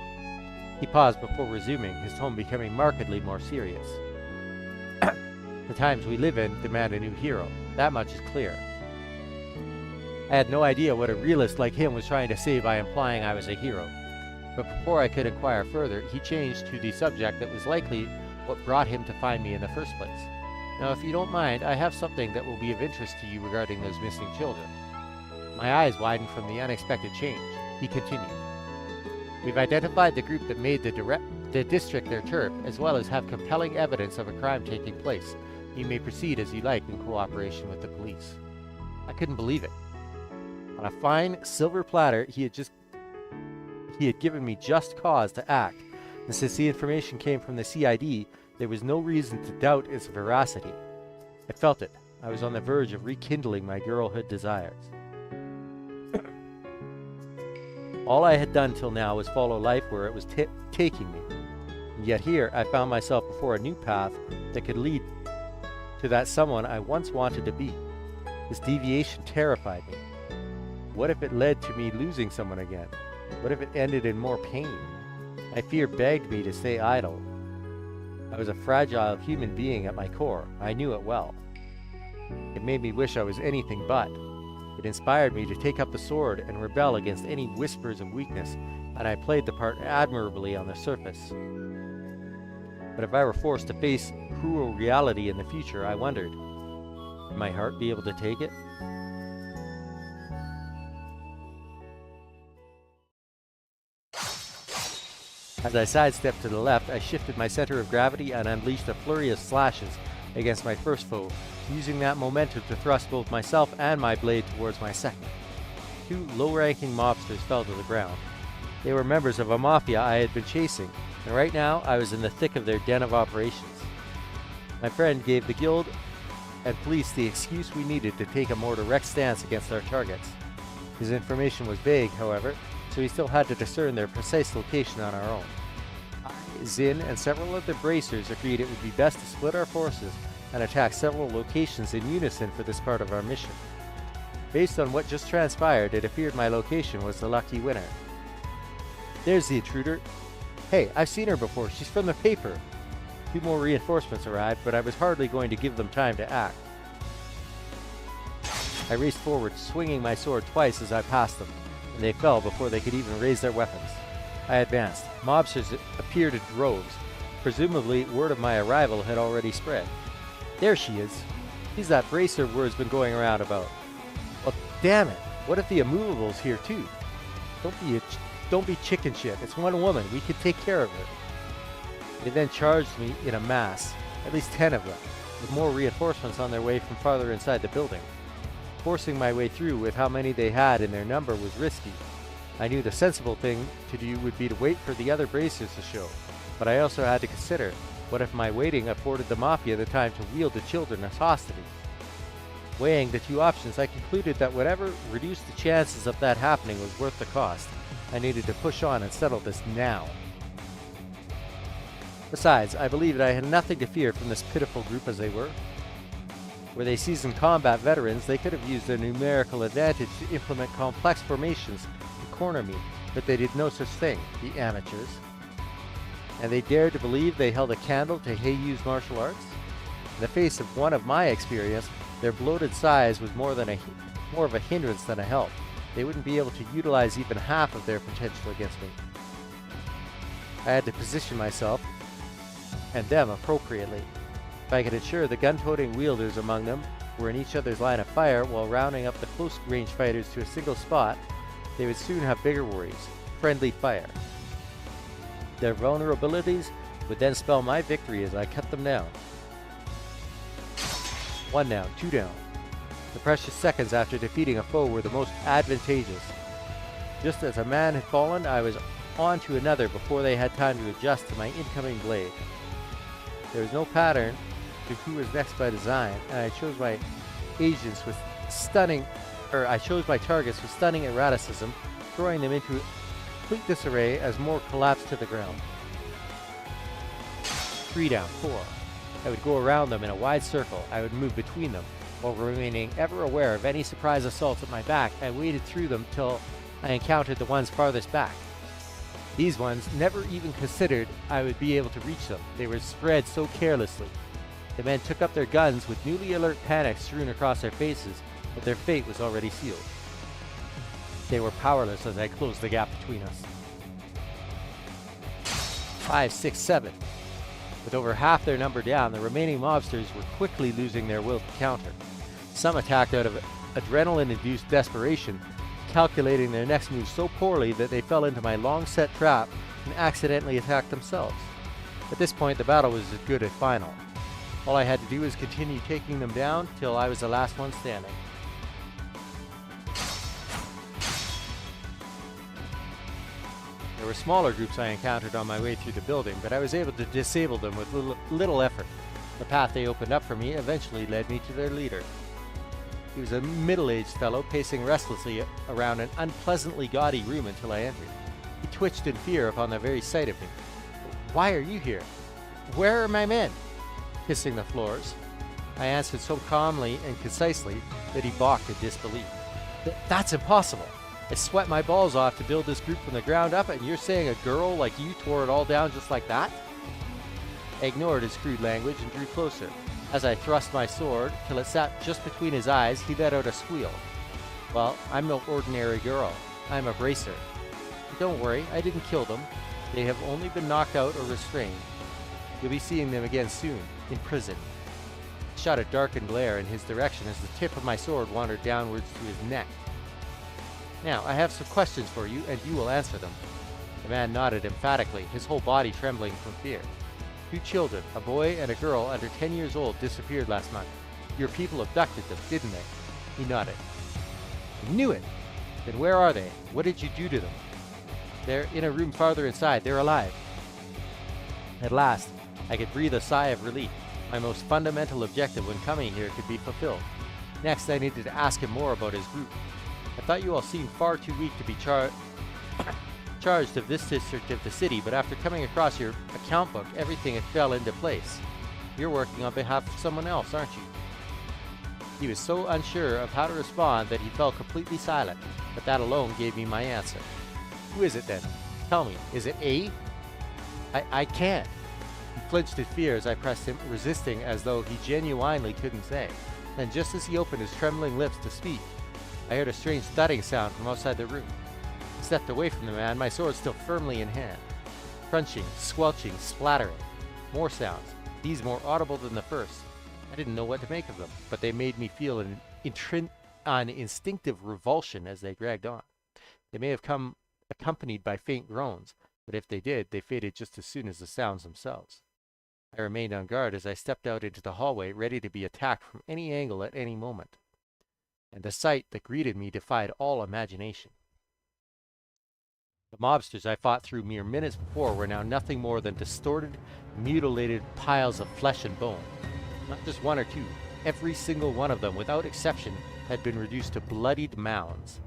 He paused before resuming, his tone becoming markedly more serious. The times we live in demand a new hero. That much is clear. I had no idea what a realist like him was trying to say by implying I was a hero. But before I could inquire further, he changed to the subject that was likely what brought him to find me in the first place. Now, if you don't mind, I have something that will be of interest to you regarding those missing children. My eyes widened from the unexpected change. He continued. We've identified the group that made the district their turf, as well as have compelling evidence of a crime taking place. You may proceed as you like in cooperation with the police. I couldn't believe it. On a fine silver platter, he had given me just cause to act, and since the information came from the CID, there was no reason to doubt its veracity. I felt it. I was on the verge of rekindling my girlhood desires. All I had done till now was follow life where it was taking me. And yet here I found myself before a new path that could lead to that someone I once wanted to be. This deviation terrified me. What if it led to me losing someone again? What if it ended in more pain? My fear begged me to stay idle. I was a fragile human being at my core. I knew it well. It made me wish I was anything but. It inspired me to take up the sword and rebel against any whispers of weakness, and I played the part admirably on the surface. But if I were forced to face cruel reality in the future, I wondered, would my heart be able to take it? As I sidestepped to the left, I shifted my center of gravity and unleashed a flurry of slashes against my first foe, using that momentum to thrust both myself and my blade towards my second. Two low-ranking mobsters fell to the ground. They were members of a mafia I had been chasing, and right now I was in the thick of their den of operations. My friend gave the guild and police the excuse we needed to take a more direct stance against our targets. His information was vague, however, so we still had to discern their precise location on our own. I, Zin, and several of the bracers agreed it would be best to split our forces and attack several locations in unison for this part of our mission. Based on what just transpired, it appeared my location was the lucky winner. There's the intruder. Hey, I've seen her before. She's from the paper. 2 more reinforcements arrived, but I was hardly going to give them time to act. I raced forward, swinging my sword twice as I passed them, and they fell before they could even raise their weapons. I advanced. Mobsters appeared in droves. Presumably, word of my arrival had already spread. There she is. She's that bracer word's been going around about. Well, damn it. What if the immovable's here too? Don't be chicken shit. It's one woman. We can take care of her. They then charged me in a mass, at least 10 of them, with more reinforcements on their way from farther inside the building. Forcing my way through with how many they had in their number was risky. I knew the sensible thing to do would be to wait for the other bracers to show, but I also had to consider, what if my waiting afforded the Mafia the time to wield the children as hostages? Weighing the 2 options, I concluded that whatever reduced the chances of that happening was worth the cost. I needed to push on and settle this now. Besides, I believed I had nothing to fear from this pitiful group as they were. Were they seasoned combat veterans, they could have used their numerical advantage to implement complex formations to corner me, but they did no such thing, the amateurs. And they dared to believe they held a candle to Heiyu's martial arts? In the face of one of my experience, their bloated size was more of a hindrance than a help. They wouldn't be able to utilize even half of their potential against me. I had to position myself and them appropriately. If I could ensure the gun-toting wielders among them were in each other's line of fire while rounding up the close-range fighters to a single spot, they would soon have bigger worries. Friendly fire. Their vulnerabilities would then spell my victory as I cut them down. 1 down, 2 down. The precious seconds after defeating a foe were the most advantageous. Just as a man had fallen, I was on to another before they had time to adjust to my incoming blade. There was no pattern to who was next by design, and I chose my agents with I chose my targets with stunning erraticism, throwing them into complete disarray as more collapsed to the ground. 3 down, 4. I would go around them in a wide circle. I would move between them. While remaining ever aware of any surprise assaults at my back, I waded through them till I encountered the ones farthest back. These ones never even considered I would be able to reach them. They were spread so carelessly. The men took up their guns with newly alert panic strewn across their faces, but their fate was already sealed. They were powerless as I closed the gap between us. 5, 6, 7. With over half their number down, the remaining mobsters were quickly losing their will to counter. Some attacked out of adrenaline-induced desperation, calculating their next move so poorly that they fell into my long-set trap and accidentally attacked themselves. At this point, the battle was as good as final. All I had to do was continue taking them down till I was the last one standing. There were smaller groups I encountered on my way through the building, but I was able to disable them with little effort. The path they opened up for me eventually led me to their leader. He was a middle-aged fellow pacing restlessly around an unpleasantly gaudy room until I entered. He twitched in fear upon the very sight of me. "Why are you here? Where are my men?" Kissing the floors. I answered so calmly and concisely that he balked in disbelief. "That's impossible. I sweat my balls off to build this group from the ground up, and you're saying a girl like you tore it all down just like that?" I ignored his crude language and drew closer. As I thrust my sword till it sat just between his eyes, he let out a squeal. "Well, I'm no ordinary girl. I'm a bracer. But don't worry, I didn't kill them. They have only been knocked out or restrained. You'll be seeing them again soon, in prison." I shot a darkened glare in his direction as the tip of my sword wandered downwards to his neck. "Now, I have some questions for you, and you will answer them." The man nodded emphatically, his whole body trembling from fear. "2 children, a boy and a girl under 10 years old, disappeared last month. Your people abducted them, didn't they?" He nodded. "I knew it! Then where are they? What did you do to them?" "They're in a room farther inside. They're alive." At last, I could breathe a sigh of relief. My most fundamental objective when coming here could be fulfilled. Next, I needed to ask him more about his group. "I thought you all seemed far too weak to be charged of this district of the city, but after coming across your account book, everything fell into place. You're working on behalf of someone else, aren't you?" He was so unsure of how to respond that he fell completely silent, but that alone gave me my answer. "Who is it then? Tell me, is it A?" I can't." He flinched in fear as I pressed him, resisting as though he genuinely couldn't say. Then just as he opened his trembling lips to speak, I heard a strange thudding sound from outside the room. I stepped away from the man, my sword still firmly in hand. Crunching, squelching, splattering. More sounds, these more audible than the first. I didn't know what to make of them, but they made me feel an instinctive revulsion as they dragged on. They may have come accompanied by faint groans, but if they did, they faded just as soon as the sounds themselves. I remained on guard as I stepped out into the hallway, ready to be attacked from any angle at any moment. And the sight that greeted me defied all imagination. The mobsters I fought through mere minutes before were now nothing more than distorted, mutilated piles of flesh and bone. Not just 1 or 2. Every single one of them, without exception, had been reduced to bloodied mounds.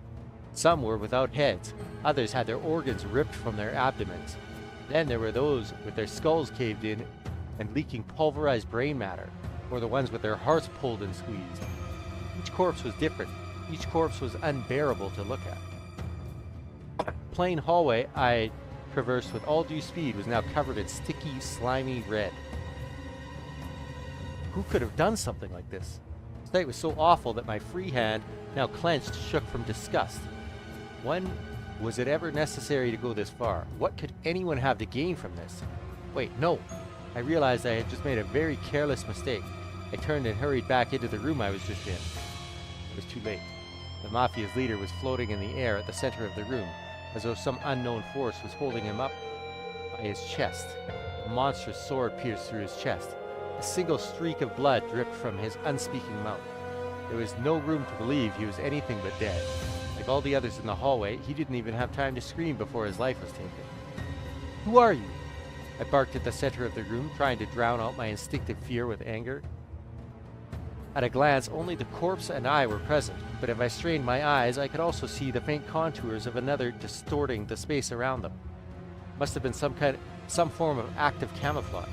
Some were without heads, others had their organs ripped from their abdomens. Then there were those with their skulls caved in and leaking pulverized brain matter, or the ones with their hearts pulled and squeezed. Each corpse was different. Each corpse was unbearable to look at. The plain hallway I traversed with all due speed was now covered in sticky, slimy red. Who could have done something like this? The sight was so awful that my free hand, now clenched, shook from disgust. When was it ever necessary to go this far? What could anyone have to gain from this? Wait, no. I realized I had just made a very careless mistake. I turned and hurried back into the room I was just in. It was too late. The Mafia's leader was floating in the air at the center of the room, as though some unknown force was holding him up by his chest. A monstrous sword pierced through his chest. A single streak of blood dripped from his unspeaking mouth. There was no room to believe he was anything but dead. Like all the others in the hallway, he didn't even have time to scream before his life was taken. "Who are you?" I barked at the center of the room, trying to drown out my instinctive fear with anger. At a glance, only the corpse and I were present, but if I strained my eyes, I could also see the faint contours of another distorting the space around them. Must have been some form of active camouflage.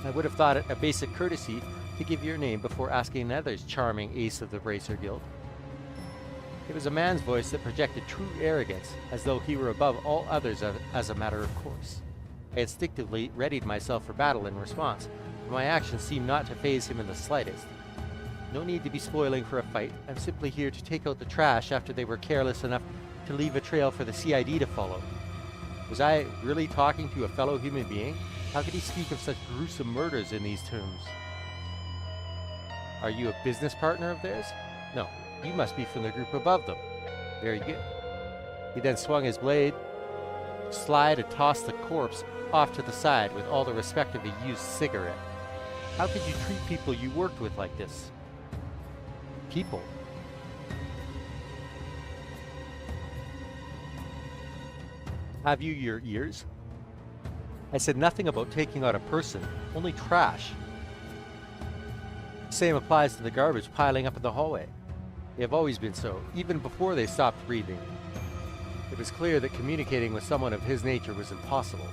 I would have thought it a basic courtesy to give your name before asking another charming ace of the Bracer Guild. It was a man's voice that projected true arrogance, as though he were above all others as a matter of course. I instinctively readied myself for battle in response, but my actions seemed not to faze him in the slightest. No need to be spoiling for a fight. I'm simply here to take out the trash after they were careless enough to leave a trail for the CID to follow. Was I really talking to a fellow human being? How could he speak of such gruesome murders in these terms? Are you a business partner of theirs? No, you must be from the group above them. Very good. He then swung his blade, slide and tossed the corpse off to the side with all the respect of a used cigarette. How could you treat people you worked with like this? People. Have you your ears? I said nothing about taking out a person, only trash. The same applies to the garbage piling up in the hallway. They have always been so, even before they stopped breathing. It was clear that communicating with someone of his nature was impossible.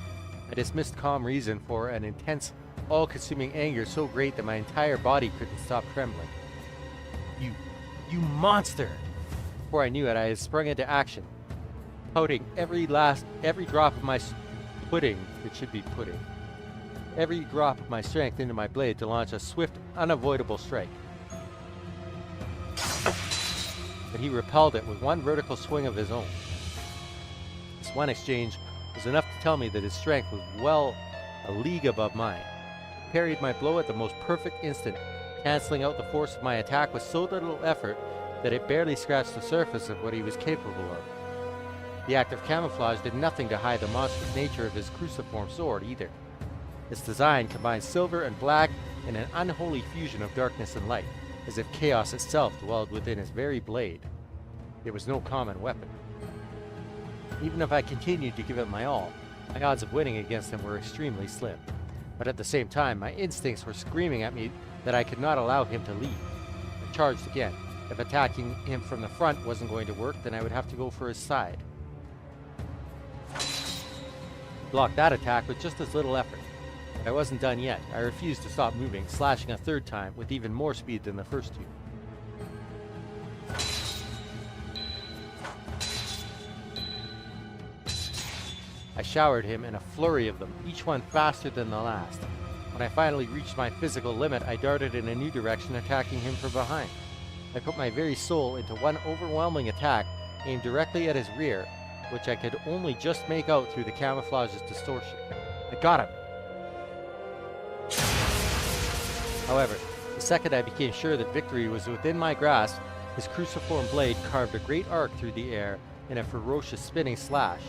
I dismissed calm reason for an intense, all-consuming anger so great that my entire body couldn't stop trembling. You monster! Before I knew it, I had sprung into action, pouting every drop of my pudding, it should be pudding, every drop of my strength into my blade to launch a swift, unavoidable strike. But he repelled it with one vertical swing of his own. This one exchange was enough to tell me that his strength was well a league above mine. He parried my blow at the most perfect instant, canceling out the force of my attack with so little effort that it barely scratched the surface of what he was capable of. The act of camouflage did nothing to hide the monstrous nature of his cruciform sword either. Its design combined silver and black in an unholy fusion of darkness and light, as if chaos itself dwelled within his very blade. It was no common weapon. Even if I continued to give it my all, my odds of winning against him were extremely slim. But at the same time, my instincts were screaming at me that I could not allow him to lead. I charged again. If attacking him from the front wasn't going to work, then I would have to go for his side. Blocked that attack with just as little effort. But I wasn't done yet. I refused to stop moving, slashing a third time with even more speed than the first two. I showered him in a flurry of them, each one faster than the last. When I finally reached my physical limit, I darted in a new direction, attacking him from behind. I put my very soul into one overwhelming attack, aimed directly at his rear, which I could only just make out through the camouflage's distortion. I got him! However, the second I became sure that victory was within my grasp, his cruciform blade carved a great arc through the air in a ferocious spinning slash.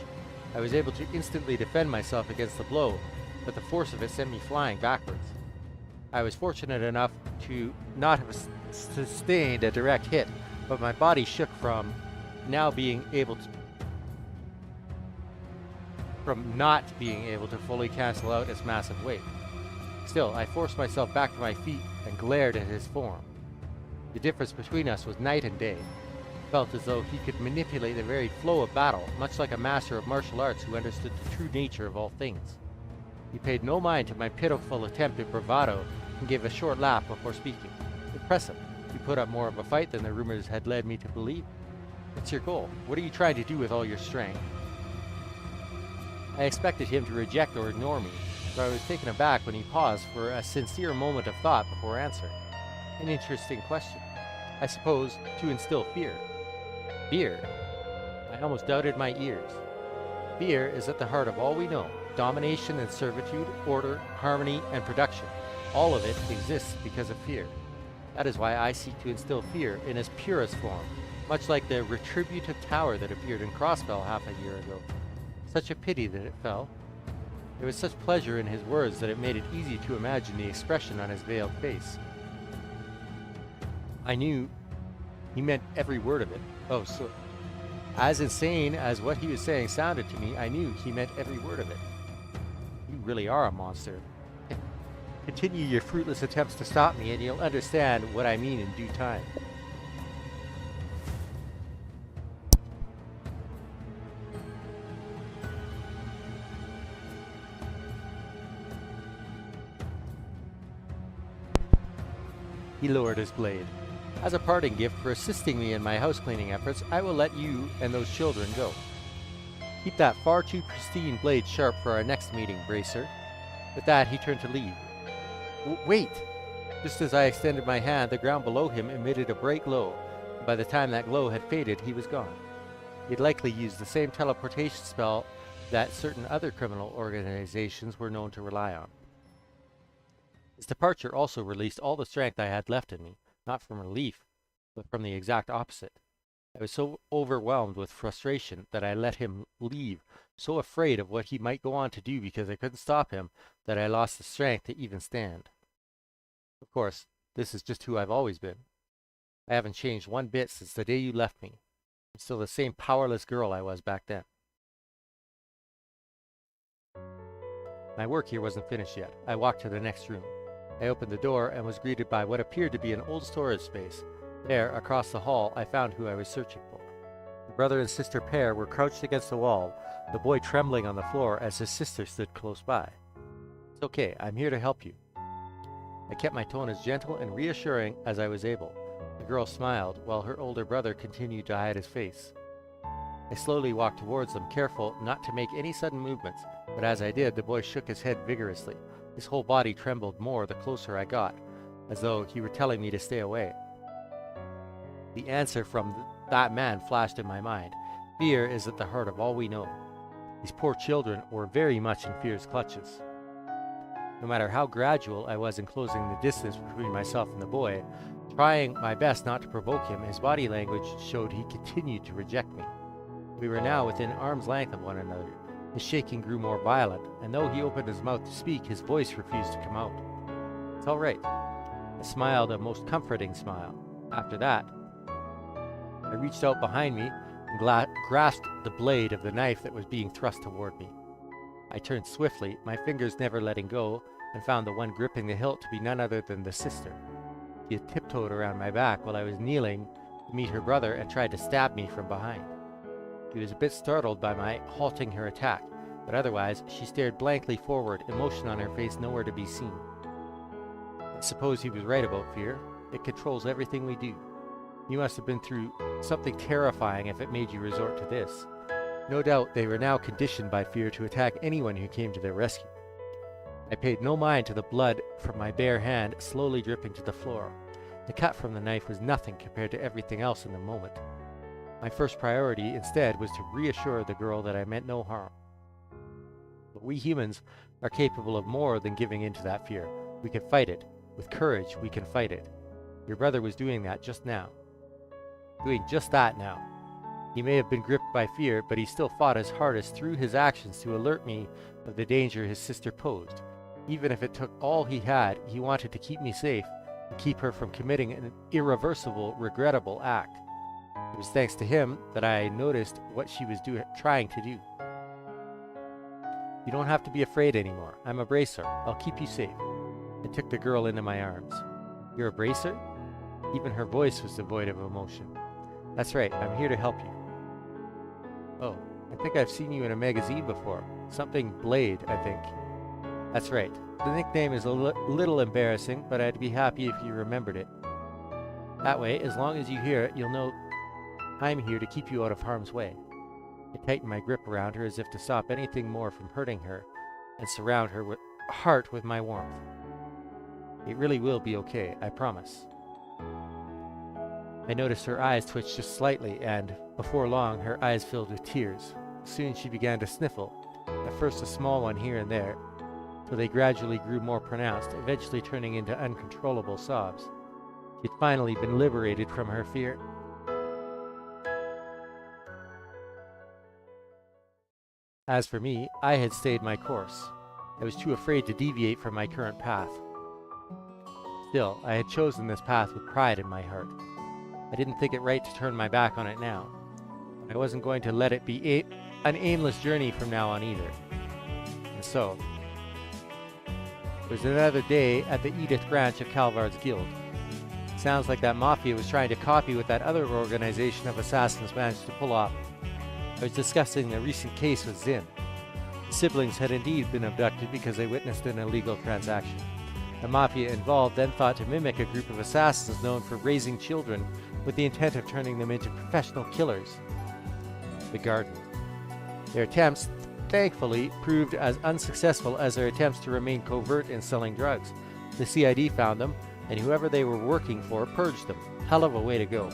I was able to instantly defend myself against the blow, but the force of it sent me flying backwards. I was fortunate enough to not have sustained a direct hit, but my body shook from not being able to fully cancel out its massive weight. Still, I forced myself back to my feet and glared at his form. The difference between us was night and day. It felt as though he could manipulate the very flow of battle, much like a master of martial arts who understood the true nature of all things. He paid no mind to my pitiful attempt at bravado and gave a short laugh before speaking. Impressive. You put up more of a fight than the rumors had led me to believe. What's your goal? What are you trying to do with all your strength? I expected him to reject or ignore me, but I was taken aback when he paused for a sincere moment of thought before answering. An interesting question. I suppose to instill fear. Fear? I almost doubted my ears. Fear is at the heart of all we know. Domination and servitude, order, harmony, and production. All of it exists because of fear. That is why I seek to instill fear in its purest form, much like the retributive tower that appeared in Crossbell half a year ago. Such a pity that it fell. There was such pleasure in his words that it made it easy to imagine the expression on his veiled face. I knew he meant every word of it. Oh, so as insane as what he was saying sounded to me, I knew he meant every word of it. You really are a monster. Continue your fruitless attempts to stop me, and you'll understand what I mean in due time. He lowered his blade. As a parting gift for assisting me in my house cleaning efforts, I will let you and those children go. Keep that far too pristine blade sharp for our next meeting, Bracer. With that, he turned to leave. Wait! Just as I extended my hand, the ground below him emitted a bright glow. By the time that glow had faded, he was gone. He'd likely used the same teleportation spell that certain other criminal organizations were known to rely on. His departure also released all the strength I had left in me, not from relief, but from the exact opposite. I was so overwhelmed with frustration that I let him leave, so afraid of what he might go on to do because I couldn't stop him that I lost the strength to even stand. Of course, this is just who I've always been. I haven't changed one bit since the day you left me. I'm still the same powerless girl I was back then. My work here wasn't finished yet. I walked to the next room. I opened the door and was greeted by what appeared to be an old storage space. There, across the hall, I found who I was searching for. The brother and sister pair were crouched against the wall, the boy trembling on the floor as his sister stood close by. It's okay, I'm here to help you. I kept my tone as gentle and reassuring as I was able. The girl smiled, while her older brother continued to hide his face. I slowly walked towards them, careful not to make any sudden movements, but as I did, the boy shook his head vigorously. His whole body trembled more the closer I got, as though he were telling me to stay away. The answer from that man flashed in my mind. Fear is at the heart of all we know. These poor children were very much in fear's clutches. No matter how gradual I was in closing the distance between myself and the boy, trying my best not to provoke him, his body language showed he continued to reject me. We were now within arm's length of one another. His shaking grew more violent, and though he opened his mouth to speak, his voice refused to come out. It's all right. I smiled a most comforting smile. After that, I reached out behind me and grasped the blade of the knife that was being thrust toward me. I turned swiftly, my fingers never letting go, and found the one gripping the hilt to be none other than the sister. She had tiptoed around my back while I was kneeling to meet her brother and tried to stab me from behind. She was a bit startled by my halting her attack, but otherwise she stared blankly forward, emotion on her face nowhere to be seen. I suppose he was right about fear. It controls everything we do. You must have been through something terrifying if it made you resort to this. No doubt they were now conditioned by fear to attack anyone who came to their rescue. I paid no mind to the blood from my bare hand slowly dripping to the floor. The cut from the knife was nothing compared to everything else in the moment. My first priority, instead, was to reassure the girl that I meant no harm. But we humans are capable of more than giving in to that fear. We can fight it. With courage, we can fight it. Your brother was doing that just now. Doing just that now. He may have been gripped by fear, but he still fought his hardest through his actions to alert me of the danger his sister posed. Even if it took all he had, he wanted to keep me safe and keep her from committing an irreversible, regrettable act. It was thanks to him that I noticed what she was trying to do. You don't have to be afraid anymore. I'm a bracer. I'll keep you safe. I took the girl into my arms. You're a bracer? Even her voice was devoid of emotion. That's right, I'm here to help you. Oh, I think I've seen you in a magazine before. Something Blade, I think. That's right. The nickname is a little embarrassing, but I'd be happy if you remembered it. That way, as long as you hear it, you'll know I'm here to keep you out of harm's way. I tightened my grip around her as if to stop anything more from hurting her, and surround her heart with my warmth. It really will be okay, I promise. I noticed her eyes twitch just slightly, and, before long, her eyes filled with tears. Soon she began to sniffle, at first a small one here and there, till they gradually grew more pronounced, eventually turning into uncontrollable sobs. She had finally been liberated from her fear. As for me, I had stayed my course. I was too afraid to deviate from my current path. Still, I had chosen this path with pride in my heart. I didn't think it right to turn my back on it now. But I wasn't going to let it be an aimless journey from now on either. And so, It was another day at the Edith branch of Calvard's guild. Sounds like that mafia was trying to copy what that other organization of assassins managed to pull off. I was discussing the recent case with Zin. The siblings had indeed been abducted because they witnessed an illegal transaction. The mafia involved then thought to mimic a group of assassins known for raising children with the intent of turning them into professional killers. The Garden. Their attempts, thankfully, proved as unsuccessful as their attempts to remain covert in selling drugs. The CID found them, and whoever they were working for purged them. Hell of a way to go.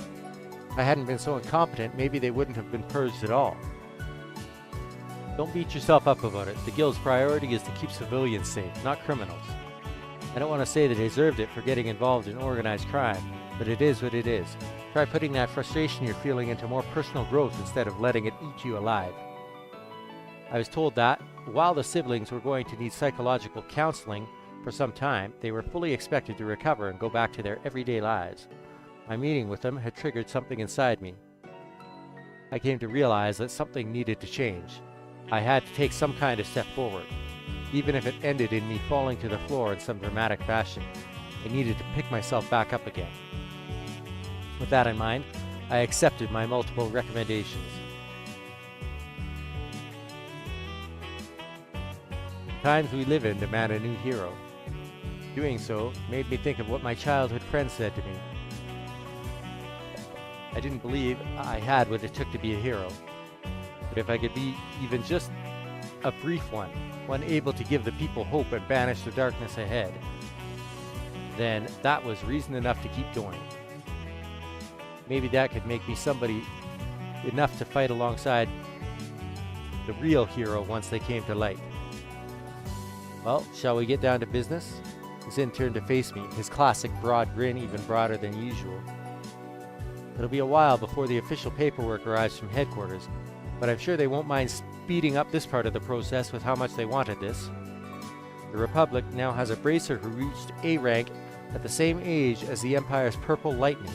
If I hadn't been so incompetent, maybe they wouldn't have been purged at all. Don't beat yourself up about it. The guild's priority is to keep civilians safe, not criminals. I don't want to say they deserved it for getting involved in organized crime, but it is what it is. Try putting that frustration you're feeling into more personal growth instead of letting it eat you alive. I was told that, while the siblings were going to need psychological counseling for some time, they were fully expected to recover and go back to their everyday lives. My meeting with them had triggered something inside me. I came to realize that something needed to change. I had to take some kind of step forward. Even if it ended in me falling to the floor in some dramatic fashion, I needed to pick myself back up again. With that in mind, I accepted my multiple recommendations. The times we live in demand a new hero. Doing so made me think of what my childhood friends said to me. I didn't believe I had what it took to be a hero. But if I could be even just a brief one able to give the people hope and banish the darkness ahead, then that was reason enough to keep going. Maybe that could make me somebody enough to fight alongside the real hero once they came to light. Well, shall we get down to business? Zin turned to face me, his classic broad grin even broader than usual. It'll be a while before the official paperwork arrives from headquarters, but I'm sure they won't mind speeding up this part of the process with how much they wanted this. The Republic now has a bracer who reached A rank at the same age as the Empire's Purple Lightning.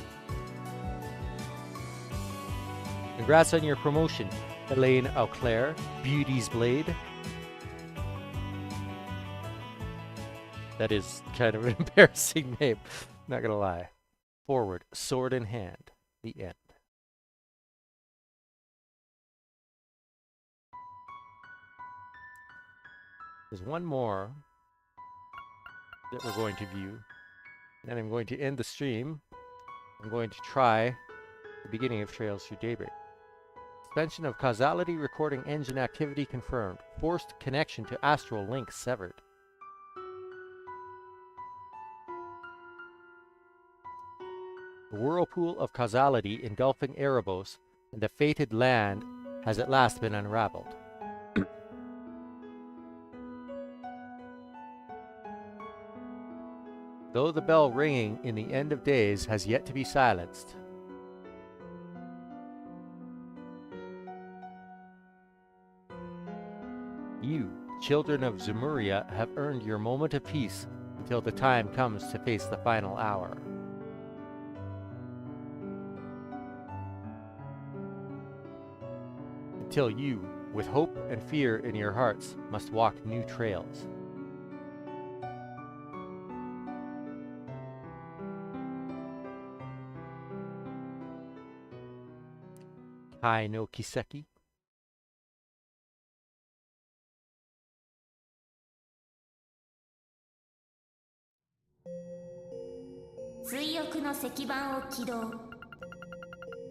Congrats on your promotion, Elaine Auclair, Beauty's Blade. That is kind of an embarrassing name, not gonna lie. Forward, sword in hand. The end. There's one more that we're going to view, and I'm going to end the stream. I'm going to try the beginning of Trails Through Daybreak. Suspension of causality recording engine activity confirmed. Forced connection to astral link severed. The whirlpool of causality engulfing Erebos and the fated land has at last been unraveled. Though the bell ringing in the end of days has yet to be silenced, you, children of Zemuria, have earned your moment of peace until the time comes to face the final hour. Until you, with hope and fear in your hearts, must walk new trails. Kai no Kiseki.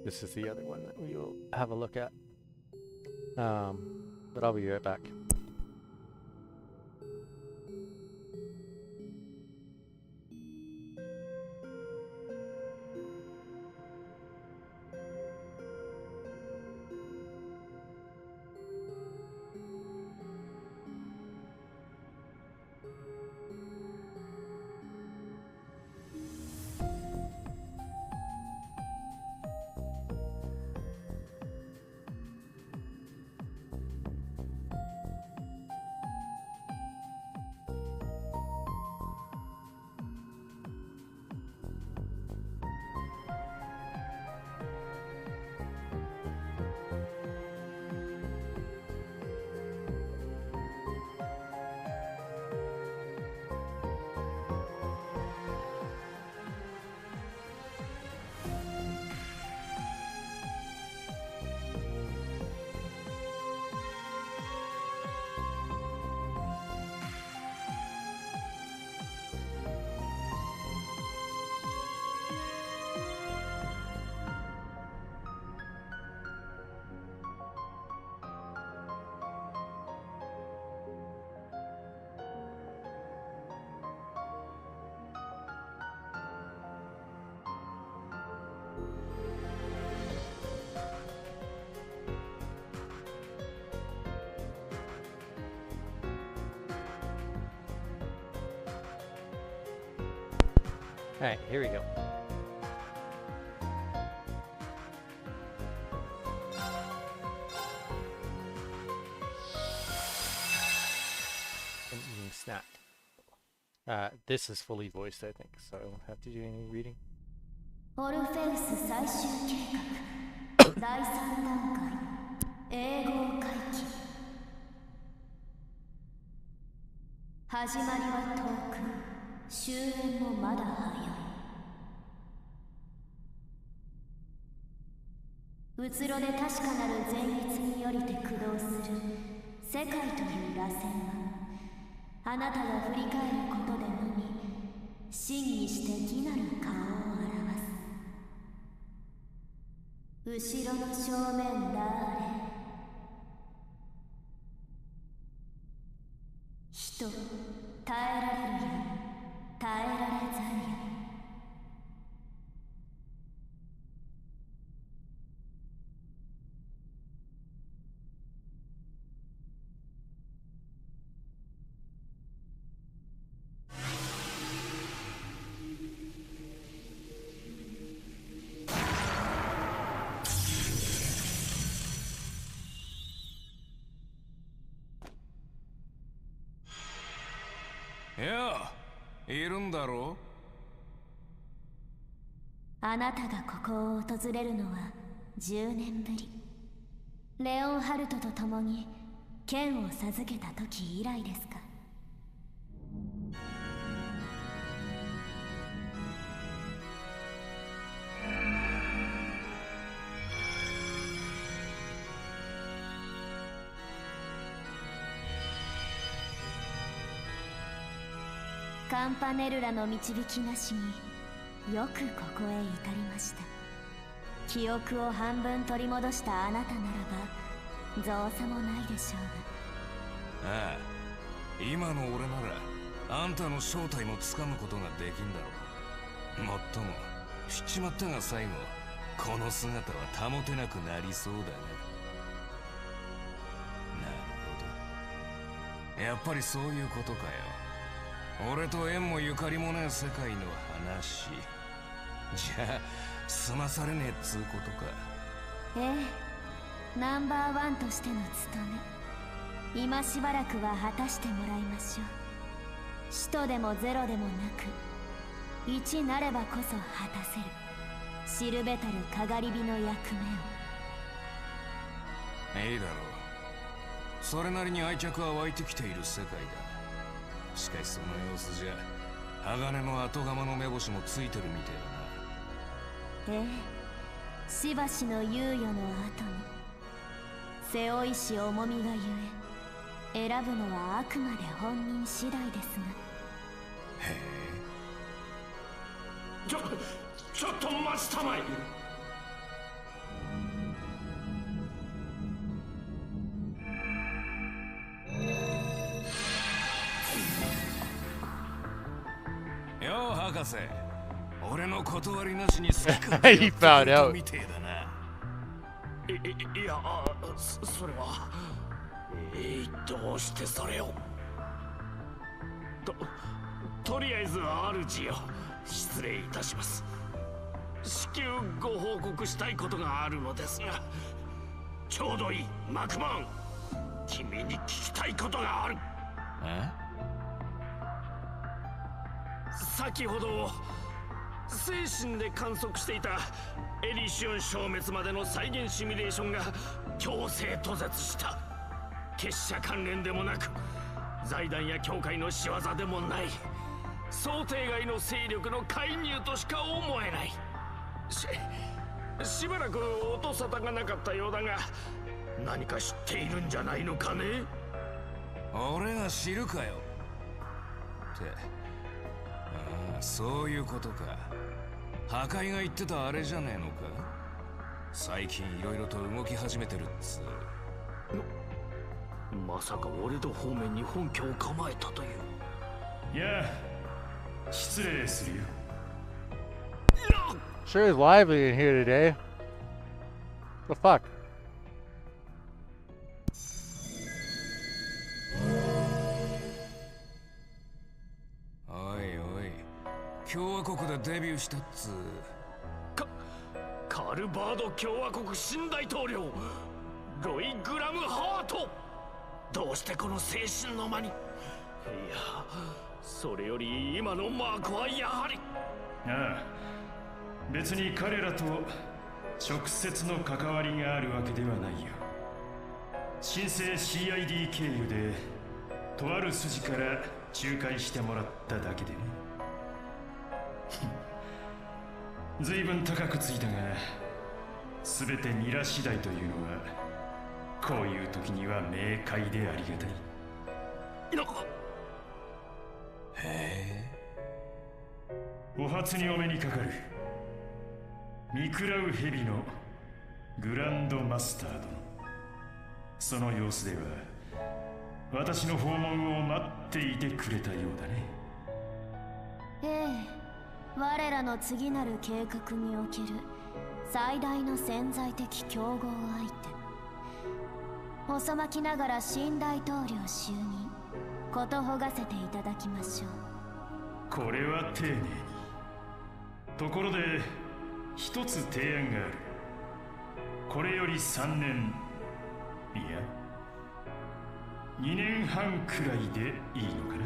This is the other one that we will have a look at. But I'll be right back. Alright, here we go. I'm eating snack. This is fully voiced, I think, so I don't have to do any reading. オルフェウス最終計画第3段階永劫回帰始まりは遠く終焉もまだ早いうつろで確かなる善逸によりて駆動する世界という螺旋はあなたが振り返ることでのみ真にして義なる顔を表す後ろの正面だあれ人耐えられるや耐えられざるやいや、いるんだろう。あなたがここを訪れるのは10年ぶりレオンハルトと共に剣を授けた時以来ですかカンパネルラの導きなしによくここへ至りました記憶を半分取り戻したあなたならば造作もないでしょうがああ、今の俺ならあんたの正体もつかむことができんだろう。もっともしちまったが最後この姿は保てなくなりそうだね。なるほど、やっぱりそういうことかよ。俺と縁もゆかりもねえ世界の話じゃあ済まされねえっつうことか。ええ、ナンバーワンとしての務め今しばらくは果たしてもらいましょう。使徒でもゼロでもなく1なればこそ果たせる知るべたるかがり火の役目を。いいだろう、それなりに愛着は湧いてきている世界だ。しかしその様子じゃ鋼の後釜の目星もついてるみてえだな。ええ、しばしの猶予の後に背負いし重みがゆえ選ぶのはあくまで本人次第ですが。へえ、ちょっと待ちたまえ。よう博士、俺の断りなしに好きかってやってくれたみてえだな。いや、それはどうしてそれを。とりあえず主よ、失礼いたします。至急ご報告したいことがあるのですが。ちょうどいい、マクマン、君に聞きたいことがある。先ほど精神で観測していたエリシオン消滅までの再現シミュレーションが強制途絶した。結社関連でもなく財団や教会の仕業でもない、想定外の勢力の介入としか思えない。しばらく音沙汰がなかったようだが、何か知っているんじゃないのかね。俺が知るかよって。そういうことか。破壊が言ってたあれじゃねえのか。最近いろいろと動き始めてるっつう。まさか俺の方面に本拠を構えたという。いや、失礼するよ。Sure is lively in here today. The fuck? おいおい、共和国でデビューしたっつカルバード共和国新大統領ロイ・グラムハート。どうしてこの精神の間に。いや、それより今のマークはやはり。ああ、別に彼らと直接の関わりがあるわけではないよ。新生 CID 経由でとある筋から仲介してもらっただけでね。随分高くついたが、全てミラ次第というのはこういう時には明快でありがたい。へえ。お初にお目にかかる見食らう蛇のグランドマスター殿。その様子では私の訪問を待っていてくれたようだね。ええ、我らの次なる計画における最大の潜在的競合相手。遅まきながら新大統領就任ことほがせていただきましょう。これは丁寧に。ところで一つ提案がある。これより3年、いや2年半くらいでいいのかな。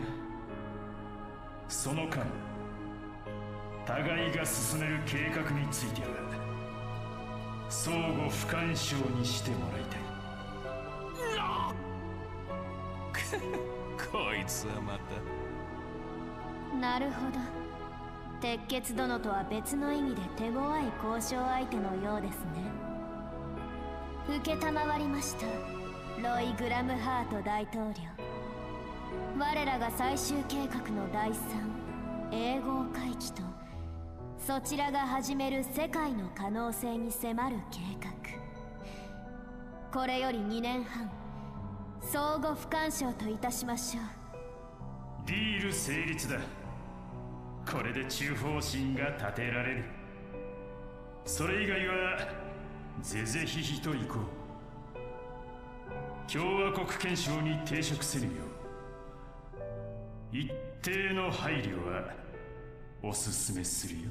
その間互いが進める計画については相互不干渉にしてもらいたい。こいつはまた。なるほど。鉄血殿とは別の意味で手強い交渉相手のようですね。承りました、ロイ・グラムハート大統領。我らが最終計画の第3永劫回帰とそちらが始める世界の可能性に迫る計画、これより2年半相互不干渉といたしましょう。ディール成立だ。これで中方針が立てられる。それ以外はぜぜひひと行こう。共和国憲章に抵触せぬよう一定の配慮はお勧めするよ。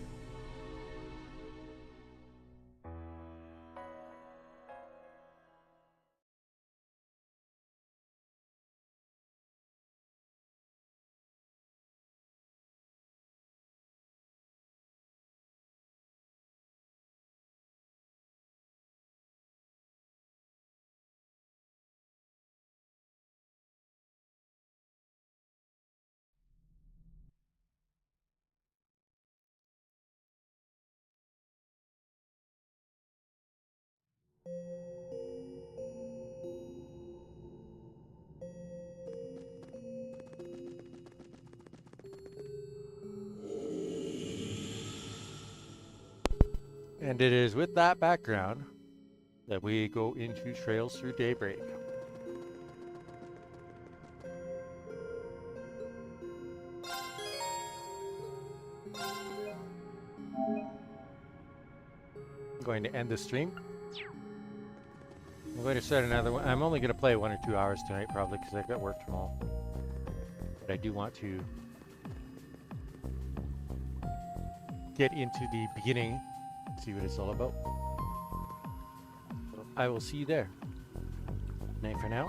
And it is with that background that we go into Trails Through Daybreak. I'm going to end the stream. I'm going to start another one. I'm only going to play 1 or 2 hours tonight probably because I've got work tomorrow. But I do want to get into the beginning, see what it's all about. So I will see you there. Night for now.